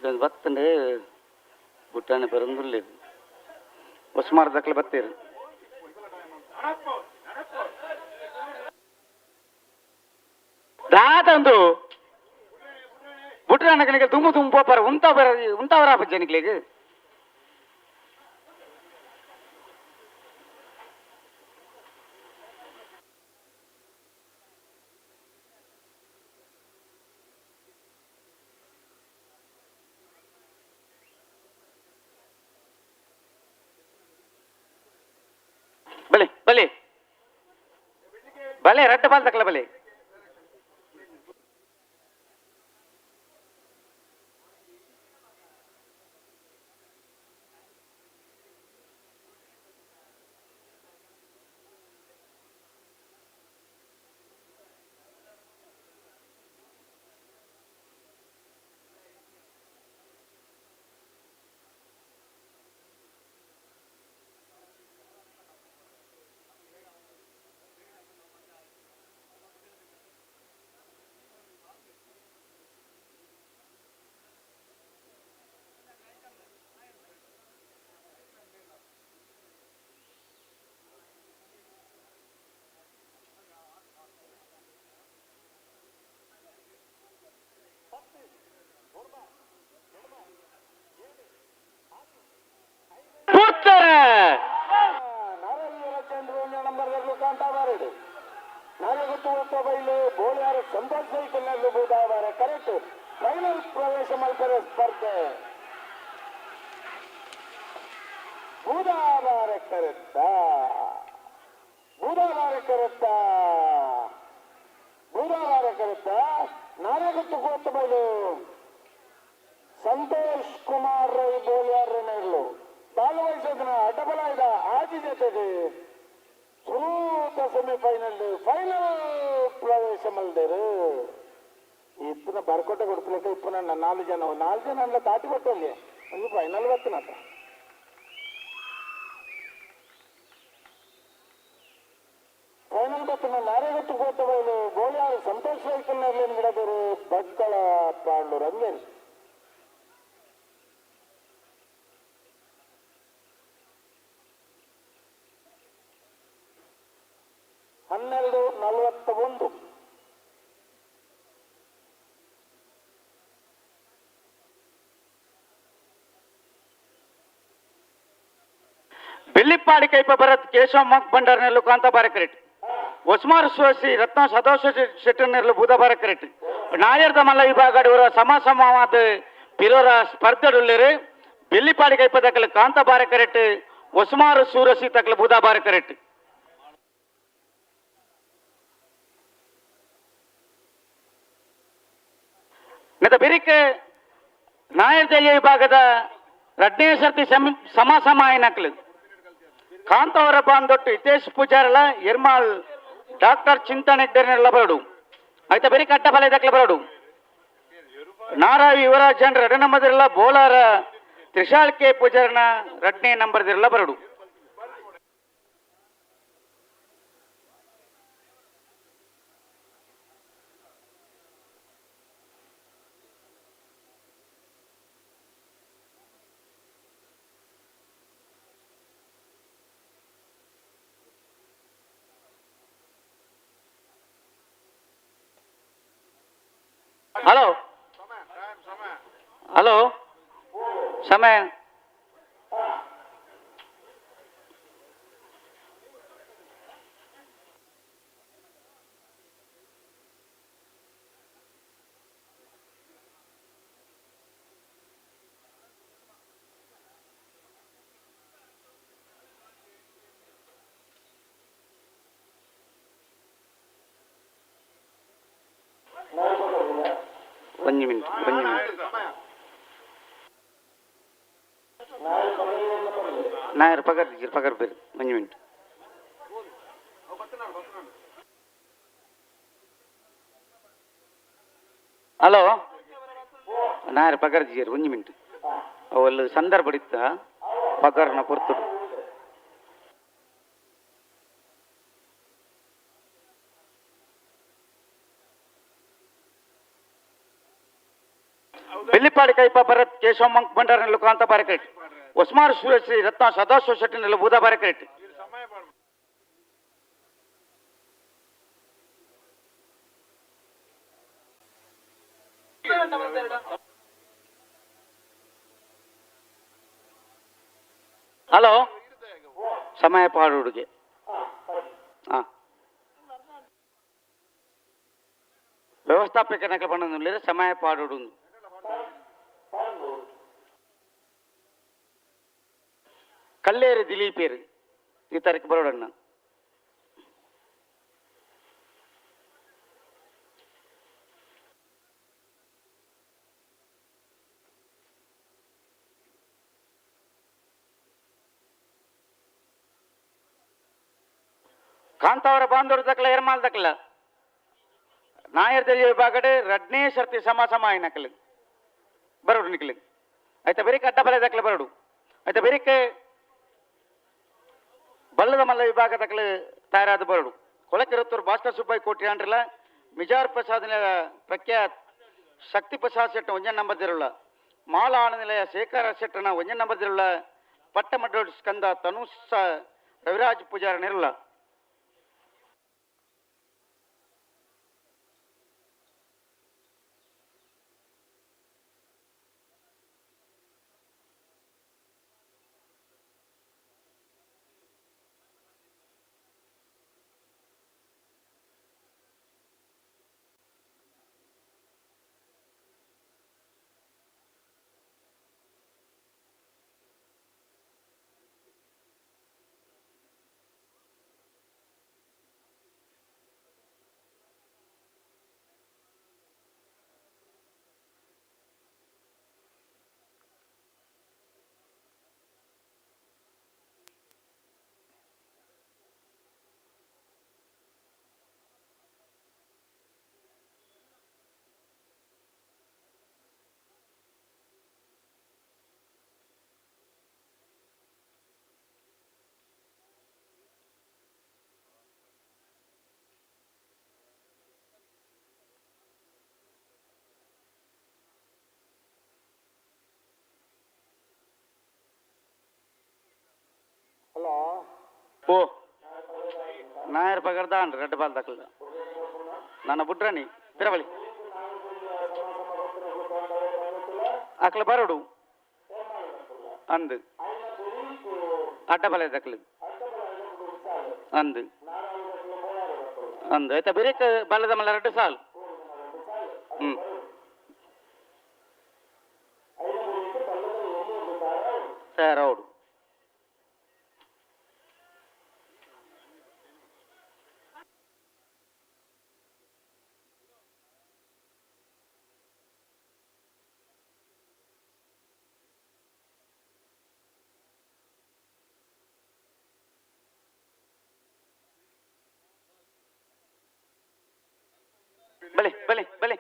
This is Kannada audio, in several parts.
ಇಲ್ಲೊಂದು ಬತ್ತಂಡೆ ಬುಟ್ಟಾನೆ ಬರಂದುಲ್ಲೆ ಹೊಸ್ಮಾರ್ ದಕ್ಲೆ ಬತ್ತೀರಿ ದಾದಂದು ಬುಟ್ರಾನ ಕಣಿಗೆ ತುಂಬು ತುಂಬ ಪೋಪಾರ ಉಂತವರ ಜನಗಳಿಗೆ ಬಲೆ ಬಲೆ ಬಲೆ ರಡ್ಡ ಬಾಲ್ ತಕ್ಕಲ ಬಲೆ ಸಂತೋಷ್ ಸೈಕಲ್ನಲ್ಲಿ ಬೂದಾವರ ಕರೆಕ್ಟ್ ಫೈನಲ್ ಪ್ರವೇಶ ಮಾಡ್ತಾರೆ ಸ್ಪರ್ಧೆ ಬೂದಾವರ ಕರೆಕ್ಟಾ ನಾರಾಯಣಗುತ್ತು ಕೋತ ಬೈಲು ಸಂತೋಷ್ ಕುಮಾರ್ ರೈ ಬೋಲ್ಯಾರನೇರ್ಲು ಬಾಲು ವಯಸ್ಸದನ ಡಬಲ್ ಆಯ್ದ ಆದಿ ಜೊತೆಗೆ ಸೂತ ಸೆಮಿಫೈನಲ್ ಫೈನಲ್ ಪ್ರವೇಶ ಮಲ್ದೇರು ಇಪ್ಪನ ಬರ್ಕೊಟ್ಟೆ ಕೊಡ್ತಿಲ್ಲಕ ಇಪ್ಪ ನನ್ನ 4 ಜನ ಅಲ್ಲ ದಾಟಿ ಕೊಟ್ಟಲ್ಲಿ ಒಂದು ಫೈನಲ್ ಬರ್ತೀನತ್ತ ಫೈನಲ್ ಬರ್ತೀನ ನಾರಾಯಣಗುತ್ತು ಕೋತ ಬೈಲು ಬೋಲ್ಯಾರು ಸಂತೋಷ್ ಸೈಕಲ್ನಲ್ಲಿ ಗಿಡದರು ಭಟ್ಕಳ ಪಾಂಡು ರಂಗೇರಿ 12:41 ಬೆಳ್ಳಿಪ್ಪಾಡಿ ಕೈಪ ಭರತ್ ಕೇಶವ ಮಕ್ ಭಂಡಾರನೆಲ್ಲು ಕಾಂತಾಬಾರ ಕರೆಕ್ಟ್ ಒಸ್ಮಾರ್ ಸೋಸಿ ರತ್ನ ಸದೋಷ ಶೆಟ್ಟರ್ನೆಲ್ಲು ಬೂದಾಬಾರ ಕರೆಕ್ಟ್ ನಾಯರ್ದ ಮಲ್ಲ ವಿಭಾಗದವರ ಸಮವಾದ ಪಿರೋರ ಸ್ಪರ್ಧೆಡುಳ್ಳರು ಬೆಳ್ಳಿಪ್ಪಾಡಿ ಕೈಪ ತಕ್ಕಲು ಕಾಂತಾಬಾರ ಕರೆಕ್ಟ್ ಒಸ್ಮಾರ್ ಸೂರಸಿ ತಕ್ಕಲು ಬೂದಾಬಾರ ಕರೆಕ್ಟ್ ನೆತ ಬಿರಿಕ್ ನಾಯರ್ದಳ್ಳಿ ವಿಭಾಗದ 2ನೇ ಸರ್ತಿ ಸಮಾಯನಕ್ಲು ಕಾಂತವರ ಬಾಂದೊಟ್ಟು ಹಿತೇಶ್ ಪೂಜಾರಲ ಎರ್ಮಾಳ್ ಡಾಕ್ಟರ್ ಚಿಂತನ್ ಹೆಗ್ಡೆರ್ನೆಲ್ಲ ಬರಡು ಆಯ್ತ ಬೇರೆ ಕಟ್ಟ ಬಲೆ ದಕ್ಲೆ ಬರಡು ನಾರಾವಿ ಯುವರಾಜನ್ 2 ನಂಬರ್ದಿರಲ್ಲ ಬೋಲಾರ ತ್ರಿಶಾಲ್ ಕೆ ಪೂಜಾರನ 2ನೇ ನಂಬರ್ದಿರಲ್ಲ ಬರಡು ಹಲೋ ಹಲೋ ಸಮಯ ಒಂದು ಮಿನಿಟ್ ನಾಯರ್ ಪಗಾರ್ ಬೇರೆ 1 ಮಿನಿಟ್ ಹಲೋ ನಾಯರ್ ಪಗಾರ್ ಜಿಯರ್ 1 ಮಿನಿಟ್ ಅವಲ್ಲಿ ಸಂದರ್ಭ ಇತ್ತ ಪಗಾರ್ನ ಕೊಡ್ತು ಬೆಳ್ಳಿಪಾಡಿ ಕೈಪ ಭರತ್ ಕೇಶವ ಮಂಕ್ ಭಂಡಾರ ನೆಲ್ಲು ಕಾಂತ ಬಾರಕರೆಟ್ ಒಸ್ಮಾರ್ ಶ್ರೀ ರತ್ನ ಸದಾಶಿವ ಶೆಟ್ಟಿ ನೆಲ್ಲು ಬೂದ ಬಾರಕರೆಟ್ ಹಲೋ ಸಮಯ ಪಾಡುಗೆ ಹಾ ವ್ಯವಸ್ಥಾಪಕನಕ್ಕೆ ಬಂದ ಸಮಯ ಪಾಡುಡು ಕಲ್ಲೇರು ದಿಲೀಪೇರು ಈ ತಾರೀಕು ಬರೋಡಣ್ಣ ಕಾಂತಾವರ ಬಾಂಧವರು ದಕ್ಕಲ ಎರ್ಮಾಲ್ ದಕ್ಕಲ ನಾಯರ್ ದರ್ಜೆ ವಿಭಾಗಡೆ ರಡ್ನೇ ಶರ್ತಿ ಸಮ ಆಯ್ನ ನಕಲು ಬರೋಡು ನಿಕ್ಲಿ ಆಯ್ತಾ ಬೇರೆ ಅಡ್ಡ ಬಲೆ ದಕ್ಕಲ ಬರೋಡು ಆಯ್ತಾ ಬೇರೆ ಬಲ್ಲದ ಮಲ್ಲ ವಿಭಾಗ ದಕ್ಕಲು ತಯಾರಾದ ಬರೋಡು ಕೊಳಕಿರುತ್ತೂರು ಭಾಸ್ಕರ್ ಸುಬ್ಬಾಯಿ ಕೋಟಿ ಅಂಡ್ರಲ್ಲ ಮಿಜಾರ್ ಪ್ರಸಾದ್ ಪ್ರಖ್ಯಾತ್ ಶಕ್ತಿ ಪ್ರಸಾದ್ ಶೆಟ್ಟ ಒಂಜನ್ ನಂಬರ್ ದಿರುಳ್ಳ ಮಾಲ ಆನಂದನಿಲಯ ಶೇಖರ ಶೆಟ್ಟನ ಒಂಜನ್ ನಂಬರ್ ದಿರುಳ್ಳ ಪಟ್ಟಮಡ್ಡೋಡು ಸ್ಕಂದ ತನುಷ ರವಿರಾಜ್ ಪೂಜಾರ ನಿರುಳ್ಳ ಹಲೋ ಓ ನಾಯರ್ ಪಗರ್ದ ಅಂಡ್ ರೆಡ್ ಬಾಲ್ ದಕ್ಕಲ ನನ್ನ ಬುಡ್ರನಿ ತಿರವಳಿ ಅಕ್ಲ ಬರೋಡು ಅಂದು ಅಡ್ಡ ಬಲೆ ದಕ್ಕಲು ಅಂದು ಅಂದು ಆಯ್ತಾ ಬೇರೆ ಬಲ್ಲದ ಮಲ್ಲ ರೆಡ್ ಸಾಲ್ ತಯಾರೌಡು ಬಲೆ ಬಲೆ ಬಲೆ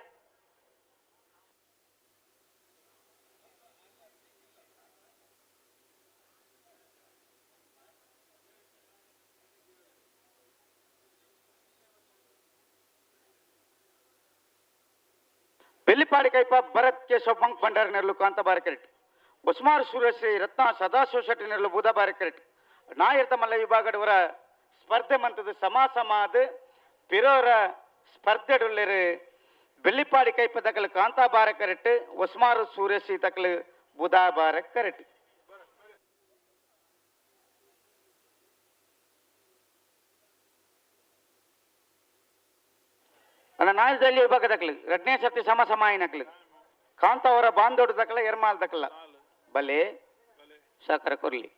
ಬೆಳ್ಳಿಪಾಡಿ ಕೈಪ ಭರತ್ ಕೇಶವ ಮಂಕ್ ಭಂಡಾರ ನೆರಳು ಕಾಂತ ಬಾರಕರೆಟ್ ಒಸ್ಮಾರ್ ಸೂರ್ಯಶ್ರೀ ರತ್ನ ಸದಾಶಿವ ಶೆಟ್ಟಿ ನೆರಳು ಬೂದ ಬಾರಕರೆಟ್ ನಾಯರ್ದ ಮಲ್ಲ ವಿಭಾಗದವರ ಸ್ಪರ್ಧೆ ಮಂತದ ಸಮಾದ ಪಿರೋರ ಸ್ಪರ್ಧೆಡುಳ್ಳರು ಬೆಳ್ಳಿಪಾಡಿ ಕೈಪ ದಕ್ಕಲು ಕಾಂತ ಬಾರಕರೆಟ್ ಒಸ್ಮಾರ್ ಸೂರ್ಯಶ್ರೀ ದಕ್ಕಲು ಬೂದ ಬಾರಕರೆಟ್ ಅಲ್ಲ ನಾಯದಲ್ಲಿ ವಿಭಾಗ ದಕ್ಕಲು ರಡ್ನೇ ಶಕ್ತಿ ಸಮ ಆಯ್ನಕ್ಲು ಕಾಂತಾವರ ಬಾಂಧೋಡು ದಕ್ಕಲ ಎರ್ಮಾಲ್ ದಕ್ಕಲ ಬಲೆ ಸಹಕಾರ ಕೊರ್ಲಿ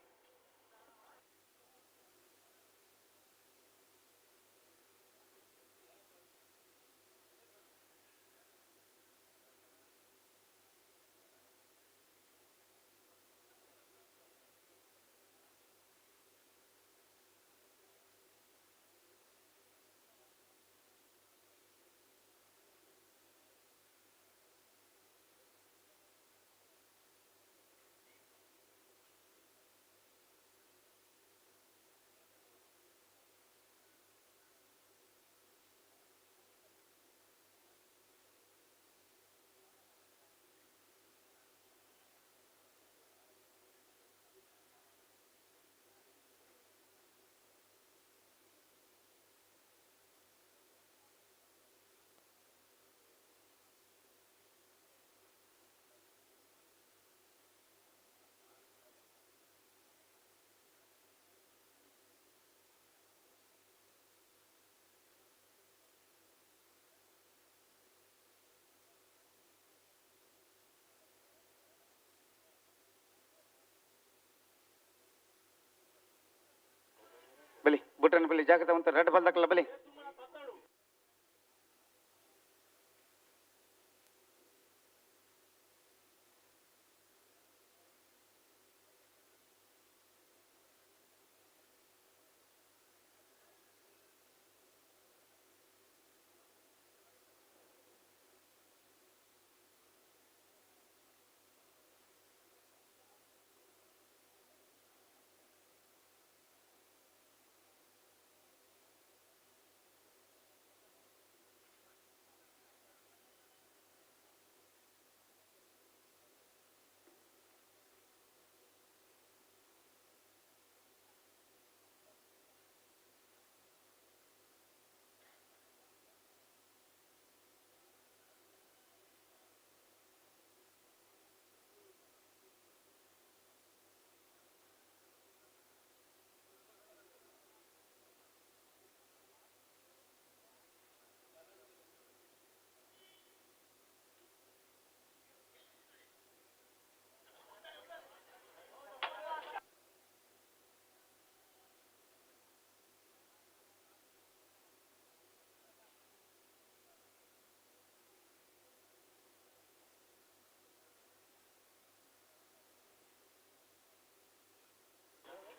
ಬಲಿ ಬುಟ್ರನ ಬಲಿ ಜಾಗೃತವಂತ ರೆಡ್ ಬಲ್ದಕ್ಕಲ್ಲ ಬಲಿ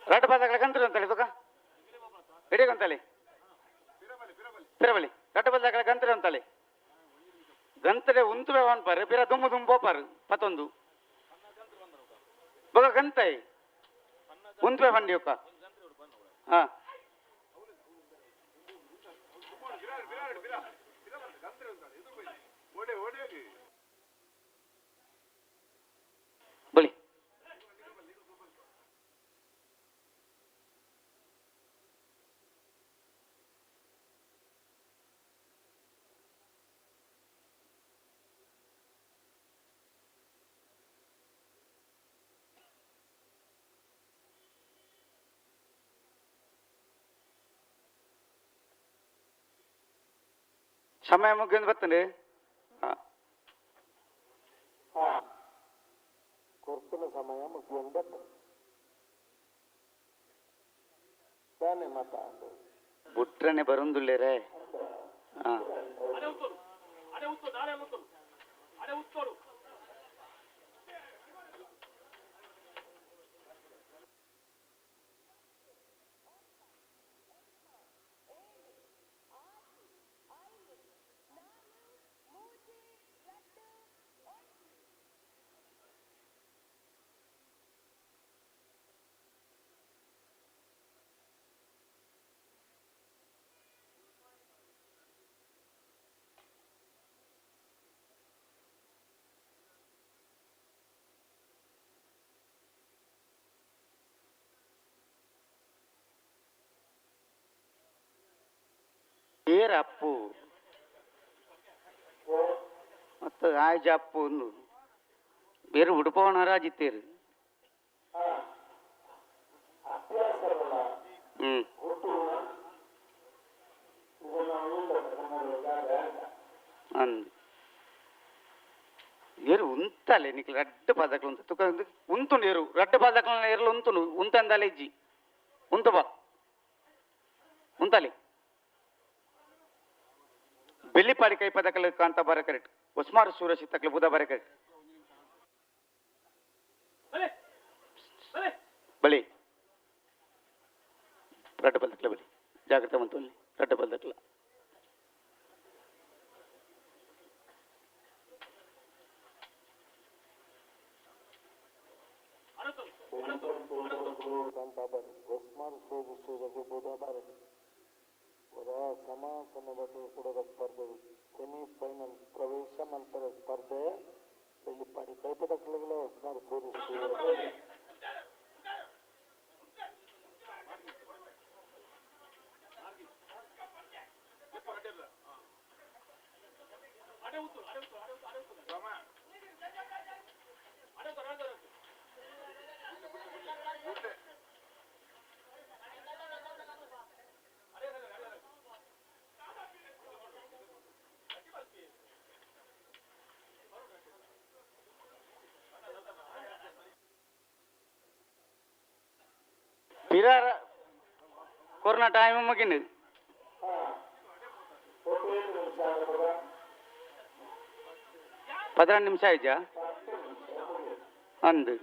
ರೆಡ್ ಬಲ್ದಕ್ಕಲ್ಲ ಗಂತರು ಅಂತೇಳಿ ತುಕ ಹಿಡಿಯಗೊಂತಲ್ಲಿ ಪಿರಬಲಿ ರೆಡ್ ಬಲ್ದಕ್ಕಲ್ಲ ಗಂತರು ಅಂತಲ್ಲಿ ಗಂತರೆ ಉಂತುವೆ ಅನ್ಪಾರು ಪಿರ ದುಂಬು ದುಂಬೋಪಾರು ಪತ್ತೊಂದು ಬೊಗ ಗಂತೈ ಉಂತುವೆ ಬಂಡಿ ಒಕ್ಕ ಹಾ ಬಲಿ ಸಮಯ ಮುಗಿದು ಬರ್ತದೆ ಕೊರ್ತಿನ ಸಮಯ ಮುಗಿಯೊಂದು ಬರ್ತದೆ ತಾನೇ ಮಾತಾಡು ಬುಟ್ರನೆ ಬರೊಂದುಲ್ಲೇರೆ ಹಾ ಏರ ಅಪ್ಪು ಮತ್ತು ಆಯ್ಜ ಅಪ್ಪು ಒಂದು ಬೇರೆ ಉಡುಪವನರಾಜಿತ್ತೇರು ಹ್ಮ್ ಅಂದ್ ಏರು ಉಂತಲೆ ನಿಕ್ಲು ರಡ್ಡು ಪದಕಲು ಉಂತ ತುಕ ಉಂತುಂಡು ಏರು ರಡ್ಡು ಪದಕಲ ಏರ್ಲು ಉಂತುಂಡು ಉಂತಂದಲೆ ಇಜ್ಜಿ ಉಂತು ಬಾ ಉಂತಲೆ ಬೆಳ್ಳಿಪಾಡಿ ಕೈ ಪದಕಲು ಕಾಂತ ಬರ ಕರೆಕ್ಟ್ ಉಸ್ಮಾರ್ ಸೂರಶ್ ತಕ್ಲು ಬುಧ ಬರ ಕರೆಕ್ಟ್ ಬಳಿ ರಡ್ಡು ಪದಕಲ ಬಳಿ ಜಾಗ್ರತೆ ಬಂತು ಅಲ್ಲಿ ರಡ್ಡು ಪದಕಲ ಉಸ್ಮಾನ್ ಸೂರಶ್ ಬುಧ ಬರ ಸಮಾಸಮವನ್ನು ಕೂಡದ ಸ್ಪರ್ಧೆ ಸೆಮಿಫೈನಲ್ ಪ್ರವೇಶ ನಂತರ ಸ್ಪರ್ಧೆ ಬೆಳ್ಳಿಪಾಡಿ ಕೈಪದಕಲುಗಳ ಉಸ್ಮಾನ್ ಸೂರಶ್ ಪಿರಾರ ಕೊರೋನಾ ಟೈಮ್ ಮುಗಿನ ಒಟ್ಟು ಎಷ್ಟು ನಿಮಿಷ ಆಗ್ತದ? 12 ನಿಮಿಷ ಆಯ್ತಾ ಅಂದು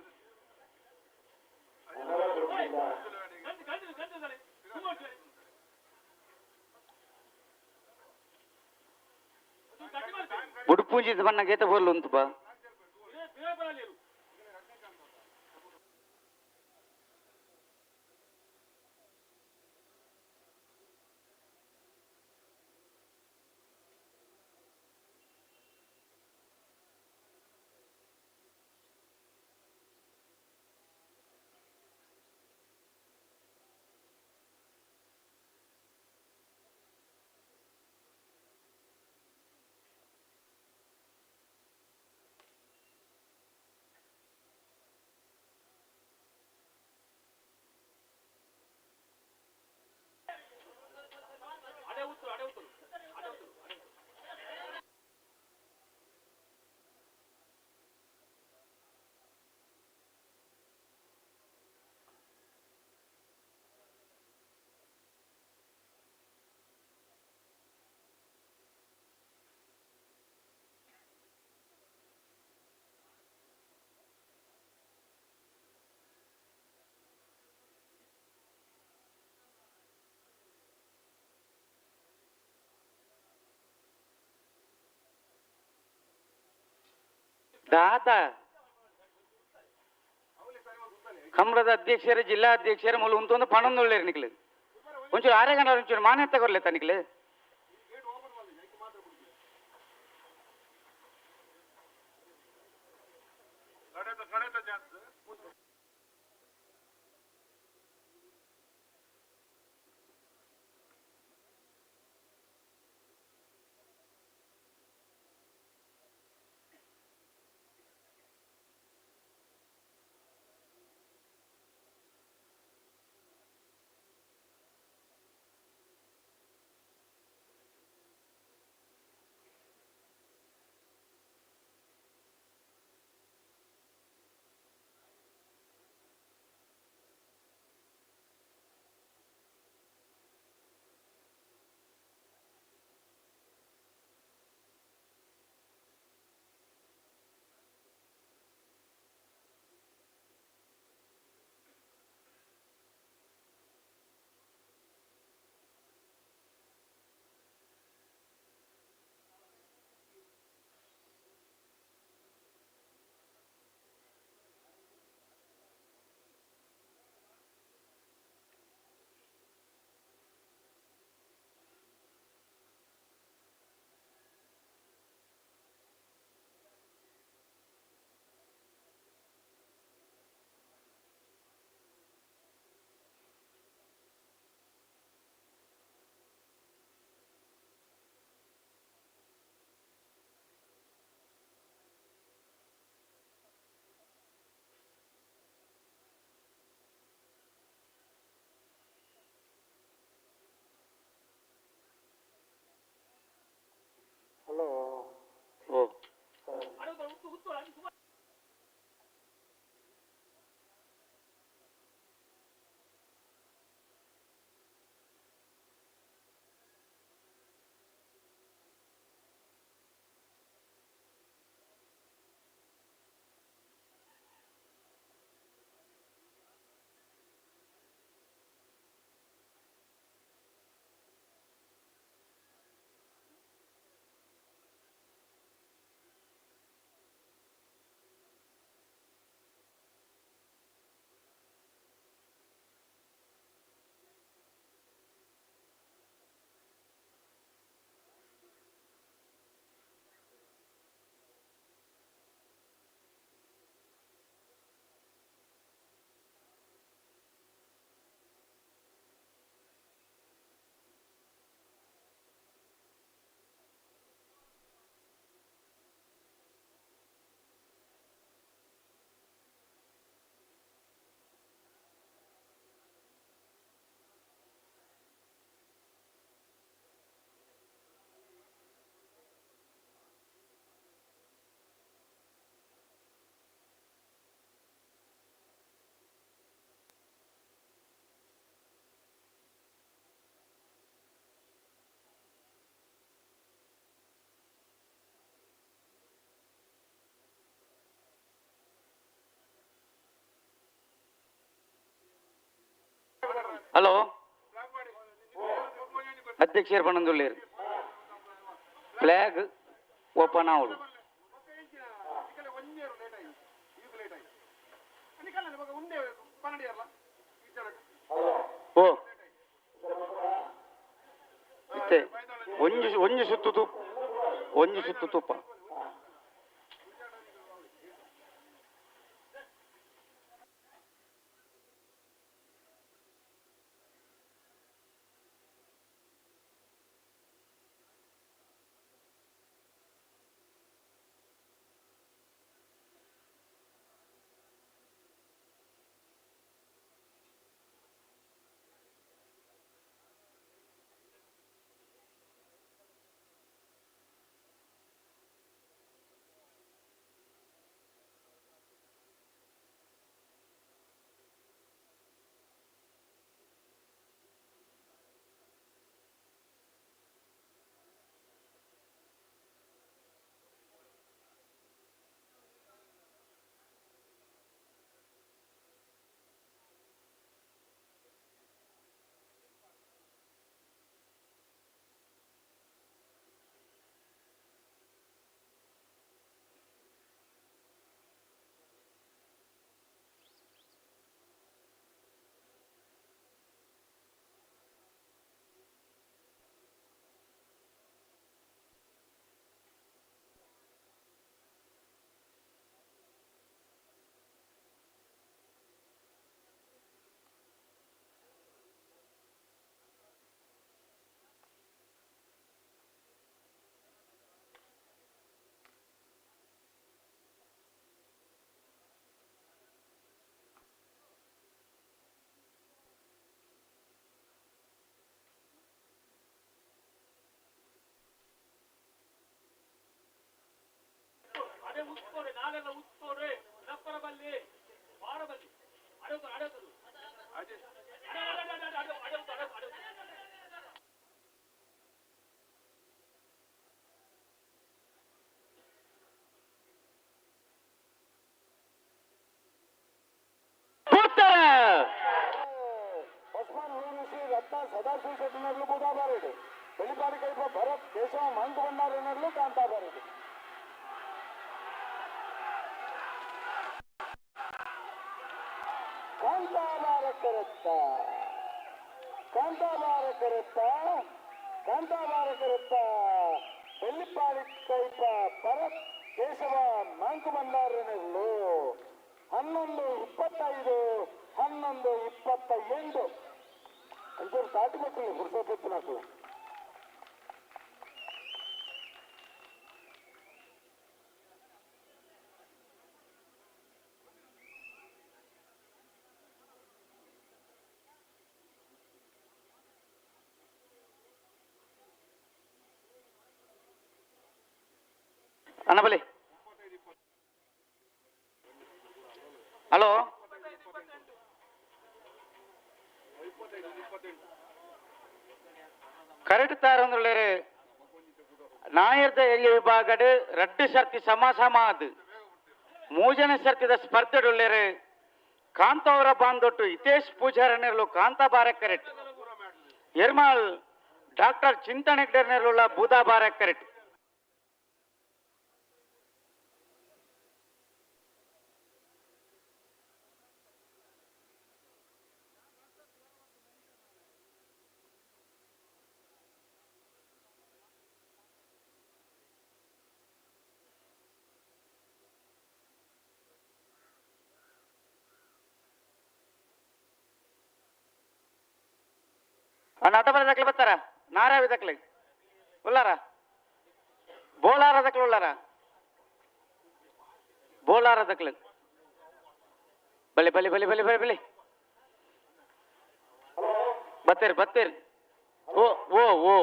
ಉಡುಪೂಂಜಿ ಬಣ್ಣ ಗೇತ ಬೋರ್ಲು ಉಂಟು ಬಾ ದಾತ ಕಮಲದ ಅಧ್ಯಕ್ಷರ ಜಿಲ್ಲಾ ಅಧ್ಯಕ್ಷರ ಮೂಲ ಉಂಟು ಪಣೊಂದುಳ್ಳೇರು ನಿಕ್ಲು ಒಂಚೂರು ಆರೇಗಂಡ ಒಂಚೂರು ಮಾನ್ಯ ತಗೊರ್ಲೆತ್ತ ನಿಕ್ಲು ಹಲೋ ಅಧ್ಯಕ್ಷರು ಬಂದೊಳ್ಳಿರಿ ಫ್ಲಾಗ್ ಓಪನ್ ಆವಡು ಓ ಇಷ್ಟೇ ಒಂಜಿ ಸುತ್ತು ತುಪ್ಪ ಸದಾಶಿವ ಶೆಟ್ಟಿನರ್ಲು ಬೂದಾಬಾರಡು ಬೆಳಿಪಾಡಿ ಕೈಪ ಭರತ್ ಕೇಶವ ಮಂಕು ಬಂಡಾರನರ್ಲು ಕಾಂತಾಬಾರಡು ಕಾಂತಾಬಾರಕರುತ್ತ ಬೆಳ್ಳಿಪಾಡಿ ಕೈಪ ಭರತ್ ಕೇಶವ ಮಂಕು ಬಂಡಾರನರ್ಲು 11:25 11:28 ಅಂಚೂರು ತಾಟಿ ಮಕ್ಕಳು ಹುಡ್ಸೋದು నాకు ಅಣ್ಣಬಲಿ ಹಲೋ ಕರೆಕ್ಟ್ ತಾರಂದ್ರೆ ನಾಯರ್ದ ಎಲ್ಲಿ ವಿಭಾಗಡ್ ರಡ್ಡು ಸರ್ತಿ ಸಮಾಸಮಾದ್ ಮೂಜನೆ ಸರ್ತಿದ ಸ್ಪರ್ಧೆಡುಳ್ಳೇರು ಕಾಂತವರ ಬಾಂದೊಟ್ಟು ಹಿತೇಶ್ ಪೂಜಾರನೆರಲು ಕಾಂತ ಬಾರಕ್ ಕರೆಕ್ಟ್ ಎರ್ಮಾಲ್ ಡಾಕ್ಟರ್ ಚಿಂತನೆಗ್ಡರ್ನೆರಳುಳ್ಳ ಬೂದಾ ಬಾರಕ್ ಕರೆಕ್ಟ್ ನಟಬರ ದಕ್ಲೆ ಬರ್ತಾರ ನಾರಾವಿ ದಕ್ಲೆ ಉಳ್ಳಾರ ಬೋಲಾರ ದಕ್ಲೆ ಉಳ್ಳಾರ ಬೋಲಾರ ದಕ್ಲೆ ಬಲಿ ಬಲಿ ಬಲಿ ಬಲಿ ಬಲಿ ಬಲಿ ಬತ್ತೀರಿ ಓ ಓ ಓ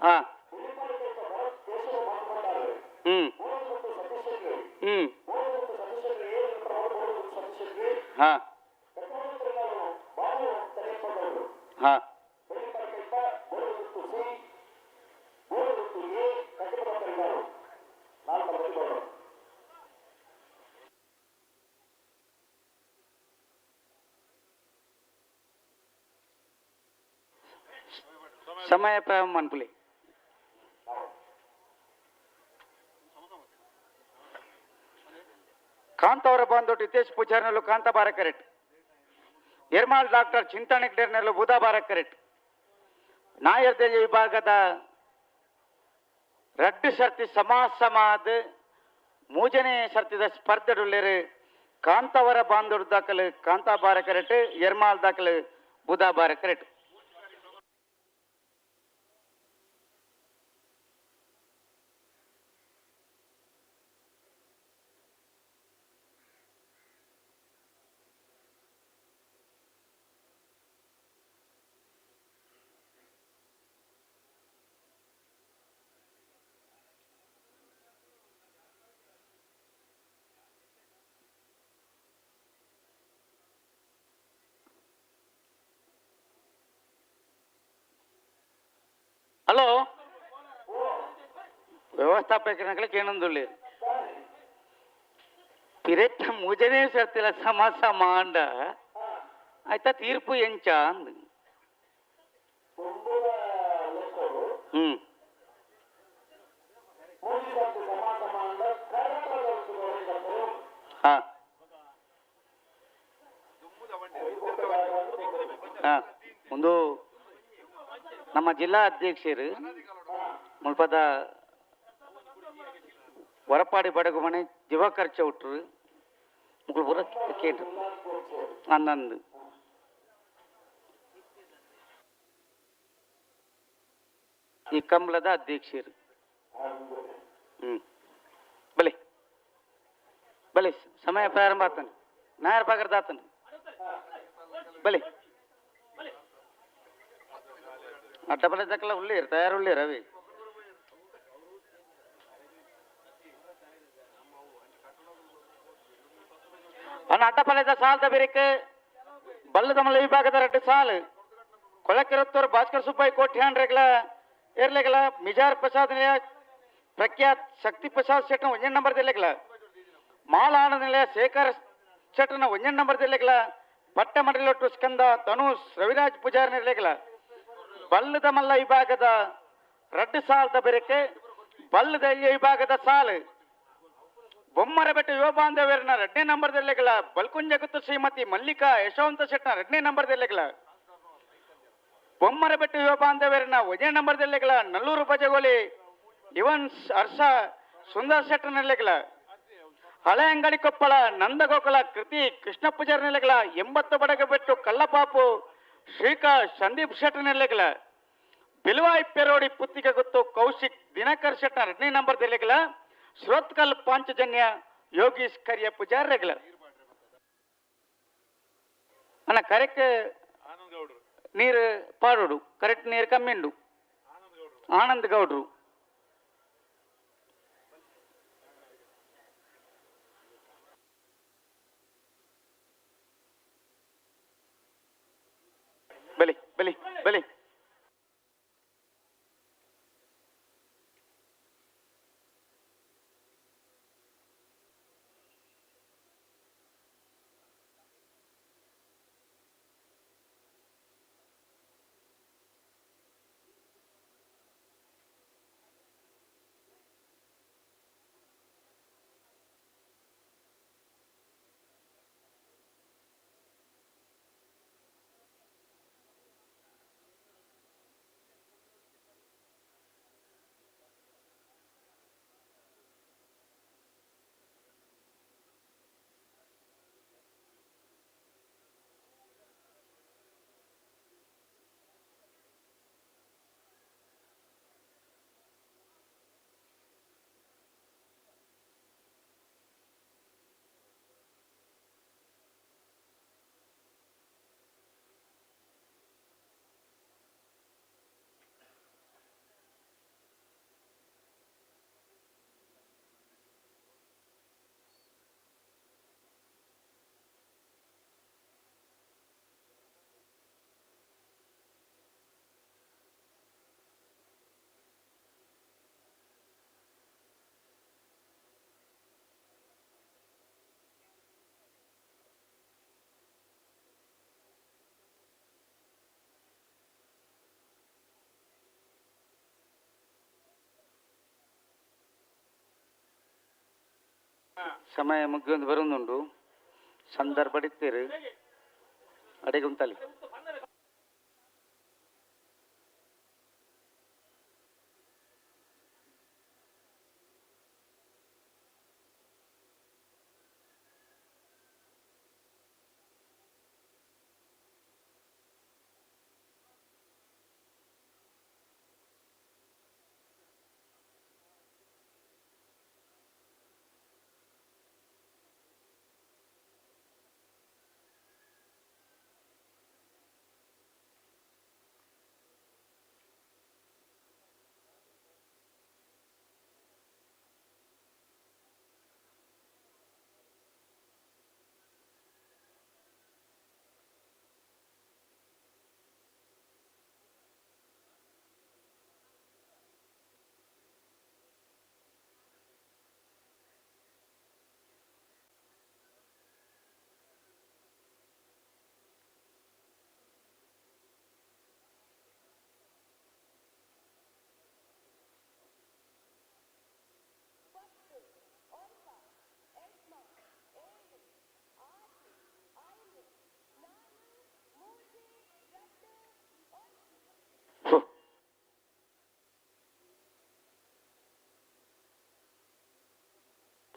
ಹಾ ಹ್ಮ್ ಹ್ಮ್ ಹಾ ಹಾ ಸಮಯ ಪ್ರಾರಂಭ ಅನ್ಪುಲಿ. ಕಾಂತವರ ಬಾಂಧೋಟಿ ಹಿತೇಶ್ ಪೂಜಾರ್ನಲ್ಲೂ ಕಾಂತ ಬಾರ ಕರೆಕ್ಟ್. ಎರ್ಮಾಳ್ ಡಾಕ್ಟರ್ ಚಿಂತಾಣಿಕ್ಡೇರ್ನಲ್ಲೂ ಬುಧಾ ಬಾರ ಕರೆಕ್ಟ್. ನಾಯರ್ದ ವಿಭಾಗದ ರಡ್ಡು ಸರ್ತಿ ಸಮಾಸಮಾದ ಮೂಜನೇ ಸರ್ತಿದ ಸ್ಪರ್ಧೆಡುಳ್ಳೇರು ಕಾಂತವರ ಬಾಂಧೋಡು ದಾಖಲು ಕಾಂತ ಬಾರ ಕರೆಕ್ಟ್. ಎರ್ಮಾಳ್ ದಾಖಲು ಬುಧಾ ಬಾರ ಕರೆಕ್ಟ್. ಹಲೋ, ವ್ಯವಸ್ಥಾಪಕರಿಗೆ ಏನಂದುಳ್ಳಿ ಪಿರೆಟ್ಟ ಮೂಜನೇ ಸರ್ತಿಲ ಸಮಾಸ ಮಾಂಡ ಆಯ್ತಾ ತೀರ್ಪು ಎಂಚ ಅಂದ್. ಹ್ಮ್ ಹಾ ಹಾ ಒಂದು ನಮ್ಮ ಜಿಲ್ಲಾ ಅಧ್ಯಕ್ಷರು ಮುಲ್ಪದ ಹೊರಪಾಡಿ ಬಡಗು ಮನೆ ಜೀವ ಖರ್ಚ ಹುಟ್ರು ಮುಗ್ಳು ಪೂರ ಕೇಟ್ರು ಅನ್ನಂದು ಈ ಕಂಬಳದ ಅಧ್ಯಕ್ಷರು. ಬಲಿ ಬಲಿ ಸಮಯ ಪ್ರಾರಂಭ ಆತನ ನಾಯರ್ ಪಗರ್ದ ಆತನ ಬಲಿ ಅಡ್ಡಬಲ ದಕ್ಕಲ ಉಳ್ಳೇರು ತಯಾರು ಉಳ್ಳೇರು ಅವಿ ಅನ್ನ ಅಡ್ಡಪಲದ ಸಾಲದ ಬೆರಿಕೆ ಬಲ್ಲದ ಮಲ್ಲ ವಿಭಾಗದ ರಡ್ಡು ಸಾಲು ಕೊಳಕಿರತ್ತೂರು ಭಾಸ್ಕರ್ ಸುಬ್ಬಾಯಿ ಕೋಟ್ಯಾನ್ರೆಗಳ ಏರ್ಲೆಗಳ ಮಿಜಾರ್ ಪ್ರಸಾದ್ ನಿಲಯ ಪ್ರಖ್ಯಾತ್ ಶಕ್ತಿ ಪ್ರಸಾದ್ ಶೆಟ್ನ 1 ನಂಬರ್ ದಿಲ್ಲೆಗಳ ಮಾಲ ಆನಂದ ನಿಲಯ ಶೇಖರ್ ಶೆಟ್ನ 1 ನಂಬರ್ ದಿಲ್ಲೆಗಳ ಪಟ್ಟ ಮಂಡಲೊಟ್ಟು ಸ್ಕಂದ ಧನುಷ್ ರವಿರಾಜ್ ಪೂಜಾರಿ ನಿರ್ಲೆಗಳ ಬಲ್ಲದ ಮಲ್ಲ ವಿಭಾಗದ ರಡ್ಡು ಸಾಲದ ಬೆರಕೆ ಬಲ್ಲದ ವಿಭಾಗದ ಸಾಲು ಬೊಮ್ಮರಬೆಟ್ಟ ಯುವ ಬಾಂಧವ್ಯರನ್ನ 2ನೇ ನಂಬರ್ ದಿಲ್ಲೆಗಳ ಬಲ್ಕುಂಜಗುತ್ತು ಶ್ರೀಮತಿ ಮಲ್ಲಿಕಾ ಯಶವಂತ ಶೆಟ್ನ 2ನೇ ನಂಬರ್ ದಿಲ್ಲೆಗಳ ಬೊಮ್ಮರಬೆಟ್ಟ ಯುವ ಬಾಂಧವ್ಯರನ್ನ 1ನೇ ನಂಬರ್ ದಿಲ್ಲೆಗಳ ನಲ್ಲೂರು ಬಜಗೋಲಿ ಇವನ್ಸ್ ಹರ್ಷ ಸುಂದರ್ ಶೆಟ್ಟ ನೆಲೆಗಳ ಹಳೆ ಅಂಗಡಿ ಕೊಪ್ಪಳ ನಂದಗೋಕುಲ ಕೃತಿ ಕೃಷ್ಣ ಪೂಜಾರಿ ನೆಲೆಗಳ 80 ಬಡಗಬೆಟ್ಟು ಕಳ್ಳಪಾಪು ಶ್ರೀಕಾಶ್ ಸಂದೀಪ್ ಶೆಟ್ಟ ನೆಲೆಗಳ ಬಿಲ್ವಾಯ್ ಪೆರೋಡಿ ಪುತ್ತಿಗೆ ಗೊತ್ತು ಕೌಶಿಕ್ ದಿನಕರ್ ಶೆಟ್ನ 2ನೇ ನಂಬರ್ ದಿಲ್ಲೆಗಳ ಶ್ರೋತ್ಕಲ್ ಪಾಂಚಜನ್ಯ ಯೋಗೀಶ್ ಕರಿಯ ಪೂಜಾರಿ ರೆಗ್ಯುಲರ್ ಅನ್ನ ಕರೆಕ್ಟ್ ನೀರು ಪಾಡೋಡು ಕರೆಕ್ಟ್ ನೀರು ಕಮ್ಮಿಂಡು ಆನಂದ್ ಗೌಡ್ರು ಬಲಿ ಬಲಿ ಬಲಿ ಸಮಯ ಮುಗಿಯೊಂದು ಬರುವುದುಂಟು ಸಂದರ್ಭ ಇಡ್ತೀರಿ ಅಡಿಗೆ ಉಂಟಲ್ಲಿ.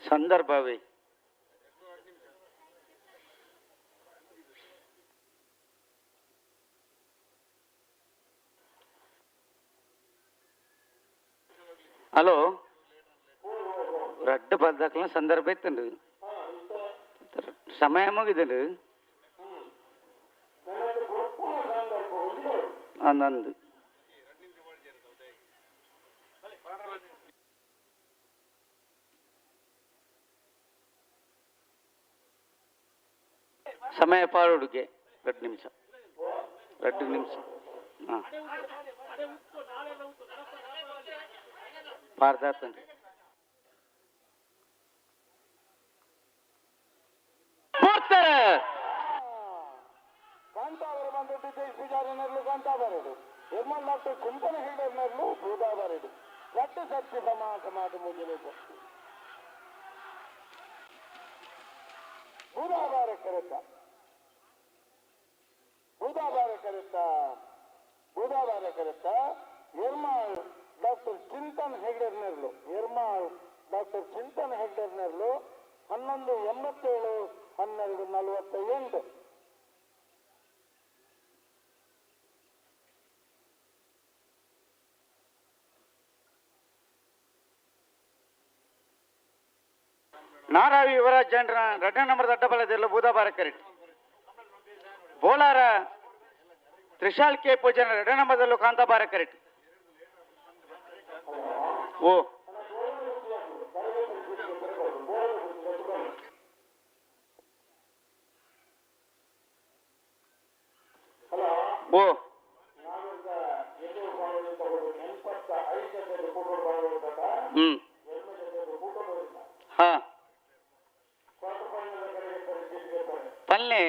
ಸಂದರ್ಭವೇ ಹಲೋ ರಡ್ಡು ಬದ್ದಾಕಲ ಸಂದರ್ಭ ಇತ್ತಂಡು ಸಮಯ ಮುಗಿದಳು ನಂದು ಸಮಯ ಪಾಡುಗೆ 2 ನಿಮಿಷ 2 ನಿಮಿಷ ಹಾಂ ಪಾರ್ದಾತಂడి ಕಾಂತಾವರ ಬಂದು ಡಿಜೆಸ್ ಪೂಜಾರಿನರ್ಲು ಕಾಂತಾವರಡು ಎರ್ಮಲ್ ಡಾಕ್ಟರ್ ಕುಂಪನ ಹಿಡರ್ನರ್ಲು ಬೂದಾವರಡು ರಟ್ಟು ಸತ್ಯ ಸಮಾಸ ಮಾತು ಮುಗಿಲಿದೆ ಬೂದಾವಾರ ಕರೆತ ಎರ್ಮಾಳ್ ಡಾಕ್ಟರ್ ಚಿಂತನ್ ಹೆಗ್ಡರ್ನರ್ಲು 1187 1248 ನಾರಾವಿ ಯುವರಾಜ್ ಜನರ 2ನೇ number ಅಡ್ಡಬಲದಲ್ಲೂ ಬೂದಾಬಾರ correct. Bolara Trishal K ಪೂಜನ 2ನೇ ನಂಬರ್ದಲ್ಲೂ ಕಾಂತಾಬಾರ ಕರೆಕ್ಟ್. ಓ ಓ ಹಾ ಪಲ್ಲೆ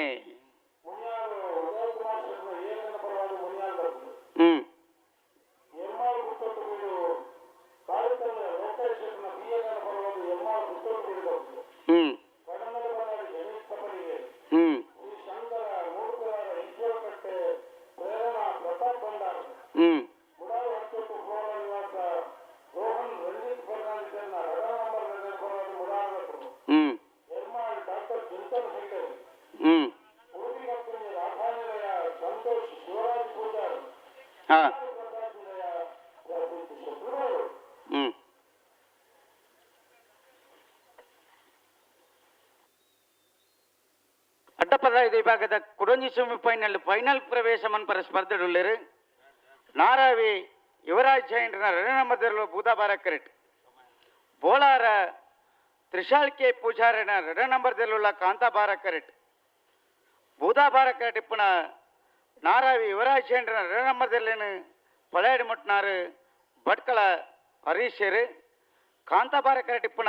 ಅಡ್ಡಪದ ವಿಭಾಗದ ಕುಡಂಜಿ ಫೈನಲ್ ಪ್ರವೇಶ ಮನ್ಪರ ಸ್ಪರ್ಧೆಡುಳ್ಳರು ನಾರಾವಿ ಯುವರಾಜ್ ಜೈಂಡ್ರ 2ನೇ ನಂಬರ್ದಲ್ಲೂ ಬೂದಾಬಾರ ಕರೆಕ್ಟ್. ಬೋಲಾರ ತ್ರಿಶಾಲ್ ಕೆ ಪೂಜಾರಿನ 2ನೇ ನಂಬರ್ದಲ್ಲುಳ್ಳ ಕಾಂತಾಬಾರ ಕರೆಕ್ಟ್. ಬೂದಾಬಾರ ಕರೆಕ್ಟ್ ಇಪ್ಪಣ ನಾರಾವಿ ಯುವರಾಜ್ ಜೈಂಡ್ರ 2ನೇ ನಂಬರ್ದಲ್ಲೇನು ಪಳೆಯಡಿ ಮುಟ್ನಾರು ಭಟ್ಕಳ ಹರೀಶರು. ಕಾಂತಾಬಾರ ಕರೆಕ್ಟ್ ಇಪ್ಪಣ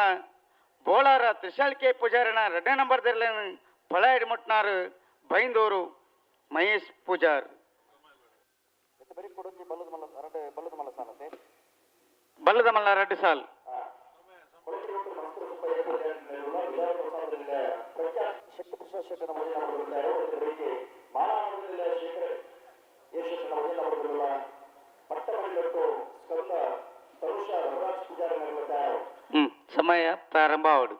ಬೋಲಾರ ತ್ರಿಶಾಲ್ ಕೆ ಪೂಜಾರಿನ 2ನೇ ನಂಬರ್ದಲ್ಲೇನು ಪಳೆಯಡಿ ಮುಟ್ನಾರು ಬೈಂದೂರು ಮಹೇಶ್ ಪೂಜಾರ್. ಬಲ್ಲದ ಮಲ್ಲ 2 ಸಾಲ್ ಶೆಟ್ಟನ ಮನೆಯನ್ನು ಅವರಿದ್ದಾರೆ. ಅದೇ ರೀತಿ ಮಾನವದಲ್ಲಿ ಶೇಖರ್ ಯಶಸ್ಸಿನ ಮನೆಯನ್ನು ಅವರಿಗೆಲ್ಲ ಪಟ್ಟ ಮಾಡಿಕೊಟ್ಟು ಸ್ಕಂದ ತರುಷ ವರರಾಜ್ ಪೂಜಾರಿ ನಿರ್ಮಿದ್ದಾರೆ. ಸಮಯ ಪ್ರಾರಂಭ ಆವಡು.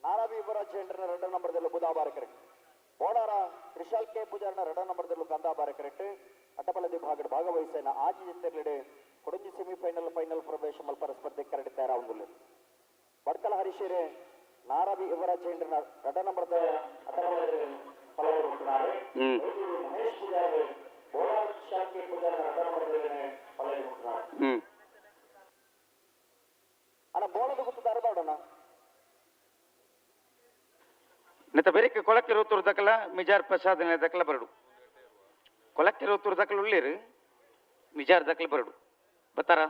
ನಾರಾವಿ ಯುವರಾಜ್ ಜೆಂಡರ್ನ 2 ನಂಬರ್ದಲ್ಲೂ ಬುಧಾಬಾರ ಕರೆಕ್ಟ್. ಬೋಳಾರ ತ್ರಿಶಾಲ್ ಕೆ ಪೂಜಾರನ 2 ನಂಬರ್ದಲ್ಲೂ ಕಂದಾಬಾರ ಕರೆಕ್ಟ್. ಅಡ್ಡಪಲ್ಲದಿ ಭಾಗದ ಭಾಗವಹಿಸಿನ ಆಜಿ ಜಿತ್ತೆರ್ಲಿಡೆ ಕೊಡಂಜಿ ಸೆಮಿಫೈನಲ್ ಫೈನಲ್ ಪ್ರವೇಶ ಮಲ್ಪರ ಸ್ಪರ್ಧೆ ಕರಡಿ ತಯಾರಾಗುವುದಿಲ್ಲ. ಬಡ್ಕಲ ಹರಿಶೇರೆ ನಾರಾವಿ ಯುವರಾಜ್ ಜೆಂಡರ್ನ 2 ನಂಬರ್ದ ಅಡ್ಡಪಲ್ಲದಿ ಫಲವರುತ್ತಾರೆ. ಮಹೇಶ್ ಪೂಜಾರಿ ಬೋಳಾರ ತ್ರಿಶಾಲ್ ಕೆ ಪೂಜಾರನ 2 ನಂಬರ್ದಲ್ಲಿ ಫಲವರುತ್ತಾರೆ. ಅಣ್ಣ ಬೋಳದ ಗೊತ್ತಿದ್ದಾರೆ ಬಾಡೋಣ. ನೆತ ಬೆರಿಕೆ ಕೊಳಕ್ಕೆ ರೋತೂರು ದಕ್ಕಲ ಮಿಜಾರ್ ಪ್ರಸಾದ್ ದಕ್ಕಲ ಬರಡು. ಕೊಳಕ್ಕೆ ರೋತೂರು ದಕ್ಕಲ ಉಳ್ಳಿರು ಮಿಜಾರ್ ದಕ್ಕಲ ಬರಡು ಬತ್ತಾರ.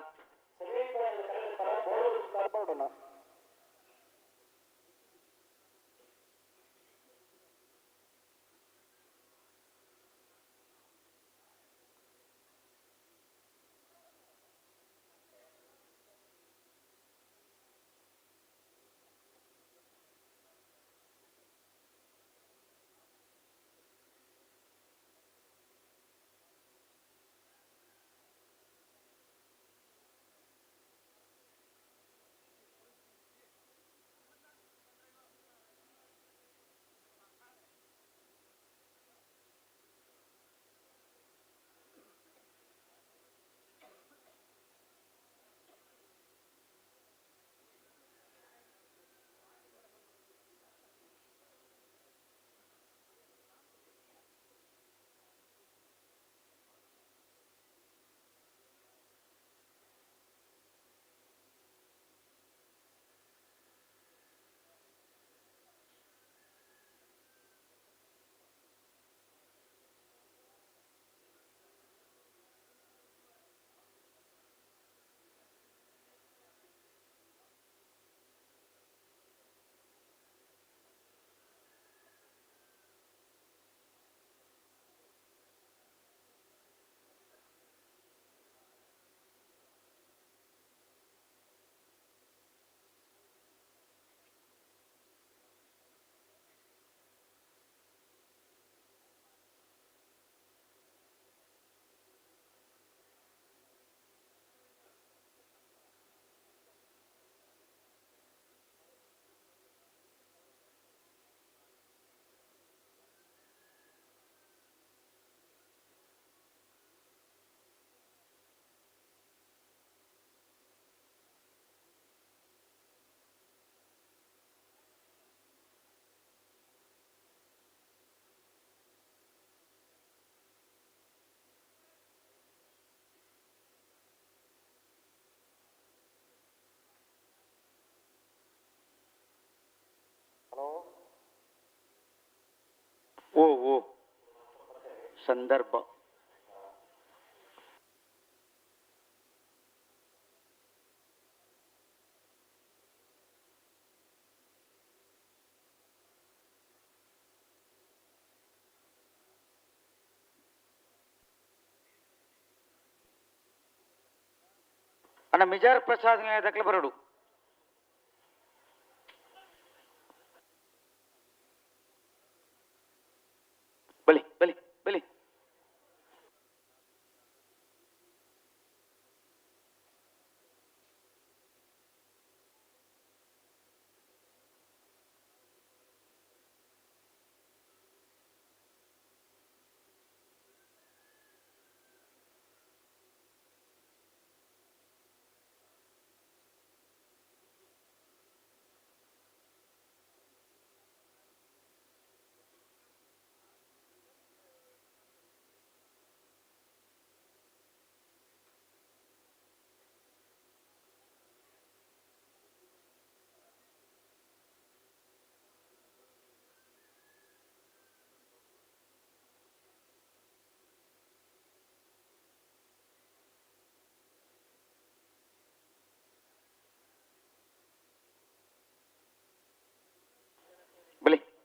ಓ ಸಂದರ್ಭ ಅಣ್ಣ ಮಿಜಾರ್ ಪ್ರಸಾದ್ ದಕ್ಕಲ ಬರಡು. ಬಲಿ ಬಲಿ ಬಲಿ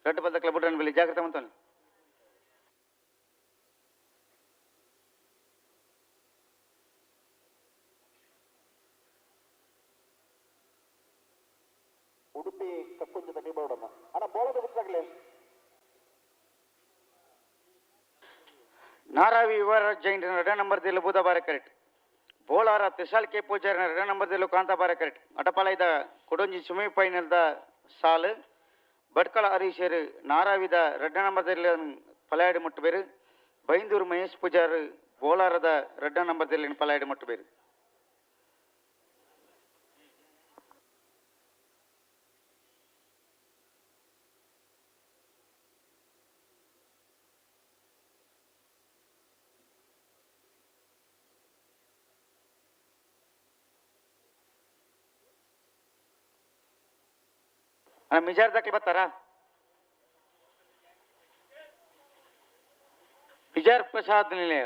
రెడ్ బల్ దక్కల బుడ్రని వెళ్ళి జాగ్రత్త మంతో ಉಡುಪಿ ಕಕ್ಕುಂಜದ ಟೀಮೋಡನ್ನು ಅಣ್ಣ ಬೋಳದ ಗೊತ್ತಾಗಲಿ ನಾರಾವಿ ವಿವರ ಜೈಂಟಿನ 2 ನಂಬರ್ ದಿಲ್ಲ ಬೂದ ಬಾರೆ ಕರೆಕ್ಟ್ ಬೋಳಾರ ತಿಶಾಲ್ ಕೆ ಪೂಜಾರಿನ 2 ನಂಬರ್ ದಿಲ್ಲ ಕಾಂತ ಬಾರೆ ಕರೆಕ್ಟ್ ಅಟಪಾಲೈದ ಕೊಡಂಜಿ ಸೆಮಿಫೈನಲ್ ದ ಸಾಲ್ ಬಡ್ಕಳ ಹರೀಶರ್ ನಾರಾವಿದ 2 ನಂಬರ್ ದಿಲ್ಲ ಪಲಾಯಡಿ ಮುಟ್ಟು ಬೇರು ಬೈಂದೂರು ಮಹೇಶ್ ಪೂಜಾರ್ ಬೋಳಾರದ 2 ನಂಬರ್ ದಿಲ್ಲ ಪಲಾಯಡಿ ಮುಟ್ಟು ಬೇರು ಮಿಜಾರ್ ದಾಖಲೆ ಬರ್ತಾರಾ ಮಿಜಾರ್ ಪ್ರಸಾದ್ ನಿಲಯ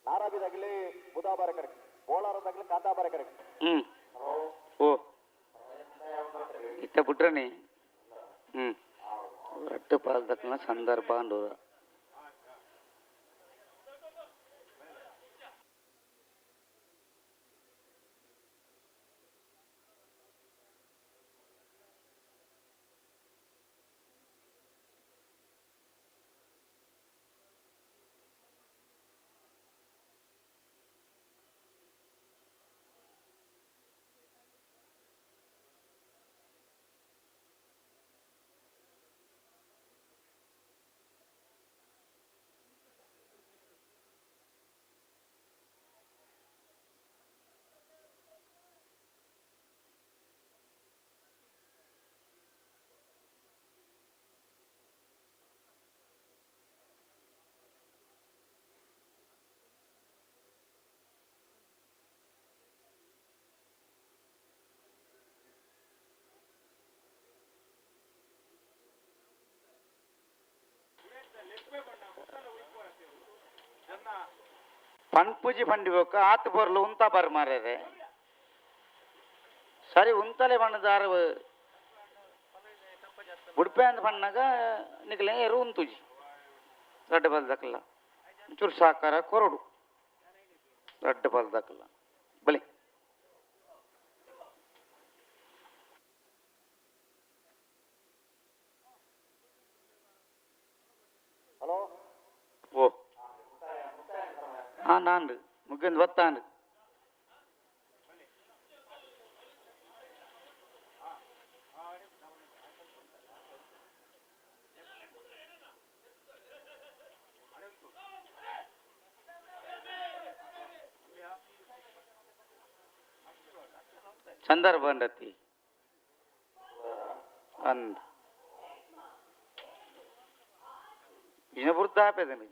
ನಾರಾಬಿದಾಗಲಿ ಬುಧಾಬಾರ ಕರೆಕ್ಟ್ ಬೋಳಾರದಾಗಲಿ ಕಾಂತಾಬಾರ ಕರೆಕ್ಟ್ ಓ ಇತ್ತ ಬಿಟ್ರನಿ ರಟ್ಟು ಪಾಲ್ ದಕ್ಕನ ಸಂದರ್ಭ ಅಂಡೂರ ಪನ್ಪೂಜಿ ಪಂಡಿ ಬೋಕ ಆತು ಬರ್ಲು ಉಂತ ಬರ್ ಮಾರ್ರೆ ಸರಿ ಉಂತಲೆ ಬಣ್ಣದಾರ ಉಡುಪಿ ಅಂತ ಬಣ್ಣಗ ನಿಕ್ಲೆ ಎರು ಉಂತುಜಿ ರಡ್ಡ ಬಲ್ದಕ್ಕಲ್ಲ ಚೂರು ಸಾಕಾರ ಕೊರಡು ರಡ್ಡ ಬಲ್ದಕ್ಕಲ್ಲ ಬಲಿ ಹಲೋ ಓ ನಾಂಡು ಮುಗಿಂದು ಬತ್ತಾಂಡು ಸಂದರ್ಭ ಅಂಡತಿ ಅಂದ್ ಇನ್ನ ಬುರ್ದ ಆಪೇದನಿ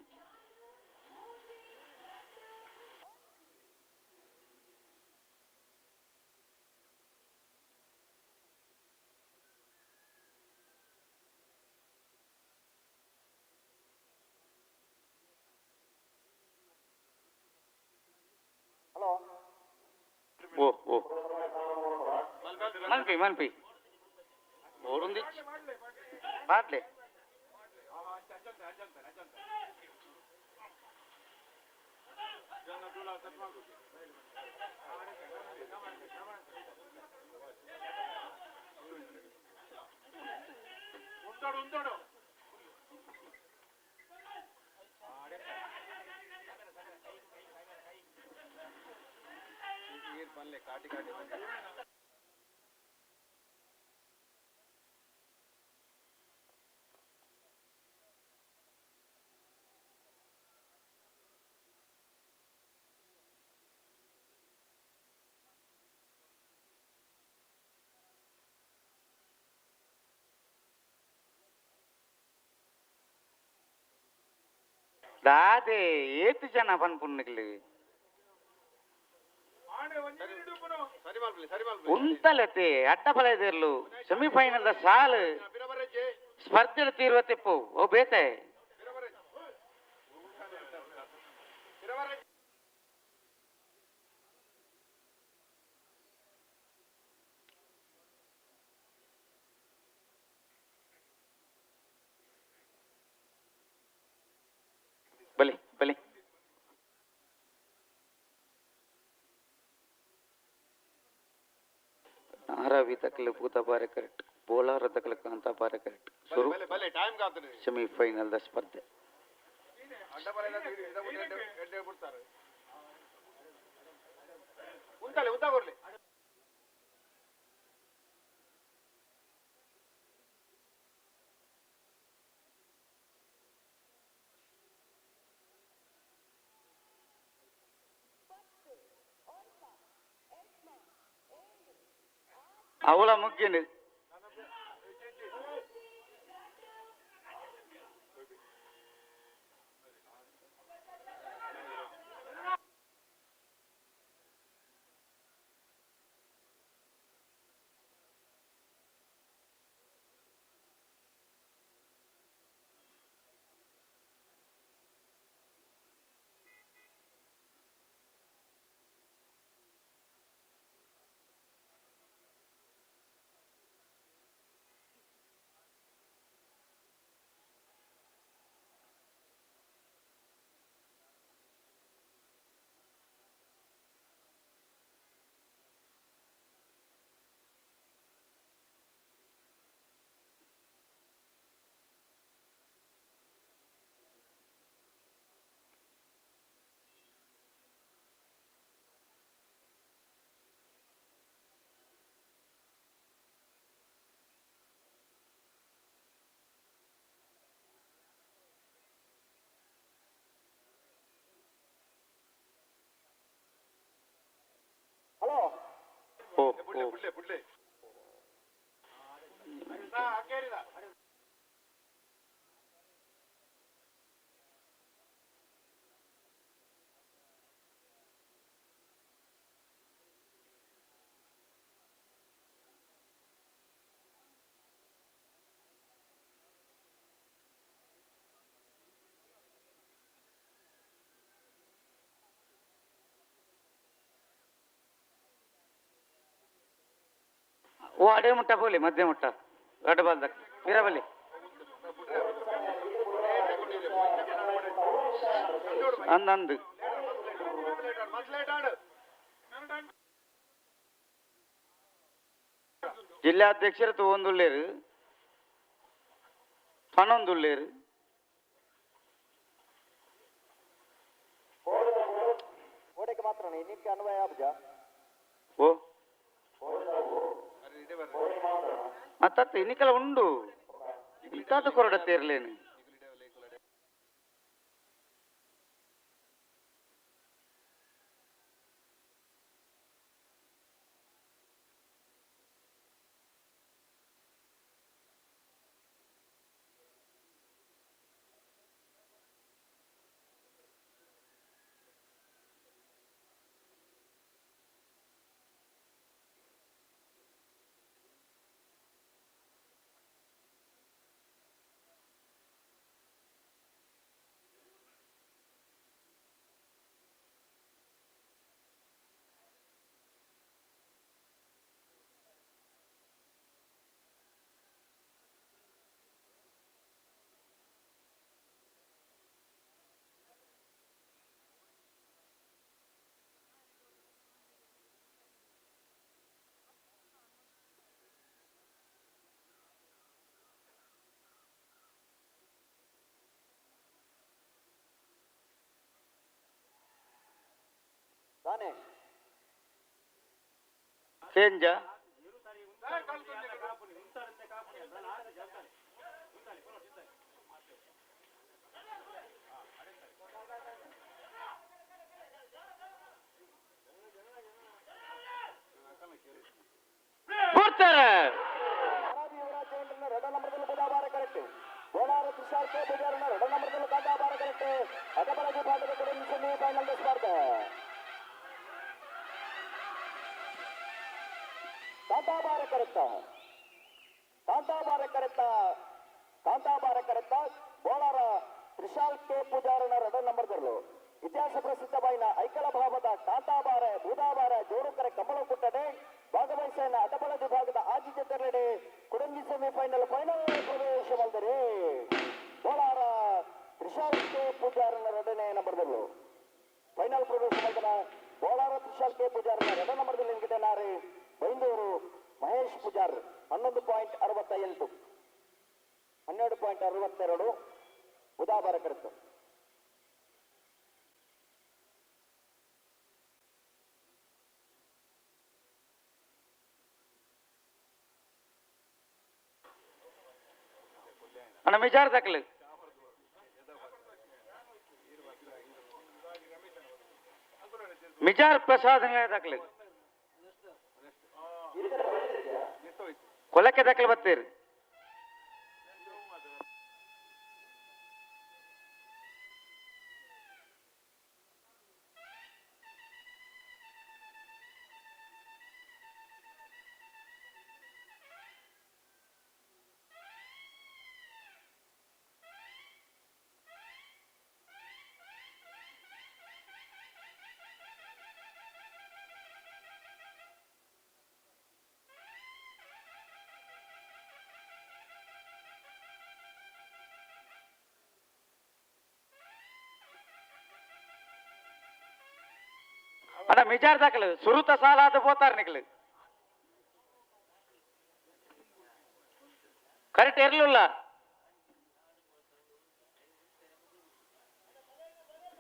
ಓ ಓ ಮಲ್ಪಿ ಮಲ್ಪಿ ಓಡೊಂದಿ ಮಾಡ್ಲೆ దాదే ఏతి జన పన్పున్నగిలి ಉಂತಲತೆ ಅಡ್ಡಬಲದಿರ್ಲು ಸೆಮಿಫೈನಲ್ ಸಾಲು ಸ್ಪರ್ಧೆ ತೀರುವ ತೆಪ್ಪು ಓ ಬೇತೆ ಬಲಿ ಬಲಿ नारावी तकले पूता बारे करेक्ट बोलार तकले कांता बारे करेक्ट शुरू सेमीफैनल ದ ಸ್ಪರ್ಧೆ ಅವಳ ಮುಗ್ಗಿನ ಹಲೋ ಓ ಓ ಅಡೆ ಮುಟ್ಟ ಬೋಲಿ ಮಧ್ಯ ಮುಟ್ಟ ಗಡ್ಡ ಬಾಲ್ದ ಇರಬಲ್ಲಿ ಅಂದಂದು ಜಿಲ್ಲಾಧ್ಯಕ್ಷರು ತಗೊಂದುಳ್ಳೇರು ಪನ್ನೊಂದುಳ್ಳೇರು ಗೋಡೆಗೆ ಮಾತ್ರ ನಿಕ್ಕೆ ಅನ್ವಯ ಅಬ್ಜ ಓ ಮತ್ತ ಎನ್ನಿಕಲ ಉಂಡು ಇಂಥದ್ದು ಕೊರಡತ್ತೆ ಇರ್ಲೇನು ಆನೆ ಕೇಂಜ ಬರ್ತಾರೆ ಯುವರಾಜ್ ಎರಡನೇ ನಂಬರ್ದಲ್ಲಿ ಬುಧಾವಾರ ಕರೆಕ್ಟ್ ಕೋಲಾರ ತುಷಾರ್ ಕೆ ಪೂಜಾರನ ಎರಡನೇ ನಂಬರ್ದಲ್ಲಿ ಕಾಂತಾಬಾರ ಕರೆಕ್ಟ್ ಅಡಬಲ ವಿಭಾಗದ ಕಡೆ ಸೆಮಿಫೈನಲ್ ಸ್ಪರ್ಧೆ ಕಾಂತಾಬಾರ ಕರೆಕ್ಟ ಕೋಲಾರ ತ್ರಿಶಾಲ್ ಕೆ ಪೂಜಾರನ ಎರಡನೇ ನಂಬರ್ದಲ್ಲೂ ಇತಿಹಾಸ ಪ್ರಸಿದ್ಧವಾದ ಐಕಳ ಭಾವದ ಕಾಂತಾಬಾರ ಬೂದಾಬಾರ ಜೋಡುಕರ ಕಮಲ ಕುಟ್ಟಡೆ ಭಾಗವಹಿಸಿನ ಅಡಬಲ ವಿಭಾಗದ ಆಜಿತ ತೆರಳಡೆ ಕುಡಂಗಿ semifinal final ಪ್ರವೇಶವಾದರೆ Kolar Trishal K ಪೂಜಾರನ ಎರಡನೇ ನಂಬರ್ದಲ್ಲೂ ಫೈನಲ್ ಪ್ರವೇಶ ಮಾಡಿದ ಕೋಲಾರ ತ್ರಿಶಾಲ್ ಕೆ ಪೂಜಾರನ ಎರಡನೇ ನಂಬರ್ದಲ್ಲಿ ನಿಂತಿದ್ದಾರೆ ಬೈಂದೂರು ಮಹೇಶ್ ಪೂಜಾರ್ 11.68 12.62 ಬುಧಾವಾರ ಕರೆತು ಅಣ್ಣ ಮಿಜಾರ್ ದಾಖಲೆ ಮಿಜಾರ್ ಪ್ರಸಾದ್ ದಾಖಲೆ ಕೊಲಕ್ಕೆ ದಾಖಲೆ ಬರ್ತೀರಿ ಅಣ್ಣ ಮಿಜಾರ್ ದಾಖಲೆ ಸುರುತ ಸಾಲ ಅದು ಬೋತಾರ ನಿಕ್ಲು ಕರೆಕ್ಟ್ ಇರ್ಲಿಲ್ಲ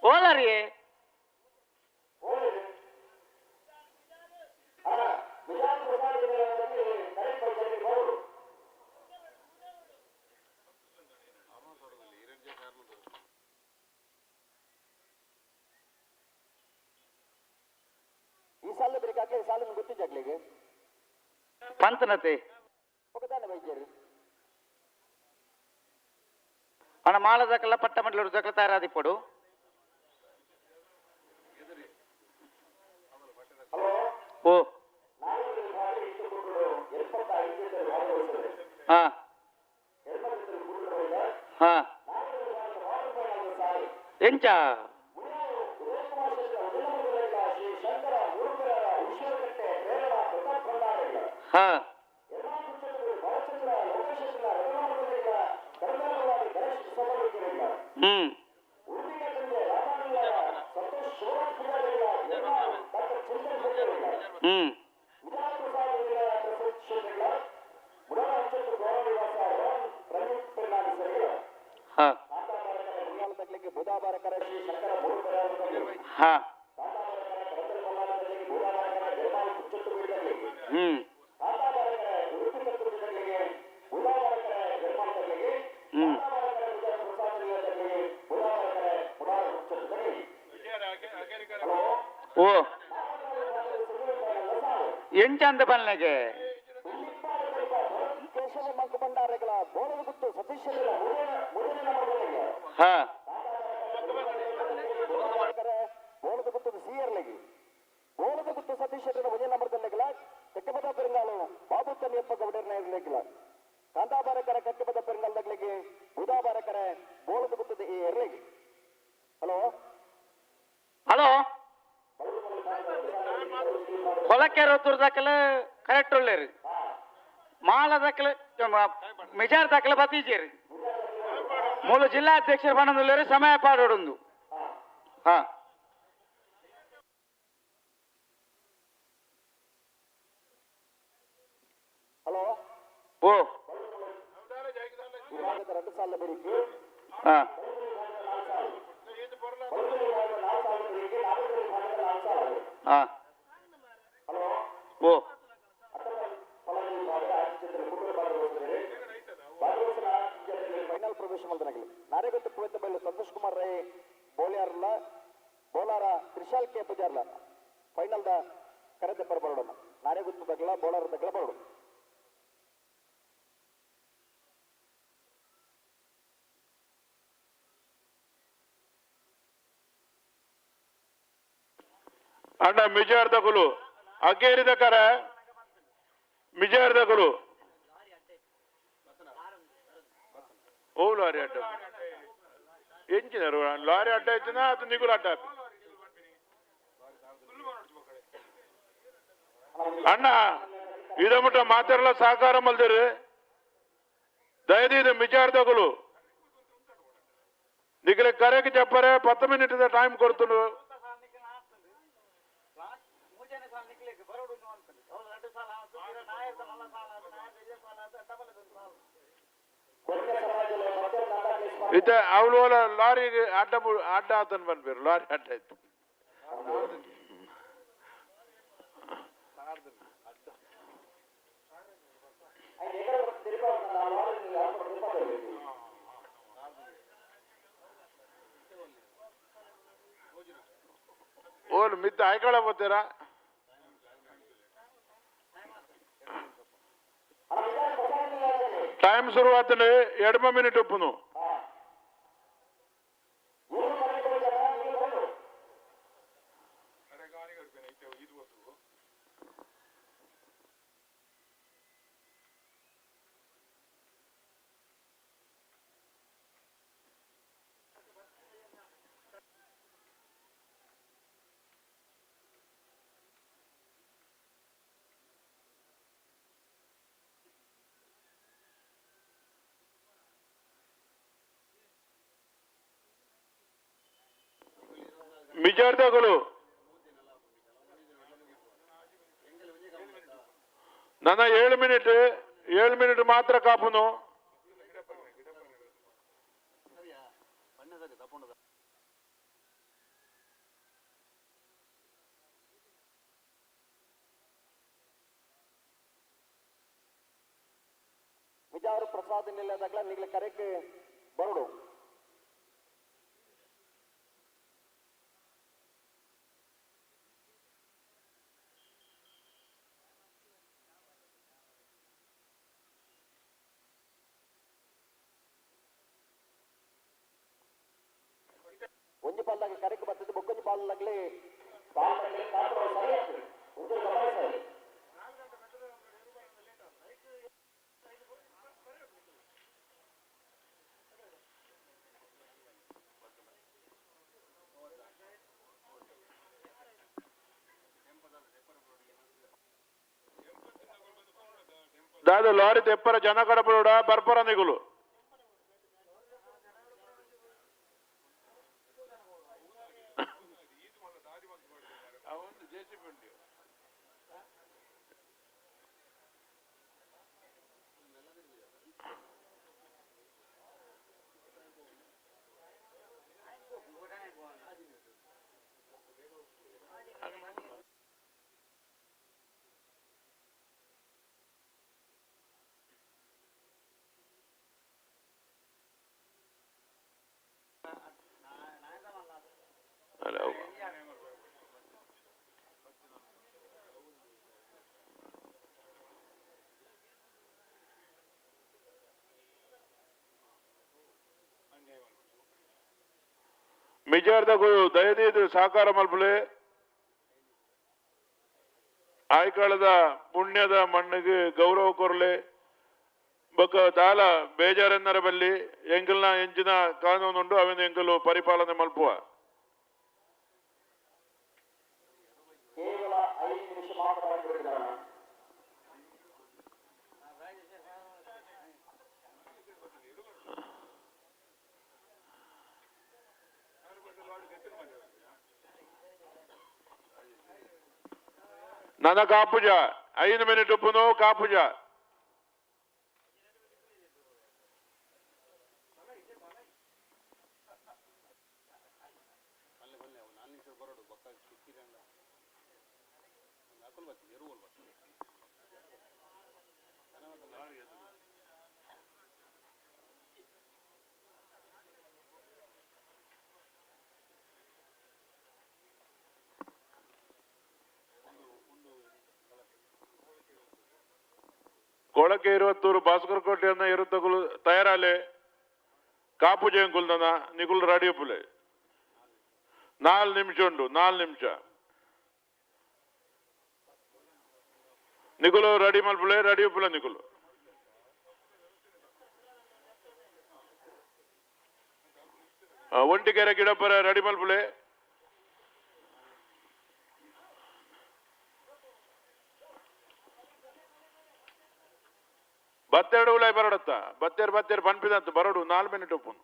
ಓಲಾರಿ ಈ ಸಾಲ ಬೇಕಾಗ್ಲಿ ಸಾಲ ಗೊತ್ತಿದ್ದಾಗ್ಲಿಗೆ ಪಂತನತೆ ఒకదాని వైద్యరు అన్న మాల దక్కల పట్టమండలు దక్కల తయారాదిప్పుడు ఓ ఎంచా ಓ ಎಂಚಂದ ಬಲ್ನೆಗೆ ಕೇಶವ ಮಂಕು ಬಂಡಾರೆಗಳ ಬೋಳದ ಗುತ್ತು ಸತೀಶ್ ಬೋಳದ ಗುತ್ತದ ಸಿಯರ್ಲೆಗೆ ಬೋಳದ ಗುತ್ತು ಸತೀಶ್ ಮೊದಲ ನಂಬರ್ದಲ್ಲೆಗಳ ತೆಕ್ಕಬದ ಪೆರಂಗಾಲು ಬಾಬು ತನ್ನಿಯಪ್ಪ ಗೌಡರ್ನ ಇರ್ಲಿಕ್ಕಿಲ್ಲ ಕಾಂತಾಬಾರಕರ ಕಕ್ಕಬದ ಪೆರಂಗಾಲದಗ್ಲಿಗೆ ಬುಧಾಬಾರಕರ ಬೋಳದ ಗುತ್ತದ ಈ ಎರ್ಲೆಗೆ ಹಲೋ ಹಲೋ ಕೊಲಕ್ಕೆ ರೋತೂರ್ ದಾಖಲೆ ಕರೆಕ್ಟ್ ಒಳ್ಳೇರಿ ಮಾಲ ದಾಖಲೆ ಮಿಜಾರ್ ದಾಖಲೆ ಬತ್ತೀಜೇರಿ ಮೂಲ ಜಿಲ್ಲಾ ಅಧ್ಯಕ್ಷರ ಬಣ್ಣದಲ್ಲೇರಿ ಸಮಯ ಪಾಡೋಡೊಂದು ಹಾ ಹಲೋ ಓ ವಿಭಾಗದ 2 ಸಾಲ ಬೇಡಿಕೆ ಹಾ ಹಾ ಓ ಫೈನಲ್ ಪ್ರವೇಶ ಮಾಡಿದನಾಗಲಿ ನಾರೇಗೊತ್ತು ಕುಳಿತ ಬೈಲು ಸಂತೋಷ್ ಕುಮಾರ್ ರೈ ಬೋಲ್ಯಾರ್ಲ ಬೋಲಾರ ತ್ರಿಶಾಲ್ ಕೆ ಪೂಜಾರ್ಲ ಫೈನಲ್ದ ಕರೆದೆಪ್ಪರ್ ಬರೋಣ ನಾರೇಗೊತ್ತು ದಗ್ಲ ಬೋಲಾರ ದಗ್ಲ ಬರೋಣ ಅಣ್ಣ ಮಿಜಾರ್ದಗುಲು ಅಗೇರಿದ ಕರ ಮಿಜಾರ್ದಗುಲು ಓ ಲಾರಿ ಅಡ್ಡ ಎಂಚಿನರು ಲಾರಿ ಅಡ್ಡ ಆಯ್ತಿನ ಅದು ನಿಗುಲು ಅಡ್ಡ ಅಣ್ಣ ಇದಮುಟ ಮಾತಾಡಲ ಸಹಕಾರ ಮಲ್ದಿರು దయదీది మిచార్దకులు నిఖిల కరెకి చెప్పరే 10 మినిట్ టైం కొడుతున్నారు ఇతే అవుల లారీ అడ్డ అడ్డ ఆతన్ పనిపేరు లారీ అడ్డ అయితే ಓಲ್ ಮಿತ್ತ ಆಯ್ಕೊಳ ಬರ್ತೀರಾ ಟೈಮ್ ಶುರುವಾತನೆ 2 ಮಿನಿಟ್ ಒಪ್ಪುನು ಮಿಜಾರ್ದಗಳು ನನ್ನ 7 ಮಿನಿಟ್ ಮಾತ್ರ ಕಾಪುನು ವಿಜಾರು ಪ್ರಸಾದ್ ನಿಲ್ಲದಾಗಲ ನಿಗ್ಲ ಕರೆಕ್ಕೆ ಬರೋಡು ಒಂಜಿ ಪಾಲ್ದಾಗ ಕರೆಕ್ ಬರ್ತದೆ ಬೊಕ್ಕೊಂಜಿ ಪಾಲ್ದಾಗ್ಲಿ ದಾದ ಲಾರಿ ತೆಪ್ಪರ ಜನ ಕಡಪಡ ಬರ್ಪರ ನಿಗುಲು ಮಿಜಾರ್ದಗಳು ದಯದೀದು ಸಹಕಾರ ಮಲ್ಪಲೆ ಆಯ್ಕಾಳದ ಪುಣ್ಯದ ಮಣ್ಣಿಗೆ ಗೌರವ ಕೊರಲೆ ಬೊಕ್ಕ ದಾಲ ಬೇಜಾರೆನ್ನರ ಬಲ್ಲಿ ಎಂಗಲ್ನ ಎಂಚಿನ ಕಾನೂನುಂಡು ಅವಿನ ಎಂಗಲು ಪರಿಪಾಲನೆ ಮಲ್ಪುವ ಕೇವಲ 5 ನಿಮಿಷ ಮಾತ್ರ ಬಿಡುಗಡೆ ನನ್ನ ಕಾಪುಜ 5 ಮಿನಿಟ್ ಉಪ್ಪುನು ಕಾಪುಜ ಕೊಳಕೆ 20 ಭಾಸ್ಕರ್ ಕೋಟೆ ಅನ್ನ ಇರುತ್ತಗುಲು ತಯಾರಾಲೆ ಕಾಪು ಜಯಂಕುಲ್ದನ ನಿಗುಲ್ ರಡಿಯಪ್ಪುಲೆ 4 ನಿಮಿಷ ಉಂಡು 4 ನಿಮಿಷ ನಿಗುಲು ರೆಡಿ ಮಲ್ಪುಲೆ ರಡಿಯಪ್ಪುಲೆ ನಿಗುಲು ಒಂಟಿಕೆರೆ ಗಿಡಪರ ರೆಡಿ ಮಲ್ಪುಲೆ ಬತ್ತೆರಡು ಉಲಾಯ್ ಬರಡತ್ತ ಬತ್ತೇರು ಪನ್ಪಿದಂತ ಬರಡು 4 ಮಿನಿಟ್ ಉಪ್ಪುನು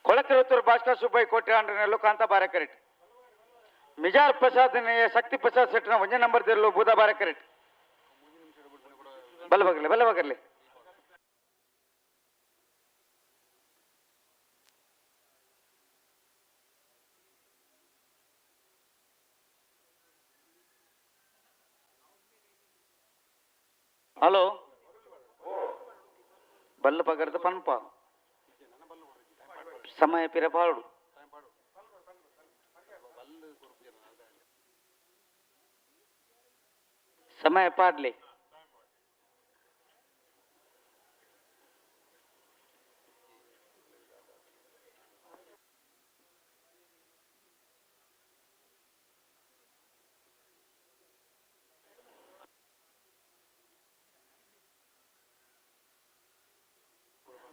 ಕೊಳಕೆರತ್ತೂರು ಭಾಸ್ಕರ್ ಸುಬ್ಬಯ್ಯ ಕೋಟೆ ಆಂಡ್ರನೆಲ್ಲು ಕಾಂತ ಬಾರಕರೆಟ್ ಮಿಜಾರ್ ಪ್ರಸಾದ್ ಶಕ್ತಿ ಪ್ರಸಾದ್ ಸೆಟ್ನ 1 ನಂಬರ್ ದೇರ್ಲು ಬೂದ ಬಾರಕರೆಟ್ ಬಲ್ಲಬಗರ್ಲಿ ಹಲೋ ಬಲ್ಲ ಪಗರ್ದ ಪನ್ಪ ಸಮಯ ಪಿರಪಾಡು ಸಮಯ ಪಾಡ್ಲಿ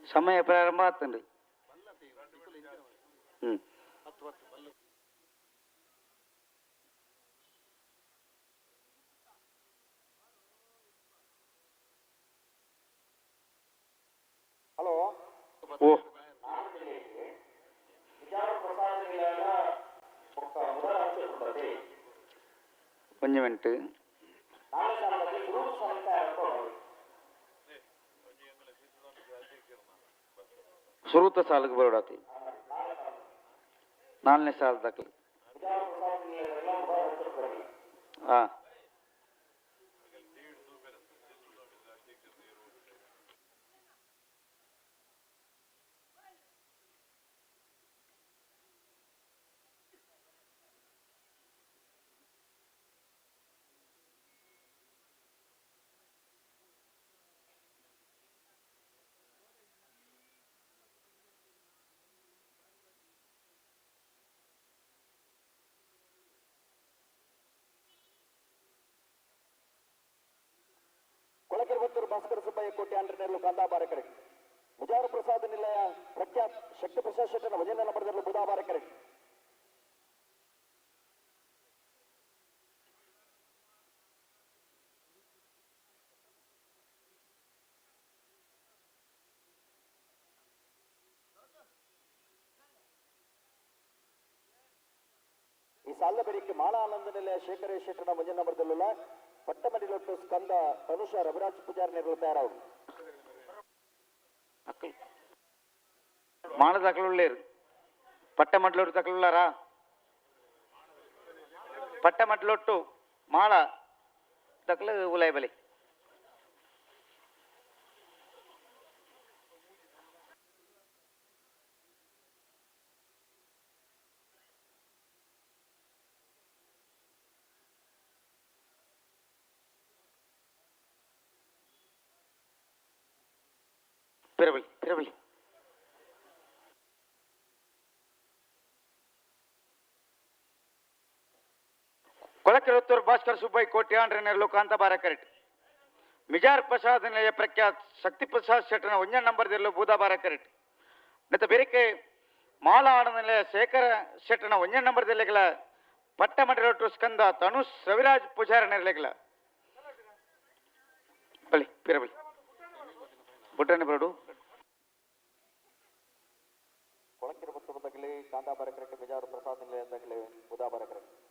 ಸಮಯ ಪ್ರಾರಂಭ ಆಗ್ತಂడి ಹಲೋ ಓ ಒಂದು ಮಿನಿಟ್ ಶುರುತ ಸಾಲಿಗೆ ಬರೋಡಾತಿ 4ನೇ ಸಾಲ ದಾಖಲೆ ಹಾ ಕೊಳಕೆರತ್ತೂರು ಭಾಸ್ಕರ್ ಸುಬ್ಬಯ್ಯ ಕೋಟೆ ಆಂಡ್ರನೆಲ್ಲು ಕಾಂತ ಬಾರಕರೆಟ್ ಮುಜಾರು ಪ್ರಸಾದ್ ನಿಲಯ ಪ್ರಖ್ಯಾತ್ ಶಕ್ತಿ ಪ್ರಸಾದ್ ಶೆಟ್ಟನ 1 ನಂಬರ್ ದೇರ್ಲು ಬೂದ ಬಾರಕರೆಟ್ ಈ ಸಾಲ ಬೆರಿಕೆ ಮಾಳ ಆನಂದ ನಿಲಯ ಶೇಖರೇಶ್ ಶೆಟ್ಟನ 1 ನಂಬರ್ ದೇರ್ಲು ಪಟ್ಟಮಡಿಲೊಟ್ಟು ಸ್ಕಂದ ತನುಷ ರವಿರಾಜ್ ಪೂಜಾರಿ ನಿರ್ವಹಣೆ ತಯಾರವರು ಮಾಳ ದಾಖಲು ಪಟ್ಟಮಡ್ಲೊಟ್ಟು ದಾಖಲಾರಾ ಪಟ್ಟಮಡ್ಲೊಟ್ಟು ಮಾಳ ದಾಖಲು ಉಲಾಯ್ ಬಲಿ ಪಿರಬಲಿ ಕೊಳಕೆರತ್ತೂರು ಭಾಸ್ಕರ್ ಸುಬ್ಬಯ್ಯ ಕೋಟೆ ಆಂಡ್ರನೆಲ್ಲು ಕಾಂತ ಬಾರಕರೆಟ್ ಮಿಜಾರ್ ಪ್ರಸಾದ್ ನಿಲಯ ಪ್ರಖ್ಯಾತ್ ಶಕ್ತಿ ಪ್ರಸಾದ್ ಶೆಟ್ಟನ 1 ನಂಬರ್ ದೇರ್ಲು ಬೂದ ಬಾರಕರೆಟ್ ನೆತ್ತ ಬೆರಿಕೆ ಮಾಳ ಆನಂದ ನಿಲಯ ಶೇಖರ ಶೆಟ್ಟನ 1 ನಂಬರ್ ದೇರ್ಲೆಗಳ ಪಟ್ಟಮಡಿಲೊಟ್ಟು ಸ್ಕಂದ ತನುಷ್ ರವಿರಾಜ್ ಪೂಜಾರಿ ನಿರ್ಲೆಗಳ ಬಲಿ ಪಿರಬಲಿ ಬುಟ್ಟನೆ ಬರಡು ಕೊಳಕಿರ ಪುತ್ತೂರದಾಗಲಿ ಕಾಂದಾಬಾರ ಕ್ರಿಕೆಟ್ ಬಿಜಾಪುರ ಪ್ರಸಾದ್ ನಿಲಯದಾಗಲಿ ಬುಧಾಬಾರ ಕ್ರಿಕೆಟ್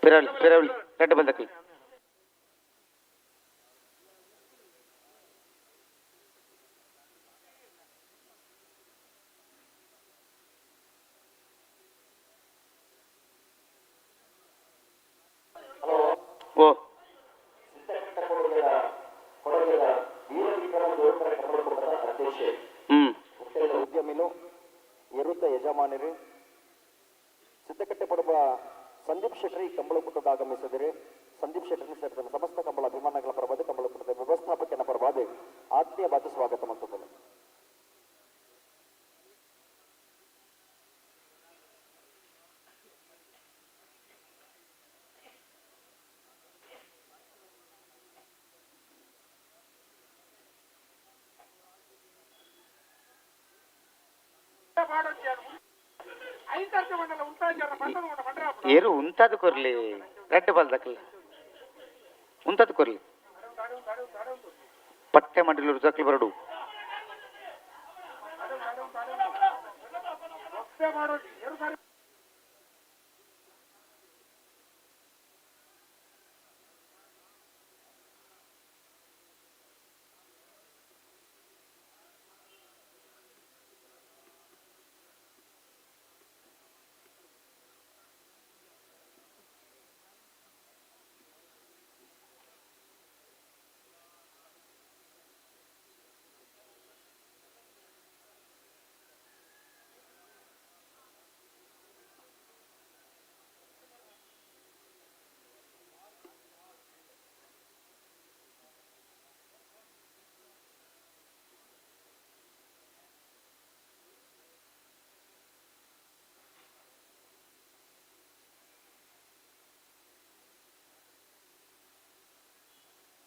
ಪಿರವಳಿ ರೆಡ್ ಬಾಲ್ ದಕ್ಕಲಿ ಓ ಉದ್ಯಮಿಲು ನಿವೃತ್ತ ಯಜಮಾನರು ಸಿದ್ದಕಟ್ಟೆ ಪಡುವ ಸಂದೀಪ್ ಶೆಟ್ಟಿ ಕಂಬಳಕುಟ್ಟದ ಆಗಮಿಸಿದರೆ ಸಂದೀಪ್ ಶೆಟ್ಟಿ ಸೇರಿದ ಸಮಸ್ತ ಕಂಬಳ ಅಭಿಮಾನಗಳ ಪರವಾದ ಕಂಬಳಕುಟ್ಟದ ವ್ಯವಸ್ಥಾಪಕನ ಪರವಾದ ಆತ್ಮೀಯವಾದ ಸ್ವಾಗತ ಮಂತುತ್ತದೆ ಏರು ಉಂತಾದು ಕೊರ್ಲಿ ರೆಡ್ ಬಾಲ್ ದಕ್ಕಲ ಉಂತಾದು ಕೊರ್ಲಿ ಪಟ್ಟೆ ಮಂಡಲೂರು ದಕ್ಕಲು ಬರಡು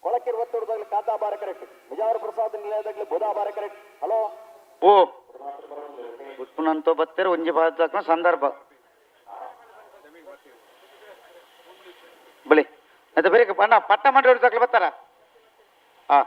ಕೊಳಕಿರ ಒತ್ತಡದಾಗಲಿ ಕಾಂತಾಬಾರ ಕರೆಕ್ಟ್ ಬಿಜಾಪುರ ಪ್ರಸಾದ್ ನಿಲಯದಾಗಲಿ ಬುಧಾಬಾರ ಕರೆಕ್ಟ್ ಹಲೋ ಓ ಉತ್ಪನ್ನಂತೋ ಬತ್ತೇರು ಒಂಜಿ ಭಾರತ ಸಂದರ್ಭ ಬಳಿ ಅದು ಬೇರೆ ಬಣ್ಣ ಪಟ್ಟ ಮಾಡಿ ದಕ್ಕಲು ಬರ್ತಾರ ಹಾ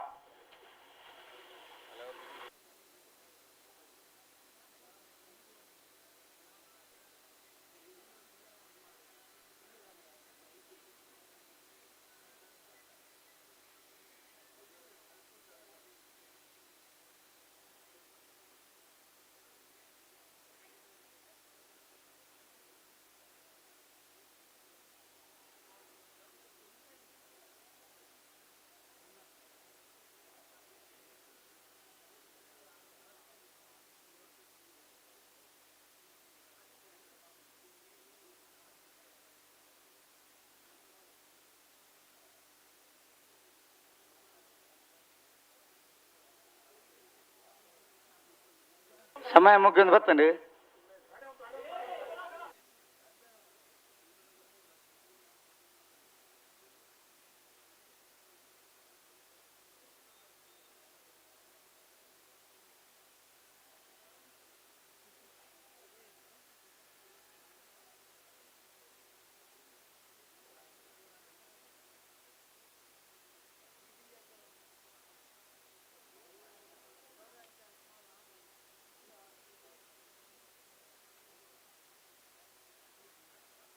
ಸಮಯ ಮುಗಿದು ಬರ್ತಂడి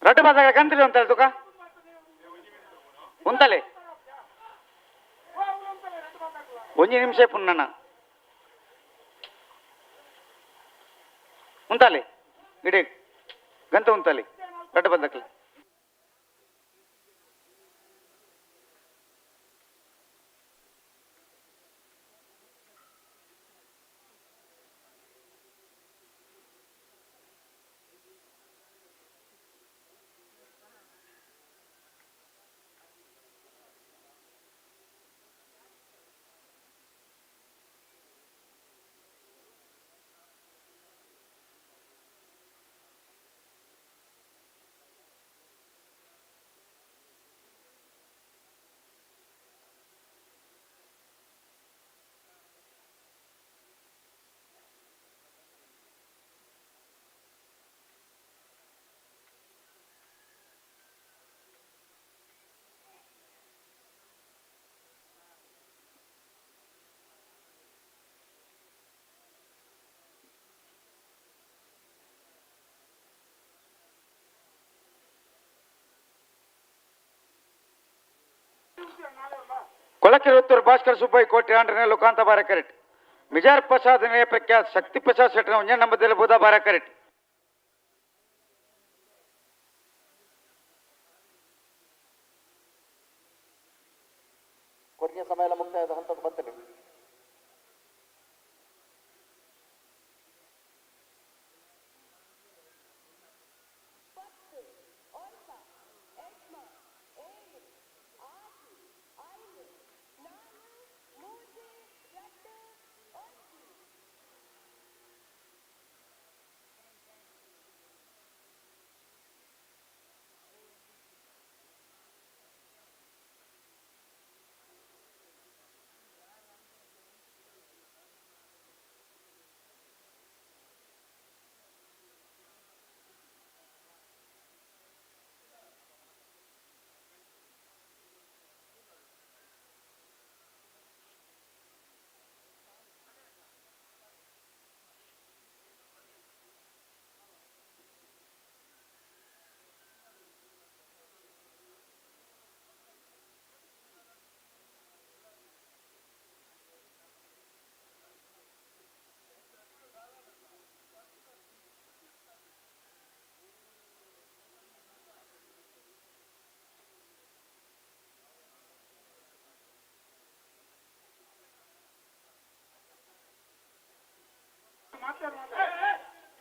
ರಡ್ಡು ಬಸಗಳ ಕಂತ್ರಿ ಉಂಟಲ್ಲ ತುಕ ಉಂತಲೆ ಒಂಜಿ ನಿಮಿಷ ಪುಣ್ಣನ ಉಂತಲೆ ಇಡೀ ಗಂತ ಉಂತಲೆ ರಡ್ಡು ಬದಕ್ಲೆ ಕೊಳಕಿರುತ್ತೂರು ಭಾಸ್ಕರ್ ಸುಬ್ಬಯ್ಯ ಕೋಟೆ ಆಂಡ್ರನ ಲೋಕಾಂತ ಬಾರ ಕರೆಕ್ಟ್ ಮಿಜಾರ್ ಪ್ರಸಾದ್ ಪ್ರಖ್ಯಾತ ಶಕ್ತಿ ಪ್ರಸಾದ್ ಶೆಟ್ಟನ ಒಂಜ ನಂಬದಲ್ಲಿ ಬುಧ ಬಾರ ಕರೆಕ್ಟ್ ಕೊನೆಯ ಸಮಯ ಮುಕ್ತಾಯದ ಹಂತಕ್ಕೆ ಬಂತದೆ.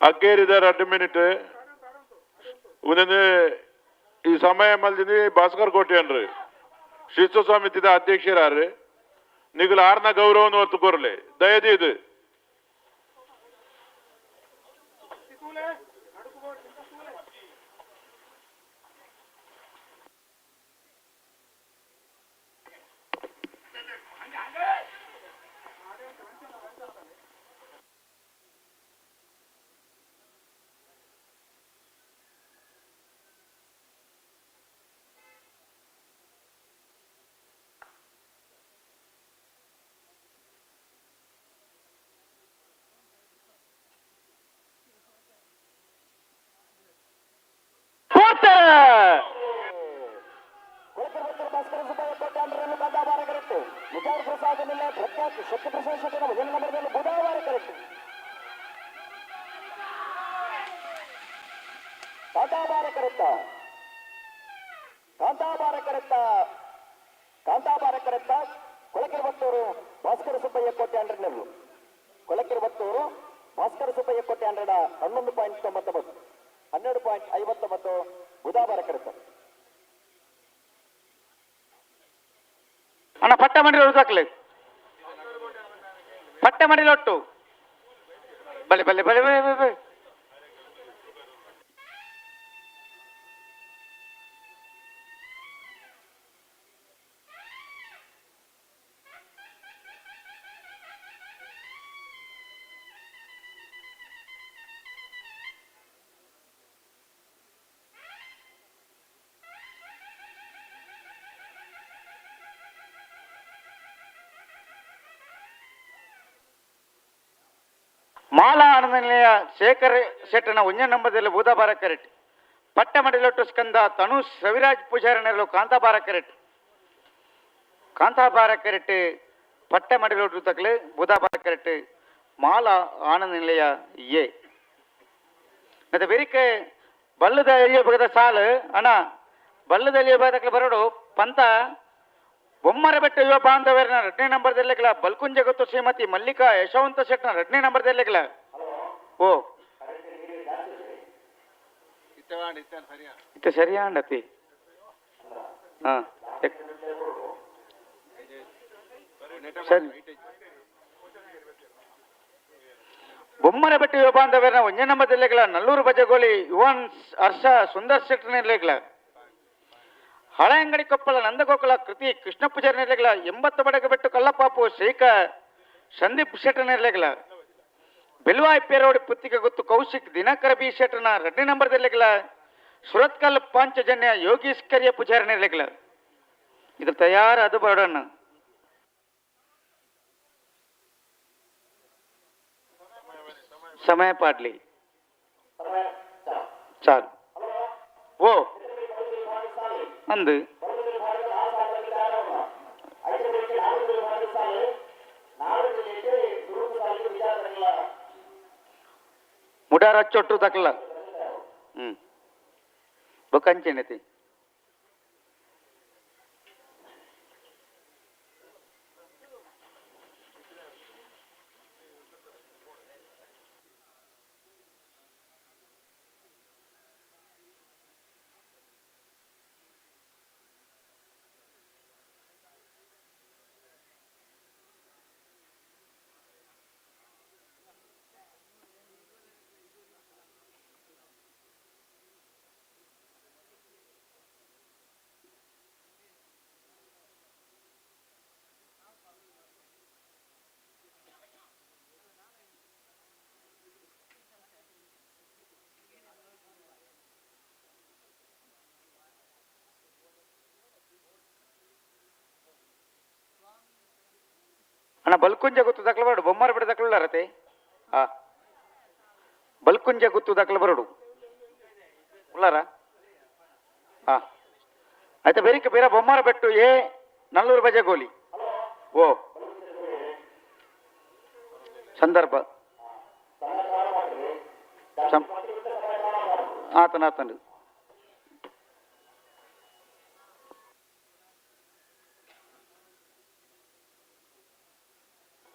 ಅಕ್ಕೇರಿದ 2 ಮಿನಿಟ್ ಉದನೆ ಈ ಸಮಯ ಮಲ್ದಿನಿ ಭಾಸ್ಕರ್ ಕೋಟೆ ಅನ್ರಿ ಶಿಸ್ತು ಸಮಿತಿದ ಅಧ್ಯಕ್ಷರಾರ್ರಿ ನಿಗಲ ಆರ್ನ ಗೌರವವನ್ನು ಹೊತ್ತು ಕೊರ್ಲೆ ದಯದಿ ಇದು ಭಾಸ್ಕರ ಸುಬ್ಬಯ್ಯ ಕೋಟೆ ಆಂಡ್ರನ ಬಾರ ಕರೆಕ್ಟ್ ಮಿಜಾರ್ ಪ್ರಸಾದ್ ಪ್ರಖ್ಯಾತ ಶಕ್ತಿ ಪ್ರಸಾದ್ ಶೆಟ್ಟನ ಮೊದಲ ನಂಬರ್ದಲ್ಲಿ ಬುಧವಾರ ಕರೆಕ್ಟ್ ಕಾಂತಾಬಾರ ಕರೆಕ್ಟ ಕೊಳಕಿರುವತ್ತೂರು ಭಾಸ್ಕರ ಸುಬ್ಬಯ್ಯ ಕೋಟೆ ಆಂಡ್ರನರು ಕೊಳಕಿರುವತ್ತೂರು ಭಾಸ್ಕರ ಸುಬ್ಬಯ್ಯ ಕೋಟೆ ಆಂಡ್ರನ 11.99 12.59 ಬುಧವಾರ ಕರೆಕ್ಟ್ ಅಣ್ಣ ಪಟ್ಟ ಮಂಡಿ ಉಳಿದಾಕ್ಲೆ ಪಟ್ಟ ಮಂಡಿ ಲೊಟ್ಟು ಬಲೆ ಬಲೆ ಬಲೆ ಬಲೆ ಬಲೆ ಮಾಲಾ ಆನಂದ ನಿಲಯ ಶೇಖರ್ ಶೆಟ್ಟನ ಒಂಜ ನಂಬದಲ್ಲಿ ಬುಧವಾರ ಕರೆಕ್ಟ್ ಪಟ್ಟಮಡಿಲೊಟ್ಟು ಸ್ಕಂದ ತನುಷ್ ರವಿರಾಜ್ ಪೂಜಾರಿ ನೆರಳು ಕಾಂತಾಬಾರ ಕೆರೆಟ್ ಕಾಂತಾಬಾರ ಕೆರೆಟ್ ಪಟ್ಟಮಡಿಲೊಟ್ಟು ತಕ್ಲು ಬುಧಾಬಾರ ಕೆರೆಟ್ ಮಾಲಾ ಆನಂದ ನಿಲಯ ಏ ಮತ್ತೆ ಬೆರಿಕೆ ಬಲ್ಲದ ಎಲ್ಲಿಯ ಬಗದ ಸಾಲು ಅಣ್ಣ ಬಲ್ಲದ ಎಲ್ಲಿಯ ಬಗದಕ್ಕೆ ಬರೋಡು ಪಂತ ಬೊಮ್ಮರ ಬೆಟ್ಟ ಯುವ ಬಾಂಧವರನ 2ನೇ ನಂಬರ್ದಲ್ಲಿಗಳ ಬಲ್ಕುಂಜ ಗೊತ್ತು ಶ್ರೀಮತಿ ಮಲ್ಲಿಕಾ ಯಶವಂತ ಶೆಟ್ನ 2ನೇ ನಂಬರ್ದಲ್ಲಿಗಳ ಓ ಇತ್ತ ಸರಿಯಾ ಅಂಡತಿ ಹಾ ಸರಿ ಬೊಮ್ಮರ ಬೆಟ್ಟ ಯುವ ಬಾಂಧವರನ 1ನೇ ನಂಬರ್ದಲ್ಲಿಗಳ ನಲ್ಲೂರು ಬಜಗೋಳಿ ಯುವನ್ ಹರ್ಷ ಸುಂದರ್ ಶೆಟ್ಟ ಹಳ ಅಂಗಡಿ ಕೊಪ್ಪಳ ನಂದಗೋಕುಲ ಕೃತಿ ಕೃಷ್ಣ ಪೂಜಾರಿ ನಿರ್ಲೆಗಳ 80 ಬಡಗಬೆಟ್ಟು ಕಲ್ಲಪ್ಪಾಪು ಶ್ರೀಕ ಸಂದೀಪ್ ಶೆಟ್ಟ ನಿರ್ಲೆಗಳ ಬೆಲ್ವಾಯ್ ಪೇರೋಡಿ ಪುತ್ತಿಗೆ ಗೊತ್ತು ಕೌಶಿಕ್ ದಿನಕರ ಬಿ ಶೆಟ್ಟನ 2ನೇ ನಂಬರ್ದಲ್ಲಿಗಳ ಸುರತ್ಕಲ್ ಪಾಂಚಜನ್ಯ ಯೋಗೀಶ್ ಕರಿಯ ಪೂಜಾರಿ ನಿರ್ಲೆಗಳ ಇದು ತಯಾರ ಅದು ಬರೋಣ ಸಮಯ ಪಾಡ್ಲಿ ಚಾಲು ಓ ಅಂದು ಮುಡಾರ ಚೊಟ್ಟು ತಕಲ ಬೊಕ್ಕಂಚೆನತಿ ಅಣ್ಣ ಬಲ್ಕುಂಜ ಗುತ್ತು ದಕ್ಲ ಬರಡು ಬೊಮ್ಮರ ಬಿಡ ದಕ್ಲ ರತೆ ಆ ಬಲ್ಕುಂಜ ಗುತ್ತು ದಕ್ಲ ಬರಡು ಉಳ್ಳಾರ ಹಾ ಆಯ್ತಾ ಬೇರಿಕೆ ಬೇರೆ ಬೊಮ್ಮರ ಬೆಟ್ಟು ಏ ನಲ್ಲೂರು ಬಜೆ ಗೋಲಿ ಓ ಸಂದರ್ಭ ಆತನಾತನು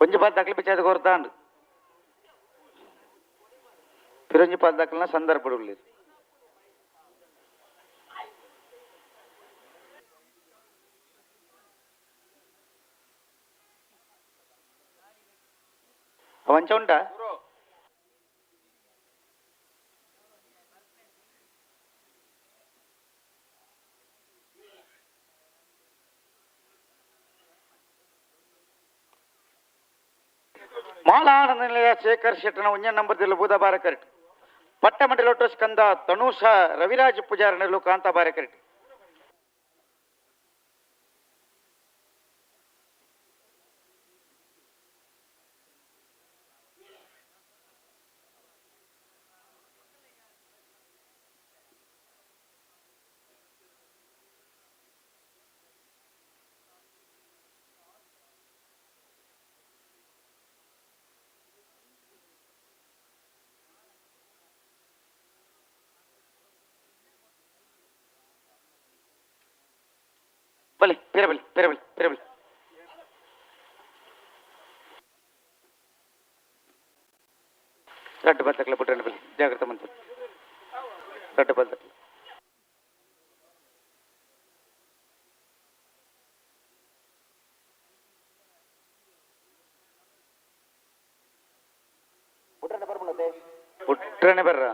కొంచెం పది దక్కలు పిచ్చేది కోరుతాండు పిరంజి 10 దక్కలన సందర్భడు లేదు అవంచ ఉంటా ಮಾಲಾನಂದ ನಿಲಯ ಶೇಖರ್ ಶೆಟ್ಟನ 1ನೇ ನಂಬರ್ದಲ್ಲಿ ಬುಧವಾರ ಕರೆಕ್ಟ್ ಪಟ್ಟಮಂಡಿ ಲೊಟ್ಟು ಸ್ಕಂದ ತನುಷ ರವಿರಾಜ್ ಪೂಜಾರಿ ನೆರಳು ಕಾಂತಾಬಾರ ಕರೆಕ್ಟ್ ಬಲಿ ಪೇರಬಲಿ ಪೇರಬಲಿ ಪೇರಬಲಿ ರಡ್ಡು ಬರ್ತಕಲ ಬಿಟ್ರೆ ಬಲಿ ಜಾಗ್ರತೆ ಮಂತ್ರ ರಡ್ಡು ಬರ್ತಕಲ ಬಿಟ್ರೆ ಬರ್ರ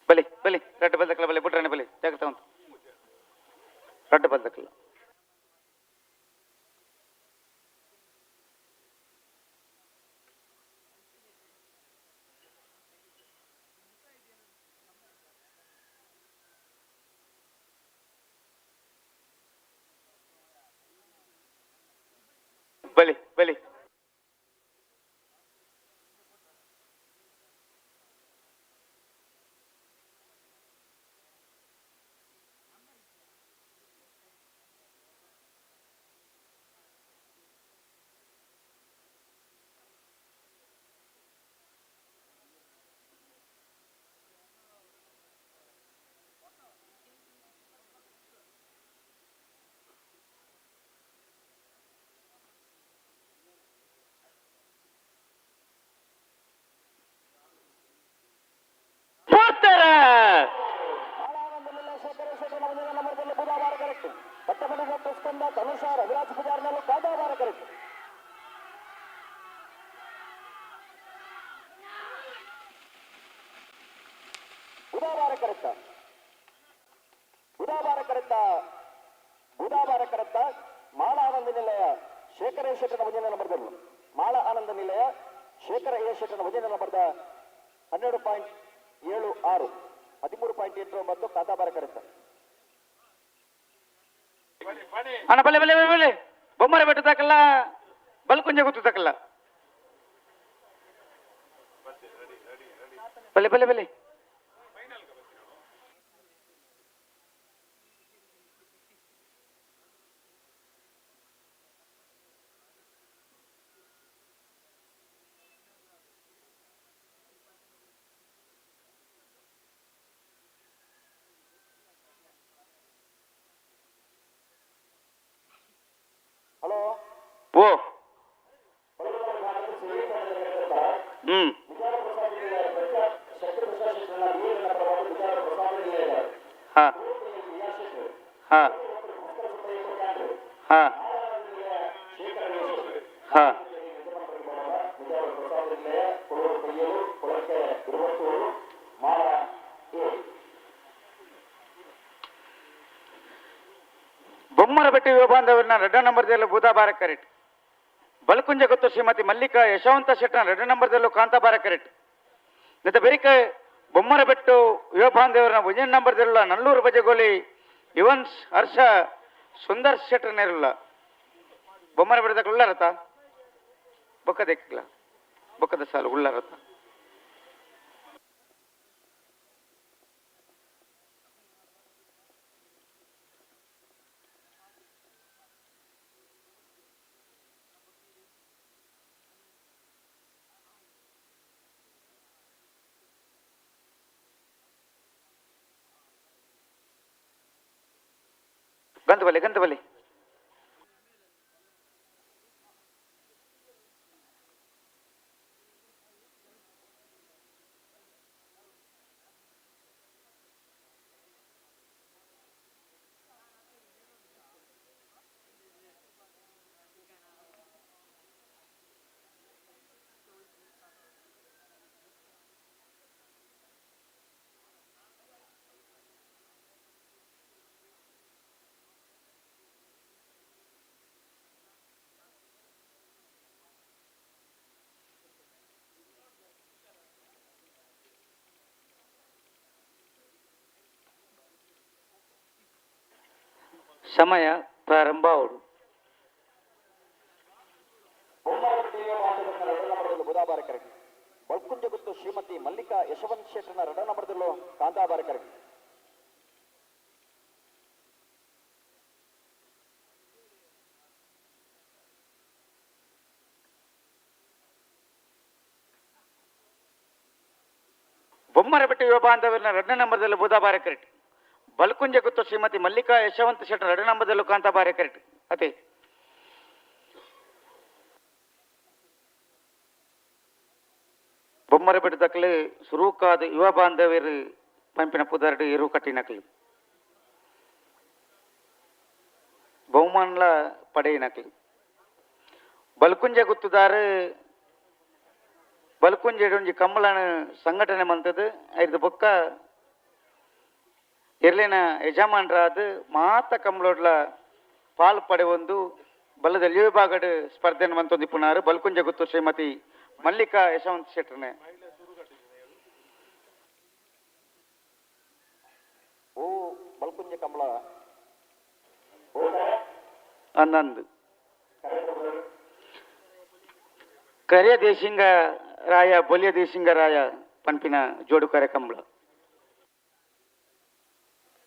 ಬಲಿ ಬಲಿ ರಡ್ಡು ಬಲ್ದಕ್ಕಲ ಬಲಿ ಬಿಟ್ರೆ ಬಲಿ ಜಾಗ್ರತೆ ಉಂಟು ರಡ್ಡು ಬಲ್ದಕ್ಕಲ ಬಲಿ ಬಲಿ ಪುತ್ತರ ಆಳಾನಂದಲಿಲ್ಲ ಶೇಖರ ಶೆಟ್ಟನ ಮುಂದಿನ ನಂಬರ್ದಲ್ಲಿ ಬುಧವಾರ ಕರೆಕ್ಟ್ ಪಟ್ಟಮಣಿಗೆ ಪುಷ್ಕಂದ ಧನುಷ ರವಿರಾಜ್ ಪೂಜಾರ್ನಲ್ಲೂ ಕಾದಾವಾರ ಕರೆಕ್ಟ್ ಬುಧವಾರ ಕರೆಕ್ಟ ಬುಧವಾರ ಕರೆಕ್ಟ ಬುಧವಾರ ಕರೆಕ್ಟ ಮಾಳ ಆನಂದ ನಿಲಯ ಶೇಖರ ಶೆಟ್ಟನ ಮುಂದಿನ ನಂಬರ್ದಲ್ಲಿ ಮಾಳ ಆನಂದ ನಿಲಯ ಶೇಖರ ಶೆಟ್ಟನ ಮುಂದಿನ ನಂಬರ್ದ 12.76 13.89 ಕಾದಾಬಾರ ಕರೆಕ್ಟ ಅಣ್ಣ ಬಲೆ ಬಲೆ ಬಲೆ ಬಲೆ ಬೊಮ್ಮರ ಬೆಟ್ಟ ತಕಲ್ಲ ಬಲ್ಕುಂಜ ಗೊತ್ತು ತಕಲ್ಲ ಬಲೆ ಬಲೆ ಬಲೆ ಹಲೋ ಓ ಹ್ಮ್ ಹಾ ಹಾ ಹಾ ಹಾ ಬೊಮ್ಮರಬೆಟ್ಟಿ ಯುವ ಬಾಂಧವರನ್ನ 2 ನಂಬರ್ದಲ್ಲೂ ಬುಧವಾರ ಕರೆಕ್ಟ್ ಬಲಕುಂಜ ಗೊತ್ತು ಶ್ರೀಮತಿ ಮಲ್ಲಿಕಾ ಯಶವಂತ ಶೆಟ್ಟನ 2 ನಂಬರ್ದಲ್ಲೂ ಕಾಂತಾಬಾರ ಕರೆಕ್ಟ್ ಜೊತೆ ಬೆರಿಕ ಬೊಮ್ಮರಬೆಟ್ಟು ಯುವ ಬಾಂಧವರನ್ನ 1 ನಂಬರ್ದಲ್ಲ ನಲ್ಲೂರು ಬಜೆಗೋಲಿ ಯುವನ್ಸ್ ಹರ್ಷ ಸುಂದರ್ ಶೆಟ್ಟರ್ ನೇರುಲ್ಲ ಬೊಮ್ಮರ ಬೆಟ್ಟದಾಗ ಉಳ್ಳಾರತ ಬೊಕ್ಕದೆಕ್ಕಿಲ್ಲ ಬೊಕ್ಕದ ಸಾಲು ಉಳ್ಳಾರತ ಗಂಧಬಲಿ ಗಂಧಬಲಿ ಸಮಯ ಪ್ರಾರಂಭ ಅವರು ಬುಧವಾರ ಕರೆಕ್ಟ್ ಬಲ್ಕುಂಜ ಗೊತ್ತು ಶ್ರೀಮತಿ ಮಲ್ಲಿಕಾ ಯಶವಂತ್ ಶೆಟ್ಟನ 2 ನಂಬರ್ದಲ್ಲೂ ಕಾಂತಾಬಾರ ಕರೆಕ್ಟ್ ಬೊಮ್ಮರಬೆಟ್ಟಿ ಯುವ ಬಾಂಧವರನ್ನ 2 ನಂಬರ್ದಲ್ಲೂ ಬುಧವಾರ ಕರೆಕ್ಟ್ ಬಲ್ಕುಂಜ ಗೊತ್ತು ಶ್ರೀಮತಿ ಮಲ್ಲಿಕಾ ಯಶವಂತ ಶೆಟ್ಟರ್ 2 ನಂಬರ್ದಲ್ಲೂ ಕಾಂತಾಬಾರ ಕರೆಕ್ಟ್ ಅದೇ ಬೊಮ್ಮರಬೆಟ್ಟ ತಕ್ಕಲು ಸುರೂಕಾದ ಯುವ ಬಾಂಧವ್ಯರು ಪಂಪಿನ ಪುದರ್ಡು ಇರು ಕಟ್ಟಿನಕ್ಲು ಬಹುಮಾನಲ ಪಡೆಯಿನಕ್ಲು ಬಲ್ಕುಂಜ ಗುತ್ತುದಾರು ಬಲ್ಕುಂಜ ಒಂಜಿ ಕಮ್ಮಲನ ಸಂಘಟನೆ ಮಂತದು ಐದು ಬೊಕ್ಕ ಇರ್ಲಿನ ಯಜಮಾನರಾದ ಮಾತ ಕಮ್ಮಲೋಡ್ಲ ಪಾಲು ಪಡೆವೊಂದು ಬಲ್ಲದ ಲಿವಿಭಾಗಡ್ ಸ್ಪರ್ಧೆಯನ್ನು ಮಂತೊಂದಿಪ್ಪುನಾರು ಬಲ್ಕುಂಜ ಗುತ್ತು ಶ್ರೀಮತಿ ಮಲ್ಲಿಕಾ ಯಶವಂತ್ ಶೆಟ್ಟರ್ನೆ ಓ ಬಲ್ಕುಂಜ ಕಮಲ ಅಂದಂದು ಕರಿಯ ದೇಶಿಂಗ ರಾಯ ಬೊಲಿಯ ದೇಶಿಂಗ ರಾಯ ಪಂಪಿನ ಜೋಡು ಕಾರ್ಯಕ್ರಮ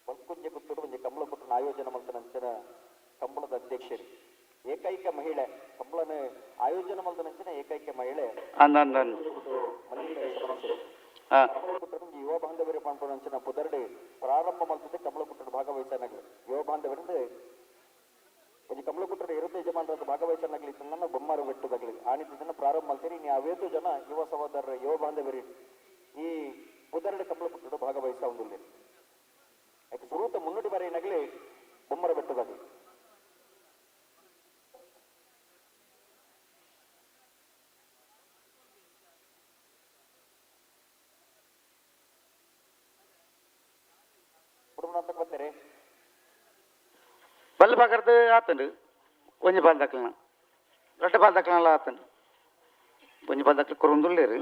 ಬಲ್ಕುಂಜೆ ಪುತ್ತೂರು ಒಂಜಿ ಕಂಬಳ ಪುಟ್ಟನ ಆಯೋಜನೆ ಮಲ್ತನಂಚಿನ ಕಂಬಳದ ಅಧ್ಯಕ್ಷರು ಏಕೈಕ ಮಹಿಳೆ ಕಂಬಳನ ಆಯೋಜನೆ ಮಲ್ತನಂಚಿನ ಏಕೈಕ ಮಹಿಳೆ ಅಂದಂದನ್ ಯುವ ಬಾಂಧವ್ಯ ಪಂಪನಂಚಿನ ಪುದರ್ಡಿ ಪ್ರಾರಂಭ ಮಲ್ತದೆ ಕಂಬಳ ಪುಟ್ಟದ ಭಾಗವಹಿಸನಾಗಲಿ ಯುವ ಬಾಂಧವರಿಂದ ಒಂದು ಕಂಬಳ ಪುಟ್ಟದ ಇರುತ್ತ ಯಜಮಾನರದ ಭಾಗವಹಿಸನಾಗಲಿ ತನ್ನ ಬೊಮ್ಮಾರು ಬೆಟ್ಟದಾಗಲಿ ಆಣಿದ್ದನ್ನ ಪ್ರಾರಂಭ ಮಾಡ್ತೀರಿ ನೀವು ಅವೇತು ಜನ ಯುವ ಸಹೋದರರ ಯುವ ಬಾಂಧವರಿ ಈ ಪುದರ್ಡಿ ಕಂಬಳ ಪುಟ್ಟದ ಭಾಗವಹಿಸ ಒಂದಿಲ್ಲ ಯಾಕೆ ಸುರೂತ ಮುನ್ನುಡಿ ಬರೆಯನಾಗಲಿ ಬೊಮ್ಮರ ಬೆಟ್ಟದಾಗಲಿ ಅಂತ ಬರ್ತಾರೆ ಬಲ್ ಬಾಕರ್ದು ಆತಂಡು ಒಂಜಿ ಬಾಲ್ ದಕ್ಲನ ರಡ್ಡ ಬಾಲ್ ದಕ್ಲನಲ್ಲ ಆತಂಡು ಒಂಜಿ ಬಾಲ್ ದಕ್ಲ ಕೊರೊಂದುಲ್ಲೇರು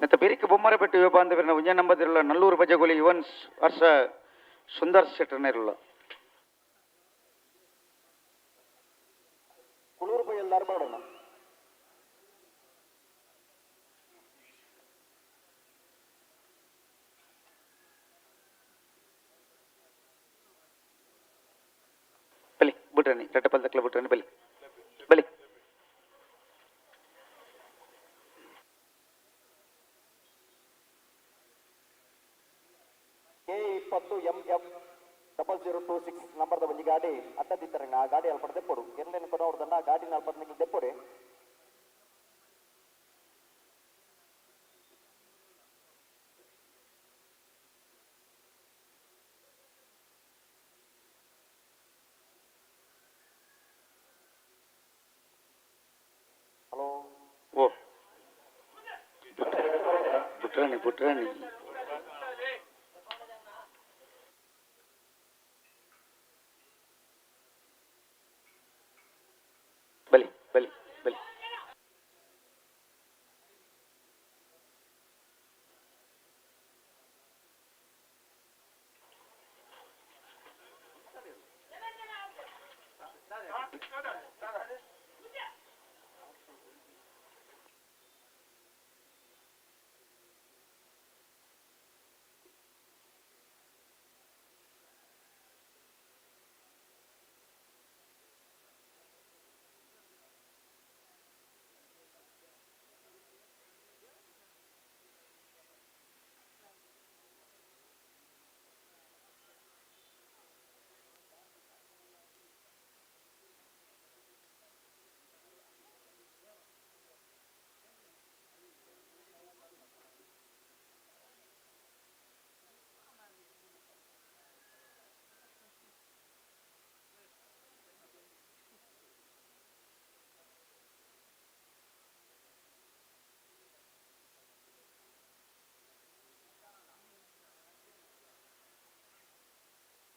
ಮತ್ತು ಬೇರಿಕೆ ಬೊಮ್ಮರಪೆಟ್ಟು ಯುವ ಬಾಂಧವರನ್ನ ಉಂಜ ನಂಬದಿರಲ್ಲ ನಲ್ಲೂರು ಬಜಗೋಲಿ ಯುವನ್ಸ್ ವರ್ಷ ಸುಂದರ್ ಶೆಟ್ಟರ್ನಿರಲ್ಲ ಕುಳೂರು ಪೈ ಎಲ್ಲಾರು ಮಾಡೋಣ ಬಲಿ ಬಿಟ್ರನಿ ರಟ್ಟಪಲ್ ದಕ್ಲ ಬಿಟ್ರನಿ ಬಲಿ ಬಲಿ KE20MF0026 ನಂಬರ್ದ ಒಂಜಿ ಗಾಡಿ ಅಡ್ಡದಿತ್ತಾರೆ ಆ ಗಾಡಿ ಅಲ್ಪಡ ದೆಪ್ಪಡು ಕೆರ್ಲೇನು ಕೊನೋರ್ದನ್ನ ಗಾಡಿನ ಅಲ್ಪದ ನಿಕ್ಲು ದೆಪ್ಪೊಡೆ ಹಲೋ ಓ ಬಿಟ್ರಾಣಿ ಬಲಿ ಬಲಿ ಬಲಿ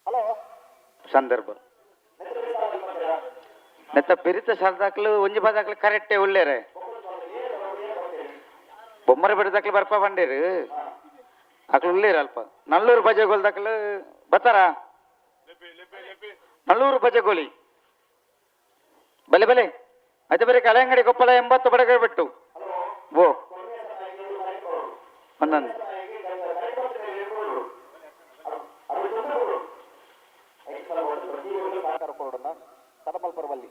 ಹಲೋ ಸಂದರ್ಭ ನೆತ್ತ ಪಿರಿತ ಸಾಲದಾಕ್ಲು ಒಂಜಿ ಬಾದಾಕ್ಲು ಕರೆಕ್ಟೇ ಒಳ್ಳೇರೆ ಬೊಮ್ಮರ ಬಿಡದಾಕ್ಲು ಬರ್ಪ ಬಂಡೇರು ಅಕ್ಲು ಉಳ್ಳೇರು ಅಲ್ಪ ನಲ್ಲೂರು ಬಜೆಗೋಲ್ದಾಕ್ಲು ಬತ್ತಾರ ನಲ್ಲೂರು ಬಜೆಗೋಲಿ ಬಲೆ ಬಲೆ ಅದೇ ಬರೀ ಕಲೆಂಗಡಿ ಕೊಪ್ಪಳ 80 ಬಡಗಡೆ ಬಿಟ್ಟು ಓ ಒಂದೊಂದು ಸಹಕಾರ ಕೊಡೋಣ ತಡಮಲ್ ಪರವಲ್ಲಿ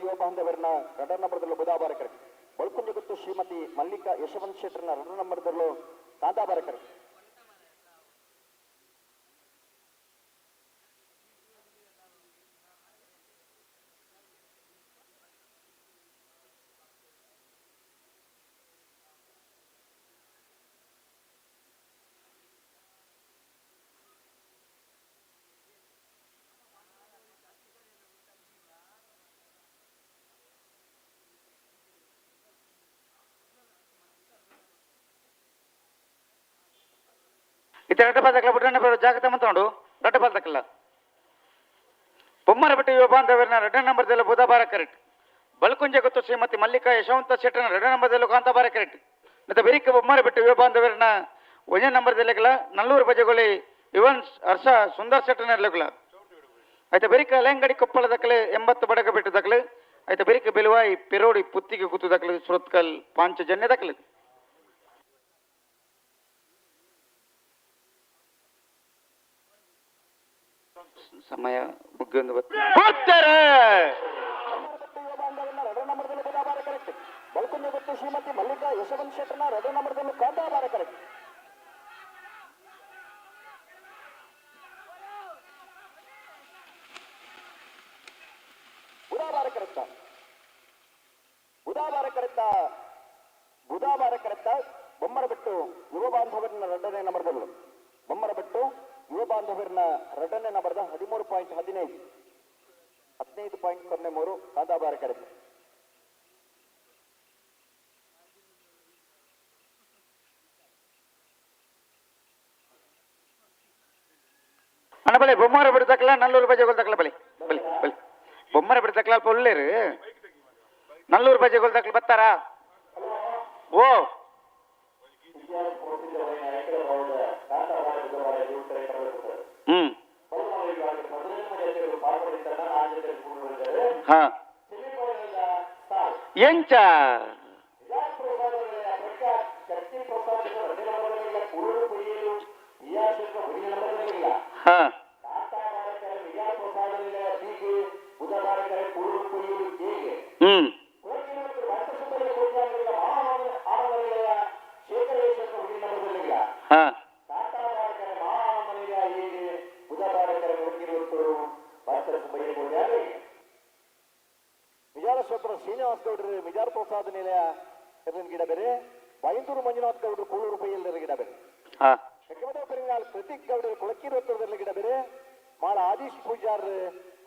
ಯುವ ಬಾಂಧವರನ್ನ 2ರ ನಂಬರ್ದಲ್ಲೂ ಬುಧಾಬಾರ ಕರೆಕ್ಟ್. ಬಳ್ಕುಂಜೆ ಗುತ್ತು ಶ್ರೀಮತಿ ಮಲ್ಲಿಕಾ ಯಶವಂತ್ ಶೆಟ್ಟರ್ನ 2ರ ನಂಬರ್ದಲ್ಲೂ ಕಾಂತಾಬಾರ ಕರೆಕ್ಟ್. ಇತ್ತೆ ರಡ್ಡಪಾಲ್ ದಕ್ಕಲ ಬಿಟ್ಟರೆ ಜಾಗ್ರತೆ ಮಾತಾಡು ರಡ್ಡಪಾಲ್ ದಕ್ಕಲ್ಲ ಬೊಮ್ಮರಬೆಟ್ಟು ಯುವ ಬಾಂಧವರನ್ನ 2ರ ನಂಬರ್ದಲ್ಲೂ ಬುಧವಾರ ಕರೆಕ್ಟ್. ಬಲ್ಕುಂಜೆ ಗೊತ್ತು ಶ್ರೀಮತಿ ಮಲ್ಲಿಕಾ ಯಶವಂತ ಶೆಟ್ಟರ್ನ 2ರ ನಂಬರ್ದಲ್ಲೂ ಕಾಂತಾಬಾರ ಕರೆಕ್ಟ್. ಮತ್ತೆ ಬೆರಿಕ ಬೊಮ್ಮರಬೆಟ್ಟು ಯುವ ಬಾಂಧವರನ್ನ 1ನೇ ನಂಬರ್ದಲ್ಲಿಗಳ ನಲ್ಲೂರು ಬಜೆಗೊಳಿ ಯುವನ್ ಹರ್ಷ ಸುಂದರ್ ಶೆಟ್ಟರ್ನರ್ಲಗಳ అయితే ಬೆರಿಕ ಅಲೆಂಗಡಿ ಕೊಪ್ಪಳ ದಕ್ಕಲೆ 80 ಬಡಗ ಬಿಟ್ಟು ದಕ್ಕಲೆ అయితే ಬೆರಿಕ ಬೆಲುವಾಯಿ ಪೆರೋಡಿ ಪುತ್ತಿಗೆ ಕೂತು ದಕ್ಕಲೆ ಸುರತ್ಕಲ್ ಪಾಂಚಜನ್ಯ ದಕ್ಕಲೆ ಸಮಯ ಮುಗಿಯೊಂದು ಬರ್ತಾರೆ. ಬಳ್ಕುಂಜೆ ಗುತ್ತು ಶ್ರೀಮತಿ ಮಲ್ಲಿಕಾ ಯಶವಂತ್ ಶೆಟ್ಟರ್ನ 2ರ ನಂಬರ್ದಲ್ಲೂ ಕಾಂತಾಬಾರ ಕರೆಕ್ಟ್. ಬುಧಾಬಾರ ಕರೆಕ್ಟ ಬೊಮ್ಮರಬೆಟ್ಟು ಯುವ ಬಾಂಧವರನ್ನ 2ನೇ ನಂಬರ್ದಲ್ಲೂ ಬೊಮ್ಮರಬೆಟ್ಟು ಯುವ ಬಾಂಧವರನ್ನ 2ನೇ ನಂಬರ್ದ 13.15 15.03 ಕಾಂತಾಬಾರ ಕರೆಕ್ಟ್. ಅಣ್ಣ ಬಲೆ ಬೊಮ್ಮರ ಬಿಡ್ತಕ್ಕಲ್ಲ ನಲ್ಲೂರು ಬಜೆಗೋಲ್ ತಕ್ಕಲ ಬಲೆ ಬಲೆ ಬಲೆ ಬೊಮ್ಮರ ಬಿಡ್ತಕ್ಕಲ ಅಲ್ಪ ಒಳ್ಳೆರು ನಲ್ಲೂರು ಬಜೆಗೋಲ್ ತಕ್ಕಲ ಬತ್ತಾರ. ಓ ಹ್ಮ್ ಹಾ ಎಂಚ ಹಾ ಹ್ಮ್ ಹಾ ವಿಜಾರ ಶ್ರೀನಿವಾಸ ಗೌಡರು ಮಿಜಾರ ಪ್ರಸಾದ ನಿಲಯ ಗಿಡ ಬೇರೆ. ಬೈಂದೂರು ಮಂಜುನಾಥ್ ಗೌಡರು ಕೂಳೂರು ಪೈಯಲ್ದರ ಗಿಡ ಬೇರೆ. ಹಾ ಪೆರಿಂಗಾಲ್ ಪ್ರತೀಕ್ ಗೌಡರು ಕೊಳಕೀರು ಉತ್ತರದಲ್ಲಿ ಗಿಡ ಬೇರೆ. ಮಾಳ ಆದೀಶ್ ಪೂಜಾರ್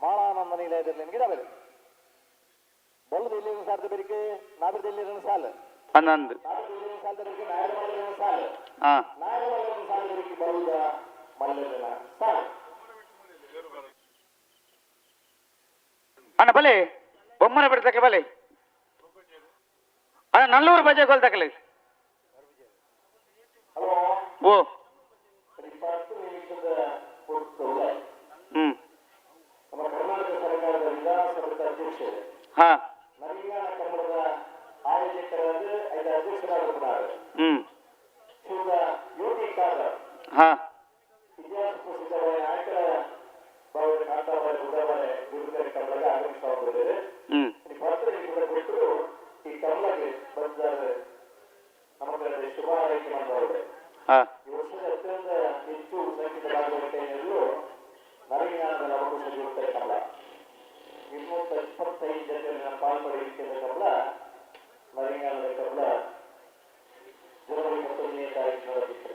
ಮಾಳಾನಂದ ನಿಲಯದಲ್ಲಿ ಗಿಡ ಬೇರೆ. ಬಲ್ಲದ ಎಲ್ಲಿನ ಸಾಲದ ಬೇರಿಕೆ ನಾಗರದ ಎಲ್ಲಿನ ಸಾಲ 11 ಸಾಲದವರಿಗೆ ನಾಗರ ಸಾಲ ಹಾ ನಾಗರ ಸಾಲದವರಿಗೆ ಬರುವುದ ಮಲ್ಲನ ಸಾಲ. ಅಣ್ಣ ಬಲೆ ಬೊಮ್ಮರ ಬಿಡ್ತಕ್ಕ ಬಲೆ ಅಣ್ಣ ನಲ್ಲೂರು ಬಜೆಗೋಲ್ ತಕ್ಕಲೆ. ಓ ಹ್ಮ್ ನಮ್ಮ ಕರ್ನಾಟಕ ಸರ್ಕಾರದ ವಿಧಾನಸಭೆಯ ಅಧ್ಯಕ್ಷರು ಹಾ ನವೀನ ಕನ್ನಡದ ಆಯೋಜಕರಾದ ಅಧ್ಯಕ್ಷರಾಗಿದ್ದಾರೆ. ಹ್ಮ್ ಶ್ರೀಯುತ ಯೋಗಿ ಕಾದರ್ ಹಾ ಇತಿಹಾಸ ಪ್ರಸಿದ್ಧವಾದ ನಾಯಕರ ಭಾವದ ಕಾಂತಾಬಾರ ಬುಧವಾರ ಗುರುಕರ ಕಮಲಗೆ ಆಗಮಿಸಿದ್ದಾರೆ. ಹ್ಮ್ ಈ ಪತ್ರ ಕೊಟ್ಟು ಈ ಕಮಲಗೆ ಬಂದಿದ್ದಾರೆ. ನಮಗೆ ಶುಭ ಆರೈಕೆ ಮಾಡಿದ್ದಾರೆ. ಹಾ ಈ ವರ್ಷದ ಅತ್ಯಂತ ಹೆಚ್ಚು ಸಂಖ್ಯೆಯ ಭಾಗವಹಿಸಿದವರು ನವೀನಾದ ಅವಕಾಶ ಗುರುಕರ ಕಮಲ 225 ಜನರನ್ನ ಪಾಲ್ಗೊಳ್ಳುವಿಕೆ ಕಮಲ ನವೀನಾದ ಕಮಲ ಜನವರಿ 31ನೇ ತಾರೀಕು ನಡೆದಿತ್ತು.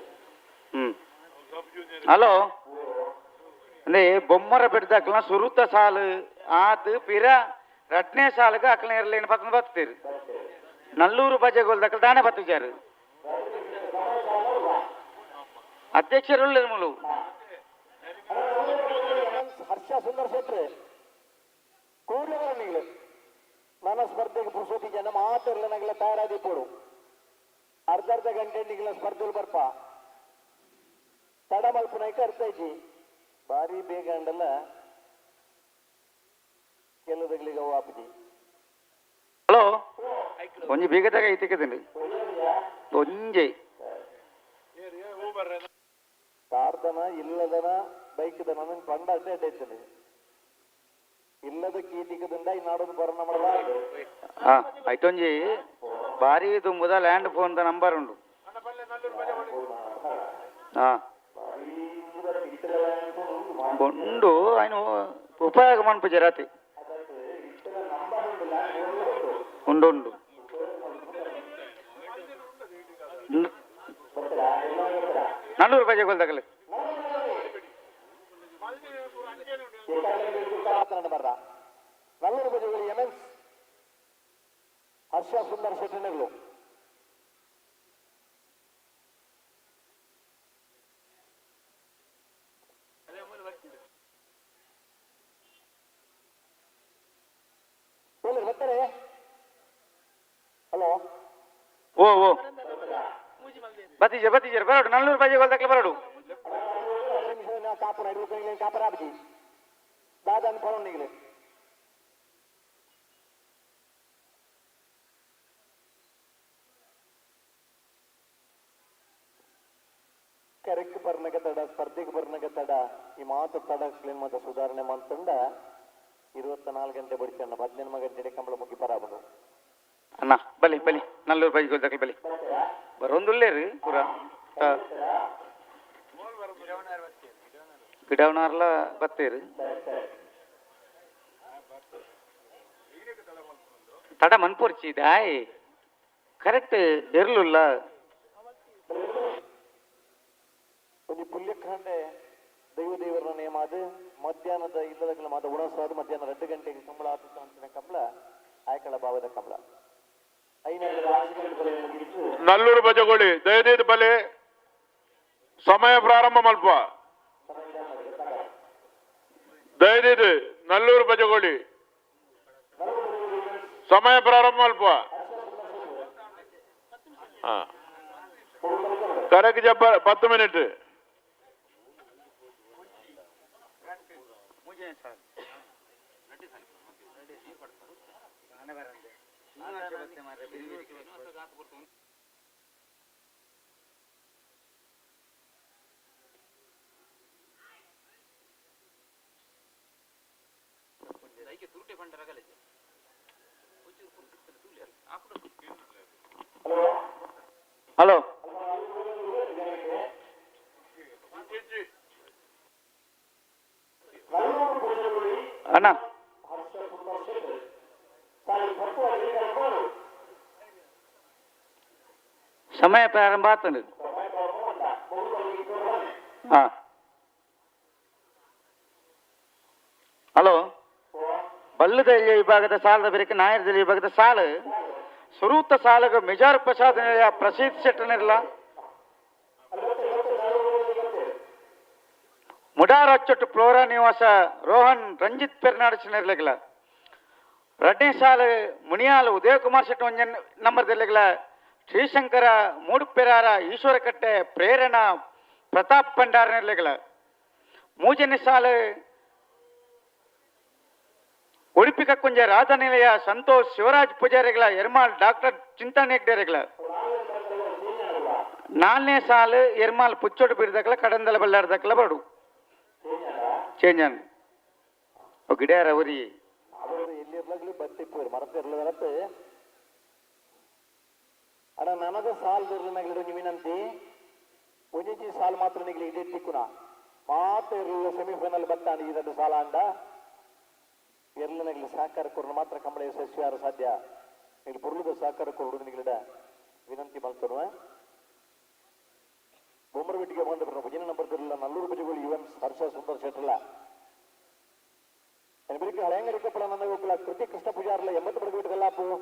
ಹ್ಮ್ ಹಲೋ ಅಂದ್ರೆ ಬೊಮ್ಮರ ಬಿಡ್ದಕ್ಕಲ ಸುರುತ ಸಾಲು ಆತು ಪಿರ 2ನೇ ಸಾಲಿಗೆ ಅಕ್ಕಲ ಇರಲೇನು ಪತ್ತೊಂದು ಬತ್ತೀರಿ ನಲ್ಲೂರು ಬಜೆಗೋಲ್ ದಕ್ಕಲ ದಾನೆ ಬತ್ತಿಚಾರು ಅಧ್ಯಕ್ಷರು ಮೂಲು ಹರ್ಷ ಸುಂದರ್ ಶೆಟ್ರೆ ಕೂಡಲೇ ನೀವು ನನ್ನ ಸ್ಪರ್ಧೆಗೆ ಪುರುಷೋತಿ ಜನ ಮಾತ್ರ ನಗಲ ತಯಾರಾದಿಪ್ಪಡು ಅರ್ಧ ಗಂಟೆ ನಿಗಲ ಸ್ಪರ್ಧೆಲು ಬರ್ಪ ತಡ ಮಲ್ಪನಾಯ್ಕ ಅರ್ಥ ಐತಿ ಭಾರಿ ಬೇಗ ಅಂಡಲ್ಲ ಕೆಲದಗಳಿಗೆ ಅವು ಆಪದಿ. ಹಲೋ ಒಂಜಿ ಬೇಗದಾಗ ಐತಿಕದೀನಿ ಒಂಜೆ ಕಾರ್ದನ ಇಲ್ಲದನ ಬೈಕ್ ದನ ಪಂಡ ಅಡ್ಡೆ ಅಡ್ಡೈತದೆ ಇಲ್ಲದ ಕೀಟಿಕದಿಂದ ಇನ್ನಾಡೋದು ಬರೋಣ ಮಾಡಲ್ಲ ಹಾ ಐಟೊಂಜಿ ಭಾರಿ ತುಂಬುದ ಲ್ಯಾಂಡ್ ಫೋನ್ ನಂಬರ್ ಉಂಡು ಹಾ ಉಂಡು ఆయన ಉಪಯೋಗ ಮನ್ಪುಜಿ ರಾತಿ ಉಂಡು ಉಂಡು ₹400 ಕೊಲ್ದಾಗಲಿ ಬರ್ರ ₹400 ಎಂಎಸ್ ಹರ್ಷ ಸುಂದರ್ ಶೆಟ್ಟಿನಗಳು ಬರ್ತಾರೆ ಹಲೋ ಓ ಓ ಬತ್ತೀಜ ಬರೋಡು ₹400 ಕೊಲ್ದಾಗಲಿ ಬರೋಡು ಕಾಪುರ ಕಾಪರಾಬಿ ದಾದಾನ್ ಫೋನ್ ನಿಗಲಿ ಕರೆಕ್ಟ್ ಬರ್ನಗ ತಡ ಸ್ಪರ್ಧೆಗೆ ಬರ್ನಗ ತಡ ಈ ಮಾತು ತಡ ಕ್ಲೀನ್ ಮಾತು ಸುಧಾರಣೆ ಮಾಡ್ತಂಡ 24 ಗಂಟೆ ಬಡಿಸಣ್ಣ 18 ಗಂಟೆ ಕಂಬಳ ಮುಗಿ ಪರಾಬನು ಅಣ್ಣ ಬಲಿ ₹400 ಕೊಲ್ದಾಗಲಿ ಬಲಿ ಬರೋಂದುಲ್ಲೇ ರೀ ಪೂರ ಗಿಡವನಾರ್ಲ ಬತ್ತೇರು ತಡ ಮನ್ಪೋರ್ಚಿ ದಾಯ್ ಕರೆಕ್ಟ್ ಎರ್ಲುಲ್ಲ ಒಂದು ಪುಲ್ಯಖಂಡೆ ದೈವದೇವರ ನೇಮ ಅದು ಮಧ್ಯಾಹ್ನದ ಇಲ್ಲದ ಮಾದ ಉಣಸಾದ ಮಧ್ಯಾಹ್ನ 2 ಗಂಟೆಗೆ ಕಂಬಳ ಆತಂಚಿನ ಕಂಬಳ ಆಯ್ಕಳ ಭಾವದ ಕಂಬಳ ನಲ್ಲೂರು ಬಜಗೋಳಿ ದಯದೀದ್ ಬಲೆ ಸಮಯ ಪ್ರಾರಂಭ ಮಲ್ಪ ದಯದೀದ್ ನಲ್ಲೂರು ಬಜಗೋಳಿ ಸಮಯ ಪ್ರಾರಂಭ ಮಲ್ಪ ಕರೆಕ್ಟ್ ಜಬ್ಬ 10 ಮಿನಿಟ್ ಹಲೋ ಅಣ್ಣ ಸಮಯ ಪ್ರಾರಂಭ ಆಗ್ತದೆ ಹಾ ಹಲೋ ಬಲ್ಲದಲ್ಲಿ ವಿಭಾಗದ ಸಾಲದ ಬೇರೆ ನಾಯರದಲ್ಲಿ ವಿಭಾಗದ ಸಾಲು ಸುರೂತ ಸಾಲಗ ಮೆಜಾರ್ ಪ್ರಸಾದ್ ಪ್ರಸಿದ್ಧ ಶೆಟ್ಟನಿರಲ್ಲ ಮುಡಾರ್ ಅಚ್ಚೊಟ್ಟು ಫ್ಲೋರಾ ನಿವಾಸ ರೋಹನ್ ರಂಜಿತ್ ಪೆರ್ನಾಡಿಸಿನಿರ್ಲಿಲ್ಲ 2ನೇ ಸಾಲು ಮುನಿಯಾಲ್ ಉದಯಕುಮಾರ್ ಶೆಟ್ಟಿ ಒಂಜನ್ ನಂಬರ್ದಲ್ಲಿಗಲ ಶ್ರೀಶಂಕರ ಮೂಡುಪೆರಾರ ಈಶ್ವರಕಟ್ಟೆ ಪ್ರೇರಣಾ ಪ್ರತಾಪ್ ಭಂಡಾರನಿರ್ಲಿಗಲ 3ನೇ ಸಾಲು ಉಡುಪಿ ಕಕ್ಕುಂಜ ರಾಧನಿಲಯ ಸಂತೋಷ್ ಶಿವರಾಜ್ ಪೂಜಾರಿಗಳ ಎರ್ಮಾಳ್ ಡಾಕ್ಟರ್ ಚಿಂತನ್ ಹೆಗ್ಡೆರಿಗಳ 4ನೇ ಸಾಲು ಎರ್ಮಾಳ್ ಪುಚ್ಚೋಡು ಬಿರ್ದಕ್ಲ ಕಡಂದಲ ಬಲ್ಲಾರ್ದಕ್ಲ ಬರಡು ಚೇಂಜನ್ ಗಿಡ್ಯಾರ ಅವರಿ ಎಲ್ಲಿರ್ಲಾಗ್ಲಿ ಬತ್ತಿಪ್ಪು ಮರತಿರ್ಲದರತ್ತೆ ಅಣ್ಣ ನನಗ ಸಾಲ್ ದೊರ್ಲನಾಗ್ಲಿಡು ನಿಮಿನಂತಿ ಒಂಜಿ ಸಾಲ್ ಮಾತ್ರ ನಿಗ್ಲಿ ಇದೇ ತಿಕ್ಕುನ ಮಾತ್ರ ಇರಲಿಲ್ಲ ಸೆಮಿಫೈನಲ್ ಬತ್ತಾಂಡ ಈ 2 ಸಾಲ ಅಂಡ ಎರ್ಲನಾಗ್ಲಿ ಸಹಕಾರ ಕೊರಲು ಮಾತ್ರ ಕಂಬಳ ಯಶಸ್ವಿಯಾರ ಸಾಧ್ಯ ಇಲ್ಲಿ ಪುರ್ಲದ ಸಹಕಾರ ಕೊರಡು ನಿಗ್ಲಿಡ ವಿನಂತಿ ಮಾಡ್ತಾರ ಬೊಮ್ಮರಬಿಟ್ಟಿಗೆ ಬಂದ ಭಜನೆ ನಂಬರ್ ಇರಲಿಲ್ಲ ನಲ್ಲೂರು ಬಜೆಗಳು ಇವನ್ಸ್ ಹರ್ಷ ಸುಂದರ್ ಶೆಟ್ಟಲ್ಲ ಎನಬರಿಗೆ ಹಳೆಯಂಗಡಿಕಪ್ಪಳ ನನ್ನ ಹೋಗ್ಲ ಕೃತಿ ಕೃಷ್ಣ ಪೂಜಾರ್ಲ 80 ಬಡಬಿಟ್ಟು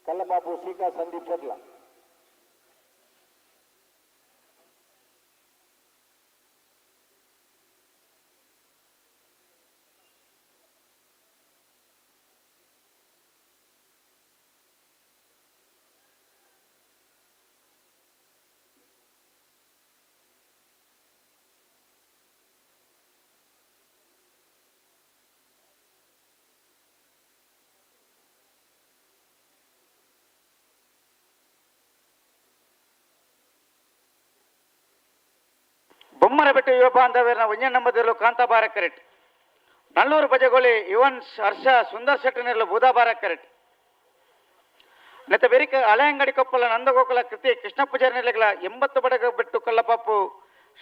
ಕಲ್ಲಪಾಪು ಶ್ರೀಕಾ ಸಂದೀಪ್ ಶೆಟ್ಲ ಬೊಮ್ಮರಬೆಟ್ಟ ಯುವ ಬಾಂಧವ್ಯರ ಒಂಜ ನಂಬರ್ದಲ್ಲೂ ಕಾಂತಾಬಾರ ಕರೆಕ್ಟ್ ನಲ್ಲೂರು ಬಜಗೋಳಿ ಯುವನ್ಸ್ ಹರ್ಷ ಸುಂದರ್ ಶೆಟ್ಟಿ ನಿರ್ಲು ಬುಧವಾರ ಕರೆಕ್ಟ್ ನೆತ್ತ ಬೆರಿಕ ಹಳೆ ಅಂಗಡಿ ಕೊಪ್ಪಲ ನಂದಗೋಕುಲ ಕೃತಿ ಕೃಷ್ಣ ಪೂಜಾರಿ ನಿರ್ಲೆಗಳ 80 ಬಡಗ ಬಿಟ್ಟು ಕಲ್ಲಪಾಪು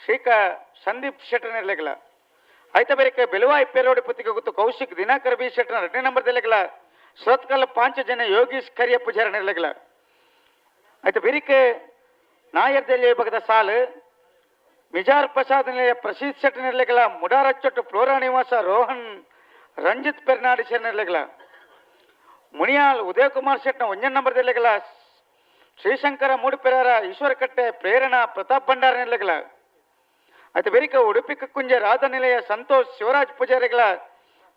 ಶ್ರೀಕ ಸಂದೀಪ್ ಶೆಟ್ಟಿ ನಿರ್ಲೆಗಳ ಐತ ಬೆರಿಕ ಬೆಲುವಾಯಿ ಪೇರೋಡಿ ಪುತ್ತಿಗೆ ಗೊತ್ತು ಕೌಶಿಕ್ ದಿನಾಕರ್ ಬಿ ಶೆಟ್ಟಿ 2 ನಂಬರ್ ದಿಲೆಗಳ ಸೋತ್ಕಲ್ 5 ಜನ ಯೋಗೀಶ್ ಕರಿಯ ಪೂಜಾರಿ ನಿರ್ಲೆಗಳ ಐತ ಬೆರಿಕ ನಾಯರ್ದಲ್ಲಿ ಬಗದ ಸಾಲು ಮಿಜಾರ್ ಪ್ರಸಾದ್ ನಿಲಯ ಪ್ರಸೀದ್ ಶೆಟ್ಟಿ ನಿರ್ಲೆಗಳ ಮುಡಾರಚ್ಚೊಟ್ಟು ಫ್ಲೋರಾ ನಿವಾಸ ರೋಹನ್ ರಂಜಿತ್ ಪೆರ್ನಾಡಿ ಶೆಟ್ಟಿ ನಿರ್ಲೆಗಳ ಮುನಿಯಾಲ್ ಉದಯಕುಮಾರ್ ಶೆಟ್ನ 1 ನಂಬರ್ ದಿಲೆಗಳ ಶ್ರೀಶಂಕರ ಮೂಡಿಪೆರಾರ ಈಶ್ವರ ಕಟ್ಟೆ ಪ್ರೇರಣಾ ಪ್ರತಾಪ್ ಭಂಡಾರ ನಿರ್ಲೆಗಳ ಐತ ಬೆರಿಕ ಉಡುಪಿ ಕುಂಜ ರಾಧ ನಿಲಯ ಸಂತೋಷ್ ಶಿವರಾಜ್ ಪೂಜಾರಿಗಳ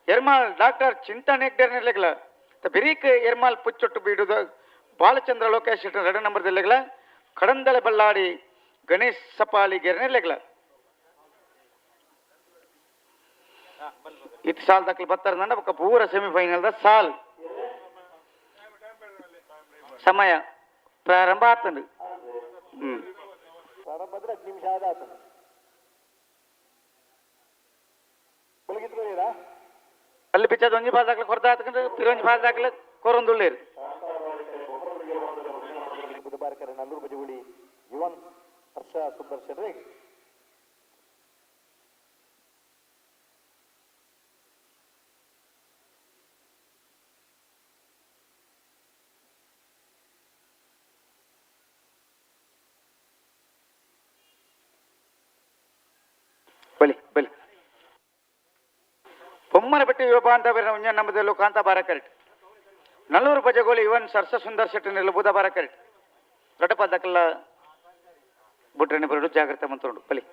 ಎರ್ಮಾಲ್ ಡಾಕ್ಟರ್ ಚಿಂತನ್ ಹೆಗ್ಡೇರ್ ನಿರ್ಲೆಗಳ ಬೆರೀಕ್ ಎರ್ಮಾಲ್ ಪುಚ್ಚೊಟ್ಟು ಬೀಡುದು ಬಾಲಚಂದ್ರ ಲೋಕೇಶ್ ಶೆಟ್ಟಿ 2 ನಂಬರ್ ದಿಲೆಗಳ ಕಡಂದಳೆ ಬಳ್ಳಾಡಿ ಗಣೇಶ್ ಸಪಾಲಿ ಗೆರೆ ನಿರ್ಲೆಗಳ ಇತ್ ಸಾಲ್ ದಾಖಲೆ ಬತ್ತಾರ ఒక ಪೂರ ಸೆಮಿಫೈನಲ್ ದ ಸಾಲ್ ಸಮಯ ಪ್ರಾರಂಭ ಆಗ್ತದೆ ಪ್ರಾರಂಭ ಅಂದ್ರೆ 10 ನಿಮಿಷ ಆದ ಆತದೆ ಬೆಳಗಿತ್ಕೊಳ್ಳಿರಾ ಅಲ್ಲಿ ಪಿಚ್ಚದ ಒಂಜಿ ಬಾಲ್ ದಾಖಲೆ ಕೊರ್ದ ಆತಕಂದ್ರೆ ಪಿರೊಂಜಿ ಬಾಲ್ ದಾಖಲೆ ಕೊರೊಂದುಳ್ಳೇರು ಬುಧವಾರಕರ ನಲ್ಲೂರು ಬಜಗುಳಿ ಯುವನ್ ಹರ್ಷ ಸುಂದರ್ ಶೆಟ್ಟಿ ಬಲಿ ಬಲಿ ಬೊಮ್ಮನಪಟ್ಟಿ ಯುವ ಬಾಂಧವ್ಯರ 1 ನಂಬರ್ದಲ್ಲೂ ಕಾಂತಾಬಾರ ಕರೆಕ್ಟ್ ನಲ್ಲೂರು ಬಜಗೋಳಿ ಯುವನ್ ಸರ್ಸ ಸುಂದರ್ ಶೆಟ್ಟಿ ನಿರ್ಲು ಬುಧವಾರ ಕರೆಕ್ಟ್ ರೊಟಪದಕಲ್ಲ ಬುಟ್ರನಿ ಬರಡು ಜಾಗ್ರತೆ ಮಂತ್ರೋಡು ಬಲಿ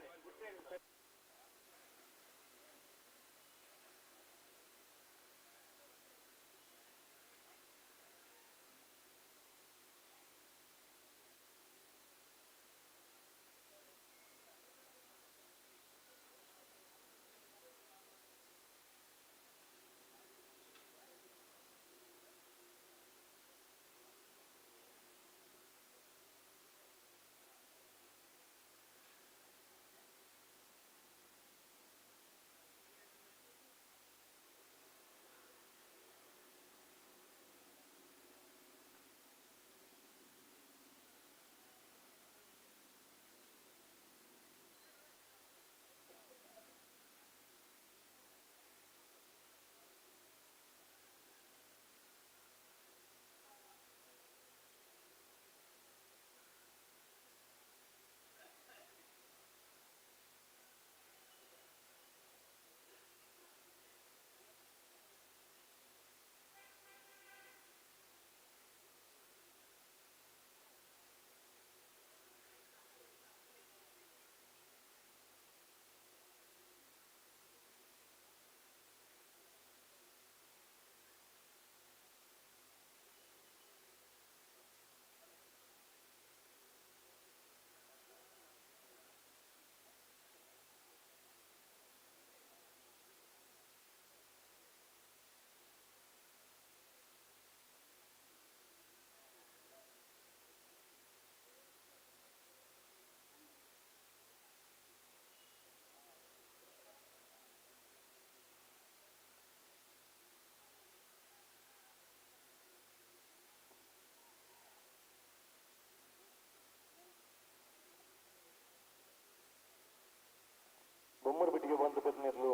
ಬೊಮ್ಮರಪಟ್ಟಿಗೆ ಬಂದು ಬೆದನಿರ್ಲು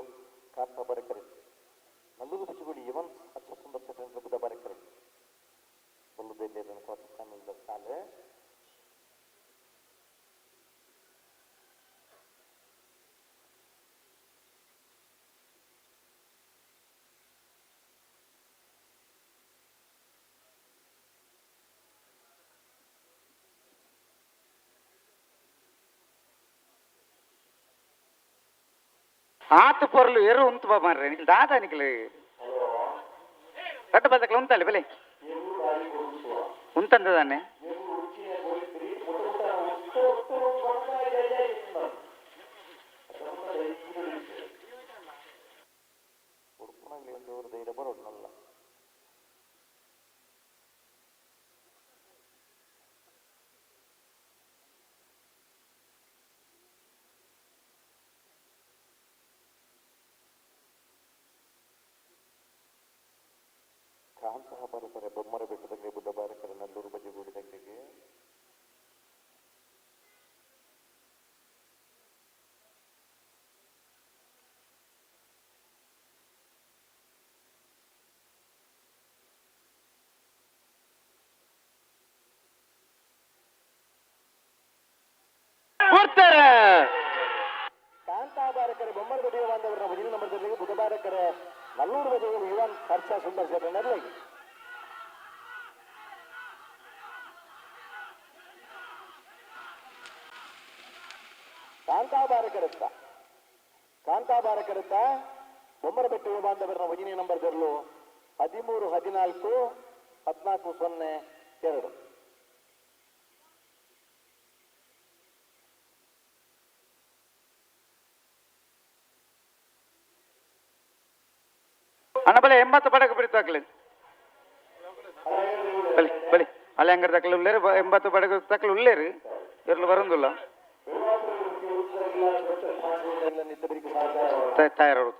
ಕಾಂತಾಬಾರ ಕರೆಕ್ಟ್ ನಲ್ಲೂರು ಬಜಗುಳಿ ಯುವನ್ ಹರ್ಷ ಸುಂದರ್ ಶೆಟ್ಟಿ ನಿರ್ಲು ಬುಧವಾರ ಕರೆಕ್ಟ್ ಬಲ್ಲುದೆಲ್ಲೇ ಕ್ವಾರ್ಟರ್ ಫೈನಲ್ ಸಾಲೆ ಆತು ಪೊರ್ಲು ಎರು ಉಂತು ಬಾ ಮಾರ್ರೆ ದಾದ ನಿಕ್ಲೆ ಕಟ್ಟು ಬದಕಲ ಉಂತಲ್ಲ ಬೆಲೆ ಉಂತಂದದಾನೆ ಧೈರ್ಯ ಬರೋಡ್ನಲ್ಲ ಕಾಂತಹ ಬಾರಕರೆ ಬೊಮ್ಮರ ಬೆಟ್ಟದಂಗೆ ಬುದ್ಧ ಬಾರಕರೆ ನಲ್ಲೂರು ಬಜೆಗೂಡಿ ದಂಗೆಗೆ ಕಾಂತಹ ಬಾರಕರೆ ಬೊಮ್ಮರ ಬೆಟ್ಟಿಗೆ ಬಾಂಧವರ ಮೊದಲ ನಂಬರ್ದಲ್ಲಿ ಬುದ್ಧ ಬಾರಕರೆ ನಲ್ಲೂರು ಬಜೆಗೂಡಿ ಯುವನ್ ಹರ್ಷ ಸುಂದರ್ ಶೆಟ್ಟಿ ನರ್ಲಿಗೆ ಕಾಂತಾಬಾರಕರುತ್ತ ಬೊಮ್ಮರಬೆಟ್ಟು ಬಾಂಧವರ ವಜಿನಿ ನಂಬರ್ ಜರ್ಲು 13-14-14-02 ಅಣ್ಣಬಲೆ 80 ಪಡಕ ಬಿಡ್ತಾಕ್ಲಿ ಬಲಿ ಬಲಿ ಅಲ್ಲಿ ಹಂಗಾರೆ ತಕ್ಕಲು ಉಳ್ಳೇರು 80 ಪಡಕ ತಕ್ಕಲು ಉಳ್ಳೇರು ಇರ್ಲು ಬರೋದಿಲ್ಲ ತಯಾರವರು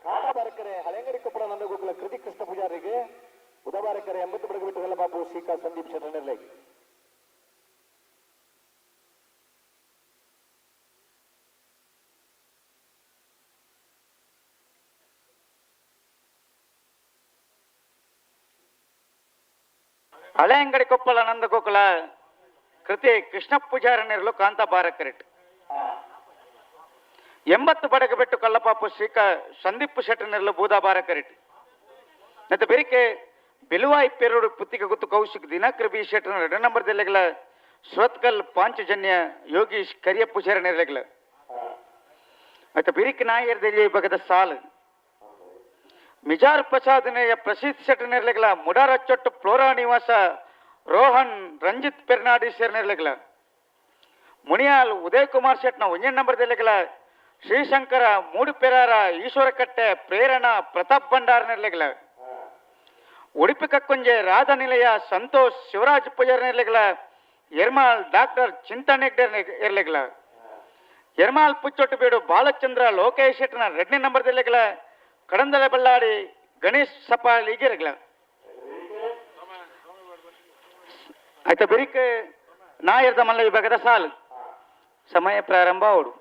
ಕಾಂತಾಬಾರಕರೆ ಹಳೆಂಗಡಿ ಕೊಪ್ಪಳ ನಂದಗೋಕುಲ ಕೃತಿ ಕೃಷ್ಣ ಪೂಜಾರಿಗೆ ಬುಧವಾರಕರೆ 80 ಪಡಕ ಬಿಟ್ಟು ಬಾಬು ಶ್ರೀಕಾ ಸಂದೀಪ್ ಶರಣರ್ಲೆ ಹಳೆ ಅಂಗಡಿ ಕೊಪ್ಪಳ ನಂದಗೋಕುಲ ಕೃತಿ ಕೃಷ್ಣ ಪೂಜಾರನಿರಲು ಕಾಂತಾಬಾರಕರೆಟ್ 80 ಪಡಕ ಬಿಟ್ಟು ಕಲ್ಲಪಾಪು ಶ್ರೀಕ ಸಂದೀಪ್ ಶೆಟ್ಟನಿರಲು ಬೂದಾಬಾರಕರೆಟ್ ಮತ್ತೆ ಬೆರಿಕೆ ಬೆಲುವಾಯಿ ಪೇರೋಡು ಪುತ್ತಿಗೆ ಗೊತ್ತು ಕೌಶಿಕ್ ದಿನಕರ್ ಬಿ ಶೆಟ್ಟನ 2 ನಂಬರ್ ದೆಲ್ಲೆಗಳ ಶ್ರೋತ್ಕಲ್ ಪಾಂಚಜನ್ಯ ಯೋಗೀಶ್ ಕರಿಯಪ್ಪು ಶರಣೆರಲೆಗಳ ಮತ್ತೆ ಬೆರಿಕೆ ನಾಯರ್ ದೆಲ್ಲಿ ಬಗದ ಸಾಲ್ ಮಿಜಾರ್ ಪ್ರಸಾದನೆಯ ಪ್ರಸಿದ್ಧ ಶೆಟ್ಟನೆರಲೆಗಳ ಮುಡಾರ ಚೊಟ್ಟು ಫ್ಲೋರಾ ನಿವಾಸ ರೋಹನ್ ರಂಜಿತ್ ಪೆರ್ನಾಡಿ ಸೇರ್ನೆರಲೆಗಳ ಮುನಿಯಾಲ್ ಉದಯ್ ಕುಮಾರ್ ಶೆಟ್ನ 1 ನಂಬರ್ ದೆಲ್ಲೆಗಳ ಶ್ರೀಶಂಕರ ಮೂಡುಪೆರಾರ ಈಶ್ವರಕಟ್ಟೆ ಪ್ರೇರಣಾ ಪ್ರತಾಪ್ ಭಂಡಾರ ನೆರಲೆಗಳ ಉಡುಪಿ ಕಕ್ಕುಂಜೆ ರಾಧನಿಲಯ ಸಂತೋಷ್ ಶಿವರಾಜ್ ಪೂಜಾರ ನೆರಲೆಗಳ ಎರ್ಮಾಲ್ ಡಾಕ್ಟರ್ ಚಿಂತನೆಗ್ಡರ್ ಎರಲೆಗಳ ಎರ್ಮಾಲ್ ಪುಚ್ಚೊಟ್ಟು ಬೀಡು ಬಾಲಚಂದ್ರ ಲೋಕೇಶ್ ಶೆಟ್ನ 2 ನಂಬರ್ ದೆಲ್ಲೆಗಳ ಕಡಂದಲೆ ಬಳ್ಳಾಡಿ ಗಣೇಶ್ ಸಪಾಲ್ ಈಗಿರಗಳ ಆಯ್ತಾ ಬೆರಿಕೆ ನಾಯರ್ದ ಮಲ್ಲ ವಿಭಾಗದ ಸಾಲು ಸಮಯ ಪ್ರಾರಂಭ ಅವಡು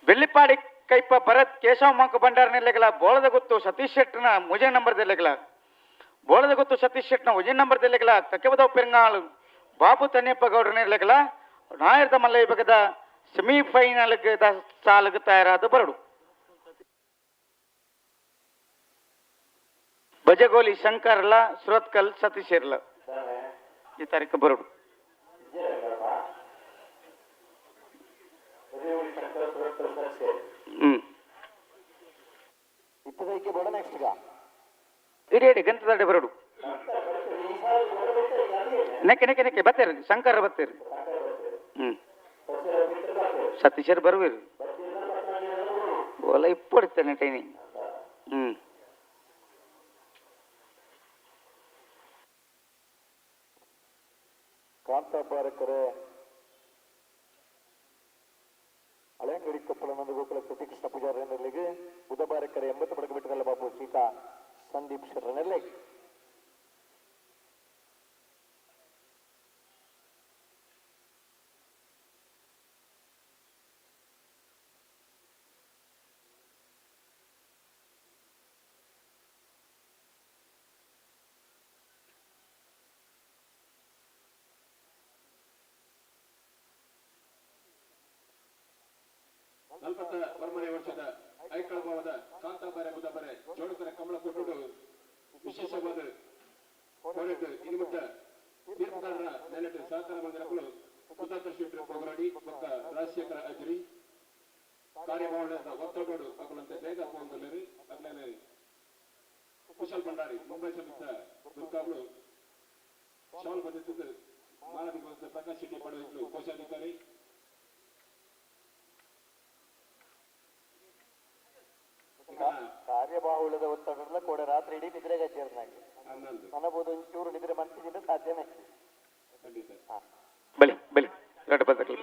ಬೆಳ್ಳಿಪಾಡಿ ಕೈಪ ಭರತ್ ಕೇಶವ ಮಂಕ ಭಂಡಾರ ನೆಲೆಗಳ ಬೋಳದ ಗೊತ್ತು ಸತೀಶ್ ಶೆಟ್ನ 1 ನಂಬರ್ ದೆಲ್ಲೆಗಳ ಬೋಳದ ಗೊತ್ತು ಸತೀಶ್ ಶೆಟ್ನ 1 ನಂಬರ್ ದೆಲ್ಲೆಗಳ ಕಕ್ಕೆಬದವ ಪೆರಂಗಾಳು ಬಾಬು ತನ್ಯಪ್ಪ ಗೌಡ್ರ ನೆಲೆಗಳ ನಾಯರ್ದ ಮಲ್ಲ ವಿಭಾಗದ ಸೆಮಿಫೈನಲ್ ಸಾಲಿಗೆ ತಯಾರಾದ ಬರಡು ಬಜಗೋಲಿ ಶಂಕರ್ಲ ಶ್ರೋತ್ಕಲ್ ಸತೀಶ್ ಇರ್ಲ ಈ ತಾರೀಕು ಬರಡು ಇಪ್ಪತ್ತೈದಕ್ಕೆ ಬೋಡ ನೆಕ್ಸ್ಟ್ ಗ ಇಡಿ ಗಂಟದಾಡೆ ಬರಡು ನೆಕ್ಕೆ ಬತ್ತೇರಿ ಶಂಕರ ಬತ್ತೇರಿ ಸತೀಶರ್ ಬರುವಿರಿ ಓಲ ಇಪ್ಪಡುತ್ತೇನೆ ಟ್ರೈನಿಂಗ್ ಕಾಂತಾಬಾರಕರೆ ಹಳೆಂಗಡಿ ಕೊಪ್ಪಳ ನಂದಗೋಕುಲ ಕೃತಿ ಕೃಷ್ಣ ಪೂಜಾರನೆರಲಿಗೆ ಬುಧವಾರಕರೆ 80 ಪಡಕ ಬಿಟ್ಟುಗಲ್ಲ ಬಾಬು ಶ್ರೀಕಾ ಸಂದೀಪ್ ಶರಣರ್ಲೆ ವರ್ಮನೆ ವರ್ಷದ ಐಕಳಭಾವದ ಕಾಂತಾಬಾರೆ ಬುಧಬಾರೆ ಜೋಡುಕರ ಕಮಲ ಕೊಟ್ಟು ವಿಶೇಷವಾದ ಕೋಣೆಟ್ಟು ಇನಿಮುಟ್ಟ ತೀರ್ಪುಗಾರರ ನೆಲೆಟ್ಟು ಸಹಕಾರ ಮಂದಿರಗಳು ಸುಧಾಕರ್ ಶೆಟ್ಟಿ ಹೋಗರಾಡಿ ಪಕ್ಕ ರಾಜಶೇಖರ ಅಜ್ರಿ ಕಾರ್ಯಭವನದ ಒತ್ತಡೋಡು ಅಗಲಂತೆ ಬೇಗ ಹೋಗಲಿರಿ ಅಗ್ಲೇ ಕುಶಲ್ ಭಂಡಾರಿ ಮುಂಬೈ ಸಮಿತ ದುರ್ಗಾಗಳು ಶಾಲ್ ಬಂದಿದ್ದು ಮಾನವಿಕ ಪ್ರಕಾಶ್ ಶೆಟ್ಟಿ ಪಡೆದಿದ್ದು ಕೋಶಾಧಿಕಾರಿ ಕಾರ್ಯಬಾಹುಳ್ಯದ ಒತ್ತಡ ಕೂಡ ರಾತ್ರಿ ಇಡೀ ನಿದ್ರೆಗೆ ಸೇರಿದಂಗೆ ಅನ್ನಬಹುದು ಒಂಚೂರು ನಿದ್ರೆ ಮನಸ್ಸಿನಿಂದ ಸಾಧ್ಯನೇ ಬಲಿ ಬಲಿ ಎರಡು ಬದಲು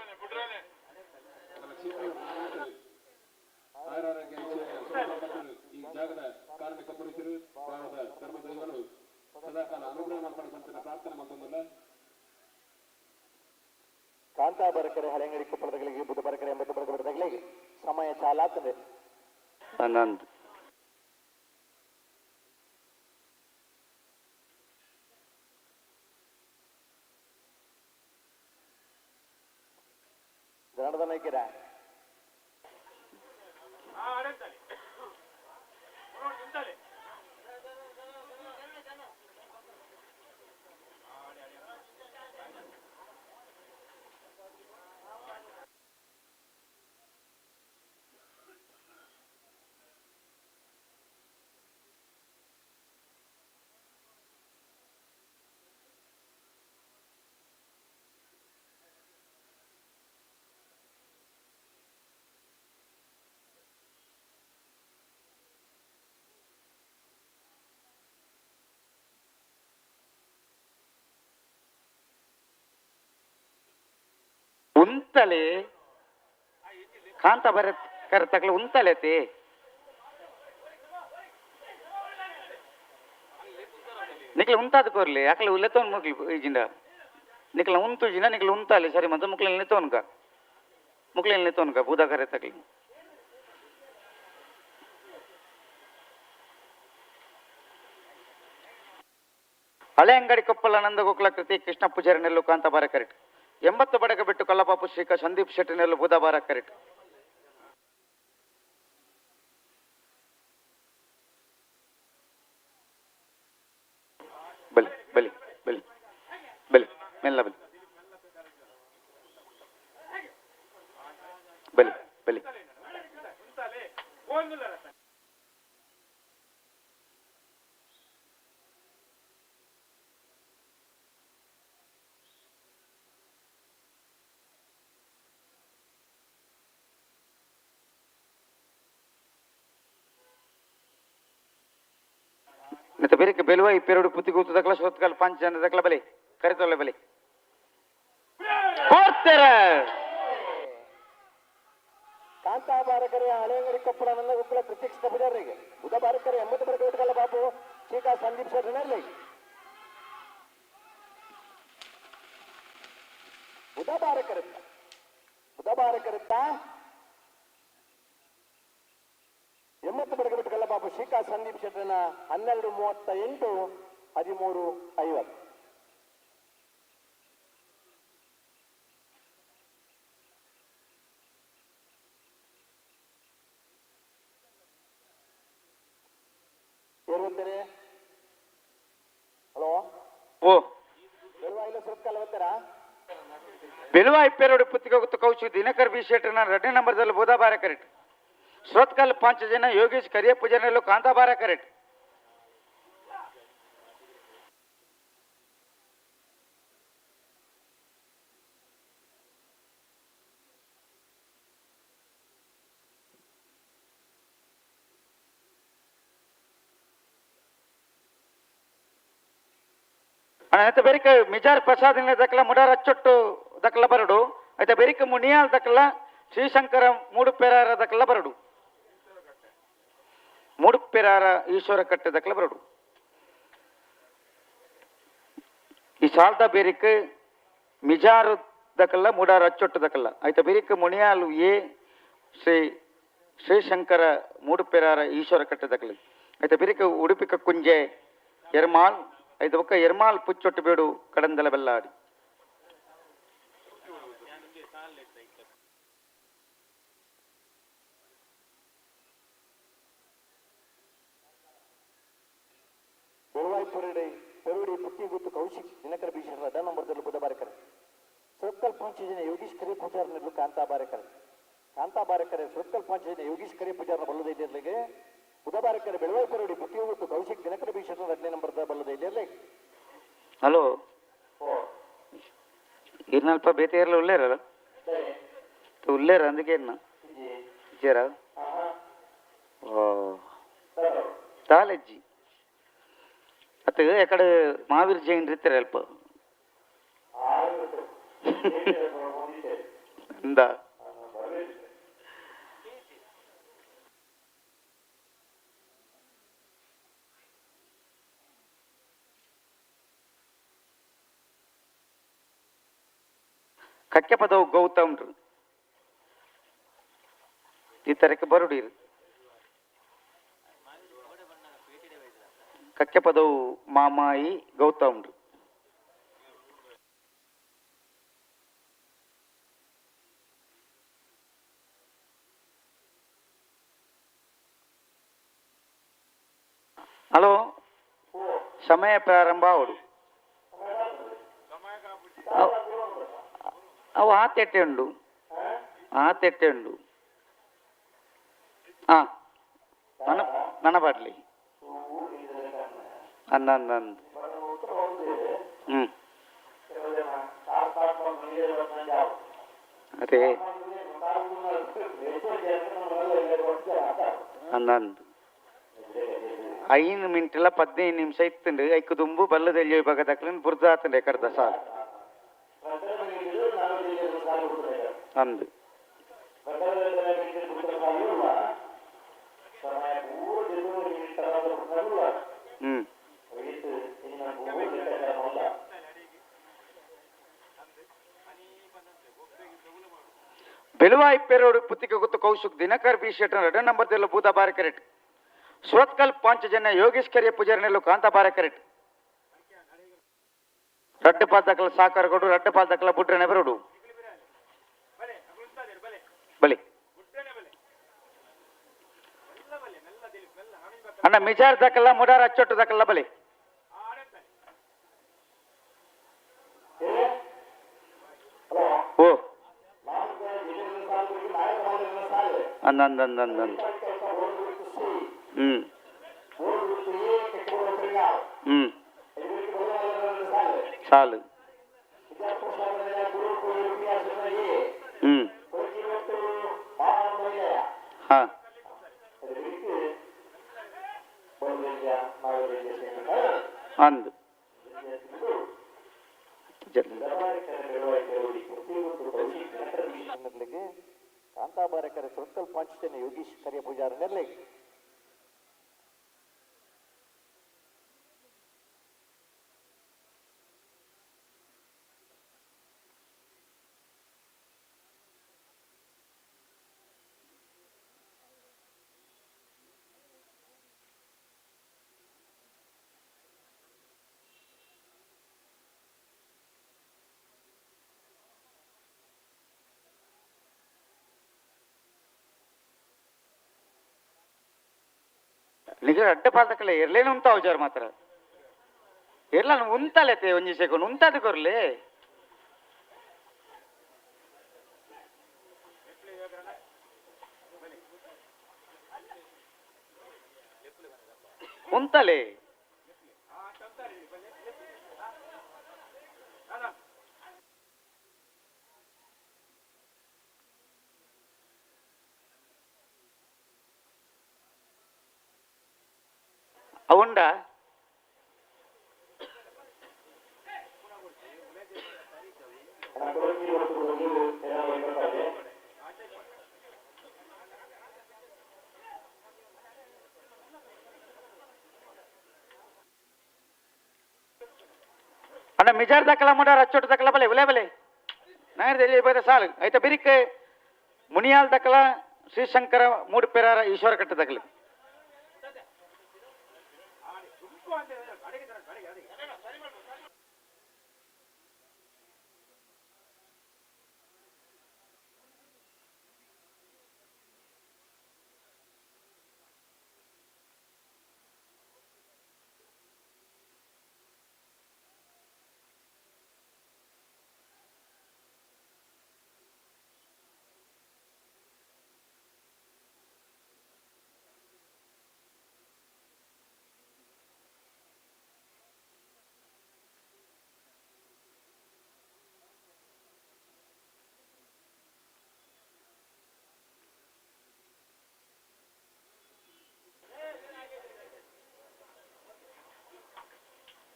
ಈ ಜಾಗದ ಕಾರ್ಮಿಕ ಪುರುಷರು ಪ್ರಾರ್ಥನೆ ಮಾಡ್ತಂದಲ್ಲ ಕಾಂತಾ ಬರಕರೆ ಹಳೆಂಗಡಿ ಕೊಪ್ಪಳದಗಳಿಗೆ ಬುಧ ಬರಕರೆ ಎಂಬತ್ತು ಬರಕಬರದಾಗಲಿಗೆ ಸಮಯ ಚಾಲಾಗ್ತದೆ ಆನಂದ್ ಜನಾರ್ದನ ಐಕ್ಯರ ಉಂತಲೆ ಕಾಂತ ಬರ ಕರೆತಕ್ಲ ಉಂತಲೆತಿ ನಿಕ್ಲ ಉಂತಾದ ಕೋರ್ಲಿ ಅಕ್ಲ ಉಲ್ಲೆತವನ್ ಮುಗ್ಲಿ ಈಜಿಂದ ನಿಕ್ಲ ಉಂತು ಜಿನ ನಿಕ್ಲ ಉಂತಾಲೆ ಸರಿ ಮತ್ತೆ ಮುಕ್ಲೆಲ್ ನಿತ್ತವನ್ಕ ಬೂದ ಕರೆತಕ್ಲಿ ಹಳೆ ಅಂಗಡಿ ಕೊಪ್ಪಳ ನಂದ ಗೋಕುಲ ಕೃತಿ ಕೃಷ್ಣ ಪೂಜಾರಿ ನೆಲ್ಲು ಕಾಂತ ಬಾರ ಕರೆಕ್ಟ್ 80 ಬಡಗ ಬಿಟ್ಟು ಕಲ್ಲಪಾಪು ಶ್ರೀಕ ಸಂದೀಪ್ ಶೆಟ್ಟಿ ನೆಲ್ಲು ಬುಧ ಬಾರ ಕರೆಕ್ಟ್ ಬಲಿ ಬಲಿ ಬಲಿ ಬಲಿ ಮೆಲ್ಲ ಬಲಿ ಬಲಿ ಬಲಿ नहीं ಬೇರೆ ಬೆಲುವ ಈ ಪೇರೋಡು ಪುತ್ತಿ ಕೂತು ದಕ್ಲ ಸೋತ್ಕಲ್ 5 ಜನ ದಕ್ಲ ಬಲಿ ಕರಿತೊಳ್ಳೆ ಬಲಿ ಕೋರ್ತೆರ ಕಾಂತಾ ಬಾರಕರೆ ಹಳೆಂಗಡಿ ಕೊಪ್ಪಳ ನನ್ನ ಗೋಕುಲ ಕೃತಿ ಕೃಷ್ಣ ಪೂಜಾರಿಗೆ ಬುಧ ಬಾರಕರೆ 80 ಬರಕ ಬಿಟ್ಟಕಲ್ಲ ಬಾಪು ಶ್ರೀಕ ಸಂದೀಪ್ ಶೆಟ್ಟಿ ಬುಧ ಬಾರಕರುತ್ತಾ 80 ಬಡಗ ಬಿಟ್ಟಕಲ್ಲ ಬಾಬು ಶ್ರೀಕಾ ಸಂದೀಪ್ ಶೆಟ್ಟನ 12:38 13:50 ಏರುವಂತೇನೆ ಹಲೋ ಓ ಬೆಳುವ ಇಲ್ಲ ಸುತ್ತಲ್ಲ ಬರ್ತಾರಾ ಬೆಲುವ ಇಪ್ಪೇರೋಡು ಪುತ್ತಿಗೆ ಗೊತ್ತು ಕೌಶು ದಿನಕರ್ ಬಿ ಶೆಟ್ಟನ 2ನೇ ನಂಬರ್ದಲ್ಲಿ ಬುಧ ಬಾರ ಕರೆಕ್ಟ್ श्रोतकल 5 जन योगेश करिय पूजन कांता बार करेक्ट बेरिक मिजार प्रसाद दक्ल मुडार अच्चोट्टु दक्ल बरडु अयिते बेरिक मुनियाल दक्ल श्रीशंकर मूडु पेरार दक्ल बरडु मूडु पेरार ईश्वर कट्टे दक्ल बरडु ई साल्द बेरिक मिजार दक्ल मुडार अच्चोट्टु दक्ल अयिते बेरिक मुनियाल ए श्री श्रीशंकर मूडु पेरार ईश्वर कट्टे दक्ल अयिते बेरिक उडुपिक कुंजे एर्माल ಐದು ಒಕ್ಕ ಎರ್ಮಾಲ್ ಪುಚ್ಚೊಟ್ಟು ಬೇಡು ಕಡಂದಲ ಬೆಲ್ಲಾಡಿ ಬೆಳವಾಯಿಪುರಡೆ ಪೆರುಡಿ ಪುಟ್ಟಿ ಗುತ್ತು ಕೌಶಿಕ್ ದಿನಕರ ಭೀಷಣ ರಡ ನಂಬರ್ದಲ್ಲಿ ಬುಧ ಬಾರಕರೆ ಸುತ್ತಲ್ 5 ಜನ ಯೋಗೀಶ್ ಕರೆ ಪೂಜಾರನಲ್ಲೂ ಕಾಂತಾ ಬಾರಕರೆ ಸುತ್ತಲ್ 5 ಜನ ಯೋಗೀಶ್ ಕರೆ ಪೂಜಾರನ ಬಲ್ಲದೈದೆರ್ಲಿಗೆ ಬುಧ ಬಾರಕರೆ ಬೆಳವಾಯಿಪುರಡಿ ಪುಟ್ಟಿ ಗುತ್ತು ಕೌಶಿಕ್ ದಿನಕರ ಭೀಷಣ 2ನೇ ನಂಬರ್ದ ಬಲ್ಲದೈದೆರ್ಲಿ ಹಲೋ ಇರ್ನಲ್ಪ ಬೇತೆಯರ್ಲ ಉಳ್ಳೇರಲ್ಲ ಉಳ್ಳೇರ అందుకే ಜರಾ ಓ ತಾಲಜ್ಜಿ ಅತ್ತ ಎಕಡೆ ಮಹಾವೀರ್ ಜೈನ್ ಇರ್ತಾರೆ ಅಲ್ಪ ಅಂದ ಕಕ್ಕೆ ಪದವು ಗೌತಮ್ರು ಈ ತರಕ್ಕೆ ಬರುಡೀರು ಕಕ್ಕೆ ಪದವು ಮಾಮಾಯಿ ಗೌತಮ್ರು ಹಲೋ ಸಮಯ ಪ್ರಾರಂಭ ಅವಡು ಅವು ಆತೆಟ್ಟೆ ಉಂಡು ಆತೆಟ್ಟೆ ಉಂಡು ಹಾ ನನ್ನ ಬಾಡ್ಲಿ ಅಂದಂದು ಹ್ಮ್ ಅದೇ ಅಂದಂದು 5 ಮಿನಿಟ್ಲ 15 ನಿಮಿಷ ಇತ್ತಂಡು ಐಕು ದುಂಬು ಬಲ್ಲದಲ್ಲಿ ಇವಾಗ ತಕ್ಲಿನ ಬುರ್ದಾತಂಡೆ ಕರ್ದ ಸಾಲು ಅಂದು ಹ್ಮ್ ಬೆಳುವಾಯಿಪ್ಪೆರೋಡು ಪುತ್ತಿಗೆ ಗೊತ್ತು ಕೌಶುಕ್ ದಿನಕರ್ ಬಿ ಶೆಟ್ಟ 2 ನಂಬರ್ದೆಲ್ಲ ಬೂದ ಬಾರಿ ಕರೆಕ್ಟ್ ಸುರತ್ಕಲ್ 5 ಜನ ಯೋಗೇಶ್ ಕರಿಯ ಪೂಜಾರನೆಲ್ಲು ಕಾಂತ ಬಾರಿ ಕರೆಕ್ಟ್ ರಡ್ಡು ಪಾದಕಲ ಸಾಕಾರಗೋಡು ರಡ್ಡು ಪಾದಕಲ ಬುಡ್ರನೆ ಬರೋಡು ಬಲಿ ಅಣ್ಣ ಮಿಜಾರ್ ದಕ್ಕಲ್ಲ ಮುಡಾರ ಅಚ್ಚೊಟ್ಟು ದಕ್ಕಲ್ಲ ಬಲಿ ಓ ಅಂದಂದಂದಂದಂದ ಹ್ಮ್ ಹ್ಮ್ ಸಾಲು ಹ್ಮ್ ಹಾ ಅಂದು ಕಾಂತಾಬಾರಕರ ಸುರತ್ಕಲ್ 5 ಜನ ಯೋಗೀಶ್ ಕರಿಯ ಪೂಜಾರ ನೆರ್ಲೆಗೆ ನಿಜ ಅಡ್ಡ ಪಾದಕಲ್ಲ ಇರ್ಲೇನು ಉಂಟ ಅವಜಾರ ಮಾತ್ರ ಇರ್ಲ ಉಂತಲೆತೆ ಒಂಜಿ ಸೆಕೆಂಡ್ ಉಂತದ ಕೊರ್ಲೆ ಉಂತಲೆ ಅವುಂಡ ಅಣ್ಣ ಮಿಜಾರ್ ದಕ್ಕಲ ಮುಡಾರ ಅಚ್ಚೊಟ್ಟು ದಕ್ಕಲ ಬಲೆ ಬಲೆ ಬಲೆ ನಾಯದಲ್ಲಿ ಬರ ಸಾಲು ಆಯ್ತಾ ಬಿರಿಕ್ ಮುನಿಯಾಲ್ ದಕ್ಕಲ ಶ್ರೀಶಂಕರ ಮೂಡುಪೆರಾರ ಈಶ್ವರ ಕಟ್ಟ ದಕ್ಕಲ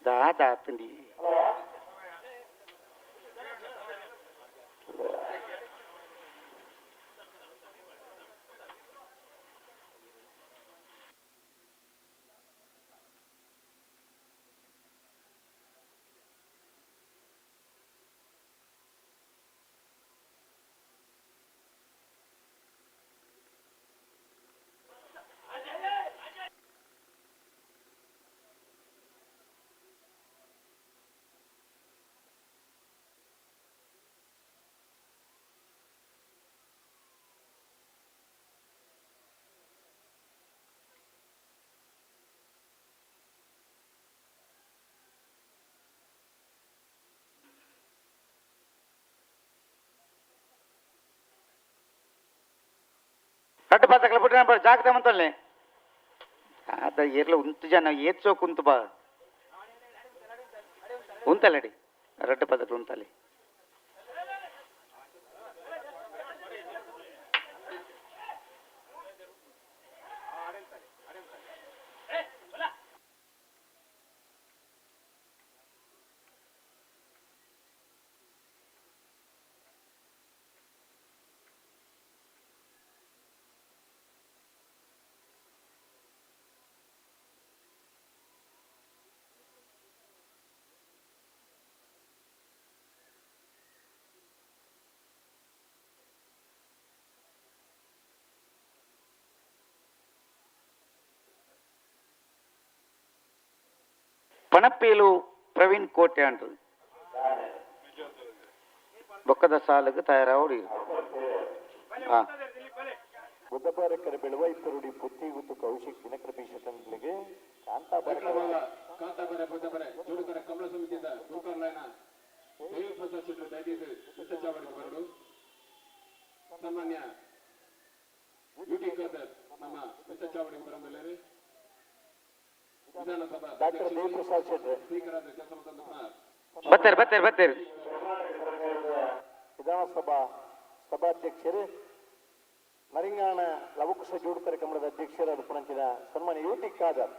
ದಾದಾತಂಡಿ ರಡ್ಡು ಪದಕಲ ಬಿಟ್ಟು ಜಾಗ್ತಾ ಮಂತಲ್ಲೇ ಅದ ಏರ್ಲ ಉಂತು ಜನ ಏತ್ಸೋ ಕುಂತು ಬಾ ಉಂತಲ್ಲಡಿ ರಡ್ಡು ಪದಕಲು ಉಂತಲ್ಲಿ ಪಣಪ್ಪೇಲು ಪ್ರವೀಣ್ ಕೋಟೆ ಅಂಟದು ಬೊಕ್ಕದ ಸಾಲಿಗೆ ತಯಾರಾಗಿ ಹಾ ಬುಧಬಾರಕರ ಬೆಳುವ ಇತ್ತರುಡಿ ಪುತ್ತಿಗುತ್ತು ಕೌಶಿಕ್ ದಿನಕರ ಬೀಶತಂಗಳಿಗೆ ಕಾಂತಾಬಾರ ಕಾಂತಾಬಾರ ಬುಧಬಾರ ಜೋಡುಕರ ಕಮಲ ಸಮಿತಿಯಿಂದ ಗೋಕರ್ಲೈನ ದೇವಿ ಪ್ರಸಾದ್ ಚಿತ್ರ ದಯದಿದ್ದು ಚಾವಡಿಗೆ ಬರಲು ಸಾಮಾನ್ಯ ಯುಟಿ ಖಾದರ್ ನಮ್ಮ ಚಾವಡಿಗೆ ಬರಬಲ್ಲರು ವಿಧಾನಸಭಾ ಡಾಕ್ಟರ್ ದೇವಿ ಪ್ರಸಾದ್ ಶೆಟ್ಟಿ ಸ್ಪೀಕರ್ ಆದ ಕೆಲಸ ತಂದು ಬತ್ತೇರಿ ವಿಧಾನಸಭಾ ಸಭಾಧ್ಯಕ್ಷರು ನರಿಂಗಾಣ ಲವಕುಶ ಜೋಡುಕರ ಕಮಲದ ಅಧ್ಯಕ್ಷರಾದ ಪುಣಂಚಿನ ಸನ್ಮಾನ್ಯ ಯುಟಿ ಖಾದರ್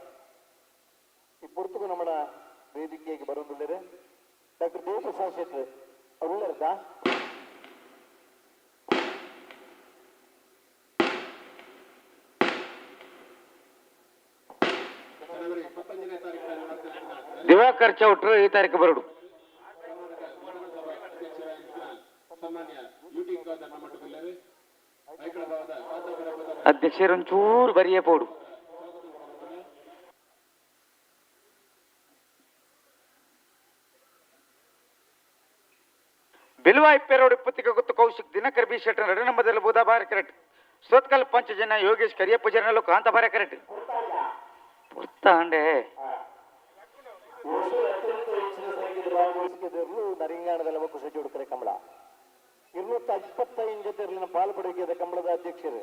ಈ ಪುರ್ತುಕು ನಮ್ಮ ವೇದಿಕೆಗೆ ಬರುವುದಿಲ್ಲರೆ ಡಾಕ್ಟರ್ ದೇವಿ ಪ್ರಸಾದ್ ಶೆಟ್ಟಿ ಅವರುಳ್ಳರ್ದಾ ಜನವರಿ 15ನೇ ತಾರೀಕು ನಡೆದ ದಿವಾಕರ್ ಚೌಟ್ರು ಈ ತಾರೀಕು ಬರುಡು ವಿಧಾನಸಭಾ ಅಧ್ಯಕ್ಷರಾಗಿದ್ದ ಸಾಮಾನ್ಯ ಯುಟಿ ಖಾದರ್ ನಮ್ಮ ಬಲ್ಲರು ಐಕಳ ಭಾವದ ಕಾಂತಾಬಾರ ಬುಧಬಾರ ಅಧ್ಯಕ್ಷರು ಒಂಚೂರು ಬರಿಯೇ ಪೋಡು ಬಿಲ್ವ ಇಪ್ಪೇರೋಡು ಪುತ್ತಿಕ ಗೊತ್ತು ಕೌಶಿಕ್ ದಿನಕರ್ ಬಿ ಶೆಟ್ಟಿ ನಡನಂಬದಲ್ಲಿ ಬುಧ ಬಾರ ಕರೆಕ್ಟ್ ಸೋತ್ಕಲ್ ಪಂಚಜನ ಯೋಗೇಶ್ ಕರಿಯಪ್ಪ ಜನರಲ್ಲೂ ಕಾಂತ ಬಾರ ಕರೆಕ್ಟ್ ಪುರ್ತಾಂಡೆ ಭಾಗವಹಿಸಿದರು ನರಿಂಗಾಣದ ಲವಕುಶ ಜೋಡುಕರ ಕಮಲ 225 ಜೊತೆಯಲ್ಲಿನ ಪಾಲ್ಗೊಡುಗೆಯ ಕಮಲದ ಅಧ್ಯಕ್ಷರು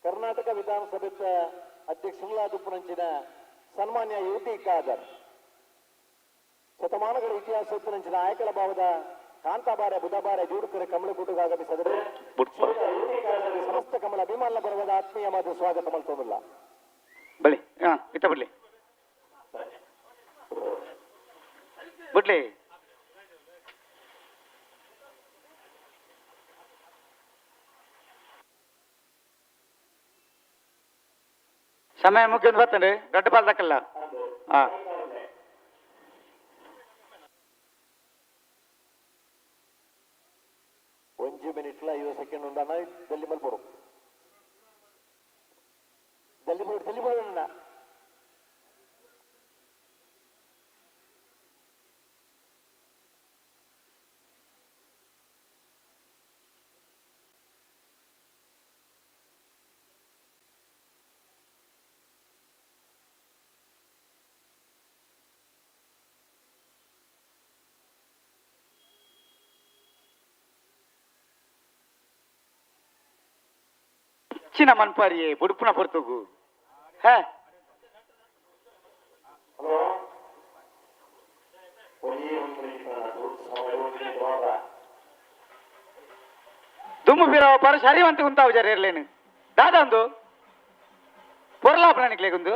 ಕರ್ನಾಟಕ ವಿಧಾನಸಭೆ ಅಧ್ಯಕ್ಷರಾದ ಪುಣಂಚಿನ ಸನ್ಮಾನ್ಯ ಯುಟಿ ಖಾದರ್ ಶತಮಾನಗಳ ಇತಿಹಾಸ ಪುಣಂಚಿನ ಆಯಕಳ ಭಾವದ ಕಾಂತಾಬಾರ ಬುಧಬಾರ ಜೋಡುಕರ ಕಮಲ ಕೂಟಕ್ಕೆ ಆಗಮಿಸಿದರೆ ಯುಟಿ ಖಾದರ್ ಸಮಸ್ತ ಕಮಲ ಅಭಿಮಾನ ಬರುವದ ಆತ್ಮೀಯವಾದ ಸ್ವಾಗತ ಮಲ್ತೋದಿಲ್ಲ ಬಳಿ ಇತ್ತ ಬಿಡ್ಲಿ ಬಿಡ್ಲಿ ಸಮಯ ಮುಗಿದು ಬರ್ತಂడి ಗಡ್ಡ ಪಾಲ್ ದಕ್ಕಲ್ಲ ಹಾ 1 ಮಿನಿಟ್ಲ 50 ಸೆಕೆಂಡ್ ಉಂಡಾನ ಜಲ್ದಿ ಮಲ್ಪಡು ಜಲ್ದಿ ಬೋಡಣ್ಣ ಚಿನ್ನ ಮನ್ಪಾರಿಯೇ ಬುಡುಪುನ ಪೊರ್ತುಗು ಹೇ ದುಮ್ಮು ಬೀರವ ಪರ ಸರಿವಂತ ಉಂತಾವು ಜರ ಇರ್ಲೇನು ದಾದಂದು ಪೊರ್ಲಾಪನಿಕ್ಲೆ ಗುಂದು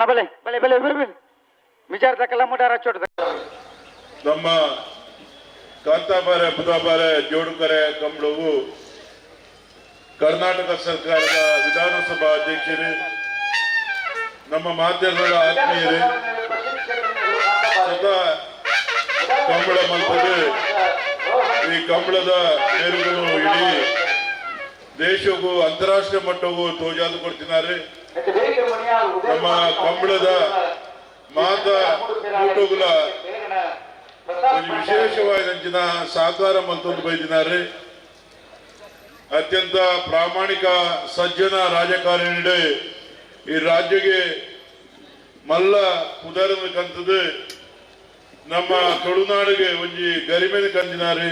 ಬಲೆ ಬಲೆ ಬಲೆ ಬಲೆ ವಿಚಾರದಕ್ಕೆಲ್ಲ ಮುಟಾರ ಚೋಟ ನಮ್ಮ ಕಾಂತಾಬಾರೆ ಬುಧಾಬಾರೆ ಜೋಡುಕರೆ ಕಂಬಳವು ಕರ್ನಾಟಕ ಸರ್ಕಾರದ ವಿಧಾನಸಭಾ ಅಧ್ಯಕ್ಷರು ನಮ್ಮ ಮಾಧ್ಯಮದ ಆತ್ಮೀಯರು ಸದಾ ಕಂಬಳ ಮಲ್ಪದೆ ಈ ಕಂಬಳದ ಮೇರುಗಳು ಇಡೀ ದೇಶಕ್ಕೂ ಅಂತಾರಾಷ್ಟ್ರೀಯ ಮಟ್ಟಕ್ಕೂ ತೋಜಾದು ಕೊಡ್ತಿದ್ದಾರೆ. ನಮ್ಮ ಕಂಬಳದ ಮಾತ ಊಟಗಳ ಒಂದು ವಿಶೇಷವಾದ ಸಹಕಾರ ಮಲ್ತೊಂದು ಬೈದಿದ್ದಾರೆ. ಅತ್ಯಂತ ಪ್ರಾಮಾಣಿಕ ಸಜ್ಜನ ರಾಜಕಾರಣಿ ಈ ರಾಜ್ಯಕ್ಕೆ ಮಲ್ಲ ಉದಾಹರಣೆ ಕಂತದ್ದು ನಮ್ಮ ತುಳುನಾಡಿಗೆ ಒಂಜಿ ಗರಿಮೆನ ಕಂದಿನಾರಿ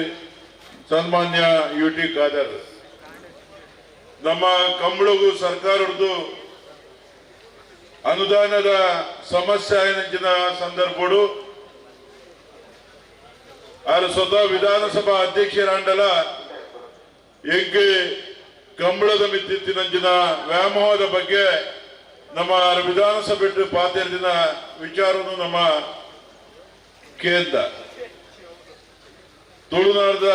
ಸನ್ಮಾನ್ಯ ಯುಟಿ ಖಾದರ್. ನಮ್ಮ ಕಂಬಳಗೂ ಸರ್ಕಾರದ್ದು ಅನುದಾನದ ಸಮಸ್ಯೆ ಆಯ್ನಂಚಿನ ಸಂದರ್ಭಗಳು ಆರು ಸ್ವತಃ ವಿಧಾನಸಭಾ ಅಧ್ಯಕ್ಷರಾಂಡಲ ಹೆಂಗೆ ಕಂಬಳದ ಮಿತ್ತಿತ್ತಿನಂಚಿನ ವ್ಯಾಮೋಹದ ಬಗ್ಗೆ ನಮ್ಮ ವಿಧಾನಸಭೆ ಪಾತಿರ್ದಿನ ವಿಚಾರವನ್ನು ನಮ್ಮ ಕೇಂದ್ರ ತುಳುನಾಡದ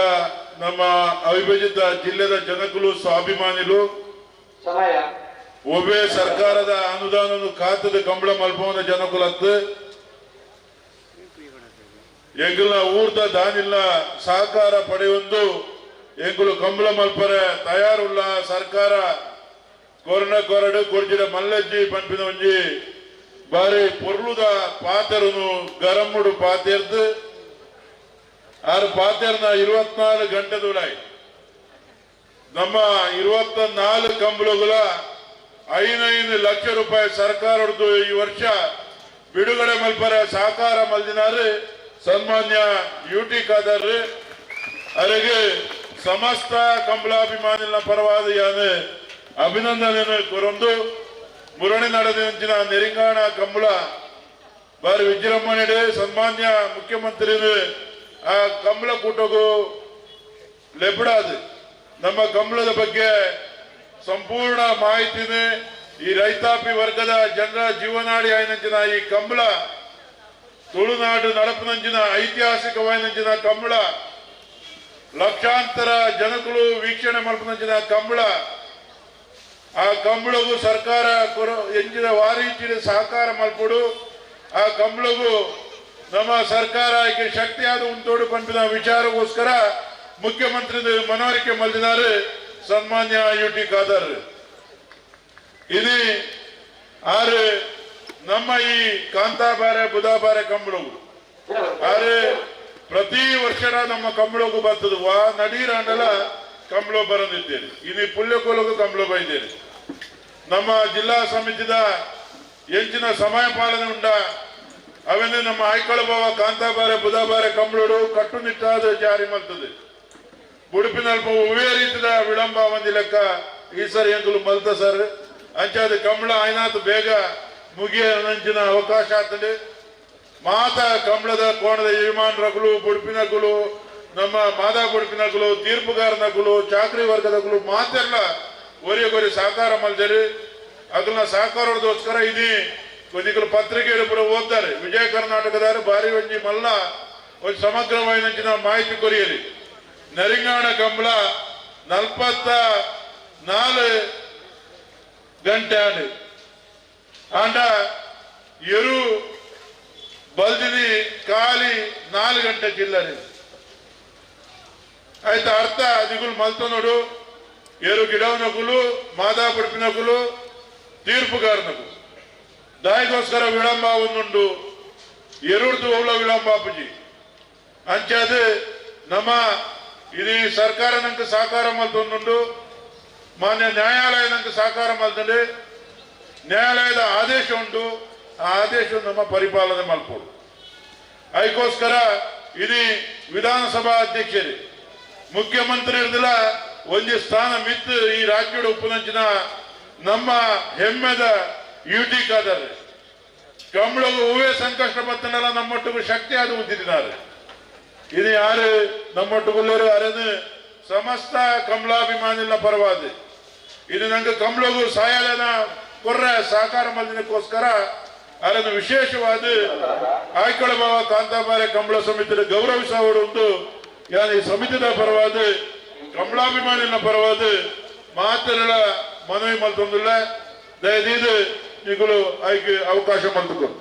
ನಮ್ಮ ಅವಿಭಜಿತ ಜಿಲ್ಲೆದ ಜನಕಲು ಸ್ವಾಭಿಮಾನಿಗಳು ಒಬ್ಬೇ ಸರ್ಕಾರದ ಅನುದಾನವನ್ನು ಖಾತದ ಕಂಬಳ ಮಲ್ಪವನ ಜನಕುಲತ್ತು ಎಂಗುಲ ಊರ್ದ ದಾನಿಲ್ಲ ಸಹಕಾರ ಪಡೆಯೊಂದು ಎಂಗುಲು ಕಂಬಳ ಮಲ್ಪರೆ ತಯಾರುಲ್ಲ ಸರ್ಕಾರ ಕೊರೋನಾ ಕೊರಡು ಕೊರ್ಜಿದ ಮಲ್ಲಜ್ಜಿ ಪಂಪಿನ ಒಂಜಿ ಬಾರಿ ಪೊರ್ಲುದ ಪಾತೆರನು ಗರಮ್ಮುಡು ಪಾತೆರ್ದು ಆರು ಪಾತೆರ್ನ 24 ಗಂಟೆದುಳಾಯಿ ನಮ್ಮ 24 ಕಂಬಳಗಳ 5 ಲಕ್ಷ ರೂಪಾಯಿ ಸರ್ಕಾರದ್ದು ಈ ವರ್ಷ ಬಿಡುಗಡೆ ಮಲ್ಪರೆ ಸಹಕಾರ ಮಲ್ದಿನಾರು ಸನ್ಮಾನ್ಯ ಯುಟಿ ಖಾದರ್ ಅವರಿಗೆ ಸಮಸ್ತ ಕಂಬಳಾಭಿಮಾನಿಗಳ ಪರವಾದ ಯಾನೆ ಅಭಿನಂದನೆ ಕೊರೊಂದು ಮುರಣಿ ನಡೆದಿನ ನೆರಿಂಗಾಣ ಕಂಬಳ ಬಾರಿ ವಿಜೃಂಭಣೆ ಸನ್ಮಾನ್ಯ ಮುಖ್ಯಮಂತ್ರಿ ಆ ಕಂಬಳ ಕೂಟಗೂ ಲೆಬಡಾದು ನಮ್ಮ ಕಂಬಳದ ಬಗ್ಗೆ ಸಂಪೂರ್ಣ ಮಾಹಿತಿನೇ ಈ ರೈತಾಪಿ ವರ್ಗದ ಜನರ ಜೀವನಾಡಿ ಆಯ್ನಂಚಿನ ಈ ಕಂಬಳ ತುಳುನಾಡು ನಡಪನಂಚಿನ ಐತಿಹಾಸಿಕವಾಯಿನಂಚಿನ ಕಂಬಳ ಲಕ್ಷಾಂತರ ಜನಗಳು ವೀಕ್ಷಣೆ ಮಲ್ಪನಂಚಿನ ಕಂಬಳ ಆ ಕಂಬಳಗೂ ಸರ್ಕಾರ ಎಂಚಿನ ವಾರೀಚಿನ ಸಹಕಾರ ಮಲ್ಪಡು ಆ ಕಂಬಳಗೂ ನಮ್ಮ ಸರ್ಕಾರ ಈಗ ಶಕ್ತಿಯಾದ ಉಂಟೋಡು ಪಂಪಿನ ವಿಚಾರಗೋಸ್ಕರ ಮುಖ್ಯಮಂತ್ರಿ ಮನವರಿಕೆ ಮಲ್ದಿದ್ದಾರೆ ಸನ್ಮಾನ್ಯ ಯುಟಿ ಖಾದರ್. ಇದು ಆರು ನಮ್ಮ ಈ ಕಾಂತಾಬಾರೆ ಬುಧಾಬಾರೆ ಕಂಬಳವು ಆರು ಪ್ರತಿ ವರ್ಷ ನಮ್ಮ ಕಂಬಳಗೂ ಬರ್ತದೆ ವಾ ನಡೀರಾಂಡಲ ಕಂಬಳ ಬರಂದಿದ್ದೇನೆ. ಇನ್ನು ಪುಲ್ಯಕೋಲಗೂ ಕಂಬಳ ಬೈದೇನೆ. ನಮ್ಮ ಜಿಲ್ಲಾ ಸಮಿತಿದ ಎಂಚಿನ ಸಮಯ ಪಾಲನೆ ಉಂಡ ಅವನ್ನೇ ನಮ್ಮ ಆಯ್ಕಳಭಾವ ಕಾಂತಾಬಾರೆ ಬುಧಾಬಾರೆ ಕಂಬಳಡು ಕಟ್ಟುನಿಟ್ಟಾದ ಜಾರಿ ಮಲ್ತದೆ. ಉಡುಪಿನಲ್ಪ ಉವೇ ರೀತಿಯ ವಿಳಂಬ ಒಂದಿ ಲೆಕ್ಕ ಈ ಸರಿ ಎಂಗುಲು ಮಲ್ತ ಸರ್ ಅಂಚಾದ ಕಂಬಳ ಆಯ್ನಾತ್ ಬೇಗ ಮುಗಿಯ ನಂಚಿನ ಅವಕಾಶ ಆಗ್ತದೆ. ಮಾತ ಕಂಬಳದ ಕೋಣದ ಯಜಮಾನರಗಳು ಬುಡುಪಿನಗಳು ನಮ್ಮ ಮಾದಾ ಬುಡುಪಿನಗಳು ತೀರ್ಪುಗಾರನಗಳು ಚಾಕ್ರಿ ವರ್ಗದಗಳು ಮಾತೆಲ್ಲ ಒರಿ ಸಹಕಾರ ಮಲ್ದರಿ ಅದನ್ನ ಸಹಕಾರದೋಸ್ಕರ ಇದೀ ಕೊದ್ದಿಗಳು ಪತ್ರಿಕೆ ಪುರ ಓದ್ತಾರೆ. ವಿಜಯ ಕರ್ನಾಟಕದಾರು ಬಾರಿ ಒಂಜಿ ಮಲ್ಲ ಒಂದು ಸಮಗ್ರವಾದ ಮಾಹಿತಿ ಕೊರಿಯಲಿ. ನರಿಂಗಾಣ ಕಂಬಳ 44 ಗಂಟೆ ಆಂಡ ಎರು ಬಲ್ದಿನಿ ಖಾಲಿ 4 ಗಂಟೆ ಚಿಲ್ಲರೆ ಆಯ್ತಾ ಅರ್ಥ ದಿಗುಲು ಮಲ್ತ ನೋಡು. ಏರು ಗಿಡವನಗುಲು ಮಾದಾ ಪುಡುಪಿನಗುಲು ತೀರ್ಪುಗಾರನಗು ದಾಯಿಗೋಸ್ಕರ ವಿಳಂಬ ಒಂದುಂಡು ಎರುಡ್ದು ಅವಳ ವಿಳಂಬ ಅಪ್ಪಜಿ ಅಂಚಾದ ನಮ್ಮ ಇದು ಸರ್ಕಾರ ನಂಗೆ ಸಹಕಾರ ಮಲ್ತೊಂದುಂಡು ಮಾನ್ಯ ನ್ಯಾಯಾಲಯ ನಂಗೆ ಸಹಕಾರ ಮಲ್ತಂಡೆ ನ್ಯಾಯಾಲಯದ ಆದೇಶ ಉಂಟು. ಆ ಆದೇಶ ನಮ್ಮ ಪರಿಪಾಲನೆ ಮಲ್ಪೋಡು ಅದಕ್ಕೋಸ್ಕರ ಇದು ವಿಧಾನಸಭಾ ಅಧ್ಯಕ್ಷರು ಮುಖ್ಯಮಂತ್ರಿ ಇರ್ದಿಲ್ಲ ಒಂದು ಸ್ಥಾನ ಮಿತ್ತು ಈ ರಾಜ್ಯದ ಉಪನಂಚಿನ ನಮ್ಮ ಹೆಮ್ಮೆದ ಯುಟಿ ಖಾದರ್ ಕಂಬಳಗೂ ಹೂವೇ ಸಂಕಷ್ಟ ಬತ್ತನೆಲ್ಲ ನಮ್ಮೊಟ್ಟಿಗೂ ಶಕ್ತಿ ಆದ ಉಂಟಿದ್ದಾರೆ. ಇದು ಯಾರು ನಮ್ಮೊಟ್ಟಿಗುಳ್ಳರು ಅರನು ಸಮಸ್ತ ಕಂಬಳಾಭಿಮಾನಿಗಳ ಪರವಾದ ಇದು ನಂಗೆ ಕಂಬಳಗೂ ಸಾಯಾಲನ ಕೊರ್ರೆ ಸಹಕಾರ ಮಲ್ದಿನಕ್ಕೋಸ್ಕರ ಅದನ್ನು ವಿಶೇಷವಾದ ಆಯ್ಕಳ ಭಾವ ಕಾಂತಾಬಾರೆ ಕಂಬಳ ಸಮಿತಿಯ ಗೌರವಿಸುವುದು ಯಾನಿ ಸಮಿತಿಯ ಪರವಾದ ಕಂಬಳಾಭಿಮಾನಿನ ಪರವಾದ ಮಾತುಗಳ ಮನವಿ ಮಲ್ತೊಂದಿಲ್ಲ ದಯದೀದು ನಿಗಳು ಆಯ್ಕೆ ಅವಕಾಶ ಮಲ್ತುಕೊಂಡು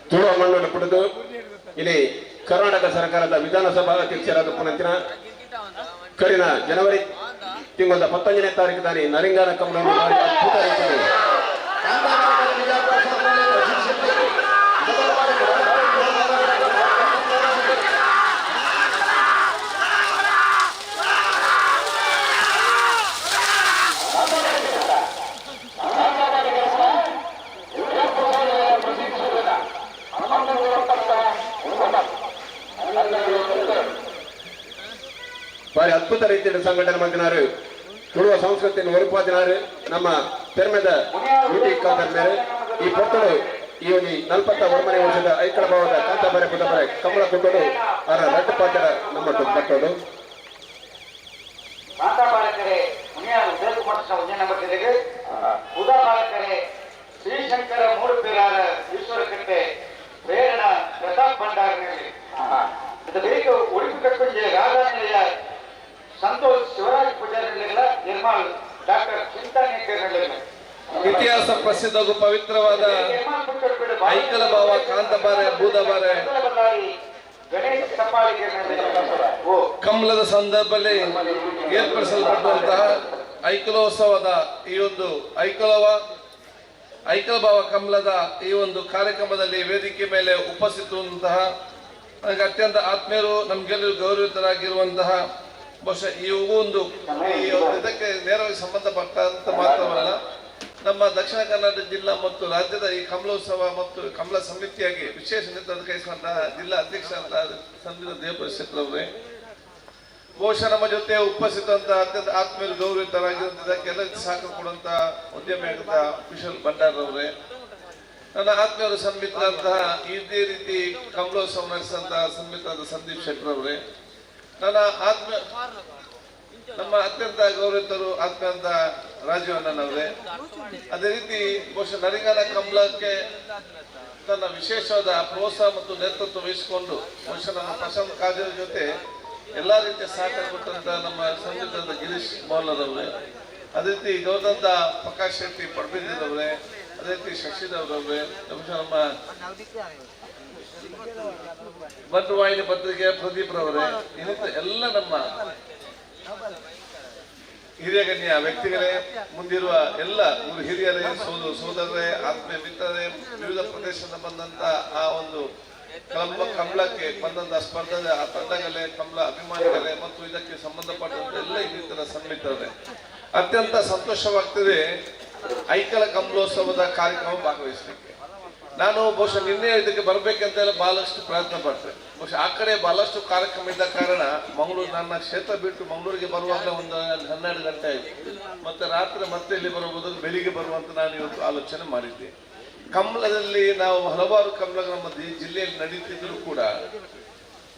ತುಳುವ ಮಣ್ಣನ್ನು ಪಡೆದು ಇಲ್ಲಿ ಕರ್ನಾಟಕ ಸರ್ಕಾರದ ವಿಧಾನಸಭಾ ಅಧ್ಯಕ್ಷರಾದ ಪುನಂತಿನ ಕಡಿನ ಜನವರಿ ತಿಂಗಳ 19ನೇ ತಾರೀಕು ತಾನೇ ನರಿಂಗಾನ ಕಂಬಳವನ್ನು ಮಾಡಿ ಅದ್ಭುತ ರೀತಿಯಲ್ಲಿ ಬಾರಿ ಅದ್ಭುತ ರೀತಿಯಲ್ಲಿ ಸಂಘಟನೆ ಮಾಡಿನಾರು ತುಳುವ ಸಂಸ್ಕೃತಿಯನ್ನು ಹೊರಪಾದಿನಾರು ನಮ್ಮ ಪೆರ್ಮೆದ ಯೂಟಿಕಾದರ್ ಮೇಲೆ ಈ ಪೊಟ್ಟಳು ಈ ಒಂದು 40 ವರ್ಷ ವರ್ಷದ ಐಕಳ ಭಾವದ ಕಾಂತಾಬಾರೆ ಬುಧಬಾರೆ ಕಮಲ ಕೊಟ್ಟಳು ಅವರ ರಟ್ಟು ಪಾತ್ರ ನಮ್ಮ ಪಟ್ಟೋದು ಕಾಂತಾಬಾರಕರೆ ಮುನಿಯಾರು ದೇವಕುಮಾರ ಉಜ್ಜನಮಟ್ಟಿಗೆ ಬುಧಬಾರಕರೆ ಶ್ರೀಶಂಕರ ಮೂರ್ತಿರಾರ ಈಶ್ವರ ಕಟ್ಟೆ ಪ್ರೇರಣ ಪ್ರತಾಪ್ ಭಂಡಾರನಲ್ಲಿ ಇದು ಬೇಗ ಉಡುಪಿ ಕಟ್ಟುಂಜೆ ರಾಧಾನಿಲಯ ಸಂತೋಷ್ ಶಿವರಾಜ್ ಪೂಜಾರಿ ನಿರ್ಮಾಲ್ ಡಾಕ್ಟರ್ ಚಿಂತಾನೇಕರ್ ಇತಿಹಾಸ ಪ್ರಸಿದ್ಧ ಹಾಗೂ ಪವಿತ್ರವಾದ ಐಕಲ ಭಾವ ಕಾಂತಾಬಾರೆ ಬೂದಬಾರೆ ಕಮಲದ ಸಂದರ್ಭದಲ್ಲಿ ಏರ್ಪಡಿಸಲ್ಪಟ್ಟಂತಹ ಐಕಲೋತ್ಸವದ ಈ ಒಂದು ಐಕಲ ಭಾವ ಕಮಲದ ಈ ಒಂದು ಕಾರ್ಯಕ್ರಮದಲ್ಲಿ ವೇದಿಕೆ ಮೇಲೆ ಉಪಸ್ಥಿತವಂತಹ ನನಗೆ ಅತ್ಯಂತ ಆತ್ಮೀಯರು ನಮ್ಗೆಲ್ಲರೂ ಗೌರವಿತರಾಗಿರುವಂತಹ ಬಹುಶಃ ಈ ಒಂದು ಇದಕ್ಕೆ ನೇರವಾಗಿ ಸಂಬಂಧಪಟ್ಟಂತ ಮಾತ್ರವಲ್ಲ ನಮ್ಮ ದಕ್ಷಿಣ ಕನ್ನಡ ಜಿಲ್ಲಾ ಮತ್ತು ರಾಜ್ಯದ ಈ ಕಮಲೋತ್ಸವ ಮತ್ತು ಕಮಲ ಸಮಿತಿಯಾಗಿ ವಿಶೇಷ ನೇತೃತ್ವ ವಹಿಸುವಂತಹ ಜಿಲ್ಲಾ ಅಧ್ಯಕ್ಷರಾದ ಸಂದಿನ ದೇವಪುರವರೇ ಬಹುಶಃ ನಮ್ಮ ಜೊತೆ ಉಪಸ್ಥಿತಂತಹ ಅತ್ಯಂತ ಆತ್ಮೀಯರು ಗೌರವಿತರಾಗಿರುವಂತಹ ಎಲ್ಲರಿಗೂ ಸಹಕಾರ ಕೊಡುವಂತಹ ಉದ್ಯಮಿಯಾದ ಕುಶಲ್ ಭಂಡಾರವರೇ ನನ್ನ ಆತ್ಮೀಯರು ಸನ್ಮಿತರಾದಂತಹ ಇದೇ ರೀತಿ ಕಮಲೋತ್ಸವ ನಡೆಸಿದಂತಹ ಸನ್ಮಿತರಾದ ಸಂದೀಪ್ ಶೆಟ್ಟರವರೇ ನಮ್ಮ ಅತ್ಯಂತ ಗೌರವಿತರು ಆತ್ಮೀಯಂತ ರಾಜೀವ್ ಅಣ್ಣನವರೇ ಅದೇ ರೀತಿ ಬಹುಶಃ ನರಿಂಗಾನ ಕಮಲಕ್ಕೆ ತನ್ನ ವಿಶೇಷವಾದ ಪ್ರೋತ್ಸಾಹ ಮತ್ತು ನೇತೃತ್ವ ವಹಿಸಿಕೊಂಡು ಬಹುಶಃ ನಮ್ಮ ಪ್ರಶಾಂತ್ ಕಾಜೇರಿ ಜೊತೆ ಎಲ್ಲಾ ರೀತಿಯ ಸಹಕಾರ ಕೊಟ್ಟಂತ ನಮ್ಮ ಸಂಗೀತದ ಗಿರೀಶ್ ಮೌಲರವರೇ ಅದೇ ರೀತಿ ಗೌರವಂತ ಪ್ರಕಾಶ್ ಶೆಟ್ಟಿ ಪಡ್ಬಿದ್ದರವರೇ ಅದೇ ರೀತಿ ಶಶಿದವರವರೇ ನಮ್ಮ ಬಂಧುವಾಹಿನಿ ಪತ್ರಿಕೆಯ ಪ್ರದೀಪ್ ರವರೇ ಇನ್ನಿತ ಎಲ್ಲ ನಮ್ಮ ಹಿರಿಯ ಗಣ್ಯ ವ್ಯಕ್ತಿಗಳೇ ಮುಂದಿರುವ ಎಲ್ಲ ಹಿರಿಯರೇ ಸೋದರರೇ ಆತ್ಮೀಯ ಮಿತ್ರರೇ ವಿವಿಧ ಪ್ರದೇಶದಿಂದ ಬಂದಂತ ಆ ಒಂದು ಕಮಲಕ್ಕೆ ಬಂದಂತಹ ಸ್ಪರ್ಧೆ ಆ ತಂಡಗಳೇ ಕಮಲ ಅಭಿಮಾನಿಗಳೇ ಮತ್ತು ಇದಕ್ಕೆ ಸಂಬಂಧಪಟ್ಟಂತ ಎಲ್ಲ ಇನ್ನಿತರ ಸನ್ಮಿತರೇ ಅತ್ಯಂತ ಸಂತೋಷವಾಗ್ತದೆ ಐಕಲ ಕಮಲೋತ್ಸವದ ಕಾರ್ಯಕ್ರಮ ಭಾಗವಹಿಸಲಿಕ್ಕೆ. ನಾನು ಬಹುಶಃ ನಿನ್ನೆ ಇದಕ್ಕೆ ಬರ್ಬೇಕಂತೆಲ್ಲ ಬಹಳಷ್ಟು ಪ್ರಯತ್ನ ಪಡ್ತೆ. ಬಹುಶಃ ಆ ಕಡೆ ಬಹಳಷ್ಟು ಕಾರ್ಯಕ್ರಮ ಇದ್ದ ಕಾರಣ ಮಂಗಳೂರು ನನ್ನ ಕ್ಷೇತ್ರ ಬಿಟ್ಟು ಮಂಗಳೂರಿಗೆ ಬರುವಾಗಲೇ ಒಂದು 12 ಗಂಟೆ ಆಯಿತು. ಮತ್ತೆ ರಾತ್ರಿ ಮತ್ತೆ ಇಲ್ಲಿ ಬರುವ ಬದಲು ಬೆಳಿಗ್ಗೆ ಬರುವಂತ ನಾನು ಇವತ್ತು ಆಲೋಚನೆ ಮಾಡಿದ್ದೆ. ಕಮಲದಲ್ಲಿ ನಾವು ಹಲವಾರು ಕಮಲ ನಮ್ಮ ಜಿಲ್ಲೆಯಲ್ಲಿ ನಡೀತಿದ್ರು ಕೂಡ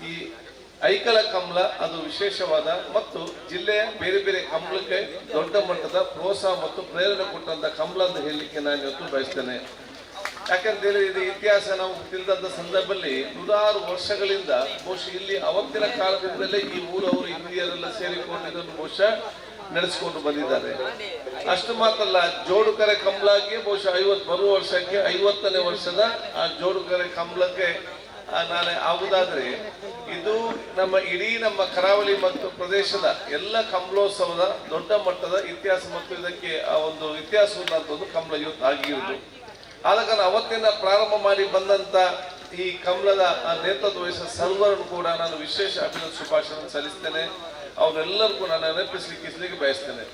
ಈ ಐಕಲ ಕಮಲ ಅದು ವಿಶೇಷವಾದ ಮತ್ತು ಜಿಲ್ಲೆಯ ಬೇರೆ ಬೇರೆ ಕಮಲಕ್ಕೆ ದೊಡ್ಡ ಮಟ್ಟದ ಪ್ರೋತ್ಸಾಹ ಮತ್ತು ಪ್ರೇರಣೆ ಕೊಟ್ಟಂತ ಕಮಲ ಅಂತ ಹೇಳಲಿಕ್ಕೆ ನಾನು ಇವತ್ತು ಬಯಸ್ತೇನೆ. ಯಾಕಂತ ಹೇಳಿದ್ರೆ ಇತಿಹಾಸ ನಾವು ತಿಳಿದಂತ ಸಂದರ್ಭದಲ್ಲಿ 100 ವರ್ಷಗಳಿಂದ ಬಹುಶಃ ಇಲ್ಲಿ ಅವತ್ತಿನ ಕಾಲದಿಂದಲೇ ಈ ಊರವರು ಹಿರಿಯರೆಲ್ಲ ಸೇರಿಕೊಂಡು ಇದನ್ನು ಬಹುಶಃ ನಡೆಸಿಕೊಂಡು ಬಂದಿದ್ದಾರೆ. ಅಷ್ಟು ಮಾತ್ರ ಅಲ್ಲ, ಜೋಡುಕರೆ ಕಮಲಾಗಿ ಬಹುಶಃ 50 ಬರುವ ವರ್ಷಕ್ಕೆ 50ನೇ ವರ್ಷದ ಆ ಜೋಡುಕರೆ ಕಮಲಕ್ಕೆ ನಾಳೆ ಆಗುವುದಾದ್ರೆ ಇದು ನಮ್ಮ ಇಡೀ ನಮ್ಮ ಕರಾವಳಿ ಮತ್ತು ಪ್ರದೇಶದ ಎಲ್ಲ ಕಮಲೋತ್ಸವದ ದೊಡ್ಡ ಮಟ್ಟದ ಇತಿಹಾಸ ಮತ್ತು ಇದಕ್ಕೆ ಆ ಒಂದು ಇತಿಹಾಸವನ್ನು ಒಂದು ಕಮಲ ಇವತ್ತು ಆಗಿರುವುದು. ಆದ ಕಾರಣ ಅವತ್ತಿನ ಪ್ರಾರಂಭ ಮಾಡಿ ಬಂದಂತ ಈ ಕಮಲದ ನೇತೃತ್ವ ವಹಿಸಿದ ಸರ್ವರನ್ನು ಕೂಡ ನಾನು ವಿಶೇಷ ಅಭಿನಂದನೆ ಶುಭಾಶಯ ಸಲ್ಲಿಸ್ತೇನೆ. ಅವರೆಲ್ಲರಿಗೂ ನಾನು ನೆನಪಿಸಲಿಕ್ಕೆ ಬಯಸ್ತೇನೆ.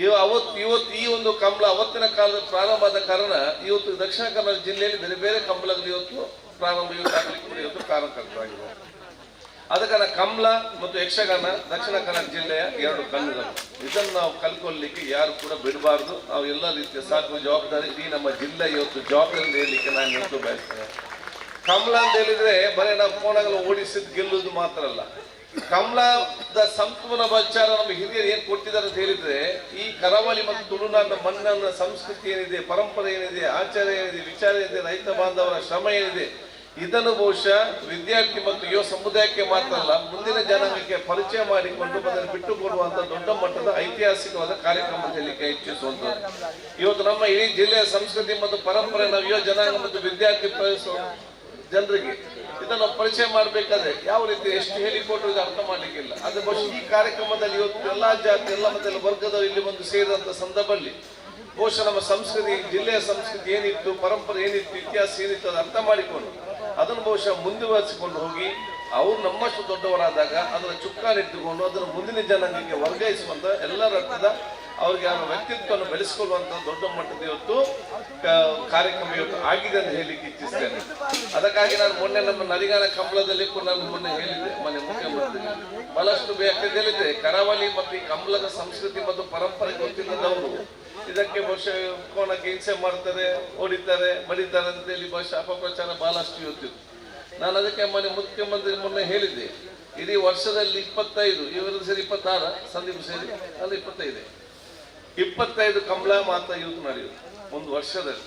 ಇವತ್ತು ಈ ಒಂದು ಕಮಲ ಅವತ್ತಿನ ಕಾಲದ ಪ್ರಾರಂಭ ಆದ ಕಾರಣ ಇವತ್ತು ದಕ್ಷಿಣ ಕನ್ನಡ ಜಿಲ್ಲೆಯಲ್ಲಿ ಬೇರೆ ಬೇರೆ ಕಮಲಗಳು ಇವತ್ತು ಪ್ರಾರಂಭ ಆಗಲಿಕ್ಕೆ ಇವತ್ತು ಕಾರಣಕರ್ತರಾಗಿದೆ. ಆದ ಕಾರಣ ಕಮಲ ಮತ್ತು ಯಕ್ಷಗಾನ ದಕ್ಷಿಣ ಕನ್ನಡ ಜಿಲ್ಲೆಯ 2 ಕಣ್ಣುಗಳು. ಇದನ್ನು ನಾವು ಕಲ್ಕೊಳ್ಳಿಕ್ಕೆ ಯಾರು ಕೂಡ ಬಿಡಬಾರ್ದು. ನಾವು ಎಲ್ಲ ರೀತಿಯ ಸಾಕುವ ಜವಾಬ್ದಾರಿ ಈ ನಮ್ಮ ಜಿಲ್ಲೆ ಇವತ್ತು ಜವಾಬ್ದಾರಿ ಹೇಳಲಿಕ್ಕೆ ನಾನು ಇವತ್ತು ಬಯಸ್ತೇನೆ. ಕಮಲ ಅಂತ ಹೇಳಿದ್ರೆ ಬರೀ ನಾವು ಕೋಣಗಳು ಓಡಿಸಿದ್ ಗೆಲ್ಲುವುದು ಮಾತ್ರ ಅಲ್ಲ, ಕಮಲದ ಸಂಪೂರ್ಣ ವಿಚಾರ ನಮ್ಮ ಹಿರಿಯರು ಏನ್ ಕೊಟ್ಟಿದ್ದಾರೆ ಅಂತ ಹೇಳಿದ್ರೆ ಈ ಕರಾವಳಿ ಮತ್ತು ತುಳುನಾಡಿನ ಮಣ್ಣಿನ ಸಂಸ್ಕೃತಿ ಏನಿದೆ, ಪರಂಪರೆ ಏನಿದೆ, ಆಚಾರ ಏನಿದೆ, ವಿಚಾರ ಏನಿದೆ, ರೈತ ಬಾಂಧವರ ಶ್ರಮ ಏನಿದೆ, ಇದನ್ನು ಬಹುಶಃ ವಿದ್ಯಾರ್ಥಿ ಮತ್ತು ಯುವ ಸಮುದಾಯಕ್ಕೆ ಮಾತ್ರ ಅಲ್ಲ ಮುಂದಿನ ಜನಾಂಗಕ್ಕೆ ಪರಿಚಯ ಮಾಡಿಕೊಂಡು ಅದನ್ನು ಬಿಟ್ಟು ಕೊಡುವಂತ ದೊಡ್ಡ ಮಟ್ಟದ ಐತಿಹಾಸಿಕವಾದ ಕಾರ್ಯಕ್ರಮ ಹೇಳಲಿಕ್ಕೆ ಇಚ್ಛಿಸುವಂತದ್ದು. ಇವತ್ತು ನಮ್ಮ ಇಡೀ ಜಿಲ್ಲೆಯ ಸಂಸ್ಕೃತಿ ಮತ್ತು ಪರಂಪರೆ ನಾವು ಯುವ ಜನಾಂಗ ಮತ್ತು ವಿದ್ಯಾರ್ಥಿ ಜನರಿಗೆ ಇದನ್ನು ಪರಿಚಯ ಮಾಡಬೇಕಾದ್ರೆ ಯಾವ ರೀತಿ ಎಷ್ಟು ಹೇಳಿಕೊಟ್ಟು ಇದು ಅರ್ಥ ಮಾಡ್ಲಿಕ್ಕಿಲ್ಲ. ಅದು ಬಹುಶಃ ಈ ಕಾರ್ಯಕ್ರಮದಲ್ಲಿ ಇವತ್ತು ಎಲ್ಲಾ ಜಾತಿ ಎಲ್ಲ ಮತ್ತೆ ವರ್ಗದವರು ಇಲ್ಲಿ ಬಂದು ಸೇರಿದಂತ ಸಂದರ್ಭದಲ್ಲಿ ಬಹುಶಃ ನಮ್ಮ ಸಂಸ್ಕೃತಿ, ಜಿಲ್ಲೆಯ ಸಂಸ್ಕೃತಿ ಏನಿತ್ತು, ಪರಂಪರೆ ಏನಿತ್ತು, ಇತಿಹಾಸ ಏನಿತ್ತು ಅದು ಅರ್ಥ ಮಾಡಿಕೊಂಡು ಅದನ್ನು ಬಹುಶಃ ಮುಂದುವರಿಸಿಕೊಂಡು ಹೋಗಿ ಅವ್ರು ನಮ್ಮಷ್ಟು ದೊಡ್ಡವರಾದಾಗ ಅದರ ಚುಕ್ಕಾನಿಟ್ಟುಕೊಂಡು ಅದನ್ನು ಮುಂದಿನ ಜನಾಂಗಕ್ಕೆ ವರ್ಗಾಯಿಸುವಂತ ಎಲ್ಲರ ಅರ್ಥದ ಅವ್ರಿಗೆ ಅವರ ವ್ಯಕ್ತಿತ್ವವನ್ನು ಬೆಳೆಸಿಕೊಳ್ಳುವಂತ ದೊಡ್ಡ ಮಟ್ಟದ ಇವತ್ತು ಕಾರ್ಯಕ್ರಮ ಇವತ್ತು ಆಗಿದೆ ಅಂತ ಹೇಳಲಿಕ್ಕೆ ಇಚ್ಛಿಸ್ತೇನೆ. ಅದಕ್ಕಾಗಿ ನಾನು ಮೊನ್ನೆ ನಮ್ಮ ನರಿಗಾನ ಕಂಬಳದಲ್ಲಿ ಕೂಡ ನಾನು ಮೊನ್ನೆ ಹೇಳಿದ್ದೆ, ಮನೆ ಮುಖ್ಯಮಂತ್ರಿ ಬಹಳಷ್ಟು ಹೇಳಿದ್ದೆ, ಕರಾವಳಿ ಮತ್ತು ಈ ಕಂಬಳದ ಸಂಸ್ಕೃತಿ ಮತ್ತು ಪರಂಪರೆ ಗೊತ್ತಿಲ್ಲದವರು ಇದಕ್ಕೆ ಬಹುಶಃ ಕೋಣಕ್ಕೆ ಹಿಂಸೆ ಮಾಡ್ತಾರೆ, ಹೊಡಿತಾರೆ, ಬಡಿತಾರೆ ಅಂತ ಹೇಳಿ ಬಹುಶಃ ಅಪಪ್ರಚಾರ ಬಹಳಷ್ಟು ಇವತ್ತಿತ್ತು. ನಾನು ಅದಕ್ಕೆ ಮನೆ ಮುಖ್ಯಮಂತ್ರಿ ಮೊನ್ನೆ ಹೇಳಿದ್ದೆ, ಇಡೀ ವರ್ಷದಲ್ಲಿ 25 ಇವರದ್ದು ಸೇರಿ 26 ಸಂದೀಪ್ ಸೇರಿ ಅಲ್ಲಿ 25 ಕಂಬಳ ಮಾತ್ರ ಇವತ್ತು ನಡೆಯುವುದು ಒಂದು ವರ್ಷದಲ್ಲಿ.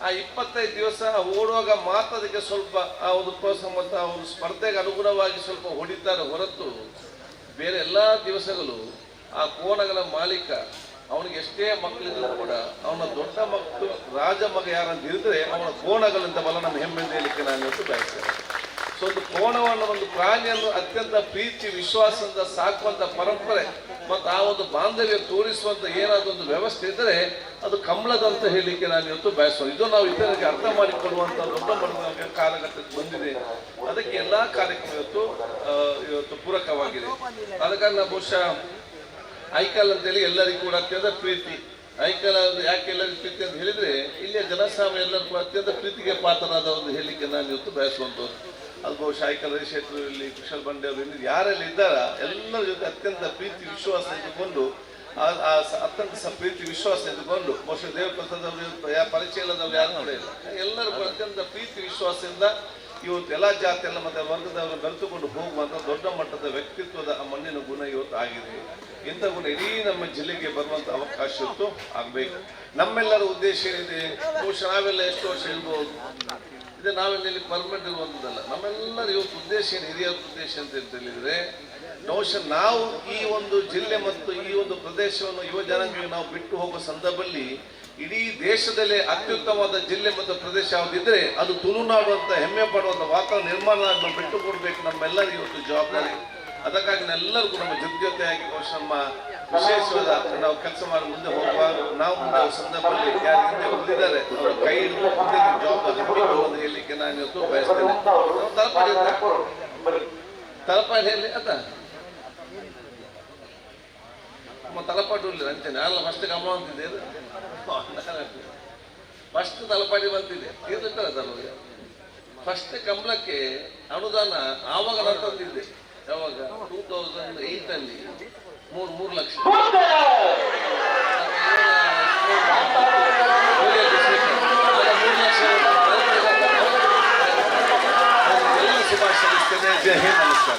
ಆ 25 ದಿವಸ ಓಡುವಾಗ ಮಾತ್ರ ಅದಕ್ಕೆ ಸ್ವಲ್ಪ ಆ ಒಂದು ಪ್ರೋತ್ಸಾಹ ಮತ್ತು ಆ ಒಂದು ಸ್ಪರ್ಧೆಗೆ ಅನುಗುಣವಾಗಿ ಸ್ವಲ್ಪ ಹೊಡಿತಾರೆ ಹೊರತು ಬೇರೆ ಎಲ್ಲಾ ದಿವಸಗಳು ಆ ಕೋಣಗಳ ಮಾಲೀಕ ಅವನಿಗೆ ಎಷ್ಟೇ ಮಕ್ಕಳಿದ್ರು ಕೂಡ ಅವನ ದೊಡ್ಡ ಮಕ್ಕಳು ರಾಜ ಮಗ ಯಾರಂತ ಹೇಳಿದ್ರೆ ಅವನ ಕೋಣಗಳಿಂದ ಬಲ ನಮ್ಮ ಹೆಮ್ಮೆ ಹೇಳಲಿಕ್ಕೆ ನಾನು ಇವತ್ತು ಬಯಸ್ತೇನೆ. ಸೊ ಒಂದು ಕೋಣವನ್ನು, ಒಂದು ಪ್ರಾಣಿಯನ್ನು ಅತ್ಯಂತ ಪ್ರೀತಿ ವಿಶ್ವಾಸದಿಂದ ಸಾಕುವಂತ ಪರಂಪರೆ ಮತ್ತು ಆ ಒಂದು ಬಾಂಧವ್ಯ ತೋರಿಸುವಂತ ಏನಾದ್ರು ಒಂದು ವ್ಯವಸ್ಥೆ ಇದ್ದರೆ ಅದು ಕಮಲದಂತ ಹೇಳಲಿಕ್ಕೆ ನಾನು ಇವತ್ತು ಬಯಸೋದು. ಇದು ನಾವು ಇತರರಿಗೆ ಅರ್ಥ ಮಾಡಿಕೊಳ್ಳುವಂತ ದೊಡ್ಡ ಮಟ್ಟದ ಕಾಲಘಟ್ಟಕ್ಕೆ ಬಂದಿದೆ. ಅದಕ್ಕೆ ಎಲ್ಲಾ ಕಾರ್ಯಕ್ರಮ ಇವತ್ತು ಪೂರಕವಾಗಿದೆ. ಆದ ಕಾರಣ ಬಹುಶಃ ಐಕಲ್ ಅಂತೇಳಿ ಎಲ್ಲರಿಗೂ ಕೂಡ ಅತ್ಯಂತ ಪ್ರೀತಿ. ಐಕಲ್ ಯಾಕೆ ಎಲ್ಲರಿಗೂ ಪ್ರೀತಿ ಅಂತ ಹೇಳಿದ್ರೆ ಇಲ್ಲಿಯ ಜನಸಾಮಾನ್ಯ ಎಲ್ಲರೂ ಕೂಡ ಅತ್ಯಂತ ಪ್ರೀತಿಗೆ ಪಾತ್ರರಾದ ಒಂದು ಹೇಳಲಿಕ್ಕೆ ನಾನು ಇವತ್ತು ಬಯಸುವಂಥದ್ದು. ಅದು ಬಹುಶಃ ಐಕಲ್ ಕ್ಷೇತ್ರದಲ್ಲಿ ಕುಶಲ್ ಬಂಡೆ ಅವರು ಯಾರೆಲ್ಲ ಇದ್ದಾರ ಎಲ್ಲರ ಜೊತೆ ಅತ್ಯಂತ ಪ್ರೀತಿ ವಿಶ್ವಾಸ ಇಟ್ಟುಕೊಂಡು ಅತ್ಯಂತ ಪ್ರೀತಿ ವಿಶ್ವಾಸ ಇಟ್ಟುಕೊಂಡು ಬಹುಶಃ ದೇವಪ್ರಸಾದ್ ಅವರು ಪರಿಚಯ ಇಲ್ಲದವ್ರು ಯಾರು ಕೂಡ ಇಲ್ಲ, ಎಲ್ಲರೂ ಕೂಡ ಅತ್ಯಂತ ಪ್ರೀತಿ ವಿಶ್ವಾಸದಿಂದ ಇವತ್ತು ಎಲ್ಲ ಜಾತಿ ಎಲ್ಲ ಮತ್ತೆ ವರ್ಗದವರು ಬೆರೆತುಕೊಂಡು ಹೋಗುವಂತ ದೊಡ್ಡ ಮಟ್ಟದ ವ್ಯಕ್ತಿತ್ವದ ಮಣ್ಣಿನ ಗುಣ ಇವತ್ತು ಆಗಿದೆ. ಇಂಥ ಗುಣ ಇಡೀ ನಮ್ಮ ಜಿಲ್ಲೆಗೆ ಬರುವಂತ ಅವಕಾಶ ಇವತ್ತು ಆಗ್ಬೇಕು. ನಮ್ಮೆಲ್ಲರ ಉದ್ದೇಶ ಏನಿದೆ, ಬಹುಶಃ ನಾವೆಲ್ಲ ಎಷ್ಟು ವರ್ಷ ಇರ್ಬೋದು, ಇದು ನಾವೆಲ್ಲ ಪರ್ಮನೆಂಟ್ ಇರುವಂತದ್ದಲ್ಲ. ನಮ್ಮೆಲ್ಲರ ಇವತ್ತು ಉದ್ದೇಶ ಏನು, ಹಿರಿಯರ ಉದ್ದೇಶ ಅಂತ ಹೇಳಿದ್ರೆ ಬಹುಶಃ ನಾವು ಈ ಒಂದು ಜಿಲ್ಲೆ ಮತ್ತು ಈ ಒಂದು ಪ್ರದೇಶವನ್ನು ಯುವ ಜನಾಂಗಕ್ಕೆ ನಾವು ಬಿಟ್ಟು ಹೋಗುವ ಸಂದರ್ಭದಲ್ಲಿ ಇಡೀ ದೇಶದಲ್ಲೇ ಅತ್ಯುತ್ತಮವಾದ ಜಿಲ್ಲೆ ಮತ್ತು ಪ್ರದೇಶ ಯಾವುದಿದ್ರೆ ಅದು ತುಳುನಾಡು ಅಂತ ಹೆಮ್ಮೆ ಪಡುವಂತ ವಾತಾವರಣ ನಿರ್ಮಾಣ ನಾವು ಬಿಟ್ಟು ಕೊಡ್ಬೇಕು, ನಮ್ಮೆಲ್ಲರಿಗೂ ಇವತ್ತು ಜವಾಬ್ದಾರಿ. ಅದಕ್ಕಾಗಿ ಎಲ್ಲರಿಗೂ ನಮ್ಮ ಜೊತೆಯಾಗಿ ಬಹುಶಃ ನಮ್ಮ ವಿಶೇಷವಾದ ನಾವು ಕೆಲಸ ಮಾಡಿ ಮುಂದೆ ಹೋಗುವಾಗ ನಾವು ಮುಂದೆ ಸಂದರ್ಭದಲ್ಲಿ ಯಾರು ಹಿಂದೆ ಉಳಿದಿದ್ದಾರೆ ಅವರ ಕೈ ಹಿಡಿದು ಮುಂದೆ ಜಾಬ್ ಹಮ್ಮಿಕೊಳ್ಳೋದು ಹೇಳಲಿಕ್ಕೆ ನಾನು ಇವತ್ತು ಬಯಸ್ತೇನೆ. ನಾವು ತಲಪಾಡಿ ಹೇಳಿ ಅದ ತಲಪಾಡಿ ಉಳ್ಳಿ ಅಂತೇನೆ ಅಲ್ಲ ಫಸ್ಟ್ ಗಮನ ಅಂತಿದೆ ಫಸ್ಟ್ ತಲಪಾಡಿ ಬಂತಿದೆ ತೀರ್ಲಿರ್ತಾರೆ ತಮಗೆ ಫಸ್ಟ್ ಕಂಬಳಕ್ಕೆ ಅನುದಾನ ಆವಾಗ ನಾನು ತಂದಿದ್ದೆ ಯಾವಾಗ 2008 ಮೂರು ಲಕ್ಷ ಎಲ್ಲ ಶುಭಾಶಯ ಸಲ್ಲಿಸ್ತೇನೆ. ಜೈ ಹಿಂದ್, ನಮಸ್ಕಾರ.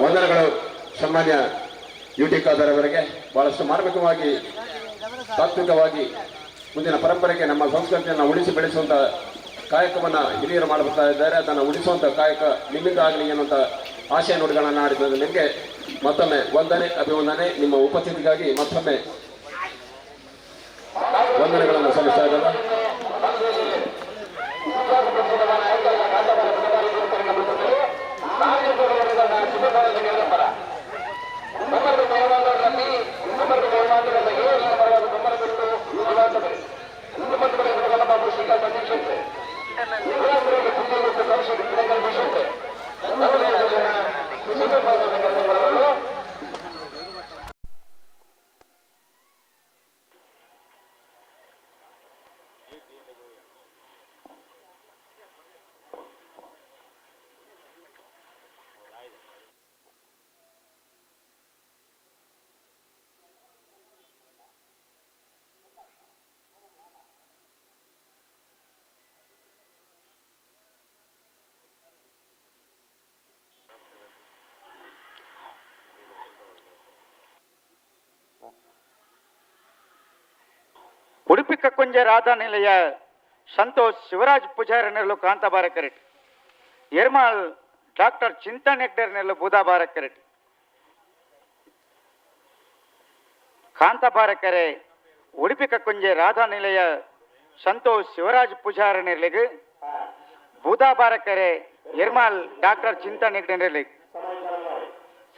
ವಂದನೆಗಳು ಸನ್ಮಾನ್ಯ ಯುಟಿ ಖಾದರ್ಯವರಿಗೆ. ಬಹಳಷ್ಟು ಮಾರ್ಮಿಕವಾಗಿ ತಾತ್ವಿಕವಾಗಿ ಮುಂದಿನ ಪರಂಪರೆಗೆ ನಮ್ಮ ಸಂಸ್ಕೃತಿಯನ್ನು ಉಳಿಸಿ ಬೆಳೆಸುವಂಥ ಕಾಯಕವನ್ನು ಹಿರಿಯರು ಮಾಡುತ್ತಾ ಇದ್ದಾರೆ. ಅದನ್ನು ಉಳಿಸುವಂಥ ಕಾಯಕ ನಿಮ್ಮಿಂದ ಆಗಲಿ ಎನ್ನುವಂಥ ಆಶಯ ನುಡಿಗಳನ್ನು ಆಡಿದ ನಿಮಗೆ ಮತ್ತೊಮ್ಮೆ ವಂದನೆ, ಅಭಿವಂದನೆ. ನಿಮ್ಮ ಉಪಸ್ಥಿತಿಗಾಗಿ ಮತ್ತೊಮ್ಮೆ ವಂದನೆಗಳನ್ನು ಸಲ್ಲಿಸ್ತಾ ಇದ್ದಾರೆ. ಉಡುಪಿ ಕಕ್ಕುಂಜೆ ರಾಧಾ ನಿಲಯ ಸಂತೋಷ್ ಶಿವರಾಜ್ ಪೂಜಾರಿ ನೆರಳು ಕಾಂತಾಬಾರ ಕೆರೆಟ್ ಎರ್ಮಾಳ್ ಡಾಕ್ಟರ್ ಚಿಂತನ್ ಹೆಗ್ಡೇರ್ ನೆರಳು ಬೂದಾಬಾರ ಕೆರೆಟ್ ಕಾಂತಾಬಾರ ಕೆರೆ ಉಡುಪಿ ಕಕ್ಕುಂಜೆ ರಾಧಾ ನಿಲಯ ಸಂತೋಷ್ ಶಿವರಾಜ್ ಪೂಜಾರಿ ನೆರಳಿಗೆ ಬೂದಾಬಾರ ಕೆರೆ ಎರ್ಮಾಳ್ ಡಾಕ್ಟರ್ ಚಿಂತನ್ ಹೆಗ್ಡೇರ್ ನೆರಳಿಗೆ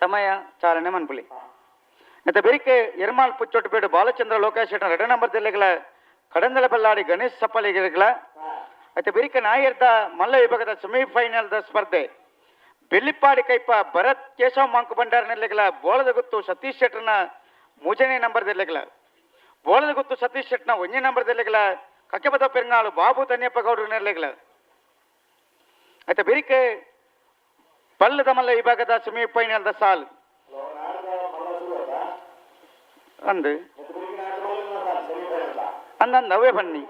ಸಮಯ ಚಾಲನೆ ಮನ್ಪುಲಿ ಮತ್ತೆ ಬೆರಿಕೆ ಎರ್ಮಾಲ್ ಪುಚ್ಚೊಟ್ಟುಪೇಡು ಬಾಲಚಂದ್ರ ಲೋಕೇಶ್ ಶೆಟ್ಟರ್ 2 ನಂಬರ್ ಜಿಲ್ಲೆಗಳ ಕಡಂದಲ ಬಲ್ಲಾಡಿ ಗಣೇಶ್ ಸಪ್ಪಲಿಗೆಗಳ ಮತ್ತೆ ಬೆರಿಕೆ ನಾಯರ್ದ ಮಲ್ಲ ವಿಭಾಗದ ಸೆಮಿಫೈನಲ್ ಸ್ಪರ್ಧೆ ಬೆಳ್ಳಿಪ್ಪಾಡಿ ಕೈಪ ಭರತ್ ಕೇಶವ್ ಮಾಂಕು ಭಂಡಾರ ನೆಲೆಗಳ ಬೋಳದ ಗುತ್ತು ಸತೀಶ್ ಶೆಟ್ಟರ್ನ 3ನೇ ನಂಬರ್ ಜಿಲ್ಲೆಗಳ ಬೋಳದ ಗುತ್ತು ಸತೀಶ್ ಶೆಟ್ನ 1ನೇ ನಂಬರ್ ಜಿಲ್ಲೆಗಳ ಕಕ್ಕೆಬದ ಪೆರ್ನಾಳು ಬಾಬು ತನ್ಯಪ್ಪ ಗೌಡ್ರ ನೆಲೆಗಳ ಮತ್ತೆ ಬೆರಿಕೆ ಪಲ್ಲದ ಮಲ್ಲ ವಿಭಾಗದ ಸೆಮಿಫೈನಲ್ ಸಾಲ್ ಅಂದು ಅಂದಂದವೇ ಬನ್ನಿ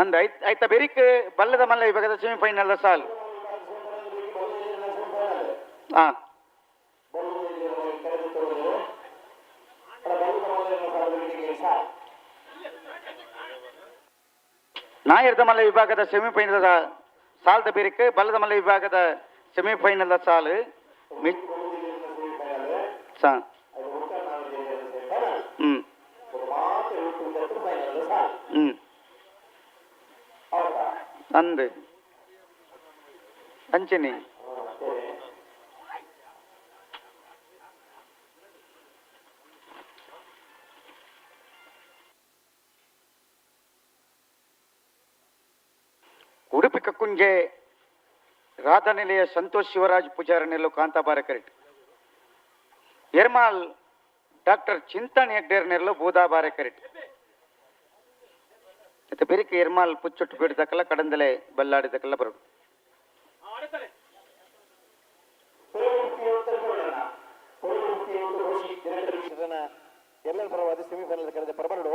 ಅಂದ ಆಯ್ತಾ ಬೆರಿಕ್ ಬಲ್ಲದ ಮಲ್ಲ ವಿಭಾಗದ ಸೆಮಿಫೈನಲ್ ಸಾಲ್ ಹಾ ನಾಯರ್ದ ಮಲ್ಲ ವಿಭಾಗದ ಸೆಮಿಫೈನಲ್ ಸಾಲ್ದ ಬೆರಿಕ್ ಬಲ್ಲದ ಮಲ್ಲ ವಿಭಾಗದ ಸೆಮಿಫೈನಲ್ ಸಾಲು ಅಂದು ಅಂಚನೆ ಉಡುಪಿ ಕಕ್ಕುಂಜೆ ರಾಧಾ ನಿಲಯ ಸಂತೋಷ್ ಶಿವರಾಜ್ ಪೂಜಾರಿ ನೆರಳು ಕಾಂತಾಬಾರ ಕೆರೆಟ್ ಎರ್ಮಾಲ್ ಡಾಕ್ಟರ್ ಚಿಂತನ್ ಹೆಗ್ಡೇರ್ ನೆರಳು ಬೂದಾಬಾರ ಕೆರೆಟ್ ಮತ್ತೆ ಬೆರಿಕೆ ಎರ್ಮಾಲ್ ಪುಚ್ಚೊಟ್ಟು ಬೀಡಿದಕ್ಕಲ್ಲ ಕಡಂದಲೆ ಬಲ್ಲಾಡಿದಕ್ಕಲ್ಲ ಬರೋದು ಎಲ್ಲರ ಪರವಾದ ಸೆಮಿಫೈನಲ್ ಕರೆದ ಪರಬರಡು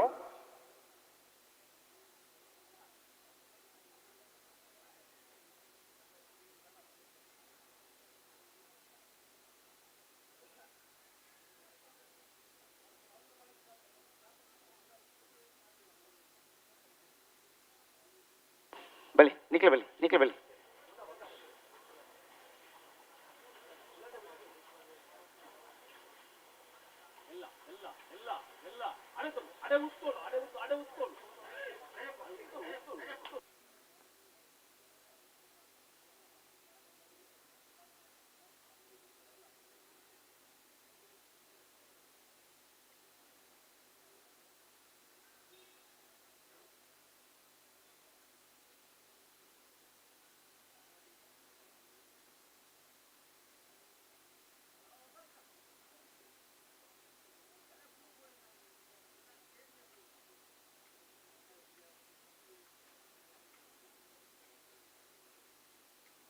ಬಲಿ ನಿಕ್ಲೆ ಬಲಿ ನಿಕ್ಲೆ ಬಲಿ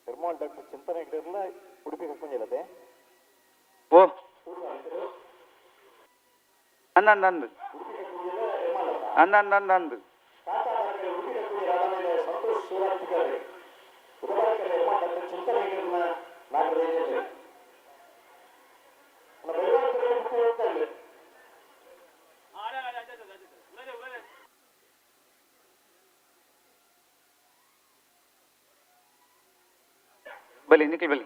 ನಿರ್ಮಾಲ್ ಡಾಕ್ಟರ್ ಚಿಂತನೆ ಹೆಗ್ಡೆರ್ನ ಉಡುಪಿ ಕರ್ಕೊಂಡಿಲ್ಲದೆ ಓ ಅಂದಂದು ಅಂದಂದು ಸಂತೋಷ್ ಶಿವರಾಜ್ ಪೂಜಾರಿ ಬುಧವಾರ ನಿರ್ಮಾಲ್ ಡಾಕ್ಟರ್ ಚಿಂತನೆ ಹೆಗ್ಡೆರ್ನ ನಾಗರೇಜ್ ಬಲಿ ನಿಖಿಲ್ ಬಲಿ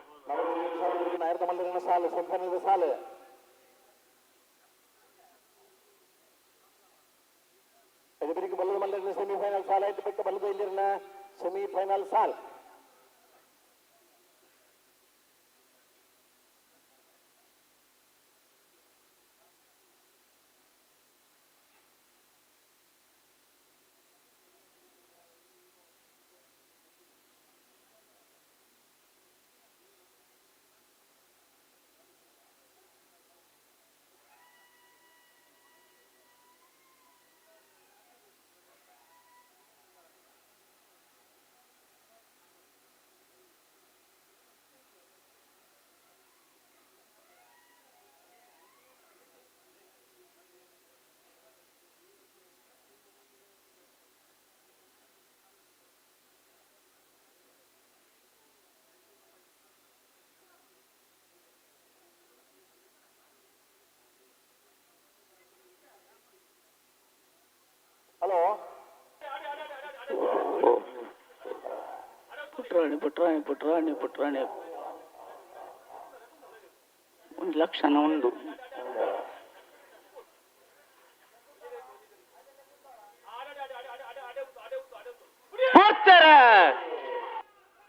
ನಾಯರದ ಮಲ್ಲರಿನ ಸಾಲು ಸೆಮಿಫೈನಲ್ ಸಾಲು ಎದುರಿಗೆ ಬಲ್ಲದ ಮಲ್ಲರಿನ ಸೆಮಿಫೈನಲ್ ಸಾಲ ಆಯ್ತು ಬಿಟ್ಟು ಬಲ್ಲದ ಇಲ್ಲಿನ ಸೆಮಿಫೈನಲ್ ಸಾಲ್ ಹಲೋ ಪುಟ್ರಾಣಿ 1,01,000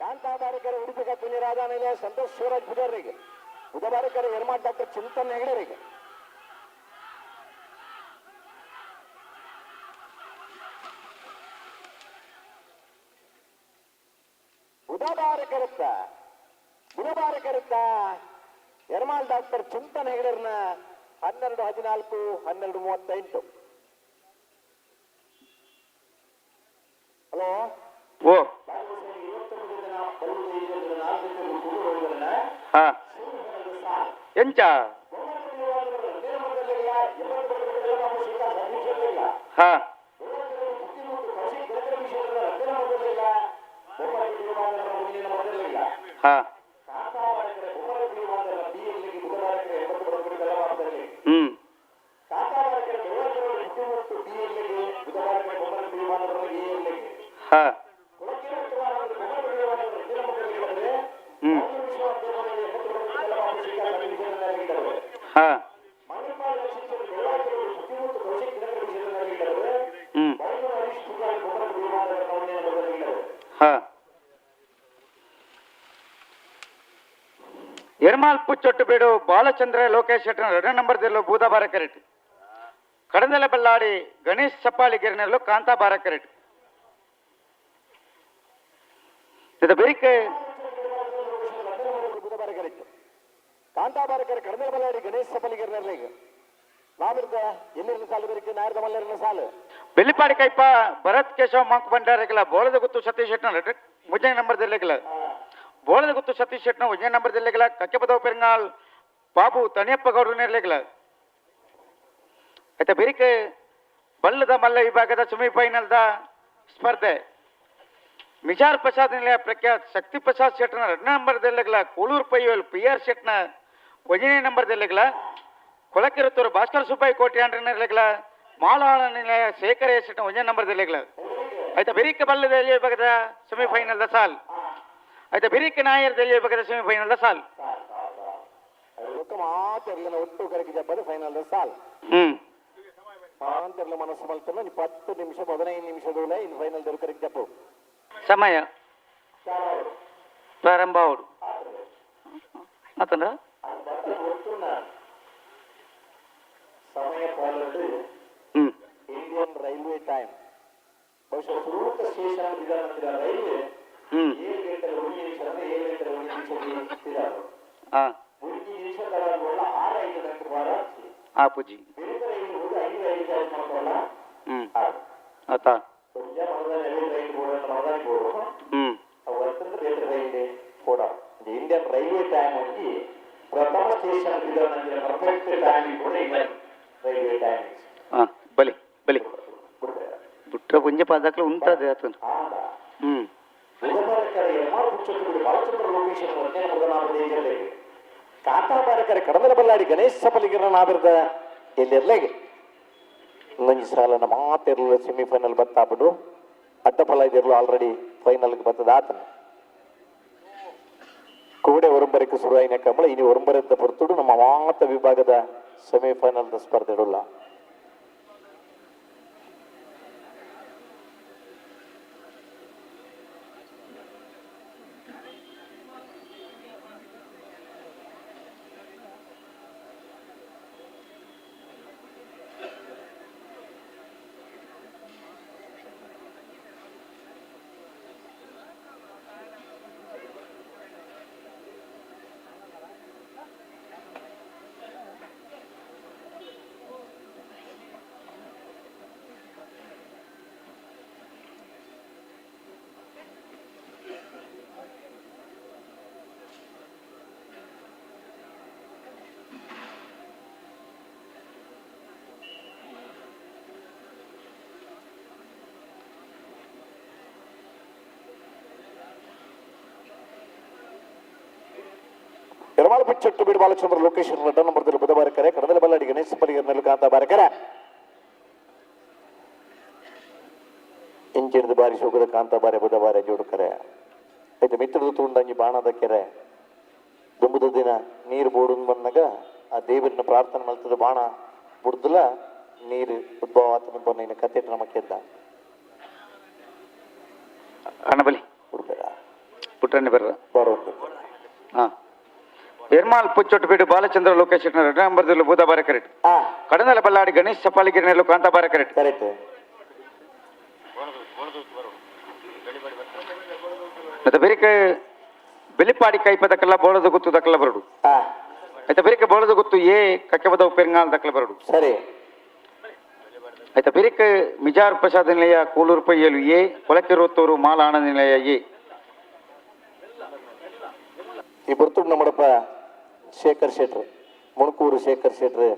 ಕಾಂತಾಬಾರಿಕರ ಉಡುಪಿ ಕಪ್ಪುನಿ ರಾಧಾನಿಲೆ ಸಂತೋಷ್ ಶಿವರಾಜ್ ಪೂಜಾರಿಗೆ ಬುಧವಾರಕರ ನಿರ್ಮಾಲ್ ಡಾಕ್ಟರ್ ಚಿಂತನ್ ಹೆಗಡೆರಿಗೆ ಬುಧವಾರಕರುತ್ತ ನಿರ್ಮಾಲ್ ಡಾಕ್ಟರ್ ಚಿಂತನ್ ಹೆಗಡೆರ್ನ 12-14 12:35 ಹಲೋ ಓ ಹಾ ಎಂಚ ಹಾ ಹಾ ಹಾ ಹಾ ಹಾ ಎರ್ಮಾಲ್ ಪುಚ್ಚೊಟ್ಟು ಬೇಡು ಬಾಲಚಂದ್ರ ಲೋಕೇಶ್ ಶೆಟ್ಟರ್ 2 ನಂಬರ್ದಲ್ಲೂ ಬೂದಾಬಾರ ಕರೆಟ್ ಕಡದಲ ಬಲ್ಲಾಡಿ ಗಣೇಶ್ ಚಪ್ಪಾಳಿ ಗೆರೆನಲ್ಲೂ ಕಾಂತಾಬಾರ ಕರೆಟ್ ಇದು ಬೇರಿಕೆ ಕಾಂತಾಬಾರಕರ ಕಡದಲ ಬಲ್ಲಾಡಿ ಗಣೇಶ್ ಚಪ್ಪಾಳಿ ಗೆರೆನಲ್ಲಿಗೆ ನಾವಿರ್ದ ಎಲ್ಲಿನ ಸಾಲು ಬೇರಿಕೆ ನಾಯರದ ಮಲ್ಲರಿನ ಸಾಲು ಬೆಳ್ಳಿಪಾಡಿ ಕೈಪ ಭರತ್ ಕೇಶವ್ ಮಂಕ್ ಬಂಡಾರಗಳ ಬೋಳದ ಗುತ್ತು ಸತೀಶ್ ಶೆಟ್ಟರ್ 3 ನಂಬರ್ದಲ್ಲಿಗಳ ಬೋಳದ ಗುತ್ತು ಸತೀಶ್ ಶೆಟ್ನ 1 ನಂಬರ್ದಲ್ಲಿಗಳ ಕಕ್ಕೆಪದವ ಪೆರಂಗಾಲ್ ಬಾಬು ತಣಿಯಪ್ಪ ಗೌಡರು ನಿರ್ಲೆಗಳ ಆಯ್ತಾ ಬೇರಿಕೆ ಬಲ್ಲದ ಮಲ್ಲ ವಿಭಾಗದ ಸೆಮಿಫೈನಲ್ದ ಸ್ಪರ್ಧೆ ಮಿಜಾರ್ ಪ್ರಸಾದ್ ನಿಲಯ ಪ್ರಖ್ಯಾತ್ ಶಕ್ತಿ ಪ್ರಸಾದ್ ಶೆಟ್ನ 2 ನಂಬರ್ದಲ್ಲಿಗಳ ಕೋಳೂರು ಪೈಯಲ್ PR ಶೆಟ್ನ 1 ನಂಬರ್ದಲ್ಲಿಗಳ ಕೊಳಕೆರುತ್ತೂರು ಭಾಸ್ಕರ್ ಸುಬ್ಬಾಯಿ ಕೋಟೆ ನಿರ್ಲೆಗಳ ಮಾಲಾಳ ನಿಲಯ ಶೇಖರ ಶೆಟ್ನ 1 ನಂಬರ್ದಲ್ಲಿಗಳ ಆಯ್ತಾ ಬೇರಿಕೆ ಬಲ್ಲದ ವಿಭಾಗದ ಸೆಮಿಫೈನಲ್ದ ಸಾಲ್ ಆಯ್ತಾ ಬೇರಿಕೆ ನಾಯರ್ದಲ್ಲಿ ವಿಭಾಗದ ಸೆಮಿಫೈನಲ್ದ ಸಾಲ್ ಮಾತ್ರ ಒಟ್ಟು ಕರೆಗೆ ಜಬ್ಬದ ಫೈನಲ್ ಸಾಲ್ ಮಾಂತೆರ್ಲ ಮನಸ್ಸು ಮಲ್ತನ 10 ನಿಮಿಷ 15 ನಿಮಿಷದೊಳಗೆ ಇನ್ ಫೈನಲ್ ದೊರಕರಿಗೆ ಜಪ್ಪು ಸಮಯ ಪ್ರಾರಂಭ ಅವಡು ಆತನ ಸಮಯ ಪಾಲನೆ ಇಂಡಿಯನ್ ರೈಲ್ವೆ ಟೈಮ್ ಬಹುಶಃ ಸುರೂತ ಸ್ಟೇಷನ್ ವಿಧಾನದ ರೈಲ್ವೆ 7 ಗಂಟೆ 1 ನಿಮಿಷ 7 ಗಂಟೆ 1 ನಿಮಿಷ ಇದ್ದಾರೆ ಹಾ 1 ನಿಮಿಷಗಳ 6-5 ಗಂಟೆ ಬಾರ ಆ ಪೂಜಿ ಬೇರೆ ರೈಲು 5 ಚಾರ್ಜ್ ಮಾಡ್ಕೊಳ್ಳ ಆತ ಕೊಂಚ ಮನದಲ್ಲಿ ರೈಲು ಬೋರ್ಡ್ ಮನದಲ್ಲಿ ಬೋರ್ಡ್ ಅವತ್ತಂದ್ರೆ ಬೇರೆ ರೈಲ್ವೆ ಕೂಡ ಇಂಡಿಯನ್ ರೈಲ್ವೆ ಟೈಮ್ ಹೋಗಿ ಪ್ರಥಮ ಸ್ಟೇಷನ್ ವಿಧಾನದ ಪರ್ಫೆಕ್ಟ್ ಟೈಮ್ ಕೂಡ ಇಂಡಿಯನ್ ರೈಲ್ವೆ ಟೈಮ್ ಹಾ ಬಲಿ ಬಲಿ ಬಿಟ್ರೆ ಪುಂಜ ಪಾದಕ್ಲ ಉಂಟದೆ ಆತನ ಕಾಂತಾಪಾರಕರ ಕಡಮಲ ಬಲ್ಲಾಡಿ ಗಣೇಶ ಪಲಿಗಿರನ ಆಬಿರ್ದ ಎಲ್ಲಿರ್ಲೆಗೆ ಇನ್ನೊಂದು ಸಾಲನ ಮಾತಿರಲು ಸೆಮಿಫೈನಲ್ ಬತ್ತಾಬಿಡು ಅಡ್ಡಫಲ ಇದಿರಲು ಆಲ್ರೆಡಿ ಫೈನಲ್ಗೆ ಬರ್ತದ ಆತನ ಕೂಡೆ ಒರಂಬರಿಕೆ ಶುರುವಾಯಿನ ಕಂಬಳ ಇನಿ ಒರಂಬರದ ಹೊರತುಡು ನಮ್ಮ ಮಾತ ವಿಭಾಗದ ಸೆಮಿಫೈನಲ್ ಸ್ಪರ್ಧೆ ಇಡಲ್ಲ ಎಡಮಾಳ ಪಿಚ್ಚಟ್ಟು ಬೀಡು ಬಾಲಚಂದ್ರ ಲೊಕೇಶನ್ ರೆಡ್ಡ ನಂಬರ್ದಲ್ಲಿ ಬುಧವಾರ ಕರೆ ಕಡದಲ ಬಲ್ಲಾಡಿ ಗಣೇಶ ಪಲಿಗರ್ನಲ್ಲಿ ಕಾಂತಾಬಾರ ಕರೆ ಇಂಚಿಡಿದ ಬಾರಿ ಶೋಕದ ಕಾಂತಾಬಾರೆ ಬುಧವಾರ ಜೋಡು ಕರೆ ಆಯ್ತು ಮಿತ್ರದ ತುಂಡಂಗಿ ಬಾಣದ ಕೆರೆ ದುಂಬುದ ದಿನ ನೀರು ಬೋಡು ಬಂದಾಗ ಆ ದೇವರನ್ನ ಪ್ರಾರ್ಥನೆ ಮಾಡ್ತದ ಬಾಣ ಬುಡ್ದಲ ನೀರು ಉದ್ಭವ ಆತನ ಬಂದ ಕತೆ ನಮಕ್ಕೆದ್ದ ಅಣ್ಣ ಬಲಿ ಪುಟ್ಟಣ್ಣ ಬರ್ರ ಬರೋದು ಹಾ ಎರ್ಮಾಲ್ ಪುಚ್ಚೊಟ್ಟು ಬಾಲಚಂದ್ರ ಲೋಕೇಶ್ ರೆಡ್ಡ ನಂಬರ್ದಲ್ಲಿ ಬುಧವಾರ ಕರೆಕ್ಟ್ ಕಡನಲ ಬಲ್ಲಾಡಿ ಗಣೇಶ್ ಚಪಾಲಿಗಿರಿನಲ್ಲೂ ಕಾಂತಾಬಾರ ಕರೆಕ್ಟ್ ಕರೆಕ್ಟ್ ಮತ್ತೆ ಬೇರೆ ಬೆಲಿಪಾಡಿ ಕೈಪದಕ್ಕೆಲ್ಲ ಬೋಳದ ಗೊತ್ತು ದಕ್ಕಲ್ಲ ಬರಡು ಆಯ್ತಾ ಬೇರೆ ಬೋಳದ ಗೊತ್ತು ಏ ಕಕ್ಕೆ ಬದವು ಪೆಂಗಾಲ್ ದಕ್ಕಲ ಬರಡು ಸರಿ ಆಯ್ತಾ ಬೇರೆ ಮಿಜಾರ್ ಪ್ರಸಾದ ನಿಲಯ ಕೂಲೂರು ಪಯ್ಯಲು ಎ ಕೊಳಕೆರೋತ್ತೂರು ಮಾಲ ಆನಂದ ನಿಲಯ ಎ ಈ ಬರ್ತುಡ್ ನಮ್ಮಡಪ್ಪ ಶೇಖರ್ ಶೆಟ್ರು ಮುಣಕೂರು ಶೇಖರ್ ಶೆಟ್ರು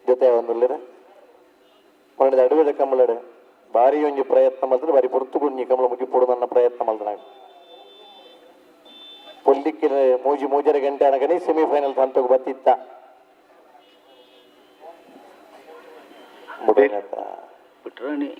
ಜೊತೆ ಒಂದಿರ ಮಾಡಿದ ಅಡವಿದ ಕಮಲಡು ಭಾರಿ ಒಂಜಿ ಪ್ರಯತ್ನ ಮಾಡಿದ್ರೆ ಬಾರಿ ಪೊರ್ತುಗುಂಜಿ ಕಮಲ ಮುಗಿ ಪೊಡು ನನ್ನ ಪ್ರಯತ್ನ ಮಾಡಿದ ನಾನು ಪೊಲ್ಲಿಕ್ಕಿನ ಮೂಜರ ಗಂಟೆ ಅನಗನಿ ಸೆಮಿಫೈನಲ್ ಹಂತಕ್ಕೆ ಬತ್ತಿತ್ತ ಬಿಟ್ರಾಣಿ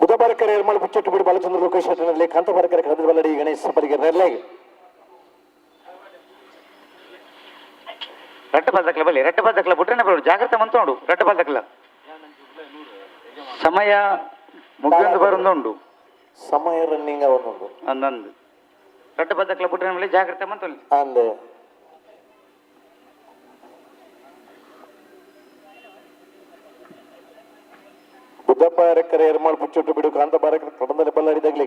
ಬುಧಬಾರಕರ ಎರ್ಮಾಳ್ ಪುಚ್ಚಟ್ಟು ಬಿಡು ಬಾಲಚಂದ್ರ ಲೋಕೇಶ್ ನಲ್ಲಿ ಕಾಂತಾಬಾರಕರ ಕಡದ ಬಲ್ಲಡಿ ಗಣೇಶ ಪಲಿಗೆ ನೆರಲಾಗಿ ರಟ್ಟಪಾದಕ್ಲ ಬಲ್ಲಿ ರಟ್ಟಪಾದಕ್ಲ ಬಿಟ್ರೆ ಬರೋಡು ಜಾಗ್ರತೆ ಮಂತ ನೋಡು ರಟ್ಟಪಾದಕ್ಲ ಸಮಯ ಮುಗಿಯೊಂದು ಬರೊಂದುಂಡು ಸಮಯ ರನ್ನಿಂಗ್ ಅವನೊಂದು ಅಂದಂದು ರಟ್ಟಪಾದಕ್ಲ ಬಿಟ್ರೆ ಬಲ್ಲಿ ಜಾಗ್ರತೆ ಮಂತ ಅಂದೆ ಬುಧಬಾರಕರ ಎರ್ಮಾಳ್ ಪುಚ್ಚಟ್ಟು ಬಿಡು ಕಾಂತಾಬಾರಕರ ಕಡದಲ್ಲಿ ಬಲ್ಲಡಿದಾಗ್ಲಿ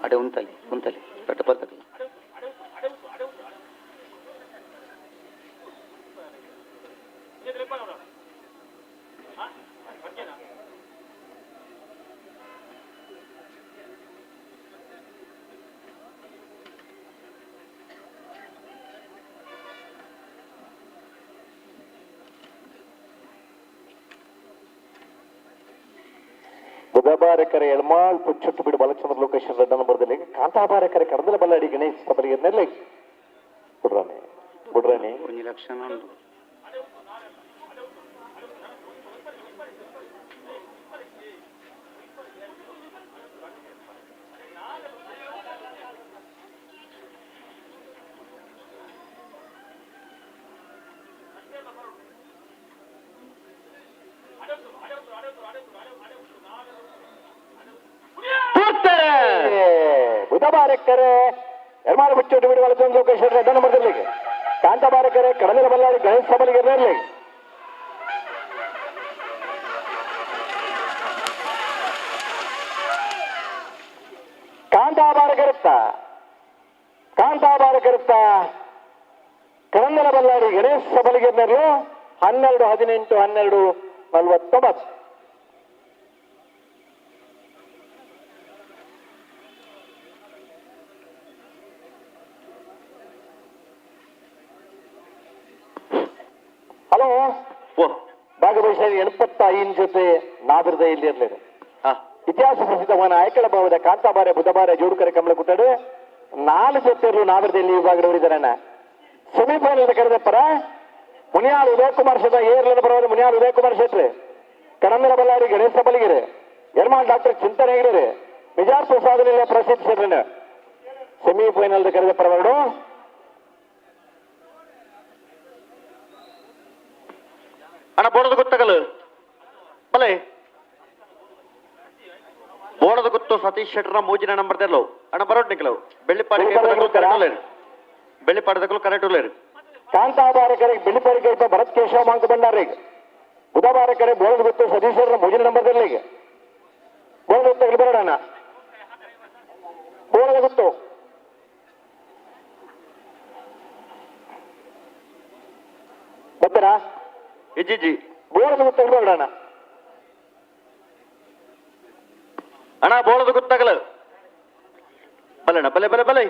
ಅಡೆ ಉಂತಲಿ ಉಂತಲಿ ಪೆಟ್ಟು ಬರ್ತಕ್ಕಲ್ಲ ಬುಧಬಾರಕರೆ ಎಳ್ಮಾಳ್ ಪುಚ್ಚೊಟ್ಟು ಬಿಡು ಬಾಲಚಂದ್ರ ಲೋಕೇಶನ್ ರೆಡ್ಡ ನಂಬರ್ದಲ್ಲಿ ಕಾಂತಾಬಾರಕರೆ ಕಡದಲ ಬಲ್ಲಾಡಿ ಗಣೇಶ್ ಸಬಲಿಗೆ ಬಿಡ್ರಾನೆ ಬಿಡ್ರಾನೆ ಒಂದು ಲಕ್ಷಣ ಉಂಟು ಬುಧಬಾರಕರೆ ಎಳ್ಮಾಳ್ ಪುಚ್ಚೊಟ್ಟು ಬಿಡು ಬಾಲಚಂದ್ರ ಲೋಕೇಶನ್ ರೆಡ್ಡ ನಂಬರ್ದಲ್ಲಿ ಕಾಂತಾಬಾರಕರೆ ಕಡದಲ ಬಲ್ಲಾಡಿ ಗಣೇಶ್ ಸಬಲಿಗೆ ಕಾಂತಾಬಾರಕರುತ್ತ ಕಡಂದಲ ಬಲ್ಲಾಡಿ ಗಣೇಶ್ ಸಬಲಿಗೆರ್ನರು 12-18-12-49. ಹಲೋ ಭಾಗವಹಿಸಿ 85 ಜೊತೆ ನಾವಿರದ ಇಲ್ಲಿ ಇರಲಿದೆ ಇತಿಹಾಸ ಪ್ರಸಿದ್ಧವಾದ ಆಯ್ಕೆಳ ಭಾವದ ಕಾಂತಾಬಾರೆ ಬುಧಬಾರೆ ಜೋಡುಕರೆ ಕಮಲ ಕುಟ್ಟಡು 4 ಜೊತೆಯರು ನಾವಿರದಲ್ಲಿ ವಿಭಾಗದವರಿದ್ದಾರಣ್ಣ. ಸೆಮಿಫೈನಲ್ ಕರೆದಪ್ಪರ ಮುನಿಯಾಲ್ ಉದಯಕುಮಾರ್ ಶೆಟ್ಟ ಏರ್ಲದ ಬರೋರು ಮುನಿಯಾಲ್ ಉದಯಕುಮಾರ್ ಶೆಟ್ರು ಕಡಂದಲ ಬಲ್ಲಾರಿ ಗಣೇಶ ಬಲಿಗಿರಿ ಎರ್ಮಾನ್ ಡಾಕ್ಟರ್ ಚಿಂತನೆ ಹೇಳಿರಿ ನಿಜಾರ್ ಪ್ರಸಾದ್ ಪ್ರಸಿದ್ಧ ಶೆಟ್ರಣ್ಣ ಸೆಮಿಫೈನಲ್ ಕರೆದಪ್ಪರ ಬರಡು ಅಣ್ಣ ಬೋಳದ ಗುತ್ತಗಲು ಬಲೆ ಬೋಳದ ಗುತ್ತು ಸತೀಶ್ ಶೆಟ್ಟರ ಮೂಜಿನ ನಂಬರ್ ತೆರಲು ಅಣ್ಣ ಬರೋಡ್ ನಿಕ್ಕಲವು ಬೆಳ್ಳಿಪಾಡದಕ್ಕಲು ಕರೆಕ್ಟ್ ಉಳ್ಳೇರು ಕಾಂತಾಬಾರಕರಿಗೆ ಬೆಳ್ಳಿಪಾಡಿಕೆ ಭರತ್ ಕೇಶವ ಮಾಂಕ ಬಂಡಾರಿಗೆ ಬುಧಬಾರಕರೆ ಬೋಳದ ಗುತ್ತು ಸತೀಶ್ ಶೆಟ್ಟರ ಮೂಜಿನ ನಂಬರ್ ತೆರಲಿಗೆ ಬೋಳದ ಗುತ್ತಗಲು ಬರೋಣ ಬೋಳದ ಗುತ್ತು ಬರ್ತೀರಾ ಇಜ್ಜಿ ಬೋಳದ ಗುತ್ತಗಲು ಬರೋಣ ಅಣ್ಣ ಬೋಳದ ಗುತ್ತಗಲು ಬಲ್ಲಣ್ಣ ಬಲೆ ಬಲೆ ಬಲೆ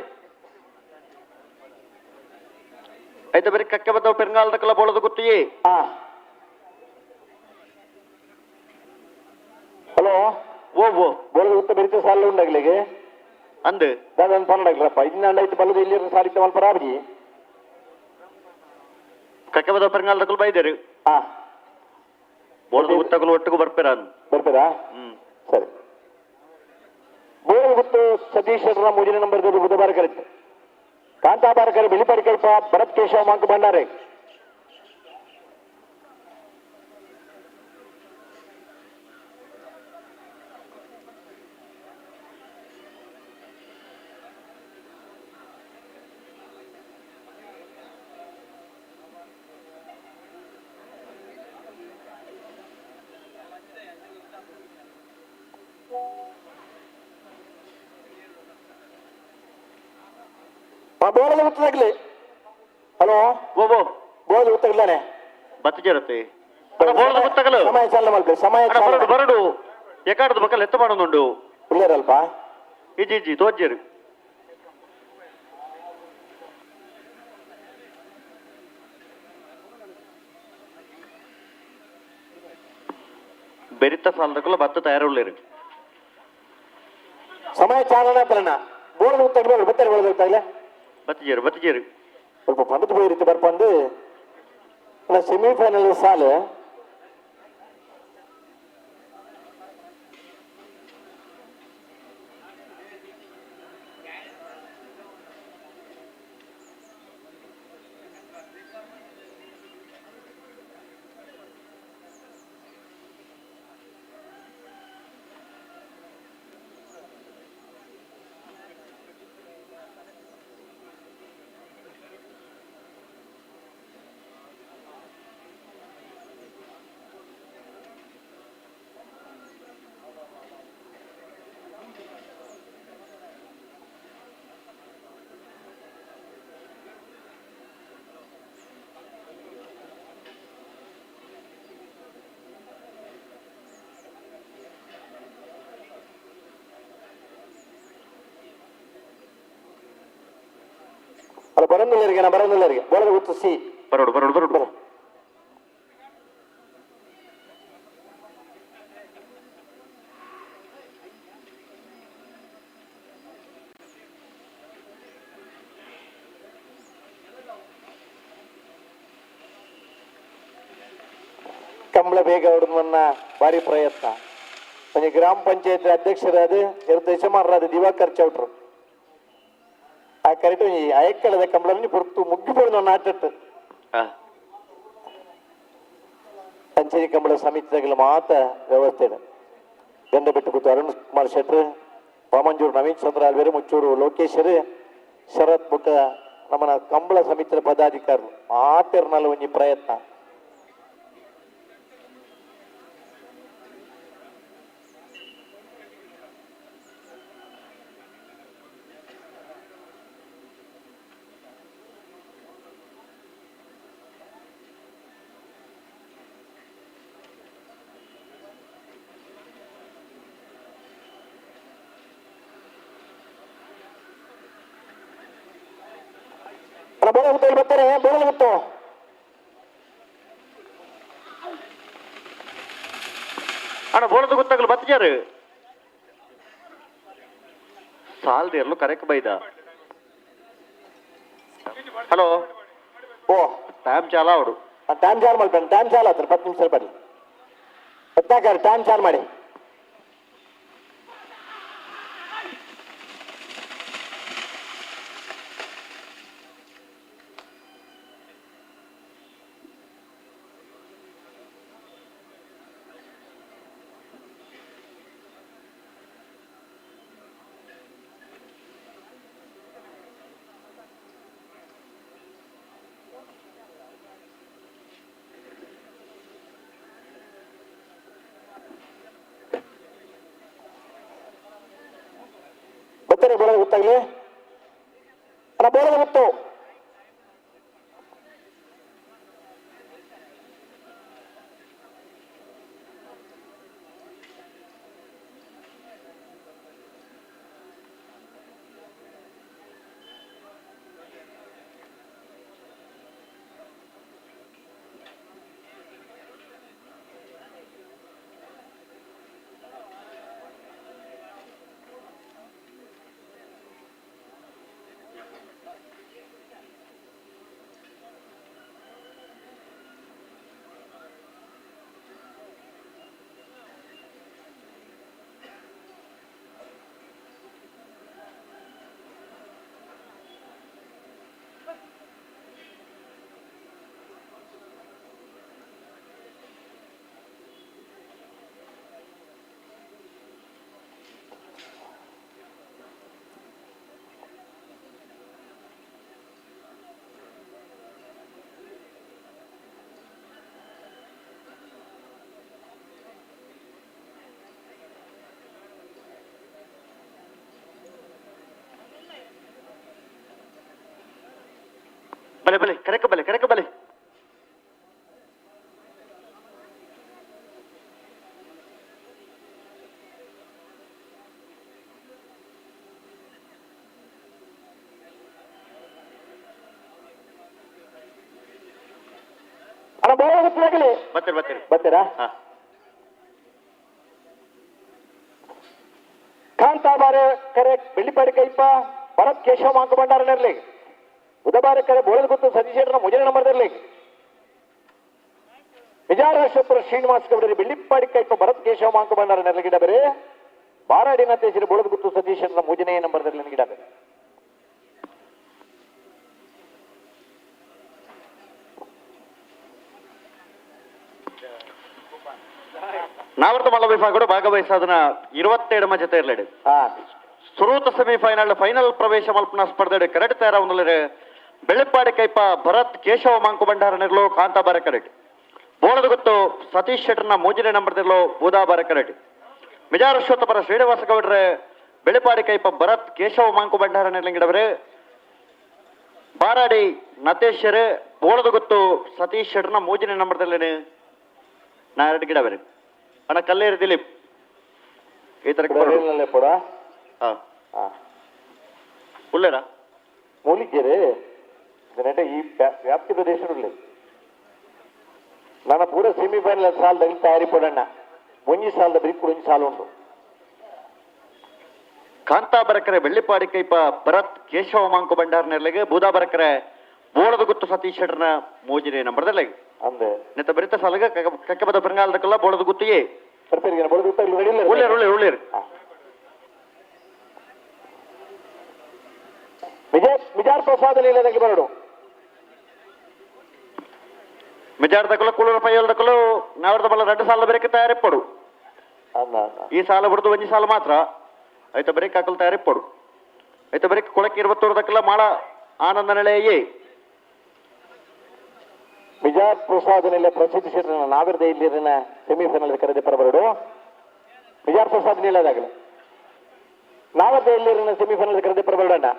ಐತೆ ಬರೀ ಕಕ್ಕೆ ಬದ್ದವು ಪೆರಂಗಾಲದಕ್ಕಲ್ಲ ಬೋಳದ ಗುತ್ತಿಯೇ ಹಲೋ ಓ ಬೋಳದ ಗುತ್ತ ಬೆರಿತ ಸಾಲ ಉಂಡಾಗ್ಲಿಗೆ ಅಂದು ದಾದನ್ ಪನ್ನಡಾಗ್ಲಪ್ಪ ಇನ್ನೊಂದು ಐದು ಬಲ್ಲದು ಇಲ್ಲಿ ಸಾಲಿತ ಮಲ್ಪ ರಾಬಿ ಕಕ್ಕೆ ಬದ್ದವು ಪೆರಂಗಾಲದಕ್ಕಲು ಬೈದೇರು ಬೋಳದ ಗುತ್ತಗಲು ಒಟ್ಟಿಗೂ ಬರ್ಪೇರ ಬರ್ತೀರಾ ಸರಿ ಬೋಳದ ಗುತ್ತು ಸತೀಶ್ ಶೆಟ್ಟರ ಮೂಜಿನ ನಂಬರ್ ಬುಧಬಾರಕರೆ ಕಾಂತಾಬಾರಕರೆ ಬೆಳ್ಳಿಪಾಡಿಕೈಪ ಭರತ್ ಕೇಶವ ಮಾಂಕ ಬಂಡಾರೆ ಬೋಳದ ಗುತ್ತಾಗ್ಲಿ ಹಲೋ ಬೋಳದ ಗುತ್ತಾಗ್ಲಾನೆ ಬತ್ತಿರುತ್ತೆ ಬೋಳದ ಗುತ್ತಗಲು ಸಮಯ ಚಾಲನೆ ಮಾಡ್ಬೇಕು ಸಮಯ ಬರಡು ಬರಡು ಎಕಾಡದ ಮಕ್ಕಳು ಎತ್ತ ಮಾಡೋದುಂಡು ಇಲ್ಲರಲ್ಪ ಇಜ್ಜಿ ತೋಜ್ಜರು ಬೆರಿತ ಸಾಲದಕ್ಕಲ್ಲ ಭತ್ತ ತಯಾರುಳ್ಳೇರು ಸಮಯ ಚಾಲನೆ ಅಂತಲಣ್ಣ ಬೋಳದ ಗುತ್ತಾಗ್ಲಿ ಬತ್ತಾರೆ ಬೋಳದ ಗುತ್ತಾಗ್ಲೆ ಬತ್ತಿಜೇರು ಸ್ವಲ್ಪ ಪಂಡದ போய் இருக்கு ಬರ್ಪಂದು ಸೆಮಿಫೈನಲ್ ಸಾಲು ಬರೋದಿಲ್ಲರಿಗೆ ಬೋಳದ ಗುತ್ತು ಸಿ ಬರೋಡು ಬರೋಡು ಬರೋಡು ಕಂಬಳ ಬೇಗ ಹೊಡೆದನ್ನ ಭಾರಿ ಪ್ರಯತ್ನ म्हणजे ಗ್ರಾಮ ಪಂಚಾಯತ್ ಅಧ್ಯಕ್ಷರಾದ ದಶಮಾನರಾದ ದಿವಾಕರ್ ಚೌಟ್ರು ಆ ಕರೆಕ್ಟ್ ಅಯಕ್ಕಳದ ಕಂಬಳಲ್ಲಿ ಪುರ್ತು ಮುಗ್ಗಿపోయిన ನಾಟಟ್ಟು ಪಂಚಾಯತಿ ಕಂಬಳ ಸಮಿತಿದಾಗಲ ಮಾತ್ರ ವ್ಯವಸ್ಥೆ ಇದೆ ಗಂಡ ಬಿಟ್ಟು ಕೂತು ಅರುಣ್ ಕುಮಾರ್ ಶೆಟ್ರು ಪಾಮಂಜೂರು ನವೀನ್ ಚಂದ್ರ ಅಲ್ವೇರು ಮುಚ್ಚೂರು ಲೋಕೇಶ್ವರ್ ಶರತ್ ಬುಕ್ಕ ನಮ್ಮನ ಕಂಬಳ ಸಮಿತಿಯ ಪದಾಧಿಕಾರರು ಮಾತಿರ್ನಲ್ಲ ಒಂಜಿ ಪ್ರಯತ್ನ ಬರ್ತಾರೆ ಬೋಳಲು ಗೊತ್ತು ಅಣ್ಣ ಬೋಳದು ಗೊತ್ತಾಗಲು ಬತ್ತಿಯಾರು ಸಾಲ್ದಿರ್ಲು ಕರೆಕ್ಟ್ ಬೈದ ಹಲೋ ಓ ಟೈಮ್ ಚಾಲ ಅವಡು ಟೈಮ್ ಚಾಲ್ ಮಾಡ್ಬೇಡಿ ಟೈಮ್ ಚಾಲ್ ಆತ್ರ 10 ನಿಮಿಷ ಬರಲಿ ಗೊತ್ತಾಗಾರ ಟೈಮ್ ಚಾಲ್ ಮಾಡಿ ಬೋಳದ ಗೊತ್ತಾಗ್ಲಿ ಅಣ್ಣ ಬೋಳದ ಗೊತ್ತು ಬಲೆ ಬಲೆ ಕರೆಕ ಬಲೆ ಕರೆಕ ಬಲೆ ಅಣ್ಣ ಬೋಳದ ಗೊತ್ತಾಗಲಿ ಬರ್ತೀರಿ ಬರ್ತೀರಿ ಬರ್ತೀರಾ ಹಾ ಕಾಂತಾಬಾರೆ ಕರೆ ಬೆಳ್ಳಿಪಾಡಿ ಕೈಪ ಭರತ್ ಕೇಶವ ಮಾಂಕ ಭಂಡಾರನಲ್ಲಿ ಬುಧವಾರ ಕರೆ ಬೋಳದ ಗೊತ್ತು ಸತೀಶೇಟನ ಮುಜನೆ ನಂಬರ್ದಲ್ಲಿ ವಿಜಯರಾಶ್ವಪುರ ಶ್ರೀನಿವಾಸ ಗೌಡರಿ ಬೆಳ್ಳಿಪಾಡಿ ಕೈಪ ಭರತ್ ಕೇಶವ ಮಾಂಕ ಭಂಡಾರ ನೆರಗಿಡ ಬೇರೆ ಬಾರಾಡಿನ ತೇಸಿರಿ ಬೋಳದ ಗೊತ್ತು ಸತೀಶೇಟನ ಮುಜನೆ ನಂಬರ್ದಲ್ಲಿ ನೆರಗಿಡ ಬೇರೆ ನಾವರ್ತ ಮಲ್ಲ ವಿಭಾಗಗಳು ಭಾಗವಹಿಸಾದನ 27 ಜೊತೆ ಇರಲಿದೆ ಸುರೂತ ಸೆಮಿಫೈನಲ್ ಫೈನಲ್ ಪ್ರವೇಶ ಮಲ್ಪನ ಸ್ಪರ್ಧೆ ಕರೆಕ್ಟ್ ತಯಾರ ಒಂದಲ್ಲರೆ ಬೆಳ್ಳಿಪ್ಪಾಡಿ ಕೈಪ ಭರತ್ ಕೇಶವ ಮಾಂಕು ಭಂಡಾರ ನೆರಳು ಕಾಂತಾಬಾರ ಕರೆಕ್ಟ್ ಬೋಳದ ಗೊತ್ತು ಸತೀಶ್ ಶೆಟ್ಟರ್ನ ಮೂಜನೆ ನಂಬರ್ದಿರ್ಲು ಬೂದಾಬಾರ ಕರೆಕ್ಟ್ ಮಿಜಾರಶ್ವತಪರ ಶ್ರೀನಿವಾಸ ಗೌಡ್ರೆ ಬೆಳ್ಳಿಪಾಡಿ ಕೈಪ ಭರತ್ ಕೇಶವ ಮಾಂಕು ಭಂಡಾರ ನೆರಳಿಂಗಿಡವ್ರೆ ಬಾರಾಡಿ ನತೇಶ್ವರ್ ಬೋಳದ ಗೊತ್ತು ಸತೀಶ್ ಶೆಟ್ಟರ್ನ ಮೂಜನೆ ನಂಬರ್ದಲ್ಲೇನೆ ನಾ 2 ಗಿಡ ಬೇರೆ ಅಣ್ಣ ಕಲ್ಲೇರಿ ದಿಲೀಪ್ ಈ ತರ ಪಡ ಉಳ್ಳೇರಾ ಮೂಲಿಗೆರೆ ഇതിനെ ഈ വ്യാപ്തി പ്രദേശമുള്ളൂ ನನ್ನ ಪೂರ ಸೆಮಿಫೈನಲ್ ಸಾಲದಲ್ಲಿ ತಯಾರಿ ಪಡೋಣ ಮುಂಜಿ ಸಾಲದ ಬರೀ ಕುಡಿಂಜಿ ಸಾಲ ಉಂಟು ಕಾಂತಾ ಬರಕರೆ ಬೆಳ್ಳಿಪಾಡಿ ಕೈಪ ಭರತ್ ಕೇಶವ ಮಾಂಕು ಬಂಡಾರ ನೆರಳಿಗೆ ಬೂದಾ ಬರಕರೆ ಬೋಳದ ಗುತ್ತು ಸತೀಶ್ ಶೆಟ್ಟರ್ನ ಮೂಜಿನೇ ನಂಬರ್ದಲ್ಲಿ ಅಂದೆ ನೆತ್ತ ಬರಿತ ಸಾಲಗ ಕಕ್ಕೆ ಬದ ಪೆರಂಗಾಲದಕ್ಕೆಲ್ಲ ಬೋಳದ ಗುತ್ತಿಗೆ ಬರ್ತೀರಿ ಬೋಳದ ಗುತ್ತ ರೆಡಿ ಇಲ್ಲ ಉಳ್ಳೇರು ಉಳ್ಳೇರು ಉಳ್ಳೇರು ಮಿಜಾರ್ ಪ್ರಸಾದ ಲೀಲದಲ್ಲಿ ಬರಡು ಮಿಜಾರ್ ದಕ್ಕಲು ಕುಳೂರು ಪೈಯಲ್ ದಕ್ಕಲು ನಾವರ್ದ ಬಲ್ಲ 2 ಸಾಲ ಬೇರೆ ತಯಾರಿ ಪಡು ಈ ಸಾಲ ಬಿಡ್ದು ಒಂಜಿ ಸಾಲ ಮಾತ್ರ ಐತ ಬರೀ ಕಾಕಲ್ ತಯಾರಿ ಪಡು ಐತ ಬರೀ ಕೊಳಕ್ಕೆ 20 ದಕ್ಕಲ್ಲ ಮಾಳ ಆನಂದ ನೆಲೆಯೇ ಮಿಜಾರ್ ಪ್ರಸಾದನೆಲ್ಲ ಪ್ರಸಿದ್ಧ ಶೆಟ್ಟರನ್ನ ನಾವಿರ್ದ ಇಲ್ಲಿನ ಸೆಮಿಫೈನಲ್ ಕರೆದೆ ಪರಬರಡು ಮಿಜಾರ್ ಪ್ರಸಾದ್ ನೀಳದಾಗಲಿ ನಾವಿರ್ದ ಇಲ್ಲಿನ ಸೆಮಿಫೈನಲ್ ಕರೆದೆ ಪರಬರಡಣ್ಣ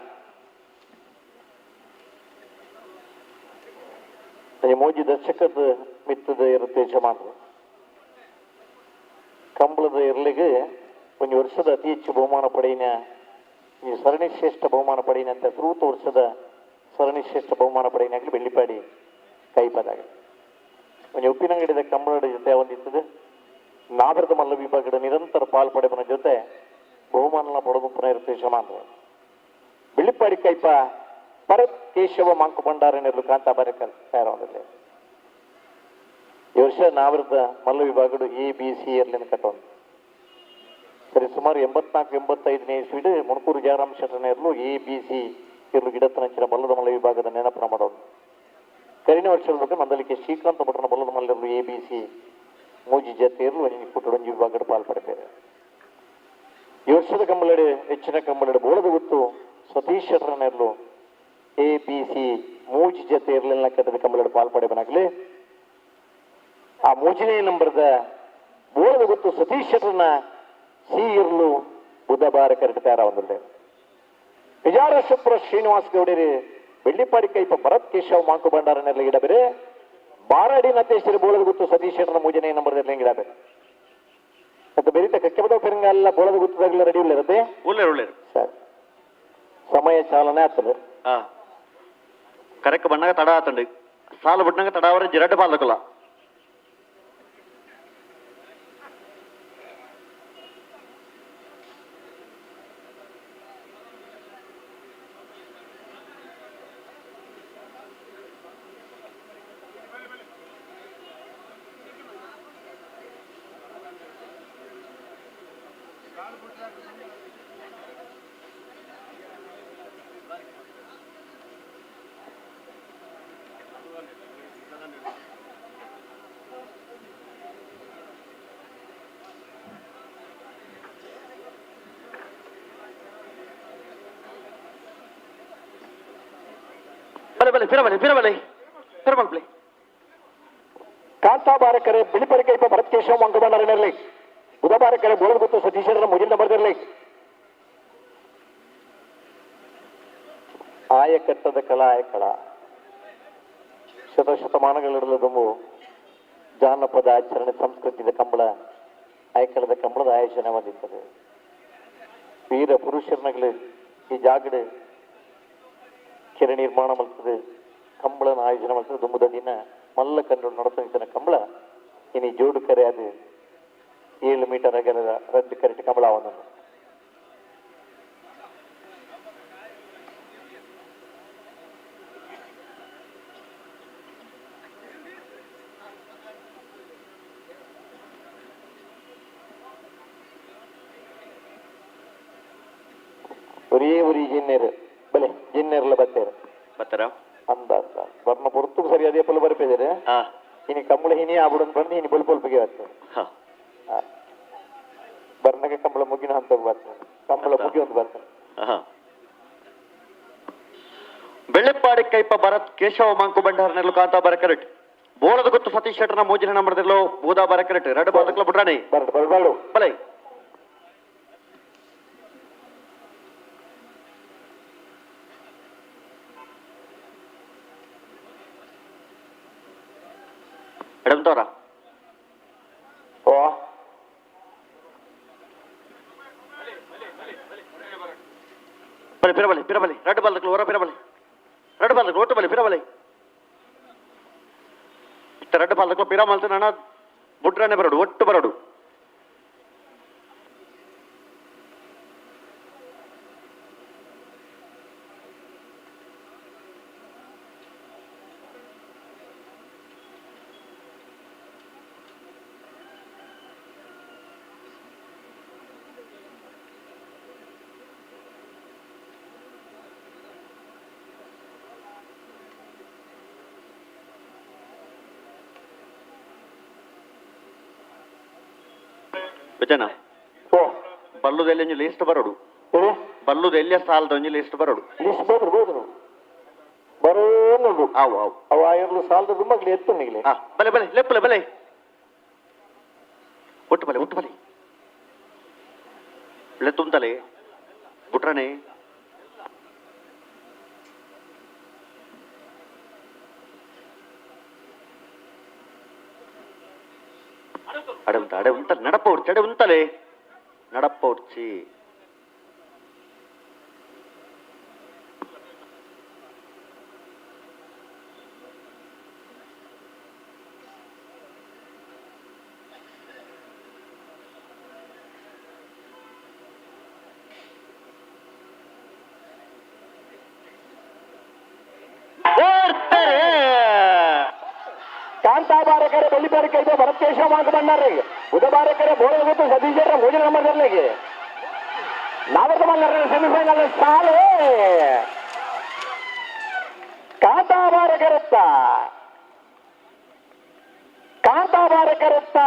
ಮೋಜಿ ದರ್ಶಕದ ಮಿತ್ತದ ಇರುತ್ತೆ ಜಮಾನ ಕಂಬಳದ ಇರ್ಲಿಗೆ ಒಂದು ವರ್ಷದ ಅತಿ ಹೆಚ್ಚು ಬಹುಮಾನ ಪಡೆಯಿನ ಈ ಸರಣಿ ಶ್ರೇಷ್ಠ ಬಹುಮಾನ ಪಡೆಯಿನ ಅಂತ 30 ವರ್ಷದ ಸರಣಿ ಶ್ರೇಷ್ಠ ಬಹುಮಾನ ಪಡೆಯಿನಾಗಲಿ ಬೆಳ್ಳಿಪಾಡಿ ಕೈಪದಾಗ ಒಂದು ಉಪ್ಪಿನಂಗಡಿದ ಕಂಬಳದ ಜೊತೆ ಒಂದಿರ್ತದೆ ನಾಗರದ ಮಲ್ಲ ವಿಭಾಗದ ನಿರಂತರ ಪಾಲ್ಪಡೆಬನ ಜೊತೆ ಬಹುಮಾನ ಪಡೆದು ಪುನಃ ಇರುತ್ತೆ ಜಮಾನ ಬೆಳ್ಳಿಪಾಡಿ ಕೈಪ ಭರತ್ ಕೇಶವ ಮಾಂಕು ಭಂಡಾರನೆರಲು ಕಾಂತಾ ಬರಕಲ್ ತಯಾರಾಗಿದೆ ಈ ವರ್ಷ ನಾವರದ ಮಲ್ಲ ವಿಭಾಗಡು ABC ಇರ್ಲಿನ ಕಟ್ಟೋದು ಸರಿ ಸುಮಾರು 84-85ನೇ ಇಸ್ವಿಡ್ ಮುಣಕೂರು ಜಯರಾಮ್ ಶೆಟ್ಟರ್ನೆರಲು ABC ಇರ್ಲು ಗಿಡತನಂಚಿನ ಬಲ್ಲದ ಮಲ್ಲ ವಿಭಾಗದ ನೆನಪನ ಮಾಡೋದು ಕರಿನ ವರ್ಷದ ನಂದಲಿಕೆ ಶ್ರೀಕಾಂತ ಭಟ್ರನ ಬಲ್ಲದ ಮಲ್ಲರು ABC ಮೂಜಿ ಜತೆ ಇರ್ಲು ಕುಟ್ಟಡೊಂಜಿ ವಿಭಾಗದ ಪಾಲ್ಪಡ್ತಾರೆ ಈ ವರ್ಷದ ಕಂಬಳಡೆ ಹೆಚ್ಚಿನ ಕಂಬಳಡೆ ಬೋಳದ ಗುತ್ತು ಸತೀಶ್ ಶೆಟ್ಟರ್ನೆರಲು ABC ಮೂಜಿ ಜತೆ ಇರ್ಲಿಲ್ಲ ಕಟ್ಟದ ಕಂಬಳಡೆ ಪಾಲ್ಪಡೆಬನಾಗ್ಲಿ ಆ ಮೂಜನೇ ನಂಬರ್ದ ಬೋಳದ ಗುತ್ತು ಸತೀಶ್ ಶೆಟ್ಟರ್ನ ಸಿ ಇರ್ಲು ಬುಧವಾರ ಕರೆಕ್ಟ್ ತಯಾರಾವಂದಿದೆ ವಿಜಾರಶುಪ್ರ ಶ್ರೀನಿವಾಸ್ ಗೌಡರಿ ಬೆಳ್ಳಿಪಾಡಿ ಕೈಪ ಭರತ್ ಕೇಶವ್ ಮಾಂಕು ಭಂಡಾರನೆಲ್ಲ ಗಿಡಬೇರೆ ಬಾರಾಡಿ ನತೇಶ್ವರಿ ಬೋಳದ ಗುತ್ತು ಸತೀಶ್ ಶೆಟ್ಟರ್ನ ಮೂಜನೇ ನಂಬರ್ದಲ್ಲಿ ಗಿಡಬೇರೆ ಮತ್ತೆ ಬೆರೀತ ಕಕ್ಕೆ ಬದ ಪೆರಂಗಲ್ಲ ಬೋಳದ ಗುತ್ತದಾಗಲ್ಲ ರೆಡಿ ಇಲ್ಲ ಇರುತ್ತೆ ಉಳ್ಳೇರು ಸರಿ ಸಮಯ ಚಾಲನೆ ಆಗ್ತದೆ ಕರೆಕ್ಟ್ ಬಣ್ಣಾಗ ತಡ ಆತಂಡಿ ಸಾಲ ಬಿಟ್ಟನಾಗ ತಡ ಅವರ ಜಿರಡ್ ಬಾಲ್ದಕಲ್ಲ ಬಲೆ ಕಾಂತಾ ಬಾರಕರೆ ಬೆಳ್ಳಿಪಾಡಿ ಕೈಪ ಭರತ್ ಕೇಶವ ಮಾಂಕು ಭಂಡಾರನೆರಲಿ ಬುಧವಾರ ಕರೆ ಬೋಳದ ಗುತ್ತು ಸತೀಶ್ ಶೆಟ್ಟರ್ನ ಮೂಜನೇ ನಂಬರ್ದಲ್ಲಿ ಆಯಕಟ್ಟದ ಕಲಾ ಆಯಕಳ ಶತಶತಮಾನಗಳಿರಲದೊಂದು ಜಾನಪದ ಆಚರಣೆ ಸಂಸ್ಕೃತಿದ ಕಂಬಳ ಆಯಕಳದ ಕಂಬಳದ ಆಯೋಜನೆ ಬಂದಿರ್ತದೆ ವೀರ ಪುರುಷರನಗಳು ಈ ಜಾಗಡೆ ಕೆರೆ ನಿರ್ಮಾಣ ಮಾಡ್ತದೆ ಕಂಬಳನ ಆಯೋಜನೆ ಮಾಡ್ತದೆ ದುಂಬದ ದಿನ ಮಲ್ಲ ಕಂಡು ನಡೆಸಿದ ಕಂಬಳ ಇನ್ನು ಜೋಡು ಕರೆ ಅದು 7 ಮೀಟರ್ ಅಗಲದ ರದ್ದು ಕರೆಕ್ಟ್ ಕಂಬಳ ಅವನು ഒരേ ഒരു ജിന്നേര് ബലെ ജിന്നേറിലെ ಬರ್ತಾರ ಅಂದ ಬರ್ನ ಪೊರ್ತು ಸರಿ ಅದೇ ಪೊಲ ಬರ್ಪಿದ್ದಾರೆ ಇನಿ ಕಂಬಳ ಹಿನಿ ಆಬಿಡನ್ ಬಂದು ಇನಿ ಬಲ್ ಪೊಲ್ಪಿಗೆ ಬರ್ತದೆ ಬರ್ನಗೆ ಕಂಬಳ ಮುಗಿನ ಹಂತಕ್ಕೆ ಬರ್ತದೆ ಕಂಬಳ ಮುಗಿ ಒಂದು ಬರ್ತದೆ ಬೆಳ್ಳಿಪಾಡಿ ಕೈಪ ಭರತ್ ಕೇಶವ ಮಾಂಕು ಬಂಡಾರನೆರಲು ಕಾಂತಾ ಬರಕರೆಟ್ ಬೋಳದ ಗುತ್ತು ಸತೀಶ್ ಶೆಟ್ಟರ್ನ ಮೂಜನೇ ನಂಬರ್ದಲ್ಲೋ ಬೂದಾ ಬರಕರೆಟ್ 2 ಬಾಲ್ದಕ್ಲ ಬಿಟ್ರಾಣಿ ಬರ್ಬಾಳು ಬಲೈ ಎಡಂತವರ ಓ ಪಿರಬಲಿ 2 ಬಾಲ್ದಕ್ಲ ಹೊರ ಪಿರಬಲಿ 2 ಪಾಲಕ್ ಒಟ್ಟು ಬಲಿ ಪಿರಬಲಿ ಎರಡು ಪಾಲಕ್ಲ ಪಿರ ಮಲ್ತ ನನ್ನ ಬುಟ್ರನೆ ಬರೋಡು ಒಟ್ಟು ಬರೋಡು ವಿಜಯನ ಓ ಬಲ್ಲುದೆಲ್ಲಿ ಒಂಜಿ ಲಿಸ್ಟ್ ಬರೋಡು ಹೇಳಿ ಬಲ್ಲುದು ಎಲ್ಲಿಯ ಸಾಲದ ಒಂಜಿ ಲಿಸ್ಟ್ ಬರೋಡು ಲಿಸ್ಟ್ ಬೋದ್ರು ಬರೋನುಂಡು ಅವು ಅವು ಅವ ಆಯರ್ಲು ಸಾಲದ ದುಮ್ಮಗ್ಲಿ ಎತ್ತು ನಿಗ್ಲಿ ಹಾ ಬಲೆ ಬಲೆ ಲೆಪ್ಪಲೆ ಬಲೆ ಒಟ್ಟು ಬಲೆ ಒಟ್ಟು ಬಲೆ ಬೆಳೆ ತುಂತಲೆ ಬುಟ್ರನೆ ಅಡೆ ಉಂಟಲ್ಲ ನಡಪ್ಪ ಉಡ್ಚಿ ಅಡೆ ಉಂಟಲೆ ನಡಪ್ಪ ಉಡ್ಚಿ ಕಾಂತಾಬಾರಕರೆ ಬೆಳ್ಳಿಪಾರಿಕೆ ಇದೆ ಭರತೇಶ ಮಾಂಕ ಬಂಡಾರೆ ಬುಧಬಾರಕರೆ ಬೋಳೆ ಗೊತ್ತು ಸತೀಶರ ಭೋಜನ ನಂಬರ್ಗೆ ನಾವತ್ತ ಬಂಗಾರ ಸೆಮಿಫೈನಲ್ ಸಾಲು ಕಾಂತಾಬಾರಕರತ್ತ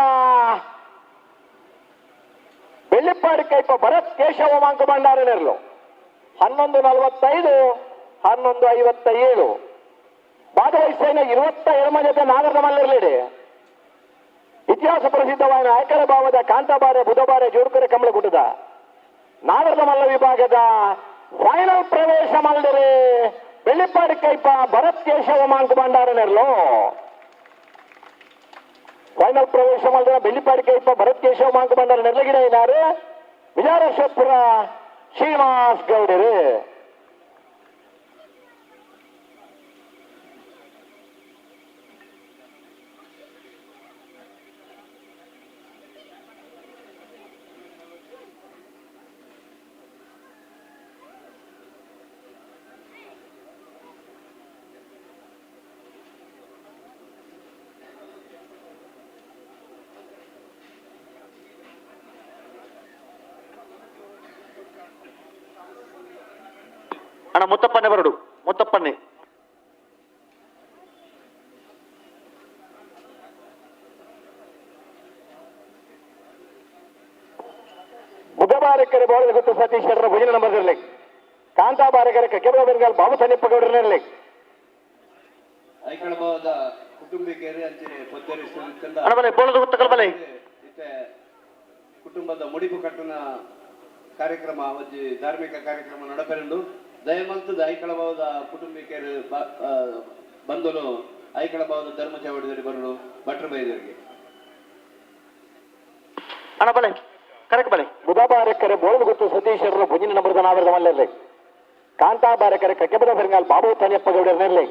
ಬೆಳ್ಳಿಪಾರಿಕೆ ಭರತ್ ಕೇಶವ ಮಾಂಕ ಬಂಡಾರನೆರಲು 11:45 11:57 ಭಾಗವಹಿಸಿದ 27 ಜೊತೆ ನಾಗರದ ಮಲ್ಲರ್ಲಿಡೆ ಇತಿಹಾಸ ಪ್ರಸಿದ್ಧವಾದ ಆಯ್ಕರ ಭಾವದ ಕಾಂತಾಬಾರೆ ಬುಧಬಾರೆ ಜೋಡುಕರೆ ಕಂಬಳ ಗುಡ್ಡದ ನಾಗರದ ಮಲ್ಲ ವಿಭಾಗದ ಫೈನಲ್ ಪ್ರವೇಶ ಮಲ್ದರೆ ಬೆಳ್ಳಿಪಾಡಿ ಕೈಪ ಭರತ್ ಕೇಶವ ಮಾಂಕ ಭಂಡಾರನೆರಲು ಫೈನಲ್ ಪ್ರವೇಶ ಮಲ್ದರ ಬೆಳ್ಳಿಪಾಡಿ ಕೈಪ ಭರತ್ ಕೇಶವ ಮಾಂಕ ಭಂಡಾರ ನೆರಳಗಿಡ ಇದ್ದಾರೆ ವಿಜಾರೇಶ್ವರ ಶ್ರೀನಿವಾಸ್ ಗೌಡರು ಅಣ್ಣ ಮುತ್ತಪ್ಪನೆ ಬರಡು ಮುತ್ತಪ್ಪನೆ ಬುಧಬಾರಕರೆ ಬೋಳ ಗೊತ್ತು ಸತೀಶ್ ಶೆಟ್ಟರ ಭೋಜನ ನಂಬರ್ನಲ್ಲಿ ಕಾಂತಾಬಾರಕರೆ ಕೆಬರ ಬೆಂಗಾಲ್ ಬಾಬು ಸನ್ನಿಪ್ಪ ಗೌಡರಲ್ಲಿ ಐಕಳಬಹುದ ಕುಟುಂಬಿಕರು ಅಂಚನೆ ಪೊತ್ತರಿಸಿದ ಅಣ್ಣ ಬಲೆ ಬೋಳದ ಗೊತ್ತ ಬಲೆ ಕುಟುಂಬದ ಮುಡಿಪು ಕಟ್ಟುನ ಕಾರ್ಯಕ್ರಮ ಒಂಜಿ ಧಾರ್ಮಿಕ ಕಾರ್ಯಕ್ರಮ ನಡಪೆರಂಡು ದಯಮಂತದ ಐಕಳಬಹುದ ಕುಟುಂಬಿಕರು ಬಂದನು ಐಕಳಬಹುದ ಧರ್ಮ ಚವಡಿದಲ್ಲಿ ಬರಲು ಭಟ್ರ ಬೈದರಿಗೆ ಅಣ್ಣ ಬಲೆ ಕರೆಕ್ಟ್ ಬಲೆ ಬುಧಬಾರಕರೆ ಬೋಳ ಗೊತ್ತು ಸತೀಶ್ ಶೆಟ್ಟರ ಭೋಜನ ನಂಬರ್ದ ನಾಗರದ ಮಲ್ಲರ್ಲಿ ಕಾಂತಾಬಾರಕರೆ ಕೆಬರ ಬೆಂಗಾಲ್ ಬಾಬು ಸನ್ನಿಪ್ಪ ಗೌಡರಲ್ಲಿ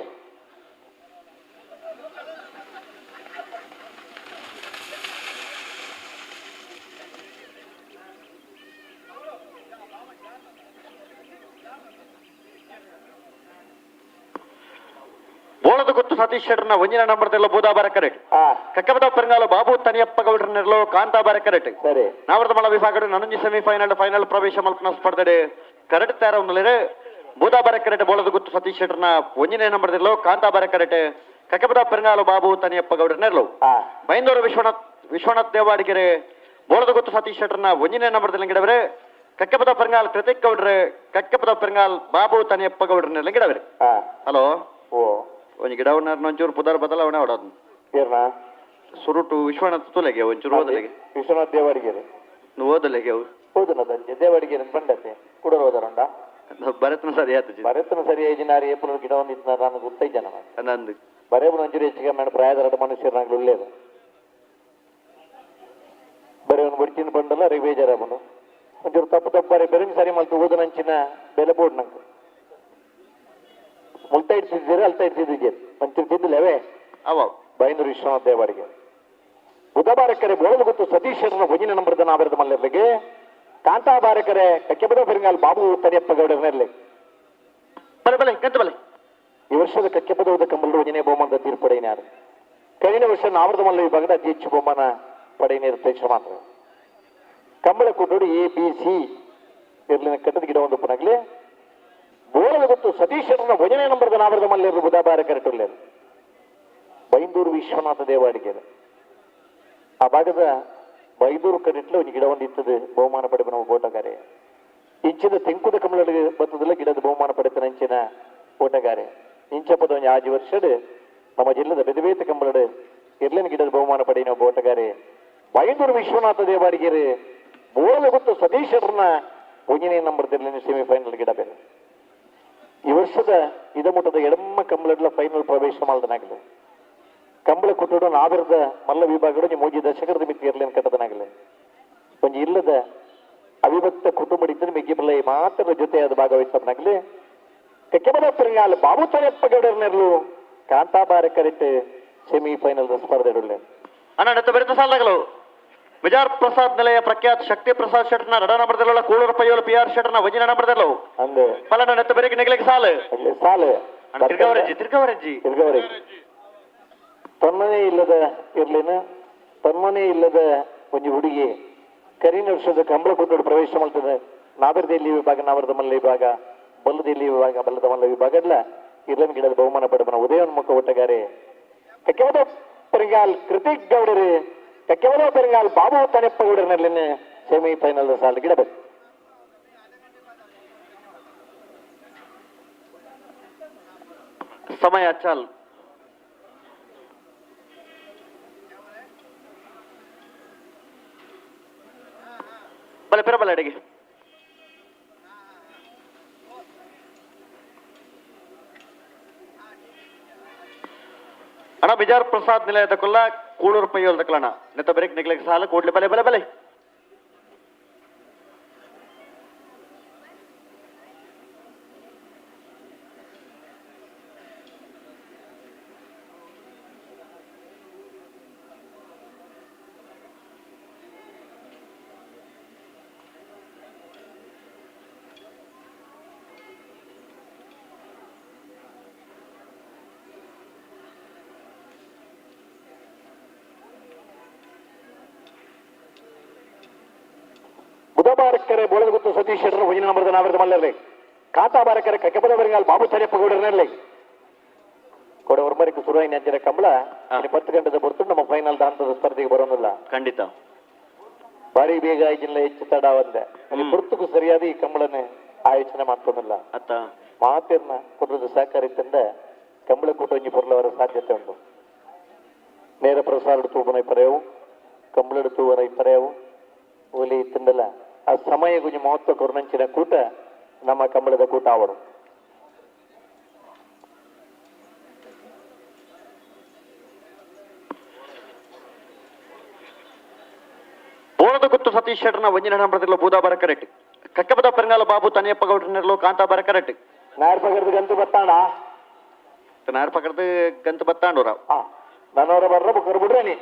ಬೋಳದ ಗೊತ್ತು ಸತೀಶ್ ಶೆಟ್ಟರ್ನ ಒಂಜಿನ ನಂಬರ್ದೆಲ್ಲ ಬೂದಾಬಾರ ಕರೆಕ್ಟ್ ಕಕ್ಕಬದ ಪೆರಂಗಾಲ ಬಾಬು ತನಿಯಪ್ಪ ಗೌಡ್ರನೆರಲು ಕಾಂತಾಬಾರ ಕರೆಕ್ಟ್ ಸರಿ ನಾವರದ ಮಳ ವಿಭಾಗಡು ನನಂಜಿ ಸೆಮಿಫೈನಲ್ ಫೈನಲ್ ಪ್ರವೇಶ ಮಲ್ಪನ ಸ್ಪರ್ಧೆ ಕರೆಕ್ಟ್ ತರ ಒಂದಲೇ ಬೂದಾಬಾರ ಕರೆಕ್ಟ್ ಬೋಳದ ಗೊತ್ತು ಸತೀಶ್ ಶೆಟ್ಟರ್ನ ಒಂಜಿನ ನಂಬರ್ದೆಲ್ಲೋ ಕಾಂತಾಬಾರ ಕರೆಕ್ಟ್ ಕಕ್ಕಬದ ಪೆರಂಗಾಲ ಬಾಬು ತನಿಯಪ್ಪ ಗೌಡ್ರನೆರಲು ಬೈಂದೂರು ವಿಶ್ವನಾಥ್ ದೇವಾಡಿಗೆರೆ ಬೋಳದ ಗೊತ್ತು ಸತೀಶ್ ಶೆಟ್ಟರ್ನ ಒಂಜಿನ ನಂಬರ್ದಲ್ಲಿ ಗಿಡವರೆ ಕಕ್ಕಬದ ಪೆರಂಗಾಲ್ ಪ್ರತೀಕ್ ಗೌಡ್ರೆ ಕಕ್ಕಬದ ಪೆರಂಗಾಲ್ ಬಾಬು ತನಿಯಪ್ಪ ಗೌಡ್ರನೆಲ್ಲ ಗಿಡವರೆ ಹಲೋ ಓ ಒಂಜಿ ಗಿಡವನ್ನ ಒಂಚೂರು ಪುದರ್ ಬದಲಾವಣೆ ಮಾಡೋದು ಏರ್ನ ಸುರುಟು ವಿಶ್ವನಾಥ್ ತುಲೆಗೆ ಒಂಚೂರು ಓದಲೆಗೆ ವಿಶ್ವನಾಥ್ ದೇವಾಡಿಗೆರೆ ನೀವು ಓದಲೆಗೆ ಅವು ಹೌದನದಂತೆ ದೇವಾಡಿಗೆರೆ ಪಂಡತೆ ಕುಡರ್ ಹೋದರಂಡ ಭರತನ ಸರಿ ಆಯ್ತು ಭರತನ ಸರಿ ಐಜಿನಾರು ಏಪ್ರಿಲ್ ಗಿಡ ಒಂದಿತ್ತು ನಾನು ಗೊತ್ತೈತೆ ಜನ ನಂದು ಬರೇಬು ಒಂಚೂರು ಹೆಚ್ಚಿಗೆ ಮಾಡಿ ಪ್ರಾಯದ ಮನುಷ್ಯರಾಗ್ಲಿ ಒಳ್ಳೇದು ಬರೀ ಒಂದು ಬಡ್ಚಿನ ಬಂಡಲ್ಲ ರೀ ಬೇಜಾರವನು ಒಂಚೂರು ತಪ್ಪು ತಪ್ಪು ಬರೀ ಬೆರಂಗ್ ಸರಿ ಮಲ್ತು ಓದನಂಚಿನ ಬೆಲೆ ಬೋಡ್ ನಂಗೆ ಮುಲ್ತಾ ಇಡ್ತಿದ್ದೀರಿ ಅಲ್ತಾ ಇಡ್ತಿದ್ದೀರಿ ಮಂತಿರ್ತಿದ್ದಿಲ್ಲವೇ ಅವ ಬೈಂದೂರು ವಿಶ್ವನಾಥ ದೇವಾಡಿಗೆ ಬುಧವಾರಕರೆ ಬೋಳಲು ಗೊತ್ತು ಸತೀಶ್ವರನ ಭುಜಿನ ನಂಬರದ ನಾಬರದ ಮಲ್ಲರ್ಲಿಗೆ ಕಾಂತಾಬಾರಕರೆ ಕಕ್ಕೆಬದ ಪೆರಿಂಗಾಲ್ ಬಾಬು ತನಿಯಪ್ಪ ಗೌಡರ್ನಲ್ಲಿ ಬಲೆ ಬಲೆ ಗಂತ ಬಲೆ ಈ ವರ್ಷದ ಕಕ್ಕೆಪದವದ ಕಮ್ಮಲು ಭುಜನೆ ಬಹುಮಾನದ ತೀರ್ಪಡೆಯಿನಾರು കഴിഞ്ഞ വർഷം നാവൃത മല്ല വിഭാഗದ ಅತಿ ಹೆಚ್ಚು ಬಹುಮಾನ ಪಡೆಯಿನಿರುತ್ತೆ ಶ್ರಮಾಂತರ ಕಂಬಳ ಕೊಟ್ಟೋಡು ABC ಇರ್ಲಿನ ಕಟ್ಟದ ಗಿಡ ಒಂದು ಪನಾಗ್ಲಿ ಬೋಳಲು ಗೊತ್ತು ಸತೀಶ್ವರನ ಭುಜನೆ ನಂಬರದ ನಾವೃತ ಮಲ್ಲ ಬುಧವಾರಕರೆ ಬೈಂದೂರು ವಿಶ್ವನಾಥ ದೇವಾಡಿಗೆ ಆ ಭಾಗದ ಬೈದೂರು ಕಡಿಟ್ಲು ಒಂದು ಗಿಡ ಒಂದು ಇತ್ತದು ಬಹುಮಾನ ಪಡೆದ ನಾವು ಓಟಗಾರೆ ಇಂಚಿನ ತೆಂಕುದ ಕಮಲಗಳಿಗೆ ಬತ್ತದಲ್ಲ ಗಿಡದ ಬಹುಮಾನ ಪಡೆದ ಅಂಚಿನ ಓಟಗಾರೆ ಇಂಚಪ್ಪದ ಒಂದು 5 ವರ್ಷದ ನಮ್ಮ ಜಿಲ್ಲೆದ ಬೆದಬೇತ ಕಂಬಳದ ಇರ್ಲಿನ ಗಿಡದ ಬಹುಮಾನ ಪಡೆಯ ನಾವು ಓಟಗಾರೆ ಬೈಂದೂರು ವಿಶ್ವನಾಥ ದೇವಾಡಿಗೆರೆ ಬೋಳಲು ಗೊತ್ತು ಸತೀಶ್ವರನ ಒಂದನೇ ನಂಬರ್ದಲ್ಲಿ ಸೆಮಿಫೈನಲ್ ಗಿಡ ಬೇರೆ ಈ ವರ್ಷದ ಇದಮುಟ್ಟದ ಎಡಮ್ಮ ಕಂಬಳಡ್ಲ ಫೈನಲ್ ಪ್ರವೇಶ ಮಾಡಿದನಾಗಲಿ ಕಂಬಳ ಕೊಟ್ಟೋಡು ನಾವಿರದ ಮಲ್ಲ ವಿಭಾಗಗಳು ಮೂಜಿ ದಶಕದ ಮಿತಿ ಇರ್ಲೇನು ಕಟ್ಟದನಾಗಲಿ ಒಂದು ಇಲ್ಲದ ಅವಿಭಕ್ತ ಕುಟುಂಬಡಿದ್ದರೆ ಮಿಗ್ಗಿಬಲ್ಲ ಮಾತ್ರ ಜೊತೆಯಾದ ಭಾಗವಹಿಸೋದನಾಗಲಿ ಕೆಕೆಬಲ ಪೆರಿಂಗಾಲ್ ಬಾಬು ತಲೆಪ್ಪ ಗೌಡರ್ನೆರಲು ಕಾಂತಾಬಾರಕರಿಟ್ಟು ಸೆಮಿಫೈನಲ್ ಸ್ಪರ್ಧೆಡುಳ್ಳೆ ಅಣ್ಣ ಬೆರೆತ ಸಾಲಗಳು ವಿಜಾರ್ ಪ್ರಸಾದ್ ನಿಲಯ ಪ್ರಖ್ಯಾತ್ ಶಕ್ತಿ ಪ್ರಸಾದ್ ಶೆಟ್ನ ರಡ ನಂಬರ್ದಲ್ಲ ಕೂಳೂರು ಪಯ್ಯೋಲು PR ಶೆಟ್ನ ವಜಿನ ನಂಬರ್ದಲ್ಲವು ಅಂದೆ ಫಲನ ನೆತ್ತ ಬೆರೆಗೆ ನೆಗಲಿಕ್ಕೆ ಸಾಲು ಸಾಲು ತಿರ್ಗವರಜ್ಜಿ ತನ್ಮನೆ ಇಲ್ಲದ ಇರ್ಲಿನ ತನ್ಮನೆ ಇಲ್ಲದ ಒಂದು ಹುಡುಗಿ ಕರಿನ ವರ್ಷದ ಕಂಬಳ ಕೊಟ್ಟು ಪ್ರವೇಶ ಮಾಡ್ತದೆ ನಾಬರದಲ್ಲಿ ವಿಭಾಗ ನಾವರದ ಮಲ್ಲ ವಿಭಾಗ ಬಲ್ಲದಲ್ಲಿ ವಿಭಾಗ ಬಲ್ಲದ ಮಲ್ಲ ವಿಭಾಗ ಎಲ್ಲ ಇರ್ಲನ್ ಗಿಡದ ಬಹುಮಾನ ಪಡೆದನ ಉದಯೋನ್ಮುಖ ಒಟ್ಟಗಾರೆ ಕಕ್ಕೆವದ ಪೆರಿಂಗಾಲ್ ಕೃತಿಕ್ ಗೌಡರು ಕಕ್ಕೆವದ ಪೆರಿಂಗಾಲ್ ಬಾಬು ತನೆಪ್ಪ ಗೌಡರ್ನಲ್ಲಿನ ಸೆಮಿಫೈನಲ್ ಸಾಲು ಗಿಡ ಬೇಕು ಸಮಯ ಚಾಲ್ ಬಲೆ ಪೆರಬಲ್ಲ ಅಡಿಗೆ ಅಣ್ಣ ಬಿಜಾರ್ ಪ್ರಸಾದ್ ನಿಲಯದ ಕೊಲ್ಲ ಕೂಳೂರು ಪಯ್ಯೋಲ್ ತಕ್ಕಲಣ್ಣ ನೆತ್ತ ಬೆರೆಗೆ ನೆಗ್ಲಿಕ್ಕೆ ಸಾಲ ಕೂಡ್ಲಿ ಬಲೆ ಬಲೆ ಬಲೆ ಬುಧವಾರಕರೆ ಬೋಳಲು ಗೊತ್ತು ಸತೀಶ್ ಶೆಟ್ಟರ್ ಭುಜನ ನಂಬರದ ನಾವೃತ ಮಲ್ಲರ್ಲಿ ಕಾಂತಾಬಾರಕರೆ ಕಕ್ಕೆಬದ ಪೆರಿಂಗಾಲ್ ಬಾಬು ತನೆಪ್ಪ ಗೌಡರ್ನಲ್ಲಿ ಕೊಡ ಹೊರಮರಿಕೆ ಶುರುವಾಯಿನ ಅಂಚಿನ ಕಂಬಳ 10 ಗಂಟೆದ ಹೊರತು ನಮ್ಮ ಫೈನಲ್ ಹಂತದ ಸ್ಪರ್ಧೆಗೆ ಬರೋದಿಲ್ಲ ಖಂಡಿತ ಭಾರಿ ಬೇಗ ಜಿಲ್ಲೆ ಹೆಚ್ಚು ತಡ ಒಂದೆ ಅಲ್ಲಿ ಗುರುತುಗೂ ಸರಿಯಾದ ಈ ಕಂಬಳನೆ ಆಯೋಜನೆ ಮಾಡ್ತೋದಿಲ್ಲ ಅತ್ತ ಮಾತಿನ ಕೊಟ್ಟದ ಸಹಕಾರಿತಂದ ಕಂಬಳ ಕೂಟೊಂಜಿ ಪೊರ್ಲವರ ಸಾಧ್ಯತೆ ಉಂಟು ನೇರ ಪ್ರಸಾರ ತೂಪನ ಪರೆಯವು ಕಂಬಳ ತೂವರ ಪರೆಯವು ಒಲಿ ತಿಂದಲ್ಲ ಆ ಸಮಯ ಗುಂಜಿ ಮಹತ್ವ ಕೊರ್ನಂಚಿನ ಕೂಟ ನಮ್ಮ ಕಂಬಳದ ಕೂಟ ಅವರು ಬೋಳದ ಗುತ್ತು ಸತೀಶ್ ಶೆಟ್ಟರ್ನ ಒಂಜಿನ ನಂಬರ್ದಲ್ಲ ಬೂದಾಬಾರ ಕರೆಕ್ಟ್ ಕಕ್ಕೆಬದ ಪೆರಿಂಗಾಲ ಬಾಬು ತನಿಯಪ್ಪ ಗೌಡ್ರನೆರಲು ಕಾಂತಾಬಾರ ಕರೆಕ್ಟ್ ನಾಯರ್ ಪಗರ್ದು ಗಂತು ಬತ್ತಾಣ ನಾರ್ ಪಕಡ್ದು ಗಂತು ಬತ್ತಾಂಡೂರ ನನ್ನವರ ಬರ್ರ ಬುಕ್ಕರ್ ಬಿಡ್ರೆ ನೀ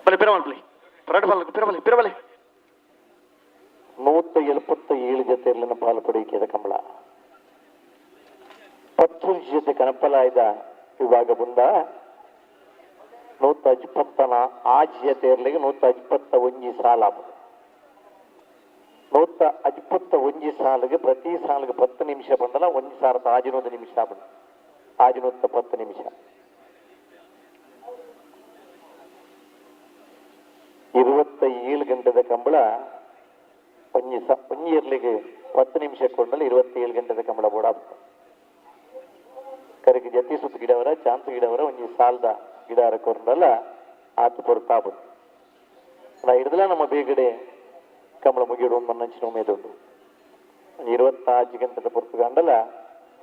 ಬಲೆ ಪಿರವಲ್ಪಲಿ ಪಿರಬಲೆ ಪಿರಬಲೆ 177 ಜೊತೆಯಲ್ಲಿನ ಪಾಲು ಪಡೆಯುತ್ತಿದ್ದ ಕಂಬಳ 10 ಜೊತೆ ಕನಪಲಾಯ್ದ ವಿಭಾಗ ಬಂದ 120 ಆಜ್ಯತೆಯರ್ಲಿಗೆ 121 ಸಾಲ 121 ಸಾಲಿಗೆ ಪ್ರತಿ ಸಾಲಿಗೆ 10 ನಿಮಿಷ ಬಂದಲ್ಲ 1000 ಆಜಿನೊಂದು ನಿಮಿಷ ಬಂದ ಆಜಿನೊತ್ತ 10 ನಿಮಿಷ 27 ಗಂಟೆದ ಕಂಬಳ ಒಂಜಿಯರ್ಲಿಗೆ 10 ನಿಮಿಷ ಕೊಂಡಲ್ಲಿ 27 ಗಂಟೆದ ಕಂಬಳ ಬೋಡ ಕರೆಗೆ ಜತಿ ಸುತ್ತ ಗಿಡವರ ಚಾನ್ಸ್ ಗಿಡವರ ಒಂಜಿ ಸಾಲದ ಗಿಡ ಕೊಂಡಲ್ಲ ಆತು ಪೊರ್ತಾ ಬಂದು ನಾ ಹಿಡಿದಲ್ಲ ನಮ್ಮ ಬೇಗಡೆ ಕಂಬಳ ಮುಗಿಯೋಡು ಮನ್ನಂಚಿನ ಉಮೇದುಂಟು 25 ಗಂಟೆದ ಪೊರ್ತುಗಂಡಲ್ಲ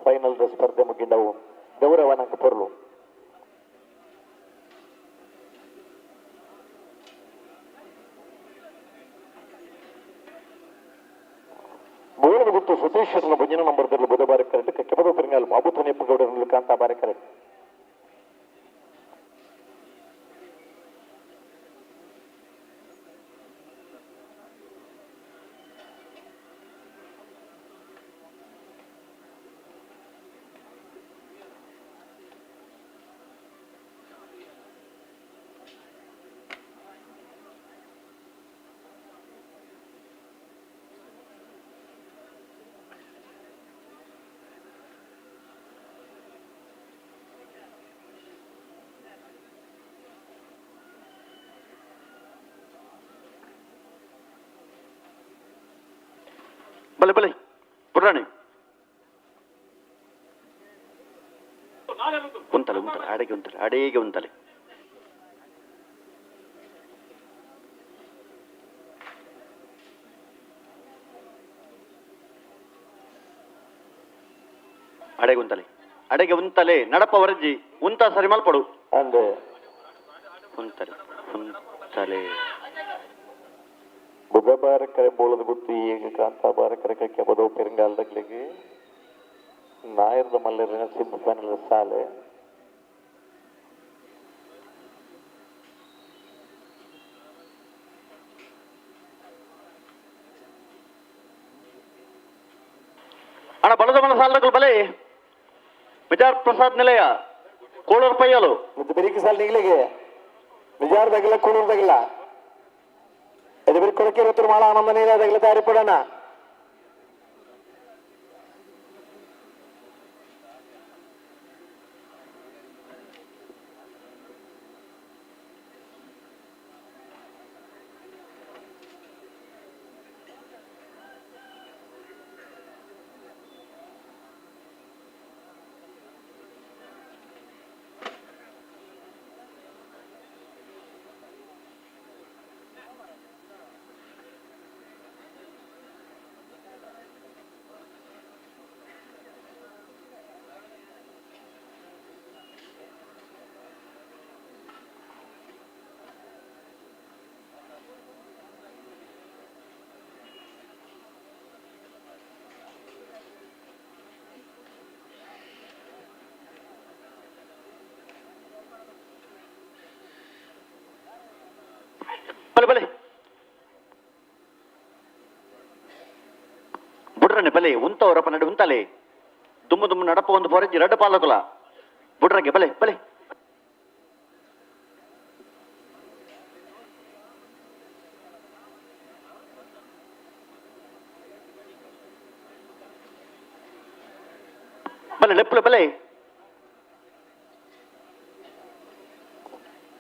ಫೈನಲ್ ಸ್ಪರ್ಧೆ ಮುಗಿಂಡವು ಗೌರವ ನಂಗೆ ಪೊರ್ಲು ಮತ್ತು ಸತೀಶ್ ಶೆಟ್ಟರ್ನ ಮುಂದಿನ ನಂಬರ್ದಲ್ಲಿ ಬುಧ ಬಾರಿ ಕರೆಕ್ಟ್ ಕೆಪ್ಪದ ಪೆರಿಂಗಾಲ್ ಬಾಬು ತನಿಯಪ್ಪಗೌಡರಲ್ಲಿ ಕಾಂತ ಬಾರಿ ಕರೆಕ್ಟ್ ಬಲೆ ಬಲೆ ಬುಡ್ರಾಣಿ ಉಂತಲೆ ಉಂತಲೆ ಅಡೆಗೆ ಉಂತಲೆ ಅಡೆಗೆ ಉಂತಲೆ ನಡಪ ವರಜ್ಜಿ ಉಂತ ಸರಿ ಮಲ್ಪಡು ಅಂದ್ರೆ ಉಂತಲೆ ಬುಧ ಬಾರಿ ಕರೆ ಬೋಳದ ಗುತ್ತು ಈಗ ಕಾಂತ ಬಾರಿ ಕರೆ ಕೆಪ್ಪದ ಪೆರಿಂಗಾಲ್ದಗಳಿಗೆ ನಾಯರದ ಮಲ್ಲರಿನ ಸೆಮಿಫೈನಲ್ ಸಾಲೆ ಅಣ್ಣ ಬಲದಮನ ಸಾಲಗಳು ಬಲೆ ವಿಚಾರ್ ಪ್ರಸಾದ್ ನಿಲಯ ಕೋಳೂರು ಪಯ್ಯಲು ಮತ್ತು ಬೆರಿಕೆ ಸಾಲ ನಿಗ್ಲಿಗೆ ವಿಜಾರದಾಗಿಲ್ಲ ಕೋಳೂರ್ದಾಗಿಲ್ಲ ಇದು ಬರೀ ಕೊಡಕೆ ಇವತ್ತು ಭಾಳ ಆನಂದ ನೀರಾದಾಗಿಲ್ಲ ತಯಾರಿ ಪಡೋಣ ಬಲೆ ಬಲೆ ಬುಡ್ರನೆ ಬಲೆ ಉಂತವರಪ್ಪ ನಡೆ ಉಂತಲೆ ದುಮ್ಮು ದುಮ್ಮು ನಡಪ ಒಂದು ಪೊರಜ್ಜಿ ರಡ್ಡ ಪಾಲಕುಲ ಬುಡ್ರಗೆ ಬಲೆ ಬಲೆ ಬಲೆ ಲೆಪ್ಪಲೆ ಬಲೆ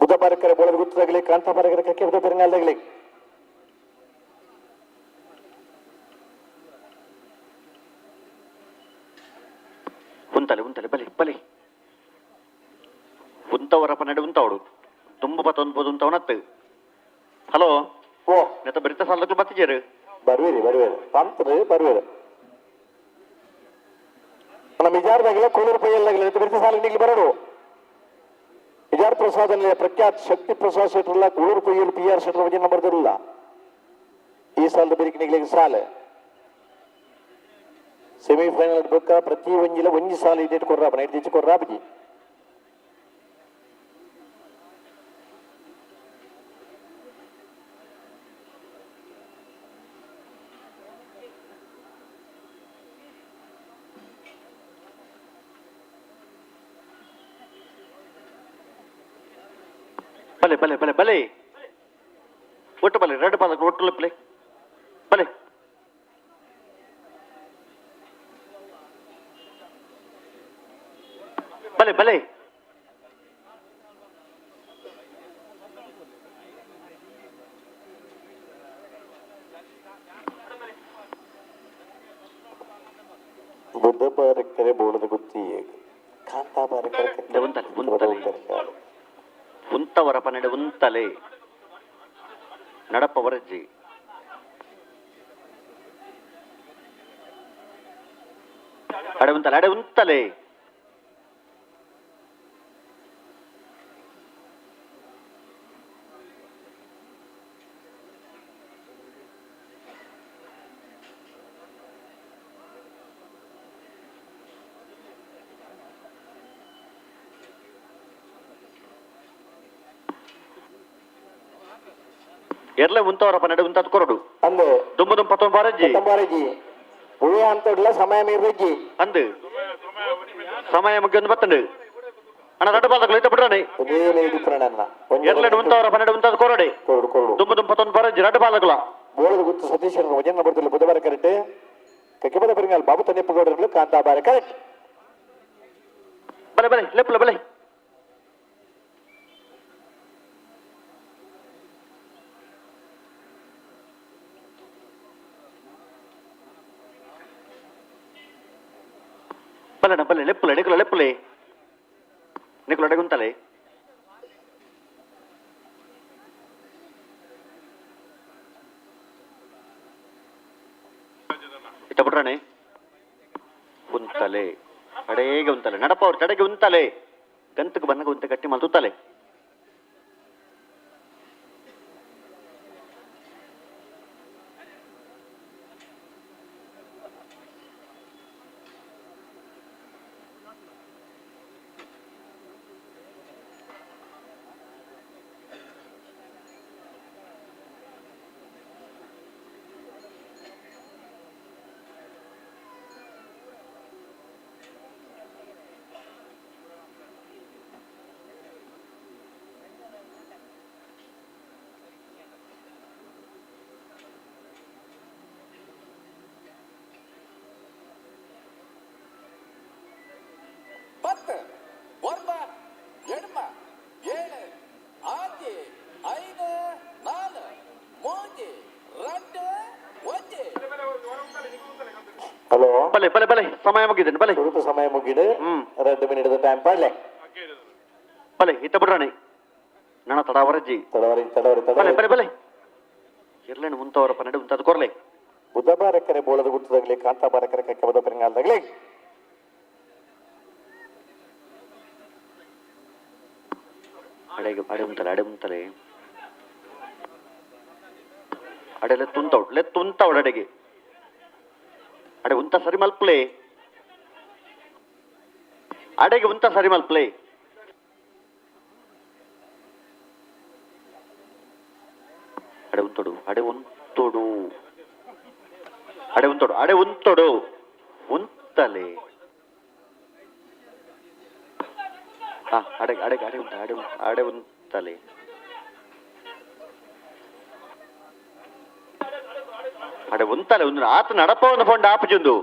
ಬುಧ ಬಾರಿ ಕರೆ ಬೋಳದ ಗುತ್ತದಾಗಲಿ ಕಾಂತ ಬಾರಿ ಕರೆ ಕೆಪ್ಪದ ಪೆರಿಂಗಾಲ್ದಾಗಲಿ ಉಂತಲೆ ಬಲೆ ಬಲೆ ಉಂತವರಪ್ಪ ನಡೆ ಉಂತವಡು ತುಂಬ ಬತ್ತೊಂದು ಉಂತವನತ್ತು ಹಲೋ ಓ ನೆತ್ತ ಬರಿತ ಸಾಲಗಳು ಬತ್ತಿಜೇರು ಬರ್ವೇರಿ ತಂತ್ರಿ ಬರ್ವೇರಿ ನಮ್ಮ ವಿಜಾರದಾಗಿಲ್ಲ ಕೋಳೂರು ಪೈಯಲ್ದಾಗಿಲ್ಲ ಬೆರಿಕೆ ಸಾಲ ನಿಗ್ಲಿ ಬರೋಡು ವಿಜಾರ್ ಪ್ರಸಾದ್ ನಿಲಯ ಪ್ರಖ್ಯಾತ್ ಶಕ್ತಿ ಪ್ರಸಾದ್ ಶೆಟ್ರಲ್ಲ ಕೋಳೂರು ಪೈಯಲ್ PR ಶೆಟ್ರ ಮುಂದಿನ ನಂಬರ್ದಿಲ್ಲ ಈ ಸಾಲದ ಬೆರಿಕೆ ನಿಗ್ಲಿಗೆ ಸಾಲ ಸೆಮಿಫೈನಲ್ ಇಡ್ಬೇಕ ಪ್ರತಿ ಒಂಜಿಲ ಒಂಜಿ ಸಾಲ ಇಟ್ಟು ಕೊರ್ರಾಪ ನೈಟ್ ದಿಚ್ಚಿ ಕೊರ್ರಾಪಜಿ ಬಲೆ ಬಲೆ ಬಲೆ ಬಲೆ ಒಟ್ಟು ಬಲೆ ಎರಡು ಪಾಲಕರು ಒಟ್ಟು ಲೆಪ್ಪಲೆ ಬಲೆ ಬಲೆ ಬಲೆ ಬುಧ ಬಾರಿ ಕರೆ ಬೋಳದ ಗುತ್ತಿ ಕಾಂತ ಬಾರಿ ಕರೆ ಉಂತಲೆ ಉಂತವರಪ್ಪ ನಡೆ ಉಂತಲೆ ನಡಪ ವರಜ್ಜಿ ಅಡೆ ಉಂತಲೆ ಎರ್ಲೆ ಉಂತವರ ಪನ್ನಡೆ ಉಂತದ್ ಕೊರಡು ಅಂದು ದುಂಬು ದುಂಪ ತೊಂಬಾರಜ್ಜಿ ತಂಬಾರಜಿ ಉಳಿ ಅಂತ ಇಡ್ಲ ಸಮಯ ಮೀರ್ರಜ್ಜಿ ಅಂದು ಸಮಯ ಮುಗಿಯೊಂದು ಬತ್ತಂಡು ಅಣ್ಣ ರಡ್ಡು ಬಾಲಗಳು ಇತ್ತ ಬಿಡ್ರಾನೆ ಎರ್ಲೆ ಉಂತವರ ಪನ್ನಡೆ ಉಂತದ್ ಕೊರಡೆ ಕೊರಡು ಕೊರಡು ದುಂಬು ದುಂಪ ತೊಂಬಾರಜ್ಜಿ ರಡ್ಡು ಬಾಲಗಳ ಬೋಳದ ಗುತ್ತು ಸತೀಶ್ ವಜನ ಬರ್ತಿಲ್ಲ ಬುಧವಾರ ಕರೆಕ್ಟ್ ಕಕ್ಕೆಬದ ಪೆರಿಂಗಾಲ್ ಬಾಬು ತನ್ನೆಪ್ಪಗೌಡರು ಕಾಂತಾಬಾರ ಕರೆಕ್ಟ್ ಬಲೆ ಬಲೆ ಲೆಪ್ಪಲ ಬಲೆ ಬಲೆ ಬಲೆ ಲೆಪ್ಪಲೆ ನಿಕುಲ ಲೆಪ್ಪಲೆ ನಿಕುಲ ಅಡಗುಂತಲೆ ಇತ್ತ ಬಿಡ್ರಾಣೆ ಉಂತಲೆ ಅಡೇಗೆ ಉಂತಲೆ ನಡಪ ಅವ್ರ ತಡೆಗೆ ಉಂತಲೆ ಗಂತಕ್ಕೆ ಬನ್ನಗ ಉಂತ ಗಟ್ಟಿ ಮಲ್ತುತ್ತಲೆ ಹಲೋ ಬಲೆ ಬಲೆ ಬಲೆ ಸಮಯ ಮುಗಿದೇನೆ ಬಲೆ ತುರುತು ಸಮಯ ಮುಗಿದು 2 ಮಿನಿಟ್ ಟೈಮ್ ಪಾಡ್ಲೆ ಬಲೆ ಇತ್ತ ಬಿಡ್ರಾಣೆ ನಣ ತಡಾವರಜ್ಜಿ ತಡವರಿ ಬಲೆ ಬಲೆ ಬಲೆ ಇರ್ಲೇನು ಮುಂತವರ ಪನ್ನಡೆ ಉಂತದ್ ಕೊರ್ಲೆ ಬುಧವಾರ ಕರೆ ಬೋಳದ ಗುಟ್ಟದಾಗ್ಲಿ ಕಾಂತಾಬಾರ ಕರೆ ಕಕ್ಕೆಬದ ಪೆರಿಂಗಾಲ್ದಾಗ್ಲಿ ಅಡೆಗೆ ಅಡೆ ಉಂತಲೆ ಅಡೆಲೆ ತುಂತವಡ್ ಅಡೆಗೆ ಅಡೆ ಉಂತ ಸರಿ ಮಲ್ಪ್ಲೆ ಅಡೆಗೆ ಉಂತ ಸರಿ ಮಲ್ಪ್ಲೆ ಅಡೆ ಉಂತೊಡು ಉಂತಲೆ ಅಡೆ ಉಂತಲೆ ಅಡೆ ಉಂತಲೆ ಒಂದು ಆತ ನಡಪವನ್ನು ಪೊಂಡ ಆಪುಜುಂದು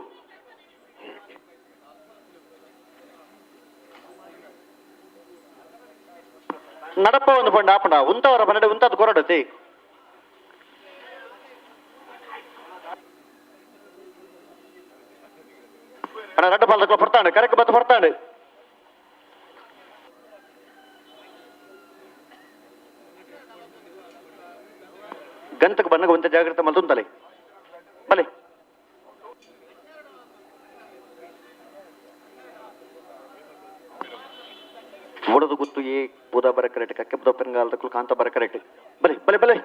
ನಡಪವನ್ನು ಪೊಂಡ ಆಪುಂಡ ಉಂತವರ ಪನ್ನಡೆ ಉಂತದ್ ಕೊರಡತಿ ಅಣ್ಣ ರಡ್ಡು ಪಾಲಕ ಬರ್ತಾಂಡು ಕರೆಕ್ಟ್ ಬತ್ತು ಬರ್ತಾಂಡು ಗಂತಕ್ಕೆ ಬನ್ನಗ ಒಂತ ಜಾಗ್ರತೆ ಮಲ್ತುಂತಲೆ ಬಲೆ ಓಡೋದು ಗೊತ್ತು ಏ ಬುಧ ಬರ ಕರೆಕ್ಟ್ ಕಕ್ಕೆ ಬುಧ ಪೆಂಗಾಲದಕ್ಕೂ ಕಾಂತ ಬರ ಕರೆಕ್ಟ್ ಬಲೆ ಬಲೆ ಬಲೆ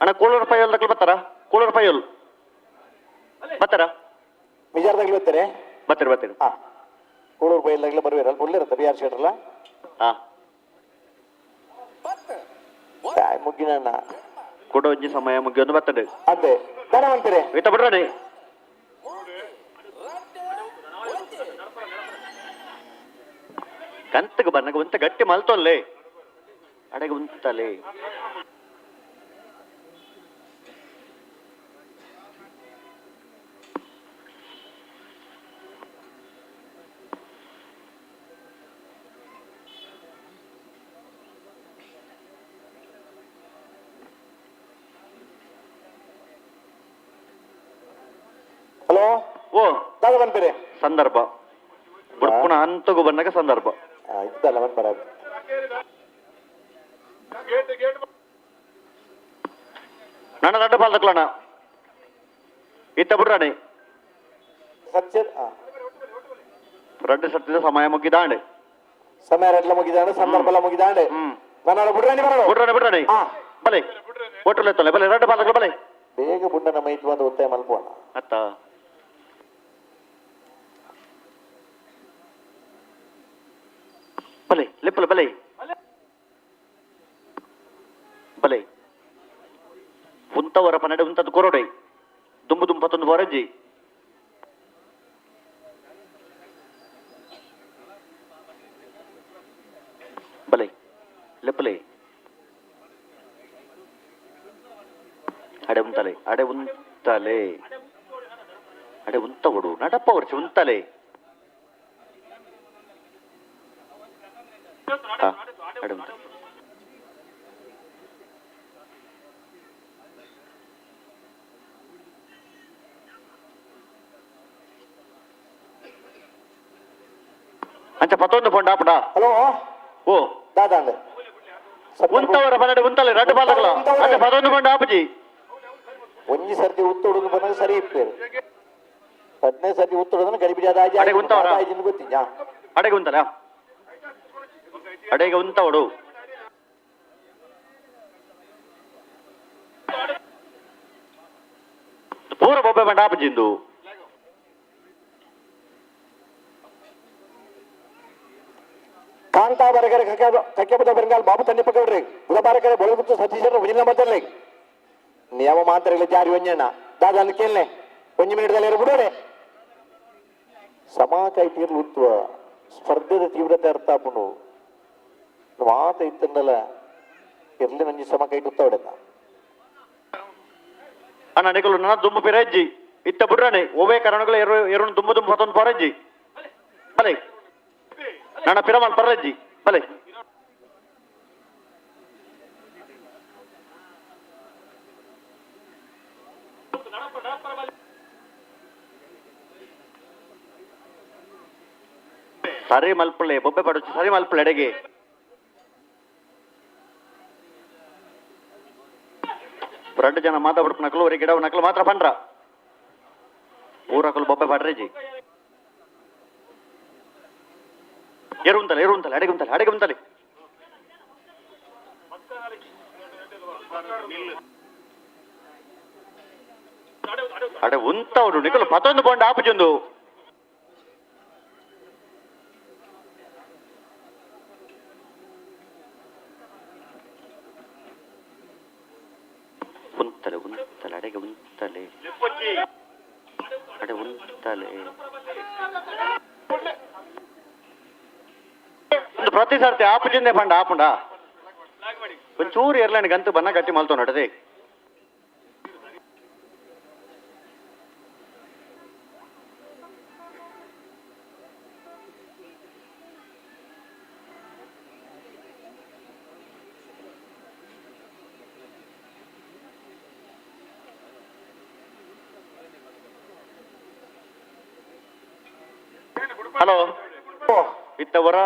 ಅಣ್ಣ ಕೋಳೂರು ಪೈಯಲ್ದಕ್ಕೂ ಬರ್ತಾರ ಕೋಳೂರು ಪೈಯಲ್ ಬರ್ತಾರ ವಿಚಾರದಾಗ್ಲಿ ಬರ್ತಾರೆ ಬರ್ತೀರಿ ಹಾ ಕೋಳೂರು ಬೈಲ್ದಾಗ್ಲಿ ಬರ್ವೀರಲ್ಲ ಬುಳ್ಳಿರತ್ತೆ ಬಿ ಆರ್ ಶೆಟ್ರಲ್ಲ ಹಾ ಮುಗ್ಗಿನ ಕೊಡೋ ಒಂಜಿ ಸಮಯ ಮುಗಿಯೊಂದು ಬರ್ತದೆ ಅದೇ ಧನವಂತರೇ ಇತ್ತ ಬಿಡ್ರಾಣೆ ಕಂತಗೆ ಬನ್ನಗ ಒಂತ ಗಟ್ಟಿ ಮಲ್ತೊಲ್ಲೆ ಅಡೆಗೆ ಉಂತಲೆ ಹಲೋ ಓ ಧನವಂತರೇ ಸಂದರ್ಭ ಬುಡ್ಪುಣ ಹಂತಗು ಬನ್ನಗ ಸಂದರ್ಭ ಇದ್ದಲ್ಲ ಮತ್ತೆ ಬರೋದು ನನ್ನ ದಡ್ಡ ಪಾಲ್ದಕ್ಲಣ್ಣ ಇತ್ತ ಬಿಡ್ರಾಣೆ ಸತ್ಯ ರಡ್ಡು ಸತ್ತಿದ ಸಮಯ ಮುಗಿದಾಂಡೆ ಸಮಯ ರೆಡ್ಲ ಮುಗಿದಾಂಡೆ ಸಂದರ್ಭ ಮುಗಿದಾಂಡೆ ನಾನು ಬಿಡ್ರಾಣಿ ಬರೋಣ ಬಿಡ್ರಾಣೆ ಬಲೆ ಒಟ್ಟುಲೆ ತೊಲೆ ಬಲೆ ರಡ್ಡು ಪಾಲ್ದಕ್ಲ ಬಲೆ ಬೇಗ ಬುಡ್ಡನ ಮೈತ್ ಬಂದು ಒತ್ತಾಯ ಮಲ್ಪೋಣ ಅತ್ತ ಬಲೆ ಲೆಪ್ಪಲ ಬಲೆ ಬಲೆ ಉಂತವರ ಪನ್ನಡೆ ಉಂತದ್ದು ಕೊರೊಡೆ ದುಂಬು ದುಂಪತ್ತೊಂದು ಹೊರಜ್ಜಿ ಬಲೆ ಲೆಪ್ಪಲೆ ಅಡೆ ಉಂತಲೆ ಅಡೆ ಉಂತಲೆ ಅಡೆ ಉಂತವಡು ನಡಪ್ಪ ವರ್ಷ ಉಂತಲೆ ಅಡೆ ಉಂತ ಅಂಚ ಪತ್ತೊಂದು ಪೊಂಡ ಆಪಡ ಹಲೋ ಓ ದಾದಾಂಡೆ ಉಂತವರ ಪನ್ನಡೆ ಉಂತಲೆ ರಡ್ಡು ಬಾಲಕಲ ಅಂಚ ಪತ್ತೊಂದು ಪೊಂಡ ಆಪಜಿ ಒಂಜಿ ಸರ್ತಿ ಉತ್ತೊಡುದು ಬಂದಾಗ ಸರಿ ಇಪ್ಪೇರು 10ನೇ ಸರ್ತಿ ಉತ್ತೊಡುದನ್ನು ಗಡಿಬಿಡಿ ಅಡೆಗೆ ಉಂತವರ? ಗೊತ್ತಿಲ್ಲ ಅಡೆಗೆ ಉಂತಲ ಅಡೆಗೆ ಉಂತವಡು ಪೂರ ಬೊಬ್ಬೆ ಪಂಡ ಆಪಜಿಂದು ಕಾಂತಾ ಬರಗರೆ ಕಕ್ಕೆ ಬುದ ಬೆಂಗಾಲ್ ಬಾಬು ತಂದೆ ಪಕ್ಕಡ್ರಿ ಬುಧ ಬಾರಕರೆ ಬೊಳಗುತ್ತು ಸತೀಶರ ಉಜಿನ ಮದ್ದಲ್ಲೇ ನಿಯಮ ಮಾತ್ರಗಳು ಜಾರಿ ಒಂಜಣ್ಣ ದಾದ ಅಲ್ಲಿ ಕೇಳನೆ ಒಂಜಿ ಮಿನಿಟ್ದಲ್ಲಿ ಇರು ಬಿಡೋರೆ ಸಮ ಕೈತೀರ್ಲು ಉತ್ತುವ ಸ್ಪರ್ಧೆದ ತೀವ್ರತೆ ಅರ್ಥ ಆಪುಂಡು ಮಾತ ಇತ್ತಂದಲ್ಲ ಇರ್ಲಿ ನಂಜಿ ಸಮ ಕೈ ಉತ್ತವಡೆದ ಅಣ್ಣ ನಿಕಲು ನನ್ನ ದುಂಬು ಪಿರಜ್ಜಿ ಇತ್ತ ಬಿಡ್ರಾನೆ ಓವೇ ಕರಣಗಳು ಎರಡು ದುಂಬು ದುಂಬು ಹೊತ್ತೊಂದು ಪರಜ್ಜಿ ಬಲೆ ನನ್ನ ಪಿರಮಲ್ ಪರಜ್ಜಿ ಬಲೆ ಸರಿ ಮಲ್ಪಳೆ ಬೊಬ್ಬೆ ಪಡು ಸರಿ ಮಲ್ಪಳೆ ಎಡೆಗೆ ಎರಡು ಜನ ಮಾತಾಡ್ಬಿಟ್ಟು ನಕಲು ಅವರಿಗೆ ಗಿಡ ನಕಲು ಮಾತ್ರ ಪಂಡ್ರ ಊರಕಲು ಬೊಬ್ಬೆ ಪಡ್ರೇಜಿ ಎರುಂತಲೆ ಅಡೆಗುಂತಲೆ ಅಡೆಗುಂತಲೆ ಅಡೆ ಉಂತವಡು ನಿಕಲು ಪತ್ತೊಂದು ಪೊಂಡ ಆಪುಜೊಂದು ಉಂತಲೆ ಉಂತಲೆ ಅಡೆಗೆ ಉಂತಲೆ ಅಡೆ ಉಂತಲೆ ಒಂದು ಪ್ರತಿ ಸರ್ತಿ ಆಪುಜಿಂದೆ ಪಂಡ ಆಪುಂಡ ಒಂಚೂರು ಇರ್ಲಾನಿ ಗಂತು ಬನ್ನ ಗಟ್ಟಿ ಮಲ್ತೋ ನಡದೆ ಹಲೋ ಇತ್ತವರ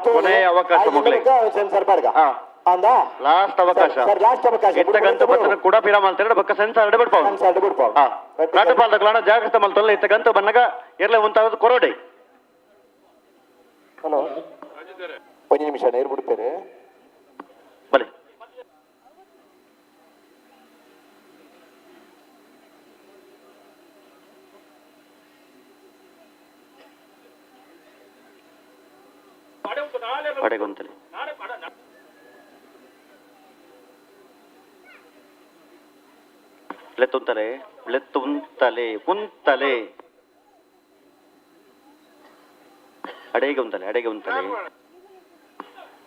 ಕೊನೆಯ ಅವಕಾಶ ಮಕ್ಕಳಿಗೆ ಸೆನ್ಸರ್ ಬರ್ಗ ಅಂದ ಲಾಸ್ಟ್ ಅವಕಾಶ ಸರ್ ಲಾಸ್ಟ್ ಅವಕಾಶ ಇತ್ತಗಂತ ಬತ್ತನ ಕೂಡ ಪಿರ ಮಲ್ತೇಡ ಬಕ್ಕ ಸೆನ್ಸರ್ ಅಡೆ ಬಿಡ್ಪಾವ ಸೆನ್ಸರ್ ಬಿಡ್ಪಾವ ನಾಟು ಪಾಲ್ದಗಳನ್ನ ಜಾಗ್ರತೆ ಮಲ್ತಲ್ಲ ಇತ್ತಗಂತ ಬನ್ನಗ ಇರ್ಲೆ ಉಂತಾಗದು ಕೊರೋಡೆ ಹಲೋ ಒಂದು ನಿಮಿಷ ನೀರು ಬಿಡ್ತೇನೆ ಬಲೆ ಅಡೆಗೊಂತಲೆ ಲೆತ್ತುಂತಲೆ ಲೆತ್ತುಂತಲೆ ಉಂತಲೆ ಅಡೆಗೆ ಉಂತಲೆ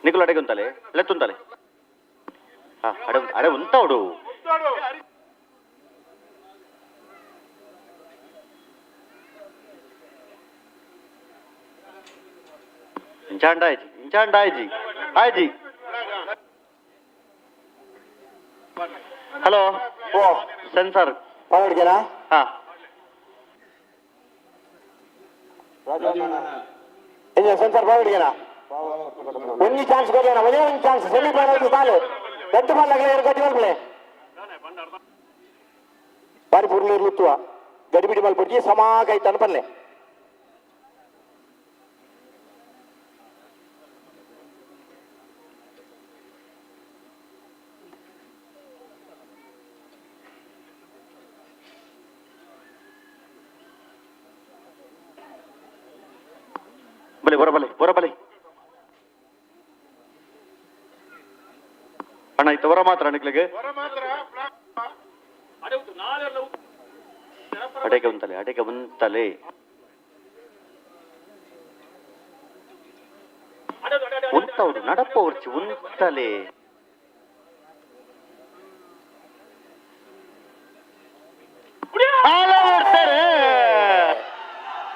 ನಿಕಲು ಅಡೆಗೆ ಉಂತಲೆ ಲೆತ್ತುಂತಲೆ ಅಡೆ ಉಂತವಡು ಇಂಚಾಂಡಾಯ್ಜಿ ಆಯ್ಜಿ ಹಲೋ ಓ ಸೆನ್ಸರ್ ಪಾವಡ್ಗೆನಾ ಹಾ ಸೆನ್ಸರ್ ಪಾವಡ್ಗೆನಾ ಒಂಜಿ ಚಾನ್ಸ್ ಕೊಡ್ಲೇನಾ ಒಂದೇ ಒಂದು ಚಾನ್ಸ್ ಸೆಮಿ ಫೈನಲ್ ಸಾಲು ಗಟ್ಟು ಮಾಡ್ಲಾಗಲೇ ಎರಡು ಗಟ್ಟಿ ಮಲ್ಪಲೆ ಬಾರಿ ಪುರ್ಲಿ ಇರ್ಲುತ್ತುವ ಗಡಿಬಿಡಿ ಮಲ್ಪುಡ್ಜಿ ಸಮಾಗೈತ ಅನ್ಪಲ್ಲೆ ಬಲೆ ಬರಬಲೆ ಅಣ್ಣ ಇತ್ತು ಹೊರ ಮಾತ್ರ ಅಣಕ್ಲಿಗೆ ಅಡೆಗೆ ಬಂತಲೆ ಉಂಟವ್ರು ನಡಪ ಉರ್ಚಿ ಉಂಟಲೆ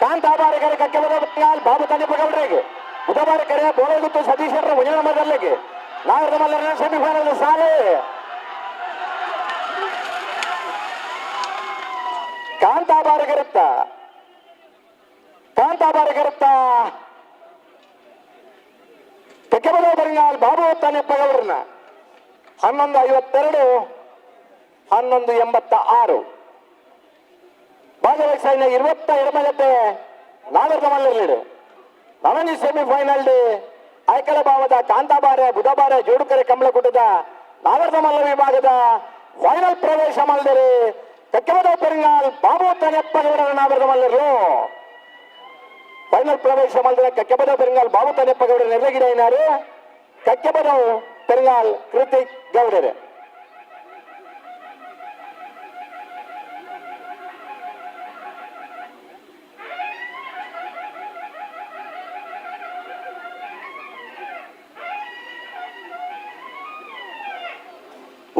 ಕಾಂತಾಬಾರಿಕರ ಕಕ್ಕೆ ಬಾಬು ತಂದೆ ಪಗೌಡ್ರಿಗೆ ಬುಧವಾರಕರೆ ಬೋಳಗುತ್ತು ಸತೀಶರ ಮುಂಜಾನೆ ಮರಲ್ಲಿಗೆ ನಾಗರದ ಮಲ್ಲರ ಸೆಮಿಫೈನಲ್ ಸಾಲೆ ಕಾಂತಾಬಾರಿಕರುತ್ತ ಕಕ್ಕೆಬದ ಬರಿಗಾಲ್ ಬಾಬು ತಾನೆ ಪಗೌಡ್ರನ್ನ 11:52 11:86 ಭಾಗವಹಿಸಿನ 22 ಜೊತೆ ನಾಗರದ ಮಲ್ಲರ್ಲಿಡು ನವನಿ ಸೆಮಿಫೈನಲ್ ಆಯ್ಕಳ ಭಾವದ ಕಾಂತಾಬಾರೆ ಬುಧಬಾರೆ ಜೋಡುಕರೆ ಕಂಬಳಕುಟದ ನಾಗರದ ಮಲ್ಲ ವಿಭಾಗದ ಫೈನಲ್ ಪ್ರವೇಶ ಮಾಡಿದರೆ ಕಕ್ಕೆಬದ ಪೆರಿಂಗಾಲ್ ಬಾಬು ತನೆಪ್ಪಗೌಡರ ನಾಗರದ ಮಲ್ಲರು ಫೈನಲ್ ಪ್ರವೇಶ ಮಾಡಿದರೆ ಕಕ್ಕೆಬದ ಪೆರಿಂಗಾಲ್ ಬಾಬು ತನೆಪ್ಪಗೌಡರ ನೆರಗಿಡ ಏನಾರು ಕಕ್ಕೆಬದ ಪೆರಿಂಗಾಲ್ ಕೃತಿಕ್ ಗೌಡರೆ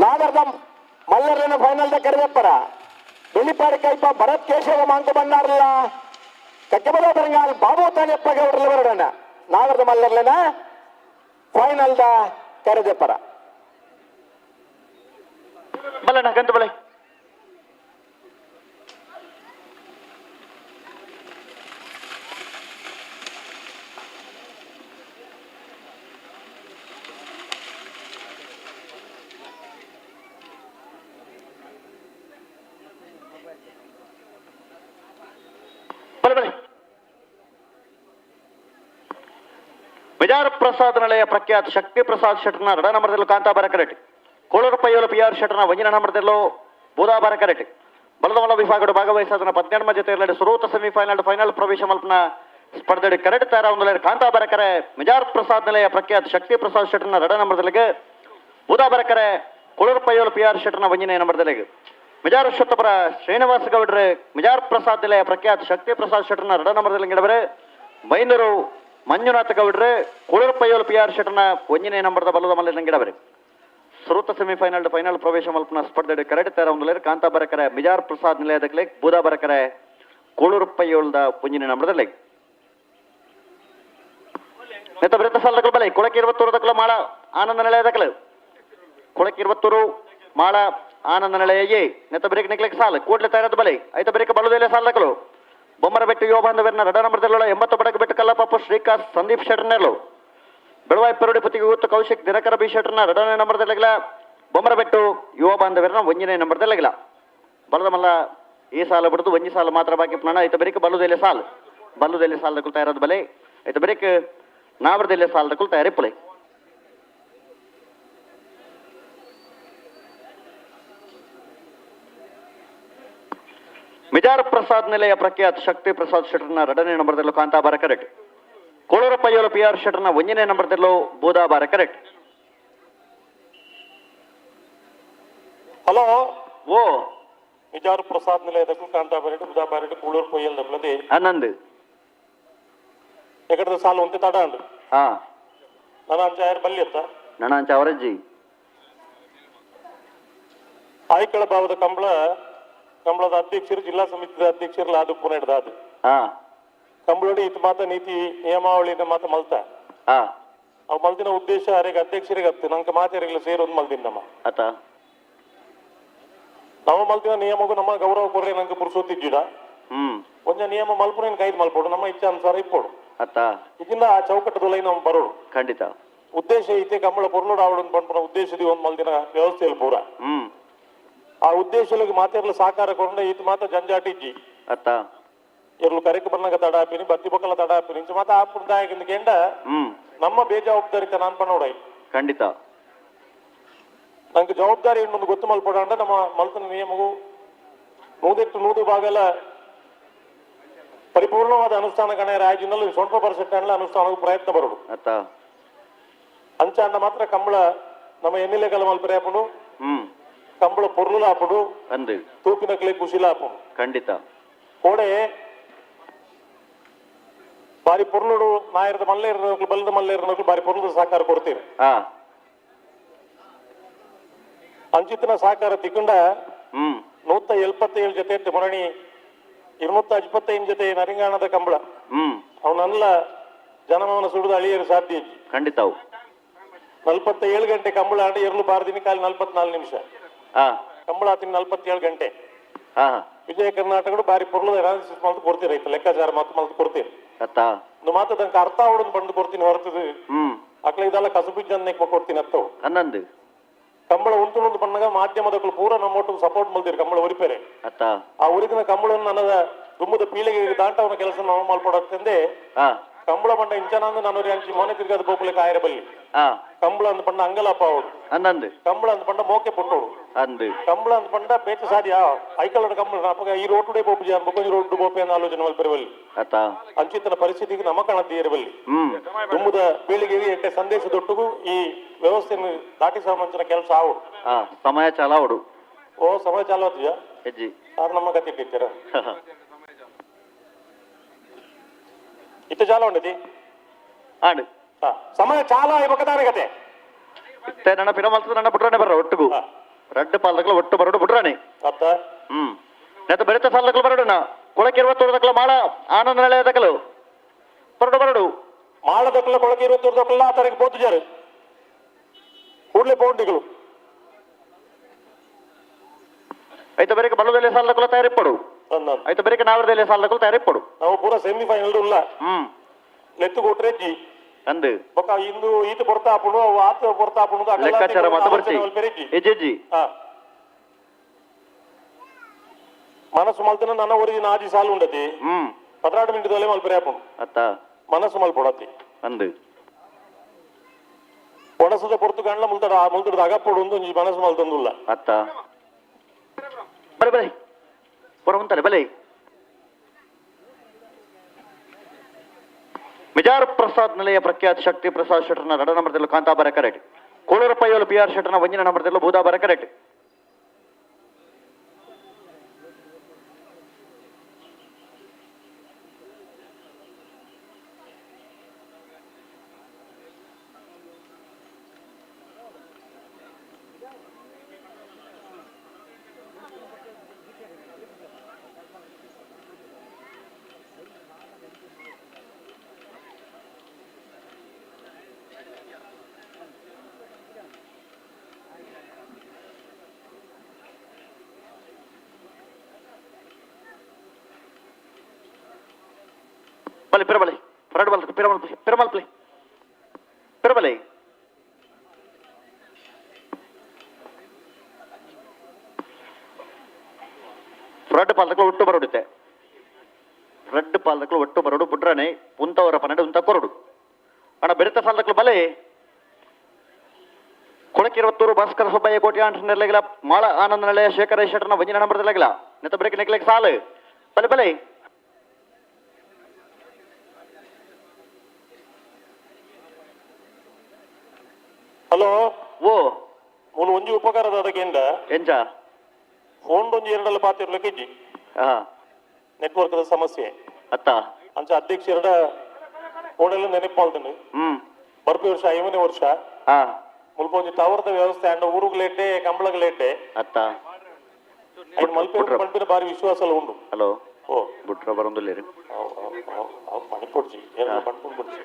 ನಾಗರದ ಮಲ್ಲರನ ಫೈನಲ್ ಕರೆದಪ್ಪರ ಬೆಳ್ಳಿಪಾಡಿ ಕೈಪ ಭರತ್ ಕೇಶವ ಮಾಂಕ ಬಂದಾರಲ್ಲ ಕಕ್ಕೆಬದ ಬರಂಗಾಲ್ ಬಾಬು ತಾನೆಪ್ಪ ಗೌಡ್ರಲ್ಲ ಬರೋಣ ನಾಗರದ ಮಲ್ಲರ್ಲನ ಫೈನಲ್ ಕರೆದಪ್ಪರ ಬಲ್ಲಣ್ಣ ಗಂತು ಬಲೆ ವಿಜಾರ ಪ್ರಸಾದ್ ನಳೆಯ ಪ್ರಖ್ಯಾತ ಶಕ್ತಿ ಪ್ರಸಾದ್ ಶೆಟ್ರ್ನ 2 ನಂಬರ್ದಲ್ಲೂ ಕಾಂತಾಬಾರ ಕರೆಟ್ ಕೋಳೂರು ಪಯ್ಯೋಲು PR ಶೆಟ್ರ್ನ 1 ನಂಬರ್ದಲ್ಲೂ ಬೂದಾಬಾರ ಕರೆಟ್ ಬಲದಮಲ ವಿಭಾಗದ ಭಾಗವಹಿಸಿದ 12 ಜೊತೆಯಲ್ಲಿ ಸುರೂತ ಸೆಮಿಫೈನಲ್ ಫೈನಲ್ ಪ್ರವೇಶ ಮಲ್ಪನ ಸ್ಪರ್ಧೆ ಕರೆಟ್ ತಾರ ಒಂದು ಕಾಂತಾಬಾರ ಕರೆ ವಿಜಾರ ಪ್ರಸಾದ್ ನಳೆಯ ಪ್ರಖ್ಯಾತ ಶಕ್ತಿ ಪ್ರಸಾದ್ ಶೆಟ್ರ್ನ 2 ನಂಬರ್ದಲ್ಲಿಗೆ ಬೂದಾಬಾರ ಕರೆ ಕೋಳೂರು ಪಯ್ಯೋಲು PR ಶೆಟ್ರ್ನ 1 ನಂಬರ್ದಲ್ಲಿಗೆ ಮಿಜಾರ್ ಶತಪರ ಶ್ರೀನಿವಾಸ ಗೌಡ್ರೆ ಮಿಜಾರ್ ಪ್ರಸಾದ್ ನಳೆಯ ಪ್ರಖ್ಯಾತ ಶಕ್ತಿ ಪ್ರಸಾದ್ ಶೆಟ್ರ್ನ 2 ನಂಬರ್ದಲ್ಲಿ ಗಿಡಬರೆ ಬೈಂದೂರು ಮಂಜುನಾಥ ಗೌಡ್ರೆ ಕೋಳೂರು ಪಯ್ಯೋಲು PR ಶೆಟ್ರ್ನ 1 ನಂಬರ್ದ ಬಲದ ಮಲ್ಲ ಗಿಡಬರೆ ಸುರೂತ ಸೆಮಿಫೈನಲ್ ಫೈನಲ್ ಪ್ರವೇಶ ಮಲ್ಪನ ಸ್ಪರ್ಧೆ ಕರೆಟ್ ತಾರ ಒಂದು ಕಾಂತಾಬಾರ ಕರೆ ಮಿಜಾರ್ ಪ್ರಸಾದ್ ನಿಲಯದ ಬೂದಾಬಾರ ಕರೆ ಕೋಳೂರು ಪಯ್ಯೋಲ್ದ 1 ನಂಬರ್ದಲ್ಲಿ ನೆತ್ತ ಬೃತ್ತ ಸಾಲ ಬಲೆ ಕೊಳಕ್ಕೆ 23 ಮಾಳ ಆನಂದ ನಿಲಯದಕ್ಕಲು ಕೊಳಕ್ಕೆ 23 ಮಾಳ ಆನಂದ ನಿಲಯ ನೆತ್ತ ಬ್ರೇಕ್ ನಿಕ್ಲಿಕ್ಕೆ ಸಾಲ ಕೂಡ್ಲೆ ತಯಾರದ ಬಲೆ ಐತ ಬ್ರೇಕ್ ಬಲುದೆಲೆ ಸಾಲಕಲು ಬೊಮ್ಮರಬೆಟ್ಟು ಯುವ ಬಾಂಧವರನ್ನ 2 ನಂಬರ್ದಲ್ಲ 80 ಬಡಕ ಬೆಟ್ಟು ಕಲ್ಲಪ್ಪ ಶ್ರೀಕಾಂತ್ ಸಂದೀಪ್ ಶೆಟ್ರ್ನೆರ್ಲು ಬೆಳವಾಯಿ ಪೆರೋಡಿ ಪತಿಗೆ ಗೊತ್ತು ಕೌಶಿಕ್ ದಿನಕರ ಬಿ ಶೆಟ್ರ್ನ 2 ನಂಬರ್ದಲ್ಲಿಗಿಲ್ಲ ಬೊಮ್ಮರಬೆಟ್ಟು ಯುವ ಬಾಂಧವರನ್ನ 1 ನಂಬರ್ದಲ್ಲಿಗಿಲ್ಲ ಬಲದ ಮಲ್ಲ ಈ ಸಾಲ ಬಿಡದು 1 ಸಾಲ ಮಾತ್ರ ಬಾಕಿ ಪ್ರಾಣ ಐತ ಬ್ರೇಕ್ ಬಲುದೆಲೆ ಸಾಲದ ಕುಲ್ ತಯಾರದ ಬಲೆ ಐತ ಬ್ರೇಕ್ ನಾವರದೆಲೆ ಸಾಲದ ಕುಲ್ ತಯಾರಿ ಪುಲೆ ಮಿಜಾರ್ ಪ್ರಸಾದ್ ನಿಲಯ ಪ್ರಖ್ಯಾತ ಶಕ್ತಿ ಪ್ರಸಾದ್ ಶೆಟ್ರ್ನ 2 ನಂಬರ್ದಲ್ಲೂ ಕಾಂತಾಬಾರ ಕರೆಟ್ ಕೋಳೂರು ಪಯ್ಯೋಲು PR ಶೆಟ್ರ್ನ 1 ನಂಬರ್ದಲ್ಲೂ ಬೂದಾಬಾರ ಕರೆಟ್ ಹಲೋ ಓ ಮಿಜಾರ್ ಪ್ರಸಾದ್ ನಿಲಯದಕ್ಕೂ ಕಾಂತಾಬಾರೆಡ್ ಬುಧಾಬಾರೆಡ್ ಕೂಳೂರು ಪೊಯ್ಯಲ್ ದಪ್ಪಲದೆ ಆನಂದ್ ಎಕಡದ ಸಾಲ ಒಂತೆ ತಡ ಅಂಡು ಹಾ ನನ್ನ ಅಂಚಾಯರ್ ಬಲ್ಲಿ ಅತ್ತ ನಣಾಂಚ ಅವರಜ್ಜಿ ಆಯ್ಕಳ ಭಾವದ ಕಂಬಳದ ಅಧ್ಯಕ್ಷರು ಜಿಲ್ಲಾ ಸಮಿತಿದ ಅಧ್ಯಕ್ಷರು ಅದು ಪುನಃ ಹಿಡ್ದಾದು ಹಾ ಕಂಬಳೋಡಿ ಇತ್ ಮಾತ ನೀತಿ ನಿಯಮಾವಳಿನ ಮಾತ ಮಲ್ತ ಹಾ ಅವ್ ಮಲ್ದಿನ ಉದ್ದೇಶ ಅರೆಗೆ ಅಧ್ಯಕ್ಷರಿಗೆ ಹತ್ತು ನಂಗೆ ಮಾತಾರಿಲ್ಲ ಸೇರೊಂದು ಮಲ್ದಿನ ನಮ್ಮ ಆತ ನಾವು ಮಲ್ದಿನ ನಿಯಮಗೂ ನಮ್ಮ ಗೌರವ ಕೊರ್ರೆ ನಂಗೆ ಪುರುಸೋತಿದ್ದೀಡ ಒಂದ ನಿಯಮ ಮಲ್ಪುನೇನು ಕೈದು ಮಲ್ಪೋಡು ನಮ್ಮ ಇಚ್ಛೆ ಅನುಸಾರ ಇಪ್ಪೋಡು ಆತ ಇದನ್ನ ಆ ಚೌಕಟ್ಟದೊಳಗೆ ನಾವು ಬರೋಡು ಖಂಡಿತ ಉದ್ದೇಶ ಐತೆ ಕಂಬಳ ಪೊರ್ಲೋಡು ಆವಡನ್ ಪಂಪನ ಉದ್ದೇಶದಿ ಒಂದ್ ಮಲ್ದಿನ ವ್ಯವಸ್ಥೆಯಲ್ಲಿ ಪೂರ ಆ ಉದ್ದೇಶಗಳಿಗೆ ಮಾತೆರ್ಲು ಸಾಕಾರ ಕೊಂಡ ಇದು ಮಾತ ಜಂಜಾಟ ಇಜ್ಜಿ ಅತ್ತ ಇರ್ಲು ಕರೆಕ್ ಬರ್ನಾಗ ತಡ ಹಾಪಿನಿ ಬತ್ತಿ ಬಕ್ಕಲ ತಡ ಹಾಪಿನಿ ಇಂಚ ಮಾತ ಆಪುಂದಾಯಕಿಂದ ಕೆಂಡ ನಮ್ಮ ಬೇಜವಾಬ್ದಾರಿತ ನಾನ್ ಪನ್ನೋಡೈ ಖಂಡಿತ ನಂಗೆ ಜವಾಬ್ದಾರಿ ಇನ್ನೊಂದು ಗೊತ್ತು ಮಲ್ಪಡ ಅಂಡ ನಮ್ಮ ಮಲ್ತನ ನಿಯಮವು ನೂದೆಟ್ಟು ಭಾಗಲ್ಲ ಪರಿಪೂರ್ಣವಾದ ಅನುಷ್ಠಾನ ಕಣೆ ರಾಜ್ಯದಲ್ಲಿ ಸ್ವಲ್ಪ % ಅನುಷ್ಠಾನಕ್ಕೆ ಪ್ರಯತ್ನ ಬರೋದು ಅತ್ತ ಅಂಚ ಅಂಡ ಮಾತ್ರ ಕಂಬಳ ನಮ್ಮ ಎನ್ನೆಲೆ ಕಲ ಮಲ್ಪರೆ ಆಪುಂಡು ಕಂಬಳ ಪೊರ್ಲುಲ ಆಪುಂಡು ಅಂದು ತೂಪಿನಕ್ಲೆ ಕುಶಿಲ ಆಪುಂಡು ಖಂಡಿತ ಕೋಡೆ ಬಾರಿ ಪೊರ್ಲುಡು ನಾಯರದ ಮಲ್ಲೆ ಇರೋಕ್ಲು ಬಲ್ಲದ ಮಲ್ಲೆ ಇರೋಕ್ಲು ಬಾರಿ ಪೊರ್ಲದ ಸಹಕಾರ ಕೊಡ್ತೀರಿ ಅಂಚಿತ್ತಿನ ಸಹಕಾರ ತಿಕ್ಕಂಡ 177 ಜೊತೆ ಮೊರಣಿ 225 ಜೊತೆ ನರಿಂಗಾಣದ ಕಂಬಳ ಅವನಲ್ಲ ಜನಮವನ ಸುಡುದು ಅಳಿಯರು ಸಾಧ್ಯ ಖಂಡಿತ 47 ಗಂಟೆ ಕಂಬಳ ಆಡಿ ಎರಲು ಬಾರದಿನ ಕಾಲ 44 ನಿಮಿಷ ಕಂಬಳ ಆತಿನ 47 ಗಂಟೆ ವಿಜಯ ಕರ್ನಾಟಕ ಬಾರಿ ಪೊರ್ಲದ ಅನಾಲಿಸಿಸ್ ಮಾಡ್ದು ಕೊಡ್ತೀರಿ ಆಯ್ತು ಲೆಕ್ಕಾಚಾರ ಮಾಡ್ದು ಕೊಡ್ತೀರಿ ಮಾತು ತನಕ ಅರ್ಥ ಅವಡನ್ ಬಂದು ಕೊಡ್ತೀನಿ ಹೊರತದು ಅಕ್ಲ ಇದೆಲ್ಲ ಕಸಬಿಜ್ಜನ್ನ ಕೊಡ್ತೀನಿ ಅತ್ತವು ಹನ್ನೊಂದು ಕಂಬಳ ಉಂಟು ಬಂದಾಗ ಮಾಧ್ಯಮದಕ್ಕಳು ಪೂರ ನಮ್ಮೊಟ್ಟು ಸಪೋರ್ಟ್ ಮಲ್ದಿರಿ ಕಂಬಳ ಉರಿಪೇರೆ ಆ ಉರಿದಿನ ಕಂಬಳನ್ನು ನನ್ನದ ತುಂಬದ ಪೀಳಿಗೆ ದಾಂಟವನ ಕೆಲಸ ನಾವು ಮಲ್ಪಡತ್ತಂದೆ ಕಂಬಳ ಬಂಡ ಇಂಚನಂದು ನಾನು ಅಂಚಿ ಮೊನೆ ತಿರ್ಗಾದ ಬೋಪಲೆ ಕಾಯರ ಬಲ್ಲಿ ಕಂಬಳ ಅಂದ್ ಪಂಡ ಅಂಗಲಪ್ಪ ಅವಡು ಹನ್ನೊಂದು ಕಂಬಳ ಅಂದ್ ಪಂಡ ಮೋಕೆ ಪುಟ್ಟೋಡು ಅಂದು ಕಂಬಳ ಅಂದ್ ಪಂಡ ಬೇಚ ಸಾಧ್ಯ ಐಕಲದ ಕಂಬಳ ಅಪ್ಪ ಈ ರೋಟುಡೆ ಬೋಪು ಬೊಕೊಂಜಿ ರೋಡ್ ಬೋಪೆ ಅನ್ನೋ ಆಲೋಚನೆ ಮಲ್ಪೆರೆ ಬಲ್ಲಿ ಅಂಚಿತನ ಪರಿಸ್ಥಿತಿಗೆ ನಮ್ಮ ಕಾಣತೀರ ಬಲ್ಲಿ ತುಂಬದ ಪೀಳಿಗೆಗೆ ಎಟ್ಟೆ ಸಂದೇಶದೊಟ್ಟಿಗೂ ಈ ವ್ಯವಸ್ಥೆಯನ್ನು ದಾಟಿ ಸಂಬಂಧಿಸಿದ ಕೆಲಸ ಆವಡು ಸಮಯ ಚಾಲಾವಡು ಓ ಸಮಯ ಚಾಲು ಆತಿಯ ಹೆಜ್ಜಿ ಸಾರ್ ನಮ್ಮ ಕತೆ ಇಟ್ಟಿರ್ತೀರ ಇತ್ತ ಚಾಲ ಉಂಡತಿ ಆಡು ಸಮಯ ಚಾಲ ಇಪ್ಪತ್ತಾರ ಕತೆ ಇತ್ತೆ ನನ್ನ ಪಿರಮಲ್ಸದ ನನ್ನ ಬುಟ್ರಾನೆ ಬರ್ರ ಒಟ್ಟಿಗೂ ರೆಡ್ ಪಾಲದಕ್ಲ ಒಟ್ಟು ಬರೋಡು ಬುಟ್ರಾನೆ ಅತ್ತ ನೆತ್ತ ಬೆರೆತ ಸಾಲದಕ್ಲ ಬರೋಡುನ ಕೊಳಕ್ಕೆ 23 ಮಾಳ ಆನಂದ ನಿಲಯದಕ್ಕಲು ಬರೋಡು ಮಾಳದಕ್ಕಲ ಕೊಳಕ್ಕೆ 23 ಆ ತಾರೀಕು ಬೋದು ಜಾರು ಕೂಡಲೇ ಪೌಂಡಿಗಳು అయితే బరికి బల్లదలే సాలకుల తయారిప్పడు అయితే బరికి నావరదలే సాలకుల తయారిప్పడు ನಾವು ಪೂರ ಸೆಮಿಫೈನಲ್ ಇಲ್ಲ ನೆತ್ತು ಕೊಟ್ರೆಜ್ಜಿ ಅಂದು ಬೊಕ ಇಂದು ಈತ ಬರ್ತಾಪುನು ಅವು ಆತ ಬರ್ತಾಪುನು ಲೆಕ್ಕಾಚಾರ ಮಾತು ಬರ್ಚಿ ಎಜೆಜಿ ಮನಸ್ಸು ಮಲ್ತನ ನನ್ನ ಊರಿನ ಆಜಿ ಸಾಲು ಉಂಡತಿ 16 ಮಿನಿಟದಲ್ಲೇ ಮಲ್ಪರ್ಯಾಪುನು ಅತ್ತ ಮನಸ್ಸು ಮಲ್ಪೊಡತಿ ಅಂದು ಒಣಸದ ಪೊರ್ತು ಗಂಡ್ಲ ಮುಲ್ತಡ ಅಗಪ್ಪಡು ಒಂದು ಮನಸ್ಸು ಮಲ್ತಂದುಲ್ಲ ಅತ್ತ ಬಲೆ ಬಲೆ ಬರುವಂತಲೆ ಬಲೆ ಮಿಜಾರ್ ಪ್ರಸಾದ್ ನಿಲಯ ಪ್ರಖ್ಯಾತ ಶಕ್ತಿ ಪ್ರಸಾದ್ ಶೆಟ್ಟರ್ನ 2 ನಂಬರ್ದಲ್ಲೂ ಕಾಂತಾಬರ ಕರೆಕ್ಟ್ ಕೋಳೂರಪ್ಪಯ್ಯಲು ಪಿ ಆರ್ ಶೆಟ್ಟರ್ನ 1 ನಂಬರ್ದಲ್ಲೂ ಬೂದಾಬರ ಕರೆಕ್ಟ್ Bale, pero vale. Pero vale, pero vale. Pero vale. ಫ್ರಡ್ ಪಾಲಕಲು ಒಟ್ಟು ಬರೋಡುತ್ತೆ ಫ್ರಡ್ ಪಾಲಕಲು ಒಟ್ಟು ಬರೋಡು ಬಿಟ್ರಾನೆ ಉಂತವರ ಪನ್ನಡೆ ಉಂತ ಕೊರಡು ಅಣ್ಣ ಬೆರೆತ ಸಾಲಕಲು ಬಲೆ ಕೊಳಕ್ಕೆ 20 ಭಾಸ್ಕರ ಸುಬ್ಬಯ್ಯ ಕೋಟಿ ಆಂಟರ್ನೆರ್ಲೆಗಲ ಮಾಳ ಆನಂದ ನಿಲಯ ಶೇಖರ ಶೆಟ್ಟರ್ನ 1 ನಂಬರ್ದಲ್ಲೆಗಲ ನೆತ್ತ ಬ್ರೇಕ್ ನೆಕ್ಲೆಕ್ ಸಾಲು ಬಲೆ ಬಲೆ ಹಲೋ ಓ ಮೂಲ ಒಂಜಿ ಉಪಕಾರದ ಅದಕ್ಕೆಂದ ಎಂಜ ಫೋನ್ ಒಂಜಿ ಎರಡಲ್ಲ ಪಾತಿರ್ಲಿಕ್ಕೆ ಇಜ್ಜಿ ನೆಟ್ವರ್ಕ್ ಸಮಸ್ಯೆ ಅತ್ತ ಅಂಚ ಅಧ್ಯಕ್ಷ ಎರಡ ಫೋನೆಲ್ಲ ನೆನಪು ಮಾಡ್ತಾನೆ ಬರ್ಪಿ ವರ್ಷ 5ನೇ ವರ್ಷ ಮುಲ್ಪ ಒಂಜಿ ಟವರ್ದ ವ್ಯವಸ್ಥೆ ಅಂಡ ಊರುಗ್ಲೇಟೆ ಕಂಬಳಗ್ಲೇಟೆ ಅತ್ತ ಮಲ್ಪೆ ಪಂಪಿನ ಬಾರಿ ವಿಶ್ವಾಸ ಎಲ್ಲ ಉಂಡು ಹಲೋ ಓ ಬಿಟ್ರ ಬರೋದಿಲ್ಲ ಪಣಿಪೊಡ್ಜಿ ಪಣ್ಪುಣ್ ಕೊಡ್ಜಿ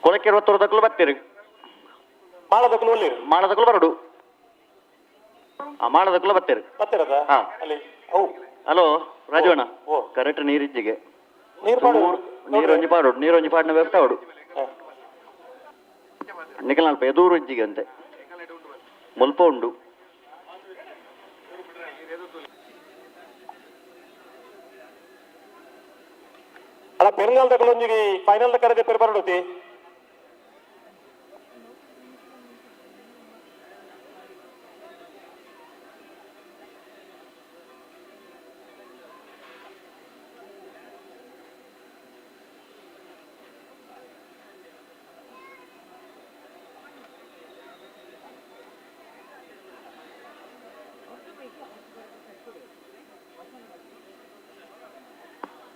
ಕೊಳಕ್ಕೆ 20 ಬರ್ತೀರಿ ಮಾಳದಕ್ಕಲು ಒಳ್ಳೆ ಮಾಡದಕ್ಕಲು ಬರಡು ಮಾಡದಕ್ಕಲು ಬರ್ತೀರಿ ಬರ್ತೀರದ ಅಲ್ಲಿ ಹಲೋ ರಾಜವಣ್ಣ ಕರೆಕ್ಟ್ ನೀರಿಜ್ಜಿಗೆ ನೀರೊಂಜಿ ಪಾಡಿನ ವ್ಯವಸ್ಥೆ ಅವಡು ನಿಖಲ್ ನಾಲ್ಪ ಎದೂರು ಇಜ್ಜಿಗೆ ಅಂತೆ ಮುಲ್ಪ ಉಂಡು ಅಲ್ಲ ಪೆರುಗಾಲದೊಂದಿಗೆ ಫೈನಲ್ ಕರೆದೆ ಪೆರು ಬರಡುತ್ತಿ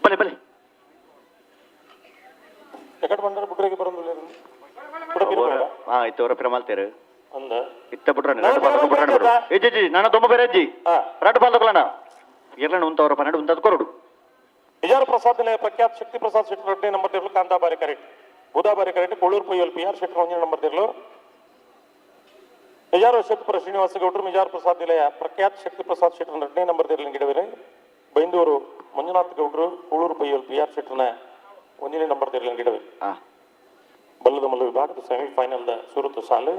ಬಲೆ ಬಲೆ ಎಕಡೆ ಬಂದ್ರೆ ಬುಡ್ರೆಗೆ ಬರೋದಿಲ್ಲ ಇತ್ತು ಅವರ ಪ್ರಮಾಲ್ತೇರು ಅಂದ ಇತ್ತ ಬಿಟ್ರೆ ಏಜಿ ನಾನು ತುಂಬ ಬೇರೆ ಅಜ್ಜಿ ರಡ್ ಪಾಲ್ ತಗೊಳ್ಳೋಣ ಎಲ್ಲ ಉಂತವರ ಪನ್ನಡು ಉಂತದ್ ಕೊರಡು ವಿಜಾರ ಪ್ರಸಾದ್ ನಿಲಯ ಪ್ರಖ್ಯಾತ್ ಶಕ್ತಿ ಪ್ರಸಾದ್ ಶೆಟ್ಟಿ ರೊಡ್ಡಿ ನಂಬರ್ ತಿರ್ಲು ಕಾಂತಾಬಾರಿ ಕರೆಕ್ಟ್ ಬುಧಾಬಾರಿ ಕರೆಕ್ಟ್ ಕೊಳೂರು ಪೊಯ್ಯಲ್ ಪಿ ಆರ್ ಶೆಟ್ಟಿ ಒಂಜಿ ನಂಬರ್ ತಿರ್ಲು ವಿಜಾರ ಶಕ್ತಿಪುರ ಶ್ರೀನಿವಾಸ ಗೌಡ್ರು ವಿಜಾರ ಪ್ರಸಾದ್ ನಿಲಯ ಪ್ರಖ್ಯಾತ್ ಶಕ್ತಿ ಪ್ರಸಾದ್ ಶೆಟ್ಟಿ ರೊಡ್ಡಿ ನಂಬರ್ ತಿರ್ಲು ಗಿಡವಿರೆ ಬೈಂದೂರು ಮಂಜುನಾಥ್ ಗೌಡ್ರು ಕೊಳೂರು ಪೊಯ್ಯಲ್ ಪಿ ಆರ್ ಶೆಟ್ಟಿನ ಒಂದನೇ ನಂಬರ್ ತಿರ್ಲು ಗಿಡವಿರೆ ಬಲ್ಲದ ಮಲ್ಲ ವಿಭಾಗದ ಸೆಮಿಫೈನಲ್ ಸೂರತ್ ಸಾಲು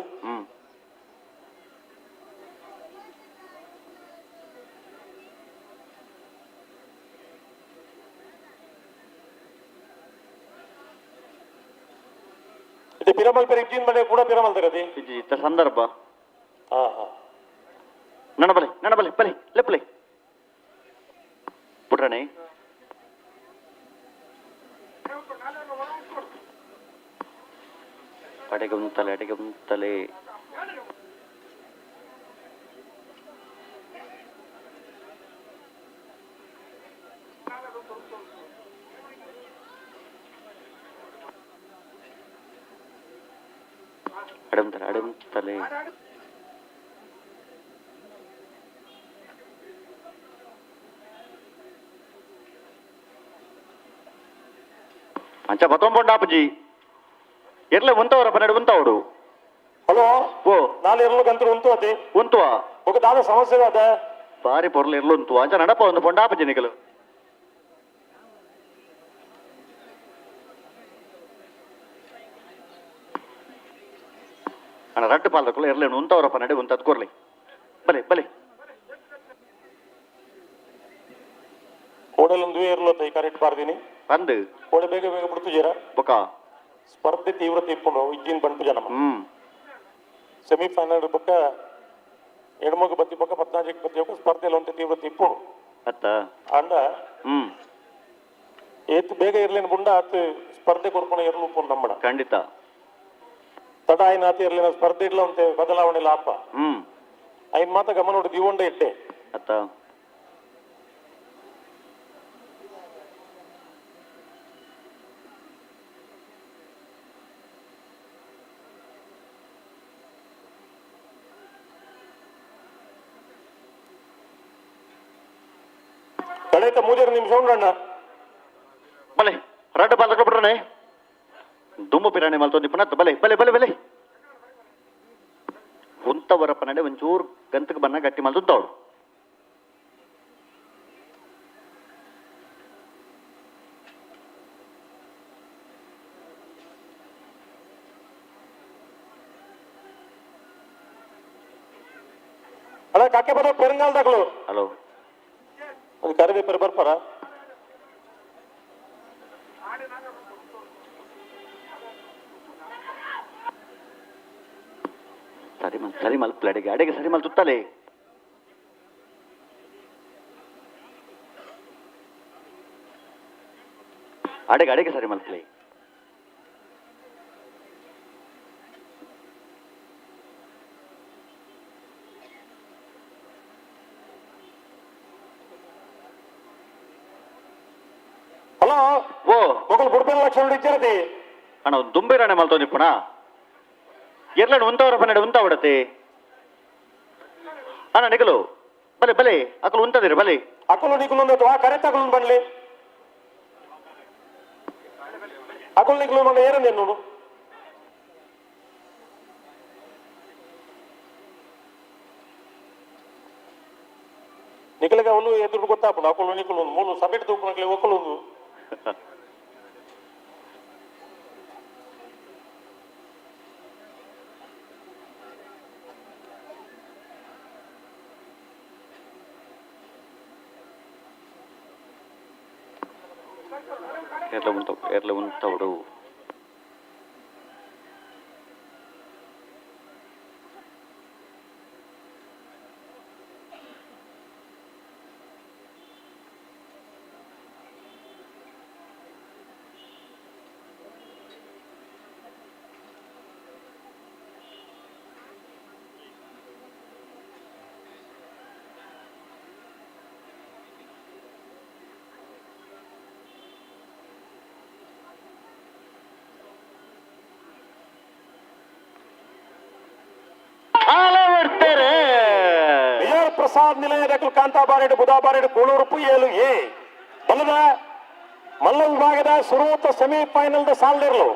ಇದು ಪಿರಮಲ್ ಪೇರ್ ಇಜ್ಜಿನ ಮನೆ ಕೂಡ ಪಿರಮಲ್ ತರದಿ ಇತ್ತ ಸಂದರ್ಭ ಹಾ ನಡಬಲೆ ಬಲೆ ಲೆಪ್ಪಲೆ ಪುಟ್ರಣೆ ಅಡೆಗೆ ಮುಂತಲೆ ಅಡೆಮುತ್ತಲೆ ಅಂಚ ಬತ್ತೊಂಬೊಂಡಾಪಜಿ ಎರ್ಲೆ ಉಂತವರ ಪನ್ನಡು ಉಂತವಡು ಹಲೋ ಓ ನಾಳೆ ಇರಲು ಗಂತರು ಉಂಟು ಅದೇ ಉಂತುವ ఒక దాని సమస్య అదే ಬಾರಿ ಪೊರ್ಲು ಇರ್ಲು ಉಂತು ಅಂಚ ನಡಪ ಒಂದು ಪೊಂಡಾಪಜಿ ನಿಗಲು ಅಣ್ಣ ರಟ್ಟು ಪಾಲ್ದಕ್ಕಳು ಇರ್ಲೇನು ಉಂತವರ ಪನ್ನಡೆ ಉಂತದ್ ಕೊರ್ಲಿ ಬಲೆ ಬಲೆ ಕೋಡಲೊಂದು ಇರ್ಲು ಈ ಕರೆಕ್ಟ್ ಬಾರ್ದಿನಿ ಬಂದು ಕೋಡೆ ಬೇಗ ಬೇಗ ಬಿಡ್ತು ಜೀರ ಬೊಕ ಸ್ಪರ್ಧೆ ತೀವ್ರತೆ ಇಪ್ಪುಂಡು ಇಜ್ಜಿನ ಬಂಟು ಜನ ಸೆಮಿಫೈನಲ್ ಬೊಕ್ಕ ಎಡಮಗ ಬತ್ತಿ ಬೊಕ್ಕ 14 ಬತ್ತಿ ಬೊಕ್ಕ ಸ್ಪರ್ಧೆಯಲ್ಲಿ ಒಂದು ತೀವ್ರತೆ ಇಪ್ಪುಂಡು ಅತ್ತ ಅಂಡ ಏತ್ ಬೇಗ ಇರ್ಲೇನು ಬುಂಡ ಆತ್ ಸ್ಪರ್ಧೆ ಕೊರ್ಪಣ ಇರ್ಲು ಉಪ್ಪುಂಡು ನಮ್ಮಡ ಖಂಡಿತ ತಡ ಆಯ್ನ ಆತ ಇರ್ಲಿನ ಸ್ಪರ್ಧೆ ಇಡ್ಲ ಅಂತೆ ಬದಲಾವಣೆ ಲಾಪ ಐನ್ ಮಾತ ಗಮನ ನೋಡಿ ದಿವಂಡ ಇಟ್ಟೆ ಅತ್ತ ಕಡೆತ 3 ನಿಮಿಷ ಉಂಡಣ್ಣ ಬಲೆ ರಡ್ಡ ಬಾಲಕ ಬಿಡ್ರನೆ ದುಮ್ಮು ಪಿರಾಣಿ ಮಲ್ತೊಂದಿ ಪುನತ್ ಬಲೆ ಬಲೆ ಬಲೆ ಬಲೆ ಉಂತವರ ಪನ್ನಡೆ ಒಂಚೂರು ಗಂತಕ್ಕೆ ಬನ್ನ ಗಟ್ಟಿ ಮಲ್ತುತ್ತವಳು ಅಲ್ಲ ಕಾಕೆ ಬರೋ ಪೆರಂಗಾಲ್ದಾಗ್ಲು ಹಲೋ ಅದು ಕರೆದೆ ಪೆರ ಬರ್ಪಾರ ಸರಿ ಮಲ್ ಪ್ಲೇಡಿಗೆ ಅಡೆಗೆ ಸರಿ ಮಲ್ ತುತ್ತಲೆ ಅಡೆಗೆ ಸರಿ ಮಲ್ ಪ್ಲೇ ಹಲೋ ಓ ಮೊಗಲ್ ಬುಡ್ಪೇನ ಲಕ್ಷಣ ಇಚ್ಚಾರತಿ ಅಣ್ಣ ಒಂದು ದುಂಬಿರಾಣೆ ಮಲ್ತೊಂದಿ ಪುಣ ಎರ್ಲಣ್ಣ ಉಂತವರ ಪನ್ನಡೆ ಉಂತ ಬಿಡತ್ತೆ ಅಣ್ಣ ನಿಗಲು ಬಲೆ ಬಲೆ ಅಕಲು ಉಂತದಿರಿ ಬಲೆ ಅಕಲು ನಿಕಲು ಒಂದು ಕರೆ ತಗೊಂಡು ಬನ್ಲಿ ಅಕಲು ನಿಕಲು మన ಏರನೆ ನೋಡು ನಿಕಲಿಗೆ ಅವಳು ಎದುರು ಗೊತ್ತಾಪುಡು ಅಕಲು ನಿಕಲು ಒಂದು ಮೂಲು ಸಪೇಟ್ ತೂಪನಕ್ಕೆ ಒಕ್ಕಲು ಒಂದು ఎర్ల ఉంటవుడు ಪ್ರಸಾದ್ ನಿಲಯದ ಕಾಂತಾಬಾರೆಡ್ ಬುಧಾಬಾರೆಡ್ ಕೂಳೂರು 7A ಬಲ್ಲದ ಮಲ್ಲ ವಿಭಾಗದ ಸುರೂತ ಸೆಮಿಫೈನಲ್ ಸಾಲಿರಲು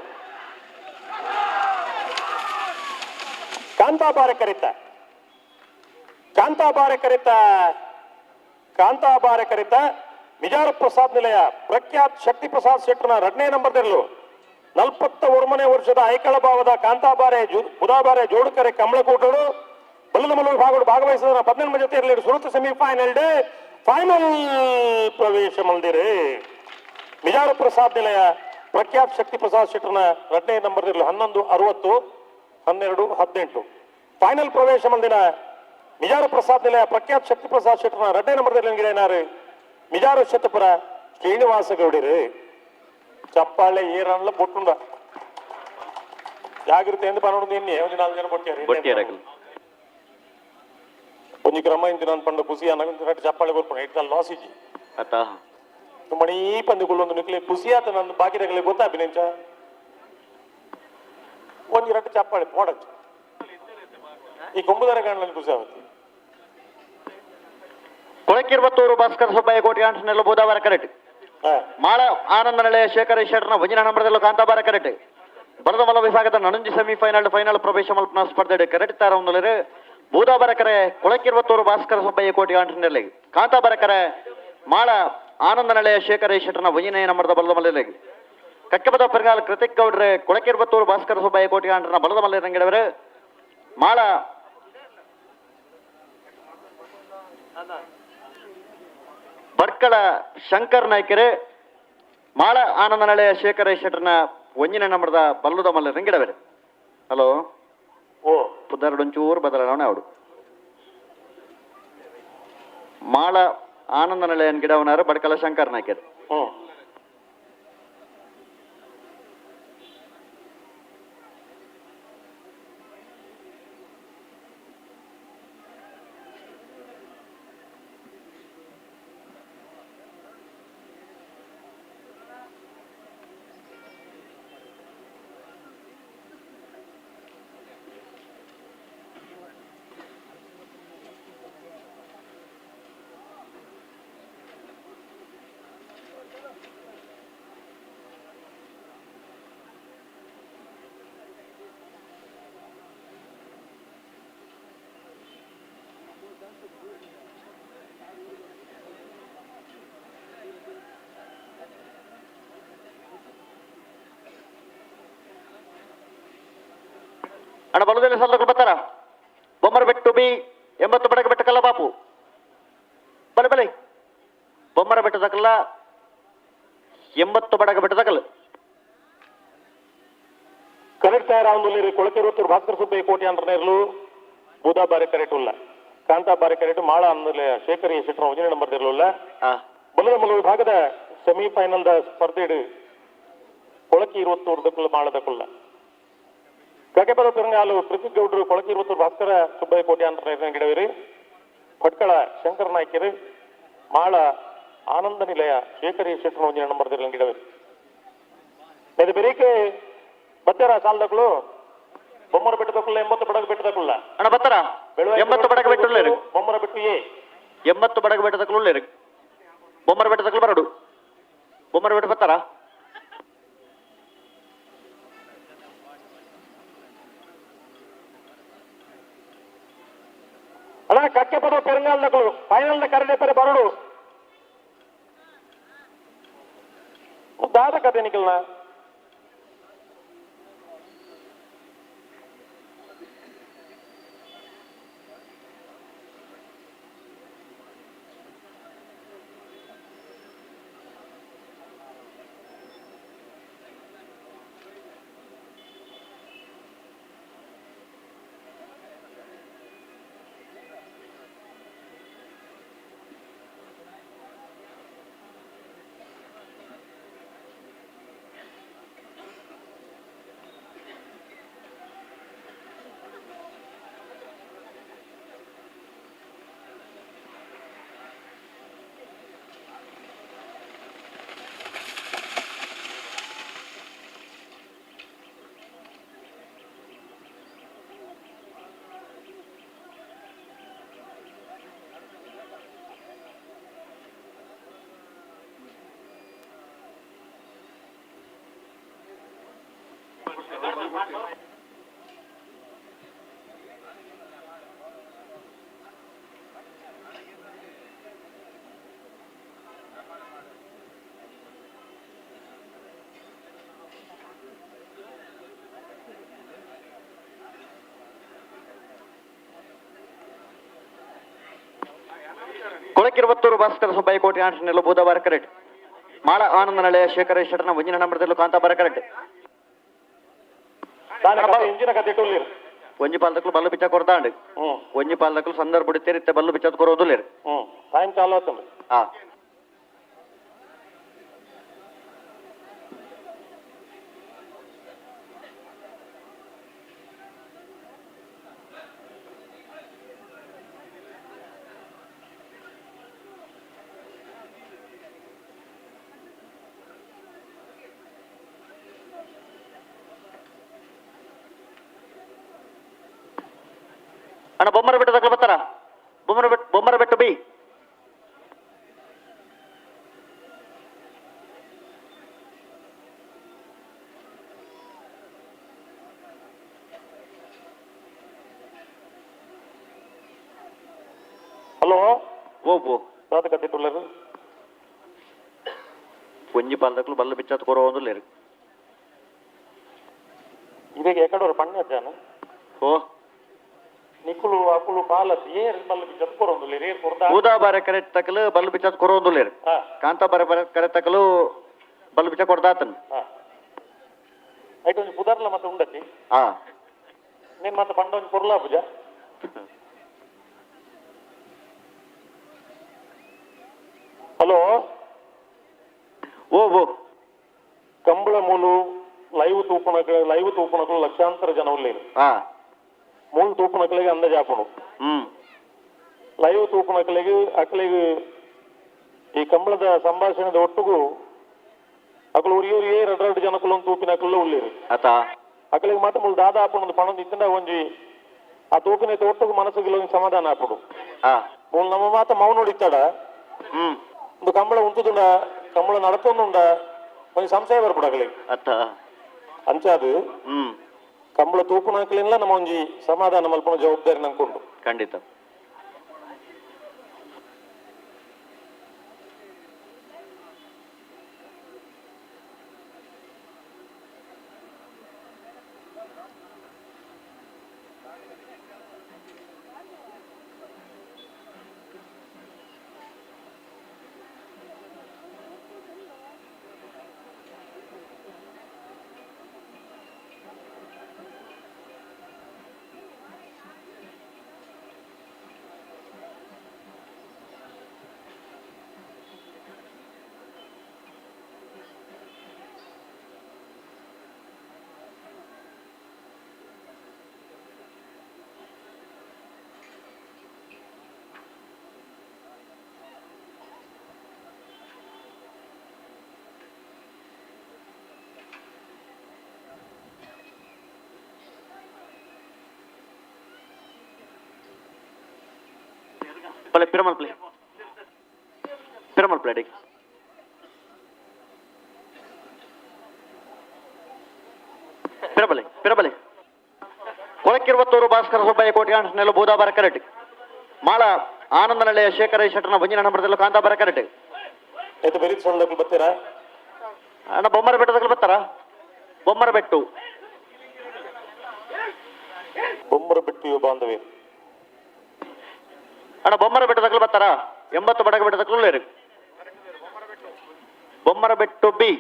ಕಾಂತಾಬಾರೆ ಕರಿತ ಮಿಜಾರ ಪ್ರಸಾದ್ ನಿಲಯ ಪ್ರಖ್ಯಾತ್ ಶಕ್ತಿ ಪ್ರಸಾದ್ ಶೆಟ್ಟರ್ನ 2ನೇ ನಂಬರ್ದಲ್ಲೂ 41ನೇ ವರ್ಷದ ಐಕಳ ಭಾವದ ಕಾಂತಾಬಾರೆ ಬುಧಾಬಾರೆ ಜೋಡುಕರೆ ಕಮಲಕೋಟರು ಬಲ್ಲದ ಮಲ್ಲ ವಿಭಾಗಗಳು ಭಾಗವಹಿಸಿದ 18 ಜೊತೆಯಲ್ಲಿ ಸುರತ ಸೆಮಿಫೈನಲ್ ಫೈನಲ್ ಪ್ರವೇಶ ಮಂದಿರೆ ಮಿಜಾರ ಪ್ರಸಾದ್ ನಿಲಯ ಪ್ರಖ್ಯಾತ್ ಶಕ್ತಿ ಪ್ರಸಾದ್ ಶೆಟ್ಟರ್ನ 2ನೇ ನಂಬರ್ದಲ್ಲಿ 11:60 12:18 ಫೈನಲ್ ಪ್ರವೇಶ ಮಂದಿನ ಮಿಜಾರ ಪ್ರಸಾದ್ ನಿಲಯ ಪ್ರಖ್ಯಾತ್ ಶಕ್ತಿ ಪ್ರಸಾದ್ ಶೆಟ್ಟರ್ನ 2ನೇ ನಂಬರ್ದಲ್ಲಿ ಗಿಡನಾರು ಮಿಜಾರ ಶತಪುರ ಶ್ರೀನಿವಾಸ ಗೌಡಿರು ಚಪ್ಪಾಳೆ ಏರಣ್ಣ ಬೊಟ್ಟುಂಡ ಜಾಗೃತಿ ಎಂದು ಪನ್ನೊಂದು ನಿನ್ನೆ ಒಂದು 4 ಜನ ಬೊಟ್ಟಿಯಾರೆ ಒಂದು ಕ್ರಮ ಇಂದಿನ ಪಂಡ ಖುಷಿ ಅನ್ನೋ ಚಪ್ಪಾಳೆ ಕೊಡ್ಕೊಂಡು ಇಟ್ಟ ಲಾಸ್ ಇಜ್ಜಿ ಮಣಿ ಈ ಪಂದ್ಯಗಳು ನಿಕ್ಲೆ ಖುಷಿ ಆತ ನನ್ನ ಬಾಕಿದಾಗಲೇ ಗೊತ್ತಾ ಅಭಿನಂಚ ಒಂದು 2 ಚಪ್ಪಾಳೆ ಪೋಡಚ್ಚು ಈ ಕೊಂಬುದಾರ ಕಾಣಲು ಖುಷಿ ಆಗುತ್ತೆ ಕೊಳಕಿರ್ವತ್ತೂರು ಭಾಸ್ಕರ್ ಸುಬ್ಬಯ್ಯ ಕೋಟಿ ಆಂಟನೆಲ್ಲ ಬುಧವಾರ ಕರೆಕ್ಟ್ ಮಾಳ ಆನಂದ ನಿಲಯ ಶೇಖರ ಶೆಟ್ಟರ್ನ ಒಂಜಿನ ನಂಬರ್ದಲ್ಲೂ ಕಾಂತಾಬಾರ ಕರೆಕ್ಟ್ ಬರದ ಮಲ್ಲ ವಿಭಾಗದ ನಣಂಜಿ ಫೈನಲ್ ಪ್ರವೇಶ ಮಲ್ಪನ ಸ್ಪರ್ಧೆ ಕರೆಕ್ಟ್ ತಾರ ಒಂದಲೇ ಬೂದಾಬರ ಕರೆ ಕೊಳಕಿರ್ವತ್ತೂರು ಭಾಸ್ಕರ ಸುಬ್ಬಯ್ಯ ಕೋಟಿ ಆಂಟನೆಲ್ಲ ಕಾಂತಾಬಾರ ಕರೆ ಮಾಳ ಆನಂದ ನಿಲಯ ಶೇಖರ ಶೆಟ್ಟರ್ನ ಒಂಜಿನ ನಂಬರ್ದ ಬಲದ ಮಲ್ಲೆ ಕಕ್ಕಬದ ಪೆರ್ಗಾಲ್ ಕೃತಿಕ್ ಗೌಡ್ರೆ ಕೊಳಕಿರ್ವತ್ತೂರು ಭಾಸ್ಕರ ಸುಬ್ಬಯ್ಯ ಕೋಟಿ ಆಂಟನ ಬಲದ ಮಲ್ಲೆ ರಂಗಿಡವರು ಮಾಳ ಬರ್ಕಳ ಶಂಕರ್ ನಾಯ್ಕರೆ ಮಾಳ ಆನಂದ ನಿಲಯ ಶೇಖರ ಶೆಟ್ಟರ್ನ ಒಂಜಿನ ನಂಬರ್ದ ಬಲ್ಲುದ ಮಲ್ಲ ರಂಗಿಡವೇರೆ ಹಲೋ ಓ ಪುದರ್ಡೊಂಚೂರು ಬದಲಾವಣೆ ಅವಡು ಮಾಳ ಆನಂದ ನಿಲಯನ್ ಗಿಡವನಾರು ಬಡ್ಕಳ ಶಂಕರ್ ನಾಯ್ಕರೆ ಅಣ್ಣ ಬಲದಲ್ಲಿ ಸಲ್ಲಗಳು ಬರ್ತಾರ ಬೊಮ್ಮರ ಬೆಟ್ಟು ಬಿ 80 ಬಡಗ ಬೆಟ್ಟಕಲ್ಲ ಬಾಪು ಬಲೆ ಬಲೆ ಬೊಮ್ಮರ ಬೆಟ್ಟದಕಲ್ಲ 80 ಬಡಗ ಬೆಟ್ಟದಕಲ್ಲ ಕರೆಕ್ಟ್ ರಾಮದಲ್ಲಿ ಕೊಳಕಿರುತ್ತೂರು ಭಾಸ್ಕರ ಸುಬ್ಬಯ್ಯ ಕೋಟಿ ಅಂದ್ರನೇರ್ಲು ಬೂದಾ ಬಾರಿ ಕರೆಕ್ಟ್ ಉಲ್ಲ ಕಾಂತಾ ಬಾರಿ ಕರೆಕ್ಟ್ ಮಾಳ ಅಂದ್ರೆ ಶೇಖರಿ ಶೆಟ್ಟರ್ 1 ನಂಬರ್ ಇರಲಿಲ್ಲ ಬಲದ ಮಲ್ಲ ವಿಭಾಗದ ಸೆಮಿಫೈನಲ್ ಸ್ಪರ್ಧೆ ಕೊಳಕಿ 20 ಮಾಳದಕ್ಕಲ್ಲ ಕಕೆಪದ ಪೆರಂಗಾಲು ಕೃತಿಕ್ ಗೌಡ್ರು ಕೊಳಕಿ 20 ಭಾಸ್ಕರ ಸುಬ್ಬಯ್ಯ ಕೋಟಿ ಅಂತ ಗಿಡವಿರಿ ಭಟ್ಕಳ ಶಂಕರ್ ನಾಯ್ಕರು ಮಾಳ ಆನಂದ ನಿಲಯ ಶೇಖರಿ ಶೆಟ್ಟರ್ 1 ನಂಬರ್ ಗಿಡವಿರಿ ಇದು ಬೆರೀಕೆ ಬತ್ತಾರ ಸಾಲದಕ್ಕಳು ಬೊಮ್ಮರ ಬೆಟ್ಟದಕ್ಕಲ್ಲ 80 ಬಡಗ ಬೆಟ್ಟದಕ್ಕಲ್ಲ ಅಣ್ಣ ಬತ್ತಾರ 80 ಬಡಗ ಬೆಟ್ಟುಳ್ಳೇರು ಬೊಮ್ಮರ ಬೆಟ್ಟು 80 ಬಡಗ ಬೆಟ್ಟದಕ್ಕುಳ್ಳೇರು ಬೊಮ್ಮರ ಬೆಟ್ಟದಕ್ಕಲು ಬರಡು ಬೊಮ್ಮರ ಬೆಟ್ಟ ಬತ್ತಾರ ಅಣ್ಣ ಕಕ್ಕೆಪದ ಪೆರಂಗಾಲ್ದಕ್ಕಳು ಫೈನಲ್ ಕರಡೆ ಪೆರೆ ಬರಡು ದಾದ ಕತೆ ನಿಖಲ್ನ ಕೊಳಕಿರುವತ್ತೂರು ಭಾಸ್ಕರ ಸುಬ್ಬಯ್ಯ ಕೋಟೆ ಆಂಟನೆಲ್ಲ ಬುಧವಾರ ಕರೆಕ್ಟ್ ಮಾಳ ಆನಂದ ನಳೆಯ ಶೇಖರ ಶೆಟ್ಟರ್ನ ಒಂಜಿನ ನಂಬರ್ದಲ್ಲೂ ಕಾಂತಾಬಾರ ಕರೆಕ್ಟ್ ಇಂಜಿನ ಕತೆ ಟುಲ್ಲಿರು ಒಂಜಿ ಪಾಲದಕ್ಕೂ ಬಲ್ಲು ಬಿಚ್ಚ ಕೊಡ್ತಾಂಡ್ ಒಂಜಿ ಪಾಲದಕ್ಕೂ ಸಂದರ್ಭ ಬಿಡುತ್ತೀರಿತ್ತೆ ಬಲ್ಲು ಬಿಚ್ಚದ್ ಕೊರೋದಿಲ್ಲ ಟೈಮ್ ಚಾಲು ಆತಂದ್ರಿ ಹಾ ಅಣ್ಣ ಬೊಮ್ಮರ ಬೆಟ್ಟದಾಗ ಬರ್ತಾರ ಬೊಮ್ಮರ ಬೆಟ್ಟ ಬಿ ಹಲೋ ಓ ರಾತ ಕತೆ ಟುಲ್ಲರು ಒಂಜಿ ಪಾಲದಕ್ಕೂ ಬಲ್ಲು ಬಿಚ್ಚದ್ ಕೊರೋದಿಲ್ಲ ಇದೀಗ ಎಕಡೋರು ಪಣ್ಣ ಜಾನ ಓ ನಿಕ್ಕುಳು ಅಕ್ಕುಳು ಪಾಲತ್ ಏರ್ ಬಲ್ಲ ಬಿಚ್ಚದ್ ಕೊರೊಂದುಲ್ಲ ಏರ್ ಕೊರ್ದ ಬೂದಾ ಬಾರೆ ಕರೆ ತಕಲು ಬಲ್ಲು ಬಿಚ್ಚದ್ ಕೊರೋದಿಲ್ಲ ಕಾಂತ ಬಾರೆ ಕರೆ ತಕಲು ಬಲ್ಲು ಬಿಚ್ಚ ಕೊಡ್ದಾತನ್ ಐಟ್ ಒಂಜಿ ಪುದರ್ಲ ಮತ್ತೆ ಉಂಡತಿ ಹಾ ನೀನ್ ಮತ್ತೆ ಪಂಡ ಒಂಜಿ ಕೊರ್ಲಾ ಪೂಜ ಹಲೋ ಓ ಕಂಬಳ ಮೂಲು ಲೈವ್ ತೂಪಣಗಳು ಲಕ್ಷಾಂತರ ಜನ ಉಳ್ಳೇರು ಹಾ ಮೂಲ ತೂಪಣಗಳಿಗೆ ಅಂದಾಜು ಹಾಕೋಣ ಲೈವ್ ತೂಪಣಗಳಿಗೆ ಅಕ್ಕಳಿಗೆ ಈ ಕಂಬಳದ ಸಂಭಾಷಣೆದ ಒಟ್ಟಿಗೂ ಅಕ್ಕಳು ಉರಿಯೂರಿಗೆ 2 ಜನಕ್ಕಳು ಒಂದು ತೂಪಿನ ಅಕ್ಕಳು ಉಳ್ಳೇರು ಅಕ್ಕಳಿಗೆ ಮಾತ್ರ ಮೂಲ ದಾದ ಹಾಕೊಂಡು ಪಣ ಇತ್ತಂಡ ಒಂಜಿ ಆ ತೂಪಿನ ಒಟ್ಟಿಗೂ ಮನಸ್ಸಿಗೆ ಸಮಾಧಾನ ಹಾಕೋಡು ಮೂಲ ನಮ್ಮ ಮಾತ ಮೌನ ಹೊಡಿತಾಡ ಒಂದು ಕಂಬಳ ಉಂಟುದುಂಡ ಕಂಬಳ ನಡತೊಂದುಂಡ ಒಂದು ಸಂಶಯ ಬರ್ಬಿಡ ಅಕ್ಕಳಿಗೆ ಅಂಚಾದು ಕಂಬಳ ತೂಪು ನಾಕಲಿಲ್ಲ ನಮ್ಮ ಒಂಜಿ ಸಮಾಧಾನ ಮಲ್ಪನ ಜವಾಬ್ದಾರಿ ನಂಕೊಂಡು ಖಂಡಿತ Pale, Piramal play. Piramal play, Dick. Pirabale. ಕೊಳಕಿರುವತ್ತೂರು Bhaskara Subbaiah ಕೋಟೆ ಆಂಟನೆಲ್ಲ ಬೂದಾಬಾರ ಕರೆಕ್ಟ್ ಮಾಳ ಆನಂದ ನಳೆಯ ಶೇಖರ ಶೆಟ್ಟರ್ನ ಒಂಜಿನ ನಂಬರ್ದಲ್ಲೂ ಕಾಂತಾಬಾರ ಕರೆಕ್ಟ್ ಆಯ್ತು ಬೆರೀ ಸೊಂದಕ್ಕೆ ಬರ್ತೀರಾ ಅಣ್ಣ ಬೊಮ್ಮರ ಬೆಟ್ಟದಾಗ ಬರ್ತಾರ ಬೊಮ್ಮರ ಬೆಟ್ಟು ಬಾಂಧವ್ಯ ಅಣ್ಣ ಬೊಮ್ಮರ ಬೆಟ್ಟದಾಗ ಬರ್ತಾರ 80 ಬಡಗ ಬೆಟ್ಟದಕ್ಕೂ ಇರು ಬೊಮ್ಮರ ಬೆಟ್ಟು ಬಿ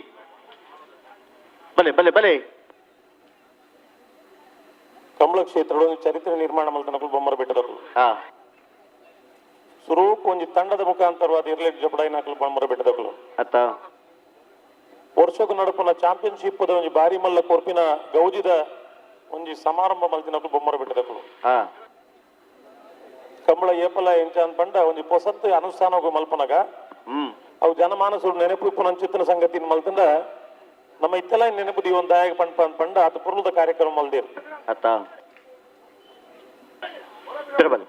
ಬಲೆ ಕಂಬಳ ಕ್ಷೇತ್ರದ ಚರಿತ್ರೆ ನಿರ್ಮಾಣ ಮಲ್ತನಕ್ಕೂ ಬೊಮ್ಮರ ಬೆಟ್ಟದಕ್ಕೂ ಸ್ವರೂಪ ಒಂಜಿ ತಂಡದ ಮುಖಾಂತರವಾದ ಇರ್ಲೆಟ್ ಜಪಡಾಯಿನಾಕಲು ಬೊಮ್ಮರ ಬೆಟ್ಟದಕ್ಕೂ ವರ್ಷಕ್ಕೂ ನಡುಪುನ ಚಾಂಪಿಯನ್ಶಿಪ್ ಒಂಜಿ ಬಾರಿ ಮಲ್ಲ ಕೊರ್ಪಿನ ಗೌಜಿದ ಒಂಜಿ ಸಮಾರಂಭ ಮಲ್ತಿನಕ್ಕೂ ಬೊಮ್ಮರ ಬೆಟ್ಟದಕ್ಕೂ ಕಂಬಳ ಏಪಲ ಎಂಚ ಪಂಡ ಒಂಜಿ ಪೊಸತ್ ಅನುಷ್ಠಾನ ಮಲ್ಪನಗ ಅವು ಜನಮಾನಸುಡು ನೆನಪು ಪುನಂಚಿತ್ತಿನ ಸಂಗತಿ ಮಲ್ತಂಡ ನಮ್ಮ ಇತ್ತೆಲ್ಲ ನೆನಪು ದಿ ಒಂದು ದಾಯಕ ಪಂಡ ಅದು ಪುರ್ಲದ ಕಾರ್ಯಕ್ರಮ ಮಲ್ದೇರು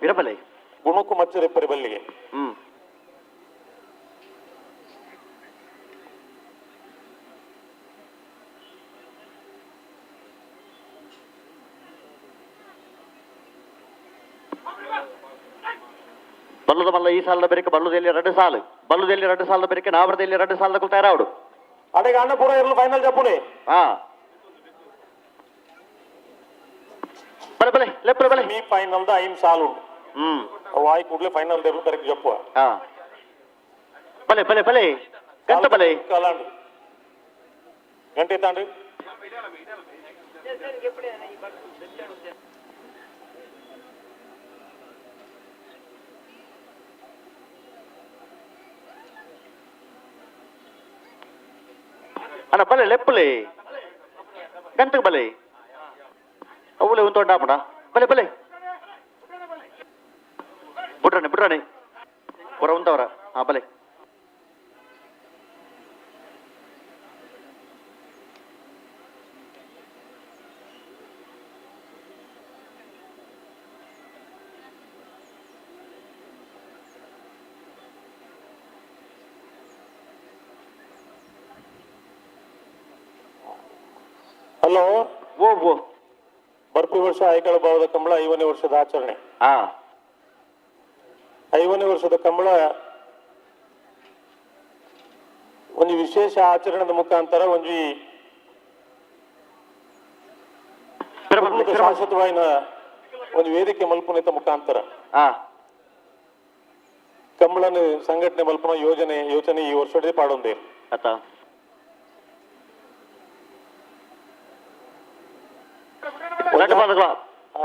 ಪಿರಬಲೆ ಗುಣಕ್ಕೂ ಮಚ್ಚರೆ ಪರಿಬಲ್ಲಿಗೆ ಬಲ್ಲದ ಮಲ್ಲ ಈ ಸಾಲದ ಬೆರಕೆ ಬಲ್ಲುದಲ್ಲಿ 2 ಸಾಲು ಬಲ್ಲುದಲ್ಲಿ 2 ಸಾಲದ ಬೆರಕೆ ನಾವರದಲ್ಲಿ 2 ಸಾಲದ ತಯಾರಾವಡು ಅಡೆಗೆ ಅನ್ನಪುರ ಇರಲು ಫೈನಲ್ ಜಪ್ಪುನೆ ಬಲೆ ಈ ಫೈನಲ್ ದ 5 ಸಾಲು ಅವು ಆಯ್ ಕೂಡಲೇ ಫೈನಲ್ ದೇರು ಕರೆಕ್ಟ್ ಜಪ್ಪುವ పలే పలే పలే గంట పలే కాలాండి గంట ఎత్తాండి అన్న పలే లెప్పలే గంటకు పలే అవులే ఉంటుండా పలే పలే ಬಿಟ್ರಾಣಿ ಹೊರ ಉಂಟವ್ರ ಹಾಂ ಬಲೆ ಹಲೋ ಓ ಬರ್ಪಿ ವರ್ಷ ಐಕಳ ಭಾವದ ಕಂಬಳ 5ನೇ ವರ್ಷದ ಆಚರಣೆ. 5ನೇ ವರ್ಷದ ಕಂಬಳ ಒಂದು ವಿಶೇಷ ಆಚರಣೆದ ಮುಖಾಂತರ ಒಂದು ಶಾಶ್ವತವಾದ ಒಂದು ವೇದಿಕೆ ಮಲ್ಪುನಿತ ಮುಖಾಂತರ ಕಂಬಳನ ಸಂಘಟನೆ ಮಲ್ಪನ ಯೋಚನೆ ಈ ವರ್ಷದ ಪಾಡೊಂದೇ ಆತ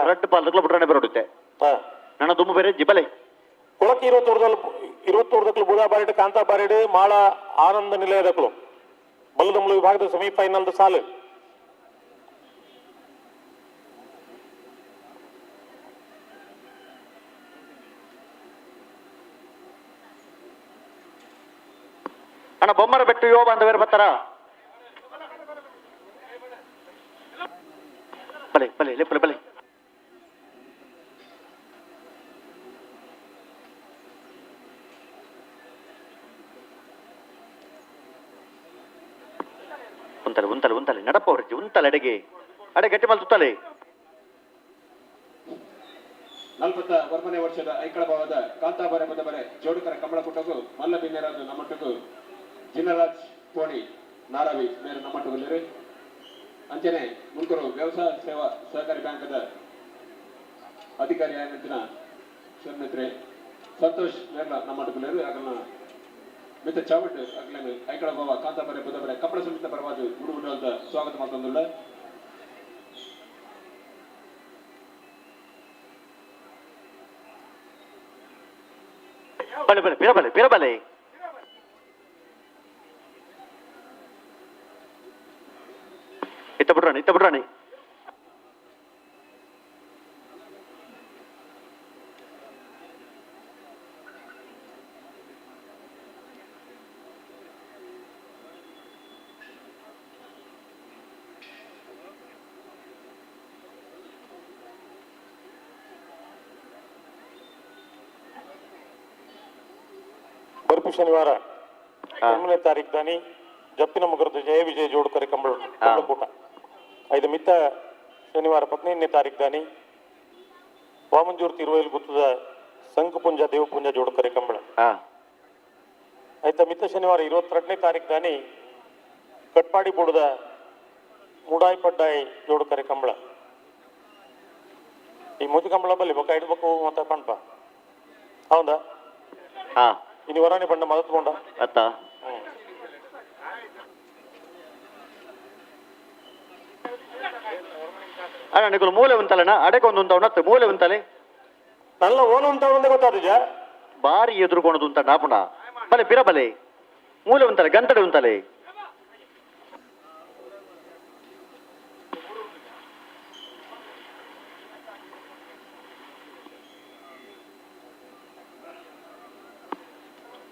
ರಟ್ಟು ಪಾಲದಕ್ಲ ಬಿಟ್ರಾಣೆ ಬರೋಡುತ್ತೆ ನನ್ನ ತುಂಬ ಬೇರೆ ಜಿಬಲೆ ಕೊಳಕ್ಕೆ 22 ಬುಧ ಬಾರಿಡ್ ಕಾಂತಾ ಬಾರಿಡ್ ಮಾಳ ಆನಂದ ನಿಲಯದಕ್ಕಳು ಬಲ್ಲದಮ್ಮಳು ವಿಭಾಗದ ಸೆಮಿಫೈನಲ್ ಸಾಲು ಅಣ್ಣ ಬೊಮ್ಮರ ಬೆಟ್ಟು ಯುವ ಬಾಂಧವರು ಬರ್ತಾರ ಬಲೆ ಬಲೆ ಲೆಪ್ಪಲೆ ಬಲೆ ಉಂತಲೆ ನಡಪ್ಪ ಅವ್ರಿಗೆ ಉಂತಲೆ ಅಡೆ ಗಟ್ಟಿ ಮಲ್ ಸುತ್ತಲೆ 41ನೇ ವರ್ಷದ ಐಕಳ ಭಾವದ ಕಾಂತಾಬರೆ ಬದಬರೆ ಜೋಡುಕರ ಕಂಬಳ ಕುಟಗು ಮಲ್ಲ ಬಿನ್ನೆರಾಜು ನಮ್ಮಟ್ಟಗು ಜಿನರಾಜ್ ಕೋಣಿ ನಾರಾವಿ ಮೇರೆ ನಮ್ಮಟ್ಟಗಲ್ಲಿರಿ ಅಂಚನೆ ಮುಂಕೂರು ವ್ಯವಸಾಯ ಸೇವಾ ಸಹಕಾರಿ ಬ್ಯಾಂಕದ ಅಧಿಕಾರಿ ಆಗಿನ ಶ್ರೀಮಿತ್ರೆ ಸಂತೋಷ್ ಮೇರ್ಲ ನಮ್ಮಟ್ಟಗಲ್ಲಿರಿ ಆಗಲ್ಲ ಮಿತ್ರ ಚಾವಟ್ ಆಗ್ಲೇನು ಐಕಳ ಭಾವ ಕಾಂತಾಬರೆ ಬದಬರೆ ಕಂಬಳ ಸಮಿತಿ ಪರವಾಗಿ ಗುಡುಗುಡು ಅಂತ ಸ್ವಾಗತ ಮಾಡ್ತಂದುಳ್ಳ ಬಲೆ ಬಲೆ ಪಿರಬಲೆ ಇತ್ತ ಬಿಡ್ರಾಣಿ ಬರ್ಪು ಶನಿವಾರ 8ನೇ ತಾರೀಕು ದಾನಿ ಜಪ್ಪಿನ ಮುಗರದ ಜಯ ವಿಜಯ ಜೋಡುಕರೆ ಕಂಬಳಕೂಟ 5 ಮಿತ್ತ ಶನಿವಾರ 15ನೇ ತಾರೀಕು ದಾನಿ ವಾಮಂಜೂರು ತಿರುವೈಲು ಗುತ್ತದ ಸಂಕುಪುಂಜ ದೇವಪುಂಜ ಜೋಡುಕರೆ ಕಂಬಳ ಮಿತ್ತ ಶನಿವಾರ 22ನೇ ತಾರೀಕು ದಾನಿ ಕಟ್ಪಾಡಿ ಬುಡದ ಮುಡಾಯಿ ಪಡ್ಡಾಯಿ ಜೋಡುಕರೆ ಕಂಬಳ ಈ ಮೂತಿ ಕಂಬಳ ಬಲ್ಲಿ ಬೊಕ್ಕ ಹಿಡ್ಬೇಕು ಮತ್ತೆ ಪಣ್ಪ ಹೌದಾ ಇನ್ನು ವರಾಣಿ ಬಂಡ ಮದತ್ಕೊಂಡ ಅತ್ತ ಅಣ್ಣ ನಿಕಲು ಮೂಲೆ ಉಂಟಲ್ಲಣ್ಣ ಅಡೆಕೊಂದು ಉಂಟವನತ್ತು ಮೂಲೆ ಉಂಟಲೆ ನಲ್ಲ ಓಲು ಉಂಟ ಒಂದೇ ಗೊತ್ತಾದ ಬಾರಿ ಎದುರುಕೊಣದು ಉಂಟ ನಾಪುಣ ಬಲೆ ಪಿರಬಲೆ ಮೂಲೆ ಉಂಟಲೆ ಗಂಟಡೆ ಉಂಟಲೆ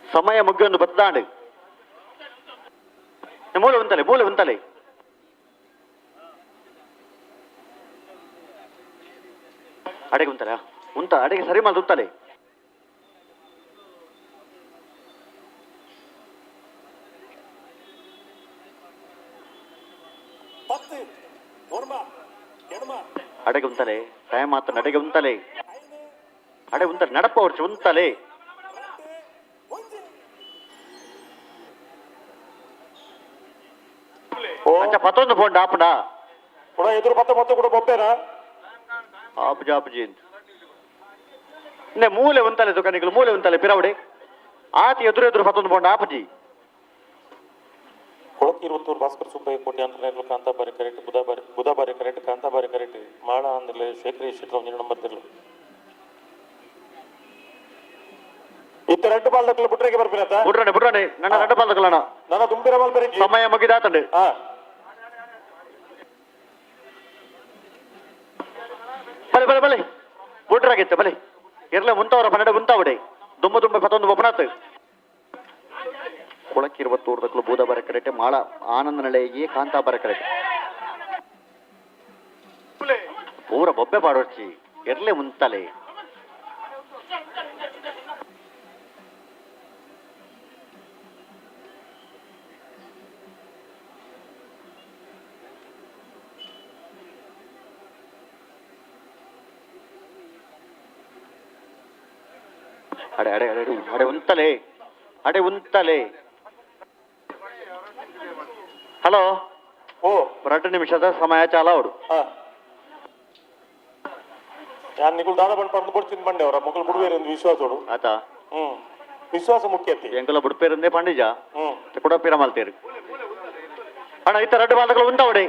ಸಮಯ ಮುಗ್ಗೊಂದು ಬತ್ತಾಂಡು ಮೂಲೆ ಉಂಟಲೆ ಅಡೆಗೆ ಉಂಟಲೆ ಅಡೆಗೆ ಸರಿ ಮಾಡಿ ಉಂಟಲೆ ಅಡೆಗೆ ಉಂಟಲೆ ಟೈಮ್ ಮಾತ್ರ ಅಡೆಗೆ ಉಂಟಲೆ ನಡಪ ವರ್ಷ ಉಂಟಲೆ ಪತ್ತೊಂದು ಫೋನ್ ಆಪುಂಡ ಕೂಡ ಎದುರು ಪತ್ತ ಕೂಡ ಬೊಪ್ಪೇನಾ ಆಪುಜಿ ಅಂತ ಮೂಲೆ ಉಂಟಲೆ ದುಕಾನಿಗಳು ಮೂಲೆ ಉಂಟಲೆ ಪಿರವಡೆ ಆತ ಎದುರು ಪತ್ತೊಂದು ಪೌಂಡ್ ಆಪಜಿ ಕೊಳಕ್ 22 ಭಾಸ್ಕರ್ ಸುಬ್ಬಯ್ಯ ಕೋಟಿ ಅಂತ ಕಾಂತಾಬಾರಿ ಕರೆಕ್ಟ್ ಬುಧಾಬಾರಿ ಕರೆಕ್ಟ್ ಕಾಂತಾಬಾರಿ ಕರೆಕ್ಟ್ ಮಾಳ ಅಂದ್ರೆ ಶೇಖರಿ ಶೆಟ್ಟಿ 1 ನಂಬರ್ ತಿರ್ಲು ಇತ್ತ ರೆಡ್ ಬಾಲ್ ದಕ್ಕಲು ಬುಟ್ರೆಗೆ ಬರ್ಬಿರತ್ತ ಬುಡ್ರಾನೆ ನನ್ನ ರೆಡ್ ಬಾಲ್ ದಕ್ಕಲಣ ನನ್ನ ತುಂಬಿರ ಬಾಲ್ ಬರೀ ಸಮಯ ಮುಗಿದಾತಂಡು ಬಲೆ ಬುಡ್ರಾಗಿತ್ತು ಬಲೆ ಇರ್ಲೆ ಮುಂತವರ ಪನ್ನಡ ಮುಂತಾವಡೆ ದುಂಬ 11 ಒಬ್ಬನಾತ್ ಕೊಳಕ್ಕೆ 23 ದಕ್ಕಲು ಬೂದಾಬಾರಿ ಕರೆಕ್ಟ್ ಮಾಳ ಆನಂದ ನಳೆಗೆ ಕಾಂತಾಬಾರಿ ಕರೆಕ್ಟ್ ಪೂರ ಬೊಬ್ಬೆ ಪಾಡೋರ್ಚಿ ಎರ್ಲೆ ಮುಂತಲೆ ಅಡೆ ಉಂತಲೆ ಹಲೋ ಓ 2 ನಿಮಿಷದ ಸಮಯ ಚಾಲಾವಡು ಯಾರು ನಿಗುಲ್ ದಾದ ಬಂದು ಪರ್ದು ಕೊಡ್ತೀನಿ ಬಂಡೆ ಅವರ ಮಕ್ಕಳು ಬಿಡುವೇರಿ ಒಂದು ವಿಶ್ವಾಸೋಡು ಆತ ವಿಶ್ವಾಸ ಮುಖ್ಯ ಐತಿ ಎಂಕಲ ಬುಡ್ಪೇರಂದೇ ಪಂಡಿಜ ಕೊಡಪೀರ ಮಲ್ತೇರು ಅಣ್ಣ ಇತ್ತ 2 ಬಾಲ್ಗಳು ಉಂಟಾವಡೆ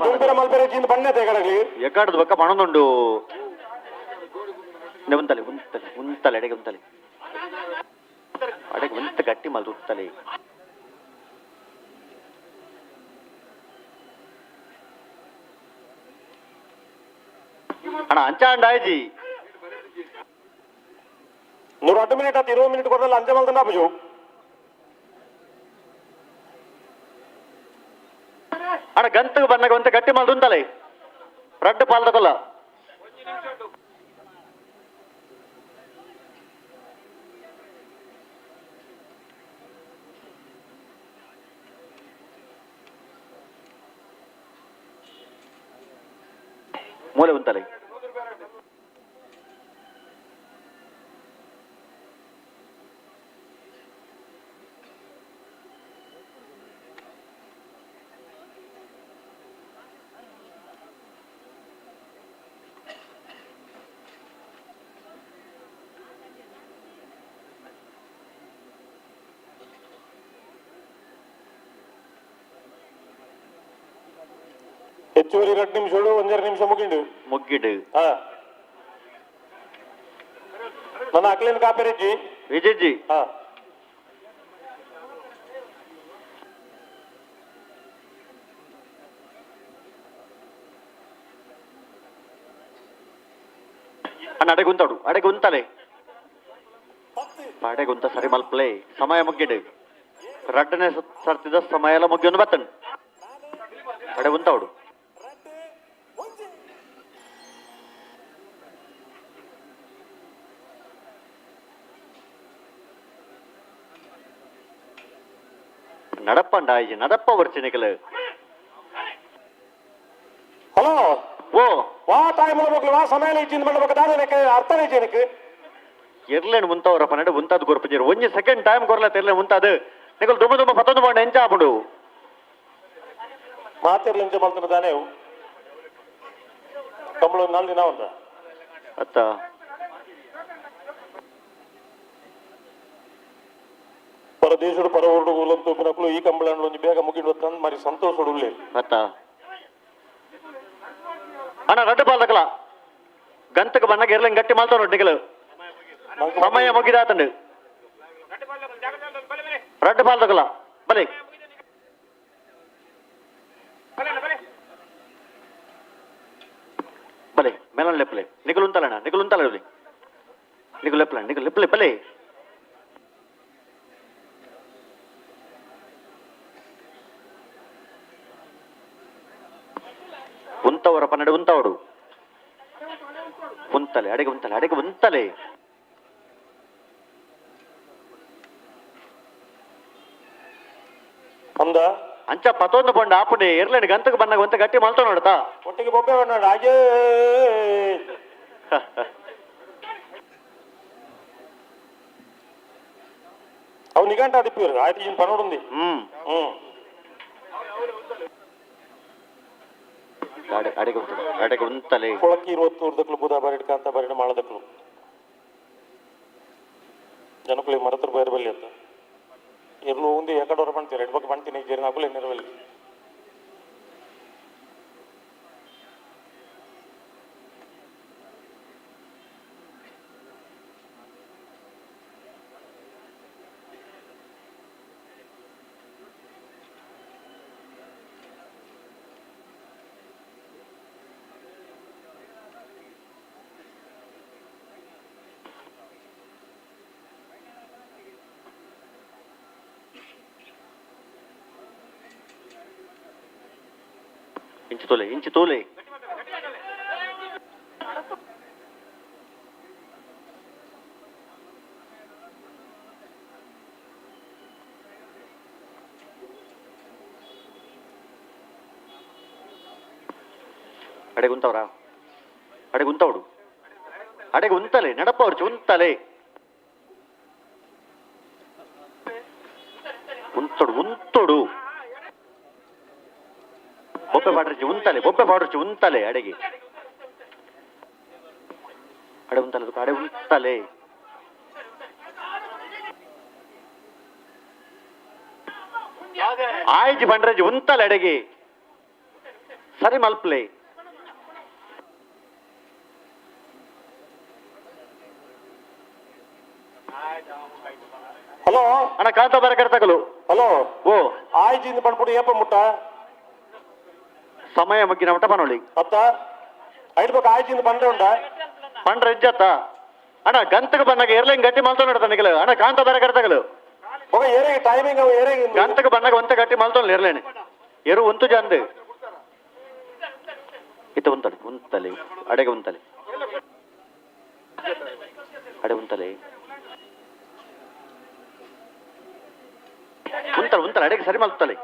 ತುಂಬಿರ ಮಲ್ಪೇರೆ ಜೀನ್ ಬಣ್ಣೆ ತೆಗಡಲಿ ಎಕ್ಕಾಡದ ಬಕ್ಕ ಪಣೊಂದುಂಡು ಉಂತಲೆ ಅಡೆಗೆ ಉಂತಲೆ ಅಡೆಗೆ ಉಂತ ಗಟ್ಟಿ ಮಲ್ದು ಉತ್ತಲೆ ಅಣ್ಣ ಅಂಚಾಂಡಾಯ್ಜಿ 108 ಮಿನಿಟ್ ಆತು 20 ಮಿನಿಟ್ ಕೊಡಲ್ಲ ಅಂಜೆ ಮಲ್ದ ನಾಪಜು ಅಣ್ಣ ಗಂತಗೆ ಬಂದಾಗ ಒಂತ ಗಟ್ಟಿ ಮಲ್ದು ಉಂತಲೆ ರಡ್ಡು ಪಾಲ್ ತಗೊಲ್ಲ ಮೂಲೆ ಉಂತಲೆ ಹೆಚ್ಚುವರಿ 2 ನಿಮಿಷಗಳು 1.5 ನಿಮಿಷ ಮುಗ್ಗಿಡು ನನ್ನ ಅಕ್ಲೇನ್ ಕಾಪೇರಿಜ್ಜಿ ವಿಜಯ್ಜಿ ಅಣ್ಣ ಅಡೆಗೆ ಉಂತಲೆ ಅಡೆಗೆ ಉಂತ ಸರಿ ಮಲ್ಪಲೆ ಸಮಯ ಮುಗ್ಗಿಡು 2ನೇ ಸರ್ತಿದ ಸಮಯ ಎಲ್ಲ ಮುಗ್ಗಿ ಒಂದು ಬತ್ತನು ಅಡೆ ಉಂತವಡು நடப்பாண்டாய் நடப்ப வர்ச்சனைகள் ಹಲೋ ಓ ವಾ ಟೈಮ್ ಮಕ್ಕಳು ವಾ ಸಮಯ ಇಚ್ಚಿಂದ ಮಾಡಬೇಕಾದ್ರೆ ಅರ್ಥನೇ ಜನಕ್ಕೆ ಇರ್ಲೇನು ಮುಂತವರ ಪನ್ನಡ ಮುಂತಾದ ಗೊರ್ಪಜೀರು 1 ಸೆಕೆಂಡ್ ಟೈಮ್ ಗೊರ್ಲ ತೆರ್ಲೆ ಮುಂತಾದ ನಿಗಲ್ ದುಮ್ಮ 11 ಬಾಂಡ್ ಎಂಚ ಆಪುಡು ಮಾತಿರ್ಲಿ ಎಂಚ ಮಲ್ತನ ತಾನೇ ಕಂಬಳು 4 ದಿನ ಅಂತ ಅತ್ತ ಪರದೇಶಡು ಪರ ಹೊರಡುಗುಲಂತೂ ನಕಲು ಈ ಕಂಬಳನ್ನು ಒಂದು ಬೇಗ ಮುಗಿಡುತ್ತಂದು మరి ಸಂತೋಷಡುಲ್ಲೇ ಅತ್ತ ಅಣ್ಣ 2 ಬಾಲ್ ತಕಲ ಗಂತಕ ಬನ್ನಗ ಇರ್ಲೆ ಗಟ್ಟಿ ಮಾಲ್ತಾವ ನಿಗಲ್ ಸಮಯ ಮುಗಿದಾತಂಡು 2 ಬಾಲ್ ತಕಲ ಬಲೆ ಬಲೆ ಮೇಲನ್ ಲೆಪ್ಲೆ ನಿಗಲ್ ಉಂತಲಣ್ಣ ನಿಗಲ್ ಉಂತಲ ನಿಗಲ್ ಲೆಪ್ಲೆ ಬಲೆ ಉಂತವರ ಪನ್ನಡ ಉಂತವಡು ಉಂತಲೆ ಅಡೆಗೆ ಉಂತಲೆ ಅಂದ ಅಂಚ 11 ಬಂಡ ಆಪುಡೆ ಎರ್ಲೇನು ಗಂತಕ್ಕೆ ಬಂದಾಗ ಒಂತ ಗಟ್ಟಿ ಮಲ್ತಾವ ನೋಡತಾ ಒಟ್ಟಿಗೆ ಬೊಬ್ಬೆ ನೋಡ ಹಾಗೆ ಅವು ನಿಗಂಟ ದಿಪ್ಪಿರು ಆಯ್ತು ಇನ್ ಪನೋಡುಂದಿ ಅಡೆಗೆ ಉಂತಲೆ ಕೊಳಕ್ಕೆ 23 ದಕ್ಕಲು ಬುಧಾಬಾರಿ ಕಾಂತಾಬಾರಿ ಮಾಡದಕ್ಕಲು ಜನಗಳಿಗೆ ಮರತ್ರ ಬೇರೆ ಬಲ್ಲಿ ಅಂತ ಇರ್ಲು ಒಂದು ಎಕಡವರ ಮಾಡ್ತೀರಿ ಎಡ್ ಬಗ್ಗೆ ಮಾಡ್ತೀನಿ ಜೇರಿನ ಹಾಕಲಿ ನೆರವಲ್ಲಿ ಇಂಚು ತೋಲೆ ಅಡೆಗೆ ಉಂತವ್ರಾ ಅಡೆಗೆ ಉಂತವಡು ಅಡೆಗೆ ಉಂತಲೆ ನಡಪ್ಪ ಅವ್ರು ಉಂತಲೆ ಉಂತೊಡು ಉಂತೊಡು ಬೊಬ್ಬೆ ಪಾಡ್ರಿಚಿ ಉಂತಲೆ ಅಡೆಗೆ ಅಡೆ ಉಂತಲೆ ಅಡೆ ಉಂತಲೆ ಆಯ್ಜಿ ಬಂಡ್ರಜಿ ಉಂತಲೆ ಅಡೆಗೆ ಸರಿ ಮಲ್ಪ್ಲೆ ಹಲೋ ಅಣ್ಣ ಕಾಂತ ಬರಕರ್ತಗಲು ಹಲೋ ಓ ಆಯ್ಜಿಂದ ಪಡ್ಬಿಟ್ಟು ಏಪ ಮುಟ್ಟ ಸಮಯ ಮಗ್ಗಿನ ಮಟ್ಟ ಪನೋಳಿ ಅತ್ತ ಐಡ್ಬೇಕು ಆಯ್ಜಿಂದ ಬಂದ್ರೆ ಉಂಡ ಪಂಡ್ರ ಇಜ್ಜತ್ತ ಅಣ್ಣ ಗಂತಕ ಬನ್ನಾಗ ಏರ್ಲೈನ್ ಗಟ್ಟಿ ಮಲ್ತೊಂಡ ತನಗಲು ಅಣ್ಣ ಕಾಂತ ಬರಕರ್ತಗಲು ಹೋಗ ಏರಿಗೆ ಟೈಮಿಂಗ್ ಅವು ಏರಿಗೆ ಗಂತಕ ಬನ್ನಾಗ ಒಂತ ಗಟ್ಟಿ ಮಲ್ತೊಂಡ ಏರ್ಲೇನೆ ಎರು ಒಂತು ಜಂದ್ ಇತ್ತ ಉಂತಲೆ ಉಂತಲೆ ಅಡೆಗೆ ಉಂತಲೆ ಅಡೆ ಉಂತಲೆ ಉಂತಲೆ ಅಡೆಗೆ ಸರಿ ಮಲ್ತಲೆ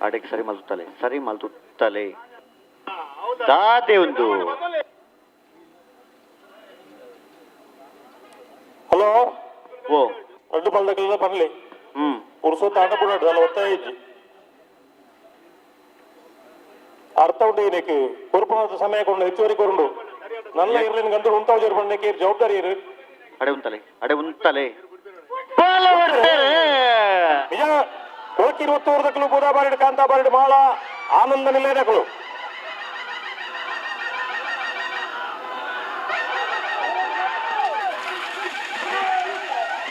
ಅಡೆಗೆ ಸರಿ ಮಲ್ತುತ್ತಲೆ ದಾದೆ ಒಂದು ಹಲೋ ಓ ಅಡ್ಡು ಬಲ್ದಕ್ಕೆಲ್ಲ ಬರಲಿ ಪುರುಸೊತ್ತು ಆಟ ಬಿಡೋದು ಅಲ್ಲ ಒತ್ತಾಯ ಇಜ್ಜಿ ಅರ್ಥ ಉಂಟು ಇದಕ್ಕೆ ಕೊರ್ಪುಣದ ಸಮಯ ಕೊಂಡು ಹೆಚ್ಚುವರಿ ಕೊಂಡು ನನ್ನ ಇರ್ಲಿನ ಗಂಟು ಉಂಟಾವ್ ಜೋರು ಬಂದಕ್ಕೆ ಜವಾಬ್ದಾರಿ ಇರು ಅಡೆ ಉಂತಲೆ ನಿಜ ಕೊಳಕಿ 20 ವರ್ಷದಕ್ಕಲು ಬೂದಾ ಬಾರಿಡ್ ಕಾಂತಾ ಬಾರಿಡ್ ಮಾಳ ಆನಂದ ನಿಲಯದಕ್ಕಲು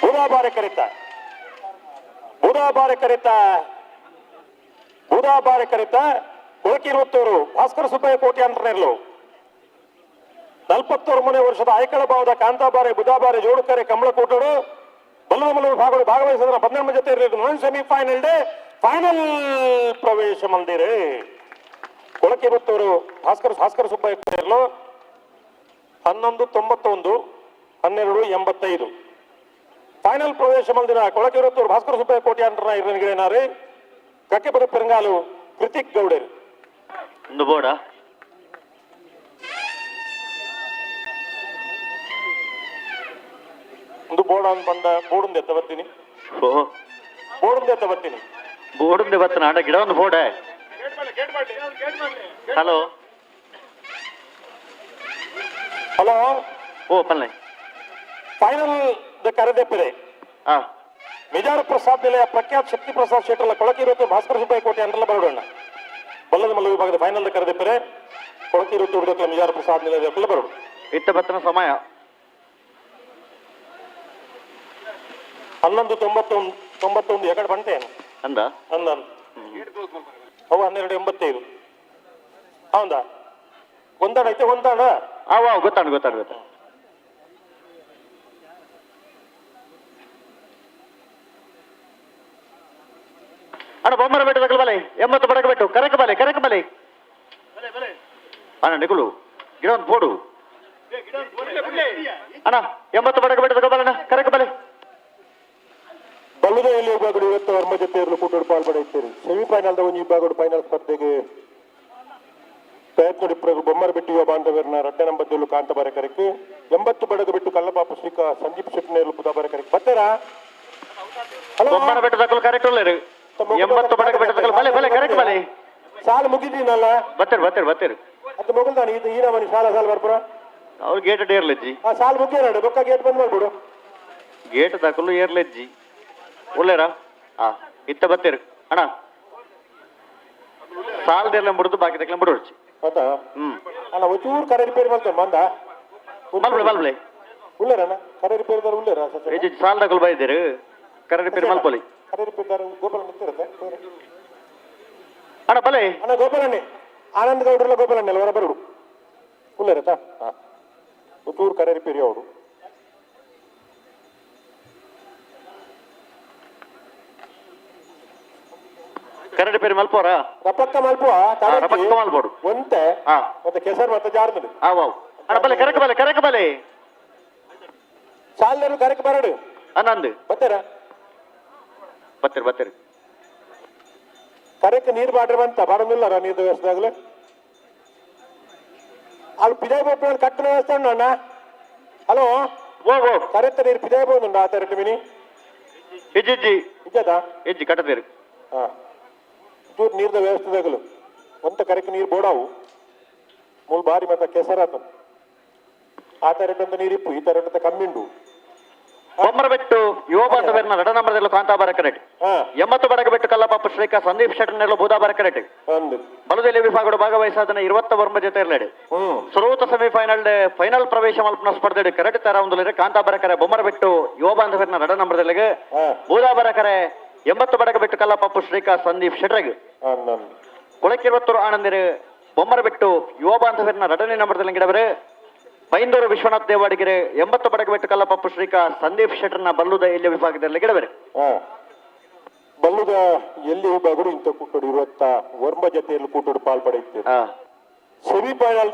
ಬೂದಾ ಬಾರಿ ಕರಿತ ಕೊಳಕಿ 20 ಭಾಸ್ಕರ ಸುಬ್ಬಯ್ಯ ಕೋಟಿ ಅಂಟನೇರ್ಲು 41 ವರ್ಷದ ಐಕಳ ಭಾವದ ಕಾಂತಾಬಾರೆ ಬುಧಾಬಾರೆ ಜೋಡುಕರೆ ಕಮಲಕೋಟರು ಬಲ್ಲಮಲ್ಲ ಭಾಗವಹಿಸಿದ 12 ಜೊತೆ ಇರಲಿದ್ದು ಸೆಮಿಫೈನಲ್ ಡೇ ಫೈನಲ್ ಪ್ರವೇಶ ಮಂದಿರ ಕೊಳಕೆ 20 ಭಾಸ್ಕರ ಸುಬ್ಬಯ್ಯ ಕೋಟೆರ್ಲು 1191 1285 ಫೈನಲ್ ಪ್ರವೇಶ ಮಂದಿರ ಕೊಳಕೆ 20 ಭಾಸ್ಕರ ಸುಬ್ಬಯ್ಯ ಕೋಟೆ ಅಂಟನ ಇರನಿಗೆ ಕಕ್ಕೆ ಬದ ಪೆರಂಗಾಲು ಕೃತಿಕ್ ಗೌಡರು ಒಂದು ಬೋಡ ಒಂದು ಬೋರ್ಡ್ ಅಂತ ಬಂದ ಬೋರ್ಡ್ ಎತ್ತ ಬರ್ತೀನಿ ಬೋರ್ಡ್ ಬತ್ತನ ಆಡ ಗಿಡ ಒಂದು ಬೋಡ ಹಲೋ ಓ ಪಲ್ಲೆ ಫೈನಲ್ ಕರೆದೆಪ್ಪಿದೆ ಮಿಜಾರ ಪ್ರಸಾದ್ ನಿಲಯ ಪ್ರಖ್ಯಾತ್ ಶಕ್ತಿ ಪ್ರಸಾದ್ ಶೆಟ್ಟರ್ಲ ಕೊಳಕೆ 20 ಭಾಸ್ಕರ ಸುಬ್ಬಯ್ಯ ಕೋಟೆ ಅಂಟಲ್ಲ ಬರೋಣ ಬಲ್ಲದ ಮಲ್ಲ ವಿಭಾಗದ ಫೈನಲ್ ಕರೆದೆಪ್ಪರೆ ಕೊಳಕೆ 20 ಹುಡುಗಕ್ಕೆ ಮಿಜಾರ ಪ್ರಸಾದ್ ನಿಲಯ ಬರೋಣ ಇತ್ತ ಬತ್ತನ ಸಮಯ 11:91 ಎಕಡೆ ಬಂಟೇನು ಅಂದ ಅವು 12:85 ಹೌದಾ ಒಂದಾಣ ಐತೆ ಒಂದಾಣ ಗೊತ್ತಾಣ ಅಣ್ಣ ಬೊಮ್ಮರ ಬೆಟ್ಟದ ಬಲೆ 80 ಬಡಗ ಬೆಟ್ಟು ಕರೆಕ ಬಲೆ ಅಣ್ಣ ನಿಗುಳು ಗಿಡ ಒಂದು ಬೋಡು ಅಣ್ಣ 80 ಬಡಗ ಬೆಟ್ಟದ ಬಲಣ್ಣ ಕರೆಕ ಬಲೆ ಬಲ್ಲುದೆಯಲ್ಲಿ ವಿಭಾಗಗಳು ಇವತ್ತು ವರ್ಮ ಜೊತೆಯರು ಕೂಟರು ಪಾಲ್ಪಡುತ್ತೀರಿ ಸೆಮಿಫೈನಲ್ದ ಒಂದು ವಿಭಾಗಗಳು ಫೈನಲ್ ಸ್ಪರ್ಧೆಗೆ ಪ್ರಯತ್ನ ಬೊಮ್ಮರಬೆಟ್ಟು ಯುವ ಬಾಂಧವರನ್ನ 2 ನಂಬರ್ ಕಾಂತಬಾರೆ ಕರೆಕ್ಕೆ 80 ಬಡಗ ಬಿಟ್ಟು ಕಲ್ಲಪಾಪ ಶ್ರೀಕ ಸಂದೀಪ್ ಶೆಟ್ಟಿನೇರು ಬುಧಾಬಾರೆ ಕರೆಕ್ಕೆ ಬರ್ತಾರಾ ಬೊಮ್ಮರ ಬೆಟ್ಟದ ಕರೆಕ್ಟ್ 80 ಬಡಗ ಬೆಟ್ಟದ ಬಲೆ ಕರೆಕ್ಟ್ ಬಲೆ ಸಾಲ ಮುಗಿದೀನಲ್ಲ ಬತ್ತೇರು ಬತ್ತೇರು ಬತ್ತೇರು ಅದು ಮುಗಿಲ್ದಾನೆ ಇದು ಈ ನಮನಿ ಸಾಲ ಸಾಲ ಬರ್ಪುರ ಅವ್ರು ಗೇಟ್ ಏರ್ಲೆಜ್ಜಿ ಆ ಸಾಲ ಮುಗಿಯ ಬೊಕ್ಕ ಗೇಟ್ ಬಂದ್ ಮಾಡ್ಬಿಡು ಗೇಟ್ ದಾಖಲು ಏರ್ಲೆಜ್ಜಿ ಒಳ್ಳೆರಾ ಇತ್ತ ಬತ್ತೇರು ಅಣ್ಣ ಸಾಲದೆಲ್ಲ ಬಿಡುದು ಬಾಕಿ ತಕ್ಲ ಬಿಡೋಡ್ಚಿ ಆಯ್ತಾ ಅಲ್ಲ ಒಂಚೂರು ಕರೆ ರಿಪೇರಿ ಮಾಡ್ತಾನೆ ಮಂದ ಮಲ್ಬಳೆ ಮಲ್ಬಳೆ ಉಳ್ಳೇರಣ್ಣ ಕರೆ ರಿಪೇರಿದಾರ ಉಳ್ಳೇರ ಸಾಲ ದಾಖಲು ಬಾಯಿದ್ದೀರು ಕರೆ ರಿಪೇರಿ ಮಲ್ಪೊಲಿ ಕರೆ ರಿಪೇರಿದಾರ ಗೋಪಾಲ ನಿಂತಿರುತ್ತೆ ಅಣ್ಣ ಬಲೆ ಅಣ್ಣ ಗೋಪಾಲಣ್ಣೆ ಆನಂದ್ ಗೌಡ್ರಲ್ಲ ಗೋಪಾಲಣ್ಣೆ ಹೊರ ಬರುಡು ಉಳ್ಳೇರತ್ತಾ ಹಾಂ ಒಂಚೂರು ಕರೆ ರಿಪೇರಿ ಅವರು ಕರೆ ರಿಪೇರಿ ಮಲ್ಪೋರ ರಪಕ್ಕ ಮಲ್ಪುವ ರಪಕ್ಕ ಮಲ್ಪೋಡು ಒಂತೆ ಮತ್ತೆ ಕೆಸರು ಮತ್ತೆ ಜಾರ್ದು ವಾವ್ ಅಣ್ಣ ಬಲೆ ಕರೆಕ ಬಲೆ ಸಾಲರು ಕರೆಕ್ ಬರಡು ಅನ್ನಂದು ಬತ್ತೇರ ಬತ್ತೇರು ಕರೆಕ್ ನೀರು ಬಾಡ್ರಿ ಬಂತ ಬರೋದಿಲ್ಲ ನೀರು ವ್ಯವಸ್ಥೆದಾಗಲೇ ಅಲ್ಲಿ ಪಿದಾಯ ಬೋಟ್ ಕಟ್ಟಿನ ವ್ಯವಸ್ಥೆ ಉಂಡು ಅಣ್ಣ ಹಲೋ ಓ ಕರೆತ್ತ ನೀರು ಪಿದಾಯ ಬೋದುಂಡು ಆ ತರ ಮಿನಿ ಇಜ್ಜಿ ಇಜ್ಜದಾ ಇಜ್ಜಿ ಕಟ್ಟದೇರು ಹಾ ಚೂರು ನೀರ್ದ ವ್ಯವಸ್ಥೆದಾಗಲು ಒಂತ ಕರೆಕ್ ನೀರು ಬೋಡಾವು ಮೂಲ ಬಾರಿ ಮತ್ತೆ ಕೆಸರಾತ ಆ ತರ ನೀರಿಪ್ಪು ಈ ತರ ಕಮ್ಮಿಂಡು ಬೊಮ್ಮರಬೆಟ್ಟು ಯುವ ಬಾಂಧವರನ್ನ ರಡ ನಂಬರ್ದೆಲ್ಲ ಕಾಂತಾಬಾರ ಕರೆಕ್ಟ್ 80 ಬಡಗಬೆಟ್ಟು ಕಲ್ಲಪ್ಪ ಶ್ರೀಕ ಸಂದೀಪ್ ಶೆಟ್ಟರ್ನೆಲ್ಲ ಬೂದಾಬಾರ ಕರೆಕ್ಟ್ ಬಲದೆಲೆ ವಿಭಾಗದ ಭಾಗವಹಿಸಾದನ 20 ವರ್ಮ ಜೊತೆ ಇರಲೇಡಿ ಶ್ರೋತ ಫೈನಲ್ ಪ್ರವೇಶ ಮಲ್ಪನ ಸ್ಪರ್ಧೆ ಕರೆಕ್ಟ್ ತರ ಒಂದು ಕಾಂತಾಬಾರ ಕರೆ ಬೊಮ್ಮರಬೆಟ್ಟು ಯುವ ಬಾಂಧವರನ್ನ ರಡ ನಂಬರ್ದೆಲೆಗೆ ಬೂದಾಬಾರ ಕರೆ 80 ಬಡಗಬೆಟ್ಟು ಕಲ್ಲಪ್ಪ ಶ್ರೀಕ ಸಂದೀಪ್ ಶೆಟ್ರಗ್ ಕೊಳಕಿರುವತ್ತೂರು ಆನಂದಿರು ಬೊಮ್ಮರಬೆಟ್ಟು ಯುವ ಬಾಂಧವರನ್ನ ರಡನೇ ನಂಬರ್ದಲ್ಲಿ ಗಿಡವರೆ ಬೈಂದೂರು ವಿಶ್ವನಾಥ್ ದೇವಾಡಿಗೆರೆ 80 ಬಡಗಬೆಟ್ಟು ಕಲ್ಲಪ್ಪ ಶ್ರೀಕ ಸಂದೀಪ್ ಶೆಟ್ಟರ್ನ ಬಲ್ಲುದ ಎಲ್ಲಿ ವಿಭಾಗದಲ್ಲಿ ಗಿಡಬೇರೆ ಬಲ್ಲುದ ಎಲ್ಲಿ ವಿಭಾಗರು ಇಂಥ ಕೂಟೋಡು 20 ವರ್ಮ ಜೊತೆಯಲ್ಲಿ ಕೂಟೋಡು ಪಾಲ್ಪಡೆಯುತ್ತೆ ಸೆಮಿಫೈನಲ್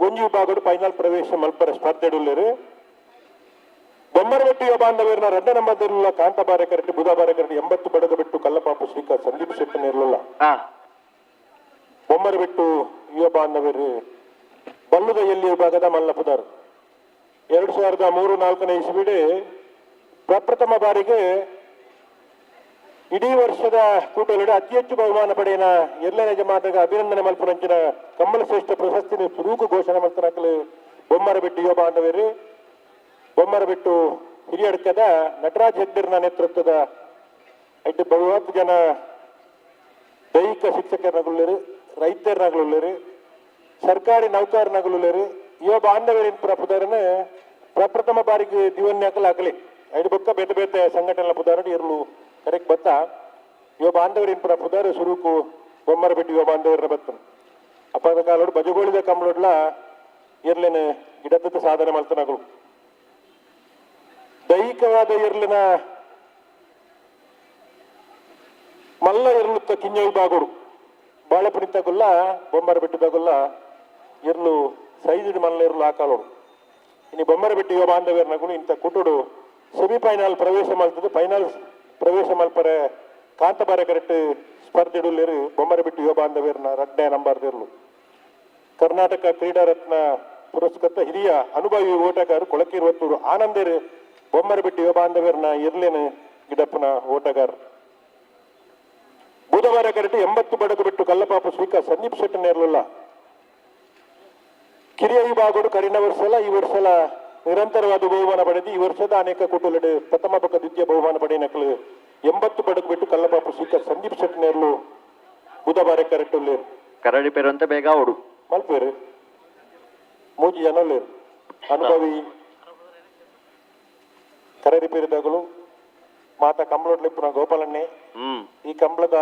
ಒಂಜಿ ವಿಭಾಗಡು ಫೈನಲ್ ಪ್ರವೇಶ ಮಲ್ಪರ ಸ್ಪರ್ಧೆಡುಳ್ಳರು ಬೊಮ್ಮರಬೆಟ್ಟು ಯುವ ಬಾಂಧವರನ್ನ ರಡ್ಡ ನಂಬರ್ದಲ್ಲ ಕಾಂತಬಾರ ಕರೆಕ್ಟ್ ಬುಧಬಾರ ಕರೆಕ್ಟ್ 80 ಬಡಗಬೆಟ್ಟು ಕಲ್ಲಪ್ಪ ಶ್ರೀಕ ಸಂದೀಪ್ ಶೆಟ್ಟರ್ ಇರಲಿಲ್ಲ ಬೊಮ್ಮರಬೆಟ್ಟು ಯುವ ಬಾಂಧವರು ಬಲ್ಲುದ ಎಲ್ಲಿ ವಿಭಾಗದ ಮಲ್ಲಪುದಾರ್ 2003-4 ಇಸ್ವಿಡೆ ಪ್ರಪ್ರಥಮ ಬಾರಿಗೆ ಇಡೀ ವರ್ಷದ ಕೂಟಲುಡೆ ಅತಿ ಹೆಚ್ಚು ಬಹುಮಾನ ಪಡೆಯನ ಎರಡನೇ ಜಮಾತಗ ಅಭಿನಂದನೆ ಮಲ್ಪುರಂಚಿನ ಕಮ್ಮಲ ಶ್ರೇಷ್ಠ ಪ್ರಶಸ್ತಿನ ಸುರೂಕು ಘೋಷಣೆ ಮಲ್ಪನಕಲು ಬೊಮ್ಮರಬೆಟ್ಟು ಯುವ ಬಾಂಧವರು ಬೊಮ್ಮರಬೆಟ್ಟು ಹಿರಿಯಡ್ಕದ ನಟರಾಜ್ ಹೆಗ್ಡೆರ್ನ ನೇತೃತ್ವದ 50 ಜನ ದೈಹಿಕ ಶಿಕ್ಷಕರನ್ನಾಗುಳ್ಳರು ರೈತರನ್ನಾಗುಳ್ಳರು ಸರ್ಕಾರಿ ನೌಕರನಾಗಲು ಯುವ ಬಾಂಧವರಿನ ಪ್ರಪುದಾರನ ಪ್ರಪ್ರಥಮ ಬಾರಿಗೆ ದಿವನ್ಯಾಕಲ್ ಹಾಕಲಿ ಐದು ಬೊಕ್ಕ ಬೇತೆ ಬೇತೆ ಸಂಘಟನೆಗಳ ಪುದಾರನ ಇರಲು ಕರೆಕ್ಟ್ ಬತ್ತ ಯುವ ಬಾಂಧವರಿನ ಪ್ರಪುದಾರ ಸುರುಕು ಬೊಮ್ಮರಬೆಟ್ಟು ಯುವ ಬಾಂಧವರನ್ನ ಬತ್ತನು ಅಪ್ಪದ ಕಾಲೋಡು ಬಜಗೋಳಿದ ಕಂಬಳೋಡ್ಲ ಇರ್ಲಿನ ಗಿಡದ ಸಾಧನೆ ಮಾಡ್ತಾನಗಳು ದೈಹಿಕವಾದ ಇರ್ಲಿನ ಮಲ್ಲ ಇರ್ಲುತ್ತ ಕಿಂಜ ವಿಭಾಗಗಳು ಬಾಳೆಪುರಿ ತಗೊಲ್ಲ ಬೊಮ್ಮರಬೆಟ್ಟು ತಗೊಲ್ಲ ಇರ್ಲು ಸೈಜ್ ಮಲ್ಲ ಇರ್ಲು ಹಾಕಲೋಡು ಇನ್ನು ಬೊಮ್ಮರಬೆಟ್ಟು ಯುವ ಬಾಂಧವ್ಯರ್ನಗಳು ಇಂಥ ಕುಟುಡು ಸೆಮಿಫೈನಲ್ ಪ್ರವೇಶ ಮಲ್ತದ್ದು ಫೈನಲ್ ಪ್ರವೇಶ ಮಲ್ಪರೆ ಕಾಂತಬಾರ ಕರೆಕ್ಟ್ ಸ್ಪರ್ಧೆಡುಲ್ಲಿರು ಬೊಮ್ಮರಬೆಟ್ಟು ಯುವ ಬಾಂಧವ್ಯರ್ನ ರಡ್ಡೇ ನಂಬರ್ದಿರ್ಲು ಕರ್ನಾಟಕ ಕ್ರೀಡಾ ರತ್ನ ಪುರಸ್ಕೃತ ಹಿರಿಯ ಅನುಭವಿ ಓಟಗಾರರು ಕೊಳಕಿರುವತ್ತೂರು ಆನಂದರು ಬೊಮ್ಮರಬೆಟ್ಟು ಯುವ ಬಾಂಧವ್ಯರ್ನ ಇರ್ಲೇನು ಗಿಡಪ್ಪನ ಓಟಗಾರ ಬುಧವಾರ ಕರೆಕ್ಟ್ 80 ಬಡಗಬೆಟ್ಟು ಕಲ್ಲಪಾಪ ಶ್ರೀಕ ಸಂದೀಪ್ ಶೆಟ್ಟರ್ ಇರಲಿಲ್ಲ ಕಿರಿಯ ವಿಭಾಗಗಳು ಕಡಿನ ವರ್ಷಲ ಈ ವರ್ಷಲ ನಿರಂತರವಾದ ಬಹುಮಾನ ಪಡೆದು ಈ ವರ್ಷದ ಅನೇಕ ಕುಟುಂಬ ಪ್ರಥಮ ಪಕ್ಕ ದ್ವಿತೀಯ ಬಹುಮಾನ ಪಡೆಯ ನಕಲು 80 ಬಡಗಬೆಟ್ಟು ಕಲ್ಲಪಾಪ ಶ್ರೀಕ ಸಂದೀಪ್ ಶೆಟ್ಟರ್ ಇರಲು ಬುಧವಾರ ಕರೆಕ್ಟ್ ಕರಡಿ ಪೇರು ಅಂತ ಬೇಗ ಓಡು ಮಲ್ಪೇರು 3 ಜನ ಅನುಭವಿ ಕರಡಿ ಪೇರಿದಾಗಲು ಮಾತಾ ಕಂಬಳೋಡ್ಲಿಪ್ಪುನ ಗೋಪಾಲಣ್ಣೆ ಈ ಕಂಬಳದ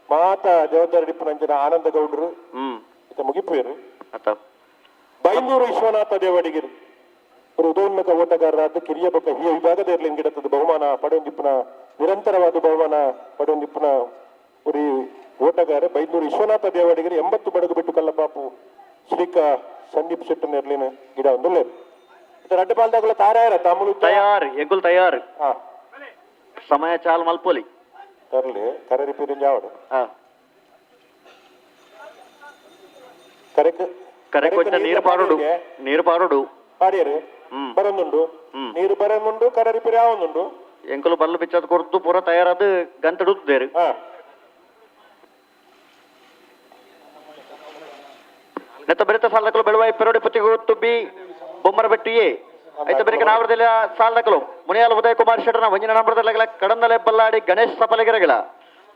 ಮಾತಾ ಜವಾಬ್ದಾರಿ ಡಿಪ್ಪುನಂಚಿನ ಆನಂದ ಗೌಡ್ರು ಮುಗಿಪೇರು ಬೈಂದೂರು ವಿಶ್ವನಾಥ ದೇವಾಡಿಗಿರು ஒரு ಉದೋನ್ಮುಖ ಓಟಗಾರರಾದ ಕಿರಿಯ ಬೊಕ್ಕ ಹಿರಿಯ ವಿಭಾಗದ ಇರ್ಲಿನ ಗಿಡತದ ಬಹುಮಾನ ಪಡೆಯೊಂದಿಪ್ಪುನ ನಿರಂತರವಾದ ಬಹುಮಾನ ಪಡೆಯೊಂದಿಪ್ಪುನ ஒரு ಓಟಗಾರ ಬೈಂದೂರು ವಿಶ್ವನಾಥ ದೇವಾಡಿಗಿರು 80 ಬಡಗಬೆಟ್ಟು ಕಲ್ಲಪಾಪು ಶ್ರೀಕ ಸಂದೀಪ್ ಶೆಟ್ಟರ್ ಇರ್ಲಿನ ಗಿಡ ಒಂದು ರಡ್ಡಪಾಲ್ದಾಗಲ ತಾರಾಯರ ತಾಮೂಲು ತಯಾರ್ ಎಗ್ಗುಲ್ ತಯಾರ್ ಸಮಯ ಚಾಲ್ ಮಲ್ಪೋಲಿ ತರ್ಲಿ ಕರೆ ರಿಪೇರಿ ಜಾವಡು ಕರೆಕ್ ಕರೆಕ್ಟ್ ನೀರು ಪಾರೋಡು ಪಾಡಿಯರು ಬರೊಂದುಂಡು ನೀರು ಬರೊಂದುಂಡು ಕರೆ ರಿಪೇರಿ ಆವೊಂದುಂಡು ಎಂಕಲು ಬಲ್ಲು ಬಿಚ್ಚದು ಕೊರ್ದು ಪೂರ ತಯಾರಾದ ಗಂತಡುತ್ತೇರು ನೆತ್ತ ಬೆರೆತ ಸಾಲದಕಲು ಬೆಳವಾಯಿ ಪೆರೋಡಿ ಪುತ್ತಿಗೆ ತುಬ್ಬಿ ಬೊಮ್ಮರ ಬೆಟ್ಟು ಎ ಐತ ಬೆರಿಕೆ ನಾವರದಲ್ಲಿ ಸಾಲದಕಲು ಮುನಿಯಾಲ ಉದಯ ಕುಮಾರ್ ಶೆಟ್ಟರ್ನ ವಂಜನ ನಂಬರದಲ್ಲ ಕಡಂದಲೆ ಬಲ್ಲಾಡಿ ಗಣೇಶ್ ಸಫಲಗಿರಗಳ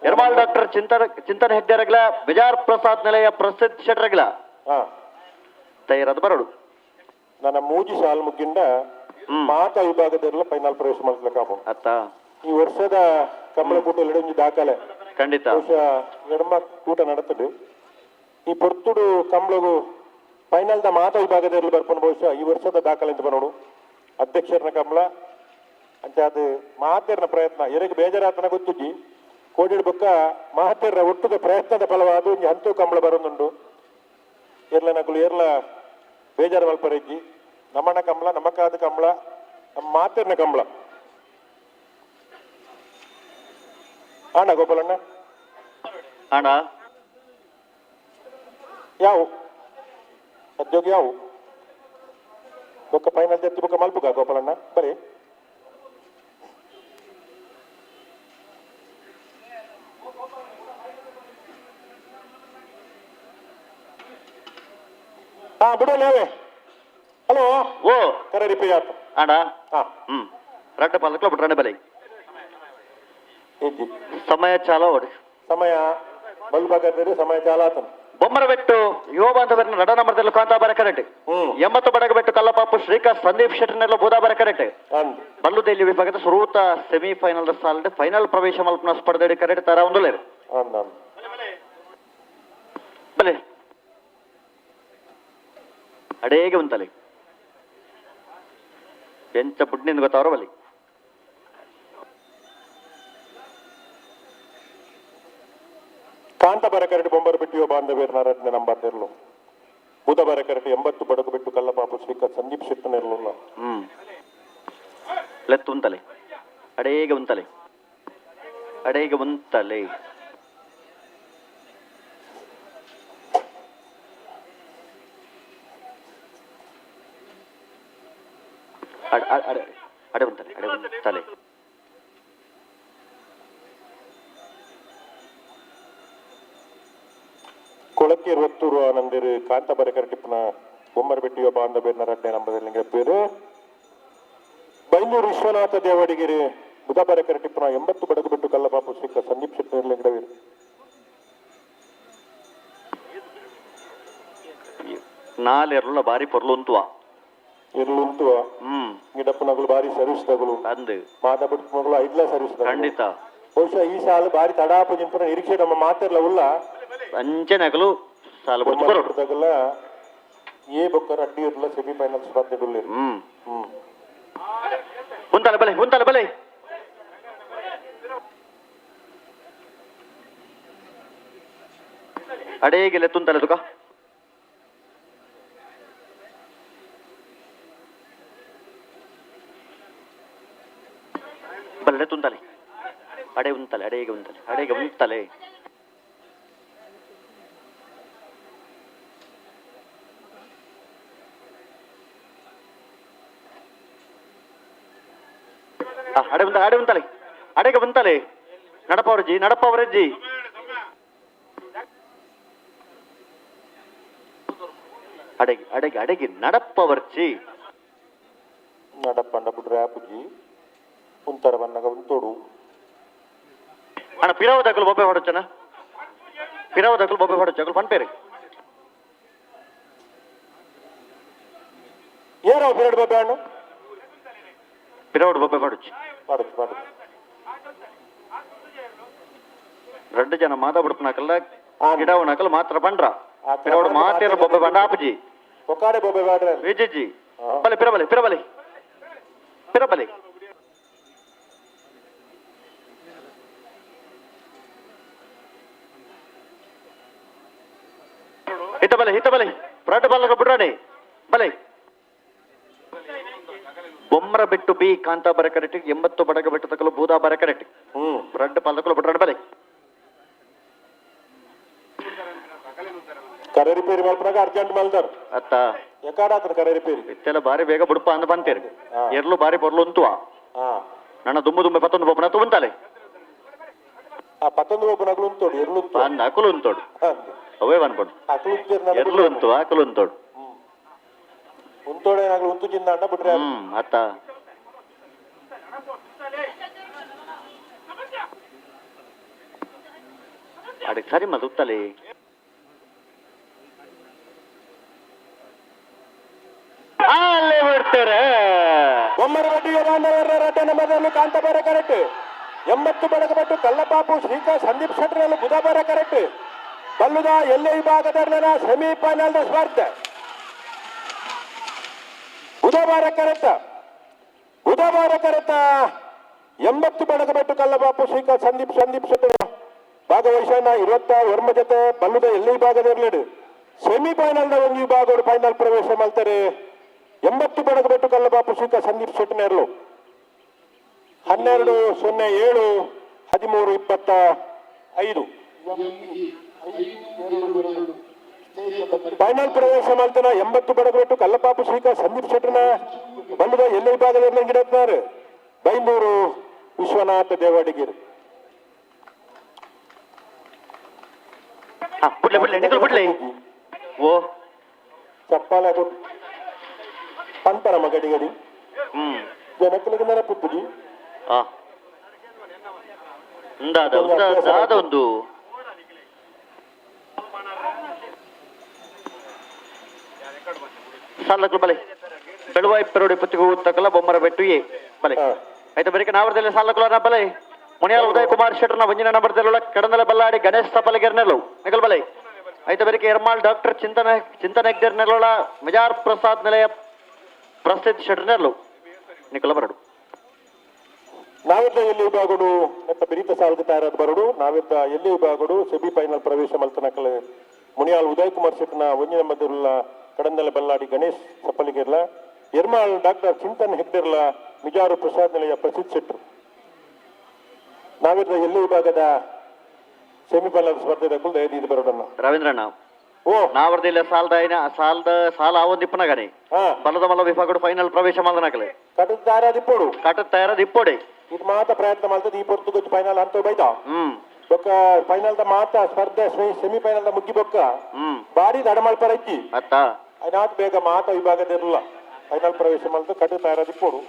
ಯರ್ಮಾಲ್ ಡಾಕ್ಟರ್ ಚಿಂತನ ಹೆಡ್ಡೆರಗಳ ಬಿಜಾರ್ ಪ್ರಸಾದ್ ನಿಲಯ ಪ್ರಸಿದ್ಧ ಶೆಟ್ಟರಗಳ ತಯಾರಾದ ಬರಡು ನನ್ನ ಮೂಜಿ ಸಾಲ್ ಮುಗಿಂದ ಮಾತಾ ವಿಭಾಗದಲ್ಲ ಫೈನಲ್ ಪ್ರವೇಶ ಮಾಡ್ಲಿಕ್ಕೆ ಅತ್ತ ಈ ವರ್ಷದ ಕಂಬಳ ಕೂಟ ಒಂದು ದಾಖಲೆ ಖಂಡಿತ ಎಡಮ ಕೂಟ ನಡತದೆ ಈ ಪೊರ್ತುಡು ಕಂಬಳಗು ಫೈನಲ್ ದ ಮಾತಾ ವಿಭಾಗದಲ್ಲಿ ಬರ್ಕೊಂಡು ಬಹುಶಃ ಈ ವರ್ಷದ ದಾಖಲೆ ಅಂತ ಬರೋಡು ಅಧ್ಯಕ್ಷರನ ಕಂಬಳ ಅಂತ ಅದು ಮಹಾತೇರ್ನ ಪ್ರಯತ್ನ ಎರಿಗೆ ಬೇಜಾರಾತನ ಗೊತ್ತುಜ್ಜಿ ಕೋಡಿಡ್ ಬೊಕ್ಕ ಮಹಾತೇರ್ನ ಒಟ್ಟುದ ಪ್ರಯತ್ನದ ಫಲವಾದ ಒಂದು ಹಂತು ಕಂಬಳ ಬರೋದುಂಡು ಏರ್ಲ ನಗುಲು ಏರ್ಲ ಬೇಜಾರು ಮಲ್ಪರಜ್ಜಿ ನಮ್ಮಣ್ಣ ಕಂಬಳ ನಮ್ಮಕ್ಕಾದ ಕಂಬಳ ನಮ್ಮ ಮಾತೇರ್ನ ಕಂಬಳ ಅಣ್ಣ ಗೋಪಾಲಣ್ಣ ಅಣ್ಣ ಯಾವ ಸದ್ಯೋಗ ಯಾವ ಬೊಕ್ಕ ಫೈನಲ್ ಜತ್ತಿ ಬೊಕ್ಕ ಮಲ್ಪುಗ ಗೋಪಾಲಣ್ಣ ಬರೀ ಹಾ ಬಿಡೋಲ್ಲ ಹಲೋ ಓ ಕರೆ ರಿಪೇರಿ ಆಯ್ತು ಅಣ್ಣ ಹಾ ರಟ್ಟ ಪಾಲಕ್ಲ ಬಿಟ್ರಣ್ಣ ಬಲೆ ಇಜ್ಜಿ ಸಮಯ ಚಾಲ ಓಡಿ ಸಮಯ ಬಲ್ಬಾಗದ್ರೆ ಸಮಯ ಚಾಲ ಆತನು ಬೊಮ್ಮರ ಬೆಟ್ಟು ಯುವ ಬಾಂಧವರನ್ನ ರಡ ನಂಬರದಲ್ಲಿ ಕಾಂತಾಬಾರ ಕರೆಕ್ಟ್ 80 ಬಡಗ ಬೆಟ್ಟು ಕಲ್ಲಪಾಪು ಶ್ರೀಕಾಂತ್ ಸಂದೀಪ್ ಶೆಟ್ಟರ್ನೆಲ್ಲ ಬೂದಾಬಾರ ಕರೆಕ್ಟ್ ಅಂದ್ ಬಲ್ಲುದೇಲಿ ವಿಭಾಗದ ಸುರೂತ ಸೆಮಿಫೈನಲ್ ಸಾಲದೆ ಫೈನಲ್ ಪ್ರವೇಶ ಮಲ್ಪನ ಸ್ಪರ್ಧೆ ಕರೆಕ್ಟ್ ತರ ಒಂದು ಲೇರು ಅಂದ್ ಬಲೆ ಅಡೇಗೆ ಉಂತಲೆ ಎಂಚ ಬುಡ್ನಿಂದ ಗೊತ್ತವ್ರ ಬಲಿ ಕಾಂತಾಬಾರ ಕರೆಕ್ಟ್ ಬೊಂಬರು ಬಿಟ್ಟು ಬಾಂಧವ್ಯರ ನಾರಾಯಣ ನಂಬರ್ ಇರಲು ಬುಧವಾರ ಕರೆಕ್ಟ್ 80 ಬಡಗು ಬಿಟ್ಟು ಕಲ್ಲಪಾಪು ಶ್ರೀಕಾಂತ್ ಸಂದೀಪ್ ಶೆಟ್ಟನ್ ಇರಲಿಲ್ಲ ಲೆತ್ತು ಉಂತಲೆ ಅಡೇಗೆ ಉಂತಲೆ ಅಡೇಗೆ ಉಂತಲೆ ಅಡೆ ಉಂತಲೆ ಅಡೆ ಉಂತಲೆ ಕೊಳಕ್ಕೆ 20 ರೂಪಾ ನಂದಿರು ಕಾಂತಾಬಾರ ಕರೆಕ್ಟಿಪ್ಪನ ಬೊಮ್ಮರು ಬಿಟ್ಟು ಬಾಂಧವ್ಯರ ನಾರಾಯಣ ನಂಬರ್ ಪೇರು ಬೈಂದೂರು ವಿಶ್ವನಾಥ ದೇವಡಿಗೆರೆ ಬುಧವಾರ ಕರೆಕ್ಟಿಪ್ಪನ 80 ಬಡಗು ಬಿಟ್ಟು ಕಲ್ಲಪಾಪು ಶ್ರೀಕಾಂತ್ ಸಂದೀಪ್ ಶೆಟ್ಟರ್ ಇರಲಿಂಗಡವೀರು ನಾಲೆರ್ಲ ಬಾರಿ ಪೊರ್ಲುಂತುವ ಇರ್ಲುಂತುವ ಗಿಡಪ್ಪ ನಗಲು ಬಾರಿ ಸರ್ವಿಸ್ ತಗಲು ಅಂದು ಮಾತಾ ಬಿಟ್ಟು ಮಗಳು ಐದ್ಲ ಸರ್ವಿಸ್ ಖಂಡಿತ ಬಹುಶಃ ಈ ಸಾಲ ಬಾರಿ ತಡಾಪ ಜಿಂಪನ ನಿರೀಕ್ಷೆ ನಮ್ಮ ಮಾತೆಲ್ಲ ಉಲ್ಲ ಅಂಚೆ ನಗಲು ಸಾಲ ತಗಲ್ಲ ಏ ಬೊಕ್ಕರ ಅಡ್ಡಿ ಇರಲ್ಲ ಸೆಮಿಫೈನಲ್ ಸ್ಪರ್ಧೆ ಹುಂತಲೆ ಬಲೆ ಹುಂತಲೆ ಬಲೆ ಅಡೇಗೆ ತುಂತಲೆ ತುಕ ಬಲ್ಲೆ ತುಂತಲೆ ಅಡೆ ಉಂತಲೆ ಅಡೇಗೆ ಉಂತಲೆ ಅಡೇಗೆ ಉಂತಲೆ ಅಡೆ ಉಂತಲೆ ಅಡೆಗೆ ಬಂತಲೆ ನಡಪವರಜ್ಜಿ ಅಡೆಗೆ ನಡಪವರ್ಜಿ ನಡಪಂಡ ಬಿಡ್ರೆ ಆಪುಜಿ ಉಂತರ ಬನ್ನಗ ಉಂತೋಡು ಅಣ್ಣ ಪಿರಾವದಾಗಲು ಬೊಬ್ಬೆ ಹೊಡಚನ ಪಿರಾವದಾಗಲು ಬೊಬ್ಬೆ ಹೊಡಚಗಳು ಪಂಪೇರಿ ಏನೋ ಪಿರಡ್ ಬೊಬ್ಬೆ ಹಣ್ಣು ಪಿರಾವಡ್ ಬೊಬ್ಬೆ ಹೊಡಚಿ ಮಾಡುದು రెండు ಜನ ಮಾತಾಡ್ಬಿಡ್ತಾಕಲ್ಲ ಗಿಡವನಕಲ್ ಮಾತ್ರ ಬಂಡ್ರ ಪಿರವಡ್ ಮಾತೇರ ಬೊಬ್ಬೆ ಬಂಡ ಆಪಜಿ ಒಕ್ಕಾಡೆ ಬೊಬ್ಬೆ ಬಾಡ್ರೆ ವಿಜಿಜಿ ಬಲೆ ಪಿರಬಲೆ ಹಿತ ಬಲೆ ಪ್ರಾಟ ಬಾಲಕ ಬಿಡ್ರಾಣಿ ಬಲೆ ಬೊಮ್ಮರ ಬಿಟ್ಟು ಬಿ ಕಾಂತಾಬಾರ ಕರೆಕ್ಟ್ 80 ಬಡಗ ಬಿಟ್ಟು ತಕಲು ಬೂದಾಬಾರ ಕರೆಕ್ಟ್ ಬ್ರೆಡ್ ಪಾಲಕಲು ಬಿಡ್ರಾಣ ಬಲೆ ಕರೆ ರಿಪೇರಿ ಮಾಡ್ಕೊಂಡಾಗ ಅರ್ಜೆಂಟ್ ಮಲ್ದಾರ ಅತ್ತ ಯಾಕಾಡಾತ್ರ ಕರೆ ರಿಪೇರಿ ಇತ್ತೆಲ್ಲ ಬಾರಿ ಬೇಗ ಬಿಡುಪ ಅಂದ ಬಂತೇರಿ ಎರ್ಲು ಬಾರಿ ಬೊರ್ಲು ಅಂತುವ ನನ್ನ ದುಮ್ಮೆ ಪತ್ತೊಂದು ಬೊಬ್ಬನ ತುವಂತಲೆ ಆ ಪತ್ತೊಂದು ಬೊಬ್ಬನಗಳು ಉಂಟೋಡು ಎರ್ಲು ಅಂದ ಅಕುಲು ಉಂಟೋಡು ಅವೇ ಅನ್ಕೊಂಡು ಎರ್ಲು ಉಂಟು ಆಕಲು ಉಂಟೋಡು ಉಂತೋಡೇನಾಗ್ಲು ಉಂತು ಚಿಂದ ಅಂಡ ಬಿಟ್ರೆ ಅತ್ತ ಅದಕ್ಕೆ ಸರಿ ಮತ್ತೆ ಉತ್ತಲಿ ಅಲ್ಲೇ ಬಿಡ್ತಾರೆ ಬೊಮ್ಮರಗಡ್ಡಿಗೆ ಬಾಂಧವರ ರಡ್ಡ ನಮ್ಮದಲ್ಲೂ ಕಾಂತಬಾರ ಕರೆಕ್ಟ್ 80 ಬೆಳಗಬಟ್ಟು ಕಲ್ಲಪಾಪು ಶ್ರೀಕಾಂತ್ ಸಂದೀಪ್ ಶೆಟ್ಟರಲ್ಲೂ ಬುಧವಾರ ಕರೆಕ್ಟ್ ಬಲ್ಲುದ ಎಲ್ಲೆ ವಿಭಾಗದಲ್ಲಿನ ಸೆಮಿಫೈನಲ್ ಸ್ಪರ್ಧೆ ಬುಧವಾರ ಕರೆಕ್ಟ್ 80 ಬೆಳಗಬಟ್ಟು ಕಲ್ಲಪಾಪು ಶ್ರೀಕಾಂತ್ ಸಂದೀಪ್ ಶೆಟ್ಟರ್ ಭಾಗವಹಿಸೋಣ 20 ವರ್ಮ ಜೊತೆ ಬಲ್ಲುದ ಎಲ್ಲೆ ವಿಭಾಗದಲ್ಲಿ ಸೆಮಿಫೈನಲ್ ಒಂದು ವಿಭಾಗ ಫೈನಲ್ ಪ್ರವೇಶ ಮಾಡ್ತಾರೆ 80 ಬೆಳಗಬಟ್ಟು ಕಲ್ಲಪಾಪು ಶ್ರೀಕಾಂತ್ ಸಂದೀಪ್ ಶೆಟ್ಟರ್ಲು 12-07-13-25 ಫೈನಲ್ ಪ್ರವೇಶ ಮಾಡ್ತಾನ 80 ಬೆಳಗಬಟ್ಟು ಕಲ್ಲಪಾಪು ಶ್ರೀಕಾಂತ್ ಸಂದೀಪ್ ಶೆಟ್ಟರ್ನ ಬಂಧದ ಎಲ್ಲ ವಿಭಾಗದಲ್ಲಿ ಗಿಡತ್ತಾರೆ ಬೈಂದೂರು ವಿಶ್ವನಾಥ ದೇವಾಡಿಗಿರಿ ಬಿಡ್ಲಿ ಓ ಚಪ್ಪಾಲ ಪಂಪರ ಮಗಡಿಗಡಿ ಜನಕ್ಕಲಿಗೆ ನೆನಪಿಪ್ಪುಜಿ ಒಂದು ಸಾಲಕ್ಕೂ ಬಲೆ ಬೆಳುವಾಯಿ ಪೆರೋಡಿ ಪತ್ತಿಗೂ ತಕ್ಕಲ ಬೊಮ್ಮರ ಬೆಟ್ಟು ಬಲೆ ಆಯ್ತು ಬರೀ ನಾವರದಲ್ಲಿ ಸಾಲಕ್ಕುಲ ಬಲೆ ಮುನಿಯಾಲ ಉದಯ್ ಕುಮಾರ್ ಶೆಟ್ಟರ್ನ ವಂಜನ ನಂಬರ್ದಲ್ಲ ಕಡಂದಲ ಬಲ್ಲಾಡಿ ಗಣೇಶ್ ತಪ್ಪಲಿಗೆರ್ನೆಲ್ಲು ನಿಗಲ್ ಬಲೆ ಆಯ್ತು ಬರೀ ಎರ್ಮಾಳ್ ಡಾಕ್ಟರ್ ಚಿಂತನ ಹೆಗ್ಡೆರ್ನೆಲ್ಲ ಮಿಜಾರ್ ಪ್ರಸಾದ್ ನಿಲಯ ಪ್ರಸಿದ್ಧ ಶೆಟ್ಟರ್ನೆಲ್ಲು ನಿಕಲ ಬರಡು ನಾವಿದ್ದ ಎಲ್ಲಿ ವಿಭಾಗಡು ಅಂತ ಬೆರೀತ ಸಾಲದ ತಯಾರಾದ ಬರಡು ನಾವಿದ್ದ ಎಲ್ಲಿ ವಿಭಾಗಡು ಸೆಮಿಫೈನಲ್ ಪ್ರವೇಶ ಮಲ್ತನಕಲೆ ಮುನಿಯಾಲ್ ಉದಯ್ ಕುಮಾರ್ ಶೆಟ್ಟರ್ನ ವಂಜನ ಮಧ್ಯರುಲ್ಲ ಕಡಂದಲ ಬಲ್ಲಾಡಿ ಗಣೇಶ್ ಸಪ್ಪಲಿಗೆರ್ಲ ಎರ್ಮಾಳ್ ಡಾಕ್ಟರ್ ಚಿಂತನ್ ಹೆಗ್ಡೆರ್ಲ ಮಿಜಾರು ಪ್ರಸಾದ್ ನಿಲಯ ಪ್ರಸಿದ್ಧ ಶೆಟ್ಟರು ನಾವಿದ್ದ ಎಲ್ಲಿ ವಿಭಾಗದ ಸೆಮಿಫೈನಲ್ ಸ್ಪರ್ಧೆ ಕುಲ್ದ ಬರೋಡನ್ನ ರವೀಂದ್ರಣ್ಣ ನಾವರ್ದಿಲ್ಲ ಸಾಲ ಆವೊಂದಿಪ್ಪನಗನೆ ಬಲದ ಮಲ್ಲ ವಿಭಾಗಡು ಫೈನಲ್ ಪ್ರವೇಶ ಮಾಡನಕಲೆ ಕಟದ ತಯಾರಾದ ಇಪ್ಪೋಡೆ ಇದು ಮಾತ್ರ ಪ್ರಯತ್ನ ಮಾಡ್ತದೆ ಈ ಪೊರ್ತುಗು ಫೈನಲ್ ಅಂತ ಬೈದ ಬೊಕ್ಕ ಫೈನಲ್ ದ ಮಾತ್ರ ಸ್ಪರ್ಧೆ ಸೆಮಿಫೈನಲ್ ದ ಮುಗ್ಗಿ ಬೊಕ್ಕ ಬಾರಿ ದಡಮಲ್ಪರ ಇಕ್ಕಿ ಅದಾದ ಬೇಗ ಮಾತ ವಿಭಾಗದಿರಲ್ಲ ಫೈನಲ್ ಪ್ರವೇಶ ಮಾಡ್ತು ಕಟದ ತಯಾರಾದ ಇಪ್ಪೋಡು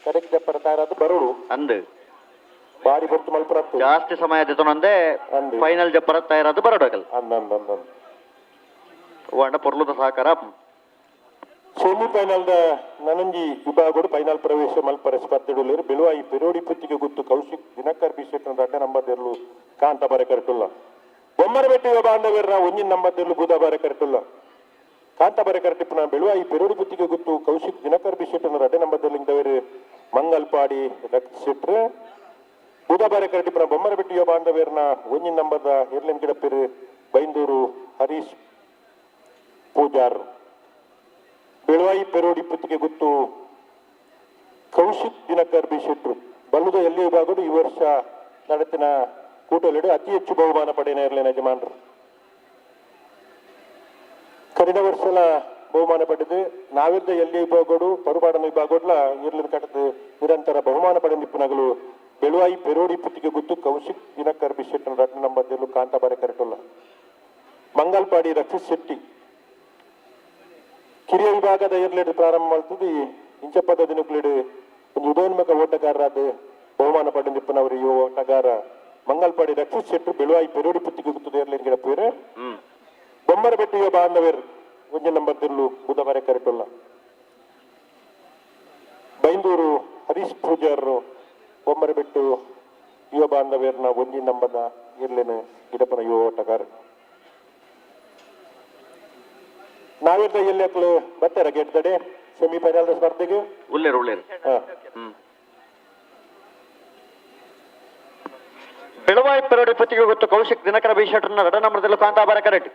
ಕಡೆಗೆ ಜಪ್ಪರ ತಯಾರಾದ ಬರೋಡು ಅಂದು ಬಾರಿ ಬೊತ್ತು ಮಲ್ಪರ ಜಾಸ್ತಿ ಸಮಯ ದಿತನಂದೆ ಫೈನಲ್ ಜಪ್ಪರ ತಯಾರಾದ ಬರೋಡಕಲ್ ವಾಂಡ ಪೊರ್ಲುದ ಸಹಕಾರ ಸೆಮಿಫೈನಲ್ ದ ನನಂಜಿ ವಿಭಾಗಡು ಫೈನಲ್ ಪ್ರವೇಶ ಮಲ್ಪರ ಸ್ಪರ್ಧೆಗಳು ಬೆಳುವಾಯಿ ಪೆರೋಡಿ ಪುತ್ತಿಗೆ ಗುತ್ತು ಕೌಶಿಕ್ ದಿನಕರ್ ಬಿಶೆಟ್ ಅಡ್ಡ ನಂಬರ್ದೆರ್ಲು ಕಾಂತ ಬಾರೆ ಕರೆಟುಲ್ಲ ಬೊಮ್ಮರ ಬೆಟ್ಟಿಗೆ ಬಾಂಧವ್ಯರ ಒಂಜಿನ ನಂಬರ್ದೆರ್ಲು ಬುಧ ಬಾರೆ ಕರೆಟುಲ್ಲ ಕಾಂತ ಬಾರೆ ಕರೆಟಿಪ್ಪನ ಬೆಳುವಾಯಿ ಪೆರೋಡಿ ಪುತ್ತಿಗೆ ಗುತ್ತು ಕೌಶಿಕ್ ದಿನಕರ್ ಬಿಶೆಟ್ ಅಡ್ಡ ನಂಬರ್ದೆರ್ಲು ಇಂದವರು ಮಂಗಲ್ಪಾಡಿ ರಕ್ಷಿಟ್ರು ಬುಧ ಬಾರೆ ಕರೆಟಿಪ್ಪನ ಬೊಮ್ಮರ ಬೆಟ್ಟಿಗೆ ಬಾಂಧವ್ಯರನ ಒಂಜಿನ ನಂಬರ್ದ ಎರ್ಲಿನ ಗಿಡಪಿರು ಬೈಂದೂರು ಹರೀಶ್ ಪೂಜಾರ್ ಬೆಳುವಾಯಿ ಪೆರೋಡಿ ಪುತ್ತಿಗೆ ಗುತ್ತು ಕೌಶಿಕ್ ದಿನಕರ್ ಬಿಶೆಟ್ರು ಬಲ್ಲುದ ಎಲ್ಲಿ ವಿಭಾಗಡು ಈ ವರ್ಷ ನಡೆತಿನ ಕೂಟಲೆಡು ಅತಿ ಹೆಚ್ಚು ಬಹುಮಾನ ಪಡೆಯ ಇರಲಿನ ಯಜಮಾನರು ಕಳೆದ ವರ್ಷಲ ಬಹುಮಾನ ಪಡೆದು ನಾವಿದ್ದ ಎಲ್ಲಿ ವಿಭಾಗಡು ಪರುಪಾಡನ ವಿಭಾಗಡ್ಲ ಇರ್ಲಿನ ಕಟ್ಟದು ನಿರಂತರ ಬಹುಮಾನ ಪಡೆದಿಪ್ಪನಗಳು ಬೆಳುವಾಯಿ ಪೆರೋಡಿ ಪುತ್ತಿಗೆ ಗುತ್ತು ಕೌಶಿಕ್ ದಿನಕರ್ ಬಿಶೆಟ್ನ ರಟ್ನ ನಂಬರ್ದಲ್ಲೂ ಕಾಂತ ಬಾರೆ ಕರೆಟುಲ್ಲ ಮಂಗಲ್ಪಾಡಿ ರಕ್ಷಿತ್ ಶೆಟ್ಟಿ ಕಿರಿಯ ವಿಭಾಗದ ಏರ್ಲೆಡ್ ಪ್ರಾರಂಭ ಮಾಡ್ತದೆ ಇಂಚಪ್ಪದ ದಿನಕ್ಲೆಡ್ ಒಂದು ಉದಯೋನ್ಮುಖ ಓಟಗಾರರಾದ ಬಹುಮಾನ ಪಡೆದಿಪ್ಪನವರು ಈ ಓಟಗಾರ ಮಂಗಲ್ಪಾಡಿ ರಕ್ಷಿತ್ ಶೆಟ್ರು ಬೆಳುವಾಯಿ ಪೆರೋಡಿ ಪುತ್ತಿಗೆ ಗುತ್ತದ ಏರ್ಲೆಡ್ ಗಿಡಪೇರು ಬೊಮ್ಮರ ಬೆಟ್ಟಿಗೆ ಬಾಂಧವೇರು ಒಂಜ ನಂಬರ್ದಲ್ಲೂ ಬುಧವಾರ ಕರೆಟುಲ್ಲ ಬೈಂದೂರು ಹರೀಶ್ ಪೂಜಾರರು ಬೊಮ್ಮರ ಬೆಟ್ಟು ಯುವ ಬಾಂಧವೇರ್ನ ಒಂಜಿ ನಂಬರ್ನ ಏರ್ಲೆನ ಗಿಡಪನ ಯುವ ಓಟಗಾರ ನಾವಿದ್ದ ಎಲ್ಲಿ ಬರ್ತಾರ ಗೆಡ್ತಡೆ ಸೆಮಿಫೈನಲ್ ಸ್ಪರ್ಧೆಗೆ ಉಳ್ಳೇರು ಬೆಳುವಾಯಿ ಪೆರೋಡಿ ಪುತ್ತಿಗೆ ಗೊತ್ತು ಕೌಶಿಕ್ ದಿನಕರ ಬಿಶೆಟ್ರನ್ನ ರಡ ನಂಬರ್ದಲ್ಲೂ ಕಾಂತ ಬಾರ ಕರೆಟ್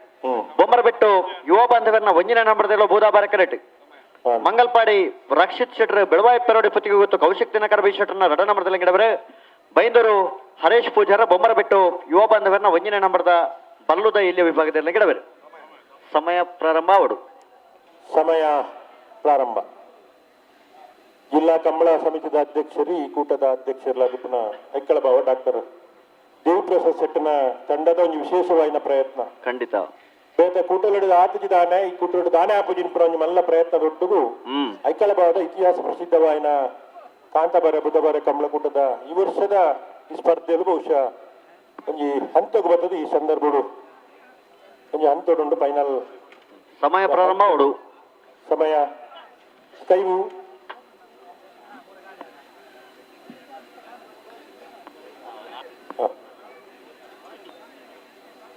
ಬೊಮ್ಮರ ಬೆಟ್ಟು ಯುವ ಬಾಂಧವರನ್ನ ಒಂಜಿನ ನಂಬರ್ದಲ್ಲೂ ಬೂದಾ ಬಾರ ಕರೆಟ್ ಮಂಗಲ್ಪಾಡಿ ರಕ್ಷಿತ್ ಶೆಟ್ರ್ ಬೆಳುವಾಯಿ ಪೆರೋಡಿ ಪುತ್ತಿಗೆ ಗೊತ್ತು ಕೌಶಿಕ್ ದಿನಕರ ಬಿಶೆಟ್ರನ್ನ ರಡ ನಂಬರ್ದಲ್ಲಿ ಗಿಡವರೆ ಬೈಂದೂರು ಹರೀಶ್ ಪೂಜಾರ ಬೊಮ್ಮರ ಬೆಟ್ಟು ಯುವ ಬಾಂಧವರನ್ನ ಒಂಜಿನ ನಂಬರ್ದ ಬಲ್ಲುದ ಇಲ್ಲಿಯ ವಿಭಾಗದಲ್ಲಿ ಗಿಡವರೆ ಸಮಯ ಪ್ರಾರಂಭ ಅವಡು ಸಮಯ ಪ್ರಾರಂಭ ಜಿಲ್ಲಾ ಕಂಬಳ ಸಮಿತಿದ ಅಧ್ಯಕ್ಷರು ಈ ಕೂಟದ ಅಧ್ಯಕ್ಷರಾದ ಐಕ್ಕಳಬಾವ ಡಾಕ್ಟರ್ ದೇವಪ್ರಸಾದ್ ಶೆಟ್ಟನ ತಂಡದ ಒಂದು ವಿಶೇಷವಾದ ಪ್ರಯತ್ನ ಖಂಡಿತ ಬೇತ ಕೂಟಲುಡಿದ ಆತಜಿ ದಾನೆ ಈ ಕೂಟಲು ದಾನೆ ಆಪುಜಿನ ಪುರಂಜಿ ಮಲ್ಲ ಪ್ರಯತ್ನದೊಟ್ಟಿಗೂ ಐಕಳ ಭಾಗದ ಇತಿಹಾಸ ಪ್ರಸಿದ್ಧವಾಯಿನ ಕಾಂತಾಬಾರ ಬುಧವಾರ ಕಮಲಕೂಟದ ಈ ವರ್ಷದ ಈ ಸ್ಪರ್ಧೆಯಲ್ಲಿ ಬಹುಶಃ ಒಂಜಿ ಹಂತಕ್ಕೆ ಬರ್ತದೆ ಈ ಸಂದರ್ಭಡು ಒಂಜಿ ಹಂತೋಡುಂಡು ಫೈನಲ್ ಸಮಯ ಪ್ರಾರಂಭ ಅವಡು ಸಮಯ ಸ್ಕೈವು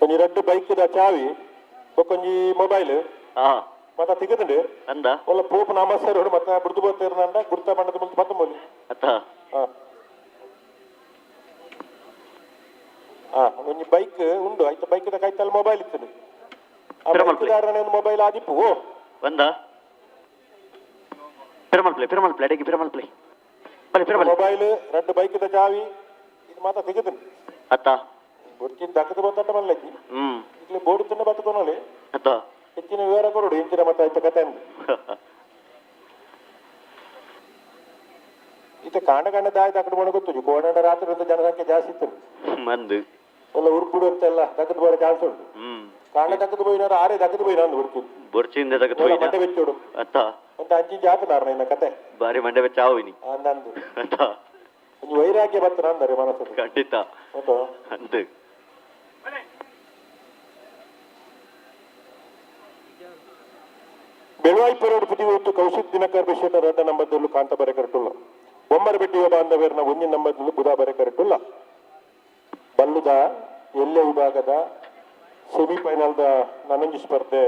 ಒಂಜಿ ರೆಡ್ ಬೈಕ್ ಚಾವಿ ಬೊಕ್ಕೊಂಜಿ ಮೊಬೈಲ್ ಮತ್ತ ತೆಗೆದುಂಡು ಅಂದ ಒಲ್ಲ ಪೋಪ್ ನಾಮಸ್ಸರು ಮತ್ತೆ ಬಿಡ್ದು ಬೋತಿರ್ನಂಡ ಗುರ್ತ ಪಂಡದ ಮುಂದೆ ಮತ್ತೆ ಮೂಲಿ ಅತ್ತ ಒಂಜಿ ಬೈಕ್ ಉಂಡು ಆಯ್ತು ಬೈಕ್ ಕೈತಲ್ಲಿ ಮೊಬೈಲ್ ಇತ್ತು ಆ ಬೈಕ್ದಾರನೇ ಒಂದು ಮೊಬೈಲ್ ಆದಿಪ್ಪು ಒಂದ ಪಿರಮಲ್ ಪ್ಲೇ ಅಡಿಗೆ ಪಿರಮಲ್ ಪ್ಲೇ ಮೊಬೈಲ್ ರೆಡ್ ಬೈಕ್ ಚಾವಿ ಇದು ಮಾತ್ರ ತೆಗೆದು ಅತ್ತ ಬುಡ್ಕಿನ ದಕ್ಕದ ಬತ್ತಾಟ ಮಲ್ಲಕ್ಕಿ ಇಲ್ಲಿ ಬೋರ್ಡ್ ತಿನ್ನ ಬತ್ತಕೊನೋಲಿ ಅತ್ತ ಹೆಚ್ಚಿನ ವಿವರ ಕೊಡು ಇಂಚಿನ ಮತ್ತೆ ಆಯ್ತು ಕತೆ ಅಂದು ಈತ ಕಾಂಡ ದಾಯ ದಕ್ಕಡ ಮನೆ ಗೊತ್ತು ಕೋಣಂಡ ರಾತ್ರಿ ಅಂತ ಜನಸಂಖ್ಯೆ ಜಾಸ್ತಿ ಇತ್ತು ಮಂದು ಎಲ್ಲ ಉರುಪುಡು ಅಂತೆಲ್ಲ ದಕ್ಕದ ಬರೋ ಚಾನ್ಸ್ ಉಂಟು ಕಾಂಡ ದಕ್ಕದ ಬೋಯಿನಾರು ಆರೇ ದಕ್ಕದ ಬೋಯಿನ ಅಂದು ಹುಡುಕಿ ಬೊರ್ಚಿಂದ ಮಂಡೆ ಬೆಚ್ಚೋಡು ಅತ್ತ ಅಂತ ಅಂಚಿಂಚಿ ಆತನಾರ ಇನ್ನ ಕತೆ ಬಾರಿ ಮಂಡೆ ಬೆಚ್ಚ ಆವಿನಿ ಅಂದಂದು ಅತ್ತ ಒಂದು ವೈರಾಗ್ಯ ಬರ್ತನ ಅಂದರೆ ಮನಸ್ಸು ಖಂಡಿತ ಹೌದು ಅಂದು ಬೆಳವಾಯಿಪರೋಡು ಪುಟಿವತ್ತು ಕೌಶಿಕ್ ದಿನಕರ್ ವಿಷಯದ ರೆಡ್ಡ ನಂಬರ್ದಲ್ಲೂ ಕಾಂತ ಬರೆ ಕರೆಟುಲ್ಲ ಬೊಮ್ಮರ ಬೆಟ್ಟಿಯ ಬಾಂಧವ್ಯರನ ಒಂದಿನ ನಂಬರ್ದಲ್ಲೂ ಬುಧ ಬರೆ ಕರೆಟುಲ್ಲ ಬಲ್ಲುದ ಎಲ್ಲೆ ವಿಭಾಗದ ಸೆಮಿಫೈನಲ್ದ ನನಂಜಿ ಸ್ಪರ್ಧೆ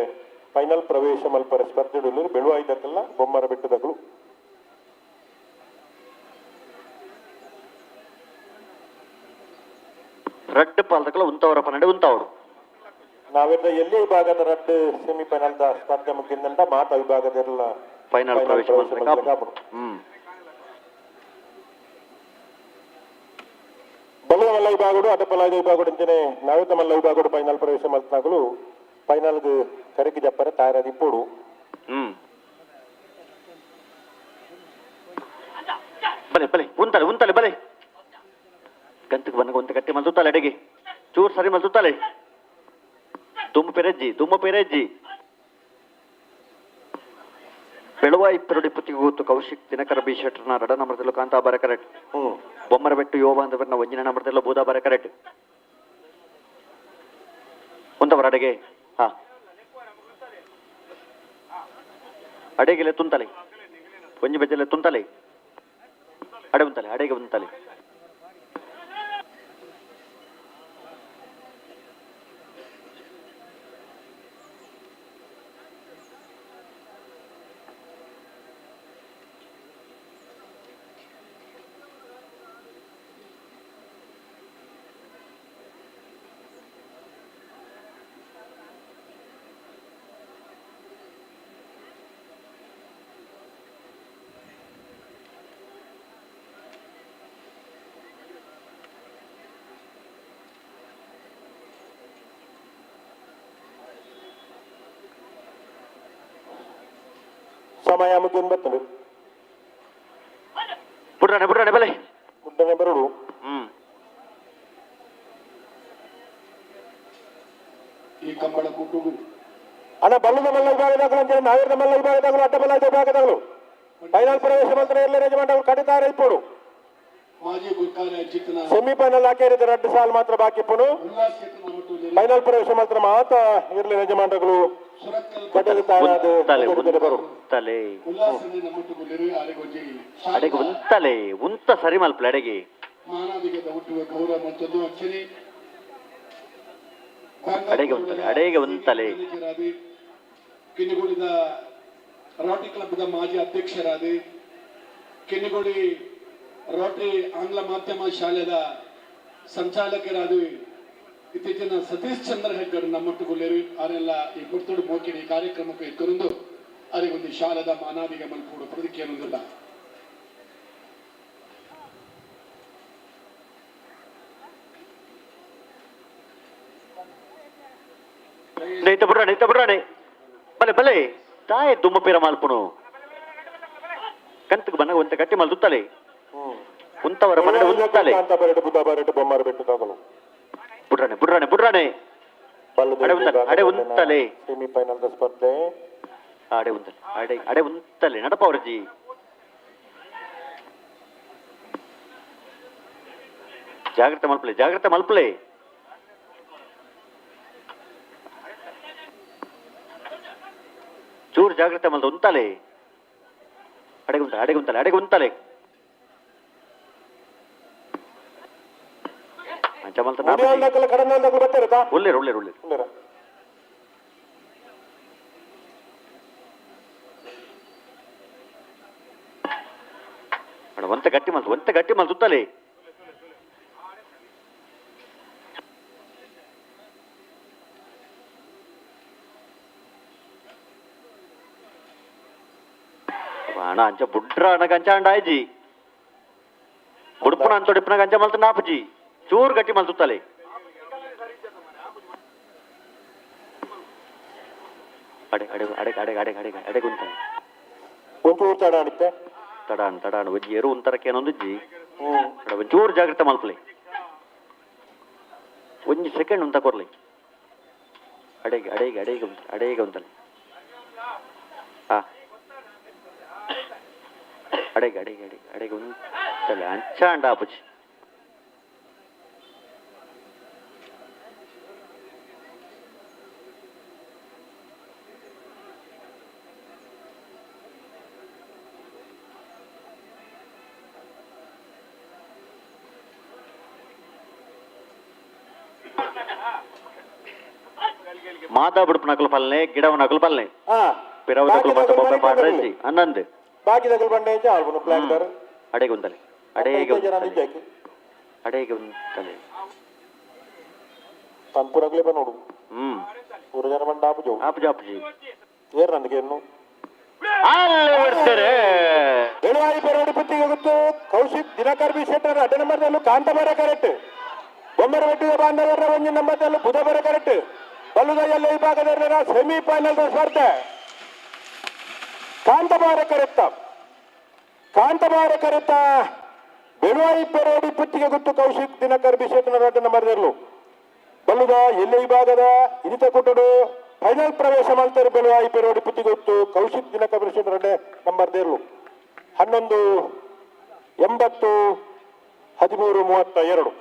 ಫೈನಲ್ ಪ್ರವೇಶ ಮಲ್ಪರ ಸ್ಪರ್ಧೆಗಳು ಬೆಳುವಾಯ್ದಕ್ಕಲ್ಲ ಬೊಮ್ಮರ ಬೆಟ್ಟದಗಳು ರಡ್ಡ್ ಪಾಲ್ದಕ್ಕಲ್ಲ ಉಂತವರ ಪನ್ನಡೆ ಉಂತವಡು ನಾವೆಲ್ಲ ಎಲ್ಲೇ ವಿಭಾಗದ ರೆಡ್ ಸೆಮಿಫೈನಲ್ದ ಸ್ಪರ್ಧೆ ಮುಗಿದಂಡ ಮಾತ ವಿಭಾಗದೆಲ್ಲ ಫೈನಲ್ ಪ್ರವೇಶ ಬಲುವ ಮಲ್ಲ ವಿಭಾಗಡು ಅಟಪಲಾದ ವಿಭಾಗಡು ಅಂಚನೆ ನಾವೇತ ಮಲ್ಲ ವಿಭಾಗಡು ಫೈನಲ್ ಪ್ರವೇಶ ಮಲ್ತನಾಗಲು ಫೈನಲ್ಗೆ ಕರೆಗೆ ಜಪ್ಪರೆ ತಯಾರಾದ ಇಪ್ಪೋಡು ಬಲೆ ಉಂತಲೆ ಬಲೆ ಗಂತಕ್ಕೆ ಬಂದಾಗ ಒಂತ ಗಟ್ಟಿ ಮಲ್ಸುತ್ತಾಳೆ ಅಡಿಗೆ ಚೂರು ಸರಿ ಮಲ್ಸುತ್ತಾಳೆ ದುಮ್ಮ ಪೆರಜ್ಜಿ ಬೆಳುವಾಯಿ ಪೆರಡಿ ಪುತ್ತಿಗೆ ಕೂತು ಕೌಶಿಕ್ ದಿನಕರ ಬಿ ಶೆಟ್ರನ ರಡ ನಂಬರ್ದಲ್ಲೂ ಕಾಂತಾಬಾರ ಕರೆಕ್ಟ್ ಬೊಮ್ಮರ ಬೆಟ್ಟು ಯೋಬ ಅಂತವರನ್ನ ಒಂಜಿನ ನಂಬರ್ದಲ್ಲೂ ಬೂದಾಬಾರ ಕರೆಕ್ಟ್ ಉಂತವರ ಅಡೆಗೆ ಅಡೆಗೆಲೆ ತುಂತಲೆ ಒಂಜಿ ಬೆಜ್ಜಲೆ ತುಂತಲೆ ಅಡೆಗೆ ಉಂತಲೆ ಸಮಯ ಮುಗಿದು ಬರ್ತದೆ ಬುಡ್ರಾಣೆ ಬಲೆ ಮುಟ್ಟನೆ ಬರುಡು ಈ ಕಂಬಳ ಕೂಟುಗು ಅಣ್ಣ ಬಲ್ಲದ ಮಲ್ಲ ವಿಭಾಗದಾಗಲು ಅಂತ ನಾವೇರ್ದ ಮಲ್ಲ ವಿಭಾಗದಾಗಲು ಅಡ್ಡಬಲ್ಲ ವಿಭಾಗದಾಗಲು ಫೈನಲ್ ಪ್ರವೇಶ ಮಂತ್ರ ಎಲ್ಲ ಯಜಮಾನ ಅವರು ಕಡಿತಾರೆ ಇಪ್ಪಡು ಮಾಜಿ ಗುರ್ಕಾಲೆ ಚಿಕ್ಕನ ಸೆಮಿಫೈನಲ್ ಹಾಕಿರಿದ ರೆಡ್ ಸಾಲ್ ಮಾತ್ರ ಬಾಕಿ ಇಪ್ಪನು ಫೈನಲ್ ಪ್ರವೇಶ ಮಂತ್ರ ಮಾತ್ರ ಇರಲಿ ಯಜಮಾನಗಳು ಅಡೆಗೆ ಉಂತ ಸರಿ ಮಲ್ಪಲೆ ಅಡೆಗೆ ಮಾನವಿಕತೆ ಹುಟ್ಟುವ ಗೌರವ ಮತ್ತೊಂದು ಅಚ್ಚರಿ ಅಡೆಗೆ ಉಂತಲೆ ಕಿನ್ನಿಗೋಳಿದ ರೋಟರಿ ಕ್ಲಬ್ದ ಮಾಜಿ ಅಧ್ಯಕ್ಷರಾದ ಕಿನ್ನಿಗೋಳಿ ರೋಟರಿ ಆಂಗ್ಲ ಮಾಧ್ಯಮ ಶಾಲೆದ ಸಂಚಾಲಕರಾದ ಇತ್ತೀಚಿನ ಸತೀಶ್ ಚಂದ್ರ ಹೆಗ್ಗಡ್ ನಮ್ಮೊಟ್ಟುಗೊಳ್ಳಿರು ಅವರೆಲ್ಲ ಈ ಗುರ್ತೋಡು ಮೋಕಿನ ಈ ಕಾರ್ಯಕ್ರಮಕ್ಕೆ ಎತ್ತುಕೊಂಡು ಅವರಿಗೊಂದು ಶಾಲದ ಮಾನಾದಿಗೆ ಮಲ್ಪೂಡು ಪ್ರತಿಕೆ ಅನ್ನೋದಿಲ್ಲ ಬುಡ್ರಾಣೆ ಬಲೆ ತಾಯಿ ದುಮ್ಮ ಪೀರ ಮಾಲ್ಪುನು ಕಂತಕ್ಕೆ ಬಂದಾಗ ಒಂತ ಗಟ್ಟಿ ಮಲ್ತುತ್ತಲೆ ಉಂತವರ ಮನೆ ಉಂತಲೆ ಬೊಮ್ಮರ ಬೆಟ್ಟದಾಗಲು ಬುಡ್ರಾಣೆ ಅಡೆ ಉಂತಲೆ ಸೆಮಿಫೈನಲ್ ಸ್ಪರ್ಧೆ ಅಡೆ ಉಂತಲೆ ಅಡೆ ಉಂತಲೆ ನಡಪವರ್ಜಿ ಜಾಗ್ರತೆ ಮಲ್ಪಲೆ ಚೂರು ಜಾಗ್ರತೆ ಮಲ್ದ ಉಂತಲೆ ಅಡೆಗುಂತಲೆ ಒಳ್ಳೆರು ಒಂತ ಗಟ್ಟಿ ಮಲ್ ಸುತ್ತಲೆ ಅಣ್ಣ ಅಂಚ ಬುಡ್ರ ಅಣ್ಣ ಕಂಚ ಅಂಡಾಯ್ಜಿ ಉಡುಪುನ ಅಂತೊಡಿಪುನ ಕಂಚ ಮಲ್ತ ನಾಪಜಿ ಚೂರು ಗಟ್ಟಿ ಮಲ್ ಸುತ್ತಲೆ ಅಡೆಗುಂತಲೆ ಒಂಚೂರು ತಡಾಣ ಒಂಜಿ ಎರು ಒಂತರಕ್ಕೆ ಏನೊಂದಿಜ್ಜಿ ಒಂಚೂರು ಜಾಗ್ರತೆ ಮಲ್ಪಲೆ ಒಂಜಿ ಸೆಕೆಂಡ್ ಉಂತ ಕೊರ್ಲಿ ಅಡೆಗೆ ಉಂತಲೆ ಹಾ ಅಡೆಗೆ ಉಂತಲೆ ಅಂಚ ಅಂಡ ಆಪುಜಿ ಮಾತಾ ಬಿಡುಪು ನಕಲು ಪಲ್ಲೆ ಗಿಡವ ನಕಲು ಪಲ್ಲೆ ಪಿರವ ನಕಲು ಮತ ಬೊಬ್ಬೆ ಪಾಡ್ರೆಜಿ ಅನ್ನಂದು ಬಾಕಿ ನಕಲು ಬಂಡೆ ಆಲ್ಬನು ಪ್ಲಾನ್ ಕರ್ ಅಡೆಗುಂತಲೆ ತಂಪುರಗಲೇ ಬನೋಡು ಪೂರ ಜನ ಬಂಡ ಆಪುಜಿ ಏರ್ ನಂದಿಗೆ ಇನ್ನು ಅಲ್ಲೇ ಬಿಡ್ತಾರೆ ಬೆಳವಾಯಿ ಪೆರೋಡಿ ಪುತ್ತಿಗೆ ಗೊತ್ತು ಕೌಶಿಕ್ ದಿನಕರ್ ಬಿ ಶೆಟ್ಟರ್ ಅಡ್ಡ ನಂಬರ್ದಲ್ಲೂ ಕಾಂತಬಾರ ಕರೆಕ್ಟ್ ಬೊಮ್ಮರ ಬೆಟ್ಟಿದ ಬಾಂಧವರ ಒಂಜಿ ನಂಬರ್ದಲ್ಲೂ ಬುಧಬಾರ ಕರೆಕ್ಟ್ ಬಲ್ಲುದ ಎಲ್ಲ ವಿಭಾಗದ ಸೆಮಿಫೈನಲ್ ಸ್ಪರ್ಧೆ ಕಾಂತಬಾರ ಕರೆತ್ತ ಬೆಳವಾಯಿ ಪೆರೋಡಿ ಪುತ್ತಿಗೆ ಗೊತ್ತು ಕೌಶಿಕ್ ದಿನಕರ್ ಬಿ ಶೆಟ್ಟರ್ ಅಡ್ಡ ನಂಬರ್ದಲ್ಲೂ ಬಲ್ಲುದ ಎಲ್ಲ ವಿಭಾಗದ ಇನಿತ ಕೊಟ್ಟಡು ಫೈನಲ್ ಪ್ರವೇಶ ಮಾಡ್ತಾರೆ ಬೆಳವಾಯಿ ಪೆರೋಡಿ ಪುತ್ತಿಗೊತ್ತು ಕೌಶಿಕ್ ದಿನಕರ್ ಬಿ ಶೆಟ್ಟರ್ ಅಡ್ಡ ನಂಬರ್ದಲ್ಲೂ 11-80-13-32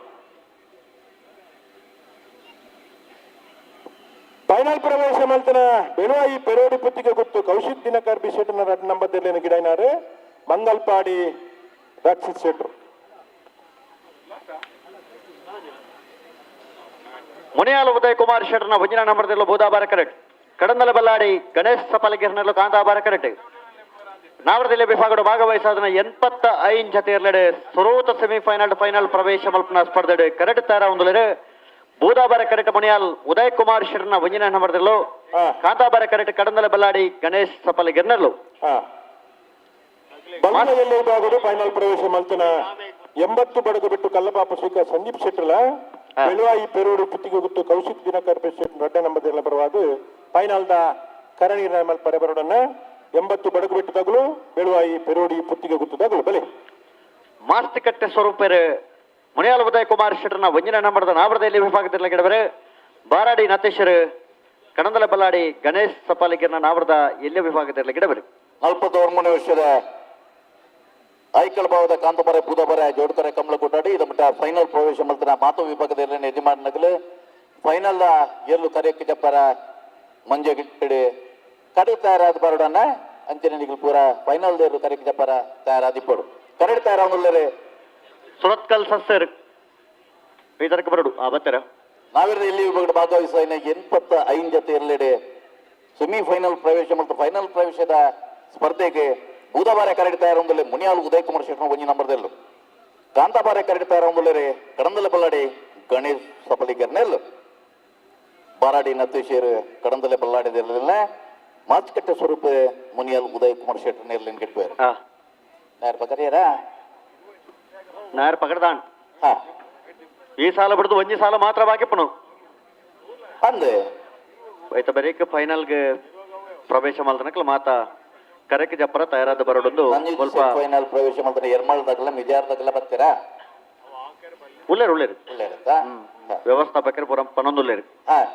ಫೈನಲ್ ಪ್ರವೇಶ ಮಾಡ್ತಾನ ಬೆಳವಾಯಿ ಪೆರೋಡಿ ಪುತ್ತಿಗೆ ಗೊತ್ತು ಕೌಶಿಕ್ ದಿನಕರ್ ಬಿ ಶೆಟ್ಟರ್ ಅಡ್ಡ ನಂಬರ್ದಲ್ಲಿ ಗಿಡನಾರೆ ಮಂಗಲ್ಪಾಡಿ ರಕ್ಷಿತ್ ಶೆಟ್ರು ಮುನಿಯಾಲ ಉದಯ್ ಕುಮಾರ್ ಶೆಟ್ಟರ್ನ ಒಂಜಿನ ನಂಬರ್ದಲ್ಲೂ ಬೂದಾಬಾರ ಕರೆಕ್ಟ್ ಕಡಂದಲ ಬಲ್ಲಾಡಿ ಗಣೇಶ್ ಸಪಲಿಗೆರ್ನಲ್ಲೂ ಕಾಂತಾಬಾರ ಕರೆಕ್ಟ್ ನಾವರದಲ್ಲಿ ವಿಭಾಗದ ಭಾಗವಹಿಸಾದನ 85 ಜತೆಯರ್ಲೆಡೆ ಸುರೂತ ಸೆಮಿಫೈನಲ್ ಪ್ರವೇಶ ಮಲ್ಪನ ಸ್ಪರ್ಧೆ ಕರೆಕ್ಟ್ ತಾರ ಒಂದಲೆಡೆ ಬೂದಾಬಾರ ಕರೆಕ್ಟ್ ಮುನಿಯಾಲ್ ಉದಯ್ ಕುಮಾರ್ ಶೆಟ್ಟರ್ನ ಒಂಜಿನ ನಂಬರ್ದಲ್ಲೂ ಕಾಂತಾಬಾರ ಕರೆಕ್ಟ್ ಕಡಂದಲ ಬಲ್ಲಾಡಿ ಗಣೇಶ್ ಸಪಲಿಗೆರ್ನಲ್ಲೂ ವಿಭಾಗದ ಫೈನಲ್ ಪ್ರವೇಶ ಮಲ್ತನ 80 ಬಡಗು ಬಿಟ್ಟು ಕಲ್ಲಪಾಪ ಶ್ರೀಕ ಸಂದೀಪ್ ಶೆಟ್ಟರ್ಲ ಬೆಳವಾಯಿ ಪೆರೋಡಿ ಪುತ್ತಿಗೆ ಗೊತ್ತು ಕೌಶಿಕ್ ದಿನಕರ್ ರಡ್ಡ ನಂಬರ್ದೆಲ್ಲ ಬರುವಾಗ ಫೈನಲ್ ದ ಕರಣಿ ಮಲ್ಪರೆ ಬರೋಡನ್ನ 80 ಬಡಗು ಬಿಟ್ಟು ತಗಲು ಬೆಳವಾಯಿ ಪೆರೋಡಿ ಪುತ್ತಿಗೆ ಗೊತ್ತು ತಗಲು ಬಲೆ ಮಾಸ್ತಿಕಟ್ಟೆ ಸ್ವರೂಪರು ಮುನಿಯಾಲ ಉದಯ್ ಕುಮಾರ್ ಶೆಟ್ಟರ್ನ ಒಂಜಿನ ನಂಬರ್ದ ನಾವರದಲ್ಲಿ ವಿಭಾಗದಲ್ಲಿ ಗಿಡವರೆ ಬಾರಾಡಿ ನತೇಶರು ಕಣಂದಲ ಬಲ್ಲಾಡಿ ಗಣೇಶ್ ಸಪಾಲಿಗೆರ್ನ ನಾವರದ ಎಲ್ಲ ವಿಭಾಗದಲ್ಲಿ ಗಿಡವರೆ 41 ವರ್ಷದ ಐಕಲ್ ಭಾವದ ಕಾಂತಬಾರೆ ಬೂದಬಾರೆ ಜೋಡ್ಕರೆ ಕಮಲ ಕೊಟ್ಟಾಡಿ ಇದು ಮಟ್ಟ ಫೈನಲ್ ಪ್ರವೇಶ ಮಲ್ತನ ಮಾತು ವಿಭಾಗದಲ್ಲಿ ಯಜಮಾನ್ ನಗಲು ಫೈನಲ್ ಏರ್ಲು ಕರೆಯಕ್ಕೆ ಜಪ್ಪರ ಮಂಜೆ ಗಿಟ್ಟಿಡಿ ಕಡೆ ತಯಾರಾದ ಬರೋಡನ್ನ ಅಂಚನೆ ನಿಗಲು ಪೂರ ಫೈನಲ್ ಏರ್ಲು ಕರೆಯಕ್ಕೆ ಜಪ್ಪರ ತಯಾರಾದಿಪ್ಪಡು ಕರೆಡ್ ತಯಾರಾವಲ್ಲರೆ ಸುರತ್ಕಲ್ ಸಸ್ಸರ್ ಇದಕ್ಕೆ ಬರಡು ಬತ್ತರ ನಾವಿರ ಇಲ್ಲಿ ವಿಭಾಗದ ಭಾಗವಹಿಸುವ 85 ಜೊತೆ ಇರಲಿಡೆ ಸೆಮಿಫೈನಲ್ ಪ್ರವೇಶ ಮತ್ತು ಫೈನಲ್ ಪ್ರವೇಶದ ಸ್ಪರ್ಧೆಗೆ ಬೂದಬಾರೆ ಕರೆಡ್ ತಯಾರೊಂದಲ್ಲೇ ಮುನಿಯಾಲ್ ಉದಯ್ ಕುಮಾರ್ ಶೆಟ್ಟರ್ ಒಂಜಿ ನಂಬರ್ದಲ್ಲೂ ಕಾಂತಾಬಾರೆ ಕರೆಡ್ ತಯಾರೊಂದಲ್ಲೇ ಕಡಂದಲ ಬಲ್ಲಾಡಿ ಗಣೇಶ್ ಸಪಲಿಗೆರ್ನೆಲ್ ಬಾರಾಡಿ ನತೇಶೇರು ಕಡಂದಲೆ ಬಲ್ಲಾಡಿದೆಲ್ಲ ಮಾಚುಕಟ್ಟೆ ಸ್ವರೂಪ ಮುನಿಯಾಲ್ ಉದಯ್ ಕುಮಾರ್ ಶೆಟ್ಟರ್ ನೇರ್ಲಿನ್ ಗೆಟ್ಬೇರು ಯಾರು ಪಕರಿಯಾರ ನಾಯರ್ ಪಕಡ್ದಾನ್ ಈ ಸಾಲ ಬಿಡ್ದು ಒಂಜಿ ಸಾಲ ಮಾತ್ರ ಬಾಕಿಪ್ಪನು ಅಂದೆ ಐತ ಬರೀಕ್ ಫೈನಲ್ಗೆ ಪ್ರವೇಶ ಮಾಡ್ದನಕ್ಲ ಮಾತ ಕರೆಕ್ಕೆ ಜಪ್ಪರ ತಯಾರಾದ ಬರೋಡೊಂದು ಸ್ವಲ್ಪ ಫೈನಲ್ ಪ್ರವೇಶ ಮಾಡ್ತಾನೆ ಎರ್ಮಾಳ್ದಾಗಲ್ಲ ಮಿಜಾರ್ದಾಗಲ್ಲ ಬರ್ತೀರಾ ಉಳ್ಳೇರು ಒಳ್ಳೆಯದಾ ವ್ಯವಸ್ಥಾಪಕರು ಪುರ ಪನೊಂದುಲ್ಲೇರು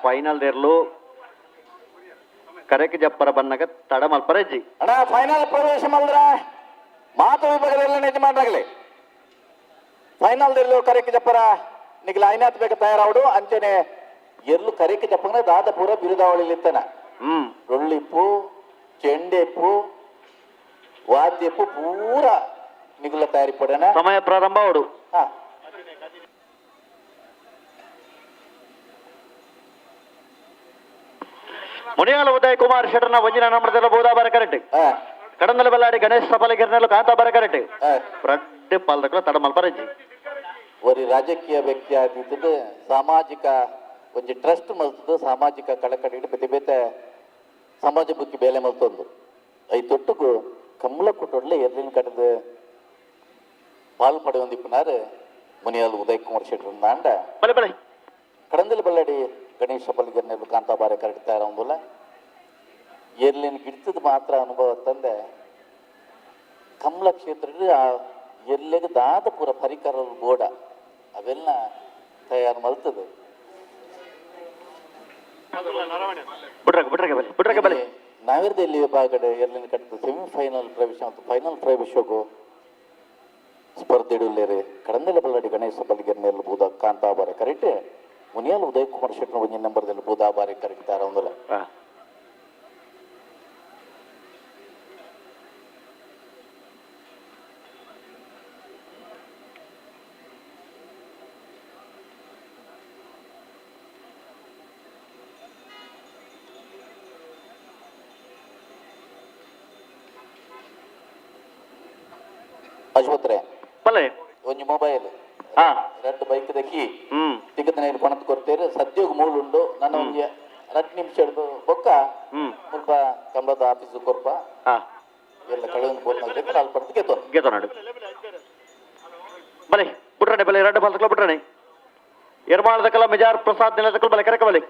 ಫೈನಲ್ ದೇರ್ಲು ಕರೆಕ್ ಜಪ್ಪರ ಬನ್ನಗ ತಡ ಮಲ್ಪರಜ್ಜಿ ಅಣ್ಣ ಫೈನಲ್ ಪ್ರವೇಶ ಮಲ್ದ್ರ ಮಾತು ವಿಭಾಗದಲ್ಲಿ ಯಜಮಾನರಾಗಲಿ ಫೈನಲ್ ದೇರ್ಲು ಕರೆಕ್ ಜಪ್ಪರ ನಿಗ್ಲ ಐನಾತ್ ಬೇಗ ತಯಾರಾವಡು ಅಂಚೆನೆ ಎರ್ಲು ಕರೆಕ್ ಜಪ್ಪನ ದಾದ ಪೂರ ಬಿರುದಾವಳಿಲಿತ್ತನ ರೊಳ್ಳಿಪ್ಪು ಚೆಂಡೆಪ್ಪು ವಾದ್ಯಪ್ಪು ಪೂರ ನಿಗುಲ ತಯಾರಿ ಪಡನ ಸಮಯ ಪ್ರಾರಂಭ ಅವಡು ಮುನಿಯಾಲ ಉದಯ್ ಕುಮಾರ್ ಶೆಟ್ಟರ್ನ ವಂಜಿನ ನಂಬರದಲ್ಲ ಬೋಧಾ ಬರ ಕರೆಕ್ಟ್ ಕಡಂದಲ ಬಲ್ಲಾಡಿ ಗಣೇಶ್ ಸಫಲ ಗಿರ್ನೆಲ್ಲ ಕಾಂತಾ ಬರ ಕರೆಕ್ಟ್ ಪ್ರಡ್ಡೆ ಪಾಲ್ದಕ್ಕಲ ತಡ ಮಲ್ಪರಜ್ಜಿ ಒರಿ ರಾಜಕೀಯ ವ್ಯಕ್ತಿ ಆಗಿದ್ದು ಸಾಮಾಜಿಕ ಒಂಜಿ ಟ್ರಸ್ಟ್ ಮಲ್ತದ್ದು ಸಾಮಾಜಿಕ ಕಳಕಳಿ ಬೇತೆ ಬೇತೆ ಸಮಾಜ ಬುಕ್ಕಿ ಬೇಲೆ ಮಲ್ತೊಂದು ಐ ತೊಟ್ಟುಗು ಕಮ್ಮಲ ಕೊಟ್ಟೊಡ್ಲೆ ಎರ್ಲಿನ ಕಟ್ಟದ ಪಾಲ್ ಪಡೆಯೊಂದಿಪ್ಪನಾರು ಮುನಿಯಾಲ್ ಉದಯ್ ಕುಮಾರ್ ಶೆಟ್ಟರ್ ನಾಂಡ ಬಲೆ ಬಲೆ ಕಡಂದಲ ಬಲ್ಲಾಡಿ ಗಣೇಶ್ ಸಫಲ್ ಗಿರ್ನೆಲ್ಲ ಕಾಂತಾ ಬಾರೆ ಕರೆಕ್ಟ್ ತಯಾರವಲ್ಲ ಎರ್ಲಿನ ಗಿಡ್ತದ ಮಾತ್ರ ಅನುಭವ ತಂದೆ ಕಮಲ ಕ್ಷೇತ್ರದ ಎರ್ಲೆಗೆ ದಾದ ಪೂರ ಪರಿಕರ ಬೋಡ ಅವೆಲ್ಲ ತಯಾರು ಮಲ್ತದೆ ನಾವಿರ್ದಲ್ಲಿ ವಿಭಾಗಡೆ ಎರ್ಲಿನ ಕಟ್ಟದ ಸೆಮಿಫೈನಲ್ ಪ್ರವೇಶ ಮತ್ತು ಫೈನಲ್ ಪ್ರವೇಶಕ್ಕೂ ಸ್ಪರ್ಧೆಡುಲ್ಲೇರೆ ಕಡಂದಲ ಬಲ್ಲಾಡಿ ಗಣೇಶ ಬಲ್ಗೆರ್ನೆಲ್ಲ ಬೂದ ಕಾಂತಾ ಬಾರೆ ಕರೆಕ್ಟ್ ಮುನಿಯಾಲ್ ಉದಯ್ ಕುಮಾರ್ ಶೆಟ್ಟರ್ ಒಂಜಿನ ನಂಬರ್ದಲ್ಲಿ ಬೂದಾ ಬಾರೆ ಕರೆಕ್ಟ್ ತಯಾರವಲ್ಲ ಆಸ್ಪತ್ರೆ ಬಲೆ ಒಂಜಿ ಮೊಬೈಲ್ ಎರಡು ಬೈಕ್ ದಕ್ಕಿ ತಿಕ್ಕದ ನೀರು ಪಣತ್ ಕೊಡ್ತೇವೆ ಸದ್ಯೋಗ ಮೂಳುಂಡು ನನ್ನ ಒಂಜಿ 2 ನಿಮಿಷ ಹಿಡಿದು ಬೊಕ್ಕ ಸ್ವಲ್ಪ ಕಂಬದ ಆಫೀಸ್ ಕೊರ್ಪ ಎಲ್ಲ ಕಳೆಯನ್ನು ಬೋಲ್ನಾಗ ನಾಲ್ ಪಡ್ತು ಗೆತೋನಾಡು ಬಲೆ ಬಿಟ್ರಣೆ ಬಲೆ 2 ಬಾಲ್ದಕ್ಕಲ ಬಿಟ್ರಣೆ ಎರ್ಮಾಳದಕ್ಕಲ ಮೆಜಾರ್ ಪ್ರಸಾದ್ ನೆಲದಕ್ಕಲ ಬಲೆ ಕರೆಕ ಬಲೆ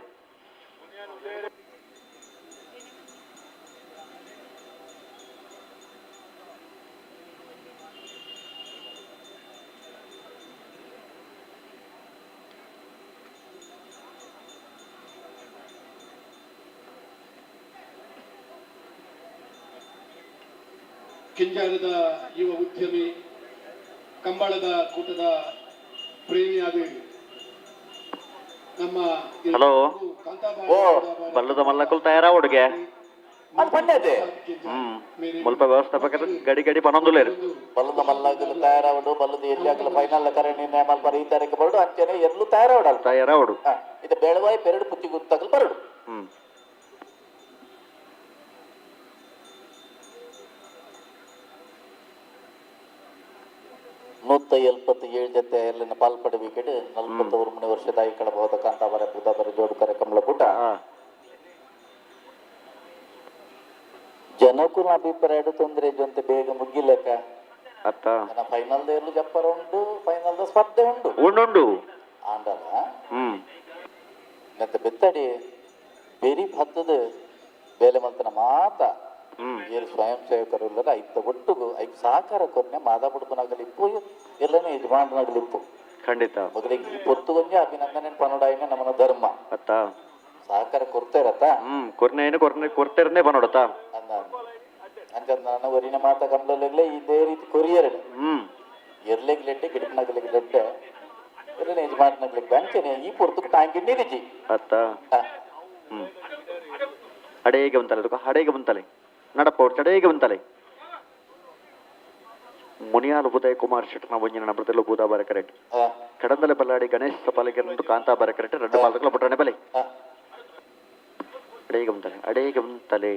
ಕಿಂಜಾಲದ ಯುವ ಉದ್ಯಮಿ ಕಂಬಳದ ಕೂಟದ ಪ್ರೇಮಿಯಾದ ನಮ್ಮ ಹಲೋ ಬಲ್ಲದ ಮಲ್ಲಕುಲ್ ತಯಾರ ಹುಡುಗೆ ಮುಲ್ಪ ವ್ಯವಸ್ಥಾಪಕರು ಗಡಿ ಗಡಿ ಪನೊಂದುಲೇರು ಬಲ್ಲದ ಮಲ್ಲಗಲು ತಯಾರಾವಡು ಬಲ್ಲದ ಎಲ್ಲಿ ಫೈನಲ್ ಕರಣಿ ನೇಮಲ್ ಬರ ಈ ತಾರೀಕು ಬರಡು ಅಂಚೆನೆ ಎಲ್ಲೂ ತಯಾರಾವಡಲ್ಲ ತಯಾರಾವಡು ಇದು ಬೆಳವಾಯಿ ಪೆರಡು ಪುತ್ತಿ ಗುತ್ತಗಲು ಬರಡು 177 ಜೊತೆ ಎಲ್ಲಿನ ಪಾಲ್ಪಡ ವಿಕೆಟ್ 43 ವರ್ಷದ ಈ ಕಡೆ ಬಹುದ ಕಾಂತಾವರ ಬುಧಾಬರ ಜೋಡುಕರ ಕಮಲಕೂಟ ಜನಕ್ಕೂ ಅಭಿಪ್ರಾಯ ತೊಂದರೆ ಜೊತೆ ಬೇಗ ಮುಗಿಲಕ್ಕ ಫೈನಲ್ ದೇರ್ಲು ಜಪ್ಪರ ಉಂಟು ಫೈನಲ್ ಸ್ಪರ್ಧೆ ಉಂಟು ಆಂಡಲ್ಲ ಮತ್ತೆ ಬೆತ್ತಡಿ ಬೇರಿ ಹತ್ತದ ಬೇಲೆ ಮಲ್ತನ ಮಾತ ಏರು ಸ್ವಯಂ ಸೇವಕರು ಇಲ್ಲರ ಐತ ಒಟ್ಟುಗು ಐದು ಸಹಕಾರ ಕೊರ್ನೆ ಮಾದ ಬುಡುಪನಾಗಲಿಪ್ಪು ಎಲ್ಲನೇ ಯಜಮಾನನಾಗಲಿಪ್ಪು ಖಂಡಿತ ಮೊದಲಿಗೆ ಪೊತ್ತುಗೊಂಜೆ ಅಭಿನಂದನೆ ಪನೋಡಾಯಿನ ನಮ್ಮನ ಧರ್ಮ ಅತ್ತ ಸಹಕಾರ ಕೊಡ್ತೇರತ್ತ ಕೊಡ್ತೇರನೆ ಪನೋಡತ ಅಂತ ನನ್ನ ಒರಿನ ಮಾತ ಕಮಲಲ್ಲೇ ಇದೇ ರೀತಿ ಕೊರಿಯರಡು ಎರ್ಲೆಗ್ಲೆಡ್ಡೆ ಗಿಡಪನಾಗಲಿಗ್ಲೆಡ್ಡೆ ಎಲ್ಲನೇ ಯಜಮಾನನಾಗಲಿಕ್ಕೆ ಬ್ಯಾಂಚನೆ ಈ ಪೊರ್ತುಕು ಟಾಂಗಿ ನಿರಿಜಿ ಅತ್ತ ಅಡೇಗೆ ಬಂತಲೆ ಹಡೇಗೆ ಬಂತಲೆ ನಡಪೋಡ್ ಚಡೇಗೆ ಬಂತಲೆ ಮುನಿಯಾಲ್ ಉದಯ್ ಕುಮಾರ್ ಶೆಟ್ಟರ್ನ ವಂಜಿನ ನಂಬರದಲ್ಲೂ ಬೂದಾ ಬಾರೆ ಕರೆಕ್ಟ್ ಕಡಂದಲೆ ಬಲ್ಲಾಡಿ ಗಣೇಶ್ ಸಪಾಲಿಗೆ ಕಾಂತಾ ಬಾರೆ ಕರೆಕ್ಟ್ 2 ಬಾಲ್ದಕ್ಕಲ ಬಿಟ್ರಣೆ ಬಲೆ ಅಡೇಗೆ ಬಂತಲೆ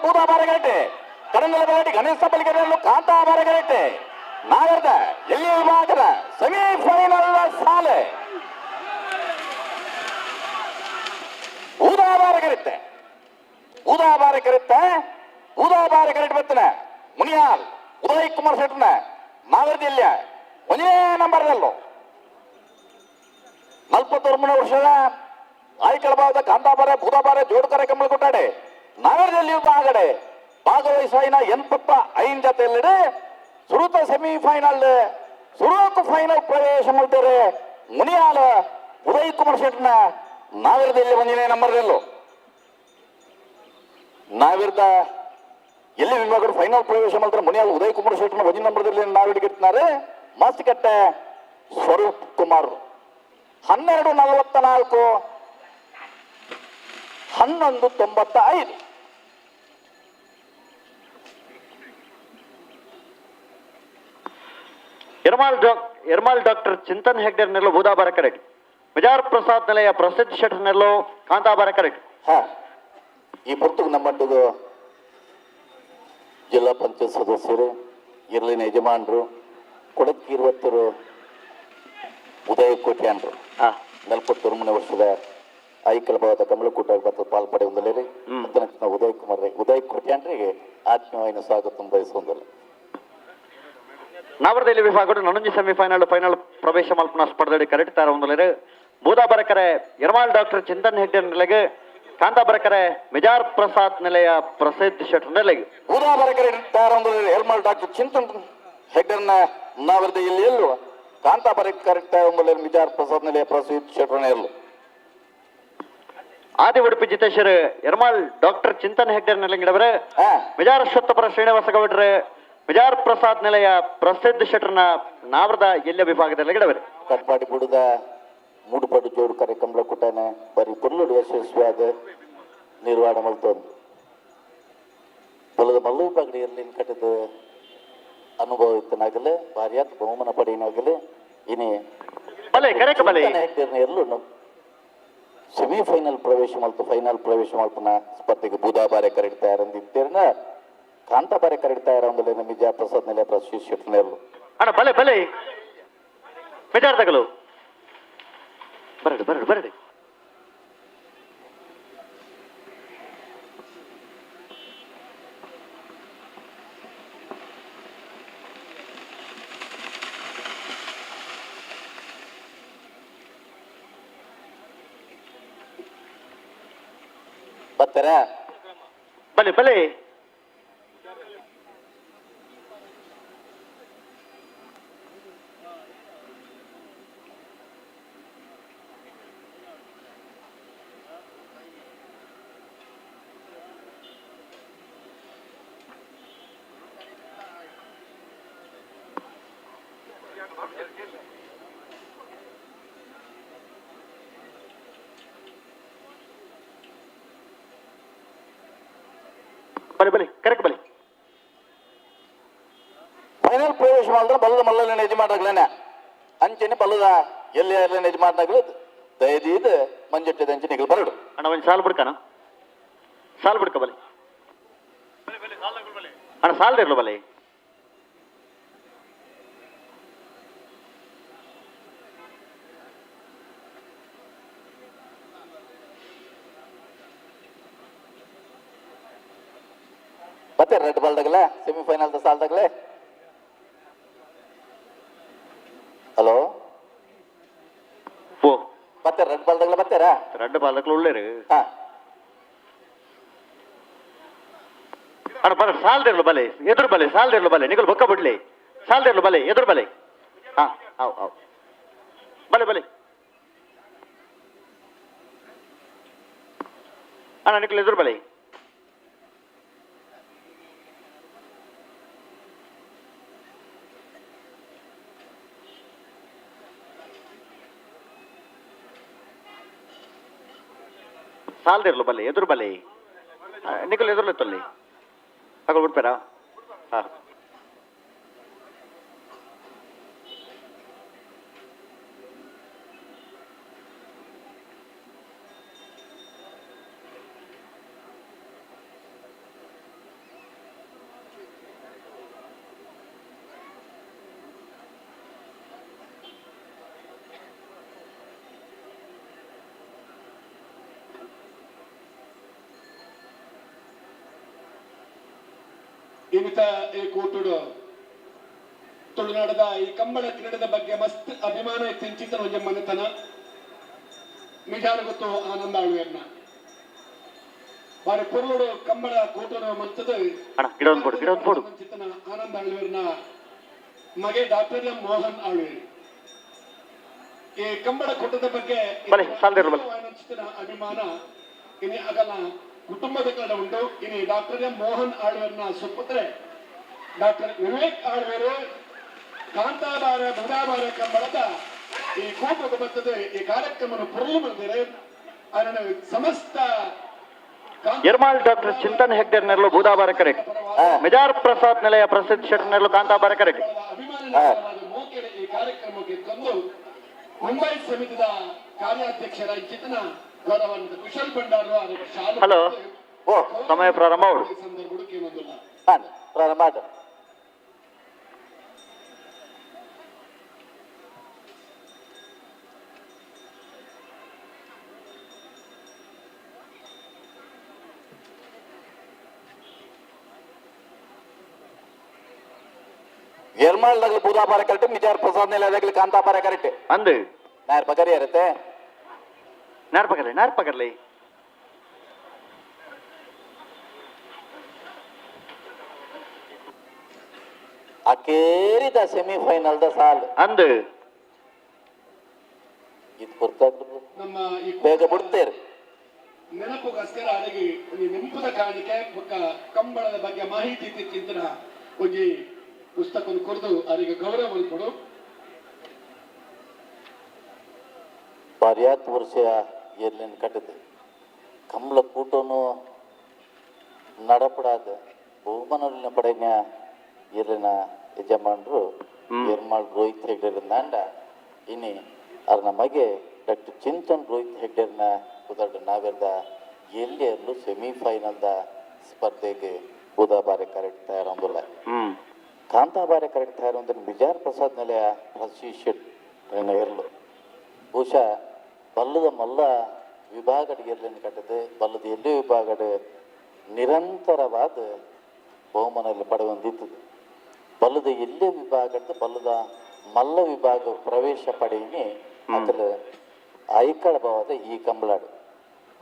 ಬೂದಾ ಬಾರಗಟ್ಟೆ ಕಡಂದಲ ಬಲ್ಲಾಡಿ ಗಣೇಶ ಸಪಾಲಿಗೆ ಕಾಂತಾ ಬಾರಗಟ್ಟೆ ನಾಗರದ ಎಲ್ಲಿ ವಿಭಾಗದ ಸೆಮಿಫೈನಲ್ ಸಾಲೆ ಬೂದಾ ಬಾರಗಟ್ಟೆ ಬರ್ತನೆ ಮುನಿಯಾಲ್ ಉದಯ್ ಕುಮಾರ್ ಶೆಟ್ಟರ್ನ ನಾಗರದ ಎಲ್ಲಿಯ ಒಂದೇ ನಂಬರ್ದಲ್ಲೂ 41 ವರ್ಷದ ಆಯ್ಕಳ ಭಾಗದ ಕಾಂತಾಬಾರೆ ಬುಧಬಾರೆ ಜೋಡುಕರೆ ಕಮ್ಮಳ ಕೊಟ್ಟಾಡೆ ನಗರದಲ್ಲಿ ಆಗಡೆ ಭಾಗವಹಿಸಿನ 85 ಜೊತೆಯಲ್ಲಿಡೆ ಸುರುತ ಸೆಮಿಫೈನಲ್ ಸುರುತ ಫೈನಲ್ ಪ್ರವೇಶ ಮಾಡ್ತಾರೆ ಮುನಿಯಾಲ ಉದಯ್ ಕುಮಾರ್ ಶೆಟ್ನ ನಾಗರದಲ್ಲಿ ಬಂದಿದೆ ನಂಬರ್ದಲ್ಲೂ ನಾವಿರ್ದ ಎಲ್ಲಿ ವಿಭಾಗದ ಫೈನಲ್ ಪ್ರವೇಶ ಮಾಡ್ತಾರೆ ಮುನಿಯಾಲ ಉದಯ್ ಕುಮಾರ್ ಶೆಟ್ನ ಒಂದೇ ನಂಬರ್ದಲ್ಲಿ ನಾವಿಡಿಗಿರ್ತಾರೆ ಮಾಸ್ತಿಕಟ್ಟೆ ಸ್ವರೂಪ್ ಕುಮಾರ್ 12:44 11:95 ಯರ್ಮಾಲ್ ಡಾಕ್ಟರ್ ಚಿಂತನ್ ಹೆಗ್ಡೆ ನೆರಳು ಬೂದಾಬಾರ ಕರೆಕ್ಟ್ ವಿಜಾರ್ ಪ್ರಸಾದ್ ನಿಲಯ ಪ್ರಸಿದ್ಧ ಶೆಟ್ ನೆರಳು ಕಾಂತಾಬಾರ ಕರೆಕ್ಟ್ ಈ ಪುರ್ತಕ ನಮ್ಮಟ್ಟದು ಜಿಲ್ಲಾ ಪಂಚಾಯತ್ ಸದಸ್ಯರು ಇರ್ಲಿನ ಯಜಮಾನರು ಕೊಡಕಿ 20 ಉದಯ ಕೋಟ್ಯಾನ್ರು 41 ವರ್ಷದ ಐಕಲ ಭಾಗದ ಕಮಲಕೂಟ ಪಾಲ್ಪಡೆ ಹೊಂದಲೇರಿ ಉದಯ್ ಕೋಟ್ಯಾನ್ರಿಗೆ ಆತ್ಮೀಯವಾದ ಸ್ವಾಗತ ಬಯಸುವುದಿಲ್ಲ ನವರದಲ್ಲಿ ವಿಭಾಗದ ನೊಂಜಿ ಸೆಮಿಫೈನಲ್ ಫೈನಲ್ ಪ್ರವೇಶ ಮಲ್ಪನ ಸ್ಪರ್ಧೆ ಕರೆಕ್ಟ್ ತರ ಹೊಂದಲೇರಿ ಬೂದಾಬರಕರೆ ಯರ್ಮಾಲ್ ಡಾಕ್ಟರ್ ಚಿಂತನ್ ಹೆಗ್ಡೆ ನೆಲೆಗೆ ಕಾಂತಾಬರಕರೆ ವಿಜಾರ್ ಪ್ರಸಾದ್ ನಿಲಯ ಪ್ರಸಿದ್ಧ ಶೆಟ್ ನೆಲೆಗೆ ಬೂದಾಬರಕರೆ ತಯಾರ ಹೊಂದಲೇರಿ ಯರ್ಮಾಲ್ ಡಾಕ್ಟರ್ ಚಿಂತನ್ ಹೆಗ್ಡೆನ ನಾವರದಲ್ಲಿ ಇಲ್ಲಿ ಎಲ್ಲೂ ಕಾಂತಾಬರಕರೆ ತಯಾರ ಹೊಂದಲೇರಿ ವಿಜಾರ್ ಪ್ರಸಾದ್ ನಿಲಯ ಪ್ರಸಿದ್ಧ ಶೆಟ್ ನೆರಳು ಆದಿ ಉಡುಪಿ ಜಿತೇಶ್ವರ್ ಯರ್ಮಾಲ್ ಡಾಕ್ಟರ್ ಚಿಂತನ್ ಹೆಗ್ಡೆ ನೆಲೆಗಿಡವರೆ ವಿಜಾರ ಶೊತ್ತಪರ ಶ್ರೀನಿವಾಸ ಗೌಡ್ರೆ ವಿಜಾರ್ ಪ್ರಸಾದ್ ನಿಲಯ ಪ್ರಸಿದ್ಧ ಶೆಟ್ರನ ನಾವರದ ಎಲ್ಲ ವಿಭಾಗದಲ್ಲಿ ಗಿಡವರೆ ಕಟ್ಪಾಡಿ ಬುಡದ ಮೂಡುಪಾಡು ಜೋಡು ಕಾರ್ಯಕ್ರಮ ಕೂಟನೆ ಬರೀ ಪುರ್ಲುಡು ಯಶಸ್ವಿಯಾದ ನಿರ್ವಹಣೆ ಮಲ್ತೊಂದು ಹೊಲದ ಮಲ್ಲು ವಿಭಾಗದ ಇರ್ಲಿನ ಕಟ್ಟದ ಅನುಭವ ಇತ್ತನಾಗಲೇ ಭಾರಿಯಾತ್ ಬಹುಮಾನ ಪಡೆಯನಾಗಲೇ ಇನಿ ಎಲ್ಲೂ ಸೆಮಿಫೈನಲ್ ಪ್ರವೇಶ ಮಲ್ತು ಫೈನಲ್ ಪ್ರವೇಶ ಮಲ್ಪನ ಸ್ಪರ್ಧೆಗೆ ಬೂದಾಬಾರೆ ಕರೆಕ್ಟ್ ತಯಾರಂದಿದ್ದೇರನ ಕಾಂತಾಬಾರೆ ಕರೆಕ್ಟ್ ತಯಾರಂದಲೇ ನಮಿಜಾ ಪ್ರಸಾದ್ ನಿಲಯ ಪ್ರಸಿದ್ಧ ಶೆಟ್ ನೆರಳು ಅಣ್ಣ ಬಲೆ ಬಲೆ ವಿಚಾರದಗಳು ಬರಡು ಬರಡು ಬರಡು ಬರ್ತಾರಾ ಬಲೆ ಬಲೆ ಬಲೆ ಬಲೆ ಕರೆಕ್ಟ್ ಬಲೆ ಫೈನಲ್ ಪ್ರವೇಶ ಮಾಡಿದ್ರೆ ಬಲ್ಲದ ಮಲ್ಲಲ್ಲಿ ಯಜಮಾನಾಗ್ಲೇನೆ ಅಂಚೆನೆ ಬಲ್ಲದ ಎಲ್ಲಿ ಯಜಮಾನಾಗ್ಲು ದಯದೀದ ಮಂಜುಟ್ಟದ ಅಂಚೆ ನಿಗಲ್ ಬರಡು ಅಣ್ಣ ಒಂದು ಸಾಲು ಬಿಡ್ಕಣ ಸಾಲು ಬಿಡ್ಕ ಬಲೆ ಅಣ್ಣ ಸಾಲ್ದಿರ್ಲು ಬಲೆ ಮತ್ತೆ ರೆಡ್ ಬಾಲ್ದಾಗಲೇ ಸೆಮಿಫೈನಲ್ ಸಾಲ್ದಾಗಲೇ ಹಲೋ ಓ ಮತ್ತೆ ರೆಡ್ ಬಾಲ್ದಾಗಲೇ ಬರ್ತಾರಾ ರೆಡ್ ಬಾಲ್ದಾಗಲೂ ಉಳ್ಳೇರಿ ಹಾ ಅಣ್ಣ ಬರ ಸಾಲ್ದಿರ್ಲು ಬಲೆ ಎದುರು ಬಲೆ ಸಾಲ್ದಿರ್ಲು ಬಲೆ ನಿಗಲ್ ಬೊಕ್ಕ ಬಿಡ್ಲಿ ಸಾಲ್ದಿರ್ಲು ಬಲೆ ಎದುರು ಬಲೆ ಹಾ ಹೌ ಹೌ ಬಲೆ ಬಲೆ ಅಣ್ಣ ನಿಗಲ್ ಎದುರು ಬಲೆ ಸಾಲ್ದಿರ್ಲು ಬಲೆ ಎದುರು ಬಲೆ ನಿಕಲ್ ಎದುರ್ಲೆತ್ತಲ್ಲಿ ಹಾಕೊಂಡು ಬಿಡ್ಬೇರಾ ಹಾಂ ಇಂಥ ಈ ಕೂಟುಡು ತುಳುನಾಡದ ಈ ಕಂಬಳ ಕ್ರೀಡೆದ ಬಗ್ಗೆ ಮಸ್ತ್ ಅಭಿಮಾನ ತಿಂಚಿತನ ಒಂಜೆ ಮನೆತನ ಮಿಜಾರು ಗೊತ್ತು ಆನಂದ ಆಳ್ವೇರ್ನ ಬಾರಿ ಪುರುಳು ಕಂಬಳ ಕೂಟನ ಮಂತದ ಚಿತ್ತನ ಆನಂದ ಆಳ್ವೇರ್ನ ಮಗೆ ಡಾಕ್ಟರ್ ಎಂ ಮೋಹನ್ ಆಳ್ವೇರ್ ಈ ಕಂಬಳ ಕೂಟದ ಬಗ್ಗೆ ಚಿತ್ತನ ಅಭಿಮಾನ ಇನಿ ಅಗಲ ಕುಟುಂಬದ ಕಡೆ ಉಂಟು ಇನಿ ಡಾಕ್ಟರ್ ಎಂ ಮೋಹನ್ ಆಳ್ವೇರ್ನ ಸುಪುತ್ರೆ ಡಾಕ್ಟರ್ ವಿವೇಕ್ ಆಳ್ವೇರು ಕಾಂತಾಬಾರ ಬುಧಾಬಾರ ಕಂಬಳದ ಈ ಕೂಟದ ಬರ್ತದೆ ಈ ಕಾರ್ಯಕ್ರಮ ಪುರುಳು ಬಂದಿದೆ ಅದನ್ನ ಸಮಸ್ತ ಯರ್ಮಾಳ್ ಡಾಕ್ಟರ್ చింతన్ ಹೆಗ್ಡೇರ್ ನೆರಳು ಬೂದಾಬಾರ ಕರೆಕ್ಟ್ ಮಿಜಾರ್ ಪ್ರಸಾದ್ ನಿಲಯ ಪ್ರಸಿದ್ಧ ಶೆಟ್ಟಿ ನೆರಳು ಕಾಂತಾಬಾರ ಕರೆಕ್ಟ್ ಮೋಕೆಡೆ ಈ ಕಾರ್ಯಕ್ರಮಕ್ಕೆ ತಂದು ಮುಂಬೈ ಸಮಿತಿದ ಕಾರ್ಯಾಧ್ಯಕ್ಷರ ಚಿತ್ತನ ಗೌರವಾನ್ವಿತ ಕುಶಲ್ ಭಂಡಾರು ಅವರಿಗೆ ಶಾಲೆ ಹಲೋ ಸಮಯ ಪ್ರಾರಂಭ ಅವರು ಸಂದರ್ಭಗಳು ಕೇಳೋದಿಲ್ಲ ಪ್ರಾರಂಭ ಆದ ಎರ್ಮಾಳ್ದಾಗಲಿ ಬೂದಾಪಾರ ಕರೆಕ್ಟ್ ಮಿಜಾರ್ ಪ್ರಸಾದ್ ನಿಲಯದಾಗಲಿ ಕಾಂತಾಪಾರ ಕರೆಕ್ಟ್ ಅಂದು ನಾರ್ ಪಗರಿ ಇರುತ್ತೆ ನಾರ್ ಪಗರ್ಲಿ ಅಕೇರಿದ ಸೆಮಿಫೈನಲ್ ದ ಸಾಲ್ ಅಂದು ಇದು ಗೊತ್ತಾಗ್ತದೆ ನಮ್ಮ ಈ ಬೇಗ ಬಿಡ್ತೇರಿ ನೆನಪುಗೋಸ್ಕರ ಅದಕ್ಕೆ ನೆನಪದ ಕಾರಣಕ್ಕೆ ಕಂಬಳದ ಬಗ್ಗೆ ಮಾಹಿತಿ ಚಿಂತನ ಒಂದು ಪುಸ್ತಕ ಕೊರೆದು ಅವರಿಗೆ ಗೌರವ ಕೊಡು ಬರ್ಯಾತ್ ವರ್ಷ ಎಲ್ಲಿನ ಕಟ್ಟದೆ ಕಂಬಳ ಕೂಟನು ನಡಪಡಾದ ಬಹುಮಾನ ಪಡೆಯ ಎಲ್ಲಿನ ಯಜಮಾನರು ಎರ್ಮಾಳ್ ರೋಹಿತ್ ಹೆಗ್ಡೇರ್ನಾಂಡ ಇನಿ ಅವ್ರ ನಮಗೆ ಡಾಕ್ಟರ್ ಚಿಂತನ್ ರೋಹಿತ್ ಹೆಗ್ಡೇರ್ನ ಉದಾಹರಣೆ ನಾವೆಲ್ಲ ಎಲ್ಲೆಲ್ಲೂ ಸೆಮಿಫೈನಲ್ದ ಸ್ಪರ್ಧೆಗೆ ಬುಧವಾರ ಕರೆಕ್ಟ್ ತಯಾರೊಂದಿಲ್ಲ ಕಾಂತಾಬಾರ ಕರೆಕ್ಟ್ ತಯಾರೊಂದಿನ ಮಿಜಾರ್ ಪ್ರಸಾದ್ ನಿಲಯ ಪ್ರಶಿಕ್ಷಟ್ ಇರಲು ಬಹುಶಃ ಬಲ್ಲದ ಮಲ್ಲ ವಿಭಾಗದ ಎರ್ಲಿನ ಕಟ್ಟದೆ ಬಲ್ಲದ ಎಲ್ಲೇ ವಿಭಾಗದ ನಿರಂತರವಾದ ಬಹುಮಾನಲ್ಲಿ ಪಡೆಯೊಂದಿತ್ತು ಬಲ್ಲದ ಎಲ್ಲೇ ವಿಭಾಗದ ಬಲ್ಲದ ಮಲ್ಲ ವಿಭಾಗ ಪ್ರವೇಶ ಪಡೆಯನಿ ಅದರ ಐಕಳ ಭಾವದ ಈ ಕಂಬಳಾಡು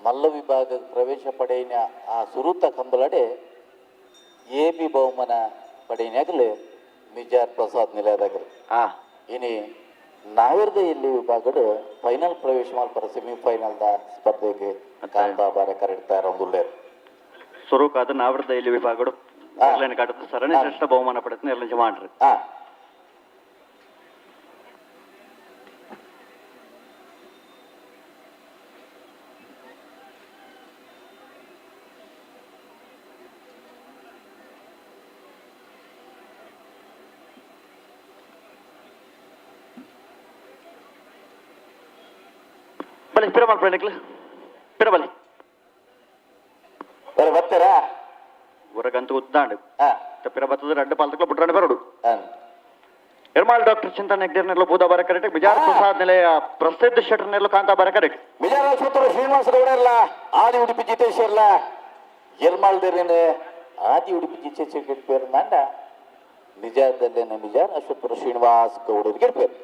ಮಲ್ಲ ವಿಭಾಗ ಪ್ರವೇಶ ಪಡೆಯನ ಆ ಸುರುತ ಕಂಬಳಾಡೆ ಎ ಬಿ ಬಹುಮಾನ ಪಡೆಯನಾಗಲಿ ಮಿಜಾರ್ ಪ್ರಸಾದ್ ನಿಲಯದಾಗಲಿ ಇನಿ ನಾವಿರ್ದ ಇಲ್ಲಿ ವಿಭಾಗಡು ಫೈನಲ್ ಪ್ರವೇಶ ಮಾಡ್ತಾರೆ ಸೆಮಿಫೈನಲ್ದ ಸ್ಪರ್ಧೆಗೆ ಕಾಂತಾಬಾರ ಕರೆಕ್ಟ್ ತಯಾರೊಂದಿಲ್ಲ ಸ್ವರೂಪ ನಾವಿರ್ದ ಇಲ್ಲಿ ವಿಭಾಗಡು ಕಾಡುತ್ತೆ ಸರಣಿ ಶ್ರೇಷ್ಠ ಬಹುಮಾನ ಪಡೆದ ನಿರ್ಲಂಜ ಮಾಡ್ರಿ ಬಲಿ ಪಿರ ಮಾಡ್ಬೇಕಲ್ಲ ಪಿರ ಬಲಿ ಬರ್ತಾರಾ ಊರಗಂತೂ ಉದ್ದಾಂಡು ಪಿರ ಬರ್ತದ ರೆಡ್ ಪಾಲ್ತಕ್ಲ ಬಿಟ್ರಾಂಡ್ ಬರೋಡು ಎರ್ಮಾಳ್ ಡಾಕ್ಟರ್ చింతన్ ಹೆಗ್ಡೇರ್ ನೆರಳು ಬೂದಾಬಾರ ಕರೆಕ್ಟ್ ಮಿಜಾರ್ ಪ್ರಸಾದ್ ನಿಲಯ ಪ್ರಸಿದ್ಧ ಶೆಟ್ಟಿ ನೆರಳು ಕಾಂತಾಬಾರ ಕರೆಕ್ಟ್ ಮಿಜಾರ್ ಆಸ್ಪತ್ರೆ ಶ್ರೀನಿವಾಸ ಗೌಡ ಇರಲ್ಲ ಆದಿ ಉಡುಪಿ ಜಿತೇಶ್ ಇರಲ್ಲ ಎರ್ಮಾಳ್ದೇರೇನು ಆದಿ ಉಡುಪಿ ಜಿತೇಶ್ ಪೇರು ನಂಡ ನಿಜಾದಲ್ಲೇನೆ ಮಿಜಾರ್ ಆಸ್ಪತ್ರೆ ಶ್ರೀನಿವಾಸ ಗೌಡರಿಗೆ ಪೇರು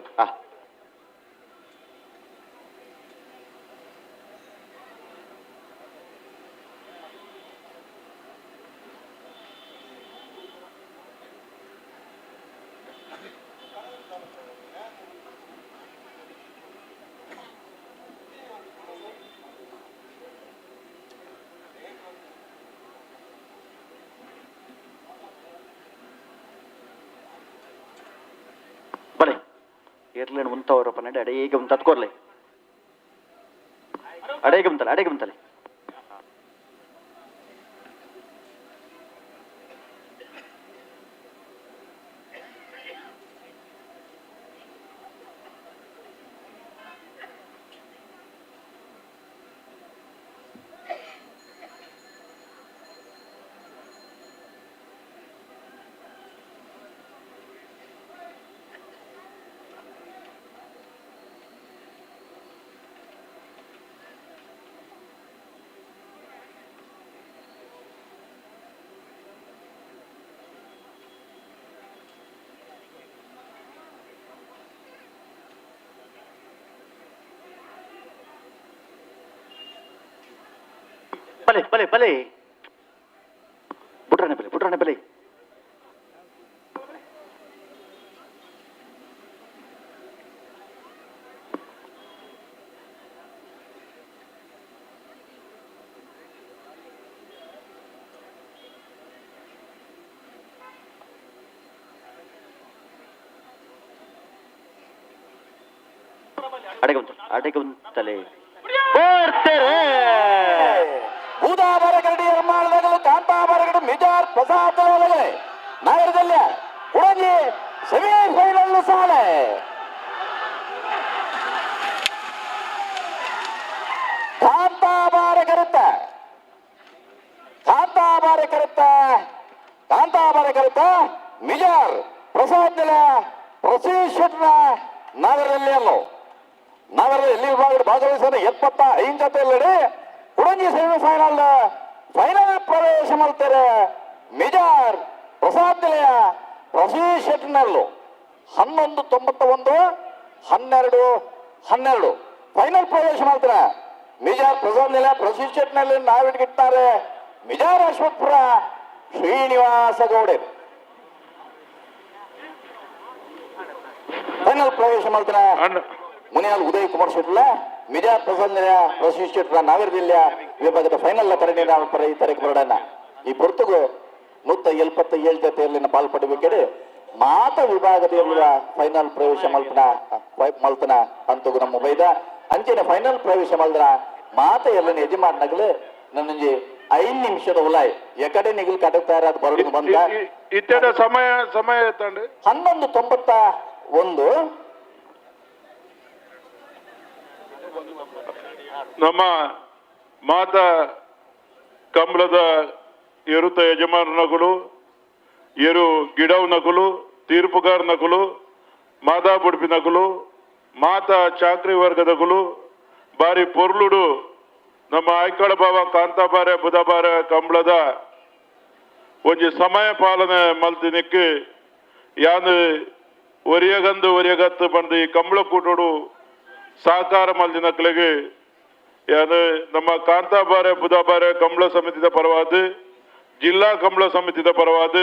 ಬಲೆ ಏರ್ಲೇನು ಮುಂತವರಪ್ಪ ನಡೆ ಅಡೇಗೆ ಮುಂತ ತತ್ಕೋರ್ಲೆ ಅಡೇಗೆ ಮುಂತಲೆ ಬಲೆ ಬಲೆ ಬಲೆ ಪುಟ್ರಾಣೆ ಬಲೆ ಅಡೆಗೆ ಉಂಟಲೆ ಬೂದಾಬರಗಡಿ ಎರ್ಮಾಳದಗಲು ಕಾಂತಾಬರಗಡಿ ಮಿಜಾರ್ ಪ್ರಸಾದ್ ನಗರದಲ್ಲಿ ಉಡಂಗಿ ಸೆಮಿಫೈನಲ್ ಸಾಲೆ ಕಾಂತಾಬಾರ ಕರುತ್ತ ಮಿಜಾರ್ ಪ್ರಸಾದ್ ಪ್ರಶಿಕ್ಷಣ ನಗರದಲ್ಲಿ ಅಲ್ಲೋ ನಗರದ ಎಲ್ಲಿ ವಿಭಾಗದ ಭಾಗವಹಿಸಿದ 75 ಜೊತೆಯಲ್ಲಿ ಉಡಂಗಿ ಸೆಮಿಫೈನಲ್ ಫೈನಲ್ ಪ್ರವೇಶ ಮಾಡ್ತಾರೆ ಮಿಜಾರ್ ಪ್ರಸಾದ್ ನಿಲಯ ಪ್ರಶಿಕ್ಷಣಲ್ಲೂ 11-91 ಫೈನಲ್ ಪ್ರವೇಶ ಮಾಡ್ತಾರೆ ಮಿಜಾರ್ ಪ್ರಸಾದ್ ನಿಲಯ ಪ್ರಶಿಕ್ಷಣದಲ್ಲಿ ನಾವಿಡ್ಗಿಟ್ಟಾರೆ ಮಿಜಾರ್ ಅಶ್ವತ್ಪುರ ಶ್ರೀನಿವಾಸ ಗೌಡೆ ಫೈನಲ್ ಪ್ರವೇಶ ಮಾಡ್ತಾರೆ ಮುನಿಯಾಲ್ ಉದಯ್ ಕುಮಾರ್ ಶೆಟ್ಲ ಮಿಜಾರ್ ಪ್ರಸಾದ್ ನಿಲಯ ಪ್ರಶಿಕ್ಷಣ ನಾಗರ ಜಿಲ್ಲೆಯ ವಿಭಾಗದ ಫೈನಲ್ ತರಣಿಕೆ ಬರೋಣ ಈ ಪೊರ್ತುಗು 177 ಜೊತೆಯಲ್ಲಿನ ಪಾಲ್ಪಡಬೇಕೆಡೆ ಮಾತ ವಿಭಾಗದಲ್ಲಿರುವ ಫೈನಲ್ ಪ್ರವೇಶ ಮಲ್ಪನ ಅಂತೂ ನಮ್ಮ ಬೈದ ಅಂಚಿನ ಫೈನಲ್ ಪ್ರವೇಶ ಮಲ್ದ್ರ ಮಾತ ಎಲ್ಲ ಯಜಮಾನಗಳು ನನಗೆ 5 ನಿಮಿಷದ ಉಲಾಯ್ ಎಕಡೆ ನಿಗಲ್ ಕಟ್ಟುತ್ತಾರೆ ಅದು ಬರೋದು ಬಂದ ಸಮಯ 11:91 ನಮ್ಮ ಮಾತಾ ಕಂಬಳದ ಎರುತ ಯಜಮಾನನಗಳು ಎರು ಗಿಡವ್ ನಕಲು ತೀರ್ಪುಗಾರ ನಕಲು ಮಾದಾ ಬುಡ್ಪಿ ನಕಲು ಮಾತಾ ಚಾಕ್ರಿ ವರ್ಗದಗಳು ಬಾರಿ ಪೊರ್ಲುಡು ನಮ್ಮ ಆಯ್ಕಳ ಬಾವ ಕಾಂತಾಬಾರೆ ಬುಧಬಾರೆ ಕಂಬಳದ ಒಂಜಿ ಸಮಯ ಪಾಲನೆ ಮಲ್ತಿನಿಕ್ಕೆ ಯಾನು ಒರಿಯಗತ್ತು ಬಂದು ಈ ಕಂಬಳ ಕೂಟೋಡು ಸಹಕಾರ ಮಲ್ದಿನಕ್ಲೆಗೆ ಯಾನು ನಮ್ಮ ಕಾಂತಾಬಾರೆ ಬುಧಬಾರೆ ಕಂಬಳ ಸಮಿತಿದ ಪರವಾದ ಜಿಲ್ಲಾ ಕಂಬಳ ಸಮಿತಿದ ಪರವಾದ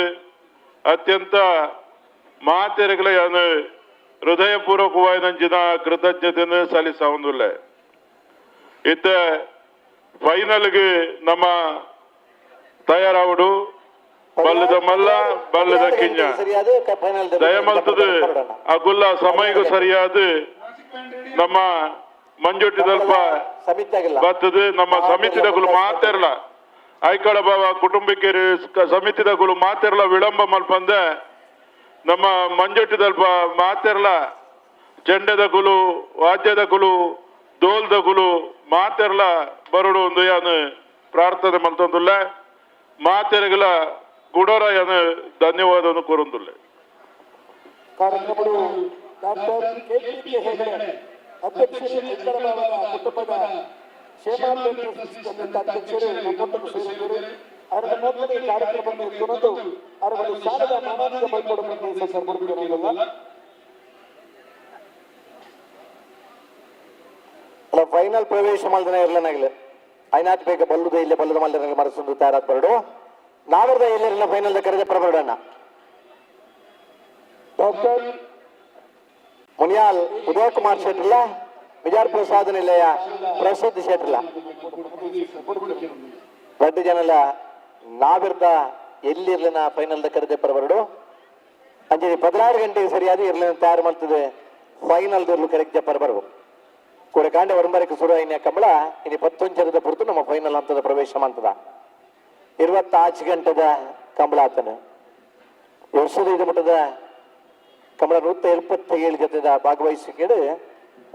ಅತ್ಯಂತ ಮಾತೆರೆಗಳ ಯಾನು ಹೃದಯಪೂರ್ವಕವಾದ ಕೃತಜ್ಞತೆಯನ್ನು ಸಲ್ಲಿಸವುದಿಲ್ಲ ಇತ್ತ ಫೈನಲ್ಗೆ ನಮ್ಮ ತಯಾರಾವುಡು ಬಲ್ಲದ ಮಲ್ಲ ಬಲ್ಲದ ಕಿಂಜ ದಯಮಲ್ತದ ಅಗುಲ್ಲ ಸಮಯಗೂ ಸರಿಯಾದ ನಮ್ಮ ಮಂಜೊಟ್ಟಿದಲ್ಪ ಬರ್ತದೆ ನಮ್ಮ ಸಮಿತಿದಗಳು ಮಾತೆರ್ಲ ಆಯ್ಕಳ ಬಾವ ಕುಟುಂಬಕ್ಕೆ ಸಮಿತಿದಗಳು ಮಾತೆರ್ಲ ವಿಳಂಬ ಮಲ್ಪಂದೆ ನಮ್ಮ ಮಂಜೊಟ್ಟಿದಲ್ಪ ಮಾತೆರ್ಲ ಚೆಂಡದಗುಲು ವಾದ್ಯದಗುಲು ದೋಲ್ದಗುಲು ಮಾತೆರ್ಲ ಬರಡು ಒಂದು ಯಾನು ಪ್ರಾರ್ಥನೆ ಮಲ್ತಂದುಲ್ಲ ಮಾತೆರೆಗಳ ಗುಡೋರ ಯಾನು ಧನ್ಯವಾದವನ್ನು ಕೋರೊಂದುಲ್ಲ ಕಾರ್ಯಕ್ರಮಗಳು ಡಾಕ್ಟರ್ ಕೆಪಿ ಹೆಗಡೆ ಅಧ್ಯಕ್ಷರು ಕುಟುಂಬದ ಅಧ್ಯಕ್ಷರು ನಮ್ಮೊಟ್ಟಿಗೆ ಸೇರಿದರು ಅವರ ಮೊದಲನೇ ಕಾರ್ಯಕ್ರಮವನ್ನು ತುಣದು ಅವರ ಶಾಲೆಯ ಮಾನವೀಯ ಬೈಕೊಡುವಂತೆ ಸಂದರ್ಭದಲ್ಲಿ ಫೈನಲ್ ಪ್ರವೇಶ ಮಾಡಿದ್ರೆ ಇರ್ಲನಾಗ್ಲಿ ಐನಾತ್ ಬೇಗ ಬಲ್ಲುದ ಇಲ್ಲೇ ಬಲ್ಲದ ಮಲ್ಲ ಮರಸೊಂದು ತಯಾರಾದ ಬರಡು ನಾವರದ ಎಲ್ಲರಿನ ಫೈನಲ್ ಕರೆದ ಪರಬರಡಣ್ಣ ಡಾಕ್ಟರ್ ಮುನಿಯಾಲ್ ಉದಯ ಕುಮಾರ್ ಶೆಟ್ಲ ಮಿಜಾರ್ ಪ್ರಸಾದ್ ನಿಲಯ ಪ್ರಸಿದ್ಧ ಶೆಟ್ಲ 2 ಜನಲ ನಾವಿರ್ದ ಎಲ್ಲಿರ್ಲಿನ ಫೈನಲ್ ಕರೆದೆ ಪರಬರಡು ಅಂಜೆ 16 ಗಂಟೆಗೆ ಸರಿಯಾದ ಇರ್ಲಿನ ತಯಾರು ಮಾಡ್ತದೆ ಫೈನಲ್ ಇರ್ಲು ಕರೆಕ್ಟ್ ಪರಬರು ಕೂಡ ಕಾಂಡೆ ಒರಂಬರಕ್ಕೆ ಶುರು ಆಯ್ನ ಕಂಬಳ ಇನ್ನು 11 ಪುರ್ತು ನಮ್ಮ ಫೈನಲ್ ಹಂತದ ಪ್ರವೇಶ ಮಾಡ್ತದ 28 ಗಂಟೆದ ಕಂಬಳ ಆತನ ವರ್ಷದ ಮಟ್ಟದ ಕಂಬಳ 177 ಜೊತೆದ ಭಾಗವಹಿಸಿ ಕೇಳಿ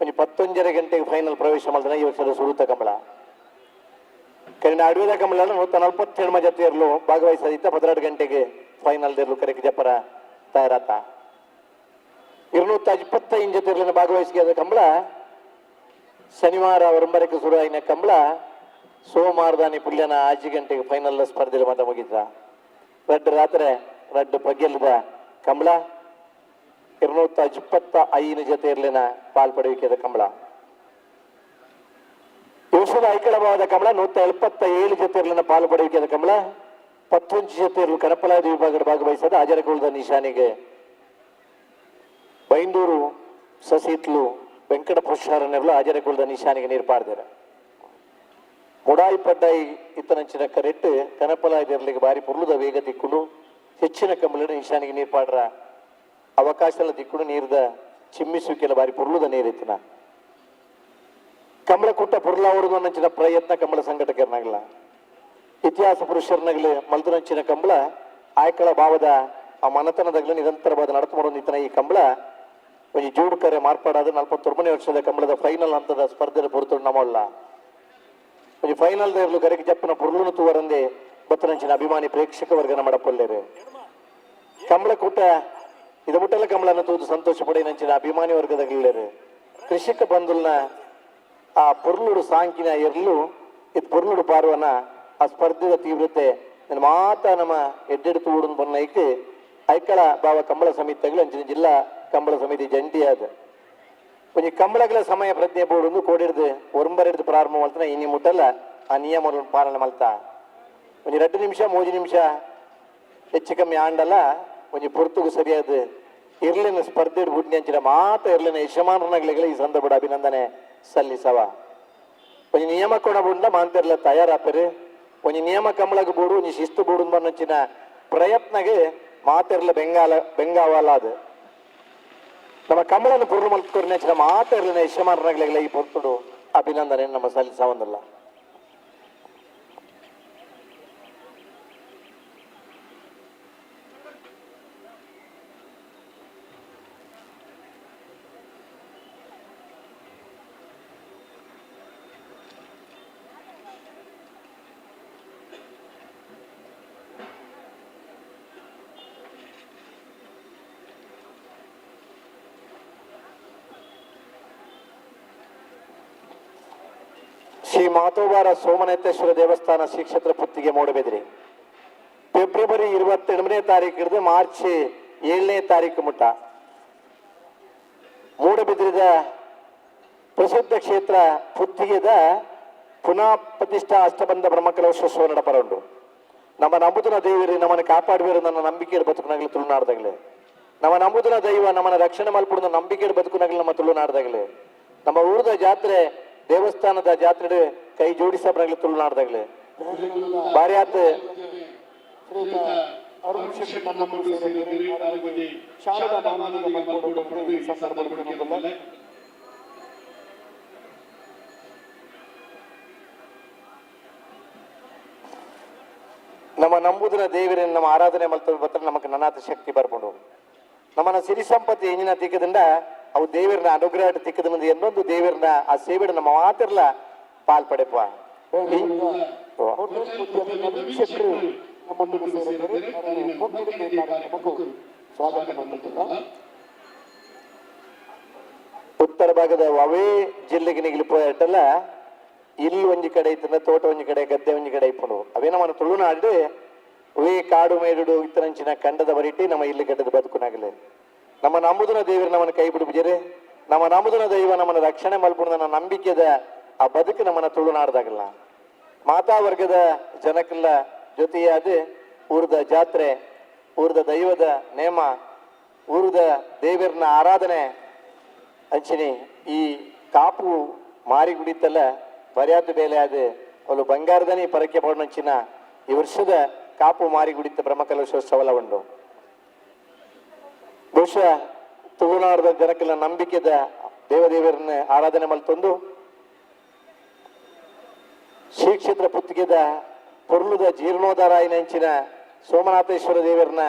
ಒಂದು 11 ಗಂಟೆಗೆ ಫೈನಲ್ ಪ್ರವೇಶ ಮಾಡಿದ್ರೆ ಈ ವರ್ಷದ ಸುರುತ ಕಂಬಳ ಕರಿನ ಅಡವಿದ ಕಂಬಳ 147 ಜೊತೆ ಇರಲು ಭಾಗವಹಿಸದಿತ್ತ 12 ಗಂಟೆಗೆ ಫೈನಲ್ ಇರಲು ಕರೆಕ್ಟ್ ಜಪರ ತಯಾರಾತ 225 ಜೊತೆ ಇರಲಿನ ಭಾಗವಹಿಸಿದ ಕಂಬಳ ಶನಿವಾರ ಒರಂಬರಕ್ಕೆ ಶುರು ಆಯ್ನ ಕಂಬಳ ಸೋಮವಾರದಾನಿ ಪುಲ್ಯನ 5 ಗಂಟೆಗೆ ಫೈನಲ್ ಸ್ಪರ್ಧೆಯಲ್ಲಿ ಮಾತ್ರ ಮುಗಿದ ರಾತ್ರಿ ಪಗ್ಗೆಲ್ಲದ ಕಂಬಳ 225 ಜೊತೆ ಇರಲಿನ ಪಾಲ್ಪಡುವಿಕೆದ ಕಂಬಳ ದೇಶದ ಐಕ್ಯಳವಾದ ಕಮಲ 177 ಜೊತೆಯರ್ಲಿನ ಪಾಲ್ಪಡುವಿಕೆಯ ಕಮಲ 11 ಜೊತೆಯರ್ಲು ಕನಪಲಾದ ವಿಭಾಗದ ಭಾಗವಹಿಸದ ಆಜರಕುಳದ ನಿಶಾನಿಗೆ ಬೈಂದೂರು ಸಸೀತ್ಲು ವೆಂಕಟ ಪುರುಷಾರನೆಲ್ಲ ಆಜರಕುಳದ ನಿಶಾನಿಗೆ ನೀರ್ಪಾಡ್ದಾರೆ ಮುಡಾಯಿ ಪಡ್ಡಾಯಿ ಇತ್ತನಂಚಿನ ಕರೆಟ್ಟು ಕನಪಲಾದಿರ್ಲಿಗೆ ಬಾರಿ ಪುರ್ಲುದ ವೇಗ ದಿಕ್ಕುಲು ಹೆಚ್ಚಿನ ಕಂಬಳ ನಿಶಾನಿಗೆ ನೀರ್ಪಾಡ್ರ ಅವಕಾಶಲ ದಿಕ್ಕುಡು ನೀರ್ದ ಚಿಮ್ಮಿಸುವಿಕೆಲ್ಲ ಬಾರಿ ಪುರ್ಲುದ ನೀರಿತ್ತಿನ ಕಂಬಳ ಕುಟ್ಟ ಪುರ್ಲ ಹೊಡೆದು ಅನ್ನಂಚಿನ ಪ್ರಯತ್ನ ಕಂಬಳ ಸಂಘಟಕರನಾಗಲ್ಲ ಇತಿಹಾಸ ಪುರುಷರನಾಗಲಿ ಮಲ್ದುನಂಚಿನ ಕಂಬಳ ಆಯ್ಕಳ ಭಾವದ ಆ ಮನತನದಾಗಲಿ ನಿರಂತರವಾದ ನಡತು ಮಾಡೋದಿತ್ತನ ಈ ಕಂಬಳ ಒಂದು ಜೋಡುಕರೆ ಮಾರ್ಪಾಡಾದ 49ನೇ ವರ್ಷದ ಕಂಬಳದ ಫೈನಲ್ ಹಂತದ ಸ್ಪರ್ಧೆ ಪುರತು ನಮ್ಮಲ್ಲ ಒಂದು ಫೈನಲ್ ಇರಲು ಕರೆಗೆ ಜಪ್ಪಿನ ಪುರ್ಲುನು ತೂವರಂದೆ ಬತ್ತನಂಚಿನ ಅಭಿಮಾನಿ ಪ್ರೇಕ್ಷಕ ವರ್ಗನ ಮಾಡಪಲ್ಲೇರು ಕಂಬಳ ಕೂಟ ಇದು ಮುಟ್ಟಲ ಕಂಬಳನ್ನು ತೂದು ಸಂತೋಷ ಪಡೆ ನಂಚಿನ ಅಭಿಮಾನಿ ವರ್ಗದಾಗಲೇರು ಕೃಷಿಕ ಬಂಧುಲ್ನ ಆ ಪುರ್ಲುಡು ಸಾಂಕಿನ ಇರ್ಲು ಇದು ಪುರ್ಲುಡು ಪಾರ್ವನ ಆ ಸ್ಪರ್ಧೆಯ ತೀವ್ರತೆ ಮಾತ ನಮ್ಮ ಎಡ್ಡೆಡ್ತು ಊಡನ್ ಬನ್ನೈಕ್ ಐಕಳ ಭಾವ ಕಂಬಳ ಸಮಿತಿಗಳು ಅಂಚಿನ ಜಿಲ್ಲಾ ಕಂಬಳ ಸಮಿತಿ ಜಂಟಿಯಾದ ಕೊಂಚ ಕಂಬಳಗಳ ಸಮಯ ಪ್ರಜ್ಞೆ ಬೋರ್ಡು ಕೋಡಿಡ್ದು ಒರಂಬರೆಡ್ದು ಪ್ರಾರಂಭ ಮಾಡ್ತಾನೆ ಇನ್ನು ಮುಟ್ಟಲ್ಲ ಆ ನಿಯಮಗಳನ್ನು ಪಾಲನೆ ಮಾಡ್ತಾ ಒಂದು 2 ನಿಮಿಷ 3 ನಿಮಿಷ ಹೆಚ್ಚು ಕಮ್ಮಿ ಆಂಡಲ್ಲ ಒಂದು ಪುರ್ತುಗು ಸರಿಯಾದ ಇರ್ಲಿನ ಸ್ಪರ್ಧೆ ಬುಡ್ನಿ ಅಂಚಿನ ಮಾತ ಇರ್ಲಿನ ಯಜಮಾನನಾಗ್ಲಿಗಳ ಈ ಸಂದರ್ಭದ ಅಭಿನಂದನೆ ಸಲ್ಲಿಸವ ಒಂದು ನಿಯಮ ಕೊಡ ಬುಂಡ ಮಾಂತಿರ್ಲ ತಯಾರಾಪರು ಒಂದು ನಿಯಮ ಕಂಬಳಗ ಬೋಡು ಒಂದು ಶಿಸ್ತು ಬೋಡು ಬನ್ನಂಚಿನ ಪ್ರಯತ್ನಗೆ ಮಾತಿರ್ಲ ಬೆಂಗಾವಲ್ಲ ಅದು ನಮ್ಮ ಕಂಬಳನ್ನು ಪೂರ್ಣ ಮಲ್ಕೊರ್ನೆ ಅಂಚಿನ ಮಾತ ಇರ್ಲಿನ ಯಜಮಾನನಾಗ್ಲಿಗಳ ಈ ಪೊರ್ತುಡು ಅಭಿನಂದನೆ ನಮ್ಮ ಸಲ್ಲಿಸವನ್ನಲ್ಲ ಶ್ರೀ ಮಾತೋಬಾರ ಸೋಮನಾಥೇಶ್ವರ ದೇವಸ್ಥಾನ ಶ್ರೀ ಕ್ಷೇತ್ರ ಪುತ್ತಿಗೆ ಮೂಡಬಿದ್ರಿ ಫೆಬ್ರವರಿ 28ನೇ ತಾರೀಕು ಹಿಡಿದು ಮಾರ್ಚ್ 7ನೇ ತಾರೀಕು ಮುಟ್ಟ ಮೂಡಬಿದ್ರಿದ ಪ್ರಸಿದ್ಧ ಕ್ಷೇತ್ರ ಪುತ್ತಿಗೆದ ಪುನಃ ಪ್ರತಿಷ್ಠಾ ಅಷ್ಟಬಂಧ ಬ್ರಹ್ಮಕಲಶೋತ್ಸವ ನಡಪರುಂಡು ನಮ್ಮ ನಂಬುದಿನ ದೇವರಿ ನಮ್ಮನ್ನು ಕಾಪಾಡುವರು ನನ್ನ ನಂಬಿಕೆಯ ಬದುಕುನಾಗಲಿ ತುಳುನಾಡ್ದಾಗಲೇ ನಮ್ಮ ನಂಬುದಿನ ದೈವ ನಮ್ಮನ್ನ ರಕ್ಷಣೆ ಮಲ್ಪುಡ ನಂಬಿಕೆಯ ಬದುಕುನಾಗಲಿ ನಮ್ಮ ತುಳುನಾಡ್ದಾಗಲೇ ನಮ್ಮ ಊರದ ಜಾತ್ರೆ ದೇವಸ್ಥಾನದ ಜಾತ್ರೆ ಕೈ ಜೋಡಿಸಬರಾಗ್ಲಿ ತುಳುನಾಡ್ದಾಗ್ಲಿ ಬಾರಿ ಆತ ನಮ್ಮ ನಂಬುದಿನ ದೇವರ ನಮ್ಮ ಆರಾಧನೆ ಮಲ್ತ ನಮಗೆ ನನಾಥ ಶಕ್ತಿ ಬರ್ಕೊಂಡು ನಮ್ಮನ್ನ ಸಿರಿ ಸಂಪತ್ತಿ ಇಂಜಿನ ತಿಕ್ಕದಿಂದ ಅವು ದೇವರನ್ನ ಅನುಗ್ರಹ ತಿಕ್ಕದ ಇನ್ನೊಂದು ದೇವರನ್ನ ಆ ಸೇವೆಡ ನಮ್ಮ ಮಾತಿರ್ಲ ಪಾಲ್ಪಡೆಪ್ಪ ಉತ್ತರ ಭಾಗದ ಅವೇ ಜಿಲ್ಲೆಗೆ ನಿಗಿಲಿಪೋಯಟ್ಟಲ್ಲ ಇಲ್ಲಿ ಒಂಜಿ ಕಡೆ ಇತ್ತಂದ್ರೆ ತೋಟ ಒಂಜಿ ಕಡೆ ಗದ್ದೆ ಒಂಜಿ ಕಡೆ ಇಪ್ಪುಂಡು ಅವೇ ನಮ್ಮ ತುಳುನಾಡು ಅವೇ ಕಾಡು ಮೇಡು ಇತ್ತರಂಚಿನ ಕಂಡದ ಬರಿಟಿ ನಮ್ಮ ಇಲ್ಲಿ ಗಡ್ಡದ ಬದುಕುನಾಗಲೇ ನಮ್ಮ ನಂಬುದಿನ ದೇವರು ನಮ್ಮನ್ನು ಕೈ ಬಿಡುಬಿಜರೆ ನಮ್ಮ ನಂಬುದಿನ ದೈವ ನಮ್ಮನ್ನು ರಕ್ಷಣೆ ಮಲ್ಪುಣ ನನ್ನ ನಂಬಿಕೆದ ಆ ಬದುಕು ನಮ್ಮನ್ನ ತುಳುನಾಡ್ದಾಗಲ್ಲ ಮಾತಾ ವರ್ಗದ ಜನಕ್ಕೆಲ್ಲ ಜೊತೆಯಾದ ಊರದ ಜಾತ್ರೆ ಊರದ ದೈವದ ನೇಮ ಊರದ ದೇವರನ್ನ ಆರಾಧನೆ ಅಂಚಿನಿ ಈ ಕಾಪು ಮಾರಿ ಗುಡಿತಲ್ಲ ಬರ್ಯಾದ ಬೇಲೆ ಆದ ಅವಳು ಬಂಗಾರದನಿ ಪರಕೆ ಪಡಂಚಿನ ಈ ವರ್ಷದ ಕಾಪು ಮಾರಿ ಗುಡಿತ ಬ್ರಹ್ಮಕಲಶೋತ್ಸವಲ ಉಂಡು ಬಹುಶಃ ತುಳುನಾಡದ ಜನಕ್ಕೆಲ್ಲ ನಂಬಿಕೆದ ದೇವದೇವರನ್ನ ಆರಾಧನೆ ಮಲ್ತೊಂದು ಶ್ರೀ ಕ್ಷೇತ್ರ ಪುತ್ತಿಗೆದ ಪೊರ್ಲುದ ಜೀರ್ಣೋದ್ಧಾರ ನೆಂಚಿನ ಸೋಮನಾಥೇಶ್ವರ ದೇವರನ್ನ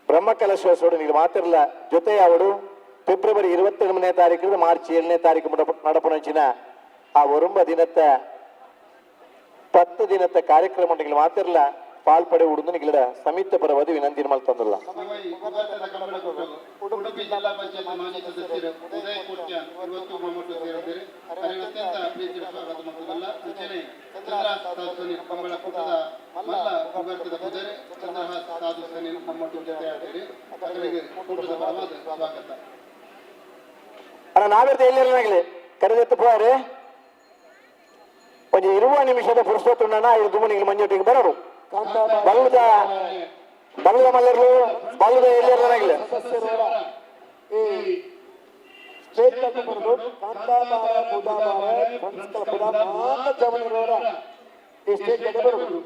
ಬ್ರಹ್ಮಕಲಶೋತ್ಸವ ನೀವು ಮಾತಿರಲ್ಲ ಜೊತೆ ಅವಳು ಫೆಬ್ರವರಿ 28ನೇ ತಾರೀಕು ಮಾರ್ಚ್ 7ನೇ ತಾರೀಕು ನಡಪುನಂಚಿನ ಆ ಒರಂಬ ದಿನತ್ತ 10 ದಿನತ್ತ ಕಾರ್ಯಕ್ರಮ ಮಾತಿರಲ್ಲ ಪಾಲ್ಪಡೆ ಉಡುದು ನಿಗಲಿಡ ಸಮಿತಿ ಪರವಾದ ವಿನಂತಿ ಮಲ್ತಂದಲ್ಲ ಉಡುಪಿ ಜಿಲ್ಲಾ ಪಂಚಾಯತ್ ಮಾಜಿ ಸದಸ್ಯರು ಉದಯ ಕೋಟ್ಯ ಇವತ್ತು ಮೊಮ್ಮಟ್ಟು ಸೇರಿದ್ದಾರೆ ಅವರಿಗೆ ಅತ್ಯಂತ ಪ್ರೀತಿಯ ಸ್ವಾಗತ ಮಾಡುವುದಲ್ಲ ಅಂಚನೆ ಚಂದ್ರಹಾಸ್ ಸಾಧುಸನಿ ಕಂಬಳ ಕೂಟದ ಮಲ್ಲ ಭೂಗರ್ಭದ ಪೂಜಾರಿ ಚಂದ್ರಹಾಸ್ ಸಾಧುಸನಿ ನಮ್ಮಟ್ಟು ಜೊತೆ ಆಡ್ತಾರೆ ಅವರಿಗೆ ಕೂಟದ ಪರವಾದ ಸ್ವಾಗತ ಅಣ್ಣ ನಾವಿರ್ತ ಎಲ್ಲಿರನಾಗಲಿ ಕರೆದೆತ್ತು ಪೋರೆ ಒಂದು 20 ನಿಮಿಷದ ಪುರುಷೋತ್ತುಂಡನ 5 ಮಣಿಗೆ ಮಂಜೊಟ್ಟಿಗೆ ಬರೋರು ಬಲ್ಲದ ಮಲ್ಲರು ಬಲ್ಲದ ಎಲ್ಲರಾಗಿಲ್ಲ ಸ್ಟೇಟ್ ಬರೋದು ಕಾಂತಾಬಾರ ಬುಧಾಬಾರ ಸಂಸ್ಕೃತ ಬುಧ ಮಾತ್ರ ಜವನಿರೋರ ಈ ಸ್ಟೇಟ್ ಬರೋದು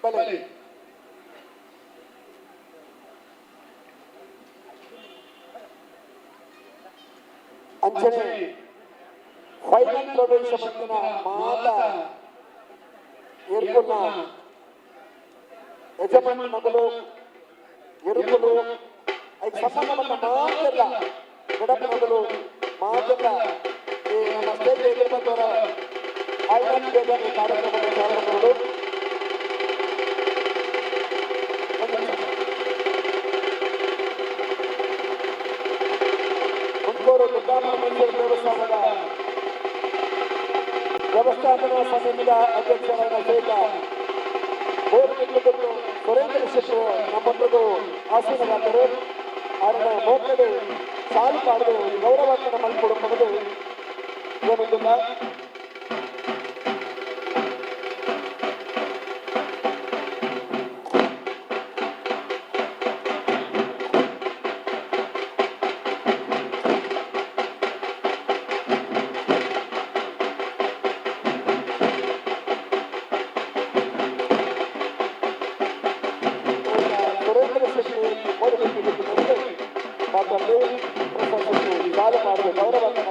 ಬಲೆ ಅಂಚನೆ ಫೈನಲ್ ಪ್ರವೇಶ ಬಂದಿನ ಮಾತ ಎರುಕುನ ಯಜಮಾನ ಮಗಳು ಎರುಕುಲು ಅದಕ್ಕೆ ಸಂಬಂಧಪಟ್ಟ ಮಾತೆಲ್ಲ ಗಡಪ ಮಗಳು ಮಾತೆಲ್ಲ ಈ ನಮ್ಮ ಸ್ಟೇಟ್ ಬಂದವರ ಫೈನಲ್ ಕಾರ್ಯಕ್ರಮವನ್ನು ಪ್ರಾರಂಭ ಮಾಡೋದು ವ್ಯವಸ್ಥಾಪನಾ ಸಮಿತಿಯ ಅಧ್ಯಕ್ಷರಾದ ಶ್ರೀಯುತ ಬೋರ್ನಿಟ್ಟು ಸುರೇಂದ್ರ ಶೆಟ್ಟಿ ನಮ್ಮೊಂದಿಗೂ ಆಸೀನರಾದರು ಅವರ ಮೋಕಡೆ ಸಾಲು ಮಾಡಿದ ಗೌರವವನ್ನು ಮಲ್ಕೊಡುವುದು ಏನೊಂದಿಲ್ಲ ಸಾಲು ಮಾಡಿದ ಗೌರವವನ್ನು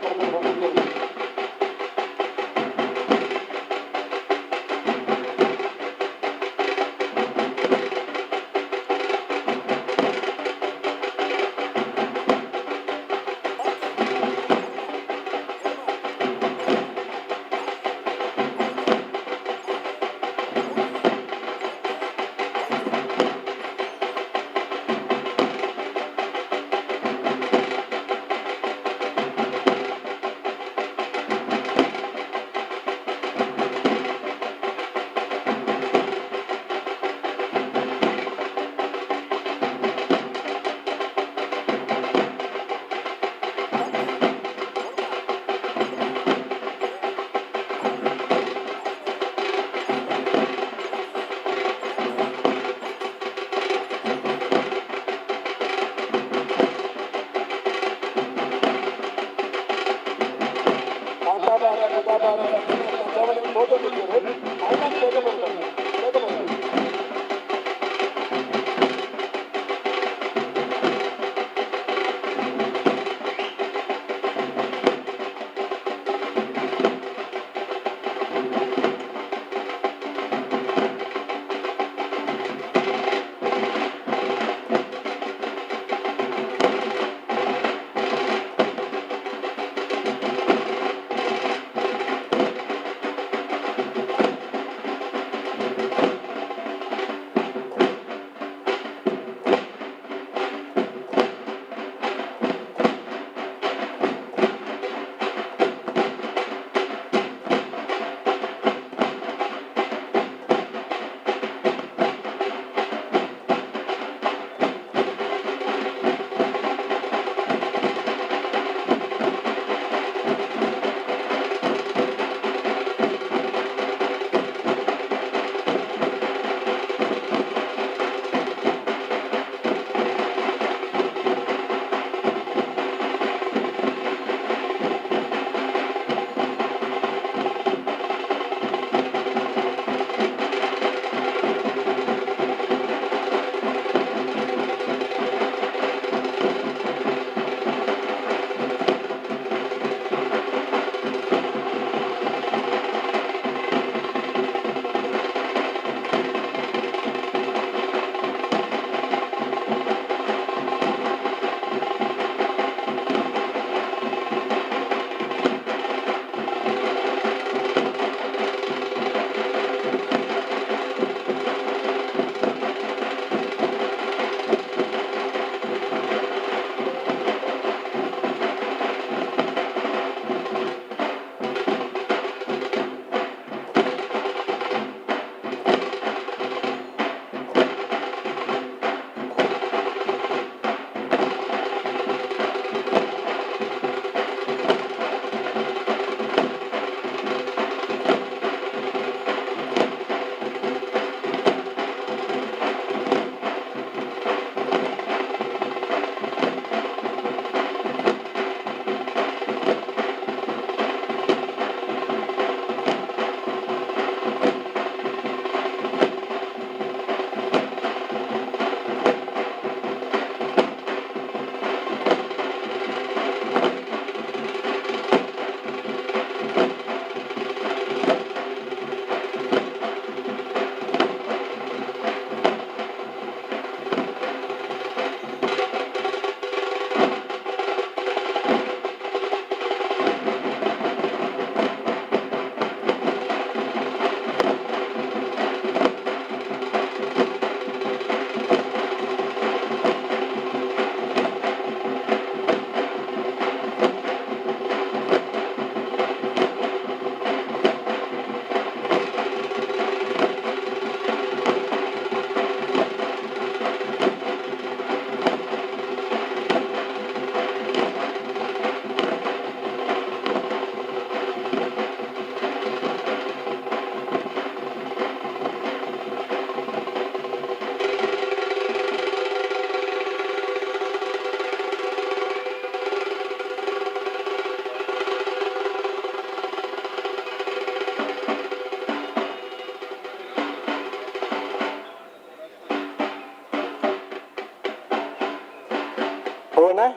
ಓಕೆನಾ?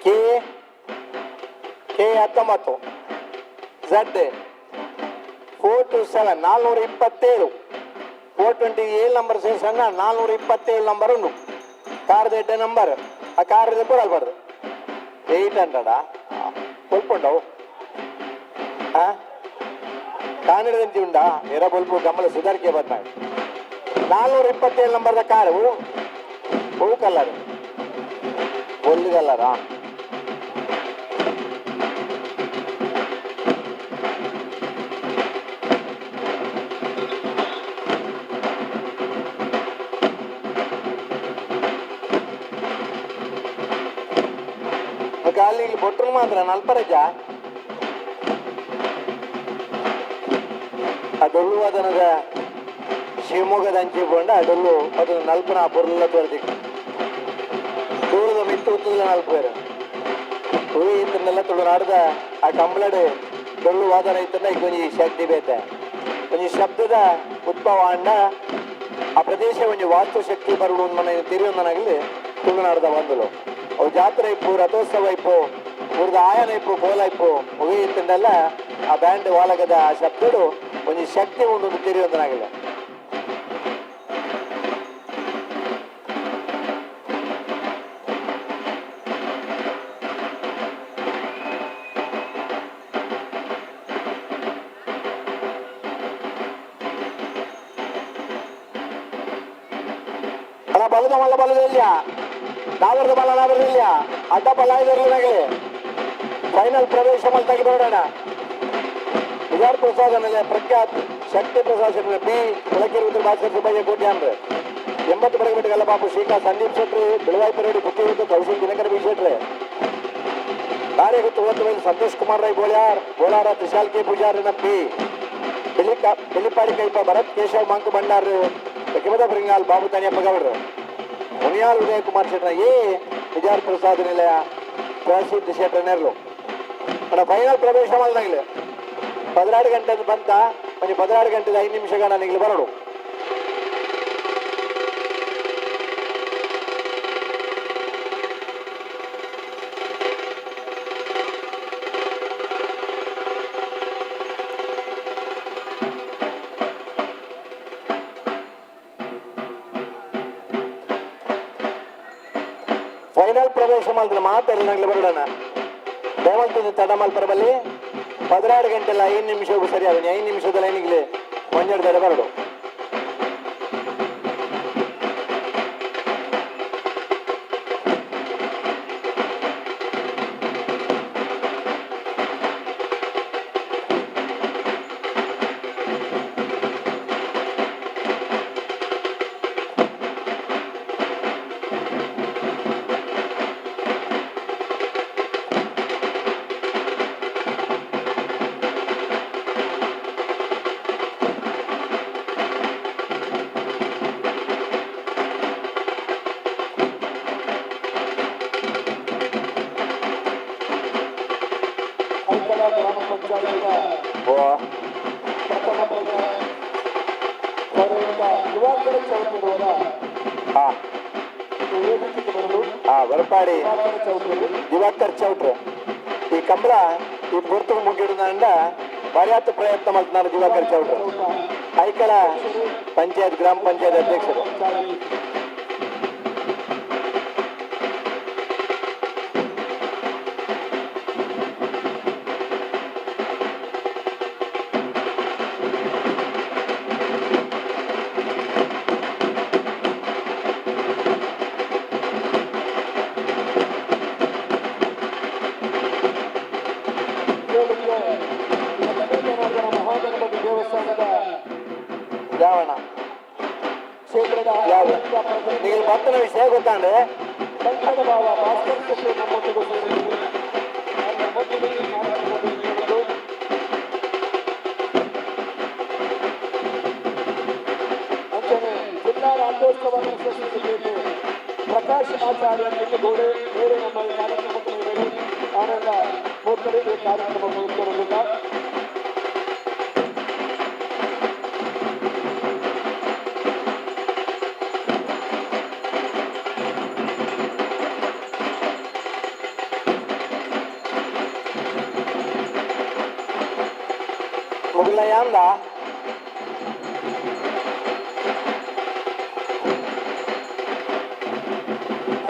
ಕೆ 19 Z 427 427 427 ನಂಬರ್ ಸೇರ್ಸಣ್ಣ 427 ನಂಬರ್ ಉಂಟು ಕಾರ್ದ ಎಡ್ಡೆ ನಂಬರ್ ಆ ಕಾರ್ ಪೂರ ಅಲ್ಬಾರ್ದು 800 ಕೊಲ್ಪುಂಡವು ಕಾಣಿಡದಂತಿ ಉಂಡಾ ಎರ ಬಲ್ಪು ಗಮಲ ಸುಧಾರಿಕೆ ಬದ್ನಾಗ 427 ನಂಬರ್ದ ಕಾರು ಹೂ ಕಲ್ಲರ್ ಒಳ್ಳೆ ಕಲ್ಲರಾ ಗಾಲಿ ಬೊಟ್ಟರು ಮಾತ್ರ ನಲ್ಪರಜ ಅದೊಳ್ಳು ಅದನದ ಶಿವಮೊಗ್ಗದ ಅಂಚೆ ಕೊಂಡ ಅದೊಳ್ಳು ಅದು ನಲ್ಪನ ಬುರ್ಲ ತೊಳೆದಿಟ್ಟು ದೂರದ ಮಿತ್ತು ಉತ್ತದ ನಲ್ಪೇರು ಹೂವಿ ಇತ್ತನ್ನೆಲ್ಲ ತುಳು ನಾಡ್ದ ಆ ಕಂಬಳಡು ಡೊಳ್ಳು ವಾದನ ಇತ್ತಂದ ಈಗ ಕೊಂಚ ಶಕ್ತಿ ಬೇತೆ ಕೊಂಚ ಶಬ್ದದ ಉದ್ಭವ ಅಂಡ ಆ ಪ್ರದೇಶ ಒಂಜಿ ವಾಸ್ತು ಶಕ್ತಿ ಬರುಡು ಮನೆ ತಿರಿಯೊಂದನಾಗಲಿ ತುಳುನಾಡ್ದ ಬಂದಲು ಅವು ಜಾತ್ರೆ ಇಪ್ಪು ರಥೋತ್ಸವ ಇಪ್ಪು ಊರ್ದ ಆಯನ ಇಪ್ಪು ಕೋಲ ಇಪ್ಪು ಹೂವಿ ಇತ್ತಂದೆಲ್ಲ ಆ ಬ್ಯಾಂಡ್ ವಾಲಗದ ಆ ಶಬ್ದಡು ಒಂಜಿ ಶಕ್ತಿ ಒಂದೊಂದು ತಿರಿಯೊಂದನಾಗಿಲ್ಲ ಬಲದ ಮಲ್ಲ ಬಲದಿಲ್ಲ ನಾವರದ ಬಲ ನಾವರದಿಲ್ಲ ಅಡ್ಡ ಬಲ ಇದರಲಾಗಲಿ ಫೈನಲ್ ಪ್ರವೇಶ ಮಲ್ ತೆಗೆದೋಡೋಣ ವಿಜಾರ್ ಪ್ರಸಾದ್ ಆಮೇಲೆ ಪ್ರಖ್ಯಾತ್ ಶಕ್ತಿ ಪ್ರಸಾದ್ ಶೆಟ್ಟಿ ಬಿ ಒಳಕೇರಿ ಉತ್ತರ ಭಾಸ್ಕರ್ ಸುಬ್ಬಯ್ಯ ಕೋಟಿ ಅಂದ್ರೆ 80 ಬಡಗಟ್ಟಿಗೆಲ್ಲ ಬಾಬು ಶ್ರೀಕಾಂತ್ ಸಂದೀಪ್ ಶೆಟ್ಟಿ ಬಿಳವಾಯಿ ಪರೇಡಿ ಬುಕ್ಕಿವಿತ್ತು ಕೌಶಲ್ ದಿನಕರ ಬಿ ಶೆಟ್ರಿ ಕಾರ್ಯ ಗೊತ್ತು 9 ಮೇಲೆ ಸಂತೋಷ್ ಕುಮಾರ್ ರೈ ಬೋಲಾರ ತ್ರಿಶಾಲ್ ಕೆ ಪೂಜಾರಿನ ಪಿ ಬಿಳಿಪಾಡಿ ಕೈಪ ಭರತ್ ಕೇಶವ್ ಮಂಕ್ ಭಂಡಾರ್ ಲಕ್ಷ್ಮದ ಬರಿಂಗಾಲ್ ಬಾಬು ತಾನಿಯಪ್ಪ ಗೌಡ್ರು ಮುನಿಯಾಲ್ ಉದಯ ಕುಮಾರ್ ಶೆಟ್ರ ವಿಜಾರ್ ಪ್ರಸಾದ್ ನಿಲಯ ಪ್ರಸಿದ್ಧ ಶೆಟ್ರ ನೆರಳು ಫೈನಲ್ ಪ್ರವೇಶ ಮಾಡಿದಾಗಲಿ 16 ಗಂಟೆ ಬಂತ ಒಂದು 16 ಗಂಟೆದ 5 ನಿಮಿಷಗಳ ನನಗೆ ಬರೋಡು ಫೈನಲ್ ಪ್ರವೇಶ ಮಾಡಿದ್ರೆ ಮಾತಾಡಿ ನಂಗೆ ಬರೋಣ ದೇವಂತ ತಡ ಮಲ್ಪರಬಲ್ಲಿ 16 ಗಂಟೆಲ್ಲ 5 ನಿಮಿಷಕ್ಕೂ ಸರಿ ಆಗ 5 ನಿಮಿಷದ ಲೈನಿಗೆ ಒಂದೆರಡು ಬರಡು ಬರಪಾಡಿ ದಿವಾಕರ್ ಚೌಟ್ರ ಈ ಕಂಬಳ ಈ ಗುರುತು ಮುಗಿಡುದಂಡ ಬರೆಯಾತ ಪ್ರಯತ್ನ ಮಾಡ್ತಾರೆ ದಿವಾಕರ್ ಚೌಟ್ರ ಐಕಳ ಪಂಚಾಯತ್ ಗ್ರಾಮ ಪಂಚಾಯತ್ ಅಧ್ಯಕ್ಷರು ಯಾವಣ ನೀವು ಭಕ್ತನ ವಿಷಯ ಗೊತ್ತಾಂದ್ರೆ ಜಿಲ್ಲಾ ರಾಜ್ಯೋತ್ಸವ ಪ್ರಕಾಶ್ ಆಚಾರ್ಯ ಗೋಡೆ ಬೇರೆ ನಮ್ಮ ಕಾರ್ಯಕ್ರಮದಲ್ಲಿ ಆನಂದ ಮೂರ್ತರು ಈ ಕಾರ್ಯಕ್ರಮ ಮುಗಿಸಿರುವುದಿಲ್ಲ ಯಾಂದ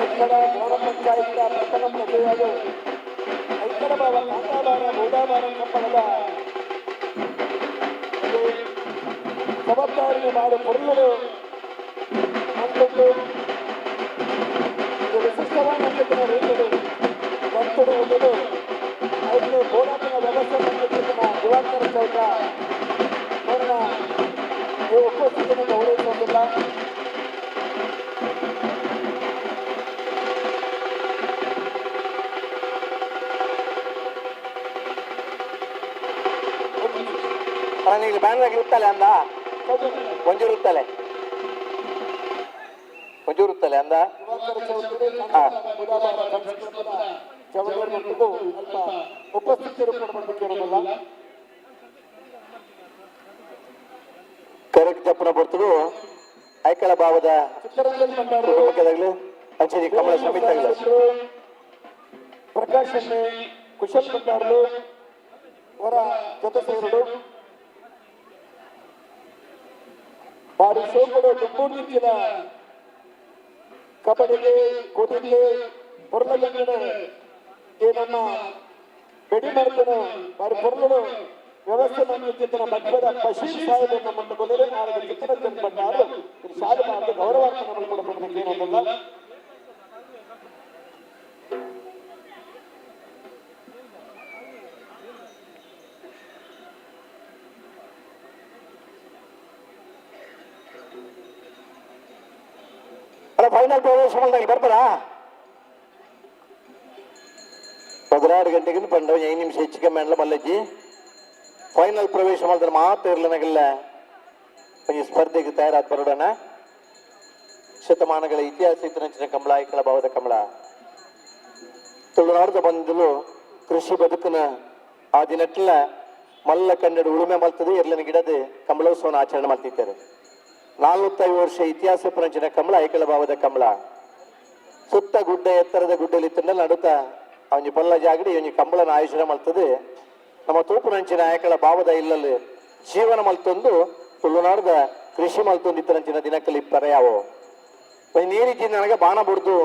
ಐಕಡ ಗ್ರಾಮ ಪಂಚಾಯತ್ ಪ್ರಥಮ ಪ್ರಜೆಯಾದ ಐಕಡ ಬಾಬಾ ಕಾಂತಾಬಾರ ಬೋಧಾಬಾರ ಕಂಪಳದ ಜವಾಬ್ದಾರಿಯ ಬಾರಿ ಪೊರ್ಲು ಅಂದ್ಬಿಟ್ಟು ವಿಶಿಷ್ಟವಾದ ರೈತರು ಬಂದಿರುವುದು ಐದು ಹೋರಾಟದ ವ್ಯವಸ್ಥೆ ಮಾಡಿರ್ತಕ್ಕಂಥ ದಿವಾಕರ ಚೌಟ ಅವರನ್ನ ಈ ಉಪಸ್ಥಿತಿಯನ್ನು ಗೌರವಿಸುವುದಿಲ್ಲ. ನೀನು ಬ್ಯಾನರ್ ಇರುತ್ತಲೆ ಅಂದ ಒಂಜೂರುತ್ತಲೆ ಅಂದ ಕರೆಕ್ಟ್ ಜಪ್ಪನ ಬರ್ತರು ಐಕಳ ಭಾವದ ಕುಟುಂಬದಾಗ್ಲಿ ಅಂಚೆ ಕಮಲ ಸಮಿತಿ ಪ್ರಕಾಶ್ ಕುಶಲ್ ಭಂಡಾರ್ಲು ಅವರ ಜೊತೆ ಸೇರುಡು ಬಾರಿ ಸೋಕುಡು ದುಬ್ಬೂರ್ನಿಂಚಿನ ಕಬಡ್ಡಿಗೆ ಕುದುರೆ ಪೊರ್ಲಗಂಗಡೆ ಈ ನಮ್ಮ ಬೆಡಿ ಮಾಡ್ತಾನೆ ಬಾರಿ ಪೊರ್ಲುಡು ವ್ಯವಸ್ಥೆ ಮಾಡಿರ್ತಿದ್ದನ ಮಧ್ವದ ಬಶೀರ್ ಸಾಹೇಬ್ ನಮ್ಮನ್ನು ಬಂದರೆ ನಾಳೆ ಚಿತ್ರ ಜನಪಟ್ಟಾರು ಇದು ಶಾಲೆ ಮಾಡಿ ಗೌರವಾರ್ಥ ನಮಗೆ ಕೊಡಬೇಕು ಏನಲ್ಲ. ಫೈನಲ್ ಪ್ರವೇಶ ಬರ್ತಾರಾ 16 ಗಂಟೆಗೆ ಪಂಡ 5 ನಿಮಿಷ ಹೆಚ್ಚಿಗೆ ಮಾಡಲ ಮಲ್ಲಜ್ಜಿ ಫೈನಲ್ ಪ್ರವೇಶ ಮಾಡಿದ್ರೆ ಮಾತ್ರ ಇರಲಿನಾಗಿಲ್ಲ ಈ ಸ್ಪರ್ಧೆಗೆ ತಯಾರಾದ ಬರೋಣ. ಶತಮಾನಗಳ ಇತಿಹಾಸ ಇತರಂಚಿನ ಕಂಬಳ ಐಕಳ ಭಾವದ ಕಂಬಳ ತುಳುನಾಡದ ಬಂದಲು ಕೃಷಿ ಬದುಕಿನ ಆ ದಿನಟ್ಲ ಮಲ್ಲ ಕನ್ನಡ ಉಳುಮೆ ಮಲ್ತದೆ ಇರ್ಲಿನ ಗಿಡದ ಕಂಬಳೋತ್ಸವನ ಆಚರಣೆ ಮಾಡ್ತಿದ್ದಾರೆ. 45 ವರ್ಷ ಇತಿಹಾಸ ಪರಂಚಿನ ಕಂಬಳ ಐಕಳ ಭಾವದ ಕಂಬಳ ಸುತ್ತ ಗುಡ್ಡ ಎತ್ತರದ ಗುಡ್ಡಲಿ ತಿನ್ನಲು ನಡುತ್ತ ಅವನಿ ಪಲ್ಲ ಜಾಗಡಿ ಇವನಿ ಕಂಬಳನ ಆಯುಷನ ಮಲ್ತದೆ ನಮ್ಮ ತೂಪುನಂಚಿನ ಐಕಳ ಭಾವದ ಇಲ್ಲಲ್ಲಿ ಜೀವನ ಮಲ್ತೊಂದು ತುಳುನಾಡದ ಕೃಷಿ ಮಲ್ತೊಂದು ಇತ್ತರಂಚಿನ ದಿನಕ್ಕಲ್ಲಿ ಪರ್ಯಾವು ನೀರಿದ್ದ ನನಗೆ ಬಾಣ ಬಿಡ್ದು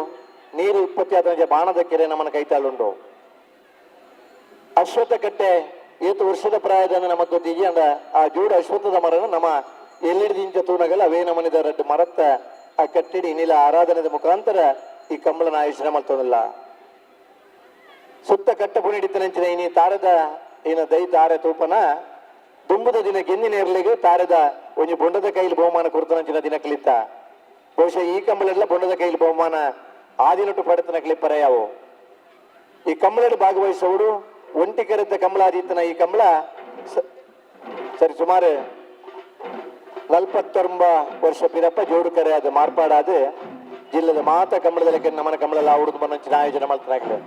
ನೀರು ಉತ್ಪತ್ತಿ ಆದ ಬಾಣದ ಕೆರೆ ನಮ್ಮನ್ನ ಕೈತಾಳುಂಡು ಅಶ್ವತ್ಥ ಕಟ್ಟೆ ಏತು ವರ್ಷದ ಪ್ರಾಯದ ನಮ್ಮ ಗೊತ್ತಿಗೆ ಅಂದ ಆ ಜೋಡು ಅಶ್ವತ್ಥದ ಮರನ ನಮ್ಮ ಎಲ್ಲಿಡಿದಿಂಚ ತೂಣಗಳು ಅವೇ ನಮನಿದ ರಡ್ಡು ಮರತ್ತ ಆ ಕಟ್ಟಿಡಿ ನಿಲ ಆರಾಧನೆದ ಮುಖಾಂತರ ಈ ಕಂಬಳನ ಆಯುಷನ ಮಲ್ತೋದಿಲ್ಲ ಸುತ್ತ ಕಟ್ಟ ಪುಣಿಡಿತನಂಚಿನ ಇನಿ ತಾರದ ಏನ ದೈ ತಾರೆ ತೂಪನ ದುಂಬುದ ದಿನ ಗೆನ್ನಿನ ಇರ್ಲಿಗೆ ತಾರದ ಒಂಜಿ ಬೊಂಡದ ಕೈಲಿ ಬಹುಮಾನ ಕೊಡ್ತನಂಚಿನ ದಿನ ಕಲಿತ ಬಹುಶಃ ಈ ಕಂಬಳೆಲ್ಲ ಬೊಂಡದ ಕೈಲಿ ಬಹುಮಾನ ಆದಿನೊಟ್ಟು ಪಡೆತನ ಕ್ಲಿಪ್ಪರ ಯಾವು ಈ ಕಂಬಳಲ್ಲಿ ಭಾಗವಹಿಸೋಡು ಒಂಟಿ ಕರೆತ ಕಂಬಳಾದಿತ್ತನ ಈ ಕಂಬಳ ಸರಿ ಸುಮಾರು 49 ವರ್ಷ ಪಿರಪ್ಪ ಜೋಡು ಕರೆ ಅದು ಮಾರ್ಪಾಡಾದ ಜಿಲ್ಲೆದ ಮಾತ ಕಂಬಳದಲ್ಲಿ ನಮ್ಮನ ಕಂಬಳೆಲ್ಲ ಹುಡುದು ಬಂದಂಚಿನ ಆಯೋಜನೆ ಮಾಡ್ತಾನಾಗಿದೆ.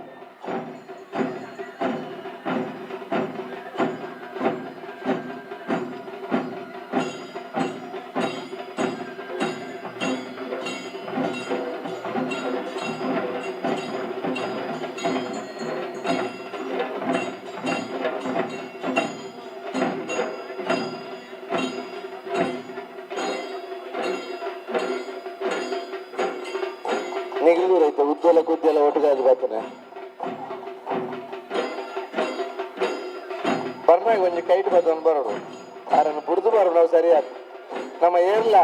ನಿಗಲು ರೈತ ಉದ್ದೆಲ್ಲ ಕುದ್ದೆಲ್ಲ ಒಟ್ಟಿಗೆ ಅದು ಬರ್ತಾನೆ ಬರ್ನಾಗ ಒಂಜಿ ಕೈಟ್ ಬರ್ತಾನೆ ಬರೋಡು ಆರನ್ನು ಬುಡ್ದು ಬರೋಡು ನಾವು ಸರಿಯಾದ ನಮ್ಮ ಏರ್ಲ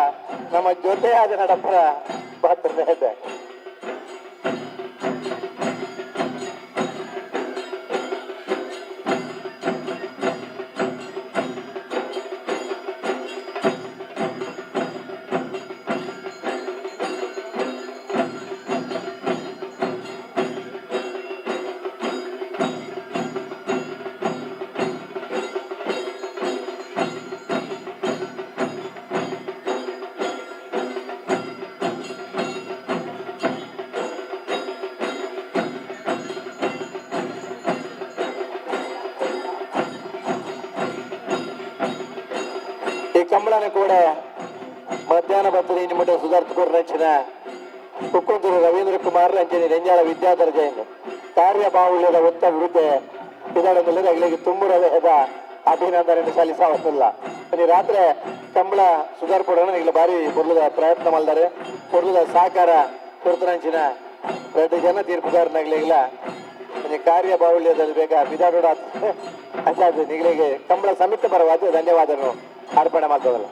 ನಮ್ಮ ಜೊತೆ ಆದ ನಡಪ್ಪರ ಬರ್ತಾನೆ ಇದೆ. ಕಂಬಳನ ಕೂಡ ಮಧ್ಯಾಹ್ನ ಬರ್ತದೆ ಇನ್ನು ಮಟ್ಟ ಸುಧಾರಿಸಿಕೊಡ್ರ ಅಂಚಿನ ಕುಕ್ಕುಂತೂರು ರವೀಂದ್ರ ಕುಮಾರ್ ಅಂಚನೆ ರೆಂಜಾಳ ವಿದ್ಯಾಧರ ಜೈನ್ ಕಾರ್ಯ ಬಾಹುಳ್ಯದ ಒತ್ತ ವಿರುದ್ಧ ಇದರ ಅಗಲಿಗೆ ತುಂಬುರದ ಅಭಿನಂದನೆ ಸಲ್ಲಿಸಲ್ಲ ರಾತ್ರಿ ಕಂಬಳ ಸುಧಾರ್ ಕೊಡೋಣ ಈಗ ಬಾರಿ ಕೊರ್ಲದ ಪ್ರಯತ್ನ ಮಾಡಿದ್ದಾರೆ ಕೊರ್ಲದ ಸಹಕಾರ ಕೊಡ್ತಂಚಿನ 2 ಜನ ತೀರ್ಪುಗಾರನಾಗ್ಲಿಲ್ಲ ಕಾರ್ಯ ಬಾಹುಳ್ಯದಲ್ಲಿ ಬೇಗ ಬಿದಾಡೋಡ ಅಂಚಾದ ನಿಗಳಿಗೆ ಕಂಬಳ ಸಮಿತಿ ಪರವಾದ ಧನ್ಯವಾದಗಳು ಅರ್ಪಣೆ ಮಾಡ್ತದಲ್ಲ.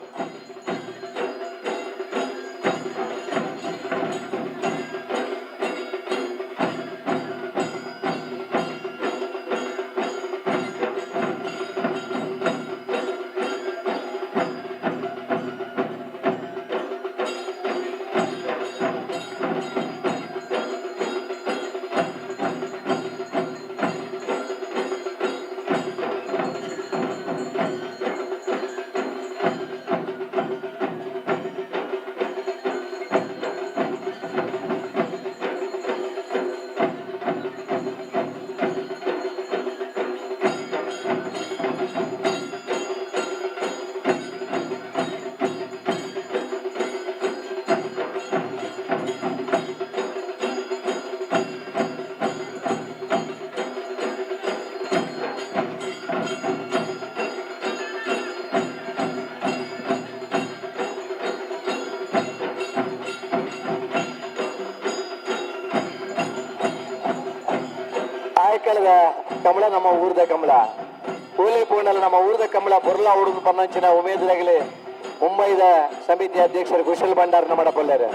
ಆಯ್ಕಳದ ಕಮಲ ನಮ್ಮ ಊರದ ಕಮಲ ಕೂಲಿ ಪೂರ್ಣಲ್ಲ ನಮ್ಮ ಊರದ ಕಮಲ ಬೊರ್ಲಾ ಹುಡುಗ ಪನ್ನಂಚಿನ ಉಮೇದರಾಗಲಿ ಮುಂಬೈದ ಸಮಿತಿ ಅಧ್ಯಕ್ಷರು ಕುಶಲ್ ಭಂಡಾರನ ಮಾಡಬಲ್ಲರು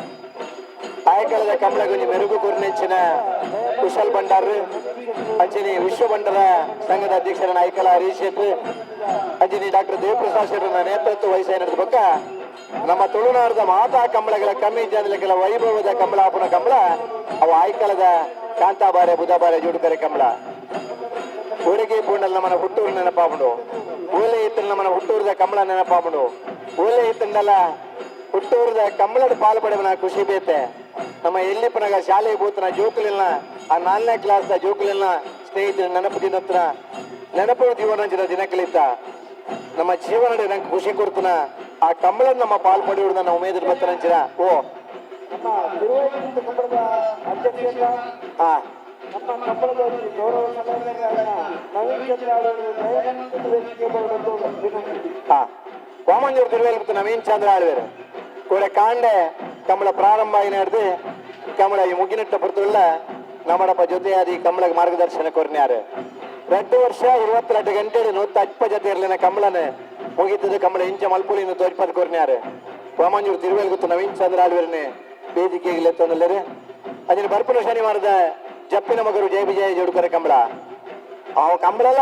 ಆಯ್ಕಳದ ಕಮಲ ಗುಂಜಿ ಮೆರುಗು ಗುರಿನೆಚ್ಚಿನ ಕುಶಲ್ ಭಂಡಾರ್ ಅಂಚಿನಿ ವಿಶ್ವ ಭಂಡಾರ ಸಂಘದ ಅಧ್ಯಕ್ಷರನ್ನ ಆಯ್ಕಳ ಹರೀಶ್ ಶೆಟ್ಟಿ ಅಂಚಿನಿ ಡಾಕ್ಟರ್ ದೇವಪ್ರಸಾದ್ ಶೆಟ್ಟರ್ನ ನೇತೃತ್ವ ವಹಿಸಿದ ಬೊಕ್ಕ ನಮ್ಮ ತುಳುನಾಡದ ಮಾತಾ ಕಂಬಳಗಳ ಕಮ್ಮಿ ಜನಗಳ ವೈಭವದ ಕಮಲಾಪುರ ಕಂಬಳ ಅವು ಆಯ್ಕಳದ ಕಾಂತಾಬಾರೆ ಬುಧಬಾರೆ ಜೋಡುಕರೆ ಕಂಬಳ ಊರಿಗೆ ಪೂರ್ಣಲ್ ನಮ್ಮನ ಹುಟ್ಟೂರು ನೆನಪಾಮುಂಡು ಓಲೆ ಇತ್ತಲ್ ನಮ್ಮನ ಹುಟ್ಟೂರದ ಕಂಬಳ ನೆನಪಾಮುಂಡು ಓಲೆ ಇತ್ತಂಡಲ್ಲ ಹುಟ್ಟೂರದ ಕಂಬಳದ ಪಾಲು ಪಡೆವನ ಖುಷಿ ಬೇತೆ ನಮ್ಮ ಎಲ್ಲಿಪ್ಪನಾಗ ಶಾಲೆಗೆ ಹೋತನ ಜೋಕುಲಿಲ್ಲ ಆ 4ನೇ ಕ್ಲಾಸ್ದ ಜೋಕುಲಿಲ್ಲ ಸ್ನೇಹಿತರ ನೆನಪು ದಿನತ್ರ ನೆನಪು ಜೀವನ ದಿನಕಲಿತ್ತ ನಮ್ಮ ಜೀವನ ನಂಗೆ ಖುಷಿ ಕೊಡ್ತನ ಆ ಕಂಬಳ ನಮ್ಮ ಪಾಲು ಪಡೆಯುವುದು ನನ್ನ ಉಮೇದ್ರ ಬತ್ತನಂಚಿನ ಓ ಹಾ ನಮ್ಮ ಕಂಬಳದ ಗೌರವ ನವೀನ್ ವಾಮಂಜೂರು ತಿರುವೇಲ್ಪುತ್ತು ನವೀನ್ ಚಂದ್ರ ಆಳ್ವೇರು ಕೂಡ ಕಾಂಡೆ ಕಂಬಳ ಪ್ರಾರಂಭ ಆಗಿ ನಡೆದು ಕಂಬಳ ಈ ಮುಗಿನಿಟ್ಟ ಪುರ್ತುಲ್ಲ ನಮ್ಮಡಪ್ಪ ಜೊತೆಯಾದಿ ಕಂಬಳಗೆ ಮಾರ್ಗದರ್ಶನ ಕೊರ್ನ್ಯಾರು 2 ವರ್ಷ 22 ಗಂಟೆ 130 ಜೊತೆ ಇರಲಿನ ಕಂಬಳನೆ ಮುಗಿತದ ಕಂಬಳ ಇಂಚ ಮಲ್ಪುಲಿನ ತೋರ್ಪದ ಕೊರ್ನ್ಯಾರು ವಾಮಂಜೂರು ತಿರುವೇಲ್ಪುತ್ತು ನವೀನ್ ಚಂದ್ರ ಆಳ್ವೇರನೆ ವೇದಿಕೆಗೆ ಎತ್ತೊಂದಲ್ಲರು ಅದನ್ನು ಬರ್ಪುನ ಶನಿವಾರದ ಜಪ್ಪಿನ ಮಗರು ಜಯ ವಿಜಯ ಜೋಡುಕರೆ ಕಂಬಳ ಆ ಕಂಬಳಲ್ಲ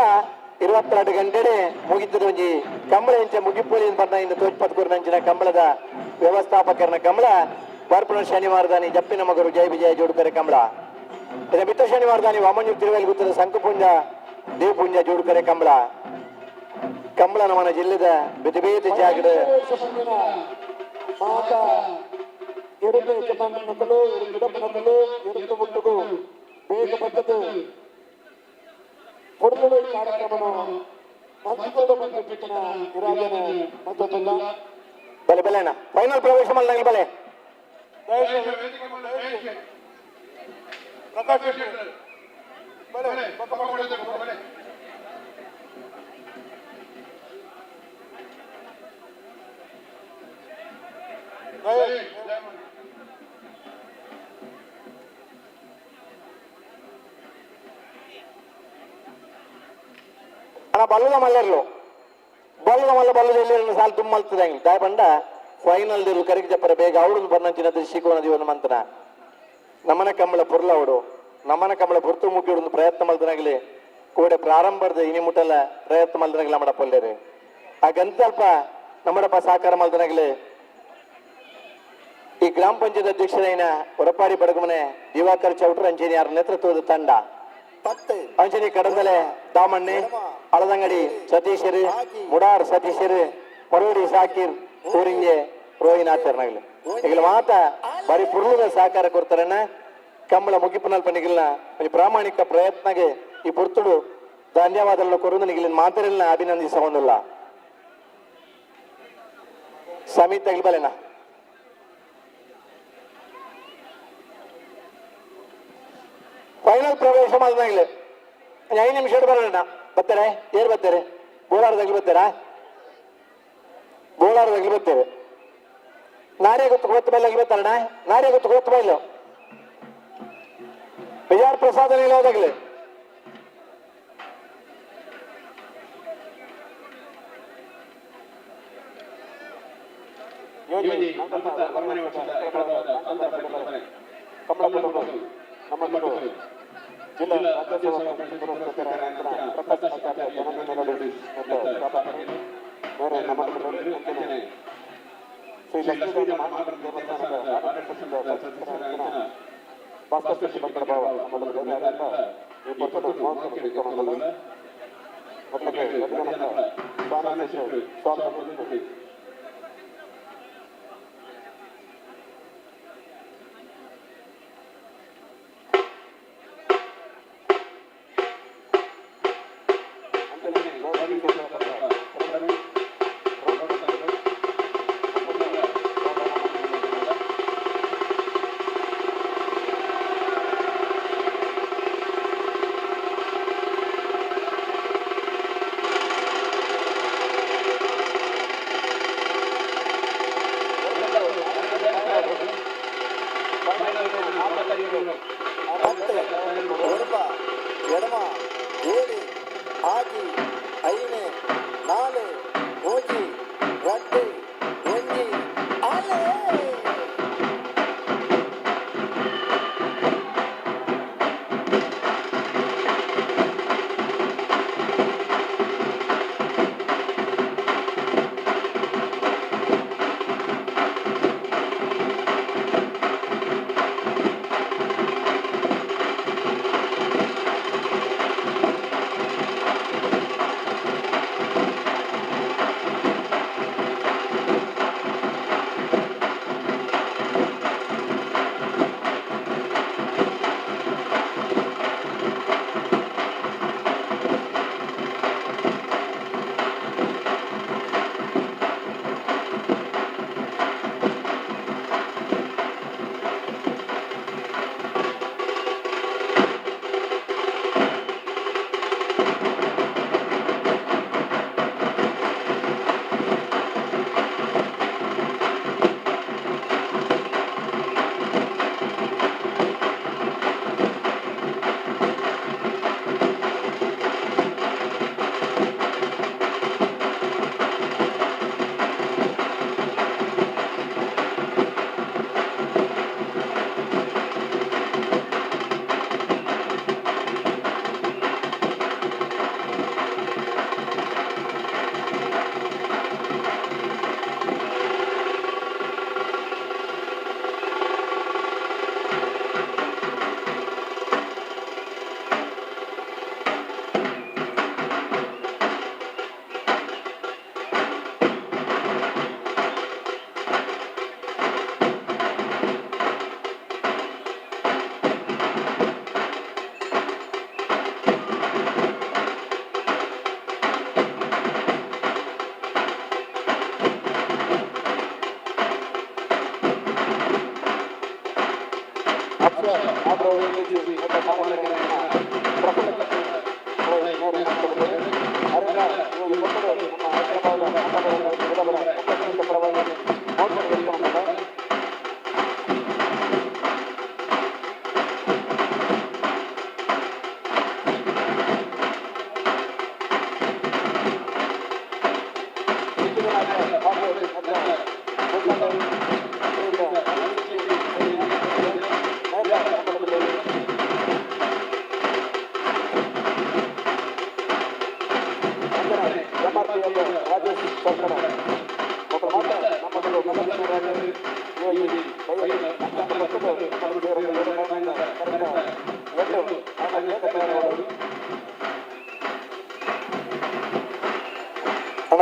22 ಗಂಟೆ ಮುಗಿತದ ಒಂಜಿ ಕಂಬಳ ಇಂಚ ಮುಗಿಪೋಲಿ ಬರ್ನ ಇಂದ ತೋಚ್ಪತ್ಕೂರ್ ನಂಚಿನ ಕಂಬಳದ ವ್ಯವಸ್ಥಾಪಕರನ ಕಂಬಳ ಬರ್ಪುನ ಶನಿವಾರದಾನಿ ಜಪ್ಪಿನ ಮಗರು ಜಯ ವಿಜಯ ಜೋಡುಕರೆ ಕಂಬಳ ಇದ ಬಿತ್ತ ಶನಿವಾರದಾನಿ ವಾಮಂಜೂರು ತಿರುವೇಲಿ ಗುತ್ತದ ಸಂಕುಪುಂಜ ದೇವಪುಂಜ ಜೋಡುಕರೆ ಕಂಬಳ ಕಂಬಳ ನಮ್ಮನ ಜಿಲ್ಲೆದ ಬೇತೆ ಬೇತೆ ಜಾಗದ ಎರಡು ನಕಲು ನಕಲು ಎರಡು ಮುಟ್ಟುಗು ಬೇಗ ಬರ್ತದೆ ಕೊಡಲು ಕಾರ್ಯಕ್ರಮ ಬಲೆ ಬಲೆನ ಫೈನಲ್ ಪ್ರವೇಶ ಮಾಡಲಿ ಬಲೆ ಬಲ್ಲದ ಮಲ್ಲರ್ಲು ಬಲ್ಲದ ಮಲ್ಲ ಬಲ್ಲದಲ್ಲಿ ಸಾಲು ತುಂಬಲ್ತದ ದಾಯ ಬಂಡ ಫೈನಲ್ ಕರೆಗೆ ಜಪ್ಪರ ಬೇಗ ಅವಳು ಬರ್ನಂಚಿನ ದೃಷ್ಟಿಕೋನ ಜೀವನ ಮಂತನ ನಮ್ಮನ ಕಂಬಳ ಪುರ್ಲ ಅವಡು ನಮ್ಮನ ಕಂಬಳ ಪುರ್ತು ಮುಟ್ಟಿ ಒಂದು ಪ್ರಯತ್ನ ಮಲ್ದನಾಗಲಿ ಕೂಡ ಪ್ರಾರಂಭದ ಇನಿ ಮುಟ್ಟಲ್ಲ ಪ್ರಯತ್ನ ಮಲ್ದನಾಗಲಿ ನಮ್ಮಡ ಪೊಲ್ಲೇರಿ ಹಾಗಂತಲ್ಪ ನಮ್ಮಡಪ್ಪ ಸಹಕಾರ ಮಲ್ದನಾಗಲಿ ಈ ಗ್ರಾಮ ಪಂಚಾಯತ್ ಅಧ್ಯಕ್ಷರೈನ ಹೊರಪಾಡಿ ಬಡಗುಮನೆ ದಿವಾಕರ್ ಚೌಟ್ರ ಅಂಜನಿ ಯಾರ ನೇತೃತ್ವದ ತಂಡ ಅಂಜನಿ ಕಡದಲೆ ದಾಮಣ್ಣೆ ಅಳದಂಗಡಿ ಸತೀಶರು ಮುಡಾರ್ ಸತೀಶರು ಮರೋಡಿ ಸಾಕಿರ್ ಊರಿಂಗೆ ರೋಹಿನಾಥರ್ನಾಗ್ಲಿ ಈಗಲ ಮಾತ ಬಾರಿ ಪುರ್ಲದ ಸಹಕಾರ ಕೊಡ್ತಾರಣ್ಣ ಕಂಬಳ ಮುಗಿಪುನಲ್ಪ ನಿಗಿಲ್ನ ಪ್ರಾಮಾಣಿಕ ಪ್ರಯತ್ನಗೆ ಈ ಪುರ್ತುಡು ಧನ್ಯವಾದಗಳನ್ನು ಕೊರುವುದು ನಿಗಿಲಿನ ಮಾತರಿಲ್ನ ಅಭಿನಂದಿಸಬಹುದಿಲ್ಲ ಸಮಿತಿ ತಗಿಲ್ಬಲೆನಾ ಫೈನಲ್ ಪ್ರವೇಶ ಮಾಡಿದಾಗಲೇ 5 ನಿಮಿಷ ಬರೋಣ ಬರ್ತಾರೆ ಏರ್ ಬರ್ತಾರೆ ಗೋಳಾರದಲ್ಲಿ ಬರ್ತೀರಾ? ಗೋಳಾರದಲ್ಲಿ ಬರ್ತೇವೆ. ನಾರೇ ಗೊತ್ತು ಮೇಲೆ ಬರ್ತಾರಣ್ಣ. ನಾರೇ ಗೊತ್ತು ಮೇಲೆ ಬಿಜಾರ್ ಪ್ರಸಾದ ನಿಲಯದಾಗಲಿ ಯೋಜನೆ 41ನೇ ವರ್ಷದ ಐಕಳವಾದ ಕಾಂತಾಬಾರಿ ಪದಬಾರೆ ಕಮಲಾಪುರ ನಮ್ಮ ಜಿಲ್ಲಾ ರಾಜ್ಯೋತ್ಸವ ಪ್ರಶಸ್ತಿ ಪುರಸ್ಕೃತರ ಪ್ರಕಾಶ್ ಆಚಾರ್ಯ ಶ್ರೀ ಲಕ್ಷ್ಮೀ ಮಹಾಗಣಪತಿ ದೇವಸ್ಥಾನದ ಆಡಳಿತ ಸಂಘದ ಸದಸ್ಯರಾದ ಭಾಸ್ಕರ್ ಶಿವಕರ ಬಾಬಾ ಈ ಪುಸ್ತಕ ಸ್ವಾಮಿ ಎಡಮ ಏಳಿ ಆಗಿ ಐನೆ ನಾಲೆ ಓಜಿ ರಡ್ಡು ಒಂಜಿ ಆಲೆ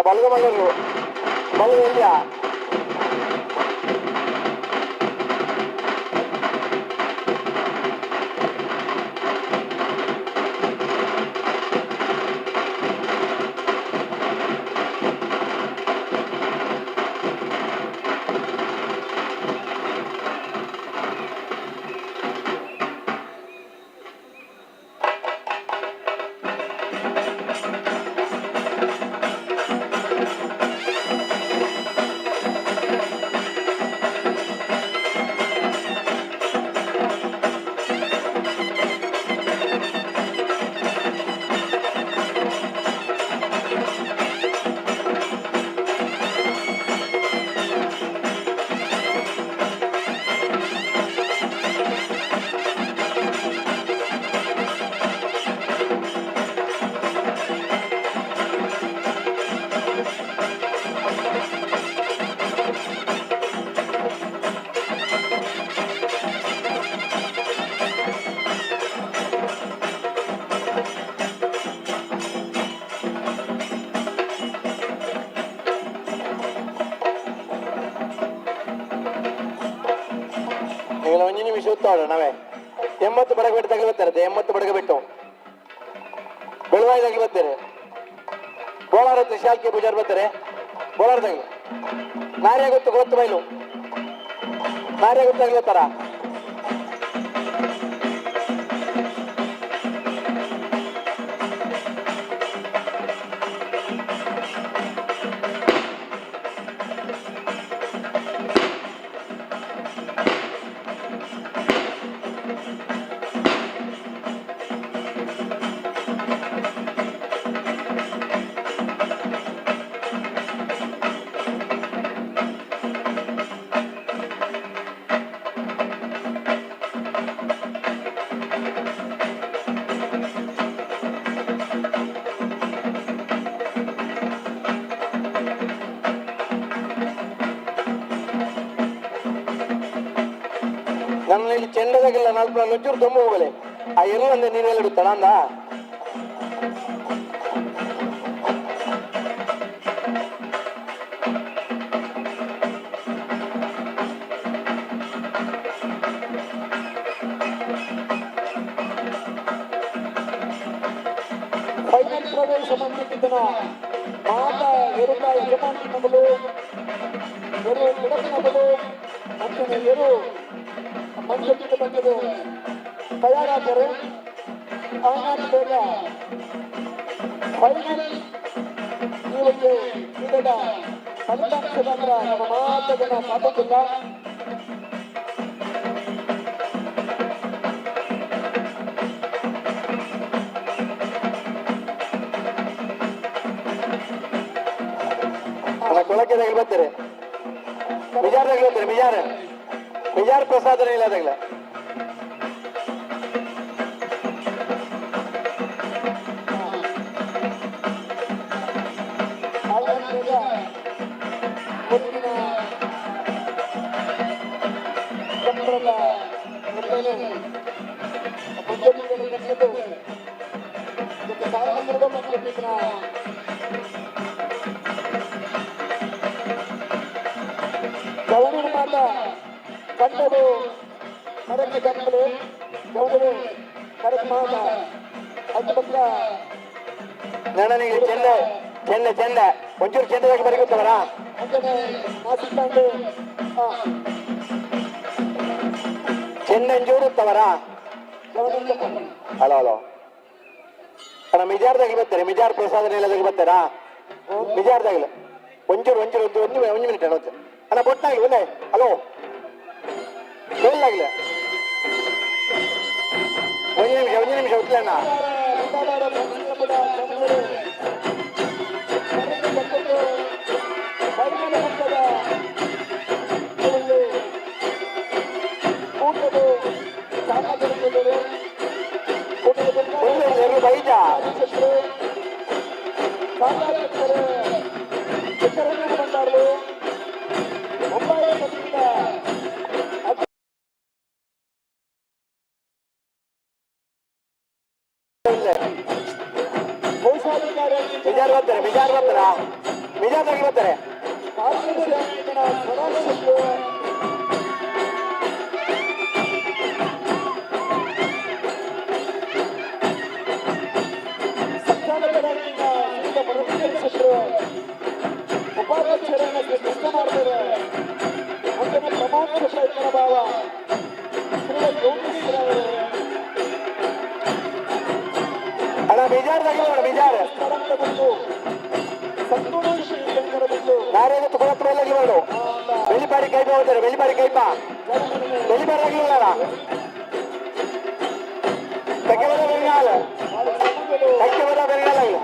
ಬಲ್ಗಮಲ್ಲರು ಬಲ್ಗ ಇಂಡಿಯಾ ಈಗ ಒಂಜಿ ನಿಮಿಷ ಉತ್ತೋಣ ನಾವೇ 80 ಬಡಗ ಬಿಟ್ಟು ತಗಲಿ ಬರ್ತಾರೆ 80 ಬಡಗ ಬಿಟ್ಟು ಬೆಳವಾಯಿ ತಗಲಿ ಬರ್ತಾರೆ ಬೋಳಾರ ತ್ರಿಶಾಲ್ಕೆ ಪೂಜಾರ್ ಬರ್ತಾರೆ ಬೋಳಾರ ತಗಲಿ ನಾರ್ಯ ಗೊತ್ತು ಬೈಲು ನಾರ್ಯ ಗೊತ್ತು ತಗಲಿ ಬರ್ತಾರ ನನ್ನಲ್ಲಿ ಚೆಂಡದಾಗೆಲ್ಲ 4 ನುಚ್ಚೂರು ತುಂಬ ಹೋಗಲೆ ಆ ಎಲ್ಲೂ ಅಂದ್ರೆ ನೀನೆಲ್ಲ ಇಡುತ್ತಾಳ ಅಂದ ಫೈನಲ್ ಪ್ರವೇಶ ಮಂದಿದ್ದನ ಮಾತ ಎರುತ ಯಜಮಾನಿನಗಳು ಎರು ಗಿಡಕನಗಳು ಮತ್ತು ಎರು ಮಂಜುತ್ತಿನ ಬಗ್ಗೆ ತಯಾರಾದರೆ ಆನಾದ ಬೇಗ ಫೈನಲ್ ಈ ಒಂದು ಕ್ರೀಡೆಯ ಫಲಿತಾಂಶದ ಹತ್ರ ನಮ್ಮ ಮಾತುಗಳನ್ನ ಸಾಧುತ್ತಿಲ್ಲ ಕೊಳಕ್ಕೆ ಬರ್ತಾರೆ ಮಿಜಾರ್ದಾಗ ಬರ್ತಾರೆ ಮಿಜಾರ್ ಪ್ರಸಾದನೆ ಇಲ್ಲ ಅದಾಗಲ ಮುಂದಿನ ಸಂಭ್ರಮ ಗೌರವ ಮಾತ ಕಂಡದು ಕರೆಕ್ಟ್ ಕಂಪನಿ ಗೌರವ ಕರೆಕ್ಟ್ ಮಾತ ಅದು ಪಕ್ಕ ನನಗೆ ಚೆಂಡ ಒಂಚೂರು ಚೆಂಡದಾಗಿ ಬರೀಗುತ್ತವರ ಅಂತಾನೆ ಮಾಸಿಕೊಂಡು ಚೆಂಡ ಜೋಡುತ್ತವರ ಹಲೋ ಅಣ್ಣ ಮಿಜಾರ್ದಾಗಿ ಬರ್ತಾರೆ ಮಿಜಾರ್ ಪ್ರಸಾದನೆ ಎಲ್ಲದಾಗಿ ಬರ್ತಾರಾ ಮಿಜಾರ್ದಾಗಿಲ್ಲ ಒಂಚೂರು ಒಂದು ಮಿನಿಟ್ ಅಣ್ಣ ಬೊಟ್ಟಾಗಿ ಒಳ್ಳೆ ಹಲೋ ಹೇಳಾಗಿಲ್ಲ ಒಂದು ನಿಮಿಷ ಅಣ್ಣ ಬೈಜ ಬಂದಾರು ಮಿಜಾರ್ ಬರ್ತಾರೆ ಮಿಜಾರ್ದಾಗಿ ಬರ್ತಾರೆ ಉಪಾಧ್ಯಕ್ಷರನ್ನ ಕೃಷ್ಣ ಮಾಡ್ತಾರೆ ಅಂತಾನೆ ಪ್ರಮೋದ್ ಶೇಖರ ಭಾವ ಅಣ್ಣ ಮಿಜಾರ್ದಾಗಿ ಮಿಜಾರ್ ನಾರೇನು ತುಕಳತ್ರ ಮೇಲೆ ನೋಡು ಬೆಳಿಪಾಡಿ ಕೈಪ ಹೋಗ್ತಾರೆ ಬೆಳಿಪಾಡಿ ಆಗಿಲ್ಲ ತೆಕ್ಕೆ ಬರ ಬೆಂಗಾಲ ಇಲ್ಲ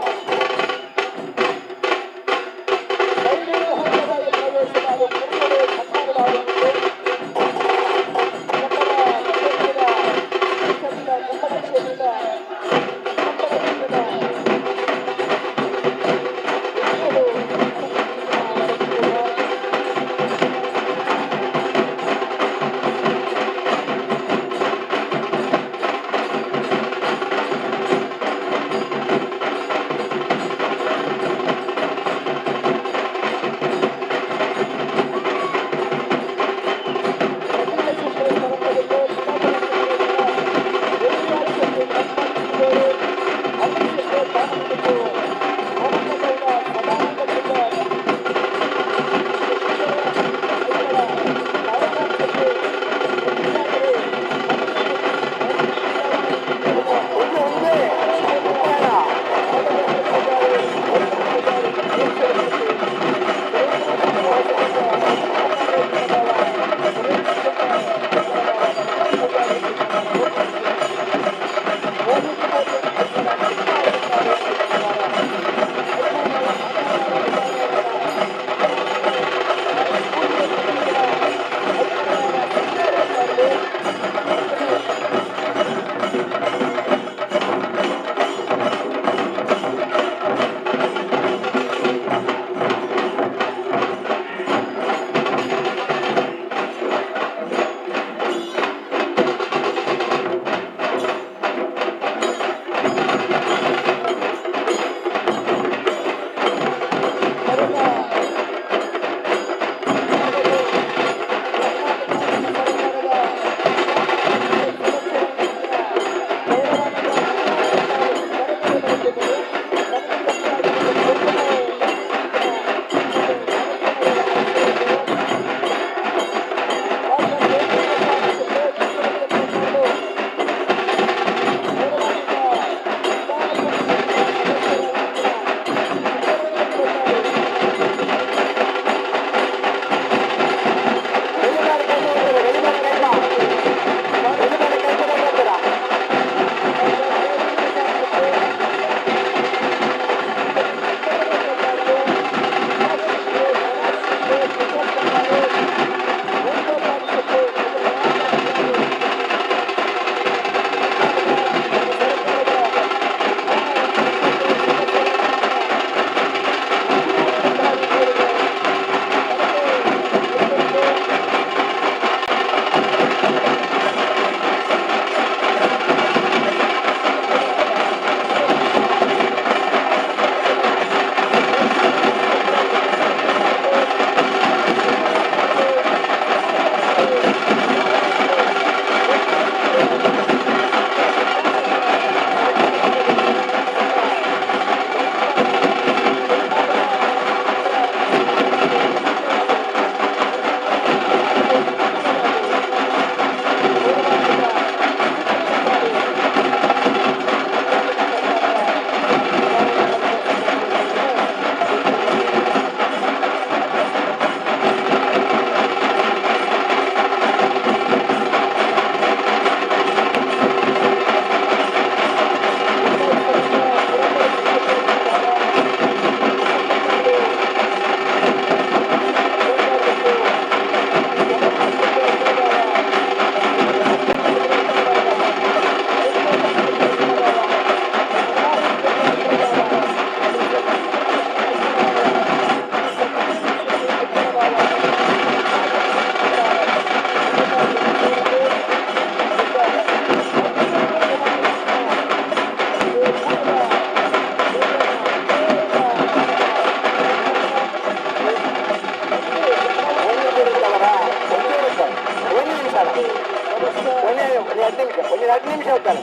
2 ನಿಮಿಷ ಹೋಗ್ತಾನೆ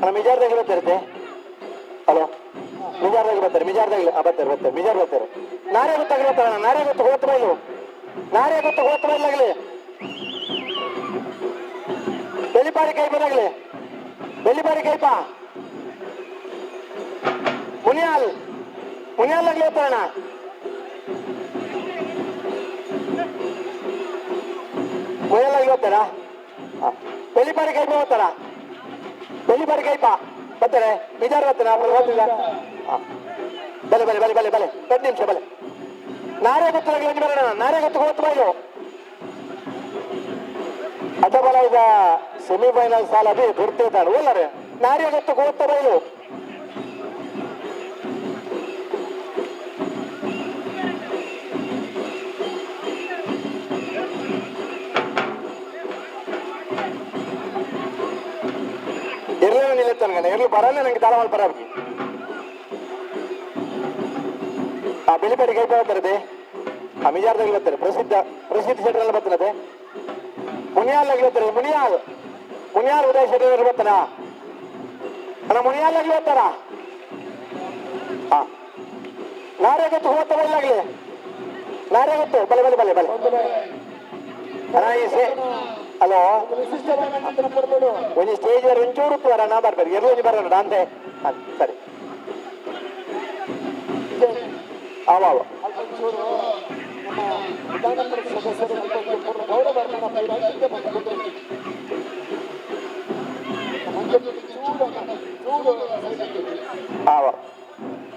ಅಣ್ಣ ಮಿಜಾರ್ದಾಗ ಬರ್ತಾರತ್ತೆ ಹಲೋ ಮಿಜಾರ್ದಾಗ ಬರ್ತಾರೆ ಬರ್ತಾರೆ ಮಿಜಾರ್ ಬರ್ತಾರೆ ನಾರೇ ಗೊತ್ತಾಗಲಿ ಬರ್ತಾರ ನಾರೇ ಗೊತ್ತು ಹೋಗ್ತ ಬೈಲು ನಾರೇ ಗೊತ್ತು ಹೋಗ್ತ ಬೈಲಾಗಲಿ ಬೆಳಿಪಾಡಿ ಕೈ ಬರಾಗಲಿ ಬೆಳಿಪಾಡಿ ಕೈಪ ಮುನಿಯಾಲಾಗ್ಲಿ ಹೋಗ್ತಾರಣ್ಣ ಮುನಿಯಾಲಾಗ್ಲಿ ಹೋಗ್ತಾರಾ ಬೆಳಿಪಾಡಿ ಕೈಪ ಹೋಗ್ತಾರ ಬೆಳಿಪಾಡಿ ಕೈಪ ಬರ್ತಾರೆ ಮಿಜಾರ್ ಬರ್ತಾರೆ ಹೋಗ್ತಿಲ್ಲ ಬಲೆ 2 ನಿಮಿಷ ಬಲೆ ನಾರೇ ಗೊತ್ತಾಗಲಿ ಬರೋಣ ನಾರೇ ಗೊತ್ತು ಹೋಗ್ತ ಬೈಲು ಅಡ್ಡಬಲ ಈಗ ಸೆಮಿಫೈನಲ್ ಸಾಲ ಅಭಿ ಬಿಡ್ತಿದ್ದಾಳೆ ಓಲರೆ ನಾರೇ ಗೊತ್ತು ಹೋಗ್ತ ಬೈಲು ಎರ್ಲಿ ನಿಲ್ಲುತ್ತಾನೆ ಎರ್ಲಿ ಬರಲ್ಲ ನಂಗೆ ದಾಳವಾಳ ಬರಬೇಕು ಆ ಬೆಳಿಬೇಡಿ ಕೈ ಬರ್ತಾರೆ ಆ ಮಿಜಾರ್ದಾಗ ಬರ್ತಾರೆ ಪ್ರಸಿದ್ಧ ಶೆಟ್ರಲ್ಲಿ ಬರ್ತಾನದೆ ಮುನಿಯಾಲಾಗಿ ಬರ್ತಾರೆ ಮುನಿಯಾಲ್ ಉದಯ ಶೆಟ್ಟಿ ಬರ್ತಾನ ಅಣ್ಣ ಮುನಿಯಾಲಾಗಿ ಬರ್ತಾರ ನಾರೇ ಗೊತ್ತು ಹೋಗ್ತಾವ ಇಲ್ಲಾಗ್ಲಿ ನಾರೇ ಗೊತ್ತು ಬಲೆ ಅಣ್ಣ ಹಲೋ ಒಂದು ಸ್ಟೇಜ್ ಒಂಚೂರು ಬರ ನಾ ಬರ್ಬೇಕು ಎಲ್ಲಿ ಬರೋಣ ಅಂತೆ ಸರಿ ಆವ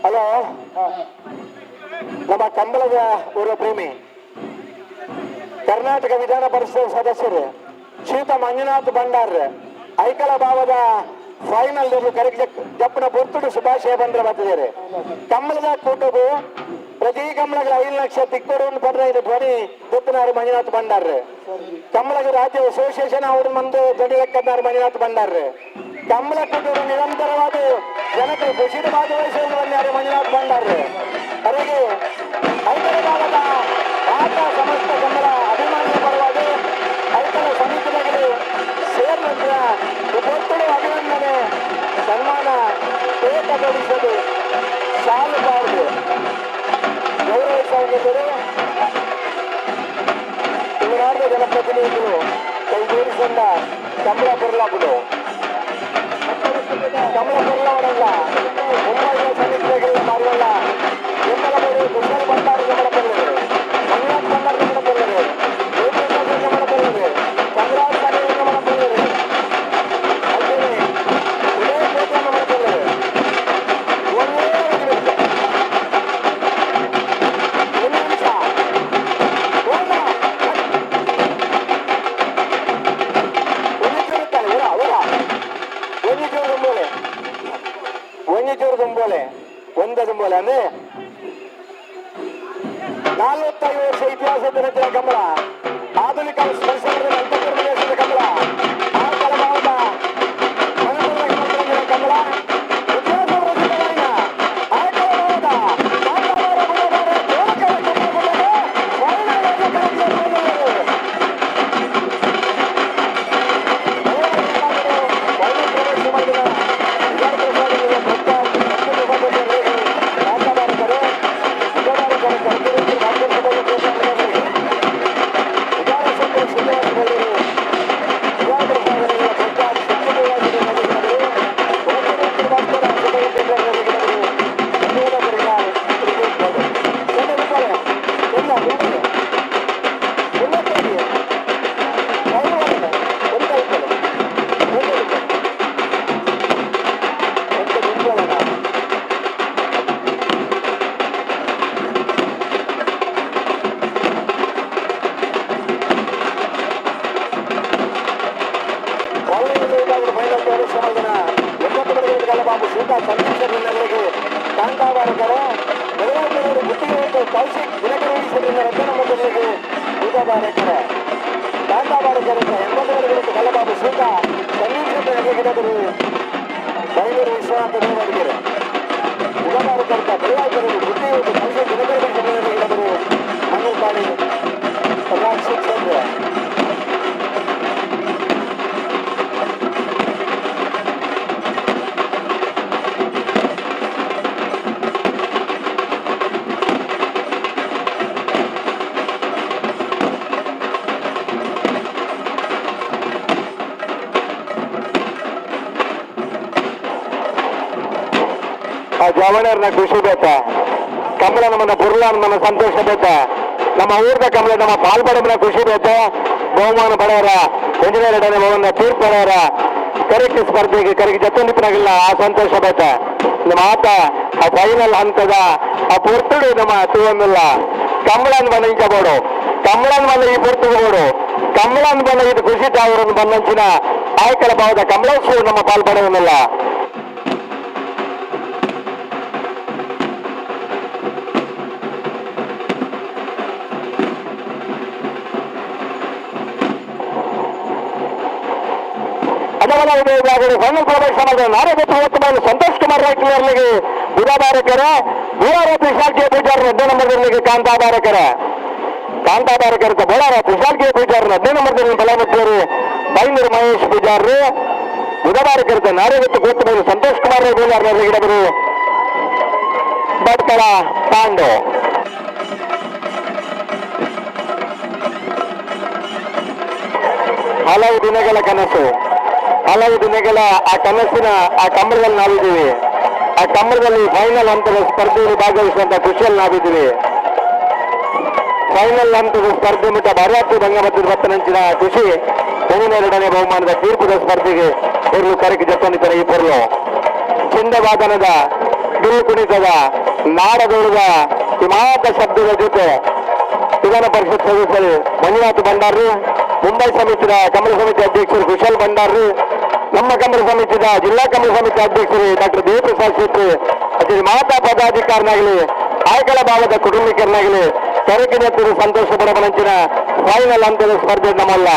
ಹಲೋ ನಮ್ಮ ಕಂಬಳದ ಪೂರ್ವ ಪ್ರೇಮಿ ಕರ್ನಾಟಕ ವಿಧಾನ ಪರಿಷತ್ ಸದಸ್ಯರು ಶ್ರೀಯುತ ಮಂಜುನಾಥ್ ಭಂಡಾರ್ ಐಕಳ ಭಾವದ ಫೈನಲ್ ಕರೆಗೆ ಜಪ್ಪನ ಬೊತ್ತುಡು ಶುಭಾಶಯ ಬಂದ್ರೆ ಬರ್ತಿದ್ದಾರೆ ಕಮಲದ ಕೂಟವು ಪ್ರತಿ ಕಮಲಗಳ 5 ಲಕ್ಷ ತಿಕ್ಕೋಡು ಪಡ್ರೆ ಇದು ಧ್ವನಿ ಗೊತ್ತಿನಾರು ಮಂಜುನಾಥ್ ಭಂಡಾರ್ ಕಮಲಗ ರಾಜ್ಯ ಅಸೋಸಿಯೇಷನ್ ಅವರು ಮಂದು ಧ್ವನಿ ಲೆಕ್ಕದಾರು ಮಂಜುನಾಥ್ ಭಂಡಾರ್ ಕಮಲ ಕೂಟವು ನಿರಂತರವಾದ ಜನಕರು ಖುಷಿದ ಭಾಗವಹಿಸುವವರು ಮಂಜುನಾಥ್ ಭಂಡಾರ್ ಅವರಿಗೆ ಐಕಳ ಭಾಗದ ಆತ ಸಮಸ್ತ ಕಮಲ ಅಭಿಮಾನಿಯ ಪರವಾಗಿ ಐಕಳ ಸಮಿತಿಗಳು ಸೇರಿದ ಬೊತ್ತುಡು ಅಭಿನಂದನೆ ಸನ್ಮಾನ ಏಕಗೊಳಿಸಲು ಸಾಲಬಾರದು ಗೌರವಿಸಿದರು ತುಳುನಾಡಿನ ಜನಪ್ರತಿನಿಧಿಗಳು ಕೈಗೂಡಿಸಿದ ಕಮಲ ಪುರ್ಲಾಪುಡು ಮುಂಬೈನ ಸಮಿತಿಗಳ ಮಾರುವಲ್ಲ ಬೆಂಬಲವರು ಕುಶಲ ಭಂಡಾರ ಗಮನ ಬರಲಿದೆ ಮಂಜುನಾಥ್ ಭಂಡಾರ ಗಮನ ಬರಲಿದೆ ಗಮನ ಬರಲಿದೆ ಚಂದ್ರಾಜ್ ಗಮನ ಬರಲಿದೆ ಹಾಗೆಯೇ ಉದಯ ಕೋಟ ಗಮನ ಬರಲಿದೆ ಒಂದೇ ನಿಮಿಷ ಒಂಜಿಚೂರು ತುಂಬೋಲೆ ಒಂದದುಂಬೋಲೆ ಅಂದ್ರೆ 45 ವರ್ಷ ಇತಿಹಾಸದ ರಚನೆ ಕಮಲ ಆಧುನಿಕ ಸ್ಪರ್ಶದ ಅಂತರ್ದೇಶದ ಕಮಲ ಆ ಕಲಭಾವದ ಮನೋರಂಜನೆ ಕಮಲ ಇತಿಹಾಸ ಆ ಕಲಭಾವದ ಬಾಬು ಸೀತಾ ಸಂದೇಶಗಳಿಗೆ ಕಾಂತಾವಾರಕರ ಬೆಳಗಾವಿಯವರು ಗುತ್ತಿಗೆ ಕೌಶಿಕ್ ದಿನಕರೂಢಿಸಿದ್ರಿಂದ ರಚನ ಮೊದಲಿಗೆ ಬೂದಬಾರಕರ ಕಾಂತಾವಾರಕರಿಂದ 80 ವಿರುದ್ಧ ಕಲ್ಲಬಾಬು ಸೀತಾ ಸಂದೇಶಗಳಿಗೆ ಗೆದರು ಬೈಲೂರು ವಿಶ್ವನಾಥ ದೇವರಿಗೆ ಬೂದಬಾರಕರ ಬೆಳಗಾವಿಯವರು ಗುತ್ತಿಗೆ ಕೌಶಿಕ್ ದಿನಕರೂಢಿಸಿದ್ರಿಂದ ಗೆದರು ಮಂಗಳಪಾಡಿ ರಾಕ್ಷ ಶ್ರವಣರ್ನ ಖುಷಿ ಬೇತ ಕಮಲ ನಮ್ಮನ್ನ ಬುರ್ಲಾನ್ ನಮ್ಮ ಸಂತೋಷ ಬೇತ ನಮ್ಮ ಊರ್ದ ಕಮಲ ನಮ್ಮ ಪಾಲ್ಪಡಮನ ಖುಷಿ ಬೇತ ಬಹುಮಾನ ಪಡೆಯರ ಎಂಜಿನಿಯರ್ ಬಹುಮಾನ ತೀರ್ಪು ಪಡೆಯರ ಕರೆಕ್ಟ್ ಸ್ಪರ್ಧೆಗೆ ಕರೆಗೆ ಜೊತೆಗಿಲ್ಲ ಆ ಸಂತೋಷ ಬೇತ ನಮ್ಮ ಆತ ಆ ಫೈನಲ್ ಹಂತದ ಆ ಪೊರ್ತುಡು ನಮ್ಮ ತೂವನ್ನಿಲ್ಲ ಕಮಲನ್ ಬಂದಿಂಚಬೋಡು ಕಮಲನ್ ಬಂದ ಈ ಪೊರ್ತುಗೋಡು ಕಮಲನ್ ಬಂದ ಇದು ಖುಷಿ ತಾವರನ್ನು ಬಂದಂಚಿನ ಆಯ್ಕಲ ಭಾವದ ಕಮಲೇಶ್ವರ ನಮ್ಮ ಪಾಲ್ಪಡೆಯನ್ನಿಲ್ಲ ಫೈನಲ್ ಪ್ರವೇಶ ಮಾಡಿದ ನಾರಾಯಣ ಸಂತೋಷ್ ಕುಮಾರ್ ರಾಯ್ಕರ್ಗೆ ಬುಧಾಬಾರಕರ ಬೋಳಾರ ತ್ರಿಶಾಲ್ಕಿಯ ಪೂಜಾರ 10 ನಂಬರ್ಗೆ ಕಾಂತಾಬಾರಕರ ಬೋಳಾರ ತ್ರಿಶಾಲ್ಕಿಯ ಪೂಜಾರ 10 ನಂಬರ್ದಲ್ಲಿ ಬಲಮುತ್ತೂರು ಬೈನೂರು ಮಹೇಶ್ ಪೂಜಾರರು ಬುಧವಾರಕರ ನಾರಾಯಣ ಗೋತಮೈಲು ಸಂತೋಷ್ ಕುಮಾರ್ ಬೋಳಾರ್ನಲ್ಲಿ ಗಿಡಬರು ಭಟ್ಕಳ ಪಾಂಡು ಹಲವು ದಿನಗಳ ಕನಸು ಹಲವು ದಿನಗಳ ಆ ಕನಸಿನ ಆ ಕಂಬಳದಲ್ಲಿ ನಾವಿದ್ದೀವಿ ಆ ಕಂಬಳದಲ್ಲಿ ಫೈನಲ್ ಹಂತದ ಸ್ಪರ್ಧೆಯಲ್ಲಿ ಭಾಗವಹಿಸುವಂತ ಖುಷಿಯಲ್ಲಿ ನಾವಿದ್ದೀವಿ ಫೈನಲ್ ಹಂತದ ಸ್ಪರ್ಧೆ ಮುಟ್ಟ ಭಾರತೀಯ ರಂಗಮಂದಿರ ರತ್ನಂಚಿನ ಖುಷಿ ಎರಡನೇ ಬಹುಮಾನದ ತೀರ್ಪುದ ಸ್ಪರ್ಧೆಗೆ ಇರಲು ಕರೆಗೆ ಜೊತೆನಿದ್ದಾರೆ ಈ ಪೊರ್ಲು ಚಿಂದವಾದನದ ಬಿಲ್ಲು ಕುಣಿತದ ನಾಡದೊಳದ ಹಿಮಾತ ಶಬ್ದದ ಜೊತೆ ವಿಧಾನ ಪರಿಷತ್ ಸದಸ್ಯರು ಮಂಜುನಾಥ್ ಭಂಡಾರಿ ಮುಂಬೈ ಸಮಿತಿಯ ಕಮಲ ಸಮಿತಿ ಅಧ್ಯಕ್ಷರು ಕುಶಲ್ ಭಂಡಾರಿ ನಮ್ಮ ಕಮಲ ಸಮಿತಿಯ ಜಿಲ್ಲಾ ಕಮಲ ಸಮಿತಿ ಅಧ್ಯಕ್ಷರು ಡಾಕ್ಟರ್ ದೇವಪ್ರಸಾದ್ ಶೆಟ್ಟಿ ಅದೇ ಮಾತಾ ಪದಾಧಿಕಾರನಾಗಲಿ ಆಯ್ಕಳ ಭಾಗದ ಕುಟುಂಬಿಕರನಾಗಲಿ ಕರೆಕಿನ ಸಂತೋಷ ಪಡಬನಂಚಿನ ಫೈನಲ್ ಹಂತದ ಸ್ಪರ್ಧೆ ನಮ್ಮಲ್ಲ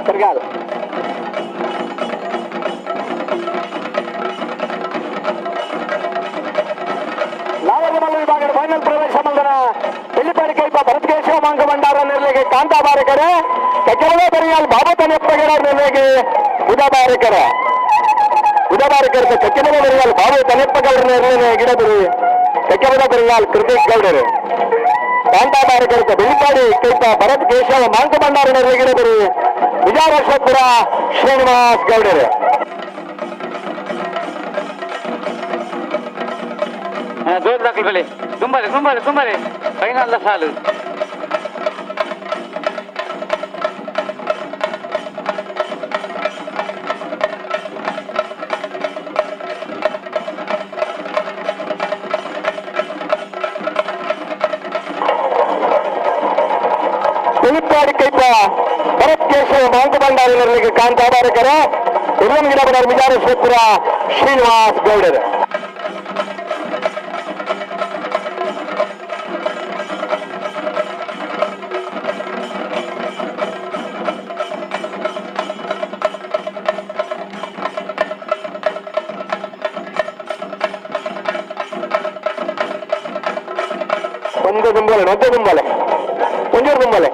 ಸರ್ಗಾಲ್ ನಾಗಮಲ್ಲ ವಿಭಾಗದ ಫೈನಲ್ ಪ್ರವೇಶ ಮಂದನ ಬೆಳ್ಳಿಪಾಡಿ ಕೈಪ ಭರತ್ಕೇಶವ ಮಾಂಗ ಭಂಡಾರ ನಿರ್ಲೆಗೆ ಕಾಂತಾಬಾರಕರ ಕಕೆರವ ಬರಿಯಾಲ್ ಬಾಬತ ನೆಪ್ಪಗಡ ನಿರ್ಲೆಗೆ ಬುಧಬಾರಕರ ಕಕೆರವ ಬರಿಯಾಲ್ ಬಾಬತ ನೆಪ್ಪಗಡ ನಿರ್ಲೆಗೆ ಗಿಡಬರು ಕಕೆರವ ಬರಿಯಾಲ್ ಕೃತಿಕ್ ಗೌಡರು ಕಾಂತಾಬಾರಕರ ಬೆಳ್ಳಿಪಾಡಿ ಕೈಪ ಭರತ್ ಕೇಶವ ಮಾಂಗ ಭಂಡಾರ ನಿರ್ಲೆಗೆ ಗಿಡಬರು ವಿಜಯರಾಜಪುರ ಶ್ರೀನಿವಾಸ್ ಗೌಡರು ಜೋರು ದಾಖಲು ಬೆಲೆ ತುಂಬಾರೆ ಫೈನಲ್ ಸಾಲು ಬೆಳ್ಳಿಪಾಡಿ ಕೈಪ ಭರತ್ ಕೇಶವ ಮಾಂಗ ಭಂಡಾರರಿಗೆ ಕಾಂತಾಬಾರಕರ ಗಿಡಬರ ವಿಜಯರಾಜಪುರ ಶ್ರೀನಿವಾಸ್ ಗೌಡರು ಒಂದೇ ತುಂಬಲೆ ಒಂಜೂರು ತುಂಬಲೆ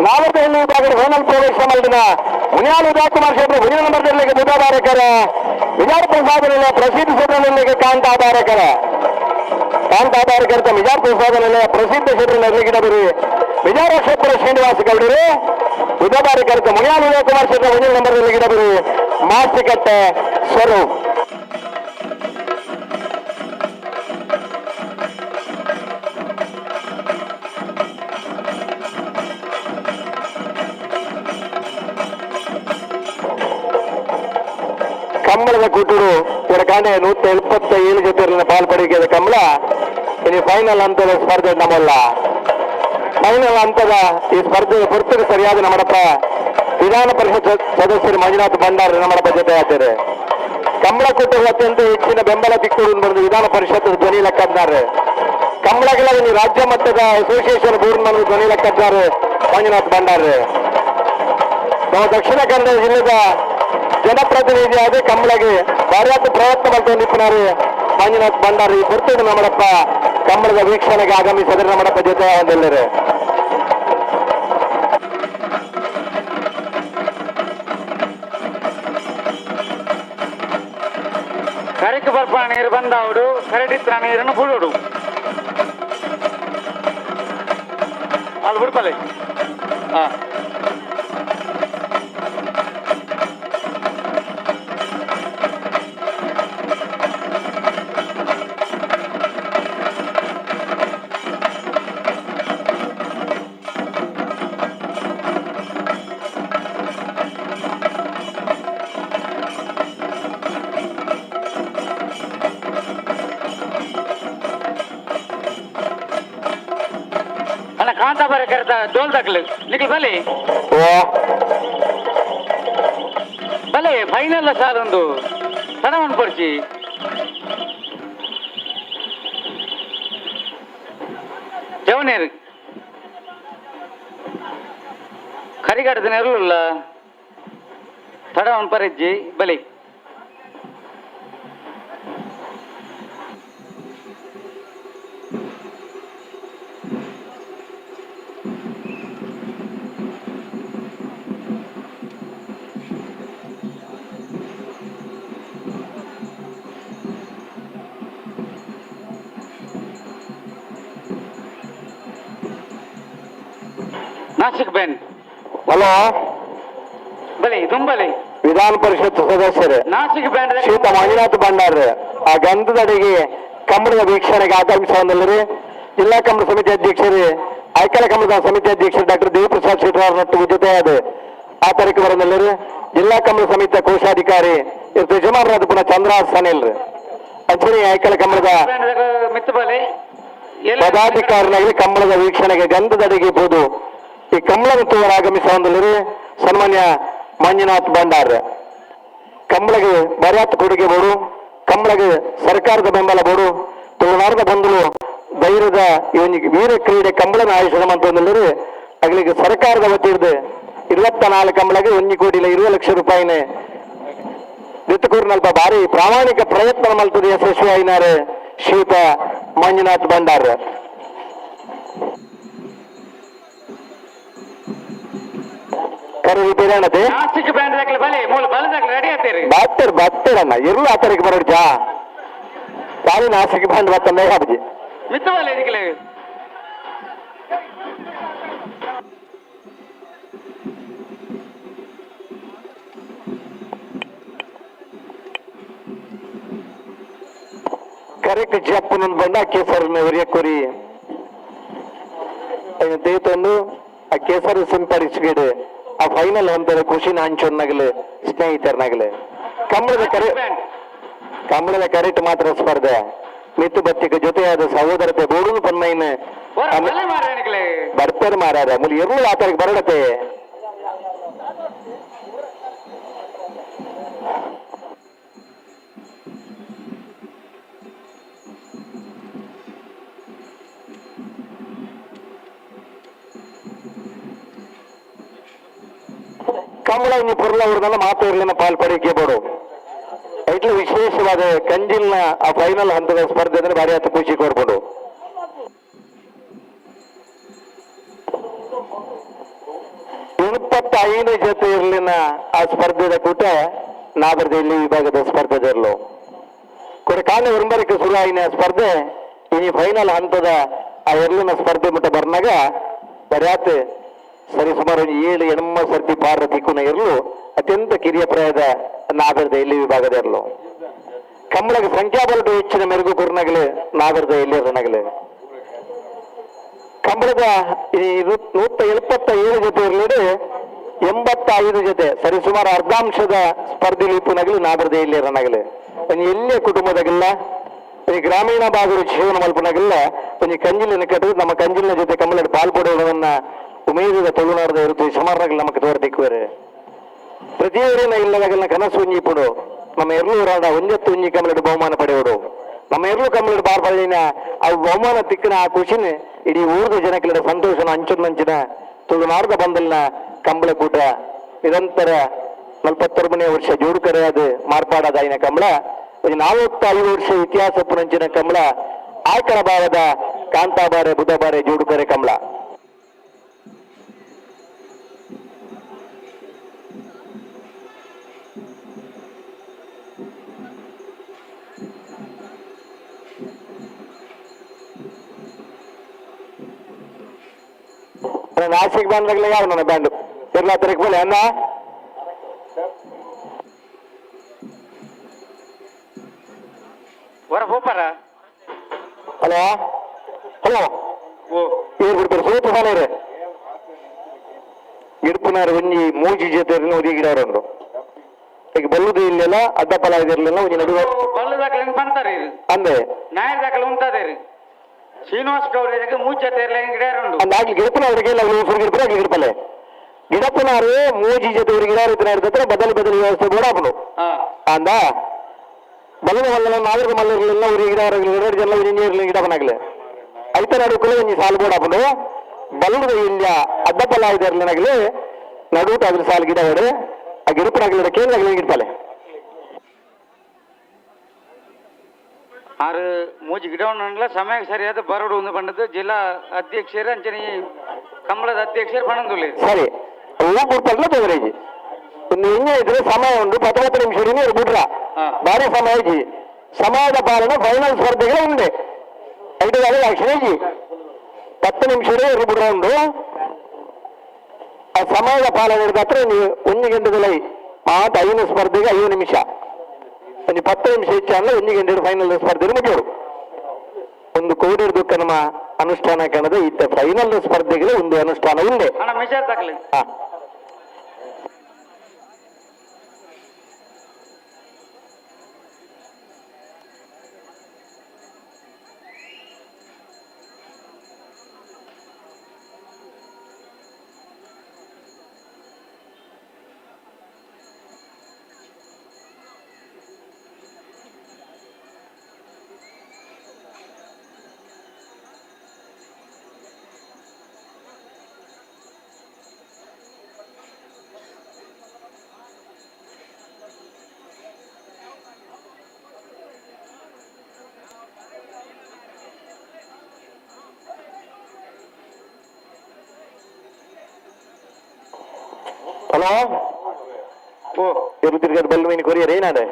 ನಾಗರಹಳ್ಳಿ ವಿಭಾಗದ ಫೈನಲ್ ಪ್ರವೇಶ ಮಾಡಿದ ಮುನಿಯಾಲ್ ಉದಯಕುಮಾರ್ ಕ್ಷೇತ್ರ 1 ನಂಬರ್ನಲ್ಲಿಗೆ ಬುಧವಾರಕರ ವಿಜಾರ ಪ್ರಸಾದನೆಲ್ಲ ಪ್ರಸಿದ್ಧ ಕ್ಷೇತ್ರದಲ್ಲಿಗೆ ಕಾಂತಾಬಾರಕರ ವಿಜಾರ ಪ್ರಸಾದನೆಲ್ಲ ಪ್ರಸಿದ್ಧ ಕ್ಷೇತ್ರದಲ್ಲಿ ಗಿಡಬರಿ ವಿಜಯರಾಜಪುರ ಶ್ರೀನಿವಾಸ ಗೌಡರು ಬುಧವಾರಕರ ಮುನಿಯಾಲ್ ಉದಯಕುಮಾರ್ ಕ್ಷೇತ್ರ 1 ನಂಬರ್ನಲ್ಲಿ ಗಿಡಬರಿ ಮಾಸ್ತಿಕಟ್ಟೆ ಸ್ವರೂಪ್. ಕಂಬಳದ ಕೂಟೂರು ಇವರ ಕಾಂಡೆ 177 ಜೊತೆಯಲ್ಲಿನ ಪಾಲ್ಪಡಿಕೆಯ ಕಂಬಳ ಇನ್ನು ಫೈನಲ್ ಹಂತದ ಸ್ಪರ್ಧೆ ನಮ್ಮಲ್ಲ. ಫೈನಲ್ ಹಂತದ ಈ ಸ್ಪರ್ಧೆಯ ಪುರ್ತಕ ಸರಿಯಾದ ನಮ್ಮಡಪ್ಪ ವಿಧಾನ ಪರಿಷತ್ ಸದಸ್ಯರು ಮಂಜುನಾಥ್ ಭಂಡಾರಿ ನಮ್ಮಡಪ್ಪ ಜೊತೆ ಆಗ್ತಾರೆ. ಕಂಬಳ ಕೂಟೂರು ಅತ್ಯಂತ ಹೆಚ್ಚಿನ ಬೆಂಬಲ ತಿಕ್ಕೂರು ಬಂದು ವಿಧಾನ ಪರಿಷತ್ ಧ್ವನಿ ಲೆಕ್ಕಿದ್ದಾರೆ. ಕಂಬಳಗಳಲ್ಲಿ ರಾಜ್ಯ ಮಟ್ಟದ ಅಸೋಸಿಯೇಷನ್ ಬೋರ್ಡ್ ನಲ್ಲಿ ಧ್ವನಿ ಲೆಕ್ಕಿದ್ದಾರೆ ಮಂಜುನಾಥ್ ಭಂಡಾರಿ. ನಾವು ದಕ್ಷಿಣ ಕನ್ನಡ ಜಿಲ್ಲೆದ ಜನಪ್ರತಿನಿಧಿಯಾದ ಕಂಬಳಗೆ ಭಾರತ ಪ್ರಯತ್ನ ಮಾಡ್ತಾ ನಿಂತಿದ್ದಾರೆ ಮಂಜುನಾಥ್ ಭಂಡಾರಿ. ಬರ್ತೇನೆ ನಮ್ಮಡಪ್ಪ ಕಂಬಳದ ವೀಕ್ಷಣೆಗೆ ಆಗಮಿಸಿದರೆ ನಮ್ಮಡಪ್ಪ ಜೊತೆ ಒಂದೆಲ್ಲರೆ ಕರೆಕ್ ಬರ್ಪ ನೀರು ಬಂದವಡು ಕರಡಿತ್ರ ನೀರನ್ನು ಬುಡೋಡು ಅಲ್ಲಿ ಬಿಡ್ಪಲೆ. ಹಾ कांता बरे करता डोल तकले निकल भले भले फाइनल साल ಒಂದು ತಡವನ್ ಪಡ್ಚಿ ಜವನೇರ್ ಕರಿಗಡದ ನೆರಳುಲ್ಲ ತಡವನ್ ಪರಜ್ಜಿ ಬಲೆ नाशिक बेन ಹಲೋ ಬಲೆ ತುಂಬಲೆ ವಿಧಾನ ಪರಿಷತ್ ಸದಸ್ಯರು ನಾಸಿಕ್ ಬ್ಯಾಂಡ್ ಶ್ರೀಯುತ ಮಂಜುನಾಥ್ ಭಂಡಾರಿ ಆ ಗಂಧದಡಿಗೆ ಕಂಬಳದ ವೀಕ್ಷಣೆಗೆ ಆಗಮಿಸುವಂದಲ್ಲರಿ ಜಿಲ್ಲಾ ಕಂಬಳ ಸಮಿತಿ ಅಧ್ಯಕ್ಷರು ಐಕಳ ಕಂಬಳದ ಸಮಿತಿ ಅಧ್ಯಕ್ಷರು ಡಾಕ್ಟರ್ ದೇವಪ್ರಸಾದ್ ಶೆಟ್ಟರ್ ಜೊತೆಯಾದ ಆ ತಾರೀಕು ಬರೋದಲ್ಲರಿ ಜಿಲ್ಲಾ ಕಂಬಳ ಸಮಿತಿಯ ಕೋಶಾಧಿಕಾರಿ ಇವ್ರ ಯಜಮಾನರಾದ ಪುನಃ ಚಂದ್ರಹಾಸ್ ಸನಿಲ್ರಿ ಅಂಚನೆ ಐಕಳ ಕಂಬಳದ ಮಿತ್ತ ಬಲೆ ಪದಾಧಿಕಾರಿನಾಗಿ ಕಂಬಳದ ವೀಕ್ಷಣೆಗೆ ಗಂಧದಡಿಗೆ ಬೋದು ಈ ಕಂಬಳದ ತೋರ ಆಗಮಿಸುವಂದಲ್ಲರಿ ಸನ್ಮಾನ್ಯ ಮಂಜುನಾಥ್ ಭಂಡಾರಿ. ಕಂಬಳಗೆ ಬರ್ಯಾತ್ ಕೊಡುಗೆ ಬೋಡು ಕಂಬಳಗೆ ಸರ್ಕಾರದ ಬೆಂಬಲ ಬೋಡು ತುಳುನಾಡದ ಬಂಧುಗಳು ಧೈರ್ಯದ ಈ ವೀರ ಕ್ರೀಡೆ ಕಂಬಳನ ಆಯೋಜನೆ ಮಾಡ್ತಂದಲ್ಲರಿ ಅಗ್ಲಿಗೆ ಸರ್ಕಾರದ ವತಿಯಿರ್ದು 24 ಕಂಬಳಗೆ 1 ಕೋಟಿ 20 ಲಕ್ಷ ರೂಪಾಯಿನೇ ನಿತ್ತಕೂರಿನಲ್ಪ ಭಾರಿ ಪ್ರಾಮಾಣಿಕ ಪ್ರಯತ್ನ ಮಾಡ್ತದೆ ಯಶಸ್ವಿ ಆಯ್ನಾರೆ ಶ್ರೀಯುತ ಮಂಜುನಾಥ್ ಭಂಡಾರಿ. ಕರೆ ರಿಪೇರಣತೆ ನಾಸಿಕ್ ಬ್ಯಾಂಡ್ ದಾಖಲೆ ಬಲೆ ಮೂಲ ಬಲದಾಗಲೆ ರೆಡಿ ಆಗ್ತೀರಿ ಬತ್ತೇರಣ್ಣ ಇರ್ಲು ಆ ತಾರೀಕು ಬರೋಡ್ಜಾ ಸಾರಿ ನಾಸಿಕ್ ಬ್ಯಾಂಡ್ ಬತ್ತಂದ ಹಬ್ಬಜಿ ಮಿತ್ತ ಬಲೆ ಇದಕ್ಕೆ ಕರೆಕ್ಟ್ ಜಪ್ಪನೊಂದು ಬಂದ ಕೇಸರಿನ ಉರಿಯಕೋರಿ ದೇವತಂದು ಆ ಕೇಸರಿ ಸಿಂಪಡಿಸಿಗಿಡು ಆ ಫೈನಲ್ ಹಂತದ ಖುಷಿನ ಹಂಚೊನ್ನಾಗಲಿ ಸ್ನೇಹಿತರನಾಗಲಿ ಕಂಬಳದ ಕರೆಕ್ಟ್ ಮಾತ್ರ ಸ್ಪರ್ಧೆ ಮಿತ್ತು ಬತ್ತಿಗೆ ಜೊತೆಯಾದ ಸಹೋದರತೆ ಬೋಡುನು ಪನ್ಮೈನ ಬರ್ತಾರೆ ಮಾರಾದ ಮುಲಿ ಇರ್ಲು ಆ ತಾರೀಕು ಬರಡತೆ ಕಂಬಳ ಇನ್ನು ಪುರ್ಲ ಅವ್ರನ್ನೆಲ್ಲ ಮಾತಾಡಲಿನ ಪಾಲ್ಪಡಿಕೆ ಬೋಡು ಐಟ್ಲು ವಿಶೇಷವಾದ ಕಂಜಿಲ್ನ ಆ ಫೈನಲ್ ಹಂತದ ಸ್ಪರ್ಧೆ ಅಂದ್ರೆ ಭಾರಿ ಹತ್ತು ಖುಷಿ ಕೊಡ್ಬೋದು. 25 ಜೊತೆ ಇರ್ಲಿನ ಆ ಸ್ಪರ್ಧೆದ ಕೂಟ ನಾಗರದಲ್ಲಿ ವಿಭಾಗದ ಸ್ಪರ್ಧೆದಲ್ಲೂ ಕೂಡ ಕಾಲ ವಿರಂಬರಕ್ಕೆ ಶುರು ಆಯಿನ ಸ್ಪರ್ಧೆ ಈ ಫೈನಲ್ ಹಂತದ ಆ ಎರ್ಲಿನ ಸ್ಪರ್ಧೆ ಮುಟ್ಟ ಬರ್ನಾಗ ಬರ್ಯಾತ್ ಸರಿ ಸುಮಾರು 7 ಎಣ್ಮ ಸರ್ತಿ ಪಾರ ತಿಕ್ಕುನ ಇರಲು ಅತ್ಯಂತ ಕಿರಿಯ ಪ್ರಾಯದ ನಾಗರದ ಎಲ್ಲಿ ವಿಭಾಗದಲ್ಲೂ ಕಂಬಳಕ್ಕೆ ಸಂಖ್ಯಾಬಲದ ಹೆಚ್ಚಿನ ಮೆರುಗು ಕುರ್ನಗಲು ನಾಗರದ ಎಲ್ಲಿರನಗಲು ಕಂಬಳದ ಈ 177 ಜೊತೆ ಇರಲಿ 85 ಜೊತೆ ಸರಿಸುಮಾರು ಅರ್ಧಾಂಶದ ಸ್ಪರ್ಧೆಯಲ್ಲಿ ಇಪ್ಪುನಗಲು ನಾಗರದ ಎಲ್ಲಿರನಗಲು ಒಂದು ಎಲ್ಲಿಯ ಕುಟುಂಬದಾಗಿಲ್ಲ ಈ ಗ್ರಾಮೀಣ ಭಾಗದ ಜೀವನ ಮಲ್ಪನಾಗಿಲ್ಲ ಒಂದು ಕಂಜಿಲಿನ ಕಟ್ಟದು ನಮ್ಮ ಕಂಜಿಲಿನ ಜೊತೆ ಕಂಬಳದ ಪಾಲ್ಪಡುವುದನ್ನ ಉಮೇದದ ತುಳುನಾಡದ ಇರುತ್ತೆ ಸುಮಾರಾಗಲಿ ನಮಗೆ ತೋರ್ದಿಕ್ಕುವರೆ ಪ್ರತಿಯೊರಿನ ಇಲ್ಲದಾಗಲಿನ ಕನಸು ಉಂಜಿಪುಡು ನಮ್ಮ ಎರಲೂರಾಡ ಒಂಜತ್ತು ಉಂಜಿ ಕಂಬಳದ ಬಹುಮಾನ ಪಡೆಯುವುದು ನಮ್ಮ ಎರಲು ಕಂಬಳದ ಪಾಲ್ಪಡಿನ ಆ ಬಹುಮಾನ ತಿಕ್ಕಿನ ಆ ಖುಷಿನ ಇಡೀ ಊರದ ಜನಕ್ಕಿನ ಸಂತೋಷನ ಅಂಚಿನ ತುಳುನಾಡದ ಬಂದಲ್ನ ಕಂಬಳ ಕೂಟ ನಿರಂತರ 41ನೇ ವರ್ಷ ಜೋಡುಕರೆಯಾದ ಮಾರ್ಪಾಡಾದಾಯಿನ ಕಂಬಳ 45 ವರ್ಷ ಇತಿಹಾಸ ಪುರಂಚಿನ ಕಂಬಳ ಆಯ್ಕಳ ಭಾಗದ ಕಾಂತಾಬಾರೆ ಬುಧಬಾರೆ ಜೋಡುಕರೆ ಕಂಬಳ ನಾಸಿಕ್ ಬ್ಯಾಂಡ್ಗಳ ಯಾವ ನನ್ನ ಬ್ಯಾಂಡು ಎಲ್ಲ ತರಕ್ಕೆ ಬೋಲೆ ಅನ್ನ ಹಲೋ ಹಲೋ ಏರ್ ಬಿಡ್ತಾರೆ ಸೋತು ಸಾಲೇರೆ ಗಿಡಪುನಾರು ಒಂಜಿ ಮೂಜಿ ಜೊತೆ ಒದಿ ಗಿಡವರೊಂದು ಈಗ ಬಲ್ಲುದು ಇಲ್ಲೆಲ್ಲ ಅಡ್ಡಪಲ ಇದಿರ್ಲಿಲ್ಲ ಒಂಜಿ ನಡುವೆ ಬಲ್ಲದಾಕಲ ಬಂತಾರೆ ಅಂದೆ ನ್ಯಾಯದಾಕಲ ಉಂಟದೆ ಶ್ರೀನಿವಾಸ ಗೌಡ ಮೂಜತೆ ಗಿಡ ಅಂದಾಗ್ಲಿ ಗಿಡಪುನ ಅವರಿಗೆ ಗಿಡಪುನ ಆಗ್ಲಿ ಗಿಡಪಲೆ ಗಿಡಪುನಾರು ಮೂಜಿ ಜೊತೆ ಗಿಡ ಇರ್ತಾರೆ ಬದಲು ವ್ಯವಸ್ಥೆ ಬೋಡಾಪನು ಅಂದ ಬಲ್ಲದ ಮಲ್ಲ ನಾಗರಿಕ ಮಲ್ಲರ್ಲೆಲ್ಲ ஒரு ಗಿಡ ಜನ ಇಂಜಿನಿಯರ್ ಗಿಡಪನಾಗ್ಲೆ ಐತ ನಡುಕಲು ಒಂಜಿ ಸಾಲು ಬೋಡಾಪನು ಬಲ್ಲದ ಇಲ್ಲ ಅಡ್ಡಪಲ ಇದಿರ್ಲಿನಾಗ್ಲಿ ನಡುಟ ಅದ್ರ ಸಾಲು ಗಿಡ ಹೊಡೆ ಆ ಗಿಡಪನಾಗ್ಲಿ ಕೇಂದ್ರ ಗಿಡಪಲೆ ಆರು ಮೂಜಿ ಗಿಡವನ್ನೆಲ್ಲ ಸಮಯಕ್ಕೆ ಸರಿಯಾದ ಬರಡು ಒಂದು ಬಂದದ್ದು ಜಿಲ್ಲಾ ಅಧ್ಯಕ್ಷರು ಅಂಚನೆ ಕಂಬಳದ ಅಧ್ಯಕ್ಷರು ಪಣಂದುಲ್ಲ ಸರಿ ಹೂ ಬಿಡ್ತಾರಲ್ಲ ತೊಂದ್ರೆಜಿ ಒಂದು ಹಿಂಗೆ ಇದ್ರೆ ಸಮಯ ಉಂಟು 19 ನಿಮಿಷ ನೀರು ಬಿಡ್ರ ಭಾರಿ ಸಮಯ ಐತಿ ಸಮಯದ ಪಾಲನೆ ಫೈನಲ್ ಸ್ಪರ್ಧೆಗಳು ಉಂಡೆ 5 ಲಕ್ಷಣ ಐತಿ 10 ನಿಮಿಷ ನೀರು ಬಿಡ್ರ ಉಂಡು ಆ ಸಮಯದ ಪಾಲನೆ ಹಿಡಿದತ್ರ ನೀವು 1 ಗಂಟೆದಲ್ಲಿ ಮಾತು 5 ಸ್ಪರ್ಧೆಗೆ 5 ನಿಮಿಷ ಒಂದು 10 ನಿಮಿಷ ಹೆಚ್ಚು ಅಂದ್ರೆ 1 ಗಂಟೆ ಫೈನಲ್ ಸ್ಪರ್ಧೆಯಲ್ಲಿ ಮುಗಿಯೋರು ಒಂದು ಕೋಡಿಯ ದುಃಖ ನಮ್ಮ ಅನುಷ್ಠಾನ ಕಾಣದ ಇತ್ತ ಫೈನಲ್ ಸ್ಪರ್ಧೆಗೆ ಒಂದು ಅನುಷ್ಠಾನ ಉಂಡೆ ಹಲೋ ಓ ಇರು ತಿರ್ಗಾದ ಬಲ್ಲು ಮೀನು ಕೊರಿಯರ್ ಏನಾಡೆ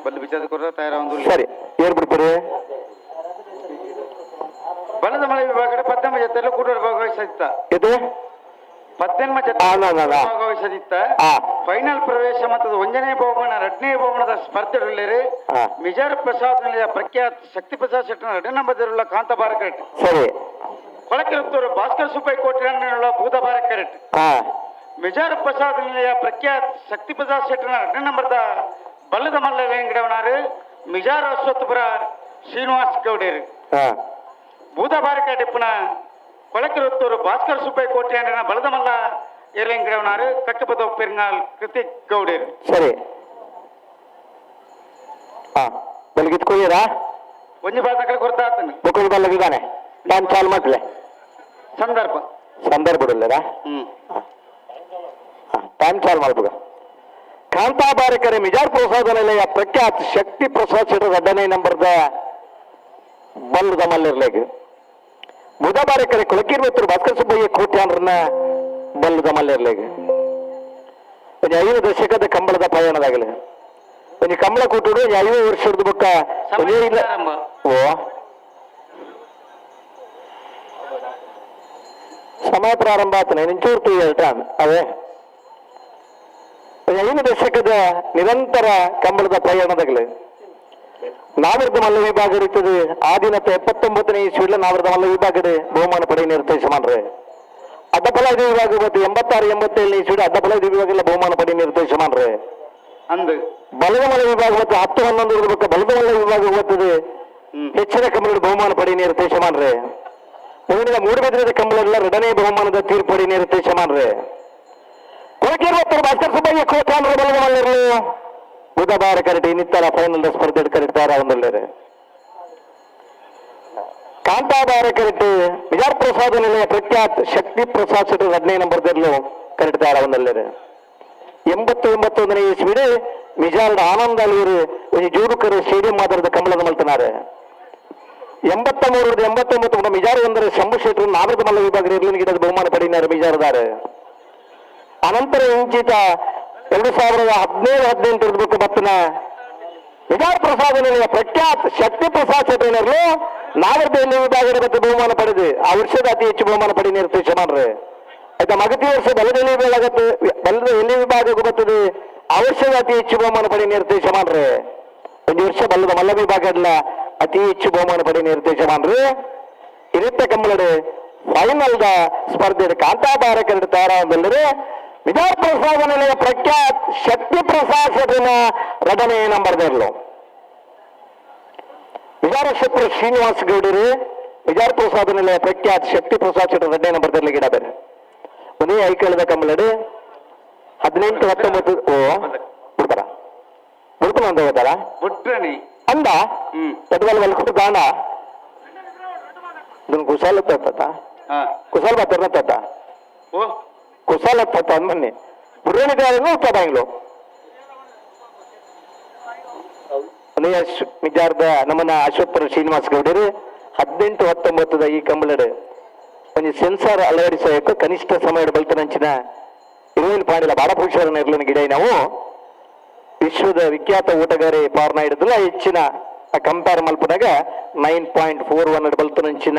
ಬಲ್ಲು ಬಿಚ್ಚದ ಕೊರ ತಯಾರ ಒಂದು ಸರಿ ಏರ್ ಬಿಡ್ತೀರಿ ಬಲದ ಮಳೆ ವಿಭಾಗದ 19 ಜೊತೆಲ್ಲ ಕೂಡ ಭಾಗವಹಿಸಿತ್ತ ಇದು 19 ಜೊತೆ ಭಾಗವಹಿಸಿತ್ತ ಫೈನಲ್ ಪ್ರವೇಶ ಮತ್ತು 1ನೇ ಬಹುಮಾನ 2ನೇ ಬಹುಮಾನದ ಸ್ಪರ್ಧೆಗಳಲ್ಲಿ ಮಿಜಾರ್ ಪ್ರಸಾದ್ ನಿಲಯ ಪ್ರಖ್ಯಾತ್ ಶಕ್ತಿ ಪ್ರಸಾದ್ ಶೆಟ್ಟನ 2 ನಂಬರ್ ಕಾಂತ ಬಾರಕರೆಟ್ ಸರಿ ಕೊಳಕಿರುತ್ತೂರು ಭಾಸ್ಕರ್ ಸುಬ್ಬೈ ಕೋಟೆಯನ್ನುಳ್ಳ ಭೂತ ಬಾರಕರೆಟ್ ಮಿಜಾರ್ ಪ್ರಸಾದ್ ನಿಲಯ ಪ್ರಖ್ಯಾತ್ ಶಕ್ತಿ ಪ್ರಸಾದ್ ಶೆಟ್ಟನ 2 ನಂಬರ್ದ ಬಲ್ಲದ ಮಲ್ಲ ವೆಂಕಟವನಾರು ಮಿಜಾರ್ ಅಶ್ವತ್ಪುರ ಶ್ರೀನಿವಾಸ್ ಗೌಡರು ಭೂತ ಬಾರಕರೆಟ್ ಇಪ್ಪನ ಕೊಳಕಿರುತ್ತೂರು ಭಾಸ್ಕರ್ ಸುಬ್ಬೈ ಕೋಟೆಯನ್ನ ಬಲದ ಮಲ್ಲ ಏರ್ಲೆಂಕಡವನಾರು ಕಟ್ಟುಪದ ಪೆರುನಾಳ್ ಕೃತಿಕ್ ಗೌಡರು ಸರಿ ಬಲ್ಗಿತ್ಕೊಯ್ಯರಾ ಒಂಜಿ ಬಾದಕಲು ಕೊರ್ತಾತನು ಬುಕ್ಕಲ್ ಬಲ್ಲಗಿದಾನೆ ನಾನು ಚಾಲು ಮಾಡ್ಲೆ ಸಂದರ್ಭ ಟೈಮ್ ಚಾಲು ಮಾಡ್ಬೇಕ ಕಾಂತಾ ಬಾರಕರೆ ಮಿಜಾರ್ ಪ್ರಸಾದ ನಿಲಯ ಪ್ರಖ್ಯಾತ್ ಶಕ್ತಿ ಪ್ರಸಾದ್ ಶೆಟ್ಟರ್ 2ನೇ ನಂಬರ್ದ ಬಲ್ಲದ ಮಲ್ಲಿರ್ಲೆಗ್ ಬುಧ ಬಾರಕರೆ ಕೊಳಕಿರ್ವತ್ತೂರು ಭಾಸ್ಕರ್ ಸುಬ್ಬಯ್ಯ ಕೋಟ್ಯಾನ್ರನ್ನ ಬಲ್ಲದ ಮಲ್ಲಿರ್ಲೆಗ್ ಒಂದು 5 ದಶಕದ ಕಂಬಳದ ಪಯಣದಾಗಲಿ ಒಂದು ಕಂಬಳ ಕೂಟುಡು 5 ವರ್ಷದ ಬುಕ್ಕ ಓ ಸಮಯ ಪ್ರಾರಂಭ ಆತನೆ ನಿಂಚೂರ್ತು ಹೇಳ್ತಾನ ಅವೇ 5 ದಶಕದ ನಿರಂತರ ಕಂಬಳದ ಪ್ರಯಾಣದಾಗಲಿ ನಾವರದ ಮಲ್ಲ ವಿಭಾಗ ಇರ್ತದೆ. ಆ ದಿನದ 79ನೇ ಇಸ್ವಿಲ ನಾವರದ ಮಲ್ಲ ವಿಭಾಗದ ಬಹುಮಾನ ಪಡೆಯ ನಿರ್ದೇಶಮಾನ್ರೆ. ಅಡ್ಡಪಲ ಇದು ವಿಭಾಗ ಬತ್ತು 86 87ನೇ ಇಸ್ವಿಡ ಅಡ್ಡಪಲ ಇದು ವಿಭಾಗ ಬಹುಮಾನ ಪಡೆಯ ನಿರ್ದೇಶಮಾನ್ರೆ. ಅಂದು ಬಲದ ಮಲ್ಲ ವಿಭಾಗ ಬತ್ತು 10 11 ಇರ್ಬೇಕು. ಬಲದ ಮಲ್ಲ ವಿಭಾಗ ಬರ್ತದೆ ಹೆಚ್ಚಿನ ಕಂಬಳದ ಬಹುಮಾನ ಪಡೆಯ ನಿರ್ದೇಶಮಾನ್ರೆ. ಮುಂದಿನ ಮೂಡುಬಿದಿರೆದ ಕಂಬಳೆಲ್ಲ 2ನೇ ಬಹುಮಾನದ ತೀರ್ಪಡಿ ನಿರ್ದೇಶಮಾನ್ರೆ. ಕೊಳಕೇರಿ ಭಾಸ್ಕರ್ ಸುಬ್ಬಯ್ಯ ಕೋಟಾಂದ್ರ ಬಲದ ಮಲ್ಲರು ಬುಧವಾರ ಕರೆಕ್ಟ್ ಇನ್ನಿತರ ಫೈನಲ್ ಸ್ಪರ್ಧೆ ಕರೆಕ್ಟ್ ಒಂದಲ್ಲೇ ಕಾಂತಾಬಾರ ಕರೆಕ್ಟ್ ವಿಜಾರ್ ಪ್ರಸಾದ್ ನಿಲಯ ಪ್ರಖ್ಯಾತ್ ಶಕ್ತಿ ಪ್ರಸಾದ್ ಶೆಟ್ಟಿ 2ನೇ ನಂಬರ್ದಲ್ಲೂ ಕರೆಕ್ಟ್ ಒಂದಲ್ಲೇ 89 ಇಸ್ವಿಡ್ ಮಿಜಾರ್ಡ್ ಆನಂದ್ ಅಲ್ಲಿಯರು ಒಂದು ಜೂಡುಕರು ಸ್ಟೇಡಿಯಂ ಮಾದರದ ಕಂಬಳದ ಮಲ್ತನಾರೆ. 83 89 ಮಿಜಾರ್ ಒಂದರ ಶಂಭು ಶೆಟ್ಟರು ನಾಗರದ ಮಲ್ಲ ವಿಭಾಗ ನಿರ್ಲಿನ ಗಿಡದ ಬಹುಮಾನ ಪಡೆಯಿನಾರೆ ಮಿಜಾರದಾರೆ. ಅನಂತರ ಇಂಚಿತ 2017-18 ಇರ್ಬೇಕು ಬತ್ತನ ವಿಜಾರ್ ಪ್ರಸಾದ್ ನಿಲಯ ಪ್ರಖ್ಯಾತ್ ಶಕ್ತಿ ಪ್ರಸಾದ್ ಶೆಟ್ಟಿನರು ನಾಗರದ ಎಲ್ಲಿ ವಿಭಾಗದ ಬಗ್ಗೆ ಬಹುಮಾನ ಪಡೆದು ಆ ವರ್ಷದ ಅತಿ ಹೆಚ್ಚು ಬಹುಮಾನ ಪಡಿ ನಿರ್ದೇಶಮಾನ್ರೆ. ಆಯ್ತಾ ಮಗತಿ ವರ್ಷ ಬಲದ ಎಲ್ಲಿ ವಿಭಾಗತ್ತು ಬಲದ ಎಲ್ಲಿ ವಿಭಾಗಕ್ಕೆ ಬರ್ತದೆ ಆ ವರ್ಷದ ಅತಿ ಹೆಚ್ಚು ಬಹುಮಾನ ಪಡಿ ನಿರ್ದೇಶಮಾನ್ರೆ. ಒಂದು ವರ್ಷ ಬಲ್ಲದ ಮಲ್ಲ ವಿಭಾಗ ಎಲ್ಲ ಅತಿ ಹೆಚ್ಚು ಬಹುಮಾನ ಪಡಿ ನಿರ್ದೇಶಮಾನ್ರೆ. ಇರುತ್ತೆ ಕಂಬಳಡೆ ಫೈನಲ್ದ ಸ್ಪರ್ಧೆ ಕಾಂತಾಬಾರ ಕರಡು ತಯಾರಾಗಲ್ಲರೆ ವಿಜಾರ್ ಪ್ರಸಾದ್ ನಿಲಯ ಪ್ರಖ್ಯಾತ್ ಶಕ್ತಿ ಪ್ರಸಾದ್ ಶೆಟ್ಟಿನ 2ನೇ ನಂಬರ್ದಲ್ಲೂ ವಿಜಾರ ಕ್ಷೇತ್ರ ಶ್ರೀನಿವಾಸ ಗೌಡರು ವಿಜಾರ್ ಪ್ರಸಾದ್ ನಿಲಯ ಪ್ರಖ್ಯಾತ್ ಶಕ್ತಿ ಪ್ರಸಾದ್ ಶೆಟ್ಟಿ 2ನೇ ನಂಬರ್ದಲ್ಲಿ ಗಿಡ ಬೇರೆ ಒಂದೇ ಐಕಳದ ಕಂಬಳಡೆ 18 19 ಬಿಡ್ತಾರ ಬಿಡ್ತಾನ ಅಂತ ಹೋಗ್ತಾರ ಬಿಟ್ರನಿ ಅಂದ ಎಡ್ವಲ್ ಮಲ್ಕೊಂಡು ಗಾಣ ಇದನ್ನು ಕುಶಾಲ ತತ್ತ ಕುಶಾಲ ಬರ್ತಾರ ಓ ಕುಶಾಲ ತತ್ತ ಅಂದ್ಮನ್ನಿ ಬುರ್ರಣಿದಾರನು ಬಾಂಗ್ಲೂ ಮಿಜಾರ್ದ ನಮ್ಮನ್ನ ಅಶ್ವತ್ಥರ ಶ್ರೀನಿವಾಸ ಗೌಡರು 18 19 ಈ ಕಂಬಳಡೆ ಒಂದು ಸೆನ್ಸಾರ್ ಅಳವಡಿಸೋಕೆ ಕನಿಷ್ಠ ಸಮಯದ ಬಲ್ತನಂಚಿನ 20 ಪಾಂಡಿಲ ಬಾಳಪುರುಷರ ನಿರ್ಲಿನ ಗಿಡ ನಾವು ವಿಶ್ವದ ವಿಖ್ಯಾತ ಊಟಗಾರೆ ಪಾರ್ನ ಹಿಡಿದಲ್ಲ ಹೆಚ್ಚಿನ ಕಂಪೇರ್ ಮಲ್ಪನಾಗ 9.41 ಬಲ್ತನಂಚಿನ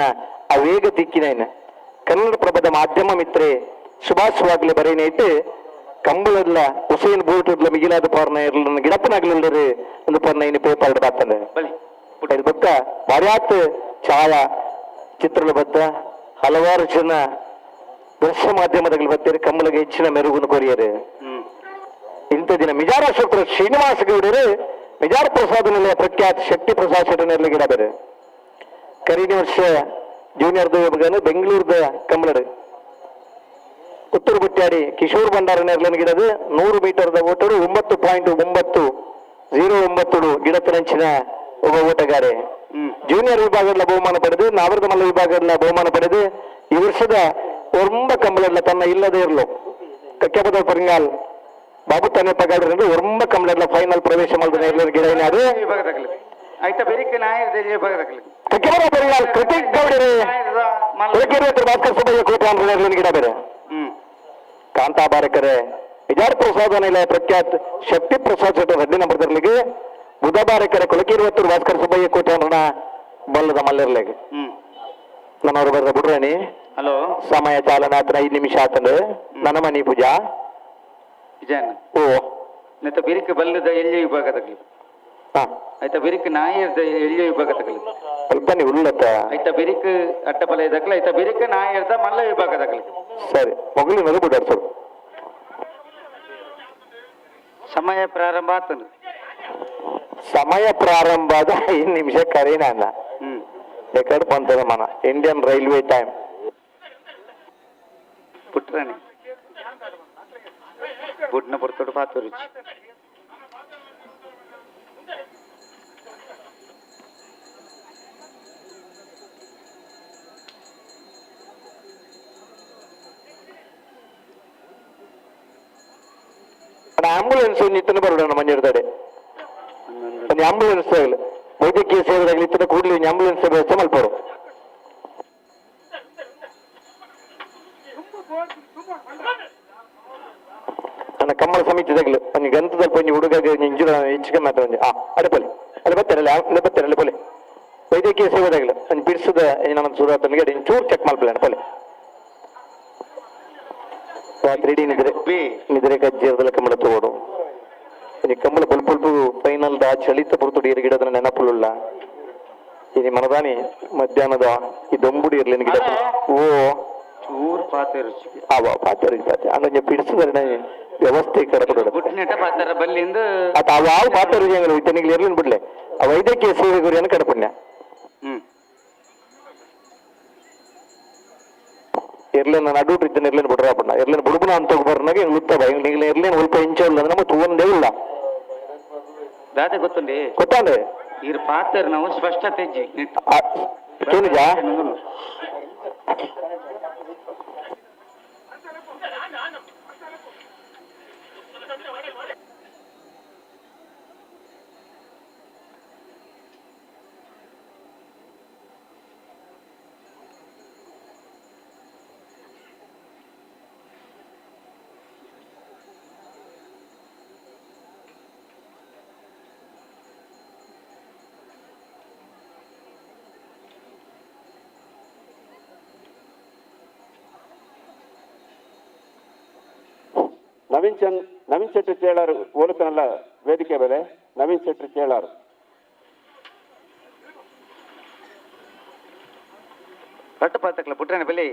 ಆ ವೇಗ ದಿಕ್ಕಿನ ಕನ್ನಡ ಪ್ರಭದ ಮಾಧ್ಯಮ ಮಿತ್ರೆ ಸುಭಾಷವಾಗ್ಲಿ ಬರೀನೇಟ್ ಕಂಬಳಲ್ಲ ಹುಸೇನ್ ಬೋಲ್ಟ್ ಮಿಗಿಲಾದ ಪಾರ್ನ ಇರ್ಲ ಗಿಡಪ್ಪನಾಗ್ಲಿಲ್ಲರಿ ಒಂದು ಪಾರ್ನ ಇನ್ನು ಪೇಪರ್ ಬಾತಂದೆ ಇದು ಬೊಕ್ಕ ಭಾರ್ಯಾತ್ ಛಾಯಾ ಚಿತ್ರಗಳ ಬದ್ದ ಹಲವಾರು ಜನ ದೃಶ್ಯ ಮಾಧ್ಯಮದಲ್ಲಿ ಬರ್ತಾರೆ ಕಂಬಳಿಗೆ ಹೆಚ್ಚಿನ ಮೆರುಗನ್ನು ಕೊರಿಯರು. ಇಂಥ ದಿನ ಮಿಜಾರ ಶುಕ್ರ ಶ್ರೀನಿವಾಸ ಗೌಡರು ಮಿಜಾರ್ ಪ್ರಸಾದ್ ನಿಲಯ ಪ್ರಖ್ಯಾತ್ ಶಕ್ತಿ ಪ್ರಸಾದ್ ಶೆಟ್ಟಿನಲ್ಲಿ ಗಿಡ ಬೇರೆ ಕರೀನಿ ವರ್ಷ ಜೂನಿಯರ್ದ ವಿಭಾಗನು ಬೆಂಗಳೂರದ ಕಂಬಳಡು ಉತ್ತರ ಬುಟ್ಟಾಡಿ ಕಿಶೋರ್ ಭಂಡಾರ ನೆರ್ಲಿನ ಗಿಡದು 100 ಮೀಟರ್ದ ಓಟರು 9.09 ಗಿಡತನಂಚಿನ ಒಬ್ಬ ಓಟಗಾರೆ ಜೂನಿಯರ್ ವಿಭಾಗದ ಬಹುಮಾನ ಪಡೆದು ನಾವರದ ಮಲ್ಲ ವಿಭಾಗದ ಬಹುಮಾನ ಪಡೆದು ಈ ವರ್ಷದ ಒರ್ಂಬ ಕಂಬಳಲ್ಲ ತನ್ನ ಇಲ್ಲದೆ ಇರಲು ಕಕ್ಕೆಪದ ಪರಿಂಗಾಲ್ ಬಾಬು ತಾನೆ ಪಗಾಡ್ರೆ ಒರ್ಂಬ ಕಂಬಳಲ್ಲ ಫೈನಲ್ ಪ್ರವೇಶ ಮಾಡಿದ ಎಲ್ಲರ ಗಿಡ ಏನಾದ್ರು ಕಕ್ಕೆಪದ ಪರಿಂಗಾಲ್ ಕೃತಿಕ್ ಗೌಡರು ಭಾಸ್ಕರ್ ಸುಬ್ಬಯ್ಯ ಕೋಟೆ ಅಂದ್ರೆ ಗಿಡ ಬೇರೆ ಕಾಂತಾಬಾರಕರೆ ವಿಜಾರ್ ಪ್ರಸಾದ್ ನಿಲಯ ಪ್ರಖ್ಯಾತ್ ಶಕ್ತಿ ಪ್ರಸಾದ್ ಶೆಟ್ಟಿ 2ನೇ ನಂಬರ್ದಲ್ಲಿಗೆ ಬುಧವಾರಕರೆ ಕೊಳಕೇರಿ ಭಾಸ್ಕರ್ ಸುಬ್ಬಯ್ಯ ಕೋಟೆ ಅಂದ್ರ ಬಲ್ಲದ ಮಲ್ಲಿರ್ಲೆಗೆ ನನ್ನವರು ಬರ್ದ ಬಿಡ್ರೇನಿ ಹಲೋ ಸಮಯ ಚಾಲನ 5 ನಿಮಿಷ ಆತಂದ್ರೆ ನನ್ನ ಮನಿ ಪೂಜಾ ಓ ನೆತ್ತ ಬಿರಿಕ ಬಲ್ಲದ ಎಲ್ಲಿ ವಿಭಾಗದಲ್ಲಿ ಆಯ್ತಾ ಬಿರಿಕ ನಾಯರ್ದ ಎಲ್ಲಿ ವಿಭಾಗದಲ್ಲಿ ಸ್ವಲ್ಪ ನೀವು ಉಳ್ಳತ್ತ ಆಯ್ತಾ ಬಿರಿಕ ಅಡ್ಡಬಲ ಇದಕ್ಕಲ್ಲ ಆಯ್ತಾ ಬಿರಿಕ ನಾಯರ್ದ ಮಲ್ಲ ವಿಭಾಗದಲ್ಲಿ ಸರಿ ಮೊಗಲಿ ಮೇಲೆ ಬಿಡಾರ ಸರ್ ಸಮಯ ಪ್ರಾರಂಭ ಆತನು ಸಮಯ ಪ್ರಾರಂಭದ 5 ನಿಮಿಷ ಕರೀನ ಅಲ್ಲ ಎಕಡೆ ಬಂತದ ಮನ ಇಂಡಿಯನ್ ರೈಲ್ವೆ ಟೈಮ್ ಪುಟ್ರಾಣಿ ಬುಡ್ನ ಬರ್ತೋಡು ಪಾತು ರುಚಿ ಆಂಬುಲೆನ್ಸ್ ಇತ್ತನ ಬರೋಣ ಮಂಜೂರ್ದಾಡೆ ಒಂದು ಆಂಬುಲೆನ್ಸ್ ಆಗಲಿ ವೈದ್ಯಕೀಯ ಸೇವೆದಾಗಲಿ ಇತ್ತನ ಕೂಡಲಿ ಒಂದು ಆಂಬುಲೆನ್ಸ್ ವ್ಯವಸ್ಥೆ ಮಲ್ಪರು ನನ್ನ ಕಮ್ಮಳ ಸಮಿತಿದಾಗಲು ಒಂದು ಗಂತದಲ್ಲಿ ಒಂದು ಹುಡುಗ ಇಂಜಿನ ಹೆಚ್ಚಿಗೆ ಮಾತ್ರ ಒಂದು ಅಡಪಲ್ಲಿ ಅಲ್ಲಿ ಬರ್ತಾರಲ್ಲ ಅಲ್ಲಿ ಬರ್ತಾರಲ್ಲ ಪೊಲೆ ವೈದ್ಯಕೀಯ ಸೇವೆದಾಗಲು ಒಂದು ಬಿಡಿಸದ ನನ್ನ ಸುಧಾತನಿಗೆ ಚೂರು ಚೆಕ್ ಮಾಡ್ಕೊಳ್ಳಿ ಅಡಪಲ್ಲಿ ರಾತ್ರಿ ನಿದ್ರೆ ಕಜ್ಜಿಯರ್ದಲ್ಲ ಕಂಬಳ ತೋಡು ಇനി ಕಂಬಳ ಪುಲ್ಪುಲ್ಪು ಫೈನಲ್ ದ ಚಳಿತ ಪುರ್ತುಡಿ ಗಿಡದ ನೆನಪುಲ್ಲ ಇನಿ ಮನದಾನಿ ಮಧ್ಯಾಹ್ನದ ಈ ದೊಂಬುಡಿ ಇರ್ಲಿ ಗಿಡ ಓ ಚೂರ್ ಪಾತೇರು ಪಾತೇರು ಹಂಗ ಪಿಡಿಸಿದ್ರೆ ವ್ಯವಸ್ಥೆ ಪಾತಾರ ಬಲ್ಲಿಂದ ಯಾವ ಪಾತೇರು ಇತನಿಗೆ ಇರ್ಲಿನ್ ಬಿಡ್ಲೆ ಆ ವೈದ್ಯಕೀಯ ಸೇವೆ ಗುರಿಯನ್ನು ಕಡಪುಣ್ಯ ಎರ್ಲೇನ ನಡುಟ್ರು ಇದ್ದಾನೆ ಎರ್ಲೇನು ಬಿಡ್ರಪ್ಪಣ್ಣ ಎರ್ಲೇನು ಬಿಡುಬನ ಅಂತ ಬರ್ನಾಗ ಹಿಂಗೆ ಉತ್ತವ ಹಿಂಗೆ ಎರ್ಲೇನು ಸ್ವಲ್ಪ ಇಂಚಲ್ಲ ಅಂದ್ರೆ ನಮ್ಮ ತಗೊಂಡೇ ಇಲ್ಲ ದಾದೆ ಗೊತ್ತುಂಡಿ ಗೊತ್ತಾಂಡೆ ಇರ್ ಪಾತೇರು ನಾವು ಸ್ಪಷ್ಟತೆ ಏನಿಜ ನವೀನ್ ಶೆಟ್ಟಿ ಚೇಳಾರು ಓಲುಕನಲ್ಲ ವೇದಿಕೆ ಬೆಲೆ ನವೀನ್ ಶೆಟ್ಟಿ ಚೇಳಾರು ಕಟ್ಟಪಾತಕ್ಲ ಪುಟ್ರನ ಬೆಲೆ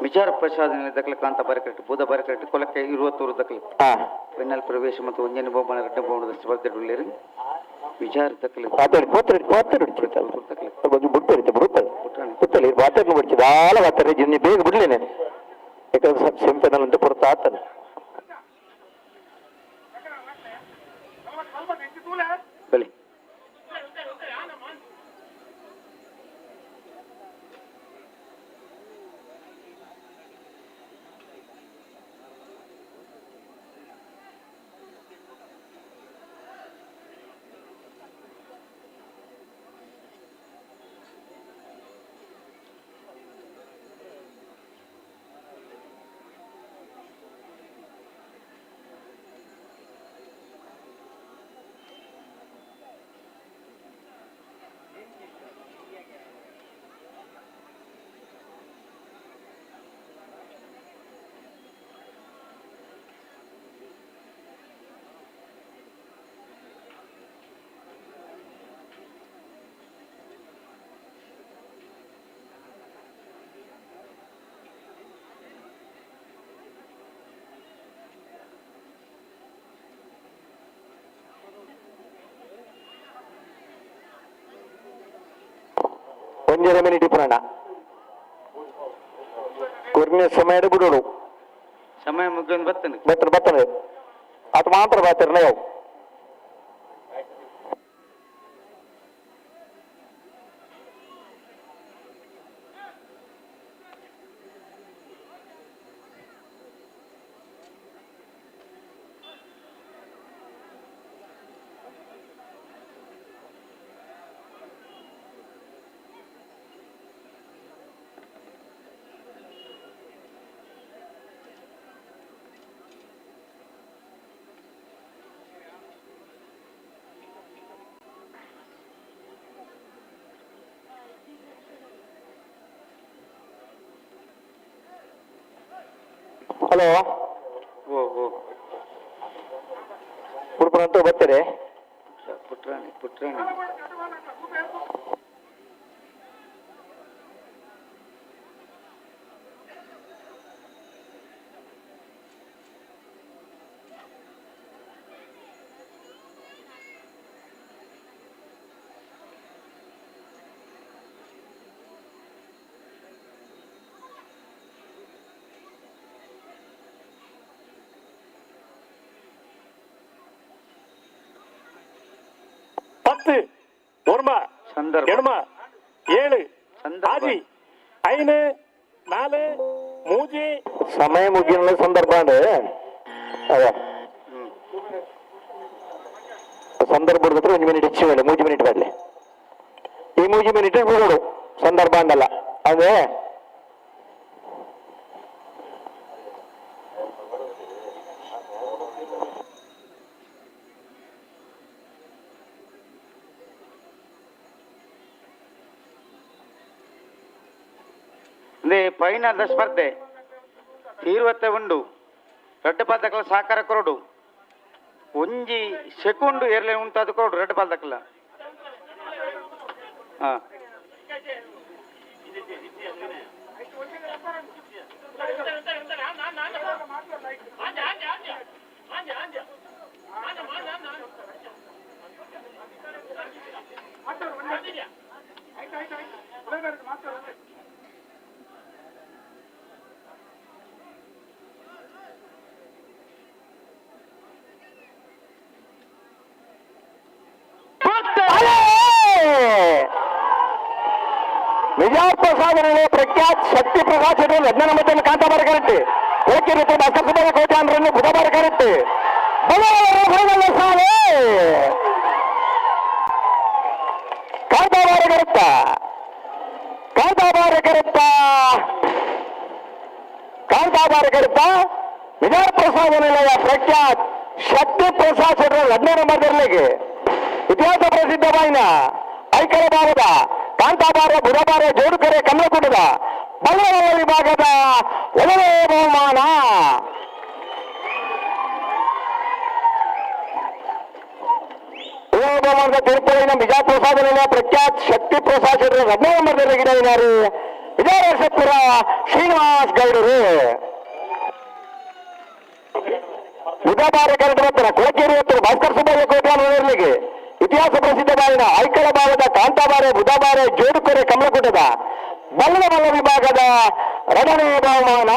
ವಿಚಾರ ಪ್ರಸಾದ ದಕ್ಕಲ ಕಾಂತ ಬರಕಟ್ಟು ಬೂದ ಬರಕಟ್ಟು ಕೊಲಕ್ಕೆ 20 ದಕ್ಕಲ ಫೈನಲ್ ಪ್ರವೇಶ ಮತ್ತು ಒಂಜನೆ ಬಹುಮಾನ ರೆಡ್ಡ ಬಹುಮಾನದ ಸ್ಪರ್ಧೆಗಳಲ್ಲಿ ವಿಚಾರ ದಕ್ಕಲ ಬೇಗ ಬಿಡ್ಲೇನೆ ಯಾಕಂದ್ರೆ ಸೆಮಿಫೈನಲ್ ಅಂತ ಪುರತ ಆತನ ಬಲಿ ಒಂದರ ಮಿನಿಟ್ ಪುರಾಣ ಕೊರ್ನೆ ಸಮಯ ಬಿಡೋಡು ಸಮಯ ಮುಗಿದು ಬರ್ತನೆ ಅದು ಮಾತ್ರ ಬರ್ತಾರೆ ನಾವು ಹಲೋ ಪುಡ್ಪುರಂತೂ ಬರ್ತೀರಿ ಪುಟ್ರಾಣಿ எடுமா 7 ஆஜி 5 4 3 ಸಮಯ ಮುಗಿಯುವ ಸಂದರ್ಭ ಅದ ಸಂದರ್ಭ ಹಿಡಿದ್ರೆ 1 ಮಿನಿಟ್ ಹೆಚ್ಚು ಬೇಡ 3 ಮಿನಿಟ್ ಬರಲಿ ಈ 3 ಮಿನಿಟ್ ಬಿಡೋಡು ಸಂದರ್ಭ ಅಂದಲ್ಲ ಅದೇ ಫೈನಲ್ ಸ್ಪರ್ಧೆ 21 రెడ్ పదకల సాకార కొరడు ಒಂಜಿ ಸೆಕೆಂಡ್ ಏರ್ಲೆ ಉಂಟಾದ ಕೊಡು ರೆಡ್ ಬಾಲ್ದಕ್ಕಲ್ಲ ವಿಜಯಪುರ ಸಾಧನೆಯಲ್ಲಿ ಪ್ರಖ್ಯಾತ್ ಶಕ್ತಿ ಪ್ರಕಾಶ್ ಶೆಟ್ಟಿ 17 ನಂಬರ್ ಕಾಂತಾಬಾರ ಕರೆಕ್ಟ್ ಕೋಚಿ ರೀತಿ ಡಾಕ್ಟರ್ ಸುಬ್ಬಯ್ಯ ಕೋಟ್ಯಾನ್ರನ್ನು ಬುಧವಾರ ಕರೆಕ್ಟ್ ಕಾಂತಾಬಾರ ಕರೆಕ್ಟ ಕಾಂತಾಬಾರ ಕರೆಕ್ಟ ಕಾಂತಾಬಾರ ಕರೆಕ್ಟ ವಿಜಯಪುರ ಸಾಧನೆಯ ಪ್ರಖ್ಯಾತ್ ಶಕ್ತಿ ಪ್ರಕಾಶ್ ಶೆಟ್ಟಿ 17 ನಂಬರ್ಗೆ ಇತಿಹಾಸ ಪ್ರಸಿದ್ಧವಾಯಿನ ಐಕಳ ಭಾಗದ ಕಾಂತಾಬಾರ ಬುಧಬಾರ ಜೋಡುಕರೆ ಕಮಲಕುಟದ ಬಲ್ಲವಲ್ಲ ವಿಭಾಗದ ಒಲವೇ ಬಹುಮಾನ ಬಹುಮಾನದ ತೀರ್ಪುಗಳಿನ ಬಿಜಾಪುರ ಸಾಧನೆಯ ಪ್ರಖ್ಯಾತ್ ಶಕ್ತಿ ಪ್ರಸಾದ್ 17 ನಂಬರ್ದಲ್ಲಿ ಗಿಡವಿನಾರು ವಿಜಯಪುರ ಶ್ರೀನಿವಾಸ್ ಗೌಡರು ಬುಧಬಾರ ಕರೆದು ಬರ್ತಾರೆ ಕೊಳಕೇರಿ ಹತ್ತಿರ ಭಾಸ್ಕರ್ ಸುಬ್ಬಯ್ಯ ಕೋಟ್ಯಾನೂರಿಗೆ ಇತಿಹಾಸ ಪ್ರಸಿದ್ಧವಾದ ಐಕಳ ಭಾಗದ ಕಾಂತಾಬಾರೆ ಬುಧಬಾರೆ ಜೋಡುಕೊರೆ ಕಮಲಕುಟದ ಬಲ್ಲವಲ್ಲ ವಿಭಾಗದ ಎರಡನೇ ಬಹುಮಾನ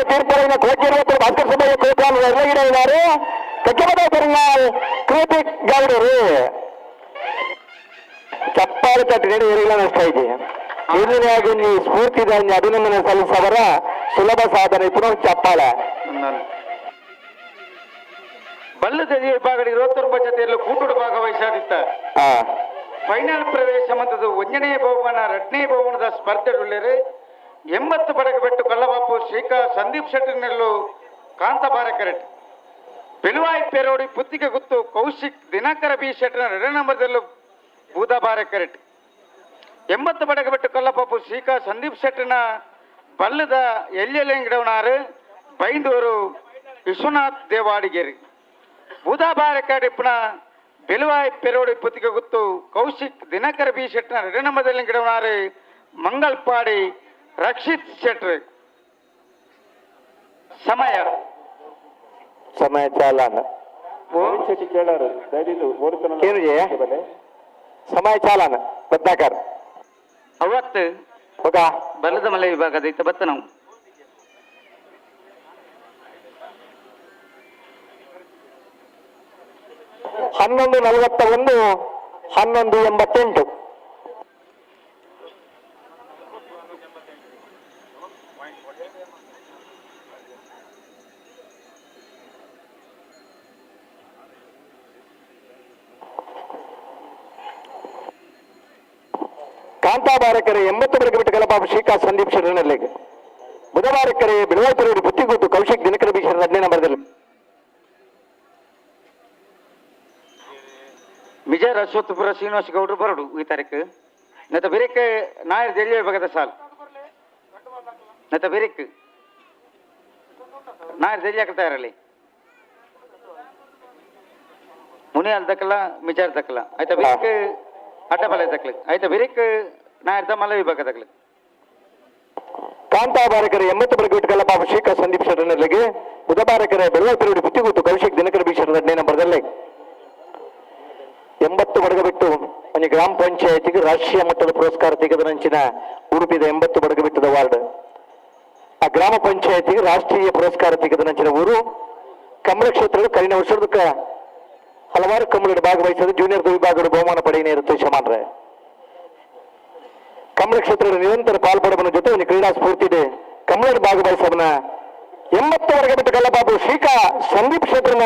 ತೀರ್ಪುಗಳಿನ ಕೊಳಕೇರಿ ಹತ್ತಿರ ಭಾಸ್ಕರ್ ಸುಬ್ಬಯ್ಯ ಕೋಟ್ಯಾನೂರು ಎರಡಗಿದ್ದಾರೆ ಕಚ್ಚಮದ ಬೆರಂಗಾಲ್ ಕೃತಿಕ್ ಗೌಡರು ಚಪ್ಪಾಳೆ ತಟ್ಟಿ ನೀಡಿ ಏರಿಲ್ಲ ನಷ್ಟ ಇದೆ ಏನಿನಾಗಿ ನೀ ಸ್ಫೂರ್ತಿದಾನ್ಯ ಅಭಿನಂದನೆ ಸಲ್ಲಿಸವರ ಸುಲಭ ಸಾಧನೆ ಪುನಃ ಚಪ್ಪಾಳೆ ಬಲ್ಲದ ವಿಭಾಗದ 29 ಜೊತೆಯಲ್ಲೂ ಕೂಟುಡು ಭಾಗವಹಿಸಿದ್ದ ಫೈನಲ್ ಪ್ರವೇಶ ಮಂತದ 1ನೇ ಬಹುಮಾನ 2ನೇ ಬಹುಮಾನದ ಸ್ಪರ್ಧೆಯುಳ್ಳರು 80 ಪಡಗಬೆಟ್ಟು ಕಲ್ಲಬಾಪು ಶ್ರೀಕಾ ಸಂದೀಪ್ ಶೆಟ್ಟಿನೆಲ್ಲು ಕಾಂತಾಬಾರ ಕರೆಟ್ ಬೆಲುವಾಯಿ ಪೇರೋಡಿ ಪುತ್ತಿಗೆ ಗುತ್ತು ಕೌಶಿಕ್ ದಿನಕರ ಬಿ ಶೆಟ್ಟಿನ 2 ನಂಬರ್ದಲ್ಲೂ ಬೂದಾಬಾರ ಕರೆಟ್ 80 ಪಡಗಬೆಟ್ಟು ಕಲ್ಲಬಾಪು ಶ್ರೀಕಾ ಸಂದೀಪ್ ಶೆಟ್ಟಿನ ಬಲ್ಲದ ಎಲ್ಲೆಂಗಿಡವನಾರು ಬೈಂದೂರು ವಿಶ್ವನಾಥ್ ದೇವಾಡಿಗೇರಿ ಬೂದಾಬಾರ ಕರೆಟ್ನ ಬೆಲುವಾಯಿ ಪೆರೋಡಿ ಪುತ್ತಿಗೆ ಗುತ್ತು ಕೌಶಿಕ್ ದಿನಕರ ಬಿ ಶೆಟ್ಟಿನ 2 ನಂಬರ್ದಲ್ಲಿ ಗಿಡವನಾರು ಮಂಗಲ್ಪಾಡಿ ರಕ್ಷಿತ್ ಶೆಟ್ರ್ ಸಮಯ ಚಾಲನ ಸಮಯ ಚಾಲನ ಬದ್ನಾಕರ್ ಅವತ್ತು ಬಲ್ಲದ ಮಲೆ ವಿಭಾಗದ ಇತ್ತ ಬತ್ತ ನಾವು 11:41 11:88 ಕಾಂತಾಬಾರಕರೆ 80 ಬಡಗ ಬಿಟ್ಟು ಕಲಪಾಪ ಶ್ರೀಕಾ ಸಂದೀಪ್ ಶೆಟ್ಟರ್ನಲ್ಲಿಗೆ ಬುಧವಾರಕರೆ ಬಿಳುವಾಪುರೂರು ಬುತ್ತಿಗುತ್ತು ಕೌಶಿಕ್ ದಿನಕರ ಬಿ ಶೆಟ್ಟರ್ 10ನೇ ನಂಬರ್ದಲ್ಲಿ ವಿಜಯ ಅಶ್ವತ್ಥಪುರ ಶ್ರೀನಿವಾಸ ಗೌಡ್ರು ಬರಡು ಈ ತಾರೀಕು ನತ ಬಿರಿಕ್ ನಾಯರ್ ಜಲ್ಲಿ ವಿಭಾಗದ ಸಾಲ್ ನತ ಬಿರಿಕ್ ನಾಯರ್ ಜಲ್ಲಿ ಹಾಕ್ತಾ ಇರಲಿ ಮುನಿಯಾಲ್ ದಕ್ಕಲ ಮಿಜಾರ್ ದಕ್ಕಲ ಆಯ್ತಾ ಬಿರಿಕ್ ಅಡ್ಡಬಲ ದಕ್ಕಲ ಆಯ್ತಾ ಬಿರಿಕ್ ನಾಯರ್ ಮಲ್ಲ ವಿಭಾಗ ದಕ್ಕಲ ಕಾಂತಾಬಾರಕರೆ 80 ಬಡಗ ಬಿಟ್ಟು ಕಲಪಾಪ ಶ್ರೀಕಾ ಸಂದೀಪ್ ಶೆಟ್ಟರ್ನಲ್ಲಿಗೆ ಬುಧವಾರಕರೆ ಬೆಳಗಾವಿ ಬುತ್ತಿಗುತ್ತು ಕೌಶಿಕ್ ದಿನಕರ ಬಿ ಶೆಟ್ಟರ್ 10ನೇ ನಂಬರ್ದಲ್ಲಿ 80 ಬಡಗ ಬಿಟ್ಟು ಒಂದು ಗ್ರಾಮ ಪಂಚಾಯತಿಗೆ ರಾಷ್ಟ್ರೀಯ ಮಟ್ಟದ ಪುರಸ್ಕಾರ ತೆಗೆದರಂಚಿನ ಉಡುಪಿದ 80 ಬಡಗ ಬಿಟ್ಟದ ವಾರ್ಡ್ ಆ ಗ್ರಾಮ ಪಂಚಾಯತಿಗೆ ರಾಷ್ಟ್ರೀಯ ಪುರಸ್ಕಾರ ತೆಗೆದರಂಚಿನ ಊರು ಕಮಲ ಕ್ಷೇತ್ರದ ಕರಿನ ವರ್ಷದಕ್ಕ ಹಲವಾರು ಕಮಲಗಳು ಭಾಗವಹಿಸಿದ ಜೂನಿಯರ್ ವಿಭಾಗದ ಬಹುಮಾನ ಪಡೆಯನೇ ಇರುತ್ತೆ ಶಮಾನ್ರೆ ಕಮಲ ಕ್ಷೇತ್ರದ ನಿರಂತರ ಪಾಲ್ಪಡುವನ ಜೊತೆ ಒಂದು ಕ್ರೀಡಾ ಸ್ಫೂರ್ತಿ ಇದೆ ಕಮಲದ ಭಾಗವಹಿಸವನ 80 ಬಡಗ ಬಿಟ್ಟು ಕಲ್ಲಬಾಬು ಶ್ರೀಕಾ ಸಂದೀಪ್ ಕ್ಷೇತ್ರನ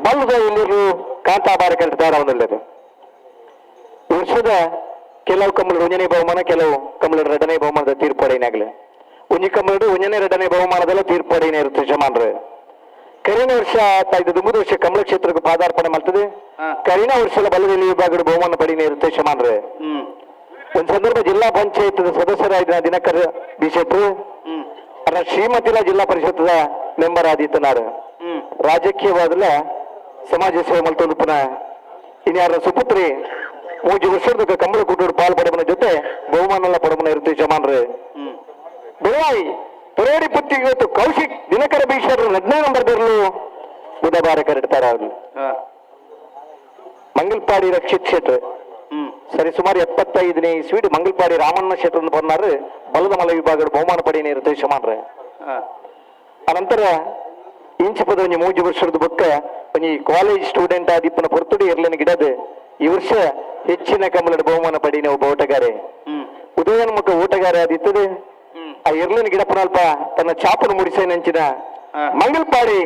ಬಲ್ಲದ ಇಲ್ಲಿರು ಕಾಂತಾಬಾರ ಕರೆದಾರವನಲ್ಲದು ಈ ವರ್ಷದ ಕೆಲವು ಕಮಲರು 1ನೇ ಬಹುಮಾನ ಕೆಲವು ಕಮಲರು 2ನೇ ಬಹುಮಾನದ ತೀರ್ಪಡೆಯನ್ನಾಗಲಿ ಒಂಜಿ ಕಮಲರು 1ನೇ 2ನೇ ಬಹುಮಾನದಲ್ಲ ತೀರ್ಪಡೆಯೇ ಇರುತ್ತೆ ಶಮಾನ್ರೆ ಕರಿನ ವರ್ಷ ಇದು 3 ವರ್ಷ ಕಮಲ ಕ್ಷೇತ್ರಕ್ಕೆ ಪಾದಾರ್ಪಣೆ ಮಾಡ್ತದೆ ಕರಿನ ವರ್ಷದ ಬಲ್ಲದಲ್ಲಿ ವಿಭಾಗದ ಬಹುಮಾನ ಪಡೆಯೇ ಇರುತ್ತೆ ಶಮಾನ್ರೆ ಒಂದು ಸಂದರ್ಭ ಜಿಲ್ಲಾ ಪಂಚಾಯತ್ ಸದಸ್ಯರಾದ ದಿನಕರ್ ಬಿ ಶೆಟ್ರು ಅಲ್ಲ ಶ್ರೀಮತಿಲ ಜಿಲ್ಲಾ ಪರಿಷತ್ದ ಮೆಂಬರ್ ಆದಿತ್ತನಾರು ರಾಜಕೀಯವಾದಲ್ಲ ಸಮಾಜ ಸೇವೆ ಮಲ್ತೊಂದು ಪುನಃ ಇನ್ಯಾರ ಸುಪುತ್ರಿ 3 ವರ್ಷದ ಕಂಬಳ ಕುಟುಂಬ ಪಾಲ್ ಪಡಮನ ಜೊತೆ ಬಹುಮಾನ ಪಡಮನ ಇರುತ್ತೆ ಜಮಾನ್ರೆ ಬೆಳವಾಯಿ ಪುರೇಡಿ ಪುತ್ತಿಗೆ ಇವತ್ತು ಕೌಶಿಕ್ ದಿನಕರ ಬೀಶ್ವರ 15 ನಂಬರ್ದಲ್ಲೂ ಬುಧವಾರ ಕರೆಡ್ತಾರ ಅವರು ಮಂಗಲ್ಪಾಡಿ ರಕ್ಷಿತ್ ಶೆಟ್ರ್ ಸರಿ ಸುಮಾರು 75ನೇ ಇಸ್ವಿಡ್ ಮಂಗಲ್ಪಾಡಿ ರಾಮಣ್ಣ ಶೆಟ್ರ್ ಅಂತ ಬಂದಾರು ಬಲದ ಮಲ ವಿಭಾಗದ ಬಹುಮಾನ ಪಡೆಯನೇ ಇರುತ್ತೆ ಶಮಾನ್ರೆ ಅನಂತರ ಇಂಚ ಪದ ಒಂಜಿ 3 ವರ್ಷದ ಬೊಕ್ಕ ಒಂಜಿ ಕಾಲೇಜ್ ಸ್ಟೂಡೆಂಟ್ ಆದಿಪ್ಪನ ಪೊರ್ತುಡಿ ಇರ್ಲಿನ ಗಿಡದ ಈ ವರ್ಷ ಹೆಚ್ಚಿನ ಕಮಲದ ಬಹುಮಾನ ಪಡೆಯನೇ ಒಬ್ಬ ಓಟಗಾರೆ ಉದಯೋನ್ಮುಖ ಓಟಗಾರೆ ಆದಿತ್ತದು ಆ ಇರ್ಲಿನ ಗಿಡಪ್ಪನಲ್ಪ ತನ್ನ ಚಾಪನ್ನು ಮುಡಿಸೇನಂಚಿನ ಮಂಗಲ್ಪಾಡಿ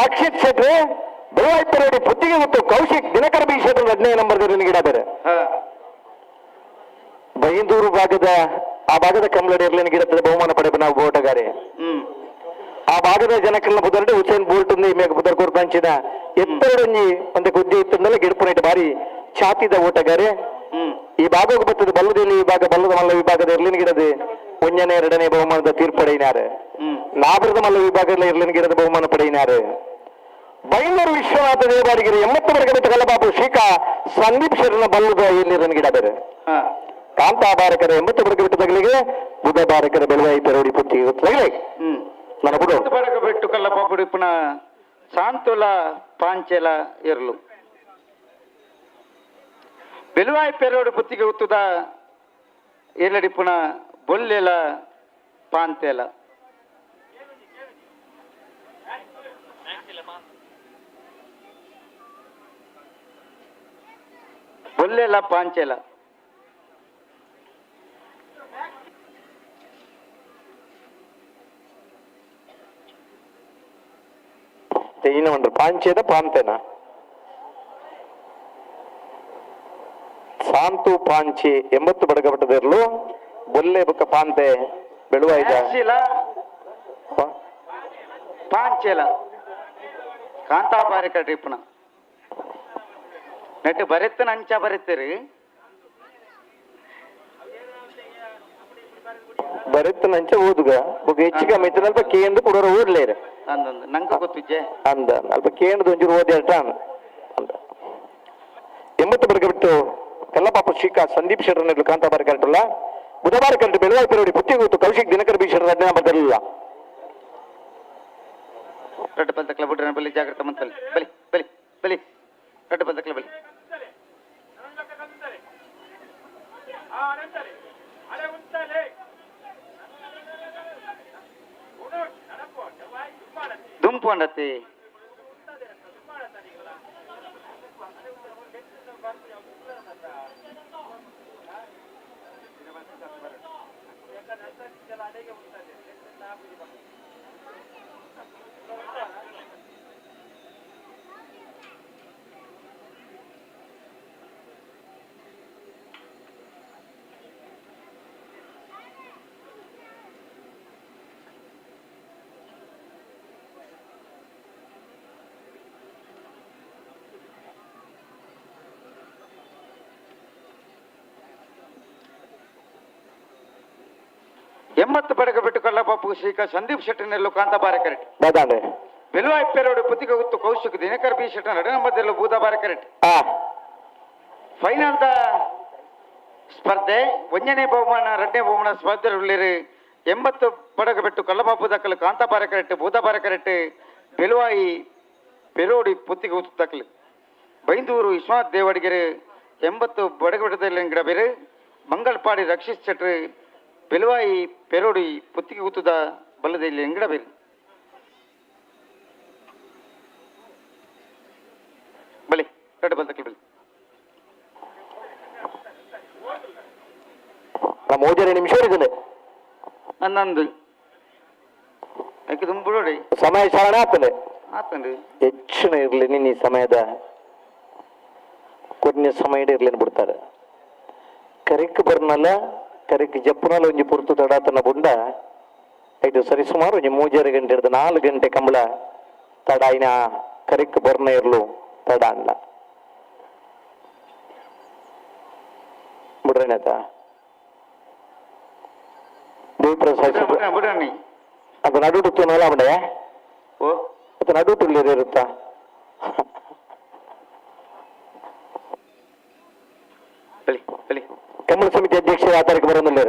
ರಕ್ಷಿತ್ ಶೆಟ್ರ್ ಬೆಳವಾಯ್ಪರೋಡಿ ಪುತ್ತಿಗೆ ಮತ್ತು ಕೌಶಿಕ್ ದಿನಕರ ಬಿ ಶೆಟ್ರ್ 15 ನಂಬರ್ದಲ್ಲಿ ಗಿಡ ಬೇರೆ ಬೈಂದೂರು ಭಾಗದ ಆ ಭಾಗದ ಕಮಲಡ ಇರ್ಲಿನ ಗಿಡದ ಬಹುಮಾನ ಪಡೆದ ನಾವು ಓಟಗಾರೆ ಆ ಭಾಗದ ಜನಕ್ಕೆಲ್ಲ ಬುದರ್ಡೆ ಹುಸೇನ್ ಬೋಲ್ಟ್ ಮೇಘ ಬುದರ್ ಕೋರ್ಪಂಚಿನ ಎತ್ತರಡೊಂಜಿ ಒಂದು ಗುದ್ದಿ ಇತ್ತಂದಲ್ಲ ಗಿಡಪುನೈಟ್ ಬಾರಿ ಛಾತಿದ ಓಟಗಾರೆ ಈ ಭಾಗಕ್ಕೆ ಬರ್ತದೆ ಬಲ್ಲದಲ್ಲಿ ಈ ಭಾಗ ಬಲ್ಲದ ಮಲ್ಲ ವಿಭಾಗದ ಇರ್ಲಿನ ಗಿಡದ 1ನೇ 2ನೇ ಬಹುಮಾನದ ತೀರ್ಪಡೆಯಿನಾರೆ ನಾಬರದ ಮಲ್ಲ ವಿಭಾಗದ ಇರ್ಲಿನ ಗಿಡದ ಬಹುಮಾನ ಪಡೆಯಿನಾರೆ ಬೈಂದೂರು ವಿಶ್ವನಾಥ ದೇವಾಡಿಗೆರೆ 80 ವರ್ಗದ ಕಲಬಾಬು ಶ್ರೀಕ ಸಂದೀಪ್ ಶರಣ ಬಲ್ಲದ ಇರ್ಲಿನ ಗಿಡ ಬೇರೆ ಕಾಂತಾ ಬಾರಕರ 80 ವರ್ಗ ಬಿಟ್ಟು ತಗಲಿಗೆ ಬುಧ ಬಾರಕರ ಬೆಳವಾಯಿ ಪೆರೋಡಿ ಪುತ್ತಿ ತಗಲಿ ನನ್ನ ಬಿಡು ಬಡಗ ಬಿಟ್ಟು ಕಲ್ಲಪ್ಪ ಪುನಃ ಸಾಂತುಲ ಪಾಂಚೆಲ ಇರ್ಲು ಬೆಲುವಾಯಿ ಪೆರೋಡಿ ಪುತ್ತಿಗೆ ಉತ್ತುದ ಏಲಡಿ ಪುನಃ ಬೊಲ್ಲೆಲ ಪಾಂತೆಲ ಬೊಲ್ಲೆಲ ಪಾಂಚೆಲ ಇನ್ನು ಒಂದು ಪಾಂಚೆದ ಪಾಂತೆನಾ ಸಾಂತು ಪಾಂಚಿ 80 ಬಡಗಬಟ್ಟದಿರ್ಲು ಬೊಲ್ಲೆ ಬುಕ್ಕ ಪಾಂತೆ ಬೆಳುವಾಯ್ದ ಪಾಂಚೆಲ ಕಾಂತಾ ಬಾರಿಕ ಟಿಪ್ಪಣ ನೆಟ್ ಬರೆತ್ತನ ಅಂಚ ಬರೆತ್ತೀರಿ ಬರೆತ್ತನ ಅಂಚ ಓದುಗ ಬುಕ್ ಹೆಚ್ಚಿಗೆ ಮೆತ್ತನ ಅಲ್ಪ ಕೇಂದ್ರ ಕೊಡೋರು ಓದ್ಲೇರು ಅಂದಂದು ನಂಗೆ ಗೊತ್ತಿಜ್ಜೆ ಅಂದ ಅಲ್ಪ ಕೇಂದ್ರದ ಒಂಚೂರು ಓದಿ ಅಲ್ಟ ಅಂದ 80 ಬಡಗಬಿಟ್ಟು ಕಲ್ಲಪಾಪ ಶ್ರೀಕಾ ಸಂದೀಪ್ ಶೆಟ್ರನಲ್ಲಿ ಕಾಂತಾ ಬಾರಿ ಕರೆಕ್ಟಲ್ಲ ಬುಧವಾರ ಕರೆಕ್ಟ್ ಬೆಳವಾಯಿ ಪೆರೋಡಿ ಪುತ್ತಿಗೆ ಕೌಶಿಕ್ ದಿನಕರ ಬಿ ಶೆಟ್ರ್ 15 ನಂಬರ್ದಲ್ಲ ರೆಡ್ ಪಂತ ಕ್ಲಬ್ ಬಿಟ್ರೆ ಬಲಿ ಜಾಗ್ರತೆ ಮಂತಲ್ಲಿ ಬಲಿ ಬಲಿ ಬಲಿ ರೆಡ್ ಪಂತ ಕ್ಲಬ್ ಬಲಿ ದುಂಪು ಅಂಡತಿ ಎಂಬತ್ತು ಬಡಗ ಬಿಟ್ಟು ಕಲ್ಲಪ್ಪ ಶ್ರೀಕ ಸಂದೀಪ್ ಶೆಟ್ಟಿನೆಲ್ಲು ಕಾಂತ ಬಾರೆ ಕರೆಕ್ಟ್ ದಾದಾಂಡೆ ಬೆಲುವಾಯಿ ಪೆರೋಡಿ ಪುತ್ತಿಗೆ ಗುತ್ತು ಕೌಶಿಕ್ ದಿನಕರ ಬಿ ಶೆಟ್ಟ 2 ನಂಬರ್ದಲ್ಲೂ ಬೂದ ಬಾರೆ ಕರೆಕ್ಟ್ ಫೈನಲ್ ದ ಸ್ಪರ್ಧೆ 1ನೇ ಬಹುಮಾನ 2ನೇ ಬಹುಮಾನ ಸ್ಪರ್ಧೆಯಲ್ಲಿ 80 ಬಡಗ ಬಿಟ್ಟು ಕಲ್ಲಪ್ಪ ದಕ್ಕಲು ಕಾಂತ ಬಾರೆ ಕರೆಕ್ಟ್ ಬೂದ ಬಾರೆ ಕರೆಕ್ಟ್ ಬೆಲುವಾಯಿ ಪೆರೋಡಿ ಪುತ್ತಿಗೆ ಗುತ್ತು ದಕ್ಕಲು ಬೈಂದೂರು ವಿಶ್ವನಾಥ್ ದೇವಾಡಿಗೆರೆ 80 ಬಡಗ ಬಿಟ್ಟದಲ್ಲಿ ಗಿಡ ಬೇರೆ ಮಂಗಲ್ಪಾಡಿ ರಕ್ಷಿತ್ ಶೆಟ್ರಿ ಬೆಲುವಾಯಿ ಪೆರೋಡಿ ಪುತ್ತಿಗೆ ಗುತ್ತದ ಬಲ್ಲದಲ್ಲಿ ಎಂಗಡ ಬೇರೆ ಬಲಿ ರೆಡ್ ಬಂದಕ್ಕೆ ಬಲಿ ನಮ್ಮ 2 ನಿಮಿಷ ಇರ್ತದೆ ಹನ್ನೊಂದು ಯಾಕೆ ತುಂಬಿಡೋಡಿ ಸಮಯ ಚಾಲನೆ ಆಗ್ತದೆ ಆತಂದ್ರಿ ಹೆಚ್ಚಿನ ಇರ್ಲಿ ನೀನು ಈ ಸಮಯದ ಕೊನೆ ಸಮಯ ಇರ್ಲಿನ ಬಿಡ್ತಾರೆ ಕರಿಕ್ ಬರ್ನಲ್ಲ ಕರಿಕ್ ಜಪ್ಪುನಲ್ಲಿ ಒಂಜಿ ಪುರ್ತು ತಡಾತನ ಬುಂಡ ಐದು ಸರಿ ಸುಮಾರು ಒಂಜಿ 3 ಗಂಟೆ ಹಿಡಿದು 4 ಗಂಟೆ ಕಂಬಳ ತಡ ಇನ ಕರಿಕ್ ಬರ್ನ ಇರ್ಲು ತಡ ಅಲ್ಲ ಬಿಡ್ರೇನತ ಬಿಡಣಿ ಅದು ನಡುಟು ನೋಲ ಬಂಡೆ ಓ ಅದು ನಡುಟು ಇರುತ್ತಾ ಬಲಿ ಬಲಿ ಕಮಲ ಸಮಿತಿ ಅಧ್ಯಕ್ಷರ ಆಧಾರಕ್ಕೆ ಬರೋದಿಲ್ಲ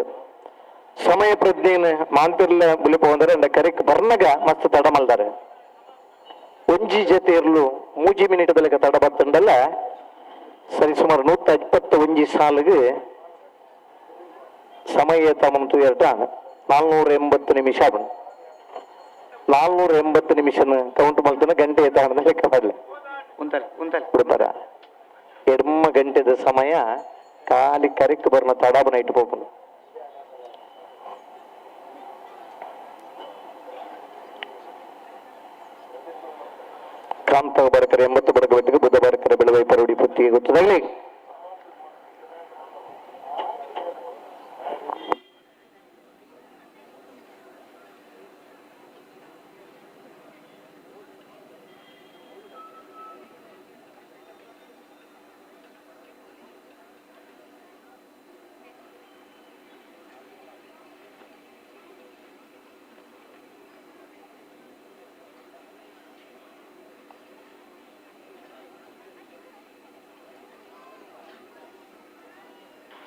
ಸಮಯ ಪ್ರಜ್ಞೆಯನ್ನು ಮಾಂತಿರ್ಲ ಬುಲಿ ಹೋದರೆ ಅಂಡ ಕರೆಕ್ ಬರ್ನಗ ಮಸ್ತ್ ತಡ ಮಲ್ದಾರೆ ಒಂಜಿ ಜೊತೆ ಇರಲು 3 ಮಿನಿಟ್ ಬೆಳಗ್ಗೆ ತಡ ಬರ್ತಂಡಲ್ಲ ಸರಿ ಸುಮಾರು 121 ಸಾಲಿಗೆ ಸಮಯ ತಮ್ಮಂತು 480 ನಿಮಿಷ 480 ನಿಮಿಷ ಕೌಂಟ್ ಮಾಡ್ತಾನೆ ಗಂಟೆ ಎತ್ತಾಣ ಲೆಕ್ಕ ಮಾಡಲಿ ಬಿಡ್ತಾರ ಎಡ್ಮ ಗಂಟೆದ ಸಮಯ ಖಾಲಿ ಕರೆಕ್ಟ್ ಬರ್ನ ತಡಾಬನ ಇಟ್ಟು ಹೋಗ್ಬನು ಕಾಂತ ಬರಕರೆ 80 ಬಡಗಬೆಟ್ಟಿಗೆ ಬುದ್ಧ ಬರಕರೆ ಬೆಳವೈ ಪರುಡಿ ಪುತ್ತಿಗೆ ಗೊತ್ತದಾಗಲಿ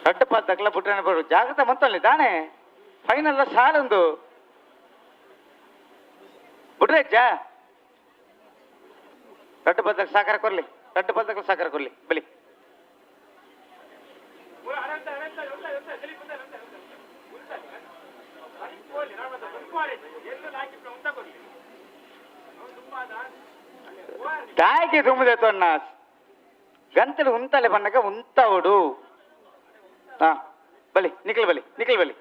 ರಡ್ಡಪ್ಪ ತಗ್ಲ ಬಿಟ್ರೆ ಬರು ಜಾಗ್ರತೆ ಮಂತಲ್ಲಿ ದಾಣೆ ಫೈನಲ್ ಸಾಲೊಂದು ಬಿಡ್ರೆ ಅಜ್ಜ ರಡ್ಡಪ್ಪ ಸಾಕಾರ ಕೊರ್ಲಿ ರಡ್ಡಪ್ಪ ಸಾಕಾರ ಕೊರ್ಲಿ ಬಲಿ ತಾಯಿಗೆ ತುಂಬಿದೆ ತೊನ್ನ ಗಂತಲು ಉಂತಲೆ ಬಣ್ಣಗ ಉಂತವಡು ಹಾ ಬಲಿ ನಿಖಿಲ್ ಬಲಿ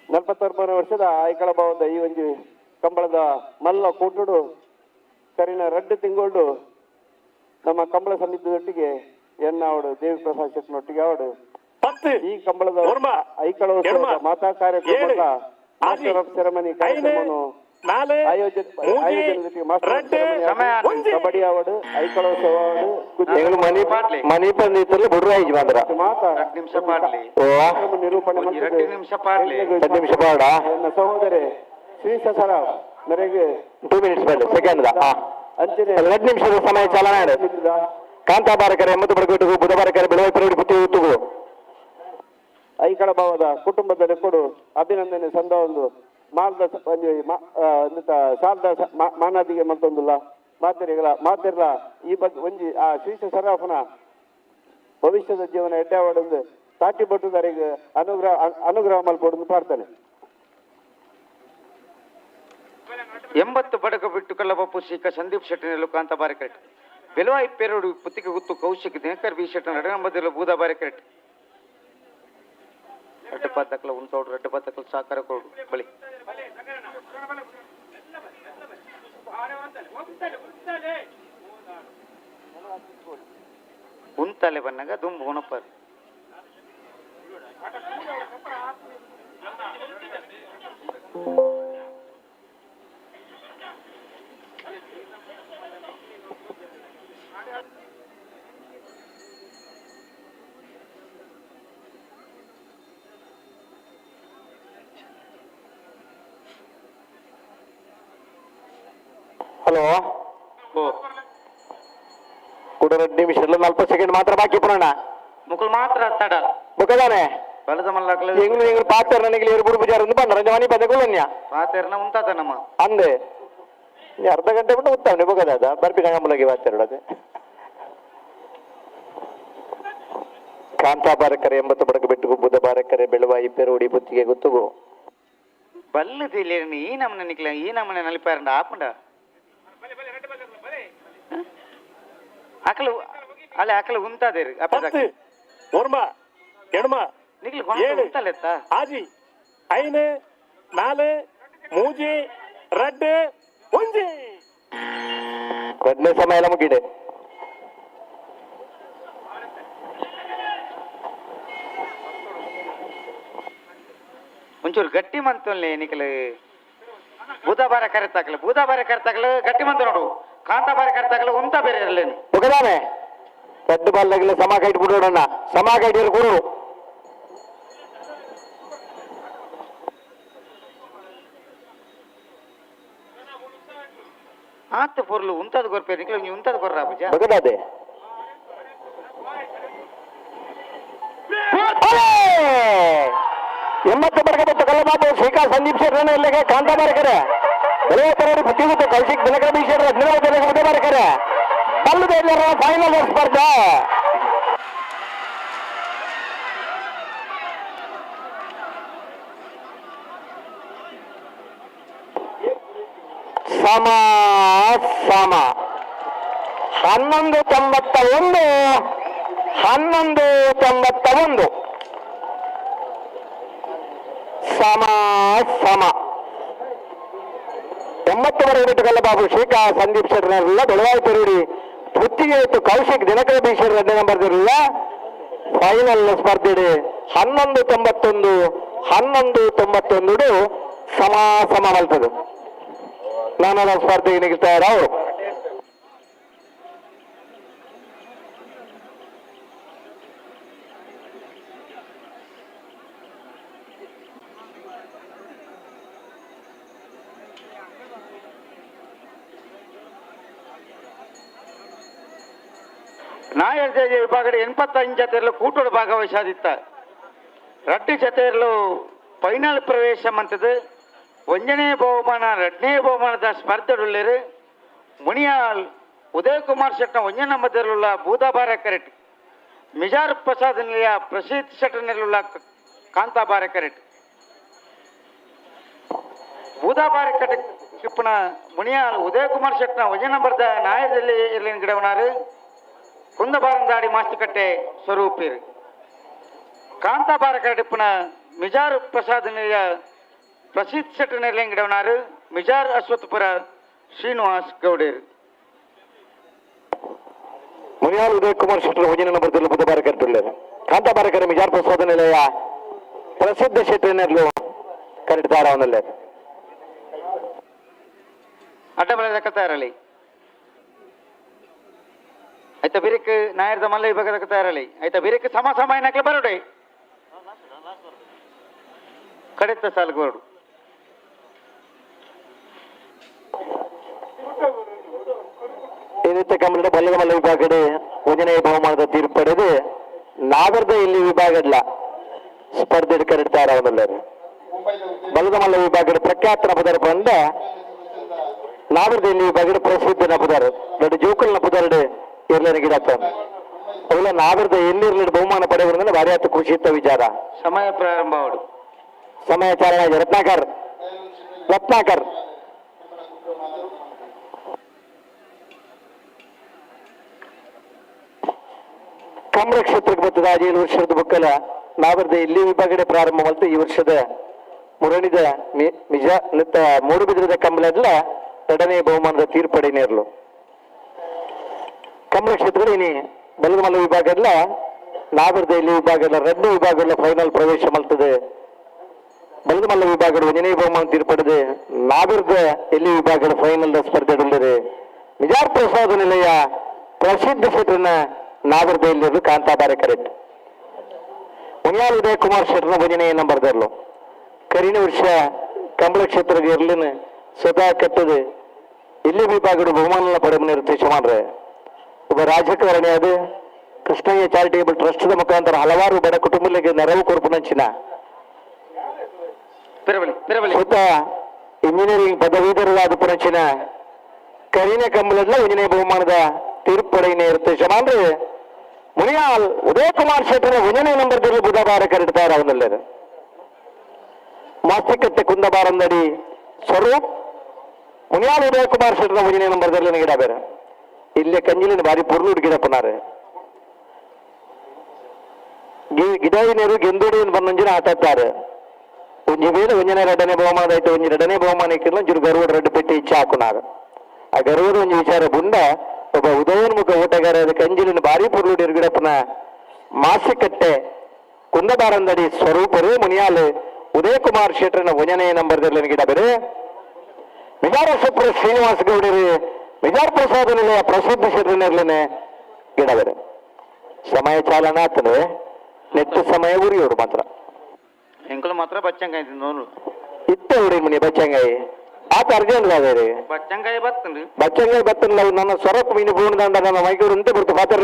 ನಲವತ್ತೊಂಬತ್ತು ವರ್ಷದ ಐಕಳ ಭಾವದ ಈ ಒಂಜಿ ಕಂಬಳದ ಮಲ್ಲ ಕೂಟುಡು ಕರಿನ ರಡ್ಡು ತಿಂಗಳು ನಮ್ಮ ಕಂಬಳ ಸಮಿತಿಯೊಟ್ಟಿಗೆ ಎನ್ನಾವಡು ದೇವಿ ಪ್ರಸಾದ್ ಶೆಟ್ಟಿನೊಟ್ಟಿಗೆ ಅವಡು ಈ ಕಂಬಳದ ಐಕಳ ಮಾತಾ ಕಾರ್ಯಕ್ರಮದ ಮಾಸ್ಟರ್ ಆಫ್ ಸೆರೆಮನಿ ಕಾರ್ಯಕ್ರಮವನ್ನು ಕಬಡ್ಡಿ ಅವಾರ್ಡ್ ಐಕಳೋತ್ಸವ ಅವಾರ್ಡ್ ಮನಿ ಪಂದಿತ್ತಲ್ಲಿ ಬುಡ್ರಾಯಿಜಿ ಬಂದ್ರ ನಿರೂಪಣೆ ನಿಮಿಷ ಪಾಡ ನನ್ನ ಸಹೋದರಿ ಶ್ರೀ ಸಸರಾವ್ ಮೇರೆಗೆ 2 ಮಿನಿಟ್ಸ್ ಬೇಡ ಸೆಕೆಂಡ್ ಅಂಚನೆ 2 ನಿಮಿಷದ ಸಮಯ ಚಾಲನೆ ಕಾಂತಾಬಾರಕರೆ 80 ಬಡಗಟ್ಟು ಬುಧವಾರಕರೆ ಬೆಳವೈ ಪರವಡಿ ಪುತ್ತಿ ಉತ್ತುಗಳು ಐಕಳ ಭಾವದ ಕುಟುಂಬದ ರೆಕೊಡು ಅಭಿನಂದನೆ ಸಂದ ಒಂದು ಮಾಲ್ದ ಶಾರದಾ ಮಾನಾದಿಗೆ ಮತ್ತೊಂದುಲ್ಲ ಮಾತಿರ್ಲ ಈ ಬಗ್ಗೆ ಒಂಜಿ ಆ ಶ್ರೀ ಸರಾಫನ ಭವಿಷ್ಯದ ಜೀವನ ಎಡ್ಡಾವಡೊಂದು ತಾಟಿ ಬಟ್ಟುದಾರಿಗೆ ಅನುಗ್ರಹ ಮಲ್ಪೊಂದು ಪ್ರಾರ್ಥನೆ 80 ಬಡಗ ಬಿಟ್ಟು ಕಲ್ಲಬಪ್ಪು ಶ್ರೀಕ ಸಂದೀಪ್ ಶೆಟ್ಟಿನೆಲ್ಲು ಕಾಂತ ಬಾರಿಕರೆಟ್ ಬೆಲವಾಯಿ ಪೇರೋಡು ಪುತ್ತಿಗೆ ಗುತ್ತು ಕೌಶಿಕ್ ದಿನಕರ್ ಬಿ ಶೆಟ್ಟನ ನಡನಂಬದಿಲ್ಲ ಬೂದ ಬಾರಿಕರೆಟ್ ರಡ್ಡಪಾತಕಲ ಉಂಟೋಡು ರಡ್ಡಪಾತಕಲ ಸಾಕಾರ ಕೊಡು ಬಲಿ ಉಂತಲೆ ಬನ್ನಗ ದುಂಬು ಉಣಪರ್ ಹಲೋ ಕೂಡ 2 ನಿಮಿಷ 40 ಸೆಕೆಂಡ್ ಮಾತ್ರ ಬಾಕಿ ಪುರಾಣ ಮುಕುಲ್ ಮಾತ್ರ ತಡ ಬುಕದಾನೆ ಬಲದ ಮಲ್ಲಕಲ ಎಂಗ್ಳು ಪಾತ್ರ ನನಗೆ ಎರಡು ಬುಜಾರ ಒಂದು ಬಂದ ರಂಜವಾನಿ ಬಂದಗುಳನ್ಯ ಪಾತೆರ್ನ ಉಂತಾತನಮ್ಮ ಅಂದೆ ಅರ್ಧ ಗಂಟೆ ಬಿಟ್ಟು ಉತ್ತಾವನೆ ಬುಕದಾದ ಬರ್ಪಿ ಕಂಗಂಬಲಗೆ ಬಾತಿರೋದು ಕಾಂತಾಬಾರಕರೆ 80 ಬಡಗ ಬೆಟ್ಟುಗು ಬುಧ ಬಾರಕರೆ ಬೆಳವಾಯಿ ಪೆರೋಡಿ ಪುತ್ತಿಗೆ ಗುತ್ತುಗು ಬಲ್ಲದಿಲ್ಲ ಈ ನಮ್ಮನೆ ನಿಕ್ಲ ಈ ನಮ್ಮನೆ ನಲಿಪಾರಂಡ ಆಪುಂಡ ಅಕಲು ಅಲ್ಲಿ ಹಾಕಲು ಉಂತಾದೇರಿ பத்து ஒருமா எணுமா ನಿಗ್ಲಿ 7 ಉಂತಲೆತ್ತ ஆஜி 5 4 3 2 1 ಎರಡನೇ ಸಮಯ ಎಲ್ಲ ಮುಗಿದೆ. ಒಂಚೂರು ಗಟ್ಟಿ ಮಂತಲ್ಲಿ ನಿಖಲ್ ಬೂದಾಬಾರ ಕರೆತಾಕಲು ಗಟ್ಟಿ ಮಂತ ನೋಡು ಕಾಂತಾಬಾರ ಕರೆತಾಕಲು ಉಂತ ಬೇರೆ ಇರಲೇನು ఒకదానే పెద్ద బాల్ సమా కైట్ పుట్టాడన్న సమా కైట్ కూడు ಆತ ಪೊರ್ಲು ಉಂತದ ಗೊರ್ಪೆ ನಿಖಲ್ ನೀವು ಉಂತದ ಕೊರ್ರ ಬುಜ ఒకదాదే ಎಂಬತ್ತು ಬರ್ಗಬತ್ತು ಕಲ್ಲಬಾಬು ಶ್ರೀಕಾಂತ್ ಸಂದೀಪ್ ಶೆಟ್ರನ ಇಲ್ಲಿಗೆ ಕಾಂತಾಬಾರಕರೆ ಬೆಳೆಯ ತರಡಿ ಪ್ರತಿಗೊತ್ತು ಕೌಶಿಕ್ ದಿನಕರ ಬೀಶೆಟ್ರ ಮುದ್ದಬಾರಕರೆ ಬಲ್ಲದ ಫೈನಲ್ ಸ್ಪರ್ಧೆ ಸಮ 1191 ಸಮ 90 ವರೆಗೆ ಕಲ್ಲಬಾಬು ಶ್ರೀಕಾಂತ್ ಸಂದೀಪ್ ಶೆಟ್ರನೆಲ್ಲ ಬೆಳವಾಯಿ ತರುಡಿ ಪುತ್ತಿಗೆ ಇತ್ತು ಕೌಶಿಕ್ ದಿನಕರ ಬೀಶೆಟ್ರ 2ನೇ ನಂಬರ್ ಫೈನಲ್ ಸ್ಪರ್ಧೆ 1191 ಸಮ ಮಲ್ತದು ನಾನದ ಸ್ಪರ್ಧೆಗೆ ನಿಲ್ತಾರೆ ಅವರು ನಾಯರ್ ಜೆ ವಿಭಾಗದ 85 ಜತೆಯಲ್ಲೂ ಕೂಟೋಡು ಭಾಗವಹಿಸಾದಿತ್ತ ರಡ್ಡು ಜತೆಯಲ್ಲೂ ಫೈನಲ್ ಪ್ರವೇಶ ಮಂತದ್ದು 1ನೇ ಬಹುಮಾನ 2ನೇ ಬಹುಮಾನದ ಸ್ಪರ್ಧೆಡುಳ್ಳೇರು ಮುನಿಯಾಲ್ ಉದಯ್ ಕುಮಾರ್ ಶೆಟ್ನ 1ನೇ ನಂಬರ್ದಲ್ಲಿರುವ ಬೂದಾಬಾರ ಕರೆಟ್ ಮಿಜಾರ್ ಪ್ರಸಾದ್ ನಿಲಯ ಪ್ರಸಿದ್ಧ ಶೆಟ್ನಲ್ಲಿರುವ ಕಾಂತಾಬಾರ ಕರೆಟ್ ಬೂದಾಬಾರ ಕರೆಟ್ ಕಿಪ್ಪನ ಮುನಿಯಾಲ್ ಉದಯ್ ಕುಮಾರ್ ಶೆಟ್ನ 1ನೇ ನಂಬರ್ದ ನಾಯದಲ್ಲಿ ಇರ್ಲಿನ ಗಿಡವನಾರು ಕುಂದಬಾರಂದಾಡಿ ಮಾಸ್ತಿಕಟ್ಟೆ ಸ್ವರೂಪೀರು ಕಾಂತಾಬಾರ ಕರೆಟಿಪ್ಪನ ಮಿಜಾರ್ ಪ್ರಸಾದ್ ನಿಲಯ ಪ್ರಸಿದ್ಧ ಶೆಟ್ನರ್ಲಿ ಗಿಡವನಾರು ಮಿಜಾರ್ ಅಶ್ವತ್ಪುರ ಶ್ರೀನಿವಾಸ್ ಗೌಡೇರು ಮುನಿಯಾಲ್ ಉದಯ್ ಕುಮಾರ್ ಶೆಟ್ಟರ್ 1ನೇ ನಂಬರ್ದಲ್ಲಿ ಬುಧವಾರ ಕರೆದುಳ್ಳರು ಕಾಂತಾಬಾರಕರ ಮಿಜಾರ್ ಪ್ರಸಾದ ನಿಲಯ ಪ್ರಸಿದ್ಧ ಶೆಟ್ರಿನರ್ಲು ಕರೆದಿದ್ದಾರೆ ಅವನಲ್ಲೇ ಅಡ್ಡಬಳದ ಕತಾರಲಿ ಆಯ್ತಾ ಬಿರಿಕ್ ನಾಯರ್ದ ಮಲ್ಲ ವಿಭಾಗದ ಕತಾರಲಿ ಆಯ್ತಾ ಬಿರಿಕ್ ಸಮ ಏನಕ್ಲೆ ಬರೋಡೆ ಕಡೆತ್ತ ಸಾಲ್ಗೋಡು ಏನಿತ್ತ ಕಮಲದ ಬಲ್ಲದ ಮಲ್ಲ ವಿಭಾಗದ 1ನೇ ಬಹುಮಾನದ ತೀರ್ಪು ಪಡೆದು ನಾಗರದ ಇಲ್ಲಿ ವಿಭಾಗದ ಸ್ಪರ್ಧೆ ಕರೆದಿದ್ದಾರೆ ಅವನಲ್ಲರು ಬಲ್ಲದ ಮಲ್ಲ ವಿಭಾಗದ ಪ್ರಖ್ಯಾತ ನಪದಾರ ಬಂದ ನಾಗರದ ಇಲ್ಲಿ ವಿಭಾಗದ ಪ್ರಸಿದ್ಧ ನಪದಾರ ದೊಡ್ಡ ಜೋಕಲ್ ನಪದಾರಡೆ ಇರ್ಲೇನ ಗಿಡತ್ತ ಅವೆಲ್ಲ ನಾಗರದ ಎಲ್ಲಿರ್ಲಿ ಬಹುಮಾನ ಪಡೆಯುವುದರಿಂದ ಭಾರಿ ಆತ ಖುಷಿ ಇತ್ತ ವಿಚಾರ ಸಮಯ ಪ್ರಾರಂಭ ಮಾಡು ಸಮಯ ಚಾಲನೆ ರತ್ನಾಕರ್ ಕಮಲ ಕ್ಷೇತ್ರಕ್ಕೆ ಬರ್ತದ 7 ವರ್ಷದ ಬುಕ್ಕಲ ನಾಗರದ ಇಲ್ಲಿ ವಿಭಾಗಡೆ ಪ್ರಾರಂಭ ಮಾಡ್ತು ಈ ವರ್ಷದ ಮುರಣಿದ ಮೂಡುಬಿದ್ರದ ಕಮಲಲ್ಲ 2ನೇ ಬಹುಮಾನದ ತೀರ್ಪಡೆ ನೇರ್ಲು ಕಮಲ ಕ್ಷೇತ್ರ ಇನಿ ಬಲದ ಮಲ್ಲ ವಿಭಾಗಲ್ಲ ನಾಗರದ ಇಲ್ಲಿ ವಿಭಾಗಲ್ಲ 2ನೇ ವಿಭಾಗಲ್ಲ ಫೈನಲ್ ಪ್ರವೇಶ ಮಾಡ್ತದೆ ಬಲದ ಮಲ್ಲ ವಿಭಾಗದ 1ನೇ ಬಹುಮಾನ ತೀರ್ಪಡೆದು ನಾಗರದ ಇಲ್ಲಿ ವಿಭಾಗದ ಫೈನಲ್ ಸ್ಪರ್ಧೆ ಉಳ್ಳದೆ ಮಿಜಾರ್ ಪ್ರಸಾದ ನಿಲಯ ಪ್ರಸಿದ್ಧ ಶೆಟ್ರನ ನಾಗರದ ಇಲ್ಲಿ ಕಾಂತಾಬಾರ ಕರೆಟ್ ಮುನಿಯಾಲ್ ಉದಯ್ ಕುಮಾರ್ ಶೆಟ್ರನ 1ನೇ ನಂಬರ್ದರ್ಲು ಕರಿನ ವರ್ಷ ಕಂಬಳ ಕ್ಷೇತ್ರದ ಇರ್ಲಿನ ಸ್ವತಃ ಕಟ್ಟದು ಇಲ್ಲಿ ವಿಭಾಗದ ಬಹುಮಾನ ಪಡೆದ ನಿರ್ದೇಶ ಮಾಡ್ರೆ ಒಬ್ಬ ರಾಜಕಾರಣಿ ಅದು ಕೃಷ್ಣಯ್ಯ ಚಾರಿಟೇಬಲ್ ಟ್ರಸ್ಟ್ದ ಮುಖಾಂತರ ಹಲವಾರು ಬಡ ಕುಟುಂಬಗಳಿಗೆ ನೆರವು ಕೊರಪುನಂಚಿನ ಸ್ವತಃ ಇಂಜಿನಿಯರಿಂಗ್ ಪದವೀಧರರಾದ ಪುನಂಚಿನ ಕರಿನ ಕಂಬಳದ 1ನೇ ಬಹುಮಾನದ ತೀರ್ಪಡೆ ನಿರ್ದೇಶ ಮಾಡ್ರೆ ಮುನಿಯಾಲ್ ಉದಯ್ ಕುಮಾರ್ ಶೆಟ್ಟರ 1ನೇ ನಂಬರ್ದಲ್ಲಿ ಬುಧವಾರ ಕರೆದಿದ್ದಾರೆ ಅವನಲ್ಲರು ಮಾಸ್ತಿಕಟ್ಟೆ ಕುಂದಬಾರಂದಡಿ ಸ್ವರೂಪ್ ಮುನಿಯಾಲ್ ಉದಯ್ ಕುಮಾರ್ ಶೆಟ್ಟರ 1ನೇ ನಂಬರ್ದಲ್ಲಿ ಗಿಡ ಬೇರೆ ಇಲ್ಲೇ ಕಂಜಿಲಿನ ಬಾರಿ ಪುರ್ಲು ಗಿಡ ಪುನಾರೆ ಗಿಡವಿನರು ಗೆಂದೋಡಿಯನ್ನು ಬನ್ನೊಂಜಿನ ಆಟಾಡ್ತಾರೆ ಒಂಜಿ ವೇಳೆ ಒಂಜನೆ ಎರಡನೇ ಬಹುಮಾನ ಆಯ್ತು ಒಂಜಿ ಎರಡನೇ ಬಹುಮಾನ ಇಕ್ಕಿಲ್ಲ ಒಂಚೂರು ಗರ್ವದ ರೆಡ್ಡು ಪೆಟ್ಟಿ ಇಚ್ಛೆ ಹಾಕುನಾಗ ಆ ಗರ್ವದ ಒಂಜಿ ವಿಚಾರ ಬುಂಡ ಒಬ್ಬ ಉದಯೋನ್ಮುಖ ಓಟಗಾರರ ಕಂಜಿಲಿನ ಭಾರಿ ಪುರ್ಲುಡಿ ಗಿಡಪ್ಪನ ಮಾಸಿಕಟ್ಟೆ ಕುಂದಬಾರಂದಡಿ ಸ್ವರೂಪರು ಮುನಿಯಾಲು ಉದಯ ಕುಮಾರ್ ಶೆಟ್ರನ ಒಂಜನೇ ನಂಬರ್ದಲ್ಲಿ ಗಿಡ ಬೇರೆ ಮಿಜಾರ ಸುಪ್ರ ಶ್ರೀನಿವಾಸ ಗೌಡರು ಮಿಜಾರ್ ಪ್ರಸಾದ ನಿಲಯ ಪ್ರಸಿದ್ಧ ಶೆಟ್ರನೇರ್ಲೇನೆ ಗಿಡ ಬೇರೆ ಸಮಯ ಚಾಲನ ಆಗ್ತದೆ ನೆಟ್ಟು ಸಮಯ ಉರಿಯೋರು ಮಾತ್ರ ಎಂಕಲು ಮಾತ್ರ ಬಚ್ಚಂಗಾಯಿ ನೋಡು ಇತ್ತೆ ಹುಡಿ ಮನಿ ಬಚ್ಚಂಗಾಯಿ ಆತ ಅರ್ಜೆಂಟ್ ಅದೇ ಬಚ್ಚಂಗಾಯಿ ಬತ್ತನ್ರಿ ಬಚ್ಚಂಗಾಯಿ ಬತ್ತಲ್ಲ ನನ್ನ ಸ್ವರಪ್ ಮೀನು ಪೂರ್ಣದಂಡ ನನ್ನ ಮೈಗೂರು ಅಂತ ಬರ್ತು ಪಾತ್ರ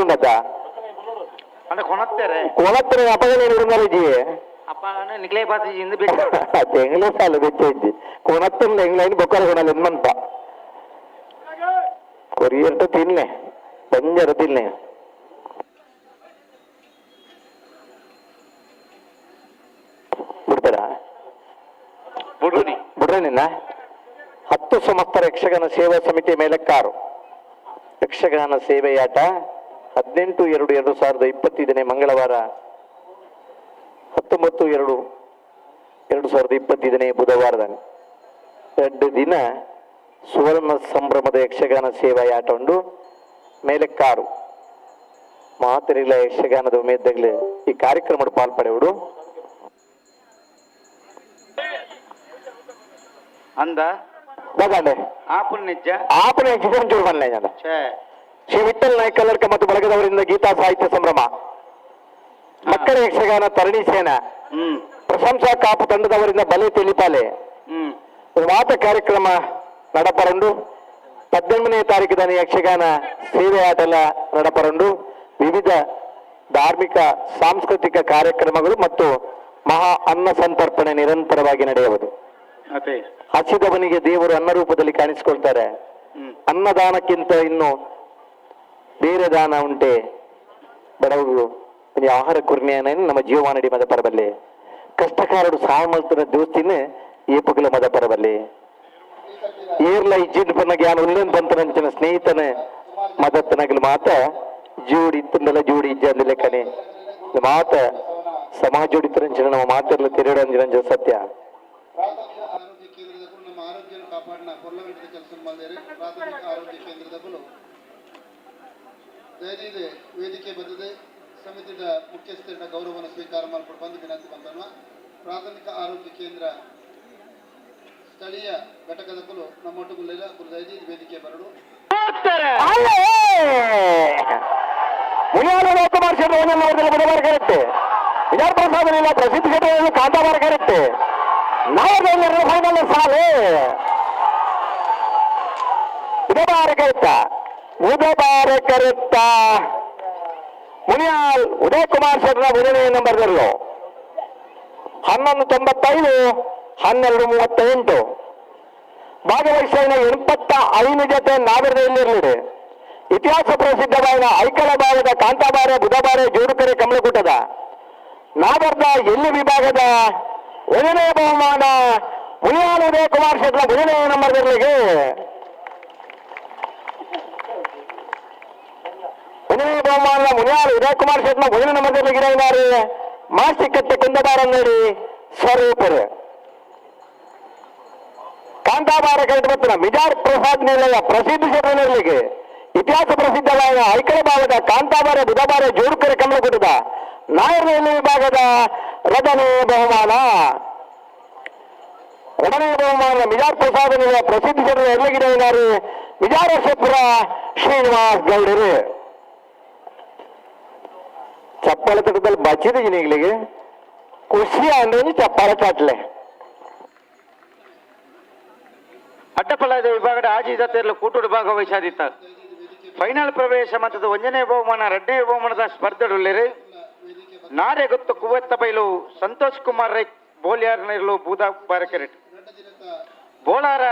ಅಂದ್ರೆ ಕೊಣತ್ತೇರೆ ಕೊಳತ್ರ ಅಪಗಲ ಇರುಂದಲಜಿ ಅಪ್ಪ ನಿಕ್ಲೇ ಬಾತಿ ಇಂದು ಬಿಟ್ಟು ತೆಂಗ್ಲ ಸಾಲ ಬೆಚ್ಚಿ ಕೊಣತ್ತಲ್ಲ ಎಂಗ್ಲೈನ್ ಬೊಕ್ಕರ ಕೊಣಲ್ಲ ಎನ್ಮಂತ ಕೊರಿಯರ್ಟ ತಿನ್ನೆ ಪಂಜರ ತಿನ್ನೆ ಬಿಡ್ತಾರ ಬಿಡ್ರೆ ನಿನ್ನ 10 ಸಂವತ್ಸರ ಯಕ್ಷಗಾನ ಸೇವಾ ಸಮಿತಿ ಮೇಲೆಕ್ಕಾರು ಯಕ್ಷಗಾನ ಸೇವೆಯಾಟ 18/2/2025 ಮಂಗಳವಾರ 19/2/2025 ಬುಧವಾರದ 2 ದಿನ ಸುವರ್ಣ ಸಂಭ್ರಮದ ಯಕ್ಷಗಾನ ಸೇವೆಯಾಟ ಉಂಡು ಮೇಲೆಕ್ಕಾರು ಮಾತರಿಲ್ಲ ಯಕ್ಷಗಾನದ ಉಮೇದಗಳು ಈ ಕಾರ್ಯಕ್ರಮದ ಪಾಲ್ಪಡೆಯುವುದು ಅಂದ ಬಗಾಂಡೆ ಆಪುಲ್ ನಿಜ ಆಪನ ಚೂರು ಬನ್ನಿ ಛೇ ಶ್ರೀ ವಿಠಲ್ ನಾಯ್ಕ ಕಲ್ಲರ್ಕ ಮತ್ತು ಬಳಗದವರಿಂದ ಗೀತಾ ಸಾಹಿತ್ಯ ಸಂಭ್ರಮ ಮಕ್ಕಳ ಯಕ್ಷಗಾನ ತರಣಿ ಸೇನ ಪ್ರಶಂಸಾ ಕಾಪು ತಂಡದವರಿಂದ ಬಲೆ ತಿಳಿಪಾಲೆ ಮಾತ ಕಾರ್ಯಕ್ರಮ ನಡಪರಂಡು 18ನೇ ತಾರೀಕಿನ ಯಕ್ಷಗಾನ ಸೇವೆ ಆಟಲ ನಡಪರಂಡು ವಿವಿಧ ಧಾರ್ಮಿಕ ಸಾಂಸ್ಕೃತಿಕ ಕಾರ್ಯಕ್ರಮಗಳು ಮತ್ತು ಮಹಾ ಅನ್ನ ಸಂತರ್ಪಣೆ ನಿರಂತರವಾಗಿ ನಡೆಯುವುದು ಹಸಿದವನಿಗೆ ದೇವರು ಅನ್ನ ರೂಪದಲ್ಲಿ ಕಾಣಿಸಿಕೊಳ್ತಾರೆ ಅನ್ನದಾನಕ್ಕಿಂತ ಇನ್ನು ಬೇರೆ ದಾನ ಉಂಟೆ ಬಡವರು ಆಹಾರ ಕುರ್ಮಿಯನ ನಮ್ಮ ಜೀವಮಾನಡಿ ಮದ ಪರಬಲ್ಲಿ ಕಷ್ಟಕಾರಡು ಸಾಮಲ್ತನ ದೋಸ್ತಿನ ಏಪುಗಳ ಮದ ಪರಬಲ್ಲಿ ಏರ್ಲ ಇಜ್ಜಿನ ಪನ್ನ ಜ್ಞಾನ ಉಲ್ಲನ್ ಬಂತನಂಚಿನ ಸ್ನೇಹಿತನ ಮದತ್ತನಗಲು ಮಾತ ಜೋಡಿ ತುಂಡಲ ಜೋಡಿ ಇಜ್ಜ ಅಂದಿಲ್ಲ ಕಣೆ ಮಾತ ಸಮಾಜ ಜೋಡಿತರಂಚಿನ ನಮ್ಮ ಮಾತೆಲ್ಲ ತಿರುಡಂಜಿನ ಸತ್ಯ ಪ್ರಾಥಮಿಕ ಆರೋಗ್ಯ ಕೇಂದ್ರದ ನಮ್ಮ ಆರೋಗ್ಯ ಕಾಪಾಡಿನ ಕೊಲ್ಲವೆಂಟದ ಕೆಲಸ ಮಾಡಿದರೆ ಪ್ರಾಥಮಿಕ ಆರೋಗ್ಯ ಕೇಂದ್ರದ ದಯವಿದೆ ವೇದಿಕೆ ಬರ್ತದೆ ಸಮಿತಿಯ ಮುಖ್ಯಸ್ಥರ ಗೌರವವನ್ನು ಸ್ವೀಕಾರ ಮಾಡಿಕೊಂಡು ಬಂದು ವಿನಂತಿ ಬಂದನು ಪ್ರಾಥಮಿಕ ಆರೋಗ್ಯ ಕೇಂದ್ರ ಸ್ಥಳೀಯ ಘಟಕದ ನಮ್ಮೊಟ್ಟಿಗೆ ದಯವಿದೆ ವೇದಿಕೆ ಬರಡು ಕುಮಾರ್ ಶೆಟ್ಟಿ ವಿಜಯ ಪ್ರಸಾದ ಪ್ರಸಿದ್ಧ ಕ್ಷೇತ್ರದಲ್ಲಿ ಕಾಂತಾಬಾರ ಕರೆಕ್ಟೆ ನಾವು ಫೈನಲ್ ಸಾಲು ಬುಧವಾರ ಕರೆತ್ತ ಮುನಿಯಾಲ್ ಉದಯ ಕುಮಾರ್ ಶೆಟ್ರ 1ನೇ ನಂಬರ್ದಲ್ಲೂ 11:95 12:38 ಭಾಗವಹಿಸಿದ 85 ಜೊತೆ ನಾಗರದಲ್ಲಿರಲಿದೆ ಇತಿಹಾಸ ಪ್ರಸಿದ್ಧವಾದ ಐಕಳ ಭಾಗದ ಕಾಂತಾಬಾರ ಬುಧವಾರ ಜೋಡುಕರೆ ಕಮಲಕೂಟದ ನಾಗರದ ಎಲ್ಲಿ ವಿಭಾಗದ 1ನೇ ಬಹುಮಾನ ಮುನಿಯಾಲ್ ಉದಯ ಕುಮಾರ್ ಶೆಟ್ರ 1ನೇ ನಂಬರ್ದಲ್ಲಿಗೆ 1ನೇ ಬಹುಮಾನ ಮುನಿಯಾಲ್ ಉದಯ ಕುಮಾರ್ ಶೆಟ್ರ 1ನೇ ನಂಬರ್ದಲ್ಲಿ ಗಿಡವಿನಾರು ಮಾಸ್ತಿಕಟ್ಟೆ ಕುಂದಬಾರಂದಡಿ ಸ್ವರೂಪರು ಕಾಂತಾಬಾರ ಕರೆಕ್ಟ್ ಮಿಜಾರ್ ಪ್ರಸಾದ್ ನಿಲಯ ಪ್ರಸಿದ್ಧ ಶೆಟ್ರನಲ್ಲಿಗೆ ಇತಿಹಾಸ ಪ್ರಸಿದ್ಧವಾದ ಐಕಳ ಭಾಗದ ಕಾಂತಾಬಾರ ಬುಧವಾರ ಜೋಡುಕರೆ ಕಮಲಕೂಟದ ನಾಗರದಲ್ಲಿ ವಿಭಾಗದ 2ನೇ ಬಹುಮಾನ ಮಿಜಾರ್ ಪ್ರಸಾದ ನಿಲಯ ಪ್ರಸಿದ್ಧ ಶೆಟ್ರ ಎಲ್ಲಗಿಡವಿನಾರು ಮಿಜಾರ ಶೆಟ್ರ ಶ್ರೀನಿವಾಸ್ ಗೌಡರು ಚಪ್ಪಳ ತಟದಲ್ಲಿ ಬಚ್ಚಿದ ಜಿನಿಗಳಿಗೆ ಖುಷಿ ಅಂದ್ರೆ ಚಪ್ಪಾಳ ಚಾಟ್ಲೆ ಅಡ್ಡಪಲ್ಲದ ವಿಭಾಗದ ಆಜಿ ಜಾತಿಯಲ್ಲಿ ಕೂಟುಡು ಭಾಗವಹಿಸಾದಿತ್ತ ಫೈನಲ್ ಪ್ರವೇಶ ಮತದ 1ನೇ ಬಹುಮಾನ 2ನೇ ಬಹುಮಾನದ ಸ್ಪರ್ಧೆಗಳಲ್ಲಿ ನಾರೆ ಗೊತ್ತು ಕುವೆತ್ತ ಬೈಲು ಸಂತೋಷ್ ಕುಮಾರ್ ರೈ ಬೋಲಿಯಾರ್ನಿರ್ಲು ಬೂದಾ ಬಾರಕೆರೆಟ್ ಬೋಳಾರ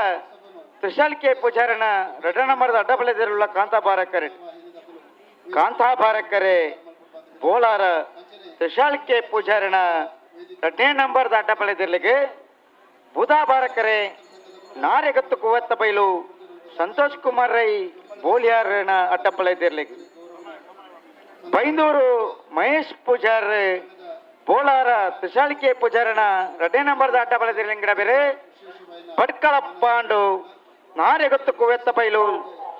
ತ್ರಿಶಾಲ್ ಕೆ ಪೂಜಾರನ 2ನೇ ನಂಬರ್ದ ಅಡ್ಡಪಲ್ಲದಿರುವ ಕಾಂತಾಬಾರಕೆರೆಟ್ ಕಾಂತಾಬಾರಕರೆ ಬೋಳಾರ ತ್ರಿಶಾಲ್ ಕೆ ಪೂಜಾರನ 2ನೇ ನಂಬರ್ದ ಅಡ್ಡಪಲ್ಲದಿರ್ಲಿಗೆ ಬೂದಾ ಬಾರಕರೆ ನಾರೆಗತ್ತು ಕುವತ್ತ ಬೈಲು ಸಂತೋಷ್ ಕುಮಾರ್ ರೈ ಬೋಲಿಯಾರನ ಅಡ್ಡಪಲ್ಲದಿರ್ಲಿಕ್ಕೆ ಬೈಂದೂರು ಮಹೇಶ್ ಪೂಜಾರ್ ಬೋಳಾರ ತುಷಾಳಿಕೆ ಪೂಜಾರನ 2ನೇ ನಂಬರ್ದ ಅಡ್ಡ ಬಲದಲ್ಲಿ ಲಿಂಗಡ ಬೇರೆ ಬಡ್ಕಳ ಪಾಂಡು ನಾರೆಗೊತ್ತು ಕುವೆತ್ತ ಬೈಲು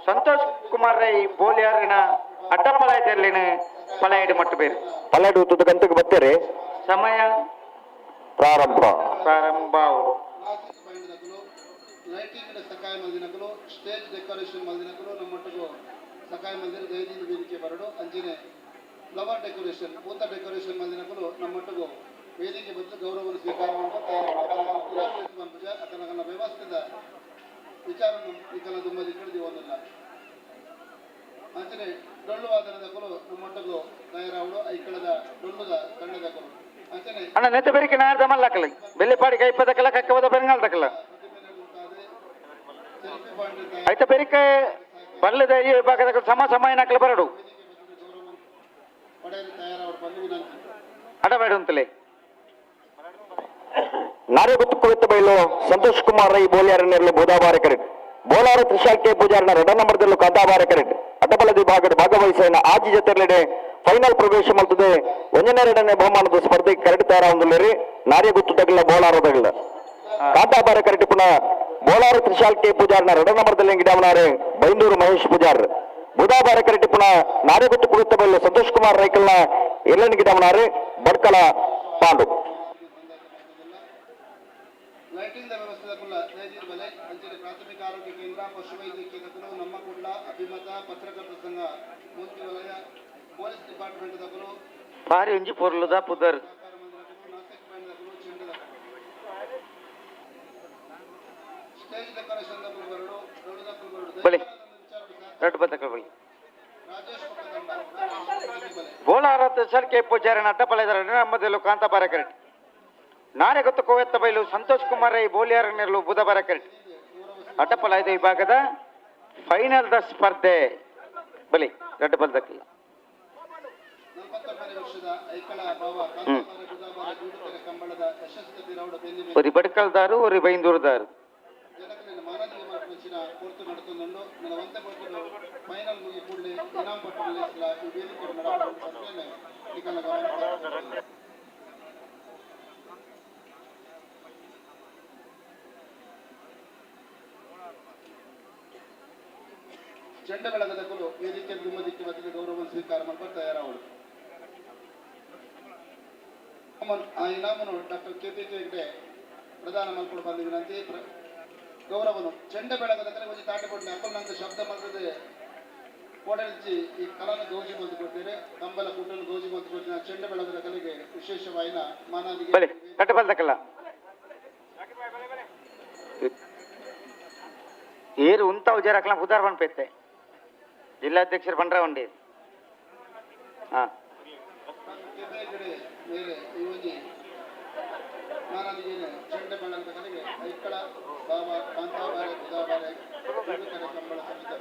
ಸಂತೋಷ್ ಕುಮಾರ್ ರೈ ಬೋಲಿಯಾರಿನ ಅಡ್ಡಪಲಾಯದಲ್ಲಿನ ಪಲಾಯಡು ಮಟ್ಟು ಬೇರೆ ಪಲ್ಲೆಡು ತುದು ಗಂಟೆಗೆ ಬರ್ತೀರಿ ಸಮಯ ಪ್ರಾರಂಭ ಕ್ಲಾಸಿಕ್ ಮಾಡಿದಕಲು ಲೈಟಿಂಗ್ ಸಕಾಯ ಮಲ್ದಿನಕಲು ಸ್ಟೇಜ್ ಡೆಕೋರೇಷನ್ ಮಲ್ದಿನಕಲು ನಮ್ಮೊಟ್ಟಿಗೂ ಸಕಾಯ ಮಂದಿರ ದೈನಿಕ ವೇದಿಕೆ ಬರಡು ಅಂಚನೆ ಫ್ಲವರ್ ಡೆಕೋರೇಷನ್ ಪೂತ ಡೆಕೋರೇಷನ್ ಮಲ್ದಿನಕಲು ನಮ್ಮೊಟ್ಟಿಗೂ ವೇದಿಕೆ ಬಂದು ಗೌರವವನ್ನು ಸ್ವೀಕಾರ ಮಾಡ್ಕೊಂಡು ಅತನ ವ್ಯವಸ್ಥೆದ ವಿಚಾರ ಇಕಲ ದುಮ್ಮದಿ ಹಿಡಿದು ಒಂದಿಲ್ಲ ಅಂಚನೆ ಡೊಳ್ಳು ವಾದನದಕಲು ನಮ್ಮೊಟ್ಟಿಗೂ ತಯಾರಾವಳು ಐಕಳದ ಡೊಳ್ಳುದ ತಂಡದಕಲು ಅಂಚನೆ ಅಣ್ಣ ನೆತ್ತ ಬೆರಿಕೆ ನಾರ್ದ ಮಲ್ಲಕಲ್ಲ ಬೆಳ್ಳಿಪಾಡಿ ಕೈಪದಕಲ್ಲ ಕಕ್ಕವದ ಬೆರಂಗಾಲ್ದಕಲ್ಲ ಐತ ಬೆರಿಕೆ ಬಲ್ಲದ ಈ ವಿಭಾಗದ ಸಮ ನಕಲ ಬರಡು ಅಡಬೇಡು ಅಂತಲೇ ನಾರೆಗೊತ್ತು ಕುವೆತ್ತ ಬೈಲು ಸಂತೋಷ್ ಕುಮಾರ್ ರೈ ಬೋಲಿಯಾರನೆರಲು ಬೂದಾಬಾರ ಕರೆಟ್ ಬೋಲಾರ ತ್ರಿಶಾಲ್ಕೆ ಪೂಜಾರನ 2ನೇ ನಂಬರ್ದಲ್ಲೂ ಕಾಂತಾಬಾರ ಕರೆಟ್ ಅಡ್ಡಬಲದಿ ಭಾಗದ ಭಾಗವಹಿಸಿನ ಆಜಿ ಜೊತೆಲೆಡೆ ಫೈನಲ್ ಪ್ರವೇಶ ಮಾಡ್ತದೆ 1ನೇ 2ನೇ ಬಹುಮಾನದ ಸ್ಪರ್ಧೆಗೆ ಕರೆಟ್ ತಯಾರಾಗಿ ನಾರೆಗೊತ್ತು ತಗಲ ಬೋಲಾರ ತಗಲ ಕಾಂತಾಬಾರ ಕರೆಟ್ ಪುನಃ ಬೋಲಾರ ತ್ರಿಶಾಲ್ಕೆ ಪೂಜಾರನ 2ನೇ ನಂಬರ್ದಲ್ಲಿ ಗಿಡವನಾರೆ ಬೈಂದೂರು ಮಹೇಶ್ ಪೂಜಾರ್ ಬುಧಾಬಾರ ಕರೆಟ್ ಪುನಃ ನಾರೆಗೊತ್ತು ಕುವೆತ್ತ ಬೈಲು ಸಂತೋಷ್ ಕುಮಾರ್ ರೈಕಲ್ನ 2ನೇ ಗಿಡವನಾರೆ ಬಡ್ಕಳ ಪಾಂಡು ಲೈಟಿಂಗ್ ವ್ಯವಸ್ಥೆದ ಕುಲ್ಲ ದಯಜೀರ್ ಬಲೆ ಅಂಚನೆ ಪ್ರಾಥಮಿಕ ಆರೋಗ್ಯ ಕೇಂದ್ರ ಪಶುವೈದ್ಯಕೀಯ ಕುಲು ನಮ್ಮ ಕುಂಡ ಅಭಿಮತ ಪತ್ರಕರ್ತ ಸಂಘ ಮೂರ್ತಿ ವಲಯ ಪೊಲೀಸ್ ಡಿಪಾರ್ಟ್ಮೆಂಟ್ ದಕಲು ಭಾರಿ ಒಂಜಿ ಪೊರ್ಲುದ ಪುದರ್ ನಾಸಿಕ್ ಬ್ಯಾಂಡ್ ದಕಲು ಚೆಂಡದ ಸ್ಟೇಜ್ ಡೆಕೋರೇಷನ್ ದಕಲು ಬರಡು ಡೊಳ್ಳುದ ಕುಲು ಬಲಿ ಬರಡು ರಟ್ಟು ಬತ್ತಕ ಬಲಿ ರಾಜೇಶ್ ಪಕ್ಕದಂಡ ಬೋಲಾರ ತುಷಾಳಿಕೆ ಪೂಜಾರನ ಅಡ್ಡಪಲಾಯದ 2ನೇ ನಂಬರ್ದಲ್ಲೂ ಕಾಂತಾಬಾರ ಕರೆಟ್ ನಾರೆಗೊತ್ತು ಕೋವೆತ್ತ ಬೈಲು ಸಂತೋಷ್ ಕುಮಾರ್ ರೈ ಬೋಲಿಯಾರನೆರಲು ಬುಧವಾರ ಕರೆಟ್ ಅಡ್ಡಪಲಾಯದ ವಿಭಾಗದ ಫೈನಲ್ ದ ಸ್ಪರ್ಧೆ ಬಲಿ ರಡ್ಡು ಬಲ್ದಕ್ಕಿಲ್ಲ 49 ವರ್ಷದ ಐಕಳ ಬಾವ ಕಾಂತಾಬಾರ ಬುಧಾಬಾರ ಜೂಡುಕೆರೆ ಕಂಬಳದ ಯಶಸ್ವಿ ತಿರೌಡ ಬೆನ್ನಿ ಒರಿ ಬಡ್ಕಲ್ದಾರು ಒರಿ ಬೈಂದೂರುದಾರು ಜನಕಲಿನ ಮಾನವೀಯ ಮಾರ್ಪಡಿಸಿನ ಕೋರ್ತು ನಡೆಸುന്നുണ്ട് ನನ್ನ ಒಂದೇ ಪಟ್ಟು ಫೈನಲ್ ಮುಗಿ ಕೂಡಲೇ ಇನಾಮ್ ಪಟ್ಟಲ್ಲಿ ಈ ವೇದಿಕೆ ನಡೆಸುತ್ತಿದ್ದೇನೆ ಈಗಲ ಗಮನ ಚೆಂಡ ಬೆಳಗದ ಕುಲು ವೇದಿಕೆ ದುಮ್ಮದಿಕ್ಕೆ ಬದಿಗೆ ಗೌರವವನ್ನು ಸ್ವೀಕಾರ ಮಾಡಲು ತಯಾರಾವಳು ಆ ಇನಾಮನು ಡಾಕ್ಟರ್ KPK ಹೆಗ್ಡೆ ಪ್ರದಾನ ಮಾಡ್ಕೊಂಡು ಬಂದ ವಿನಂತಿ ಗೌರವನು ಚೆಂಡ ಬೆಳಗದ ಕಲೆ ಒಂದು ತಾಟೆ ಕೊಟ್ಟೆ ಅಪ್ಪನಂತ ಶಬ್ದ ಮಾಡ್ತದೆ ಕೋಡಲ್ಚಿ ಈ ಕಲಾನ ಗೌಜಿ ಬಂದು ಕೊಡ್ತೇವೆ ಕಂಬಲ ಕುಟ್ಟನ್ನು ಗೌಜಿ ಬಂದು ಕೊಡ್ತೇನೆ ಚೆಂಡ ಬೆಳಗದ ಕಲೆಗೆ ವಿಶೇಷವಾಯಿನ ಮಾನವಿಗೆ ಕಟ್ಟು ಬಲ್ದಕ್ಕಲ್ಲ ಏರು ಉಂತ ಉಜಾರಕ್ಲ ಉದಾರ ಬಣ್ಪೆತ್ತೆ ಜಿಲ್ಲಾಧ್ಯಕ್ಷರು ಬಂಡ್ರ ಉಂಡಿ ಹಾ ಮೇಲೆ ಈ ಒಂದು ಮಾನವಿಗೆ ಚೆಂಡ ಬೆಳಗದ ಕಲೆಗೆ ಐಕಳ ಬಾಬಾ ಕಾಂತಾಬಾರೆ ಬುಧಾಬಾರೆ ಜೂಡುಕೆರೆ ಕಂಬಳ ಸಮಿತಿ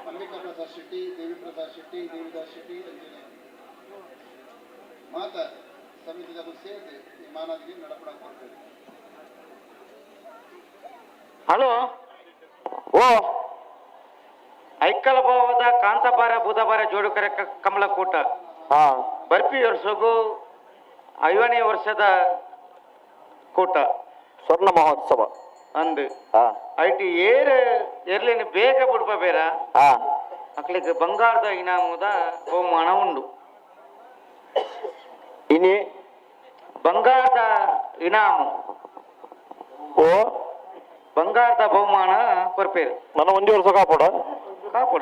ಅಂಬಿಕಾ ಪ್ರಸಾದ್ ಶೆಟ್ಟಿ ದೇವಿ ಪ್ರಸಾದ್ ಶೆಟ್ಟಿ ದೇವಿದಾಸ್ ಶೆಟ್ಟಿ ಅಂಜನೆ ಮಾತ ಸಮಿತಿದ ಸೇರಿಸಿ ಈ ಮಾನವಿಗೆ ನಡಪಡಾಗ್ತದೆ ಹಲೋ ಓ ಐಕ್ಕಲ ಭಾವದ ಕಾಂತಾಬಾರ ಬುಧವಾರ ಜೋಡುಕರೆ ಕಮಲಕೂಟ ಬರ್ಪಿ ವರ್ಷಗೂ 50ನೇ ವರ್ಷದ ಕೂಟ ಸ್ವರ್ಣ ಮಹೋತ್ಸವ ಅಂದು ಐಟಿ ಏರ್ಲಿನ ಬೇಗ ಬಿಡ್ಪ ಬೇರ ಅಕ್ಲಿಗೆ ಬಂಗಾರದ ಇನಾಮದ ಬಹುಮಾನ ಉಂಡು ಇನಿ ಬಂಗಾರದ ಇನಾಮು ಓ ಬಂಗಾರದ ಬಹುಮಾನ ಕೊರ್ಪೇರು ನನ್ನ ಒಂದೇ ವರ್ಷ ಕಾಪೋಡು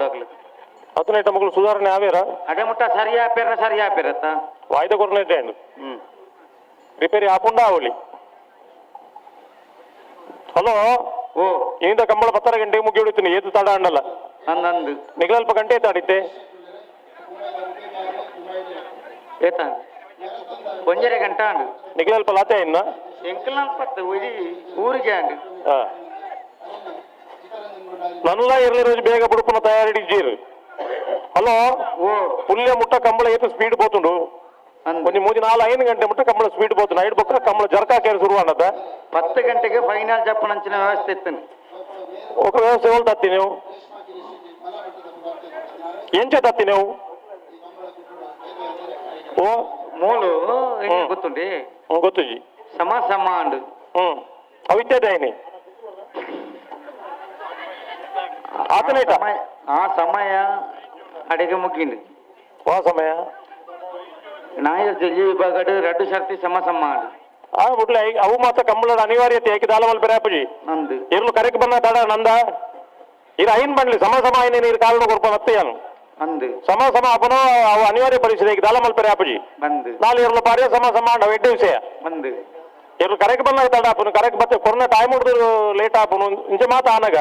ಆಗ್ಲಿಕ್ಕೆ 18 ಮಕ್ಕಳು ಸುಧಾರಣೆ ಆವೇರ ಅಡೆ ಮುಟ್ಟ ಸರಿ ಆಪೇರತ್ತ ವಾಯ್ದೆ ಕೊರನೈತೆ ರಿಪೇರಿ ಹಾಕೊಂಡ ಅವಳಿ ಹಲೋ ಓ ಇಂದ ಕಂಬಳ 10 ಗಂಟೆಗೆ ಮುಗಿ ಹೊಡಿತೀನಿ ಏದು ತಡ ಅನ್ನಲ್ಲ ನಂದು ನಿಗಲ್ಪ ಗಂಟೆ ತಾಡಿತ್ತೆ ಏತ ಒಂಜರೆ ಗಂಟೆ ಅಂಡು ನಿಗಲ್ಪ ಲಾತೆ ಇನ್ನ ಎಂಕಲ್ ನಲ್ಪತ್ತು ಊರಿಗೆ ಅಂಡು ನನ್ನಲ್ಲ ಇರ್ಲಿ రోజు ಬೇಗ ಬುಡುಪುನ ತಯಾರಿಡಿದ್ದೀರು ಹಲೋ ಓ ಪುಲ್ಯ ಮುಟ್ಟ ಕಂಬಳ ಏತು ಸ್ಪೀಡ್ పోతుండు కొన్ని 3-4-5 ಗಂಟೆ ಮುಟ್ಟ ಕಂಬಳ ಸ್ಪೀಡ್ పోతుంది నైట్ బొక్క కంబళ జరకా కేర్ ಶುರು ಅನ್ನದ 10 ಗಂಟೆಗೆ ಫೈನಲ್ ಜಪ್ಪನಂಚಿನ ವ್ಯವಸ್ಥೆ ಇತ್ತು ఒక వ్యవస్థ ఎవరు తత్తి నువ్వు ఏం చేతత్తి నువ్వు ఓ ಮೂಲು ಗೊತ್ತುಂಡಿ ಗೊತ್ತುಜಿ ಸಮ ಸಮ ಅಂಡು ಅವಿದ್ಯದಾಯಿನಿ ಆತನೇಟ ಆ ಸಮಯ ಅಡಿಗೆ ಮುಗಿಂಡು ಆ ಸಮಯ ನಾಯರ್ ಜಿಲ್ಲೆ ವಿಭಾಗ 2 ಸರ್ತಿ ಸಮ ಸಮ ಅಂಡು ಆ ಬಿಡ್ಲೆ ಅವು ಮಾತ್ರ ಕಂಬಳದ ಅನಿವಾರ್ಯತೆ ಯಾಕೆ ದಾಲವಲ್ ಬೆರಾಪಜಿ ನಂದು ಇರ್ಲು ಕರೆಕ್ ಬನ್ನ ತಡ ನಂದ ಇರ ಐನ್ ಬಂಡ್ಲಿ ಸಮ ಸಮ ಐನೇ ನೀರು ಕಾರಣ ಕೊಡ್ಪ ಅತ್ತೆಯನು ಅಂದು ಸಮ ಸಮ ಅಪನೋ ಅವು ಅನಿವಾರ್ಯ ಪರಿಸ್ಥಿತಿ ದಾಲಮಲ್ ಬೆರಾಪಜಿ ಬಂದು ನಾಳೆ ಇರ್ಲು ಪಾರ್ಯ ಸಮ ಸಮ ಅಂಡ ಎಡ್ಡೆ ವಿಷಯ ಬಂದು ಇರ್ಲು ಕರೆಕ್ ಬಂದ ತಡ ಆಪನು ಕರೆಕ್ ಬತ್ತೆ ಕೊರೋನಾ ಟೈಮ್ ಹಿಡಿದು ಲೇಟ್ ಆಪನು ಇಂಚ ಮಾತ ಆನಗ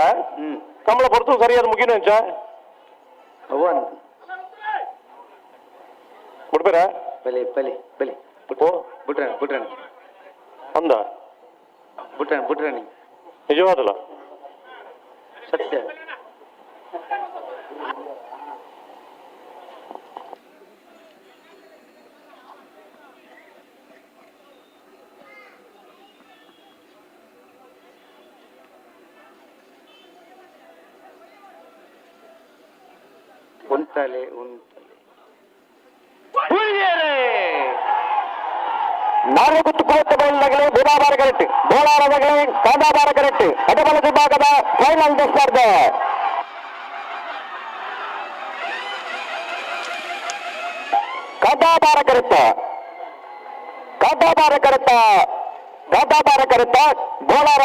ಕಂಬಳ ಬರ್ತು ಸರಿಯಾದ ಮುಗಿನು ಇಂಚ ಅವು ಅಂದು ಬಿಡ್ಬೇರ ಬಲೆ ಬಲೆ ಬಲೆ ಬಿಟ್ರಣ ಅಂದ ಬಿಟ್ರಣ ನಿಜವಾದಲ್ಲ ಸತ್ಯ ಉಂಟಲೆ ನಾಲ್ಕು ಕುತ್ತುಕೊಳ್ಳುತ್ತ ಬಯಲಾಗಲಿ ಬುಧಾವಾರ ಕರೆಕ್ಟ್ ಬೋಳಾರದಾಗಲಿ ಕಾಂದಾಬಾರ ಕರೆಕ್ಟ್ ಅಡಬಲ ವಿಭಾಗದ ಫೈನಲ್ ಸ್ಪರ್ಧೆ ಕಾಂದಾಬಾರ ಕರೆಕ್ಟ ಬೋಳಾರ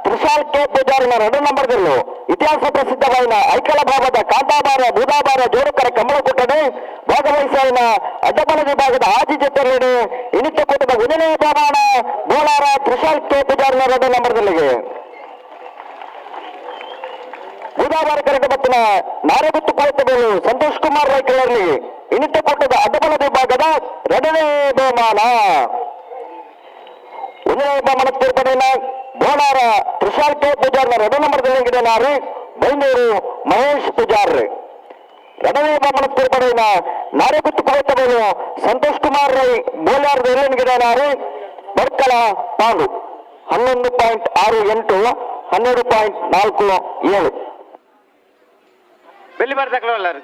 ತ್ರಿಶಾಲ್ ಕೆ ಪೂಜಾರಿನ 2 ನಂಬರ್ಗಳು ಇತಿಹಾಸ ಪ್ರಸಿದ್ಧವಾದ ಐಕಳ ಭಾಗದ ಕಾಂತಾಬಾರ ಬೂದಾಬಾರ ಜೋಡುಕರ ಕಮಲ ಕೊಟ್ಟಡೆ ಭಾಗವಹಿಸಿನ ಅಡ್ಡಬಲ ವಿಭಾಗದ ಆಜಿ ಜೊತೆಯಲ್ಲಿ ಇನಿತ್ಯ ಕೂಟದ 1ನೇ ಬಹುಮಾನ ಬೋಳಾರ ತ್ರಿಶಾಲ್ ಕೆ ಪೂಜಾರಿನ 2 ನಂಬರ್ಗಳಿಗೆ ಬೂದಾಬಾರ ಕರೆಕ್ಟ್ ಮತ್ತಿನ ನಾರೆಗುತ್ತು ಕುಳಿತಬೇರು ಸಂತೋಷ್ ಕುಮಾರ್ ರೈಕಲರ್ಲಿ ಇನಿತ್ಯ ಕೂಟದ ಅಡ್ಡಬಲ ವಿಭಾಗದ 2ನೇ ಬಹುಮಾನ 1ನೇ ಬಹುಮಾನ ತೀರ್ಪಡೆಯ ಬೋಳಾರ ತ್ರಿಶಾಲ್ ಕೆ ಪೂಜಾರ್ನ 2 ನಂಬರ್ದಲ್ಲಿ ಬೈಂದೂರು ಮಹೇಶ್ ಪೂಜಾರ್ 2ನೇ ಬಹುಮಾನ ತೀರ್ಪಡೆಯ ನಾರೆಗುತ್ತು ಕುಳಿತಬೇರು ಸಂತೋಷ್ ಕುಮಾರ್ ರೈ ಬೋಲಾರ್ ಎಲ್ಲಿಗಿದ್ದಾರೆ ಬರ್ಕಳ ಪಾಂಡು 11.68 12.47 ಬೆಲ್ಲಿ ಬರ್ದಾಕ್ಲೋ ಎಲ್ಲಾರು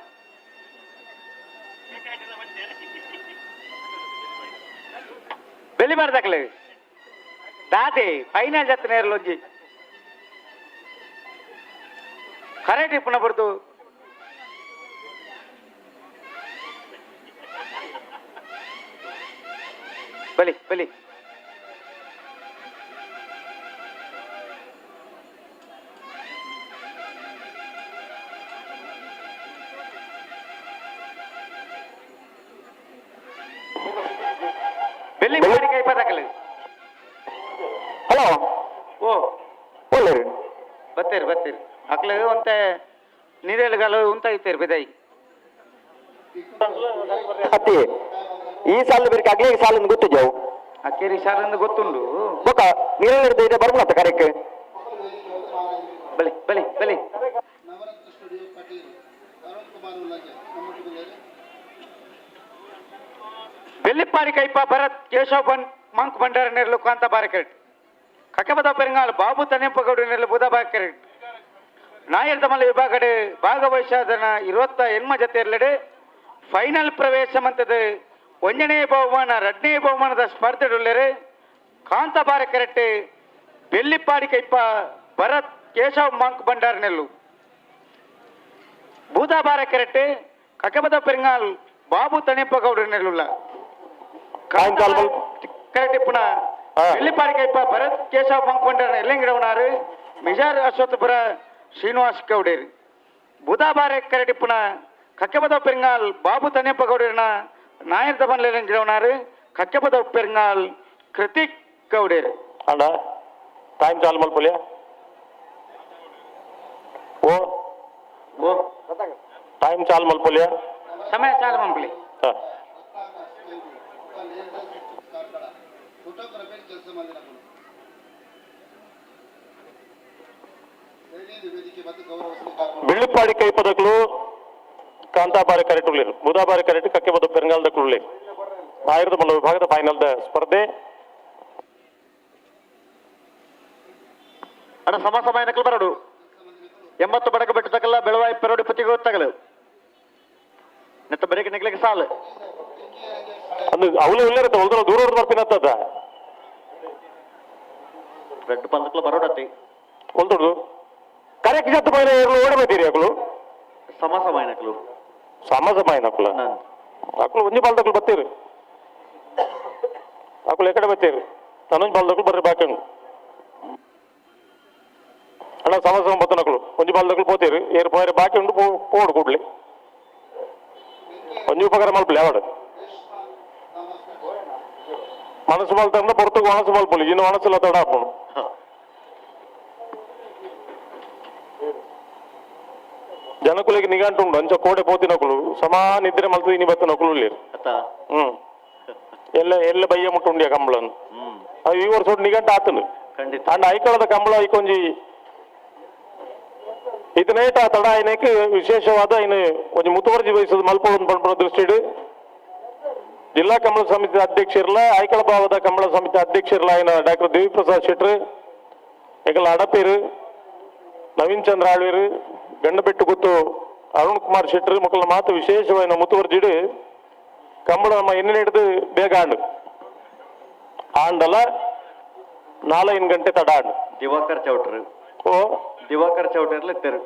ಬೆಲ್ಲಿ ಬರ್ದಾಕ್ಲೆ ದಾದೆ ಫೈನಲ್ ಜತ್ರ ನೇರ್ಲೊಂಜಿ ಕರೆಕ್ಟ್ ಇಪ್ಪುನ ಬರ್ದು ಬಲಿ ಬಲಿ ಬೆಲ್ಲಿ ಮಾಡಿ ಕೈ ಪದಾಕಲೆ ಹಲೋ ಓ ಒಳ್ಳೆರಿ ಬತ್ತೀರಿ ಅಕ್ಲೆ ಒಂತೆ ನೀರೆಲ್ಗಲು ಉಂತ ಐತೇರಿ ಬಿದೈ ಅತ್ತಿ ಈ ಸಾಲ ಬೇರೆ ಅಗ್ಲೇ ಸಾಲಿಂದ ಗೊತ್ತಿದ್ದಾವು ಅಕ್ಕೇರಿ ಶಾಲೆಂದು ಗೊತ್ತುಂಡು ಬೊಕ್ಕ ನೀರೆಲ್ಲ ಇದೆ ಬರ್ಬೋದು ಕರೆಕ್ಟ್ ಬಲಿ ಬಲಿ ಬಲಿ ನವರತ್ನ ಸ್ಟುಡಿಯೋ ಪಟೀಲ್ ಅರುಣ್ ಕುಮಾರ್ ಉಲ್ಲಾಜೆ ನಮ್ಮ ಬೆಲ್ಲಿಪ್ಪಾಡಿ ಕೈಪ ಭರತ್ ಕೇಶವ್ ಮಂಕ್ ಭಂಡಾರ ನೆರಳು ಕಾಂತ ಬಾರಕೆಟ್ ಕಕ್ಕಬದ ಪೆರಂಗಾಲ್ ಬಾಬು ತನೆಂಪಗೌಡ ನೆರಳು ಬುಧ ಬಾರಕೆಟ್ ನಾಯರ್ ತಮಲ ವಿಭಾಗಡೆ ಭಾಗವಹಿಸಾದನ 28 ಜತೆಯಲ್ಲಡೆ ಫೈನಲ್ ಪ್ರವೇಶ ಮಂತದ 1ನೇ ಬಹುಮಾನ 2ನೇ ಬಹುಮಾನದ ಸ್ಪರ್ಧೆಡುಳ್ಳರೆ ಕಾಂತ ಬಾರಕೆಟ್ ಬೆಲ್ಲಿಪ್ಪಾಡಿ ಕೈಪ ಭರತ್ ಕೇಶವ್ ಮಂಕ್ ಭಂಡಾರ ನೆರಳು ಬುಧ ಬಾರಕೆಟ್ ಕಕ್ಕಬದ ಪೆರಂಗಾಲ್ ಬಾಬು ತನೆಂಪಗೌಡ ನೆರಳುಲ್ಲ ಕರೆಕ್ಟ್ ಇಪ್ಪುನ ಬೆಳ್ಳಿಪಾಡಿ ಕೈಪ ಭರತ್ ಕೇಶವ್ ಮಂಕೊಂಡರ ಎಲ್ಲಂಗಿಡವನಾರು ಮಿಜಾರ್ ಅಶ್ವತ್ಥಪುರ ಶ್ರೀನಿವಾಸ್ ಗೌಡೇರಿ ಬುಧಾಬಾರ ಕರೆಕ್ಟ್ ಇಪ್ಪುನ ಕಕ್ಕೆಬದ ಪೆರಿಂಗಾಲ್ ಬಾಬು ತನೆಪ್ಪ ಗೌಡೇರನ ನಾಯರ್ ದಮನ್ ಎಲ್ಲಂಗಿಡವನಾರು ಕಕ್ಕೆಬದ ಪೆರಿಂಗಾಲ್ ಕೃತಿಕ್ ಗೌಡೇರಿ ಅಣ್ಣ ಟೈಮ್ ಚಾಲು ಮಲ್ಪಲ್ಯ ಓ ಓ ಟೈಮ್ ಚಾಲು ಮಲ್ಪಲ್ಯ ಸಮಯ ಚಾಲು ಮಂಪಲಿ ಫೋಟೋಗ್ರಫಿ ಕೆಲಸ ಮಾಡಿದ ವೇದಿಕೆ ಮತ್ತು ಗೌರವ ಬೆಳ್ಳಿಪ್ಪಾಡಿ ಕೈ ಪದಕಲು ಕಾಂತಾಬಾರಿ ಕರೆಕ್ಟ್ ಉಳ್ಳೇರು ಬುಧಾಬಾರಿ ಕರೆಕ್ಟ್ ಕಕ್ಕೆ ಬದ ಪೆರಂಗಾಲ್ದ ಕುಳ್ಳಿ ಆಯುರ್ದ ಮಲ್ಲ ವಿಭಾಗದ ಫೈನಲ್ದ ಸ್ಪರ್ಧೆ ಅಣ್ಣ ಸಮ ಏನಕ್ಕೂ ಬರಡು 80 ಬಡಕ ಬಿಟ್ಟದಕ್ಕೆಲ್ಲ ಬೆಳವಾಯಿ ಪೆರೋಡಿ ಪತಿಗೆ ಗೊತ್ತಾಗಲು ನೆತ್ತ ಬರೀಕೆ ನಿಗ್ಲಿಕ್ಕೆ ಸಾಲು ಅದು ಅವಳು ಇಲ್ಲರತ್ತ ಹೊಲ್ದ ದೂರ ಬರ್ತೀನತ್ತದ ರೆಡ್ ಪಂದಕ್ಲು ಬರೋಡತ್ತಿ ಹೊಲ್ದೊಡ್ದು ಕರೆಕ್ಟ್ ಜತ್ತು ಪೈಲ ಓಡಬೇತೀರಿ ಅಕ್ಲು ಸಮಾಸಮಾಯನಕ್ಲು ಸಮಾಸಮಾಯನಕ್ಲ ಅಕ್ಲು ಒಂಜಿ ಬಾಲ್ದಕ್ಲು ಬತ್ತೀರಿ ಅಕ್ಲು ಎಕಡೆ ಬತ್ತೀರಿ ನಾನೊಂದು ಬಾಲ್ದಕ್ಲು ಬರ್ರಿ ಬಾಕಂಡು ಅಣ್ಣ ಸಮಾಸಮ ಬತ್ತನಕ್ಲು ಒಂಜಿ ಬಾಲ್ದಕ್ಲು పోతీరు ಏರು ಪೋಯರೆ ಬಾಕಿ ಉಂಡು ಪೋಡು ಕೂಡ್ಲಿ ಒಂಜಿ ಉಪಕಾರ ಮಲ್ಪಲಿ ಅವಡು మనసు మలుతుంటే పొరతుకు మనసు మలుపులు ఈయన మనసులో తడాపను ಜನಕುಲಿಗೆ ನಿಘಂಟು ಉಂಡು ಅಂಚ ಕೋಡೆ ಪೋತಿನಕುಲು ಸಮಾ ನಿದ್ರೆ ಮಲ್ತು ಇನಿ ಬತ್ತ ನಕುಲು ಲೇರು ಎಲ್ಲ ಬಯ್ಯ ಮುಟ್ಟು ಉಂಡಿಯ ಕಂಬಳನ್ನು ಅದು ಈ ವರ್ಷ ನಿಘಂಟು ಆತನು ಅಂಡ್ ಐಕಳದ ಕಂಬಳ ಐಕೊಂಜಿ ಇದನ್ನೇಟ ತಡ ఆయనకి ವಿಶೇಷವಾದ ఆయన కొంచెం ಮುತುವರ್ಜಿ ವಹಿಸೋದು ಮಲ್ಪವನ್ನು ಪಂಪನ ದೃಷ್ಟಿಡು ಜಿಲ್ಲಾ ಕಂಬಳ ಸಮಿತಿ ಅಧ್ಯಕ್ಷರಲ್ಲ ಐಕಳ ಭಾವದ ಕಂಬಳ ಸಮಿತಿ ಅಧ್ಯಕ್ಷರಲ್ಲ ఆయన ಡಾಕ್ಟರ್ ದೇವಿಪ್ರಸಾದ್ ಶೆಟ್ರು ಎಗಲ ಅಡಪೇರು ನವೀನ್ ಚಂದ್ರ ಆಳ್ವೀರು ಗಂಡಬೆಟ್ಟು ಗೊತ್ತು ಅರುಣ್ ಕುಮಾರ್ ಶೆಟ್ರು ಮಕ್ಕಳ ಮಾತು ವಿಶೇಷವಾದ ಮುತುವರ್ಜಿಡು ಕಂಬಳ ನಮ್ಮ ಎಣ್ಣೆ ಹಿಡಿದು ಬೇಗ ಆಂಡಲ 4 ಗಂಟೆ ತಡ ಆಂಡು ದಿವಾಕರ್ ಚೌಟ್ರು ಓ ದಿವಾಕರ್ ಚೌಟರ್ಲು ಇತ್ತರು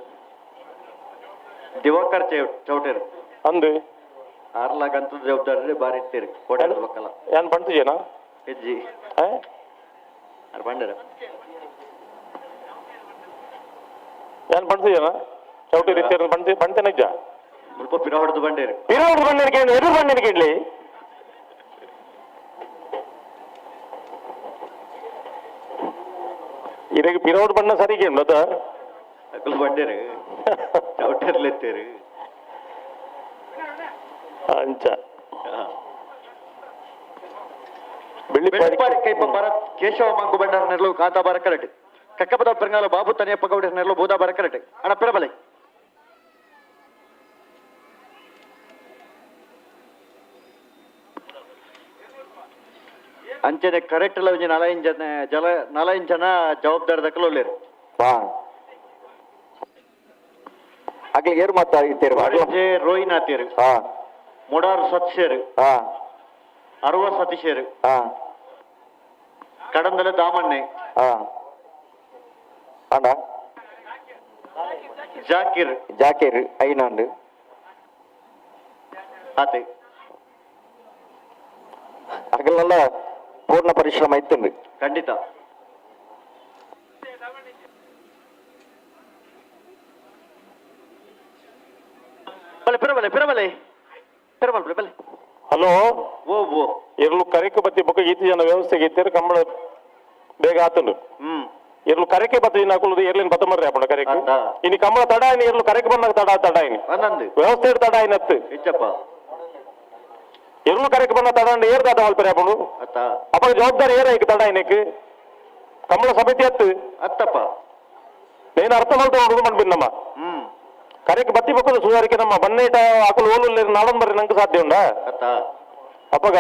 ದಿವಾಕರ್ ಚೌಟರ್ ಅಂದು ಆರ್ಲಾಗಂತದ ಜವಾಬ್ದಾರಿ ಬಾರಿ ಇರ್ತೀರಿ ಕೋಟೆ ಮಕ್ಕಳ ಏನ್ ಪಂತಿಜೇನಾ ಹೆಜ್ಜಿ ಅರ್ ಬಂಡರ ಏನ್ ಪಂತಿಜೇನಾ ಚೌಟಿ ರೀತಿಯ ಪಂತೆ ನಿಜ ಸ್ವಲ್ಪ ಪಿರ ಹೊಡೆದು ಬಂಡೇರಿ ಎದುರು ಬಂಡೇರಿ ಇದಕ್ಕೆ ಪಿರೌಡ್ ಬಣ್ಣ ಸರಿಗೆ ಅದ ಅಕಲ್ ಬಂಡೇರಿ ಚೌಟರ್ಲೆತ್ತೀರಿ ಅಂಚ ಬೆಳ್ಳಿಪಾಡಿ ಕೈಪ ಭರತ್ ಕೇಶವ ಮಂಗು ಬಂಡಾರ ನೆರಳು ಕಾಂತಾ ಬಾರ ಕರೆಕ್ಟ್ ಕಕ್ಕಪದ ಪೆರಂಗಾಲ ಬಾಬು ತನಿಯಪ್ಪ ಗೌಡ ನೆರಳು ಬೂದಾ ಬಾರ ಕರೆಕ್ಟ್ ಅಣ್ಣ ಪಿರಬಲೆ ಅಂಚನೆ ಕರೆಕ್ಟ್ ಅಲ್ಲ ಒಂಜಿ 4 ಜನ ಜವಾಬ್ದಾರಿ ದಕ್ಕಲು ಒಳ್ಳೆರು ಆಗ್ಲಿ ಏರು ಮಾತಾಡ್ತೀರಿ ರೋಹಿನ್ ಆತೀರು ಮುಡಾರು ಸತ್ಯರು ಅರುವ ಸತೀಶರು ಕಡಂದಲ ದಾಮಣ್ಣೆ ಅಣ್ಣ ಜಾಕೀರ್ ಐನಂಡು ಆತೆ ಹಗಲೆಲ್ಲ ಪೂರ್ಣ ಪರಿಶ್ರಮ ಇತ್ತು ಖಂಡಿತ ಪಿರಬಲೆ ಹಲೋ ಓ ಇರ್ಲು ಕರೆಕೆ ಬತ್ತಿ ಬೊಕ್ಕ ಈತಿ ಜನ ವ್ಯವಸ್ಥೆಗೆ ಇತ್ತೀರಿ ಕಂಬಳ ಬೇಗ ಆತಂಡು ಇರ್ಲು ಕರೆಕೆ ಬತ್ತಿ ಹಾಕೊಳ್ಳೋದು ಎರ್ಲಿನ ಬತ್ತ ಮರ್ರಿ ಅಪ್ಪಣ ಕರೆಕೆ ಇನ್ನು ಕಂಬಳ ತಡ ಆಯ್ನಿ ಇರ್ಲು ಕರೆಕೆ ಬಂದಾಗ ತಡ ಆಯ್ನಿ ವ್ಯವಸ್ಥೆ ತಡ ಆಯ್ನತ್ತು ಹೆಚ್ಚಪ್ಪ ಇರ್ಲು ಕರೆಕೆ ಬಂದ ತಡ ಏರ್ ದಾದ ಮಲ್ಪರಿ ಅಪ್ಪನು ಅಪ್ಪ ಜವಾಬ್ದಾರಿ ಏರ ಈಗ ತಡ ಆಯ್ನಕ್ಕೆ ಕಂಬಳ ಸಮಿತಿ ಅತ್ತಪ್ಪ నేను అర్థం అవుతా ఉండదు మన భిన్నమ్మ కరెక్ట్ బత్తి పక్కన సుగారికేనమ్మా బన్నేట ఆకులు ఓలు నాడం మరి ನಂಗೆ ಸಾಧ್ಯ ಉಂಡ ಅಪ್ಪಗ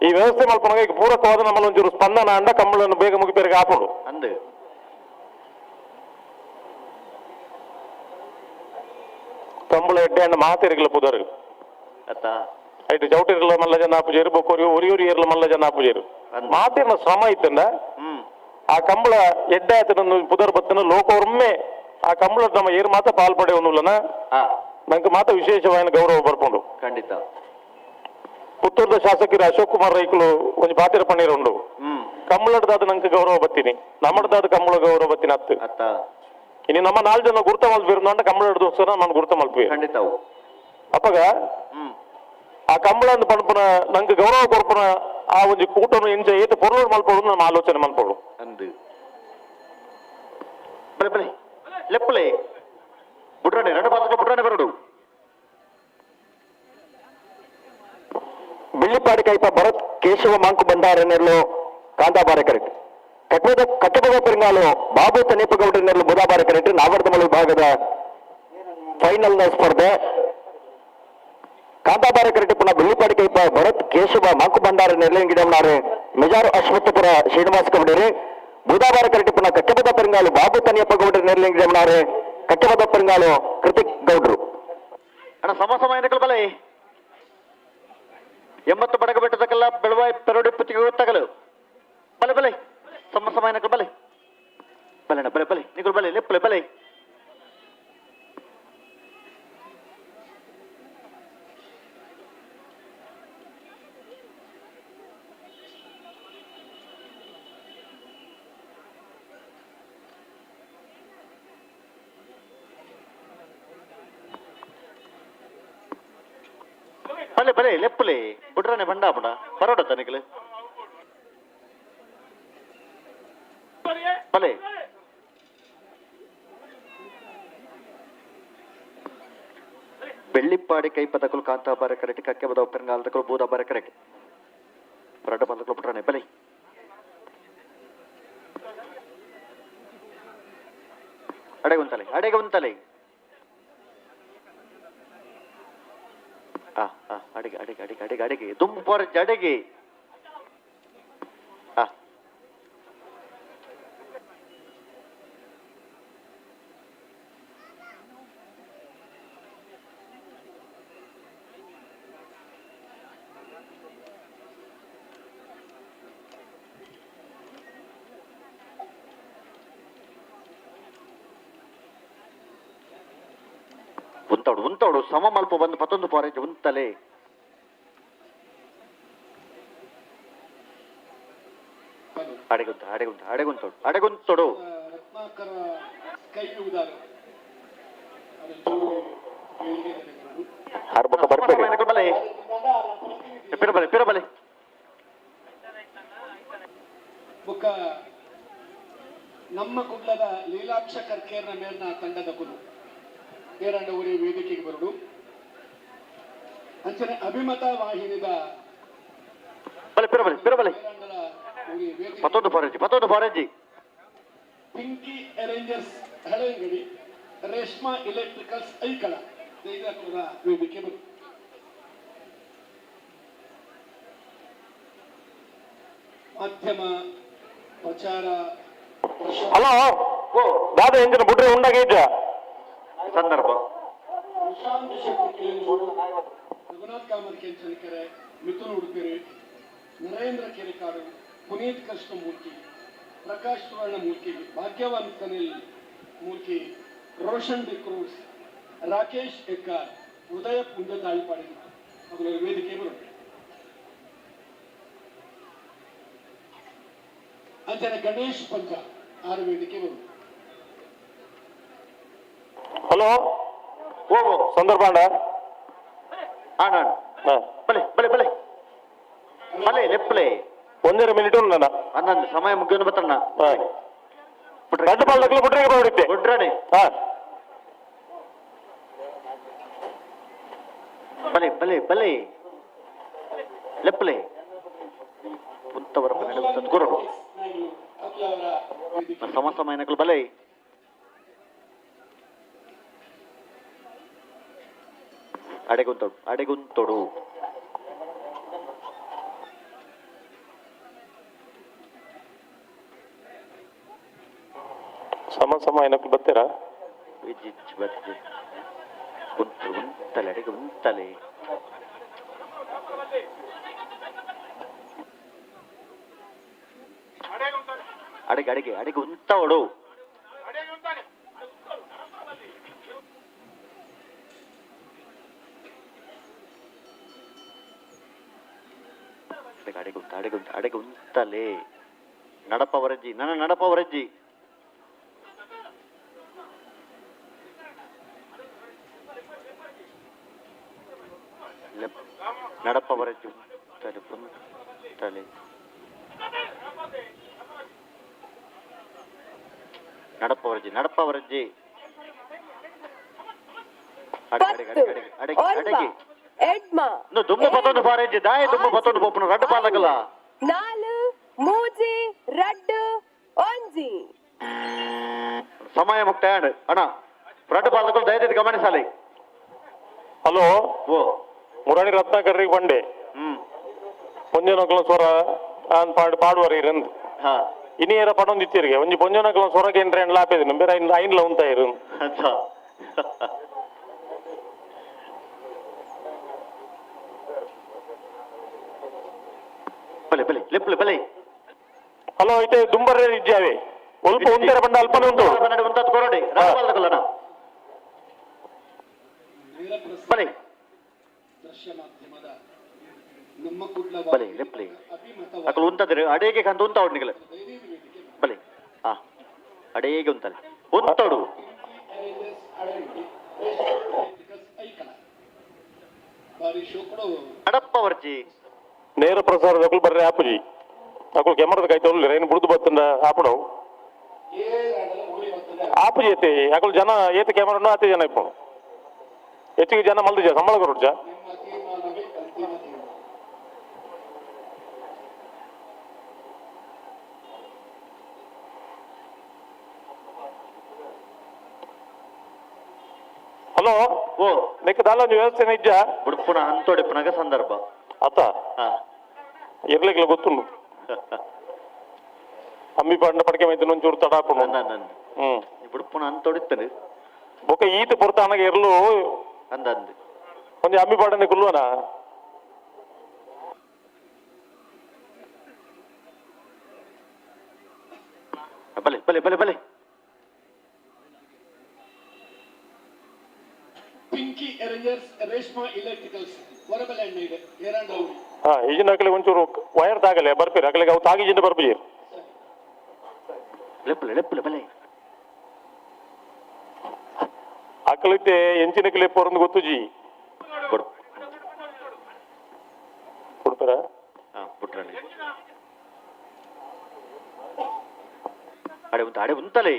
ಈ ವ್ಯವಸ್ಥೆ ಮಲ್ಪನಗ ಈಗ ಪೂರಕವಾದ ನಮ್ಮಲ್ಲಿ ಒಂಚೂರು ಸ್ಪಂದನ ಅಂಡ ಕಂಬಳನ್ನು ಬೇಗ ಮುಗಿಪೇರಿಗೆ ಆಪುಡು ಅಂದು ಕಂಬಳ ಎಡ್ಡೆ ಅಂಡ ಮಾತೇರಿಗಲ ಪುದರ್ ಐಟು ಚೌಟಿರ್ಲ ಮಲ್ಲ ಜನ ಪೂಜೆರು ಬೊಕ್ಕೋರಿ ಒರಿಯೂರಿ ಏರ್ಲ ಮಲ್ಲ ಜನ ಪೂಜೆರು ಮಾತೇನ ಶ್ರಮ ಇತ್ತಂಡ ಆ ಕಂಬಳ ಎಡ್ಡೆ ಆತನ ಪುದರ್ ಬತ್ತನ ಲೋಕವೊಮ್ಮೆ ಆ ಕಂಬಳ ನಮ್ಮ ಏರು ಮಾತ ಪಾಲ್ಪಡೆ ಒಂದುಲ್ಲನ ನಂಗೆ ಮಾತ ವಿಶೇಷವಾದ ಗೌರವ ಬರ್ಕೊಂಡು ಖಂಡಿತ ಪುತ್ತೂರದ ಶಾಸಕರು ಅಶೋಕ್ ಕುಮಾರ್ ರೈಕಲು ಒಂದು ಪಾತಿರ ಪಣ್ಣೀರ್ ಉಂಡು ಕಂಬಳದಾದ ನಂಗೆ ಗೌರವ ಬತ್ತೀನಿ ನಮ್ಮದಾದ ಕಂಬಳ ಗೌರವ ಬತ್ತೀನಿ ಅತ್ತ ಇನ್ನು ನಮ್ಮ 4 ಜನ ಗುರುತ ಮಲ್ಪಿರು ಅಂಡ ಕಂಬಳ ಹಿಡಿದೋಸ್ಕರ ನಾನು ಗುರುತ ಮಲ್ಪಿ ಖಂಡಿತ ಅಪ್ಪಗ ಆ ಕಂಬಳ ಪಣಪನ ನಂಗೆ ಗೌರವ ಕೊರ್ಪನ ಆ ಒಂದು ಕೂಟನು ಎಂಚ ಏತ ಪೊರ್ಲು ಮಲ್ಪೋಡು ನಮ್ಮ ಆಲೋಚನೆ ಮಲ್ಪೋಡು ಅಂದು ಬಲೆ ಲೆಪ್ಪಲೆ ಬುಡ್ರಾಣೆ ಎರಡು ಬಾಲಕ ಬುಡ್ರಾಣೆ ಬರಡು Bellipadi ಕೈಪ Bharat Keshava Monk ಬಂಡಾರನೆರಲು ಕಾಂತಾಬಾರ correct ಕಟ್ಟಬದ ಪೆರಂಗಾಲು Babu ತನಿಯಪ್ಪಗೌಡರನೆರಲು ಬುಧಾಬಾರ correct ನಾಗರದಮಲ ವಿಭಾಗದ ಫೈನಲ್ ಸ್ಪರ್ಧೆ ಕಾಂತಾಬಾರ ಕರೆಕ್ಟ್ ಪುನಃ ಬೆಳ್ಳಿಪಾಡಿ ಕೈಪ ಭರತ್ ಕೇಶವ ಮಾಂಕು ಬಂಡಾರ ನೆರಳಿಂಗಿಡಮ್ನಾರು ಮೆಜಾರು ಅಶ್ವತ್ಥಪುರ ಶ್ರೀನಿವಾಸ ಕಬಡೇರಿ ಬುಧಾಬಾರ ಕರೆಕ್ಟ್ ಪುನಃ ಕಟ್ಟಬದ ಪೆರಂಗಾಲು ಬಾಬು ತನಿಯಪ್ಪಗೌಡರ ನೆರಳಿಂಗಿಡಮ್ನಾರು ಕಟ್ಟಬದ ಪೆರಂಗಾಲು ಕೃತಿಕ್ ಗೌಡ್ರು ಅಣ್ಣ ಸಮ ಎನ್ನಕಲ್ ಬಲೆ ಎಂಬತ್ತು ಬಡಗ ಬೆಟ್ಟದಕ್ಕೆಲ್ಲ ಬೆಳವಾಯಿ ಪೆರೋಡಿ ಪುತ್ತಿಗೆ ತಗಲು ಬಲೆ ಬಲೆ ಸಮಯನಕ್ಕೆ ಬಲೆ ಬಲೆನ ಬಲೆ ಬಲೆ ನಿಗಳು ಬಲೆ ಲೆಪ್ಪಲೆ ಬಲೆ ಬಲೆ ಬಲೆ ಲೆಪ್ಪಲೆ ಬಿಡ್ರನೆ ಬಂಡ ಬಡ ಪರೋಡ ತನಿಗಳು ಬಲೆ ಬೆಳ್ಳಿಪ್ಪಾಡಿ ಕೈ ಪದಕಲು ಕಾಂತ ಬಾರ ಕರೆಕ್ಟ್ ಕಕ್ಕೆ ಬದ ಪೆರಂಗಾಲದಕಲು ಬೂದ ಬಾರ ಕರೆಕ್ಟ್ ಪರೋಟ ಬಂದಕಲು ಬಿಡ್ರನೆ ಬಲೆ ಅಡೆಗೆ ಉಂತಲೆ ಅಡಿಗೆ ದುಂಪರ ಜಡೆಗೆ ಉಂತೋಡು ಸಮ ಮಲ್ಪ ಬಂದು ಮತ್ತೊಂದು ಪಾರೇಜ್ ಉಂತಲೆ ಅಡೆಗುಂತೋಡು ರತ್ನಾಕರ ಕೈ ಉದಾರ ಬಲೆ ಪಿರಬಲೆ ಬೊಕ್ಕ ನಮ್ಮ ಕುಡ್ಲದ ಲೀಲಾಕ್ಷ ಕರ್ಕೇರ್ನ ಮೇಲ್ನ ತಂಡದ ಕುಲು ಏರಂಡ ಊರಿ ವೇದಿಕೆಗೆ ಬರುಡು ಅಂಚನೆ ಅಭಿಮತ ವಾಹಿನಿದ ಮತ್ತೊಂದು ಫಾರೆಜಿ ಪಿಂಕಿ ಅರೇಂಜರ್ಸ್ ಹಳೆಂಗಡಿ ರೇಷ್ಮಾ ಎಲೆಕ್ಟ್ರಿಕಲ್ಸ್ ಐಕಳ ವೇದಿಕೆ ಬರು ಮಾಧ್ಯಮ ಪ್ರಚಾರ ಹಲೋ ದಾದ ಎಂಜಿನ ಬಿಡ್ರಿ ಉಂಡಾಗೈತ ಸಂದರ್ಭ ಪ್ರಶಾಂತ್ ಶೆಟ್ಟಿ ಕೇಳಿಗೋಡು ರಘುನಾಥ್ ಕಾಮತ್ ಕೆಂಚನಕೆರೆ ಮಿಥುನ್ ಉಡುಪಿರಿ ನರೇಂದ್ರ ಕೆರೆಕಾಡು ಪುನೀತ್ ಕೃಷ್ಣಮೂರ್ತಿ ಪ್ರಕಾಶ್ ಸುವರ್ಣಮೂರ್ತಿ ಭಾಗ್ಯವಾನ್ ಕನಿಲ್ ಮೂರ್ತಿ ರೋಷನ್ ಡಿಕ್ರೂಸ್ ರಾಕೇಶ್ ಎಕ್ಕಾರ್ ಉದಯ ಪುಂಜ ತಾಳಿಪಾಡಿ ಅವರ ವೇದಿಕೆ ಬರುತ್ತೆ ಅಂಚನೆ ಗಣೇಶ್ ಪಂಚ ಆರು ವೇದಿಕೆ ಬರುತ್ತೆ ಹಲೋ ಸಂದರ್ಭ ಬಲೆ ಲೆಪ್ಪಲೆ ಒಂದರ ಮಿನಿಟ್ ನನ್ನ ಅನ್ನೊಂದು ಸಮಯ ಮುಗಿಯೋನು ಬತ್ತಣ್ಣ ಗಡ್ಡ ಬಾಳಕ್ಕೆ ಬಿಟ್ರೆ ಬರುತ್ತೆ ಬಿಡ್ರಾಣಿ ಬಲೆ ಲೆಪ್ಪಲೆ ಉಂತವರ ಗುರು ಸಮಯನಗಳು ಬಲೆ ಅಡೆಗುಂತೋಡು ಸಮ ಏನಕ್ಕೆ ಬರ್ತೀರಾ ಉಂತಲೆ ಅಡೆಗುಂತಲೆ ಅಡೆಗೆ ಉಂತೋಡು ಅಡೆಗುಂತಲೆ ನಡಪವರಜ್ಜಿ ನಡಪವರಜ್ಜಿ ತಲೆ ನಡಪವರಜ್ಜಿ ಅಡೆಗೆ ದುಮ್ಮ ಪತ್ತೊಂದು ಫಾರೇಜ್ ದಾಯ ದುಮ್ಮ ಪತ್ತೊಂದು ಪೋಪನು ರಡ್ಡು ಪಾಲಕಲ್ಲ 4 3 2 1 ಸಮಯ ಮುಕ್ತಾಯ ಅಣ್ಣ ರಡ್ಡು ಪಾಲಕರು ದಯచేసి ಗಮನಿಸಾలి ಹಲೋ ಮುರಾಣಿ ರತ್ನಾಕರ್ರಿಗೆ ಬಂಡೆ ಪೊಂಜನಕಲ ಸ್ವರ ಪಾಡುವರಿ ಇರಂದು ಇನಿಯರ ಪಡೊಂದಿತ್ತಿರಿಗೆ ಒಂಜಿ ಪೊಂಜನಕಲ ಸ್ವರಕ್ಕೆ ಎಂಟ್ರೆ ಎಂಡ್ಲ ಆಪೇದಿನ ಬೇರೆ ಐನ್ಲ ಉಂತ ಇರು ಬಲೆ ಬಲೆ ಲೆಪ್ಪಲೆ ಬಲೆ ಹಲೋ ಐತೆ ದುಂಬರ್ರೆ ಇದ್ದಾವೆ ಒಲ್ಪ ಒಂದರ ಬಂಡ ಅಲ್ಪನೆ ಉಂಟು ಉಂಟು ಕೊರಡೆ ರಾಜಪಾಲದಲ್ಲ ಬಲೆ ದೃಶ್ಯ ಮಾಧ್ಯಮದ ನಮ್ಮ ಕುಡ್ಲ ಬಲೆ ಲೆಪ್ಪಲೆ ಅಕಲು ಉಂಟದ್ರೆ ಅಡೇಗೆ ಕಂತ ಉಂಟ ಅವನಿಗೆ ಬಲೆ ಹಾ ಅಡೇಗೆ ಉಂಟಲ್ಲ ಉಂಟೋಡು ಅಡಪ್ಪ ವರ್ಜಿ ನೇರ ಪ್ರಸಾರದ ಅಕಲು ಬರ್ರೆ ಆಪುಜಿ ಅಕಲು ಕೆಮರದ ಕೈ ತೊಗೊಳ್ಳಿ ಏನು ಬುಡ್ದು ಬತ್ತಂದ ಆಪಣವು ಆಪುಜಿ ಐತೆ ಅಕಲು ಜನ ಏತ ಕ್ಯಾಮರಾ ಆತೆ ಜನ ಇಪ್ಪು ಹೆಚ್ಚಿಗೆ ಜನ ಮಲ್ದ ಸಂಬಳ ಕೊರಡ್ಜ ಹಲೋ ಓ ನೆಕ್ಕ ದಾಲೊಂದು ವ್ಯವಸ್ಥೆ ನಿಜ ಉಡುಪುನ ಅಂತೋಡಿಪುನಾಗ ಸಂದರ್ಭ ಅತ್ತ ಇರ್ಲಿಕ್ಕೆ ಗೊತ್ತುಂಡು ಅಮ್ಮಿ ಪಂಡ ಪಡಕೆ ಮೈತು ಒಂಚೂರು ತಡ ಹಾಕೊಂಡು ಉಡುಪುನ ಅಂತೋಡಿತ್ತನು ಬೊಕ್ಕ ಈತ ಪುರತಾನಾಗ ಇರ್ಲು ಅಂದ ಅಂದು ಒಂದು ಅಮ್ಮಿ ಪಾಡನೆ ಕುಲ್ಲುವನ ಬಲೆ ಬಲೆ ಬಲೆ ಬಲೆ ಪಿಂಕಿ ಎರೇಂಜರ್ಸ್ ರೇಷ್ಮಾ ಎಲೆಕ್ಟ್ರಿಕಲ್ಸ್ ಹೊರಬಲೆ ಇದೆ ಏರಂಡವರು ಈಜಿನ ಅಕಲೆ ಒಂಚೂರು ವೈರ್ ತಾಗಲೆ ಬರ್ಪೀರಿ ಅಕಲೆಗೆ ಅವು ತಾಗಿಜಿಂದ ಬರ್ಬೀರಿ ಲೆಪ್ಪಲೆ ಲೆಪ್ಪಲೆ ಬಲೆ ಅಕಲಿತ್ತೆ ಎಂಚಿನ ಕಿಲೆ ಪೊರಂದು ಗೊತ್ತು ಜಿ ಕೊಡ್ತಾರ ಪುಟ್ರಲ್ಲಿ ಅಡೆ ಉಂಟಲೇ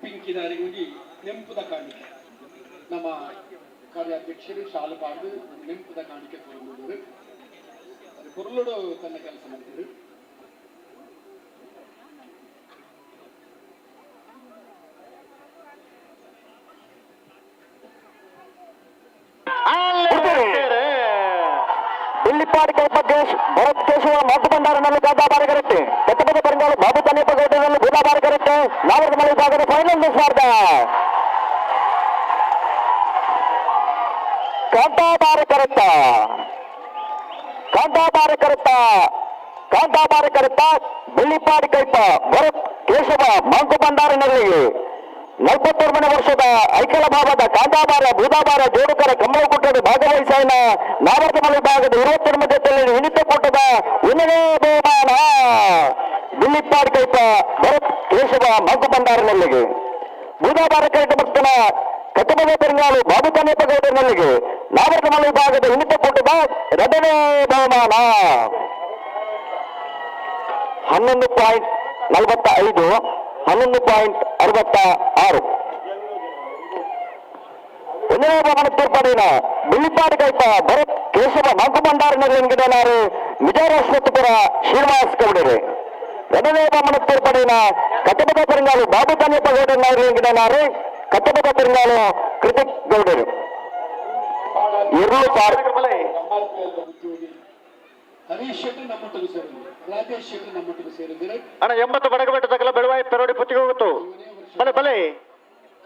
ಪಿಂಕಿದಾರಿಗೆ ಹೋಗಿ ನೆಂಪುದ ಕಾಣಿಕೆ ನಮ್ಮ ಕಾರ್ಯಾಧ್ಯಕ್ಷರು ಶಾಲು ಪಾಡು ನೆಂಪುದ ಕಾಣಿಕೆ ಕೊರಲೂರು ಅದು ಕೊರಲೂರು ತನ್ನ ಕೆಲಸ ಮಾಡ್ತಿದ್ರು ಬಿಲ್ಲಿಪಾಡಿ ಕೈಪಗೇಶ್ ಭರತ್ ಕೇಶವ ಮಾತು ಭಂಡಾರನಲ್ಲಿ ಗಾದಾಬಾರಿ ಕರೆಕ್ಟೆ ಕಟ್ಟಪದ ಪರಂಗಾಲು ಬಾಬು ತನ್ನೇಪ ಗೌಡನಲ್ಲಿ ಬೂದಾಬಾರಿ ಕರೆಕ್ಟೆ ನಾವರದ ಮಳೆ ಭಾಗದ ಫೈನಲ್ ಸ್ಪರ್ಧ ಕಾಂತಾಬಾರಿ ಕರೆಕ್ಟ ಕಾಂತಾಬಾರಿ ಕರೆಕ್ಟ ಕಾಂತಾಬಾರಿ ಕರೆಕ್ಟ ಬಿಲ್ಲಿಪಾಡಿ ಕೈಪ ಭರತ್ ಕೇಶವ ಮಾಂಕು ಭಂಡಾರನಲ್ಲಿ 43ನೇ ವರ್ಷದ ಐಕಳ ಭಾಗದ ಕಾಂತಾಬಾರ ಬೂದಾಬಾರ ಜೋಡುಕರ ಕಂಬಳ ಕೂಟದ ಭಾಗವಹಿಸಿನ ನಾವರ್ಧಮಲೆ ಭಾಗದ 22 ಜೊತೆಯಲ್ಲಿ ವಿನಿತ ಕೂಟದ 1ನೇ ಬಹುಮಾನ ಬಿಲ್ಲಿಪ್ಪಾಡಿ ಕೈಪ ಭರತ್ ಕೇಶವ ಮಾಂಕು ಭಂಡಾರನಲ್ಲಿಗೆ ಬೂದಾಬಾರ ಕೈಟ ಭಕ್ತನ ಕಟ್ಟಬದ ಪೆರಂಗಾಲು ಬಾಬು ತನ್ನೇಪ ಗೌಡನಲ್ಲಿಗೆ ನಾವರ್ಧಮಲೆ ಭಾಗದ ವಿನಿತ ಕೂಟದ 2ನೇ ಬಹುಮಾನ 11.45 11.66 ಒಂದನೇ ಬಹುಮಾನ ತೋರ್ಪಾಡಿನ ಬಿಲ್ಲಿಪಾಡಿ ಕೈಪ ಭರತ್ ಕೇಶವ ನಾಲ್ಕು ಭಂಡಾರನಲ್ಲಿ ಎಂಗಿಡಲಾರು ವಿಜಯರಾಶ್ವತ್ಪುರ ಶ್ರೀನಿವಾಸ್ ಗೌಡರು ಎರಡನೇ ಬಹುಮಾನ ತೋರ್ಪಾಡಿನ ಕಟ್ಟಬದ ಪೆರಂಗಾಲು ಬಾಬು ತನ್ನೇಪ ಗೌಡರು ಎಂಗಿಡಲಾರು ಕಟ್ಟಬದ ಪೆರಂಗಾಲು ಕೃತಿಕ್ ಗೌಡರು ಹರೀಶ್ ಶೆಟ್ಟಿ ನಮ್ಮೊಟ್ಟಿಗೆ ಸೇರಿದ್ರು ರಾಜೇಶ್ ಶೆಟ್ಟಿ ನಮ್ಮೊಟ್ಟಿಗೆ ಸೇರಿದ್ದಾರೆ ಅಣ್ಣ 80 ಬಡಗಬೆಟ್ಟ ತಗಲ ಬೆಳವಾಯಿ ಪೆರೋಡಿ ಪುತ್ತಿಗೆ ಹೋಗುತ್ತು ಬಲೆ ಬಲೆ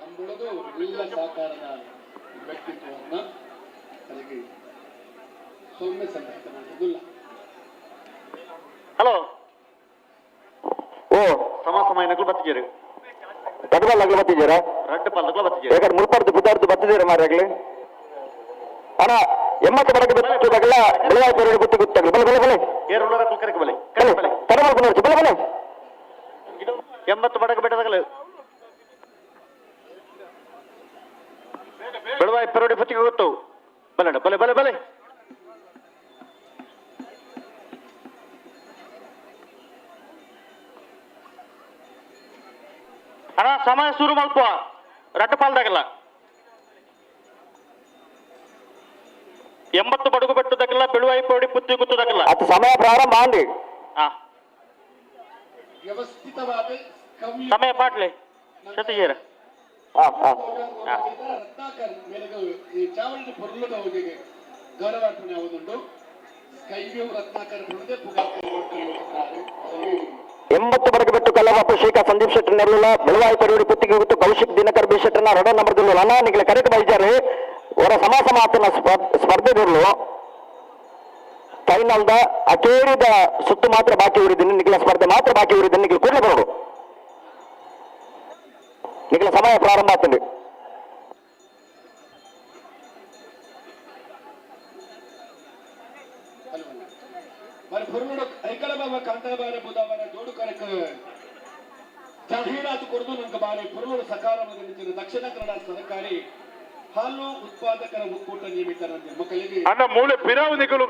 ಕಂಬಳದು ಎಲ್ಲ ಸಹಕಾರದ ವ್ಯಕ್ತಿತ್ವವನ್ನು ಅದಕ್ಕೆ ಸೊಮ್ಮೆ ಸಂಗೀತ ಮಾಡೋದಿಲ್ಲ ಹಲೋ ಓ ಸಮಾಸಮಾಯನಗಳು ಬತ್ತಿದ್ದೀರಿ ತಗಬಲ್ಲಾಗ್ಲಿ ಬತ್ತಿದ್ದೀರಾ ರಡ್ಡು ಪಲ್ಲಗಳು ಬತ್ತಿದ್ದೀರಿ ಯಾಕಂದ್ರೆ ಮುಲ್ಪಾಡ್ದು ಗುದ್ದಾಡ್ದು ಬತ್ತಿದ್ದೀರಾ ಮಾರಾಗ್ಲಿ ಅಣ್ಣ 80 ಬಡಗೆ ಬೆತ್ತಗಲ್ಲ ಬೆಳವಾಯಿ ಪೆರೋಡಿ ಗುತ್ತಿ ಗುತ್ತಾಗ್ಲಿ ಬಲೆ ಬಲೆ ಬಲೆ ಏರುಳ್ಳರ ಕುಲ್ಕರಿಗೆ ಬಲೆ ಬಲೆ ತಗಬಲ್ಕು ನೋಡಿ ಬಲೆ ಬಲೆ 80 ಬಡಗ ಬೆಟ್ಟದಾಗಲು ಬೆಳವಾಯಿ ಪೆರೋಡಿ ಪುತ್ತಿಗೆ ಹೋಗುತ್ತು ಬಲೆ ಬಲೆ ಬಲೆ ಬಲೆ ಅಣ್ಣ ಸಮಯ ಶುರು ಮಲ್ಪ ರಟ್ಟು ಪಾಲ್ದಾಗಲ್ಲ 80 ಬಡಗು ಬೆಟ್ಟದಾಗಲ್ಲ ಬೆಳವಾಯಿ ಪೆರೋಡಿ ಪುತ್ತಿ ಗುತ್ತದಾಗಲ್ಲ ಅದು ಸಮಯ ಪ್ರಾರಂಭ ಅಂದಿ ವ್ಯವಸ್ಥಿತವಾದ ಸಮಯ ಪಾಟ್ಲೆ ಸತಿಗೇರ ರತ್ನಾಕರ್ ಮೇಲೆಗೆ ಈ ಚಾವಣಿ ಪೊರ್ಲದ ಅವರಿಗೆ ಗೌರವಾರ್ಪಣೆ ಆಗುವುದುಂಟು ಕೈವ್ಯೂ ರತ್ನಾಕರ್ ಪುರದೆ ಪುಗಾರಿದ್ದಾರೆ 80 ಬಡಗೆ ಬೆಟ್ಟು ಕಲ್ಲವ ಅಭಿಷೇಕ ಸಂದೀಪ್ ಶೆಟ್ಟಿ ನೆರಳು ಬೆಳವಾಯಿ ಪೆರೋಡಿ ಪುತ್ತಿಗೆ ಹೋಗುತ್ತು ಕೌಶಿಕ್ ದಿನಕರ್ ಬಿ ಶೆಟ್ಟರ್ನ 2 ನಂಬರ್ದಲ್ಲಿ ಅನಾನಿಗಳ ಕರೆಕ್ಟ್ ಬೈಜಾರೆ ಅವರ ಸಮಾಸ ಮಾತಿನ ಸ್ಪರ್ಧೆಗಳು ಫೈನಲ್ದ ಅಕೇರಿದ ಸುತ್ತು ಮಾತ್ರ ಬಾಕಿ ಉಳಿದಿನಿ ನಿಖಿಲ ಸ್ಪರ್ಧೆ ಮಾತ್ರ ಬಾಕಿ ಉಳಿದಿನಿ ನಿಖಿಲ್ ಕೂಡಲೇ ಬರೋದು ನಿಖಿಲ ಸಮಯ ಪ್ರಾರಂಭ ಆಗ್ತದೆ మరి పురుడు ఐకల బాబా కాంతాబార బుధాబార జోడు కరక ಜಾಹೀರಾತು ಕೊಡದು ನಂಗೆ ಬಾರಿ ಪುರುಳು ಸಕಾಲದಲ್ಲಿ ದಕ್ಷಿಣ ಕನ್ನಡ ಸರ್ಕಾರಿ ಹಾಲು ಉತ್ಪಾದಕರ ಒಕ್ಕೂಟ ನಿಯಮಿತರಂತೆ ಮಕ್ಕಳಿಗೆ ಅಣ್ಣ ಮೂಳೆ ಪಿರಾವು ನಿಖಲು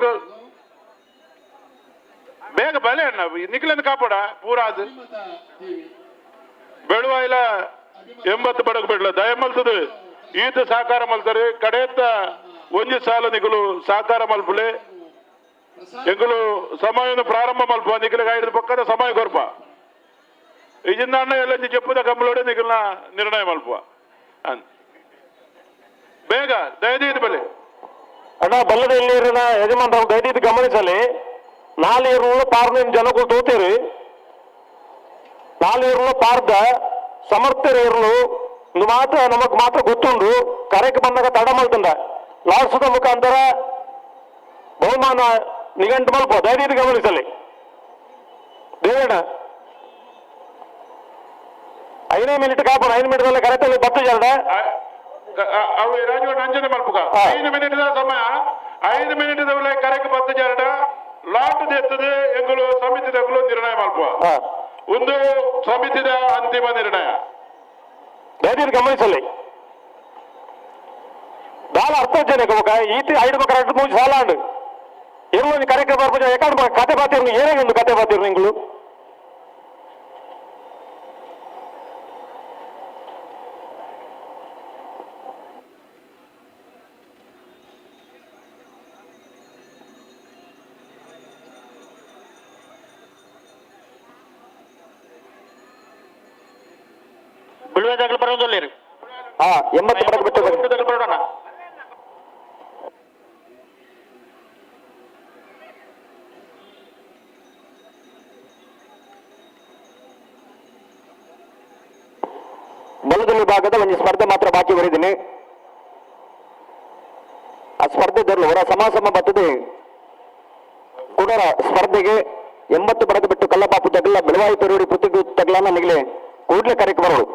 ಬೇಗ ಬಲೆ ಅಣ್ಣ ನಿಖಿಲನ್ನು ಕಾಪಾಡ ಪೂರಾದು ಬೆಳುವಾಯಿಲ 80 ಬಡಗು ಬಿಡ್ಲ ದಯ ಮಲ್ತದೆ ಈತ ಸಹಕಾರ ಮಲ್ತಾರೆ ಕಡೆಯತ್ತ ಒಂಜಿ ಸಾಲ ನಿಖಲು ಸಹಕಾರ ಮಲ್ಪಲೆ ಎಂಗಲು ಸಮಯವನ್ನು ಪ್ರಾರಂಭ ಮಲ್ಪ ನಿಖಿಲಿಗೆ 5 ಪಕ್ಕದ ಸಮಯ ಕೊರ್ಪ ಈಜಿಂದ ಅಣ್ಣ ಎಲ್ಲ చెప్పుದ ಕಂಬಳೋಡೆ ನಿಖಿಲ್ನ ನಿರ್ಣಯ ಮಲ್ಪ ಬೇಗ ದಯದೀದು ಬಲೆ ಅಣ್ಣ ಬಲ್ಲದಲ್ಲಿ ಯಜಮಾನ್ ದಯದೀದು ಗಮನಿಸಲಿ 4 ಇರುಳು ಪಾರ್ನ ಜನಗಳು ತೋತೀರಿ 4 ಇರುಳು ಪಾರ್ದ ಸಮರ್ಥರು ಇರುಳು ಮಾತ್ರ ನಮಗ್ ಮಾತ್ರ ಗೊತ್ತುಂಡು ಕರೆಗೆ ಬಂದಾಗ ತಡ ಮಲ್ತಂಡ ಲಾಡ್ಸದ ಮುಖಾಂತರ ಬಹುಮಾನ ನಿಘಂಟು ಮಲ್ಪ ದಯದೀದು ಗಮನಿಸಲಿ ದೇವಣ್ಣ 5 ಮಿನಿಟ್ ಕಾಪಣ 5 ಮಿನಿಟ್ ಕರೆಕ್ಟ್ ಬತ್ತು ಜರಡ ಅವು ರಾಜವಣ್ಣ ಅಂಜನೆ ಮಲ್ಪುಗ 5 ಮಿನಿಟ್ ಸಮಯ 5 ಮಿನಿಟ್ ಕರೆಗೆ ಬತ್ತು ಜರಡ ಲಾಟ್ ಎತ್ತದೆ ಎಂಗಳು ಸಮಿತಿದಗಳು ನಿರ್ಣಯ ಮಲ್ಪುವ ಒಂದು ಸಮಿತಿದ ಅಂತಿಮ ನಿರ್ಣಯ ದಯವಿಟ್ಟು ಗಮನಿಸಲಿ ಬಾಳ ಅರ್ಥ ಜನಕ್ಕೆ ಈತಿ 5 ಮಕ್ಕಳ 3 ಸಾಲ ಉಂಡು ಇರ್ಲು ಕರೆಕ್ಟ್ ಬರ್ಬೋದು ಯಾಕಂದ್ರೆ ಕತೆ ಬಾತಿರು ಏನೇ ಒಂದು ಕತೆ ಬಾತಿರು ನಿಂಗಳು ಬಿಳುವೆದಾಗಲು ಬರೋದಿಲ್ಲ 80 ಬಡಗು ಬಿಟ್ಟು ಬರೋಣ ಬಲದ ವಿಭಾಗದ ಒಂದು ಸ್ಪರ್ಧೆ ಮಾತ್ರ ಬಾಕಿ ಬರೆದಿನಿ ಆ ಸ್ಪರ್ಧೆ ಹೊರ ಸಮಾಸಮ ಬರ್ತದೆ ಕುಡರ ಸ್ಪರ್ಧೆಗೆ 80 ಬಡಗು ಬಿಟ್ಟು ಕಲ್ಲಪಾಪು ತಗಲ ಬೆಳವಾಯಿ ಪೆರೋಡಿ ಪುತ್ತಿಗೆ ತಗಲನ್ನ ನಿಗಲೆ ಕೂಡಲೇ ಕರೆಕ್ಟ್ ಬರೋದು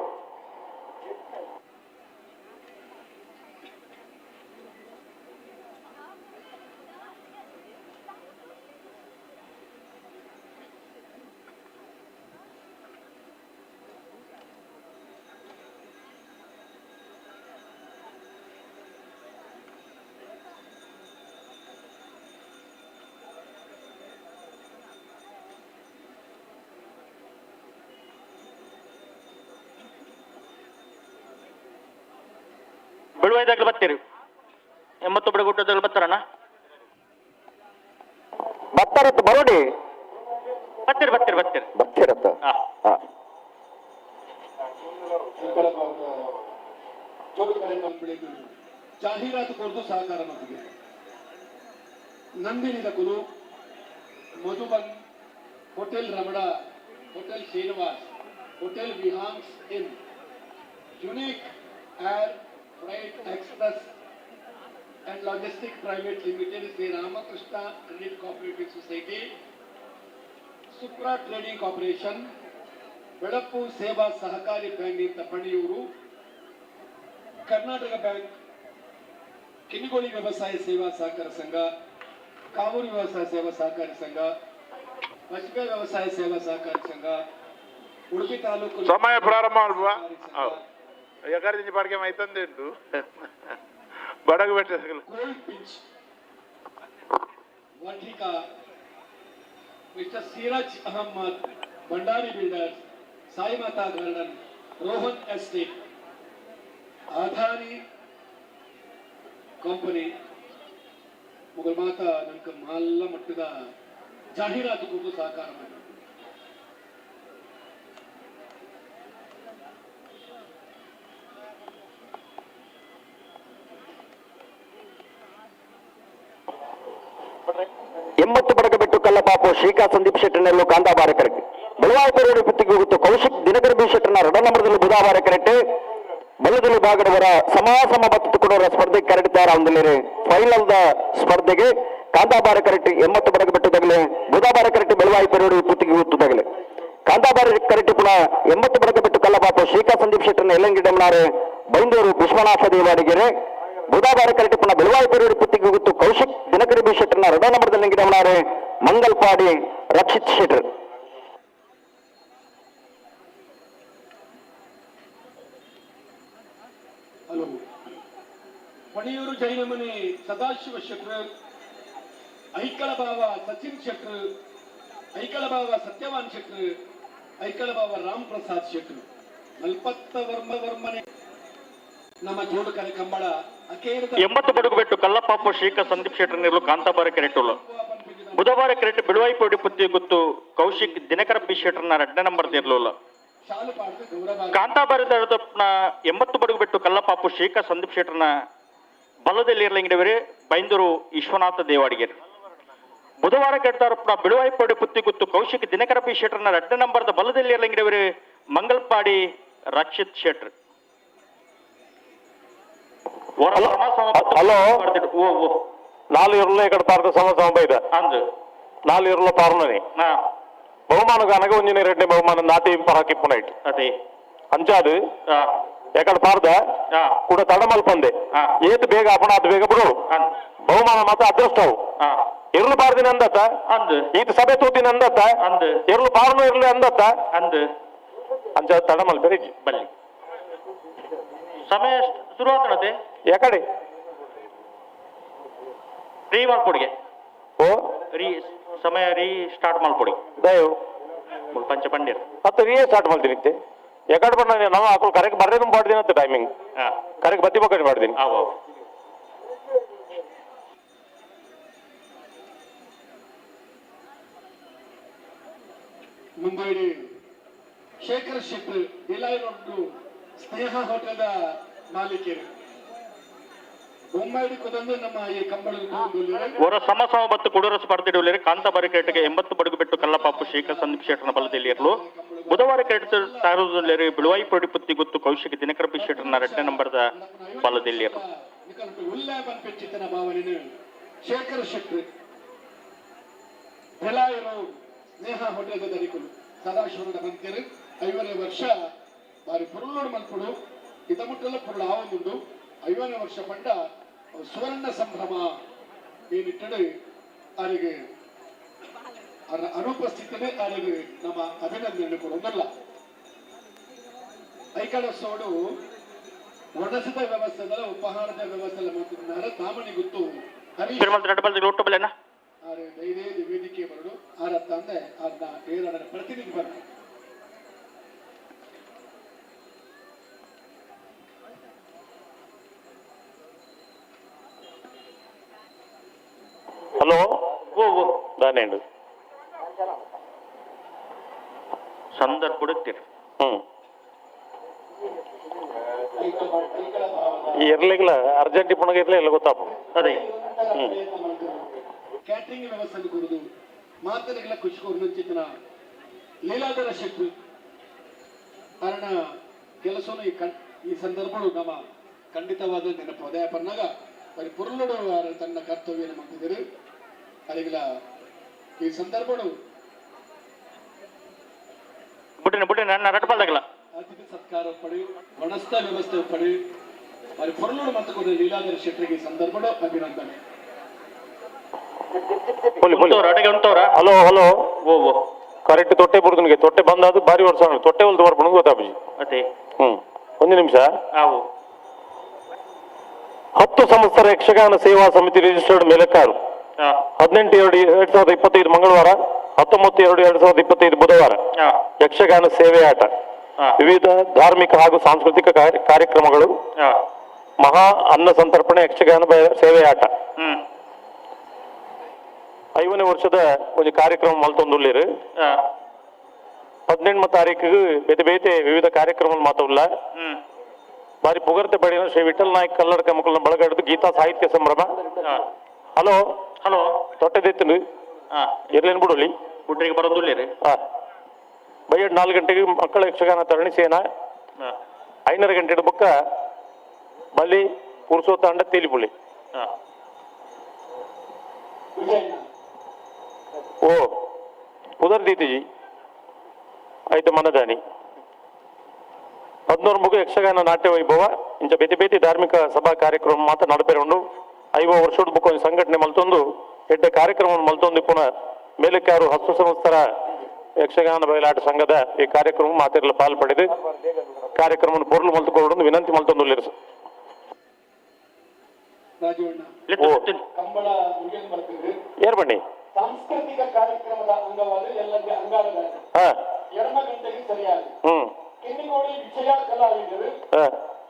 ಬಿಳುವೈದಾಗಲು ಬರ್ತೀರಿ 80 ಬಿಡುಗುಟ್ಟದಲ್ಲಿ ಬರ್ತಾರಣ್ಣ ಬರ್ತಾರತ್ತ ಬರೋಡಿ ಬರ್ತೀರತ್ತ ಜಾಹೀರಾತು ಕೊಡದು ಸಹಕಾರ ಮತ್ತಿಗೆ ನಂದಿನಿ ದಕುಲು Madhuban hotel Ramana hotel Srinivas hotel ವಿಹಾಂಸ್ in unique air Freight Express and Logistics Private Limited, Sri Ramakrishna Credit Cooperative Society, Supra Trading Corporation, Bedappu Seva Sahakari Bank in Tapaniyuru, Karnataka Bank, Kinigoli Vyavasaya Seva Sahakara Sangha, Kavuri Vyavasaya Seva Sahakari Sangha, Pashme Vyavasaya Seva Sahakari Sangha, Udupi Taluku ಸಮಯ ಪ್ರಾರಂಭ ಅಲ್ವಾ ಯಾಕಂದ್ರೆ ಬಾಡಿಗೆ ಮೈತಂದೆ ಉಂಟು ಬಡಗು ಬೆಟ್ಟ Gold Beach, Vatika, Mr. Siraj Ahmad, Bandari Builders, Sai Mata Garden, Rohan Estate, Adhani Company, Mughal Mata, Nanka Malla Mattida, Jahiratu Kudu Sakara Mata. ಬಡಗ ಬಿಟ್ಟು ಕಲ್ಲಪಾಪು ಶ್ರೀಕಾ ಸಂದೀಪ್ ಶೆಟ್ಟರ್ನಲ್ಲೂ ಕಾಂತಾಬಾರ ಕರೆಕ್ಟ್ ಬೆಳವಾಯಿ ಪೆರೋಡಿ ಪುತ್ತಿಗೆ ಹೋಗುತ್ತು ಕೌಶಿಕ್ ದಿನಕರ್ ಬಿ ಶೆಟ್ಟರ್ನ 2 ನಂಬರ್ದಲ್ಲಿ ಬುಧಾವಾರ ಕರೆಕ್ಟ್ ಬಲ್ಲದಲ್ಲಿ ಭಾಗದವರ ಸಮಾಸಮ ಮತ್ತು ಕೊಡುವ ಸ್ಪರ್ಧೆ ಕರೆಕ್ಟ್ ತಯಾರ ಹೊಂದಲಿರಿ ಫೈನಲ್ ದ ಸ್ಪರ್ಧೆಗೆ ಕಾಂತಾಬಾರ ಕರೆಕ್ಟ್ 80 ಬಡಗ ಬಿಟ್ಟು ತಗಲೆ ಬುಧವಾರ ಕರೆಕ್ಟ್ ಬೆಳವಾಯಿ ಪೆರೋಡಿ ಪುತ್ತಿಗೆ ಹುತ್ತು ತಗಲೆ ಕಾಂತಾಬಾರ ಕರೆಕ್ಟ್ ಪುನಃ 80 ಬಡಗ ಬಿಟ್ಟು ಕಲ್ಲಪಾಪ ಶ್ರೀಕಾ ಸಂದೀಪ್ ಶೆಟ್ಟರ್ನ ಎಲ್ಲಂಗಿ ಡಮನಾರೆ ಬೈಂದೂರು ವಿಶ್ವನಾಥ ದೇವಾಡಿಗೆರೆ ಬುಧವಾರ ಕರೆಕ್ಟ್ ಪುನಃ ಬೆಳವಾಯಿ ಪೆರೋಡಿ ಪುತ್ತಿಗೆ ಹುತ್ತು ಕೌಶಿಕ್ ದಿನಕರಿ ಬಿ ಶೆಟ್ಟರ್ನ 2 ನಂಬರ್ದಲ್ಲಿ ಎಂಗಿ ಡಮನಾರೆ ಮಂಗಲ್ಪಾಡಿ ರಕ್ಷಿತ್ ಶೆಟ್ಟರ್. ಹಲೋ ಪಣಿಯೂರು ಜೈನಮನಿ ಸದಾಶಿವ ಶೆಟ್ರ್, ಐಕಳ ಭಾವ ಸಚಿನ್ ಶೆಟ್ರ್, ಐಕಳ ಭಾವ ಸತ್ಯವಾನ್ ಶೆಟ್ರ್, ಐಕಳ ಭಾವ ರಾಮ್ ಪ್ರಸಾದ್ ಶೆಟ್ರ್, ನಲ್ಪತ್ತ ವರ್ಮನೆ ನಮ್ಮ ಜೋಡುಕರೆ ಕಂಬಳ 80 ಬಡುಗು ಬಿಟ್ಟು ಕಲ್ಲಪ್ಪ ಶ್ರೀಕ ಸಂದೀಪ್ ಶೆಟ್ಟರ್ ನೀರು ಕಾಂತಾಬಾರ ಕೆರೆಟುಲು ಬುಧವಾರ ಕೆರೆಟ್ ಬಿಳುವಾಯಿ ಪೋಡಿ ಪುತ್ತಿ ಗುತ್ತು ಕೌಶಿಕ್ ದಿನಕರ ಬಿ ಶೆಟ್ಟರ್ನ 2 ನಂಬರ್ ಇರಲಿಲ್ಲ ಕಾಂತಾಬಾರದ 80 ಬಡುಗು ಬಿಟ್ಟು ಕಲ್ಲಪ್ಪ ಶ್ರೀಕ ಸಂದೀಪ್ ಶೆಟ್ಟರ್ನ ಬಲದಲ್ಲಿ ಇರಲಿಂಗಿಡವರೇ ಬೈಂದೂರು ವಿಶ್ವನಾಥ ದೇವಾಡಿಗೆರೆ ಬುಧವಾರ ಕೆಡ್ತಾರಪ್ಪನ ಬಿಳುವಾಯಿ ಪೋಡಿ ಪುತ್ತಿ ಗುತ್ತು ಕೌಶಿಕ್ ದಿನಕರ ಬಿ ಶೆಟ್ಟರ್ನ 2 ನಂಬರ್ದ ಬಲದಲ್ಲಿ ಇರಲಿಂಗಿಡವರೇ ಮಂಗಲ್ಪಾಡಿ ರಕ್ಷಿತ್ ಶೆಟ್ಟರ್. ಹಲೋ 4 ఇరుల ఇక్కడ పార్త సంవత్సరం బయట అందు 4 ఇరుల పార్లని బహుమానకు అనగా ఉంజిన రెడ్డి బహుమానం నాటి పరాకిప్పునైట్ అదే అంచాదు ఎక్కడ పార్ద కూడా తడమల్పంದೆ ఏది ಬೇಗ ಅಪಣ ಅದು ಬೇಗ ಬಿಡು ಬಹುಮಾನ ಮಾತ್ರ ಅದೃಷ್ಟವು ಇರುಳು ಪಾರ್ದಿನ ಅಂದತ್ತ ಅಂದು ಈತ ಸಭೆ ತೂತಿನ ಅಂದತ್ತ ಅಂದು ಇರುಳು ಪಾರ್ನು ಇರ್ಲಿ ಅಂದತ್ತ ಅಂದು ಅಂಚ ತಡಮಲ್ ಬೇರೆ ಬಲ್ಲಿ ಸಮಯ ಶುರು ಆಗ್ತದೆ ಎಕಡೆ ರೀ ಮಾಡ್ಕೊಡಿಗೆ ಓ ರೀ ಸಮಯ ರೀ ಸ್ಟಾರ್ಟ್ ಮಾಡ್ಕೊಡಿ ದಯವು ಪಂಚ ಪಂಡಿರ್ ಮತ್ತೆ ರೀ ಸ್ಟಾರ್ಟ್ ಮಾಡ್ತೀನಿ ಎಕಡೆ ಬಣ್ಣ ನಾವು ಹಾಕೊಂಡು ಕರೆಕ್ಟ್ ಬರ್ರೇದು ಮಾಡ್ತೀನಿ ಅಂತ ಟೈಮಿಂಗ್ ಕರೆಕ್ಟ್ ಬತ್ತಿ ಬಕ್ಕಡಿ ಮಾಡ್ತೀನಿ ಅವು ಮುಂಬೈ ಶೇಖರ್ ಶೆಟ್ರ್ ಇಲಾಯ್ನೊಂದು ಸ್ನೇಹ ಹೋಟೆಲ್ದ ಮಾಲೀಕರು ಮುಂಬೈಡಿ ಕೊದಂದು ನಮ್ಮ ಈ ಕಂಬಳ ಅವರ ಸಮಸಮ ಮತ್ತು ಕುಡೂರ ಸ್ಪರ್ಧೆ ಇಡುವಲ್ಲಿ ಕಾಂತಾಬಾರಿ ಕ್ರೀಡೆಗೆ 80 ಬಡುಗು ಬಿಟ್ಟು ಕಲ್ಲಪ್ಪ ಶ್ರೀಕ ಸಂದೀಪ್ ಶೆಟ್ಟರ್ನ ಬಲದಲ್ಲಿ ಇರಲು ಬುಧವಾರ ಕ್ರೀಡೆ ತಾರದಲ್ಲಿ ಬಿಳುವಾಯಿ ಪೋಡಿ ಪುತ್ತಿ ಗುತ್ತು ಕೌಶಿಕ್ ದಿನಕರ ಬಿ ಶೆಟ್ಟರ್ನ 2 ನಂಬರ್ದ ಬಲದಲ್ಲಿ ಇರಲು ಉಲ್ಲಾಪನ್ ಪೆಚ್ಚಿತನ ಭಾವನೆ ಶೇಖರ್ ಶೆಟ್ರ್ ಬೆಲಾಯರು ಸ್ನೇಹ ಹೋಟೆಲ್ ದರಿಕುಲು ಸದಾಶಿವನ ಮಂತ್ಯರು 50 ವರ್ಷ ಬಾರಿ ಪುರುಳೋಡು ಮಲ್ಪುಡು ಇದಮುಟ್ಟಲ ಪುರುಳು ಆವೊಂದುಂಡು 50 ವರ್ಷ ಪಂಡ ಸುವರ್ಣ ಸಂಭ್ರಮ ಏನಿಟ್ಟಡು ಅವರಿಗೆ ಅನುಪಸ್ಥಿತಿನೇ ಅವರಿಗೆ ನಮ್ಮ ಅಭಿನಂದನೆ ಕೊಡೋದಲ್ಲ ಐಕಳ ಸೋಡು ಒಣಸಿದ ವ್ಯವಸ್ಥೆಗಳ ಉಪಹಾರದ ವ್ಯವಸ್ಥೆ ಮಾತನಾಡ ತಾಮಣಿ ಗೊತ್ತು ಧೈರ್ಯ ವೇದಿಕೆ ಬರಡು ಆರ ತಂದೆ ಅದನ್ನ ಏರಡರ ಪ್ರತಿನಿಧಿ ಬರಡು ಹಲೋ ಓ ದಾನೇಂಡು ಸಂದರ್ಭ ಹುಡುಕ್ತೀರಿ ಇರ್ಲಿಲ್ಲ ಅರ್ಜೆಂಟ್ ಪುಣಗ ಇರ್ಲಿಲ್ಲ ಗೊತ್ತಾಪ ಅದೇ ಕ್ಯಾಟರಿಂಗ್ ವ್ಯವಸ್ಥೆ ಕೊಡುದು ಮಾತನೆಗಳ ಖುಷಿ ಕೊಡುವಂಚಿನ ಲೀಲಾಧರ ಶೆಟ್ಟಿ ಕಾರಣ ಕೆಲಸವನ್ನು ಈ ಸಂದರ್ಭಗಳು ನಮ್ಮ ಖಂಡಿತವಾದ ನೆನಪು ಉದಯ ಪನ್ನಾಗ మరి పురులుడు వారు తన కర్తవ్యం మందిరు అడిగిల ఈ సందర్భడు బుట్టిన ನನ್ನ ರಟಪಲ್ದಾಗಲ್ಲ ಅತಿಥಿ ಸತ್ಕಾರ ಪಡಿ ವನಸ್ಥ ವ್ಯವಸ್ಥೆ ಪಡಿ మరి పురులుడు ಮಂತಕೊಂಡು ಲೀಲಾಧರ ಶೆಟ್ಟರಿಗೆ ಈ ಸಂದರ್ಭಡು ಅಭಿನಂದನೆ ಹಲೋ ಹಲೋ ಓ ಕರೆಕ್ಟ್ ತೊಟ್ಟೆ ಬರುದನಿಗೆ ತೊಟ್ಟೆ ಬಂದಾದ ಬಾರಿ ವರ್ಷ ತೊಟ್ಟೆ ಹೊಲ್ದು ಬರ್ಬೋದು ಗೊತ್ತಾಬಿ ಅದೇ 1 ನಿಮಿಷ ಅವು 10 ಸಂವತ್ಸರ ಯಕ್ಷಗಾನ ಸೇವಾ ಸಮಿತಿ ರಿಜಿಸ್ಟರ್ಡ್ ಮೇಲಕ್ಕಾರು 18/2/2025 ಮಂಗಳವಾರ 19/2/2025 ಬುಧವಾರ ಯಕ್ಷಗಾನ ಸೇವೆ ಆಟ ವಿವಿಧ ಧಾರ್ಮಿಕ ಹಾಗೂ ಸಾಂಸ್ಕೃತಿಕ ಕಾರ್ಯಕ್ರಮಗಳು ಮಹಾ ಅನ್ನ ಸಂತರ್ಪಣೆ ಯಕ್ಷಗಾನ ಸೇವೆ ಆಟ 5ನೇ ವರ್ಷದ ಒಂದು ಕಾರ್ಯಕ್ರಮ ಮಲ್ತೊಂದುಳ್ಳೇರು 18ನೇ ತಾರೀಕಿಗೆ ಬೇತೆ ಬೇತೆ ವಿವಿಧ ಕಾರ್ಯಕ್ರಮ ಮಾತವಲ್ಲ ಬಾರಿ ಪುಗರ್ತೆ ಬಡಿನ ಶ್ರೀ ವಿಠಲ್ ನಾಯ್ಕ ಕಲ್ಲಡ್ಕ ಮಕ್ಕಳನ್ನ ಬಳಗಡ್ದು ಗೀತಾ ಸಾಹಿತ್ಯ ಸಂಭ್ರಮ ಹಲೋ ಹಲೋ ತೊಟ್ಟೆದೆತ್ತನು ಇರ್ಲೇನು ಬಿಡಲಿ ಹುಡ್ರಿಗೆ ಬರೋದಿಲ್ಲ ರೀ ಬೈಯಡ್ 4 ಗಂಟೆಗೆ ಮಕ್ಕಳ ಯಕ್ಷಗಾನ ತರಣಿ ಸೇನಾ 5:30 ಗಂಟೆ ಬುಕ್ಕ ಬಲ್ಲಿ ಪುರುಷೋತ್ತ ಅಂಡ ತೇಲಿಪುಳ್ಳಿ ಓ ಉದರ್ ದೀತಿಜಿ ಆಯ್ತು ಮನದಾನಿ 14 ಮುಗು ಯಕ್ಷಗಾನ ನಾಟ್ಯ ವೈಭವ ಇಂಚ ಬೇತಿ ಬೇತಿ ಧಾರ್ಮಿಕ ಸಭಾ ಕಾರ್ಯಕ್ರಮ ಮಾತ್ರ ನಡಪೇರುಂಡು 5 ವರ್ಷದ ಬುಕ್ಕ ಒಂದು ಸಂಘಟನೆ ಮಲ್ತೊಂದು ಎಡ್ಡ ಕಾರ್ಯಕ್ರಮವನ್ನು ಮಲ್ತೊಂದು ಪುನಃ ಮೇಲಕ್ಕಾರು ಹಸ್ತು ಸಂಸ್ಥರ ಯಕ್ಷಗಾನ ಬಯಲಾಟ ಸಂಘದ ಈ ಕಾರ್ಯಕ್ರಮ ಮಾತೆಲ್ಲ ಪಾಲ್ಪಡೆದು ಕಾರ್ಯಕ್ರಮ ಪೊರ್ಲು ಮಲ್ತುಕೊಂಡು ವಿನಂತಿ ಮಲ್ತೊಂದು ಕಂಬಳ ಮುಗಿದು ಬರ್ತಿದ್ರಿ ಏರ್ ಬನ್ನಿ ಸಾಂಸ್ಕೃತಿಕ ಕಾರ್ಯಕ್ರಮದ ಅಂಗವಾದ ಎಲ್ಲರಿಗೆ ಅಂಗಾರದ ಎಡಮ ಗಂಟೆಗೆ ಸರಿಯಾಗಿ ಕಿನ್ನಿಗೋಳಿ ವಿಜಯ ಕಲಾವಿದರು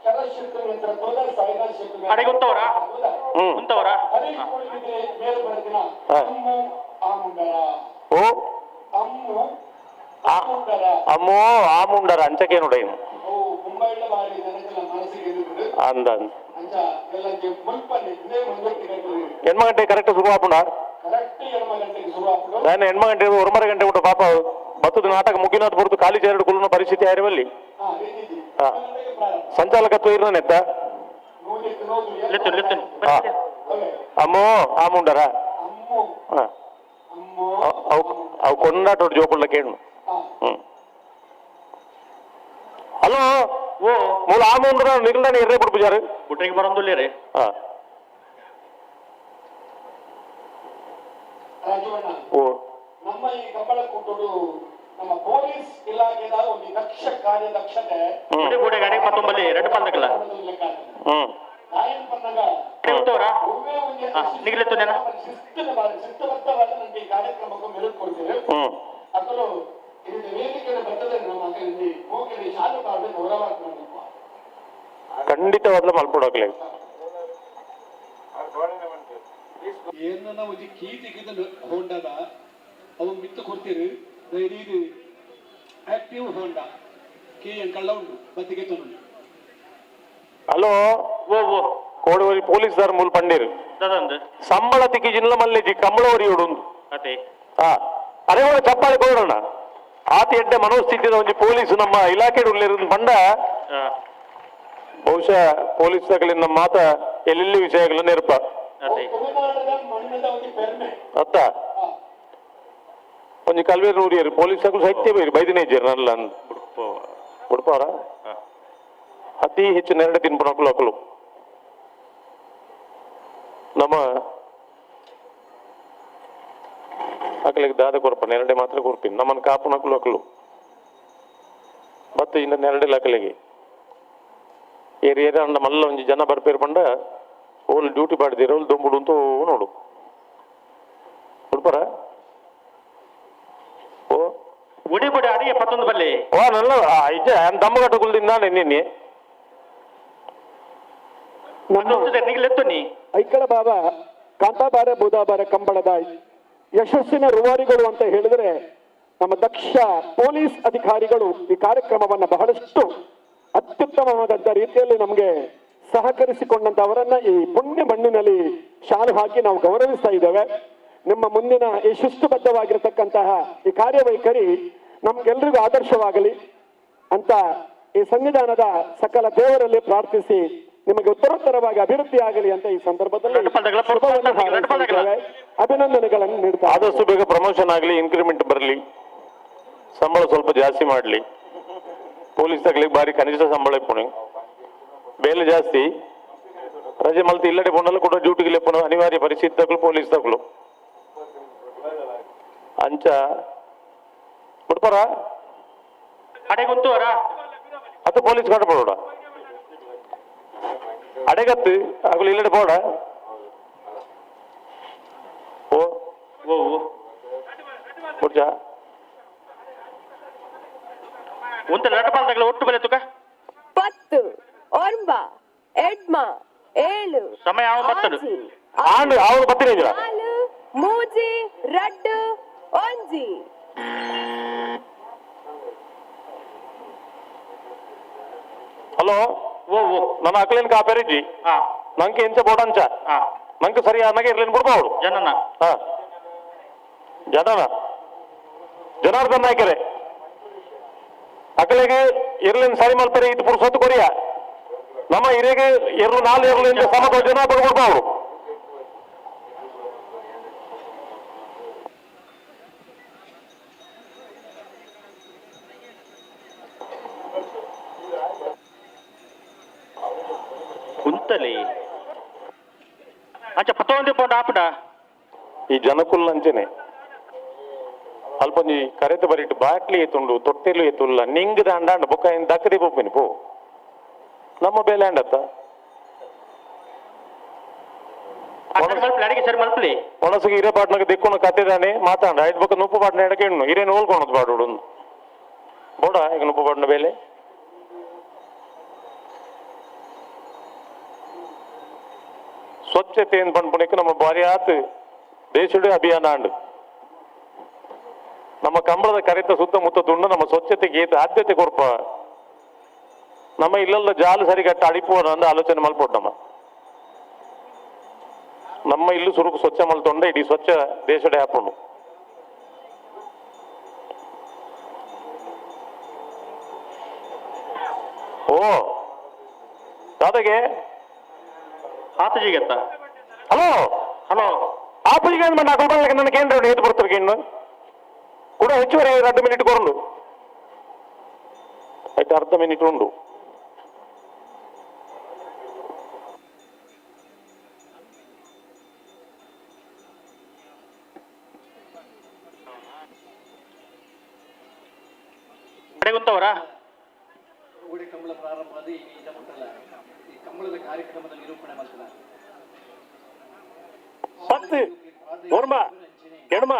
ಶರಶಿಲ್ಪ ನೇತೃತ್ವದ ಸಾಯಿನಾ ಶಿಲ್ಪ ಹರೀಶ್ ಕೋಳಿಗೆ ಮೇಲು ಬರೆದಿನ ಅಮ್ಮು ಆಮುಂಡರ ಓ ಅಮ್ಮು ಆಮುಂಡರ ಅಮ್ಮೋ ಆಮುಂಡರ ಅಂಚಕ್ಕೆ ನೋಡಿ ಅವು ಮುಂಬೈಲ ಬಾರಿ ಜನಗಳ ಮನಸ್ಸಿಗೆ ಅಂದ ಅಂಚ ಎಲ್ಲರಿಗೆ ಮುಲ್ಪಲ್ಲಿ ಇದೇ ಮುಂದಕ್ಕೆ ಕಟ್ಟಿರಿ ಎಣ್ಮ ಗಂಟೆ ಕರೆಕ್ಟ್ ಶುರು ಆಪುಂಡ ಕರೆಕ್ಟ್ ಎಡಮ ಗಂಟೆಗೆ ಶುರು ಆಪುಂಡು ನಾನು ಎಣ್ಮ ಗಂಟೆ 1:30 ಗಂಟೆ ಊಟ ಪಾಪ ಬತ್ತದ ನಾಟಕ ಮುಗಿನಾಥ್ ಬರುದು ಖಾಲಿ ಚೇರಡು ಕುಲನ ಪರಿಸ್ಥಿತಿ ಆಯ್ರವಲ್ಲಿ ಸಂಚಾಲಕತ್ವ ಇರ್ನೆತ್ತ ಅಮ್ಮೋ ಆಮುಂಡರ ಅವು ಕೊಂಡಾಟೋಡು ಜೋಪುಳ್ಳ ಕೇಳು ಹಲೋ ಓ ಮೂಲ ಆಮುಂಡ್ರ ನಿಲ್ದಾನೆ ಎರ್ರೆ ಬಿಡ್ಬುಜಾರು ಬುಟ್ರಿಗೆ ಬರೋದಿಲ್ಲ ರೀ ರಾಜವಣ್ಣ ಓ ನಮ್ಮ ಈ ಕಂಬಳ ಕೂಟೋಡು ನಮ್ಮ ಪೊಲೀಸ್ ಇಲಾಖೆದ ಒಂದು ದಕ್ಷ ಕಾರ್ಯದಕ್ಷತೆ ಗಾಡಿ ಮತ್ತೊಂಬಲ್ಲಿ ರೆಡ್ ಪಂದಕಲ್ಲ ಗಾಯನ್ ಪನ್ನಗ ಶಿಸ್ತುಬದ್ಧವಾದ ನನಗೆ ಈ ಕಾರ್ಯಕ್ರಮಕ್ಕೂ ಮೆರುಗು ಕೊಡ್ತೀವಿ ಅಕ್ಕಲು ಇದು ವೇದಿಕೆಯ ಬರ್ತದೆ ನಮ್ಮ ಮಕ್ಕಳಿಂದ ಹೋಗಿ ಶಾಲು ಕಾಲದ ಗೌರವ ಖಂಡಿತವಾದ್ಲೂ ಮಲ್ಪಡೋಗ್ಲಿ ಏನನ್ನ ಒಂದು ಕೀತಿಗಿದ ಹೋಂಡದ ಅವು ಮಿತ್ತು ಕೊಡ್ತೀರಿ ಧೈರ್ಯ ಆಕ್ಟಿವ್ ಹೋಂಡಾ ಕೀ ಎಂಕಳ್ಳ ಉಂಟು ಬತ್ತಿಗೆ ತೊಂದು ಹಲೋ ಓ ಓ ಕೋಡವರಿ ಪೊಲೀಸ್ದಾರ ಮೂಲ ಪಂಡೇರು ಸಂಬಳ ತಿಕ್ಕಿ ಜಿಲ್ಲ ಮಲ್ಲೆಜಿ ಕಂಬಳವರಿ ಉಂಡು ಅದೇ ಅದೇ ಕೂಡ ಚಪ್ಪಾಳೆ ಕೊಡೋಣ ಆತ ಎಡ್ಡೆ ಮನೋಸ್ಥಿತಿದ ಒಂದು ಪೊಲೀಸ್ ನಮ್ಮ ಇಲಾಖೆ ಉಳ್ಳೇರು ಬಂಡ ಬಹುಶಃ ಪೊಲೀಸ್ ತಗಲಿನ ಮಾತ ಎಲ್ಲೆಲ್ಲಿ ವಿಷಯಗಳ ನೆರಪ ಅತ್ತ ಒಂದು ಕಲ್ವೇರು ನೂರಿಯರು ಪೊಲೀಸ್ ತಗಲು ಸಾಹಿತ್ಯ ಬೇರು ಬೈದಿನೇಜರ್ ನಲ್ಲ ಬಿಡ್ಪವರ ಅತಿ ಹೆಚ್ಚು ನೆರಡೆ ತಿನ್ಪುಣಕ್ಕಲು ಅಕ್ಕಲು ನಮ್ಮ ಅಕ್ಕಲಿಗೆ ದಾದ ಕೊರಪ ನೆರಡೆ ಮಾತ್ರ ಕೊರ್ಪಿನ್ ನಮ್ಮನ್ನು ಕಾಪುನಕ್ಕಲು ಅಕ್ಕಲು ಮತ್ತೆ ಇನ್ನು ನೆರಡೆ ಅಕ್ಕಲಿಗೆ ಏರಿಯಾ ಅಂಡ ಮಲ್ಲ ಒಂಜಿ ಜನ ಬರ್ಪೇರು ಬಂಡ ಓಲ್ ಡ್ಯೂಟಿ ಮಾಡಿದಿರ ಓಲ್ ದೊಂಬುಡು ಅಂತ ನೋಡು ಬಿಡ್ಪಾರ ಓ ಗುಡಿ ಗುಡಿ ಅಡಿಗೆ ಪತ್ತೊಂದು ಬಲ್ಲಿ ಓ ನಲ್ಲ ಇಜ್ಜ ದಮ್ಮಗಟ್ಟ ಕುಲ್ದಿಂದ ನಿನ್ನೆ ನಿಗ್ಲೆತ್ತು ನೀ ಐಕಳ ಬಾಬಾ ಕಾಂತಾಬಾರ ಬುಧಾಬಾರ ಕಂಬಳದ ಯಶಸ್ಸಿನ ರೂವಾರಿಗಳು ಅಂತ ಹೇಳಿದ್ರೆ ನಮ್ಮ ದಕ್ಷ ಪೊಲೀಸ್ ಅಧಿಕಾರಿಗಳು ಈ ಕಾರ್ಯಕ್ರಮವನ್ನ ಬಹಳಷ್ಟು ಅತ್ಯುತ್ತಮವಾದಂತ ರೀತಿಯಲ್ಲಿ ನಮಗೆ ಸಹಕರಿಸಿಕೊಂಡಂತ ಅವರನ್ನ ಈ ಪುಣ್ಯ ಮಣ್ಣಿನಲ್ಲಿ ಶಾಲು ಹಾಕಿ ನಾವು ಗೌರವಿಸ್ತಾ ಇದ್ದೇವೆ. ನಿಮ್ಮ ಮುಂದಿನ ಈ ಶಿಸ್ತುಬದ್ಧವಾಗಿರತಕ್ಕಂತಹ ಈ ಕಾರ್ಯವೈಖರಿ ನಮ್ಗೆಲ್ರಿಗೂ ಆದರ್ಶವಾಗಲಿ ಅಂತ ಈ ಸಂವಿಧಾನದ ಸಕಲ ದೇವರಲ್ಲಿ ಪ್ರಾರ್ಥಿಸಿ ನಿಮಗೆ ಉತ್ತರೋತ್ತರವಾಗಿ ಅಭಿವೃದ್ಧಿ ಆಗಲಿ ಅಂತ ಈ ಸಂದರ್ಭದಲ್ಲಿ ಅಭಿನಂದನೆಗಳನ್ನು ನೀಡ್ತಾ ಆದಷ್ಟು ಬೇಗ ಪ್ರಮೋಷನ್ ಆಗಲಿ, ಇನ್ಕ್ರಿಮೆಂಟ್ ಬರಲಿ, ಸಂಬಳ ಸ್ವಲ್ಪ ಜಾಸ್ತಿ ಮಾಡಲಿ. ಪೊಲೀಸ್ ತಗಲಿಗೆ ಬಾರಿ ಕನಿಷ್ಠ ಸಂಬಳ ಇಪ್ಪುಣಿ, ಬೇಲೆ ಜಾಸ್ತಿ, ರಜೆ ಮಲ್ತಿ ಇಲ್ಲಡೆ ಪುನಲ್ಲ ಕೂಡ ಡ್ಯೂಟಿಗೆ ಲೆಪ್ಪುಣ ಅನಿವಾರ್ಯ ಪರಿಸ್ಥಿತಿ ತಗಲು ಪೊಲೀಸ್ ತಗಲು ಅಂಚ ಬಿಡ್ಪಾರ ಅಡೆಗೊಂತು ಅದು ಪೊಲೀಸ್ ಕಟ್ಟಬೋಡ ಅಡೆಗತ್ತು ಆಗಲು ಇಲ್ಲಡೆ போட ಓ ಓ ಬಿಡ್ಜಾ ಒಂತ ಲಟಪಾಲದಾಗಲ ಒಟ್ಟು ಬೆಲೆ ತುಕ 10 9 8 7 ಸಮಯ ಯಾವ ಬತ್ತದು ಆಂಡು ಅವರು ಬತ್ತಿನ 4 3 2 1 ಹಲೋ ಓ ಓ ನನ್ನ ಅಕ್ಕಲಿನ ಕಾಪೇರಿಜಿ ನಂಗೆ ಎಂಚ ಬೋಡಂಚ ನಂಗೆ ಸರಿ ಅನ್ನಗೆ ಇರ್ಲಿನ ಬಿಡ್ಬೋದು ಜನನ ಜನನ ಜನಾರ್ದನ್ ನಾಯ್ಕರೆ ಅಕಲಿಗೆ ಇರ್ಲಿನ ಸರಿ ಮಲ್ಪರಿ ಇದು ಪುರುಸೊತ್ತು ಕೊರಿಯ ನಮ್ಮ ಹಿರಿಗೆ ಇರ್ಲು 4 ಇರ್ಲಿಂದ ಸಮತೋಲ ಜನ ಬರ್ಬೋದು ಅವರು ಕುಂತಲಿ ಅಂಚ ಪತ್ತೊಂದು ಪೌಂಡ್ ಆಪಡ ಈ ಜನಕುಲ್ ಅಂಚನೆ ಅಲ್ಪೊಂಜಿ ಕರೆತ ಬರಿಟ್ಟು ಬಾಟ್ಲಿ ಎತ್ತುಂಡು ತೊಟ್ಟೆಲು ಎತ್ತುಲ್ಲ ನಿಂಗದ ಅಂಡಾಂಡ ಬೊಕ್ಕ ಏನು ದಕ್ಕದಿ ಬೊಪ್ಪಿನಿ ಪೋ ನಮ್ಮ ಬೇಲೆ ಅಂಡತ್ತ ಅಡಿಗೆ ಸರಿ ಮಲ್ಪಲಿ ಒಣಸಿಗೆ ಹಿರೇ ಪಾಟ್ನಾಗ ದಿಕ್ಕೊಂಡು ಕತ್ತಿದಾನೆ ಮಾತಾಡ ಐದು ಬೊಕ್ಕ ನುಪ್ಪು ಪಾಟ್ನ ಎಡಕೆ ಹೆಣ್ಣು ಹಿರೇನು ಹೋಲ್ಕೊಳೋದು ಬಾಡೋಡು ಬೋಡ ಈಗ ನುಪ್ಪು ಪಾಟ್ನ ಬೇಲೆ ಸ್ವಚ್ಛತೆಯನ್ನು ಪಂಪಣಿಕ್ಕೆ ನಮ್ಮ ಬಾರಿ ಆತು ದೇಶದ ಅಭಿಯಾನ ಅಂಡು ನಮ್ಮ ಕಂಬಳದ ಕರೆತ ಸುತ್ತಮುತ್ತ ತುಂಡು ನಮ್ಮ ಸ್ವಚ್ಛತೆಗೆ ಆದ್ಯತೆ ಕೊಡ್ಪ ನಮ್ಮ ಇಲ್ಲೆಲ್ಲ ಜಾಲು ಸರಿಗಟ್ಟ ಅಡಿಪೋಣ ಅಂದ ಆಲೋಚನೆ ಮಲ್ಪೊಡ್ ನಮ್ಮ ಇಲ್ಲು ಸುರುಕು ಸ್ವಚ್ಛ ಮಲ್ತೊಂಡ ಇಡೀ ಸ್ವಚ್ಛ ದೇಶದ ಹಾಪುಂಡು ಓ ದಾದಾಗೆ ಆತಜಿಗೆತ್ತ ಹಲೋ ಹಲೋ ಆಪಜಿಗೆ ನನ್ನ ಅಕಲ್ಬರ್ಲಿಕ್ಕೆ ನನ್ನ ಕೇಂದ್ರ ಎದ್ದು ಬರ್ತಾರೆ ಇನ್ನು ಕೂಡ ಹೆಚ್ಚುವರಿ 2 ಮಿನಿಟ್ ಕೊರಂಡು ಆಯ್ತು 1/2 ಮಿನಿಟ್ ಉಂಡು ಕುಂತವರ ಊಡೆ ಕಂಬಳ ಪ್ರಾರಂಭ ಆದ ಈಗ ಈಗ ಮುಟ್ಟಲ್ಲ ಈ ಕಂಬಳದ ಕಾರ್ಯಕ್ರಮದ ನಿರೂಪಣೆ ಮಾಡ್ತಾರೆ 10 ಓರ್ಮ ಎಡಮ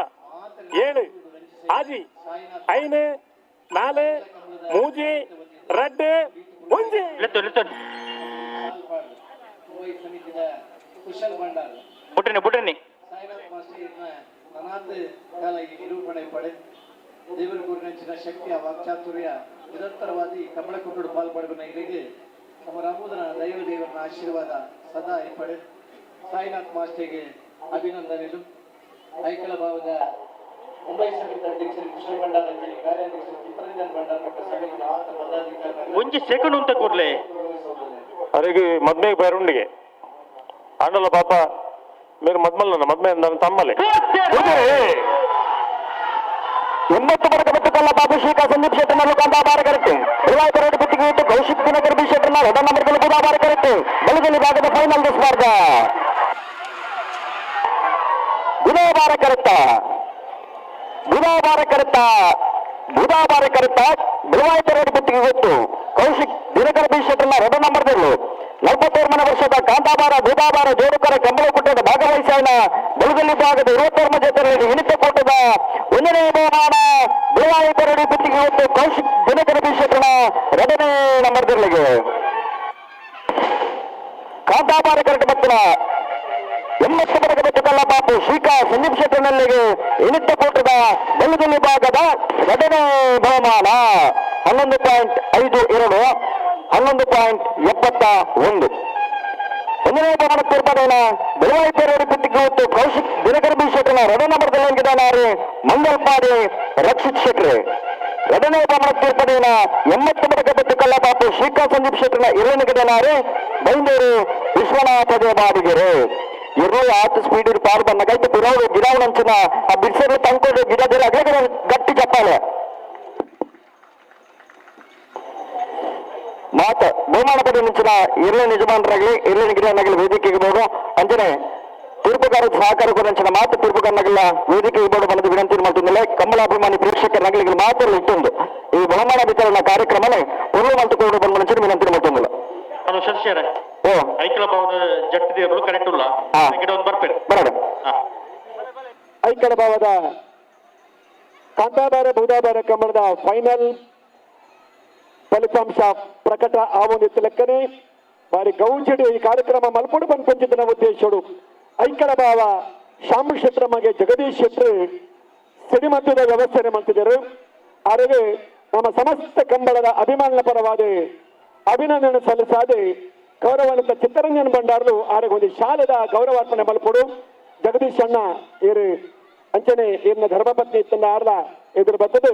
7 ಆಜಿ 5 4 3 2 1 ಸಮಿತಿಯ ಕುಶಲ್ ಭಂಡಾರ ಬುಟ್ರನಿ ಸಾಯಿನಾಥ್ ಮಾಸ್ಟರ್ ನನಾತ್ ಕಾಲ ಈ ನಿರೂಪಣೆ ಪಡೆ ದೇವರ ಗುರುನಂಚಿನ ಶಕ್ತಿಯ ವಾಕ್ಚಾತುರ್ಯ ನಿರಂತರವಾಗಿ ಕಮಲ ಕೊಟ್ಟು ಪಾಲ್ಪಡುವ ಇಲ್ಲಿಗೆ ನಮ್ಮ ರಾಮೋದರ ದೈವ ದೇವರನ ಆಶೀರ್ವಾದ ಸದಾ ಪಡೆ ಸಾಯಿನಾಥ್ ಮಾಸ್ಟರ್ಗೆ ಅಭಿನಂದನೆಗಳು ಐಕಳ ಭಾವದ ಮುಂಬೈ ಸಮಿತಿ ಅಧ್ಯಕ್ಷರು ಕುಶಲ್ ಭಂಡಾರ ಕಾರ್ಯಾಧ್ಯಕ್ಷರು ಚಿತ್ರರಂಜನ್ ಭಂಡಾರ ಸಮಿತಿ ಆತ ಪದಾಧಿಕಾರಿ ಒಂಜಿ ಸೆಕೆಂಡ್ ಅಂತ ಕೊಡ್ಲೆ ಅರೆಗೆ ಮದ್ಮೆಗೆ ಬೈರುಂಡಿಗೆ ಆಂಡಲ ಪಾಪ ಮೇರೆ ಮದ್ಮಲ್ಲ ಮದ್ಮೆ ನನ್ನ ತಮ್ಮಲೆ उन्नत वर्ग बच्चों बाबू श्री का संदीप क्षेत्र में लोग आभार करते हैं रिवायत रोड पुट्टी तो कौशिक दिनकर भी क्षेत्र में 2 नंबर के लोग आभार करते हैं बलगली भागದ ಫೈನಲ್ ಸ್ಪರ್ಧೆ ಗುಣಾಭಾರ ಕರುತ್ತಾ ರಿವಾಯತ್ ರೋಡ್ ಪುಟ್ಟಿಗೆ ಗೊತ್ತು ಕೌಶಿಕ್ ದಿನಕರ ಬಿ ಕ್ಷೇತ್ರನ 2 ನಂಬರ್ದಲ್ಲೂ 43 ವರ್ಷದ ಕಾಂತಾಭಾರ ಬುಧಾಭಾರ ಜೋಡುಕರ ಕಂಬಳ ಕೂಟದ ಭಾಗವಹಿಸೋಣ ಬೆಳಗಲಿ ಭಾಗದ 23 ಜೊತೆಯಲ್ಲಿ ಹಿಡಿತ ಕೂಟದ 1ನೇ ಬಹುಮಾನ ರಿವಾಯತ್ ರೋಡ್ ಪುಟ್ಟಿಗೆ ಗೊತ್ತು ಕೌಶಿಕ್ ದಿನಕರ ಬಿ ಕ್ಷೇತ್ರನ 2ನೇ ನಂಬರ್ದಲ್ಲಿಗೆ ಕಾಂತಾಭಾರ ಕರೆಕ್ಟ್ ಬತ್ತಲ 80 ವರ್ಗ ಬಚ್ಚಕಲ್ಲ ಬಾಪು ಶ್ರೀಕಾ ಸಂದೀಪ್ ಕ್ಷೇತ್ರನಲ್ಲಿಗೆ ಇನಿತ್ತ ಕೂಟದ ಬೆಳಗಲಿ ಭಾಗದ 2ನೇ ಬಹುಮಾನ 11.52 11.71 ಒಂದನೇ ಬಹುಮಾನ ತೀರ್ಪದೇನ ಬೆಳವಾಯಿತ ರೋಡ್ ಪುಟ್ಟಿಗೆ ಹೊತ್ತು ಕೌಶಿಕ್ ದಿನಕರ ಬಿ ಕ್ಷೇತ್ರನ 2 ನಂಬರ್ದಲ್ಲಿ ಮಂಗಲ್ಪಾಡಿ ರಕ್ಷಿತ್ ಶೆಟ್ರೆ 2ನೇ ಬಹುಮಾನ ತೀರ್ಪದೇನ 80 ವರ್ಗ ಬಚ್ಚಕಲ್ಲ ಬಾಪು ಶ್ರೀಕಾ ಸಂದೀಪ್ ಕ್ಷೇತ್ರನ 2ನೇ ಬೈಂದೂರು ವಿಶ್ವನಾಥ ದೇವಾಡಿಗೆರೆ ಇರು ಆತು ಸ್ಪೀಡ್ ಪಾರು ಬನ್ನಗೈತೆ ಬಿರಾವು ಗಿರಾವಣಂಚಿನ ಆ ಬಿಡ್ಸರು ತಂಕೊಂಡು ಗಿಡದಲ್ಲಿ ಅಗ್ಲಗಡೆ ಗಟ್ಟಿ ಚಪ್ಪಾಳೆ ಮಾತ ಬಹುಮಾನ ಪಡೆ ಮಿಂಚಿನ ಇರ್ಲಿ ಯಜಮಾನರಾಗಲಿ ಇರ್ಲಿ ಗಿರಿಯನ್ನಾಗಲಿ ವೇದಿಕೆಗೆ ಬೋದು ಅಂಜನೆ ತೀರ್ಪುಗಾರ ಸಹಕಾರ ಕೊರಂಚಿನ ಮಾತು ತೀರ್ಪುಗಾರನಾಗಲ್ಲ ವೇದಿಕೆಗೆ ಬೋದು ಬಂದು ವಿನಂತಿ ಮಾಡ್ತಿದ್ದಿಲ್ಲ ಕಮಲಾಭಿಮಾನಿ ಪ್ರೇಕ್ಷಕರನ್ನಾಗಲಿ ಮಾತಲ್ಲಿ ಇಟ್ಟೊಂದು ಈ ಬಹುಮಾನ ವಿತರಣಾ ಕಾರ್ಯಕ್ರಮನೇ ಪೂರ್ವ ಮಂತುಕೊಂಡು ಬಂದು ಮನುಷ್ಯರು ವಿನಂತಿ ಮಾಡ್ತಿದ್ದಿಲ್ಲ ಹಲೋ ಶಶಿಯರ ಐಕ್ಯ ಭಾವದ ಜಟ್ಟಿದೇವರು ಕರೆಕ್ಟ್ ಇಲ್ಲ ಒಂದು ಬರ್ಪೇನೆ ಬರೋಣ ಐಕ್ಯ ಭಾವದ ಕಾಂತಾಭಾರ ಬುಧಾಭಾರ ಕಂಬಳದ ಫೈನಲ್ ಫಲಿತಾಂಶ ಪ್ರಕಟ ಆವೊಂದಿತ್ತು ಲೆಕ್ಕನೆ ಬಾರಿ ಗೌಜಡಿ ಈ ಕಾರ್ಯಕ್ರಮ ಮಲ್ಪಡು ಬಂದು ಪಂಚಿತನ ಉದ್ದೇಶಡು ಐಕ್ಯಳ ಭಾವ ಶಾಮ ಕ್ಷೇತ್ರ ಮಗೆ ಜಗದೀಶ್ ಶೆಟ್ರು ಸಿಡಿಮದ್ದದ ವ್ಯವಸ್ಥೆ ಮಾಡ್ತಿದ್ದರು ಅವರಿಗೆ ನಮ್ಮ ಸಮಸ್ತ ಕಂಬಳದ ಅಭಿಮಾನ ಪರವಾದ ಅಭಿನಂದನೆ ಸಲ್ಲಿಸಾದೆ ಗೌರವಾನ್ವಿತ ಚಿತ್ತರಂಜನ್ ಭಂಡಾರರು ಅವರಿಗೆ ಒಂದು ಶಾಲೆದ ಗೌರವಾರ್ಪಣೆ ಮಲ್ಪಡು ಜಗದೀಶ್ ಅಣ್ಣ ಇರು ಅಂಚನೆ ಇನ್ನ ಧರ್ಮಪತ್ನಿ ಇತ್ತನ್ನ ಆರ್ಲ ಎದುರು ಬರ್ತದೆ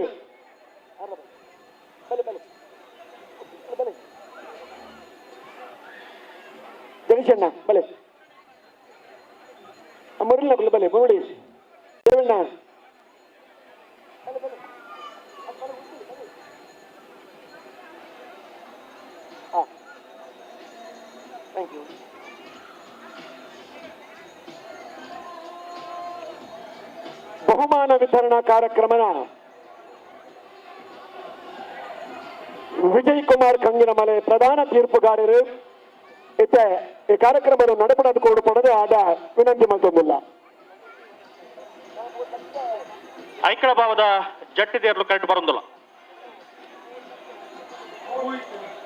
ಹರೀಶಣ್ಣ ಬಲೆ ಮುರಳಿನ ಬಲೆ ಬಲೆ ಮುರಳಿ ದೇವಣ್ಣ ಥ್ಯಾಂಕ್ ಯು. ಬಹುಮಾನ ವಿತರಣಾ ಕಾರ್ಯಕ್ರಮನ ವಿಜಯ್ ಕುಮಾರ್ ಕಂಗಿನಮಲೆ ಪ್ರಧಾನ ತೀರ್ಪುಗಾರರು ಇತ್ತೆ ಈ ಕಾರ್ಯಕ್ರಮವನ್ನು ನಡೆಪಡೆದುಕೊಂಡು ಪಡೆದು ಆದ ವಿನಂತಿ ಮತ್ತೊಂದಿಲ್ಲ. ಐಕಳ ಭಾವದ ಜಟ್ಟಿದೇರ್ಲು ಕರೆಕ್ಟ್ ಬರೋದಿಲ್ಲ.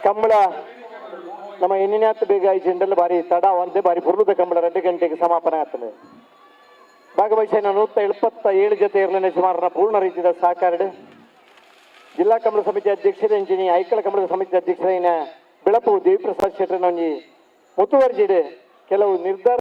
ಕಂಬಳ ನಮ್ಮ ಎನ್ನಿನಾತ್ ಬೇಗ ಈ ಜೆಂಡಲ್ ಬಾರಿ ತಡ ಒಂದೇ ಬಾರಿ ಪುರ್ಲದ ಕಂಬಳ 2 ಗಂಟೆಗೆ ಸಮಾಪನೆ ಆಗ್ತದೆ. ಭಾಗವಹಿಸಿನ 177 ಜೊತೆ ಇರಲಿನ ಸುಮಾರು ಪೂರ್ಣ ರೀತಿಯ ಸಹಕಾರ ಜಿಲ್ಲಾ ಕಂಬಳ ಸಮಿತಿ ಅಧ್ಯಕ್ಷರ ಇಂಜಿನಿ ಐಕಳ ಕಂಬಳದ ಸಮಿತಿ ಅಧ್ಯಕ್ಷರ ಬೆಳಪು ದೇವಿಪ್ರಸಾದ್ ಶೆಟ್ಟರ್ ಮುತುವರ್ಜಿಡೆ ಕೆಲವು ನಿರ್ಧಾರ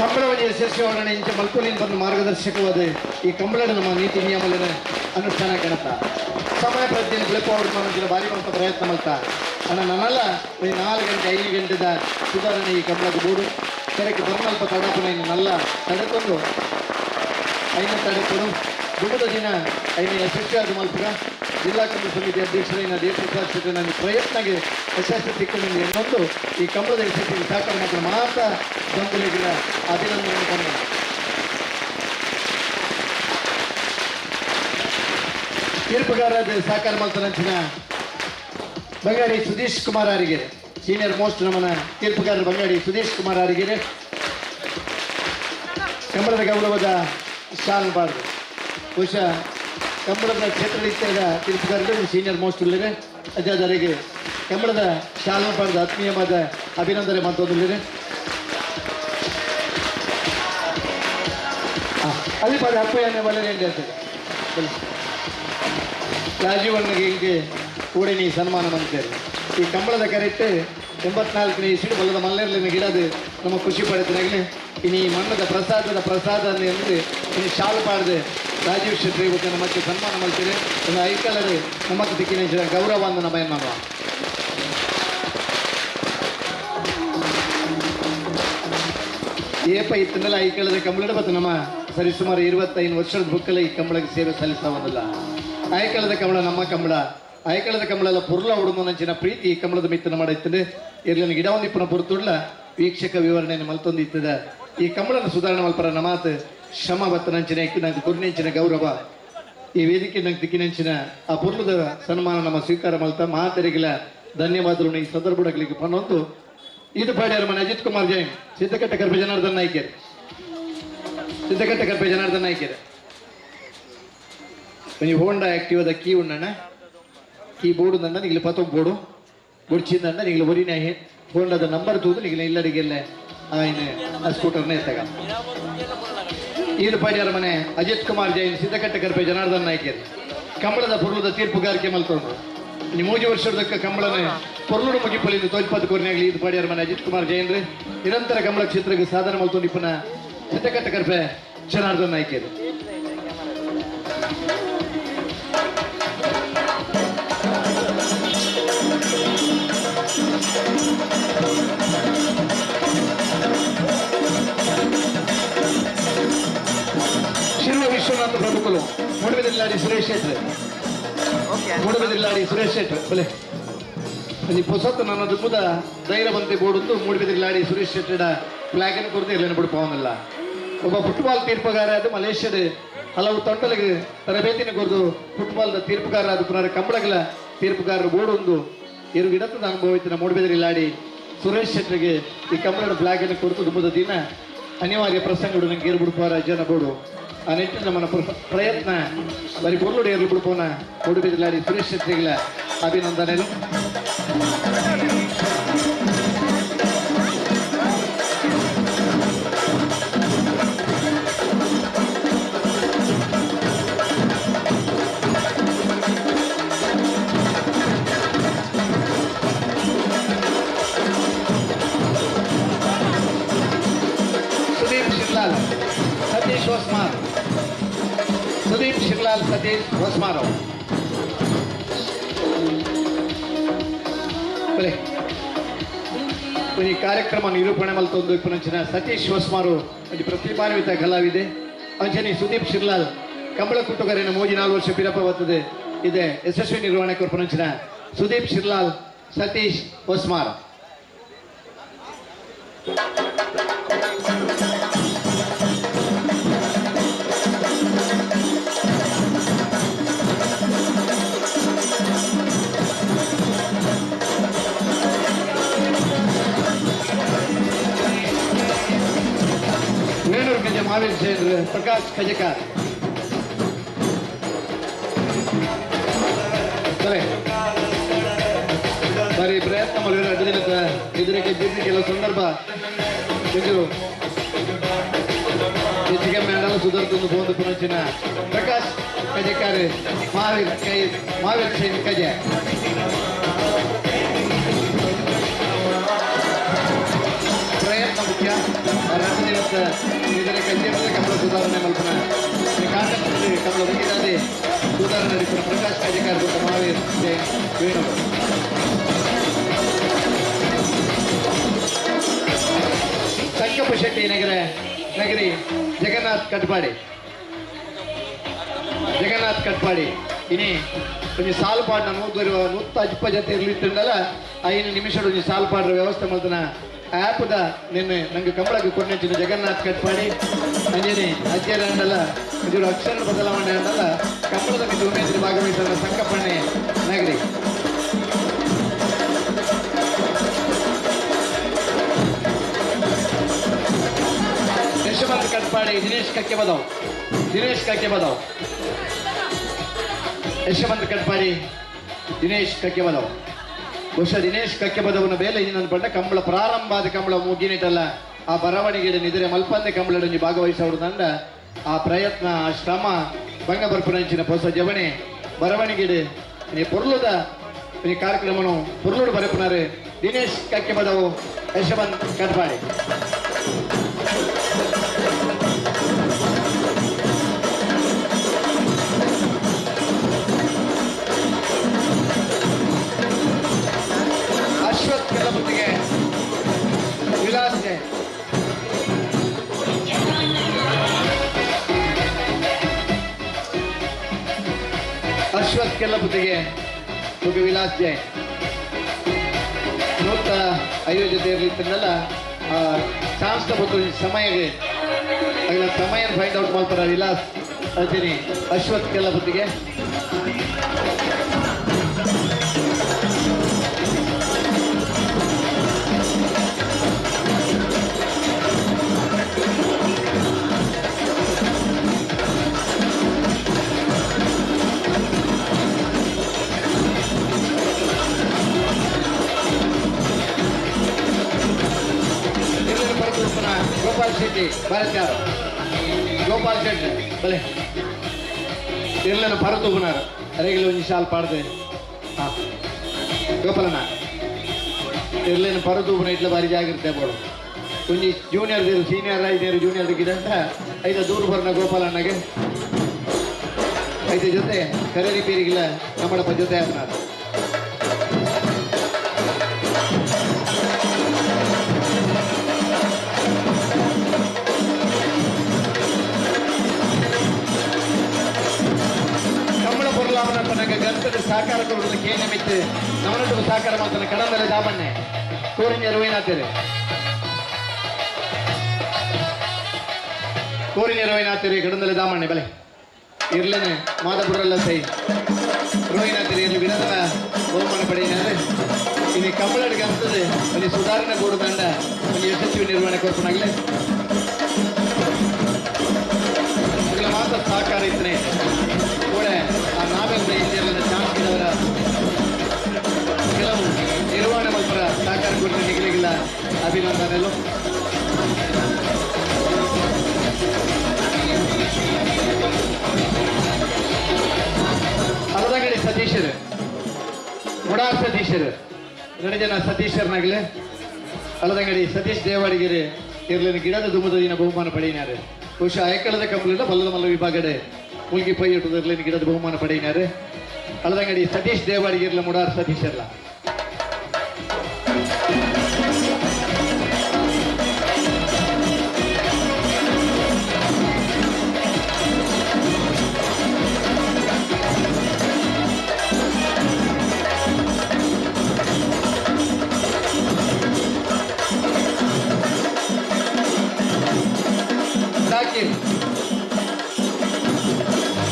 ಕಂಬಳವನ್ನು ಯಶಸ್ವಿ ಇಂಚ ಮಲ್ಪುಲಿನ ಬಂದು ಮಾರ್ಗದರ್ಶಕವಾದ ಈ ಕಂಬಳದ ನಮ್ಮ ನೀತಿ ನಿಯಮಗಳ ಅನುಷ್ಠಾನ ಕಾಣುತ್ತ ಸಮಯ ಪ್ರಜ್ಞೆಯನ್ನು ಬೆಳಪುವ ಮನಸ್ಸಿನ ಭಾರಿ ಅಂತ ಪ್ರಯತ್ನ ಮಾಡ್ತಾ ಅಣ್ಣ ನನ್ನೆಲ್ಲ 4 ಗಂಟೆ 5 ಗಂಟೆದ ಸುಧಾರಣೆ ಈ ಕಂಬಳದ ಬೋಡು ಕೆರೆಗೆ ಬರ್ನಲ್ಪ ತಡಪನ ನಲ್ಲ ತಡೆಕೊಂಡು ಐನ ತಡೆಕೊಂಡು ದುಡ್ಡದ ದಿನ ಐನ ಯಶಸ್ವಿಯಾದ ಮಲ್ಪಗ ಜಿಲ್ಲಾ ಕಮಿಟಿ ಸಮಿತಿ ಅಧ್ಯಕ್ಷರೈನ ದೇಶಪಾಲ ನನ್ನ ಪ್ರಯತ್ನಗೆ ಯಶಸ್ವಿ ಸಿಕ್ಕಲು ಇನ್ನೊಂದು ಈ ಕಂಬಳದ ಯಶಸ್ಸಿಗೆ ಸಹಕಾರ ಮಾತ್ರ ಮಾತ್ರ ಬಂಧುಗಳಿಗಿನ ಅಭಿನಂದನೆ ಕೊಂಡ ತೀರ್ಪುಗಾರರ ಸಹಕಾರ ಮಾಡ್ತಾರಂಚಿನ ಬಂಗಾಡಿ ಸುಧೀಶ್ ಕುಮಾರ್ ಆರಿಗೆರೆ ಸೀನಿಯರ್ ಮೋಸ್ಟ್ ನಮ್ಮನ ತೀರ್ಪುಗಾರರ ಬಂಗಾಡಿ ಸುಧೀಶ್ ಕುಮಾರ್ ಆರಿಗೆರೆ ಕಂಬಳದ ಗೌರವದ ಶಾಲ್ಬಾರ್ದು ಬಹುಶಃ ಕಂಬಳದ ಕ್ಷೇತ್ರದಿಂದ ತೀರ್ಪುಗಾರರು ಸೀನಿಯರ್ ಮೋಸ್ಟ್ ಉಳ್ಳಿದೆ ಅಜಾದರಿಗೆ ಕಂಬಳದ ಶಾಲ್ಬಾರ್ದು ಆತ್ಮೀಯವಾದ ಅಭಿನಂದನೆ ಮತ್ತೊಂದಿದೆ ಅಲ್ಲಿ ಪದ ಅಪ್ಪಯ್ಯನೇ ಒಳ್ಳೆ ಹೇಳ್ತದೆ ರಾಜೀವಣ್ಣಗೆ ಹಿಂಗೆ ಕೂಡ ನೀ ಸನ್ಮಾನ ಮಾಡ್ತೇವೆ ಈ ಕಂಬಳದ ಕರೆಕ್ಟ್ 84ನೇ ಇಸಿಡು ಬಲ್ಲದ ಮಲ್ಲೇರ್ಲಿನ ಗಿಡದ ನಮ್ಮ ಖುಷಿ ಪಡ್ತಾಗಲೇ ಇನ್ನು ಈ ಮಣ್ಣದ ಪ್ರಸಾದ ಎಂದು ಇನ್ನು ಶಾಲು ಪಾಡ್ದೆ ರಾಜೀವ್ ಶೆಟ್ಟಿ ಇವತ್ತು ನಮಗೆ ಸನ್ಮಾನ ಮಾಡ್ತೀರಿ ಒಂದು ಐಕಲರು ನಮಗೆ ದಿಕ್ಕಿನ ಗೌರವ ಅಂದ ನಮ್ಮ ಏನು ಮಾಡುವ ಏಪ ಇತ್ತನ್ನೆಲ್ಲ ಐಕಳದ ಕಂಬಳ ಮತ್ತು ನಮ್ಮ ಸರಿಸುಮಾರು 25 ವರ್ಷದ ಬುಕ್ಕಲ್ಲ ಈ ಕಂಬಳಕ್ಕೆ ಸೇವೆ ಸಲ್ಲಿಸ್ತಾವಲ್ಲ ಆಯ್ಕಳದ ಕಂಬಳ ನಮ್ಮ ಕಂಬಳ ಆಯ್ಕಳದ ಕಂಬಳ ಪುರ್ಲ ಉಡುಮು ನಂಚಿನ ಪ್ರೀತಿ ಈ ಕಂಬಳದ ಮಿತ್ತನ ಮಾಡಿರ್ತದೆ ಇರ್ಲಿನ ಗಿಡ ಒಂದಿಪ್ಪನ ಪುರತುಡ್ಲ ವೀಕ್ಷಕ ವಿವರಣೆಯನ್ನು ಮಲ್ತೊಂದಿರ್ತದೆ ಈ ಕಂಬಳನ ಸುಧಾರಣೆ ಮಲ್ಪರ ನಮಾತ್ ಶ್ರಮ ಬತ್ತ ನಂಚಿನ ನಂಗೆ ಗುರುನೆಂಚಿನ ಗೌರವ ಈ ವೇದಿಕೆ ನಂಗೆ ದಿಕ್ಕಿನಂಚಿನ ಆ ಪುರ್ಲದ ಸನ್ಮಾನ ನಮ್ಮ ಸ್ವೀಕಾರ ಮಲ್ತ ಮಹಾತರಿಗಳ ಧನ್ಯವಾದಗಳು ಈ ಸಂದರ್ಭಗಳಿಗೆ ಪನ್ನೊಂದು ಇದು ಪಾಡ್ಯಾರ ಮನೆ ಅಜಿತ್ ಕುಮಾರ್ ಜೈನ್ ಸಿದ್ದಕಟ್ಟ ಕರ್ಪೆ ಜನಾರ್ದನ್ ನಾಯ್ಕರ್ ಸಿದ್ದಕಟ್ಟ ಕರ್ಪೆ ಜನಾರ್ದನ್ ನಾಯ್ಕರ್ ನೀವು ಹೋಂಡಾ ಆಕ್ಟಿವದ ಕೀ ಉಂಡಣ್ಣ ಕೀ ಬೋರ್ಡು ನಂಡ ನಿಗಲು 10 ಬೋರ್ಡು ಬುಡ್ಚಿಂದಂಡ ನಿಗಲು ಒರಿನ ಹೋಂಡಾದ ನಂಬರ್ ತೂದು ನಿಗಲು ಇಲ್ಲಡಿಗೆಲ್ಲ ಆಯ್ನೆ ಆ ಸ್ಕೂಟರ್ನೇ ಎತ್ತಾಗ ಇದು ಪಾಡ್ಯಾರ ಮನೆ ಅಜಿತ್ ಕುಮಾರ್ ಜೈನ್ ಸಿದ್ದಕಟ್ಟ ಕರ್ಪೆ ಜನಾರ್ದನ್ ನಾಯ್ಕರ್ ಕಂಬಳದ ಪುರ್ಲದ ತೀರ್ಪುಗಾರಿಕೆ ಮಲ್ತೊಂಡು ಇನ್ನು 3 ವರ್ಷದಕ್ಕ ಕಂಬಳನೆ ಪೊರ್ಲುಡು ಮುಗಿಪಲ್ಲಿಂದ ತೋಜ್ಪತ್ತು ಕೋರಿನಾಗಲಿ ಇದು ಪಾಡ್ಯಾರ ಮನೆ ಅಜಿತ್ ಕುಮಾರ್ ಜೈನ್ ನಿರಂತರ ಕಂಬಳ ಕ್ಷೇತ್ರಕ್ಕೆ ಸಾಧನೆ ಮಲ್ತೊಂಡು ಇಪ್ಪನ ಸಿದ್ದಕಟ್ಟ ಕರ್ಪೆ ಜನಾರ್ದನ್ ನಾಯ್ಕರ್ ಶಿರುವ ವಿಶ್ವನಾಥ ಪ್ರಭುಕುಲು ಮೂಡಬಿದಿಲ್ಲಾಡಿ ಸುರೇಶ್ ಶೆಟ್ರ್ ಮೂಡಬಿದಿಲ್ಲಾಡಿ ಸುರೇಶ್ ಶೆಟ್ರ್ ಬಲೆ ಅಲ್ಲಿ ಪೊಸತ್ತು ನನ್ನ ದುಮ್ಮದ ಧೈರ್ಯವಂತೆ ಬೋಡುತ್ತು ಮೂಡಬಿದಿಲ್ಲಾಡಿ ಸುರೇಶ್ ಶೆಟ್ಟಡ ಫ್ಲಾಗ್ ಅನ್ನು ಕುರಿತು ಇರಲಿನ ಬಿಡ್ಪವನಲ್ಲ ಒಬ್ಬ ಫುಟ್ಬಾಲ್ ತೀರ್ಪುಗಾರ ಅದು ಮಲೇಷ್ಯಾದ ಹಲವು ತಂಡಗಳಿಗೆ ತರಬೇತಿನ ಕೊರದು ಫುಟ್ಬಾಲ್ದ ತೀರ್ಪುಗಾರ ಅದು ಪುನಃ ಕಂಬಳಗಳ ತೀರ್ಪುಗಾರರು ಬೋಡೊಂದು ಇರು ಗಿಡತದ ಅನುಭವ ಇತ್ತು ಮೂಡಬಿದಿಲ್ಲಾಡಿ ಸುರೇಶ್ ಶೆಟ್ರಿಗೆ ಈ ಕಂಬಳದ ಫ್ಲಾಗ್ ಅನ್ನು ಕೊರತು ದುಮ್ಮದ ದಿನ ಅನಿವಾರ್ಯ ಪ್ರಸಂಗಗಳು ನಂಗೆ ಏರು ಬಿಡ್ಪಾರ ಜನ ಬೋಡು ಆ ನಿಟ್ಟಿನ ನಮ್ಮ ಪ್ರಯತ್ನ ಬರೀ ಬೊರ್ಲುಡು ಏರ್ಲು ಬಿಡ್ಪೋನ ಮೂಡಬಿದಿಲ್ಲಾಡಿ ಸುರೇಶ್ ಶೆಟ್ರಿಗಳ ಅಭಿನಂದನೆಗಳು सतीश वसमार सुदीप शिवलाल सतीश वसमारो ಈ ಕಾರ್ಯಕ್ರಮ ನಿರೂಪಣೆ ಮಲ್ತೊಂದು ಇಪ್ಪನಂಚಿನ ಸತೀಶ್ ವಸ್ಮಾರು ಅದು ಪ್ರತಿಭಾನ್ವಿತ ಕಲಾವಿದೆ ಅಂಚನೆ ಸುದೀಪ್ ಶಿರ್ಲಾಲ್ ಕಂಬಳ ಕುಟ್ಟುಗಾರಿನ ಮೋಜಿ 4 ವರ್ಷ ಪಿರಪ ಬರ್ತದೆ ಇದೆ ಯಶಸ್ವಿ ನಿರ್ವಹಣೆ ಕೊರ್ಪನಂಚಿನ ಸುದೀಪ್ ಶಿರ್ಲಾಲ್ ಸತೀಶ್ ವಸ್ಮಾರ್ महावीर जैन प्रकाश खजेकार बरी प्रयत्न ಮಾಡಿದ್ರೆ ಅಡ್ಡದಿನ ಇದರಿಗೆ ಕೆಲವು ಸಂದರ್ಭ ಇದು ಹೆಚ್ಚಿಗೆ ಮೇಡಲ್ ಸುಧಾರಿಸುವುದು ಬೋದು ಪುನಚಿನ ಪ್ರಕಾಶ್ ಖಜೇಕಾರ ಮಹಾವೀರ್ ಜೈನ್ ಖಜೆ ಪ್ರಯತ್ನ ಮುಖ್ಯ ಎರಡು ದಿವಸ ಇದರ ಕಂಚಿನಲ್ಲಿ ಕಮಲ ಸುಧಾರಣೆ ಮಲ್ಪನ ಕಾಂಗ್ರೆಸ್ ಕಮಲ ಬಗೆದಾದಿ ಸುಧಾರಣೆ ನಡೆಸಿದ ಪ್ರಕಾಶ್ ಅಧಿಕಾರಿ ಮಹಾವೀರ್ ವೇಣು ಸಂಕಪ್ಪ ಶೆಟ್ಟಿ ನಗರಿ ಜಗನ್ನಾಥ್ ಕಟ್ಪಾಡಿ ಇನಿ కొంచెం సాలు పాడిన నూత అజిప్ప జత ఇర్లిట్టుండల 5 నిమిషాలు కొంచెం సాలు పాడిన వ్యవస్థ మల్తన యాప్ದ ನಿನ್ನೆ ನಂಗೆ ಕಂಬಳಕ್ಕೆ ಕೊಟ್ಟಿನ ಜಗನ್ನಾಥ್ ಕಟ್ಪಾಡಿ ಅಂಜನಿ ಅಜ್ಜರಂಡಲ ಇದು ಅಕ್ಷರ ಬದಲಾವಣೆ ಅಂಡಲ್ಲ ಕಂಬಳದ ಮಿತ್ರ ಉಮೇಶ್ವರ ಭಾಗವಹಿಸಿದ ಸಂಕಪ್ಪಣ್ಣೆ ನಗರಿ ಯಶವಂತ ಕಟ್ಪಾಡಿ ದಿನೇಶ್ ಕಕ್ಕೆ ಬದಾವ್ ಯಶವಂತ ಕಟ್ಪಾಡಿ ದಿನೇಶ್ ಕಕ್ಕೆ ಬದವ್ ಬಹುಶಃ ದಿನೇಶ್ ಕಕ್ಕೆ ಬದವನ ಬೇಲೆ ಇನ್ನೊಂದು ಪಂಡ ಕಂಬಳ ಪ್ರಾರಂಭ ಕಂಬಳ ಮುಗಿನಿಟ್ಟಲ್ಲ ಆ ಬರವಣಿಗೆ ನಿದ್ರೆ ಮಲ್ಪಂದೆ ಕಂಬಳಡೊಂಜಿ ಭಾಗವಹಿಸೋಡು ತಂಡ ಆ ಪ್ರಯತ್ನ ಆ ಶ್ರಮ ಬಂಗ ಬರ್ಪುನಂಚಿನ ಹೊಸ ಜವಣೆ ಬರವಣಿಗೆ ಪೊರ್ಲುದ ಈ ಕಾರ್ಯಕ್ರಮನು ಪೊರ್ಲುಡು ಬರಪುನಾರೆ ದಿನೇಶ್ ಕಕ್ಕೆ ಬದವು ಯಶವಂತ್ ಕಟ್ಪಾಡಿ ಅಶ್ವಥ್ ಕೆಲಬುತ್ತಿಗೆ ವಿಲಾಸ್ ಜೈನ್ ಅಶ್ವಥ್ ಕೆಲಬುತ್ತಿಗೆ ವಿಲಾಸ್ ಜೈನ್ ನೂತ ಆಯೋಜತೆ ಇರಲಿತ್ತಲ್ಲ ಚಾನ್ಸ್ ತಗೋತು ಸಮಯಗೆ ಅಗಲ ಸಮಯ ಫೈಂಡ್ ಔಟ್ ಮಾಡ್ತಾರ ವಿಲಾಸ್ ಅರ್ಜಿನಿ ಅಶ್ವಥ್ ಕೆಲಬುತ್ತಿಗೆ ಗೋಪಾಲ್ ಶೆಟ್ಟಿ ಭಾರತ್ಯಾರ ಗೋಪಾಲ್ ಶೆಟ್ಟಿ ಬಲೆ ಇರ್ಲನ ಭರತ್ ಉಪನಾರ ಅರೆಗಿಲು ಒಂಜಿ ಶಾಲ್ ಪಾಡ್ದೆ ಹಾ ಗೋಪಾಲನ ಇರ್ಲೇನು ಭರತ್ ಉಪನ ಇಟ್ಲ ಬಾರಿ ಜಾಗಿರುತ್ತೆ ಬೋಡು ಒಂಜಿ ಜೂನಿಯರ್ ಸೀನಿಯರ್ ಐದೇರು ಜೂನಿಯರ್ ಗಿಡಂತ ಐದ ದೂರ ಬರ್ನ ಗೋಪಾಲಣ್ಣಗೆ ಐದು ಜೊತೆ ಕರೇರಿ ಪೀರಿಗಿಲ್ಲ ನಮ್ಮಡಪ್ಪ ಜೊತೆ ಆಪ್ನಾರ ನನಗೆ ಗಂಟದ ಸಹಕಾರ ಕೊಡುವುದಕ್ಕೆ ಏನಿಮಿತ್ತು ನಮ್ಮನೊಟ್ಟಿಗೆ ಸಹಕಾರ ಮಾಡ್ತಾನೆ ಕಡಂಬಲೆ ದಾಮಣ್ಣೆ ಕೋರಿನ ರೋಹಿನಾಥೇರಿ ಕಡಂಬಲೆ ದಾಮಣ್ಣೆ ಬಲೆ ಇರ್ಲೇನೆ ಮಾದಪುರಲ್ಲ ಸೈ ರೋಹಿನಾಥೇರಿ ಇರ್ಲಿ ಬಿಡದ ಬಹುಮಾನ ಪಡೆಯಿನಾದ್ರೆ ಇನ್ನು ಕಂಬಳಡಿಗೆ ಅಂತದೆ ಅಲ್ಲಿ ಸುಧಾರಣೆ ಕೊಡುದಂಡ ಒಂದು ಯಶಸ್ವಿ ನಿರ್ವಹಣೆ ಕೊರ್ಪನಾಗಲೇ ಅಗಲ ಮಾತ್ರ ಸಹಕಾರ ಇತ್ತನೆ ಕೂಡ ಆ ನಾವೆಲ್ಲ ಇಂಡಿಯಲ್ಲ ಚಾನ್ಸ್ ಇದ್ದವರ ಕೆಲವು ನಿರ್ವಹಣೆ ಮಲ್ಪರ ಸಹಕಾರ ಕೊಟ್ಟು ನಿಗಲಿಗಿಲ್ಲ ಅಭಿನಂದನೆಗಳು ಅರ್ಧಗಡಿ ಸತೀಶರು ಮುಡಾರ್ ಸತೀಶರು 2 ಜನ ಸತೀಶರ್ನಾಗಲೇ ಅಲದಂಗಡಿ ಸತೀಶ್ ದೇವಾಡಿಗೆರೆ ಇರ್ಲಿನ ಗಿಡದ ದುಮ್ಮದ ದಿನ ಬಹುಮಾನ ಪಡೆಯಿನಾರೆ ಬಹುಶಃ ಐಕಳದ ಕಂಬಳಿಂದ ಬಲ್ಲದ ಮಲ್ಲ ವಿಭಾಗಡೆ ಮುಲ್ಗಿ ಪೈ ಇಟ್ಟುದರ್ಲಿನ ಗಿಡದ ಬಹುಮಾನ ಪಡೆಯಿನಾರೆ ಅಲದಂಗಡಿ ಸತೀಶ್ ದೇವಾಡಿಗೆರ್ಲ ಮುಡಾರ್ ಸತೀಶರ್ಲ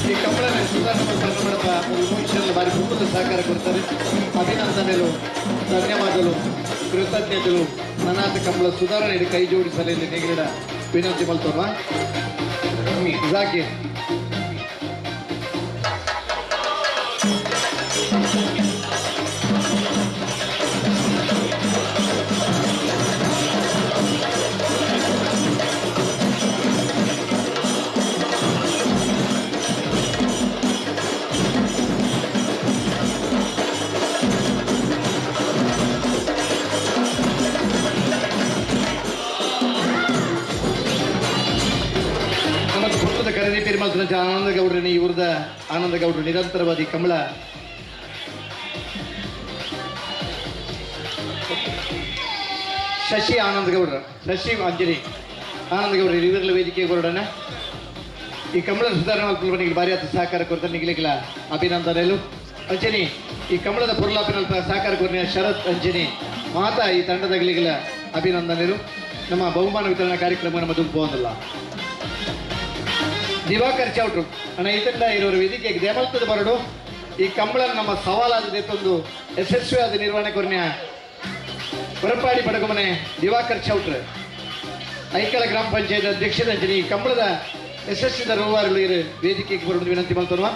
ಈ ಕಂಬಳನ ಸುಧಾರಣೆ ಕನ್ನಡಪ್ಪ ವಿಮೋಚನೆಯಲ್ಲಿ ಬಾರಿ ಕುಟುಂಬದ ಸಹಕಾರ ಕೊಡ್ತಾರೆ ಅಭಿನಂದನೆಗಳು ಧನ್ಯವಾದಗಳು ಕೃತಜ್ಞತೆಗಳು ನನಾಥ ಕಂಬಳ ಸುಧಾರಣೆ ಕೈ ಜೋಡಿಸಲು ಇಲ್ಲಿ ನಿಗಡ ವಿನಂತಿ ಮಲ್ತೋಮ ಜಾಕೀರ್ ನಮ್ಮದು ಪುಟ್ಟದ ಕರಡಿ ಪೆರುಮಾಳ್ತನ ಆನಂದ ಗೌಡ್ರನಿ ಇವ್ರದ ಆನಂದ ಗೌಡ್ರು ನಿರಂತರವಾದಿ ಕಮಲ ಶಶಿ ಆನಂದ ಗೌಡ್ರ ಶಶಿ ಅಂಜನಿ ಆನಂದ ಗೌಡ್ರ ಇವರೆಲ್ಲ ವೇದಿಕೆ ಹೊರಡೋಣ ಈ ಕಮಲ ಸುಧಾರಣಾ ಮಲ್ಪನಿಗೆ ಭಾರಿ ಆತ ಸಹಕಾರ ಕೊಡ್ತಾರೆ ನಿಗಲಿಕ್ಕಿಲ್ಲ ಅಭಿನಂದನೆಗಳು ಅಂಜನಿ ಈ ಕಮಲದ ಪುರ್ಲಾಪಿನಲ್ಪ ಸಹಕಾರ ಕೊರಿನ ಶರತ್ ಅಂಜನಿ ಮಾತಾ ಈ ತಂಡದಾಗಲಿಗಿಲ್ಲ ಅಭಿನಂದನೆಗಳು ನಮ್ಮ ಬಹುಮಾನ ವಿತರಣಾ ಕಾರ್ಯಕ್ರಮ ನಮ್ಮ ದುಂಪು ಅಂದಲ್ಲ ದಿವಾಕರ್ ಚೌಟ್ರು ಅಣ್ಣ ಇದರಿಂದ ಇರೋರು ವೇದಿಕೆಗೆ ದೇಮಲ್ತದ ಬರಡು ಈ ಕಂಬಳ ನಮ್ಮ ಸವಾಲಾದ ತಂದು ಯಶಸ್ವಿಯಾದ ನಿರ್ವಹಣೆ ಕೊರಿನ ಹೊರಪಾಡಿ ಬಡಗುಮನೆ ದಿವಾಕರ್ ಚೌಟ್ರು ಐಕಳ ಗ್ರಾಮ ಪಂಚಾಯತ್ ಅಧ್ಯಕ್ಷದಂಜನಿ ಈ ಕಂಬಳದ ಯಶಸ್ವಿದ ರೂವಾರುಗಳು ಇರು ವೇದಿಕೆಗೆ ಬರೋದು ವಿನಂತಿ ಮಾಡ್ತೋಣ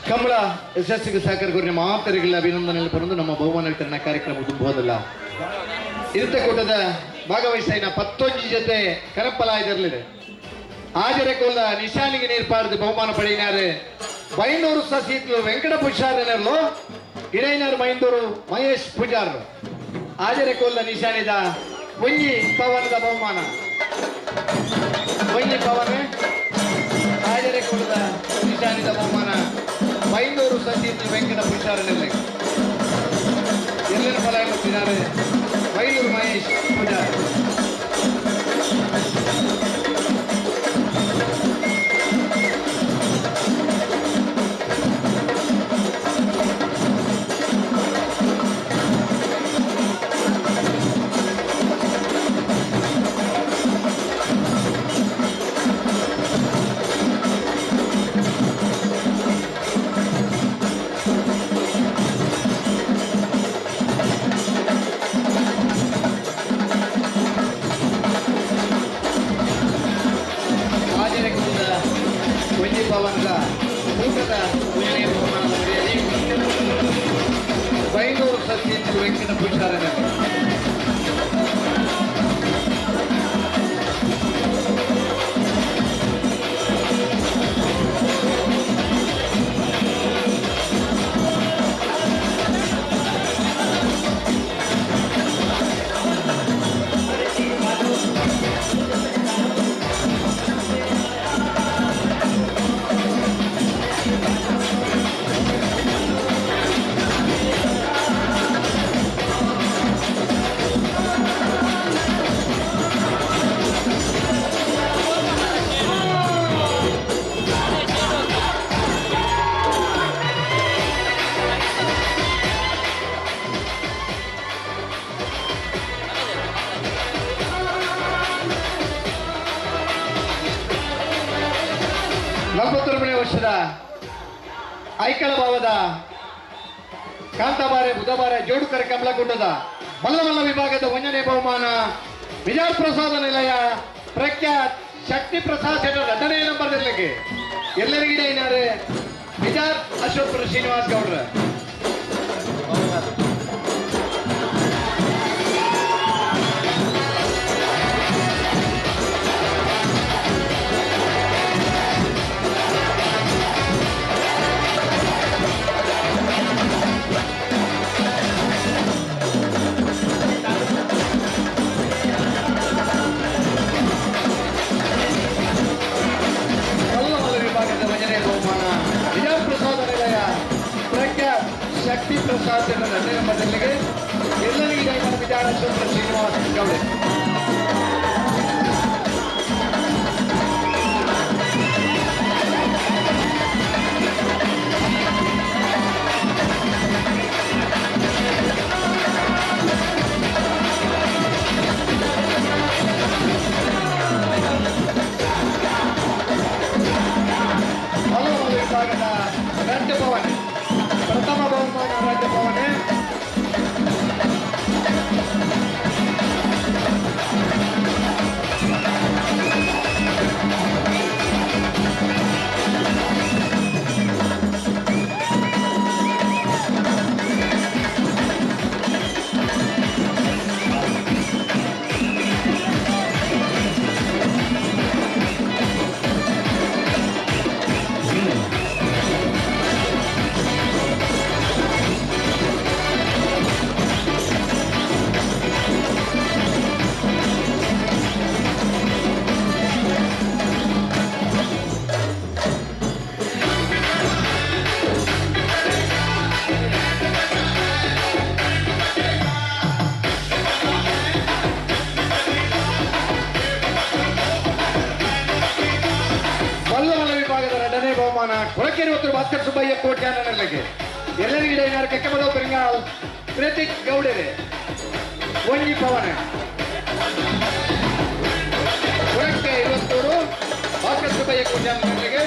ಕಂಬಳ ಯಶಸ್ಸಿಗೆ ಸಹಕಾರ ಕೊರಿನ ಮಾತರಿಗಳ ಅಭಿನಂದನೆಯಲ್ಲಿ ಬರೋದು ನಮ್ಮ ಬಹುಮಾನ ವಿತರಣಾ ಕಾರ್ಯಕ್ರಮ ತುಂಬುವುದಲ್ಲ ಇರುತ್ತಕೂಟದ ಭಾಗವಹಿಸಿನ 11 ಜೊತೆ ಕರಪ್ಪಲಾಯದಿರಲಿದೆ ಆಜರೆ ಕೊಲ್ಲ ನಿಶಾನಿಗೆ ನೀರ್ಪಾರ್ದು ಬಹುಮಾನ ಪಡೆಯಿನಾರು ಬೈಂದೂರು ಸಸೀತ್ಲು ವೆಂಕಟ ಪುಷಾರನರ್ಲು ಇಡೈನರು ಬೈಂದೂರು ಮಹೇಶ್ ಪೂಜಾರ್ ಆಜರೆ ಕೊಲ್ಲ ನಿಶಾನಿದ ಒಂಜಿ ಪವನದ ಬಹುಮಾನ ಒಂಜಿ ಪವನ ಆಜರೆ ಕೊಲ್ಲದ ನಿಶಾನಿದ ಬಹುಮಾನ ಬೈಂದೂರು ಸಸೀತ್ಲು ವೆಂಕಟ ಪುಷಾರನಲ್ಲಿ ಎಲ್ಲರ ಫಲ ಕೊಟ್ಟಿದ್ದಾರೆ ಬೈಂದೂರು ಮಹೇಶ್ ಪೂಜಾರ್ ಭವನದ ಊಟದ ಪೂಜನೆ ಬಹುಮಾನದ ಅಡಿಯಲ್ಲಿ ಬೈಂದೂರು ಸತ್ಯೇಂದ್ರ ವೆಂಕಟ ಪುಷಾರನಲ್ಲಿ ವರ್ಷದ ಐಕಳ ಭಾವದ ಕಾಂತಾಬಾರೆ ಬುಧಬಾರೆ ಜೋಡುಕರ ಕಮಲಗುಡ್ಡದ ಮಲ್ಲಮಲ್ಲ ವಿಭಾಗದ 1ನೇ ಬಹುಮಾನ ವಿಜಯ ಪ್ರಸಾದ ನಿಲಯ ಪ್ರಖ್ಯಾತ್ ಶಕ್ತಿ ಪ್ರಸಾದ್ ಸೆಂಟರ್ 2ನೇ ನಂಬರ್ದಲ್ಲಿಗೆ ಎಲ್ಲರಿಗಿದೆ ಏನಾರೆ ವಿಜಯ ಅಶೋಕ್ ಶ್ರೀನಿವಾಸ್ ಗೌಡ್ರ ಶಕ್ತಿ ಪ್ರಸಾದ್ 2ನೇ ನಂಬರ್ದಲ್ಲಿಗೆ ಎಲ್ಲರಿಗಿದೆ ವಿಜಯ ಅಶೋಕ್ ಶ್ರೀನಿವಾಸ್ ಗೌಡ್ರೆ ವಿಭಾಗದ ರಾಜ್ಯಭವನ ಪ್ರಥಮ ಬಹುಮಾನ ರಾಜ್ಯಭವನ ಕೊಳಕೇರಿ ಒತ್ತರು ಭಾಸ್ಕರ್ ಸುಬ್ಬಯ್ಯ ಕೋಟ್ಯಾನ ನೆರಳಿಗೆ ಎಲ್ಲರಿಗೂ ಇಡೈನಾರು ಕೆಕ್ಕಮದ ಪೆರಿಂಗಾಲ್ ಪ್ರತೀಕ್ ಗೌಡರೆ ಒಂಜಿ ಪವನ ಕೊಳಕ್ಕೆ 20 ಭಾಸ್ಕರ್ ಸುಬ್ಬಯ್ಯ ಕೋಟ್ಯಾನ ನೆರಳಿಗೆ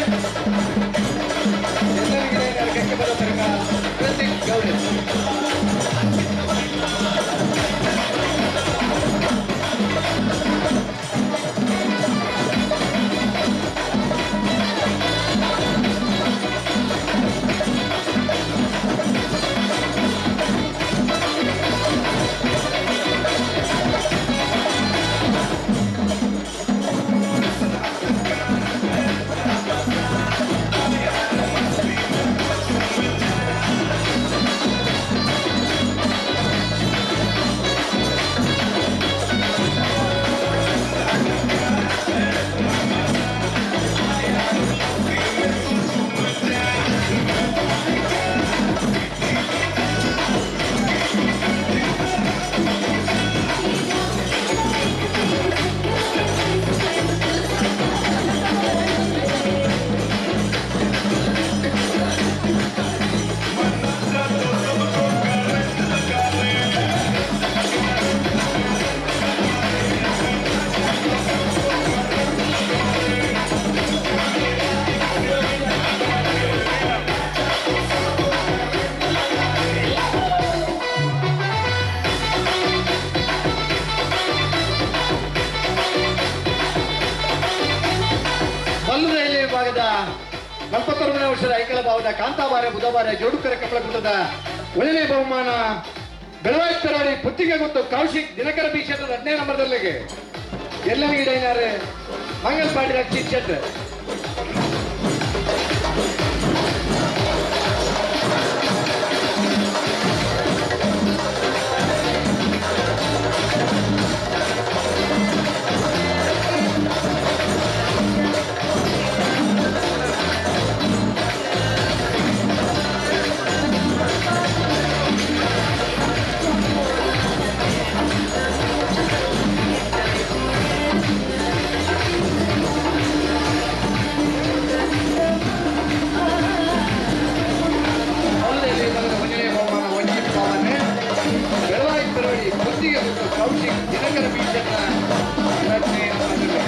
ಎಲ್ಲರಿಗೂ ಇಡೈನಾರು ಕೆಕ್ಕಮದ ಪೆರಿಂಗಾಲ್ ಪ್ರತೀಕ್ ಗೌಡರೆ ಭಾಗದ 41ನೇ ವರ್ಷದ ಐಕಳ ಭಾವದ ಕಾಂತಾಬಾರೆ ಬುಧವಾರ ಜೋಡುಕರ ಕಮಲಗುಂಡದ ಒಳ್ಳೆಯ ಬಹುಮಾನ ಬೆಳವಾಯಿತರಾಡಿ ಪುತ್ತಿಗೆ ಗೊತ್ತು ಕೌಶಿಕ್ ದಿನಕರ ಬಿ ಕ್ಷೇತ್ರದ 10ನೇ ನಂಬರ್ದಲ್ಲಿಗೆ ಎಲ್ಲರಿಗೂ ಇಡೈನಾರೆ ಮಂಗಲ್ಪಾಡಿ ರಕ್ಷಿತ್ ಕ್ಷೇತ್ರ ಕೌಶಿಕ್ ದಿನಕರ ಬಿ ಕ್ಷೇತ್ರ 10ನೇ ನಂಬರ್ದಲ್ಲಿ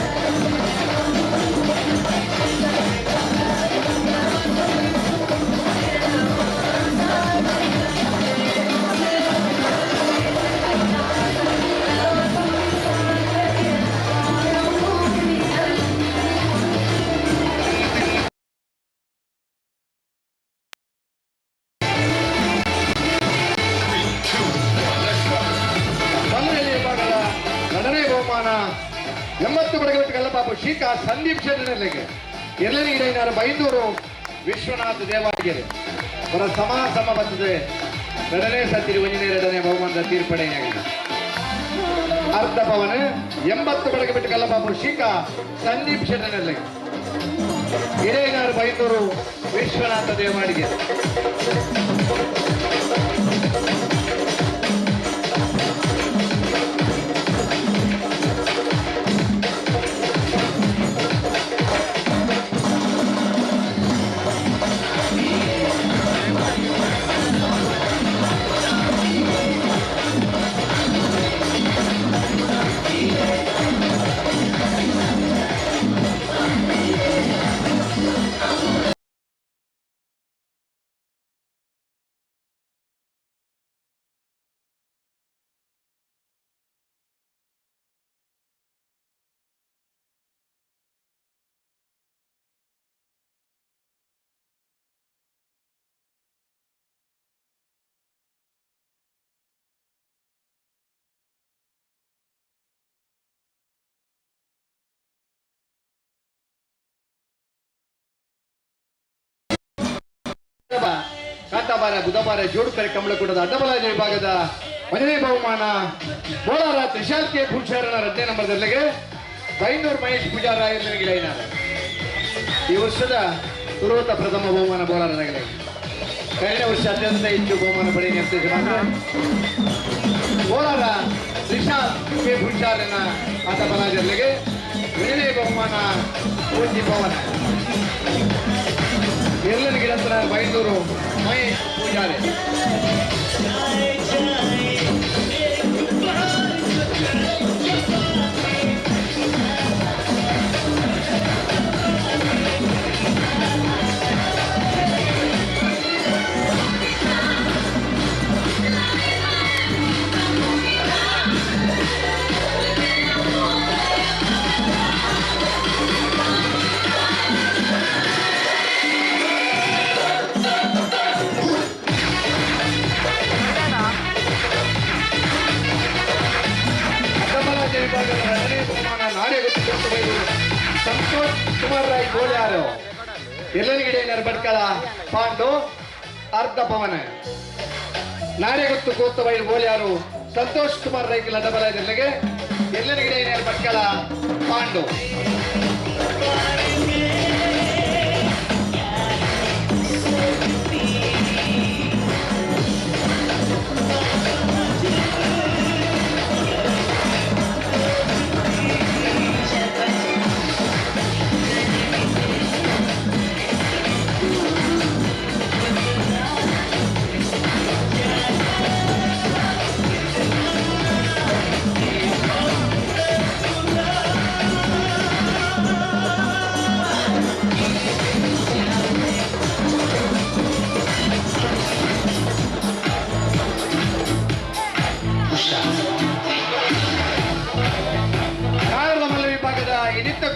ಬಹುಮಾನ 80 ಬಡಗಟ್ಟು ಕಲ್ಲಪಾಪು ಶೀಕ ಸಂದೀಪ್ ಕ್ಷೇತ್ರದಲ್ಲಿಗೆ ಎಲ್ಲರಿಗೂ ಇಡೈನಾರು ಬೈಂದೂರು ವಿಶ್ವನಾಥ್ ದೇವಾಡಿಗೆರೆ ಅವರ ಸಮ ಬರ್ತದೆ 2ನೇ ಸತಿ ಒಂಜನೇ 2ನೇ ಬಹುಮಾನದ ತೀರ್ಪಡೆಯಾಗಿದೆ ಅರ್ಧ ಪವನ 80 ಬಡಗಟ್ಟು ಕಲ್ಲಪಾಪು ಶೀಕ ಸಂದೀಪ್ ಕ್ಷೇತ್ರದಲ್ಲಿಗೆ ಇಡೈನಾರು ಬೈಂದೂರು ವಿಶ್ವನಾಥ ದೇವಾಡಿಗೆರೆ ಕಾಂತಾಬಾರ ಬುಧವಾರ ಜೋಡುಕರೆ ಕಮಲಕೂಟದ ಅಡ್ಡಬಲಾಯ ವಿಭಾಗದ 1ನೇ ಬಹುಮಾನ ಬೋಳಾರ ತ್ರಿಶಾಲ್ ಕೆ ಭೂಷಾರನ 10ನೇ ನಂಬರ್ದಲ್ಲಿಗೆ ಬೈಂದೂರು ಮಹೇಶ್ ಪೂಜಾರ ಎಲ್ಲರಿಗಿಡೈನಾರೆ ಈ ವರ್ಷದ ತುರುವತ ಪ್ರಥಮ ಬಹುಮಾನ ಬೋಳಾರನಾಗಲಿ ಕಳೆದ ವರ್ಷ ಅತ್ಯಂತ ಹೆಚ್ಚು ಬಹುಮಾನ ಪಡೆಯ ನಿರ್ದೇಶನ ಬೋಳಾರ ತ್ರಿಶಾಲ್ ಕೆ ಭೂಷಾರನ ಅಡ್ಡಬಲಾಯದಲ್ಲಿಗೆ ಒಂದನೇ ಬಹುಮಾನ ಪೂಜ್ಯ ಪವನ. ಎಲ್ಲನ ಗಿಡತ್ರ ಬೈಂದೂರು ಮಹೇಶ್ ಪೂಜಾರಿ. ವಿಭಾಗದ ಎರಡನೇ ಬಹುಮಾನ ನಾಡೇಗುತ್ತು ಸಂತೋಷ್ ಕುಮಾರ್ ರಾಯ್ ಗೋಳ್ಯಾರು. ಎಲ್ಲನಿಗಿಡೆ ಬಡ್ಕಳ ಪಾಂಡು ಅರ್ಧ ಪವನ. ನಾಡೇಗುತ್ತು ಕೋತ್ತಬೈಲು ಗೋಳ್ಯಾರು ಸಂತೋಷ್ ಕುಮಾರ್ ರಾಯ್ ಡಬಲ ಜಿಲ್ಲೆಗೆ ಎಲ್ಲನಿಗಿಡೆ ಬಡ್ಕಳ ಪಾಂಡು.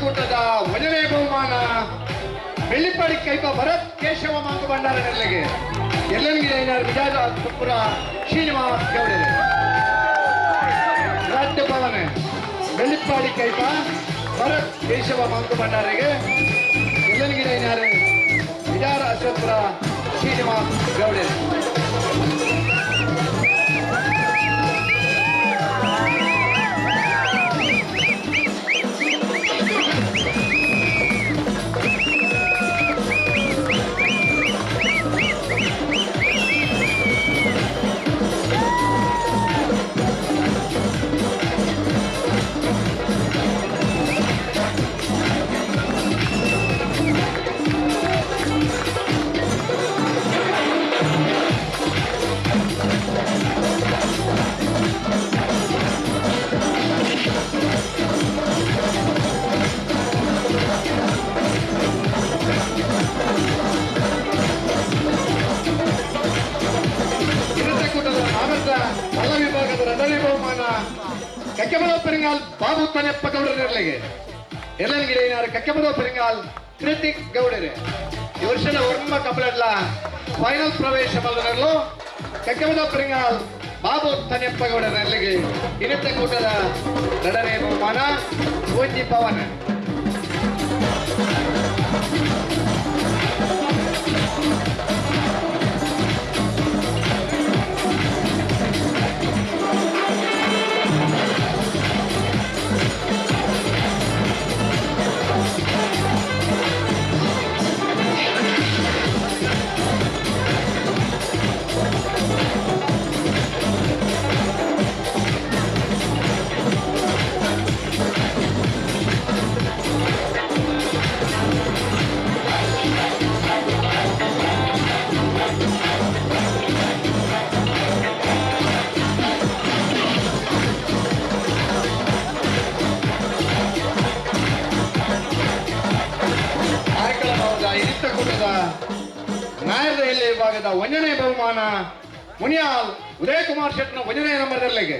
ಕೂಟದ ಒಂದನೇ ಬಹುಮಾನ ಬೆಳ್ಳಿಪಾಡಿ ಕೈಪ ಭರತ್ ಕೇಶವ ಮಾಂಗು ಭಂಡಾರ ನೆಲೆಗೆ ಎಲ್ಲನಿಗೆ ವಿಜಯಪುರ ಶ್ರೀನಿವಾಸ್ ಗೌಡರೆ. ರಾಜ್ಯ ಭವನ ಬೆಳ್ಳಿಪಾಡಿ ಕೈಪ ಭರತ್ ಕೇಶವ ಮಾಂಗು ಭಂಡಾರಿಗೆ ಎಲ್ಲನಿಗೆ ವಿಜಯ ಅಶ್ವಪುರ ಶ್ರೀನಿವಾಸ್ ಗೌಡರೆ. ಕಕ್ಕೆಬಲೋಪರಿಂಗಾಲ್ ಬಾಬು ತನೆಪ್ಪ ಗೌಡರೆರ್ಲೆಗೆ ಎಲ್ಲನಿಗೆ ಕಕ್ಕೆಬಲೋಪರಿಂಗಾಲ್ ಕೃತಿಕ್ ಗೌಡರೆ. ಈ ವರ್ಷದ ಒರ್ಮ ಕಬಲಡ್ಲ ಫೈನಲ್ ಪ್ರವೇಶ ಮಲ್ಲನಲ್ಲೂ ಕಕ್ಕೆಬಲೋಪರಿಂಗಾಲ್ ಬಾಬು ತನೆಪ್ಪ ಗೌಡರೆರ್ಲೆಗೆ ಇನ್ನಿತ ಕೂಟದ ಎರಡನೇ ಬಹುಮಾನ ಪೂಜ್ಯ ಪವನ. ನಾಯಕದಲ್ಲಿ ವಿಭಾಗದ ಒಂದನೇ ಬಹುಮಾನ ಮುನಿಯಾಲ್ ಉದಯ ಕುಮಾರ್ ಶೆಟ್ನ ಒಂದನೇ ನಂಬರ್ದಲ್ಲಿಗೆ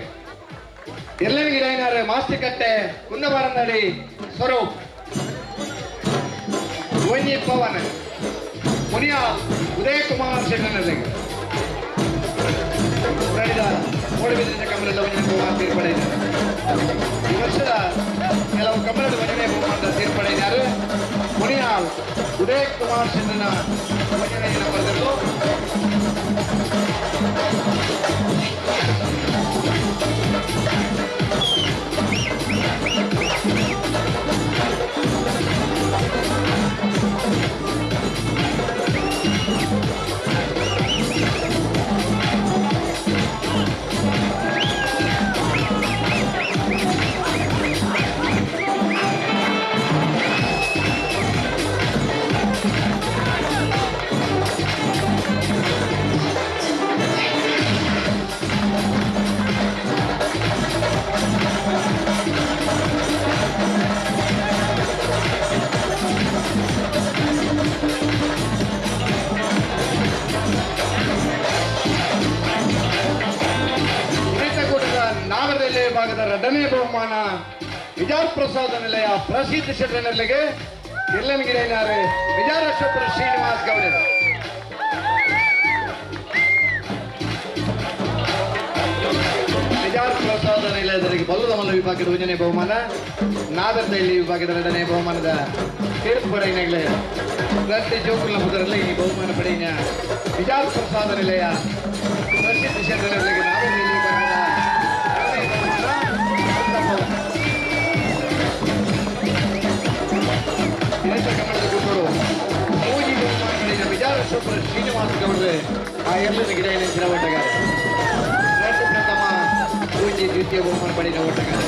ಎಲ್ಲನಿಗೆ ಮಾಸ್ತಿಕಟ್ಟೆ ಕುಂದಬಾರಂದಡಿ ಸ್ವರೂಪ್ ಧ್ವನಿ ಪವನ್ ಮುನಿಯಾಲ್ ಉದಯ ಕುಮಾರ್ ಶೆಟ್ನಲ್ಲಿಗೆ ನಡೆದ ಮೂಡುಬಿದ್ರಿನ ಕಮಲದ ಒಂದನೇ ಬಹುಮಾನ ಸೇರ್ಪಡೆಯಿದ್ದಾರೆ. ಈ ವರ್ಷದ ಕೆಲವು ಕಮಲದ ಒಂದನೇ ಬಹುಮಾನದ ಸೇರ್ಪಡೆಯಿದ್ದಾರೆ. ಮುನಿಯಾಲ್ ಉದಯ ಕುಮಾರ್ ಶೆಟ್ಟನ ಒಂದನೇ ನಂಬರ್ದಲ್ಲೂ ರೈಲ್ವೆ ವಿಭಾಗದ 2ನೇ ಬಹುಮಾನ ವಿಜಾರ್ ಪ್ರಸಾದ ನಿಲಯ ಪ್ರಸಿದ್ಧ ಶೆಟ್ಟನಲ್ಲಿಗೆ ಎಲ್ಲನಗಿರಿನಾರೆ ವಿಜಾರೇಶ್ವರ ಶ್ರೀನಿವಾಸ್ ಗೌಡರು. ವಿಜಾರ್ ಪ್ರಸಾದ ನಿಲಯದವರಿಗೆ ಬಲ್ಲದ ಮಲ್ಲ ವಿಭಾಗದ 1ನೇ ಬಹುಮಾನ, ನಾಗರದಹಳ್ಳಿ ವಿಭಾಗದ 2ನೇ ಬಹುಮಾನದ ತೀರ್ಪು ಪಡೆಯಿನಾಗಲೇ ರಟ್ಟಿ ಜೋಕುಲ ಮುದರಲ್ಲಿ ಈ ಬಹುಮಾನ ಪಡೆಯಿನ ವಿಜಾರ್ ಪ್ರಸಾದ ನಿಲಯ ಪ್ರಸಿದ್ಧ ಶೆಟ್ಟನಲ್ಲಿಗೆ ನಾಗರದಹಳ್ಳಿ ವಿಭಾಗದ ಕಮಲದ ಗುರುಗಳು ಮೂಜಿ ಬಹುಮಾನಗಳಿನ ವಿಜಾರೇಶ್ವರ ಶ್ರೀನಿವಾಸ ಗೌಡ್ರೆ ಆ ಎಲ್ಲದ ಗಿಡ ನೆಚ್ಚಿನ ಓಟಗಾರ. ಪ್ರಥಮ ಮೂಜಿ ದ್ವಿತೀಯ ಬಹುಮಾನ ಪಡೆದ ಓಟಗಾರ.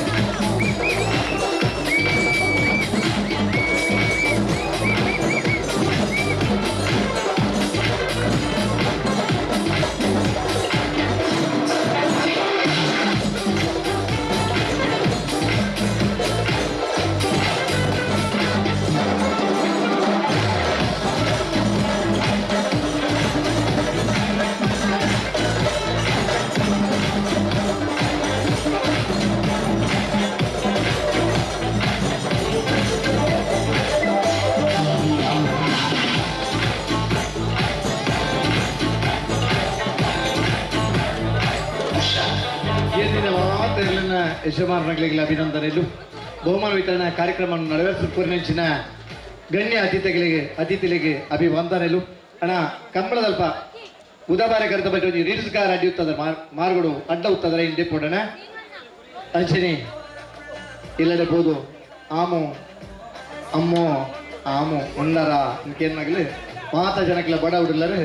ಯಜಮಾನರುಗಳಿಗೆ ಅಭಿನಂದನೆಗಳು. ಬಹುಮಾನ ವಿತರಣಾ ಕಾರ್ಯಕ್ರಮವನ್ನು ನೆರವೇರಿಸಿದ ಗಣ್ಯ ಅತಿಥಿಗಳಿಗೆ ಅಭಿವಂದನೆಗಳು. ಅಣ್ಣ ಕಂಬಳದಲ್ಪ ಉದಾಬಾರೆ ಕರೆತ ಬಟ್ಟು ರೀಲ್ಸ್ಗಾರ ಅಡ್ಡಿ ಉತ್ತದ ಮಾರ್ಗಳು ಅಡ್ಡ ಉತ್ತದರ ಹಿಂದೆ ಕೊಡೋಣ ಅಂಚನೆ ಇಲ್ಲದೆ ಬೋದು ಆಮು ಅಮ್ಮೋ ಆಮು ಉಂಡರ ಇಂಕೇನಾಗಲಿ ಮಾತ ಜನಕ್ಕೆಲ್ಲ ಬಡ ಹುಡುಗರು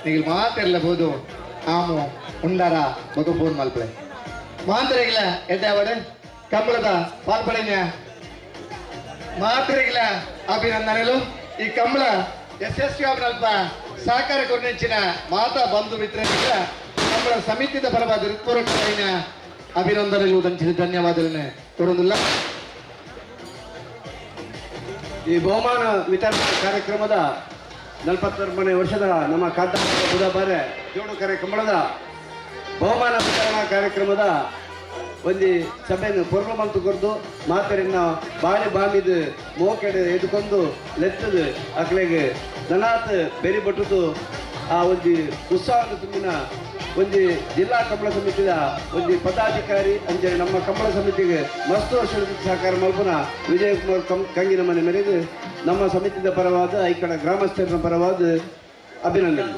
ನಿಗಲ್ ಮಾತೆಲ್ಲ ಬೋದು ಆಮು ಉಂಡರ ಮಗು ಫೋನ್ ಮಲ್ಪಳೆ ಮಾತ್ರೆಗಿಲ್ಲ ಎಡ್ಡಾವಡ ಕಂಬಳದ ಪಾಲ್ಪಡೆಯ ಮಾತ್ರೆಗಿಲ್ಲ ಅಭಿನಂದನೆಗಳು. ಈ ಕಂಬಳ ಯಶಸ್ವಿ ಅಲ್ಪ ಸಹಕಾರ ಕೊನೆಂಚಿನ ಮಾತಾ ಬಂಧು ಮಿತ್ರರಿಗ ಕಂಬಳ ಸಮಿತಿದ ಪರವಾದ ಹೃತ್ಪೂರ್ವಕ ಅಭಿನಂದನೆಗಳು ದಂಚಿದ ಧನ್ಯವಾದಗಳನ್ನು ಕೊಡುವುದಿಲ್ಲ. ಈ ಬಹುಮಾನ ವಿತರಣಾ ಕಾರ್ಯಕ್ರಮದ 46ನೇ ವರ್ಷದ ನಮ್ಮ ಕಾಂತಾಪುರ ಬುಧಬಾರೆ ಜೋಡುಕರೆ ಕಂಬಳದ ಬಹುಮಾನ ವಿತರಣಾ ಕಾರ್ಯಕ್ರಮದ ಒಂದು ಸಭೆಯನ್ನು ಪೂರ್ವ ಮಂತು ಕೊರ್ದು ಮಾತರಿನ ಬಾಳಿ ಬಾಮಿದು ಮೋಕೆಡೆ ಎದುಕೊಂಡು ಲೆತ್ತದು ಅಕ್ಲೆಗೆ ನನಾತ್ ಬೆರಿ ಬಟ್ಟುದು ಆ ಒಂದು ಉತ್ಸಾಹದ ತುಂಬಿನ ಒಂದು ಜಿಲ್ಲಾ ಕಂಬಳ ಸಮಿತಿಯ ಒಂದು ಪದಾಧಿಕಾರಿ ಅಂಜೆ ನಮ್ಮ ಕಂಬಳ ಸಮಿತಿಗೆ ಮಸ್ತು ವರ್ಷದ ಸಹಕಾರ ಮಲ್ಪನ ವಿಜಯಕುಮಾರ್ ಕಂಗಿನ ಮನೆ ಮೆರೆದು ನಮ್ಮ ಸಮಿತಿಯ ಪರವಾದ ಈ ಕಡೆ ಗ್ರಾಮಸ್ಥರ ಪರವಾದ ಅಭಿನಂದನೆ.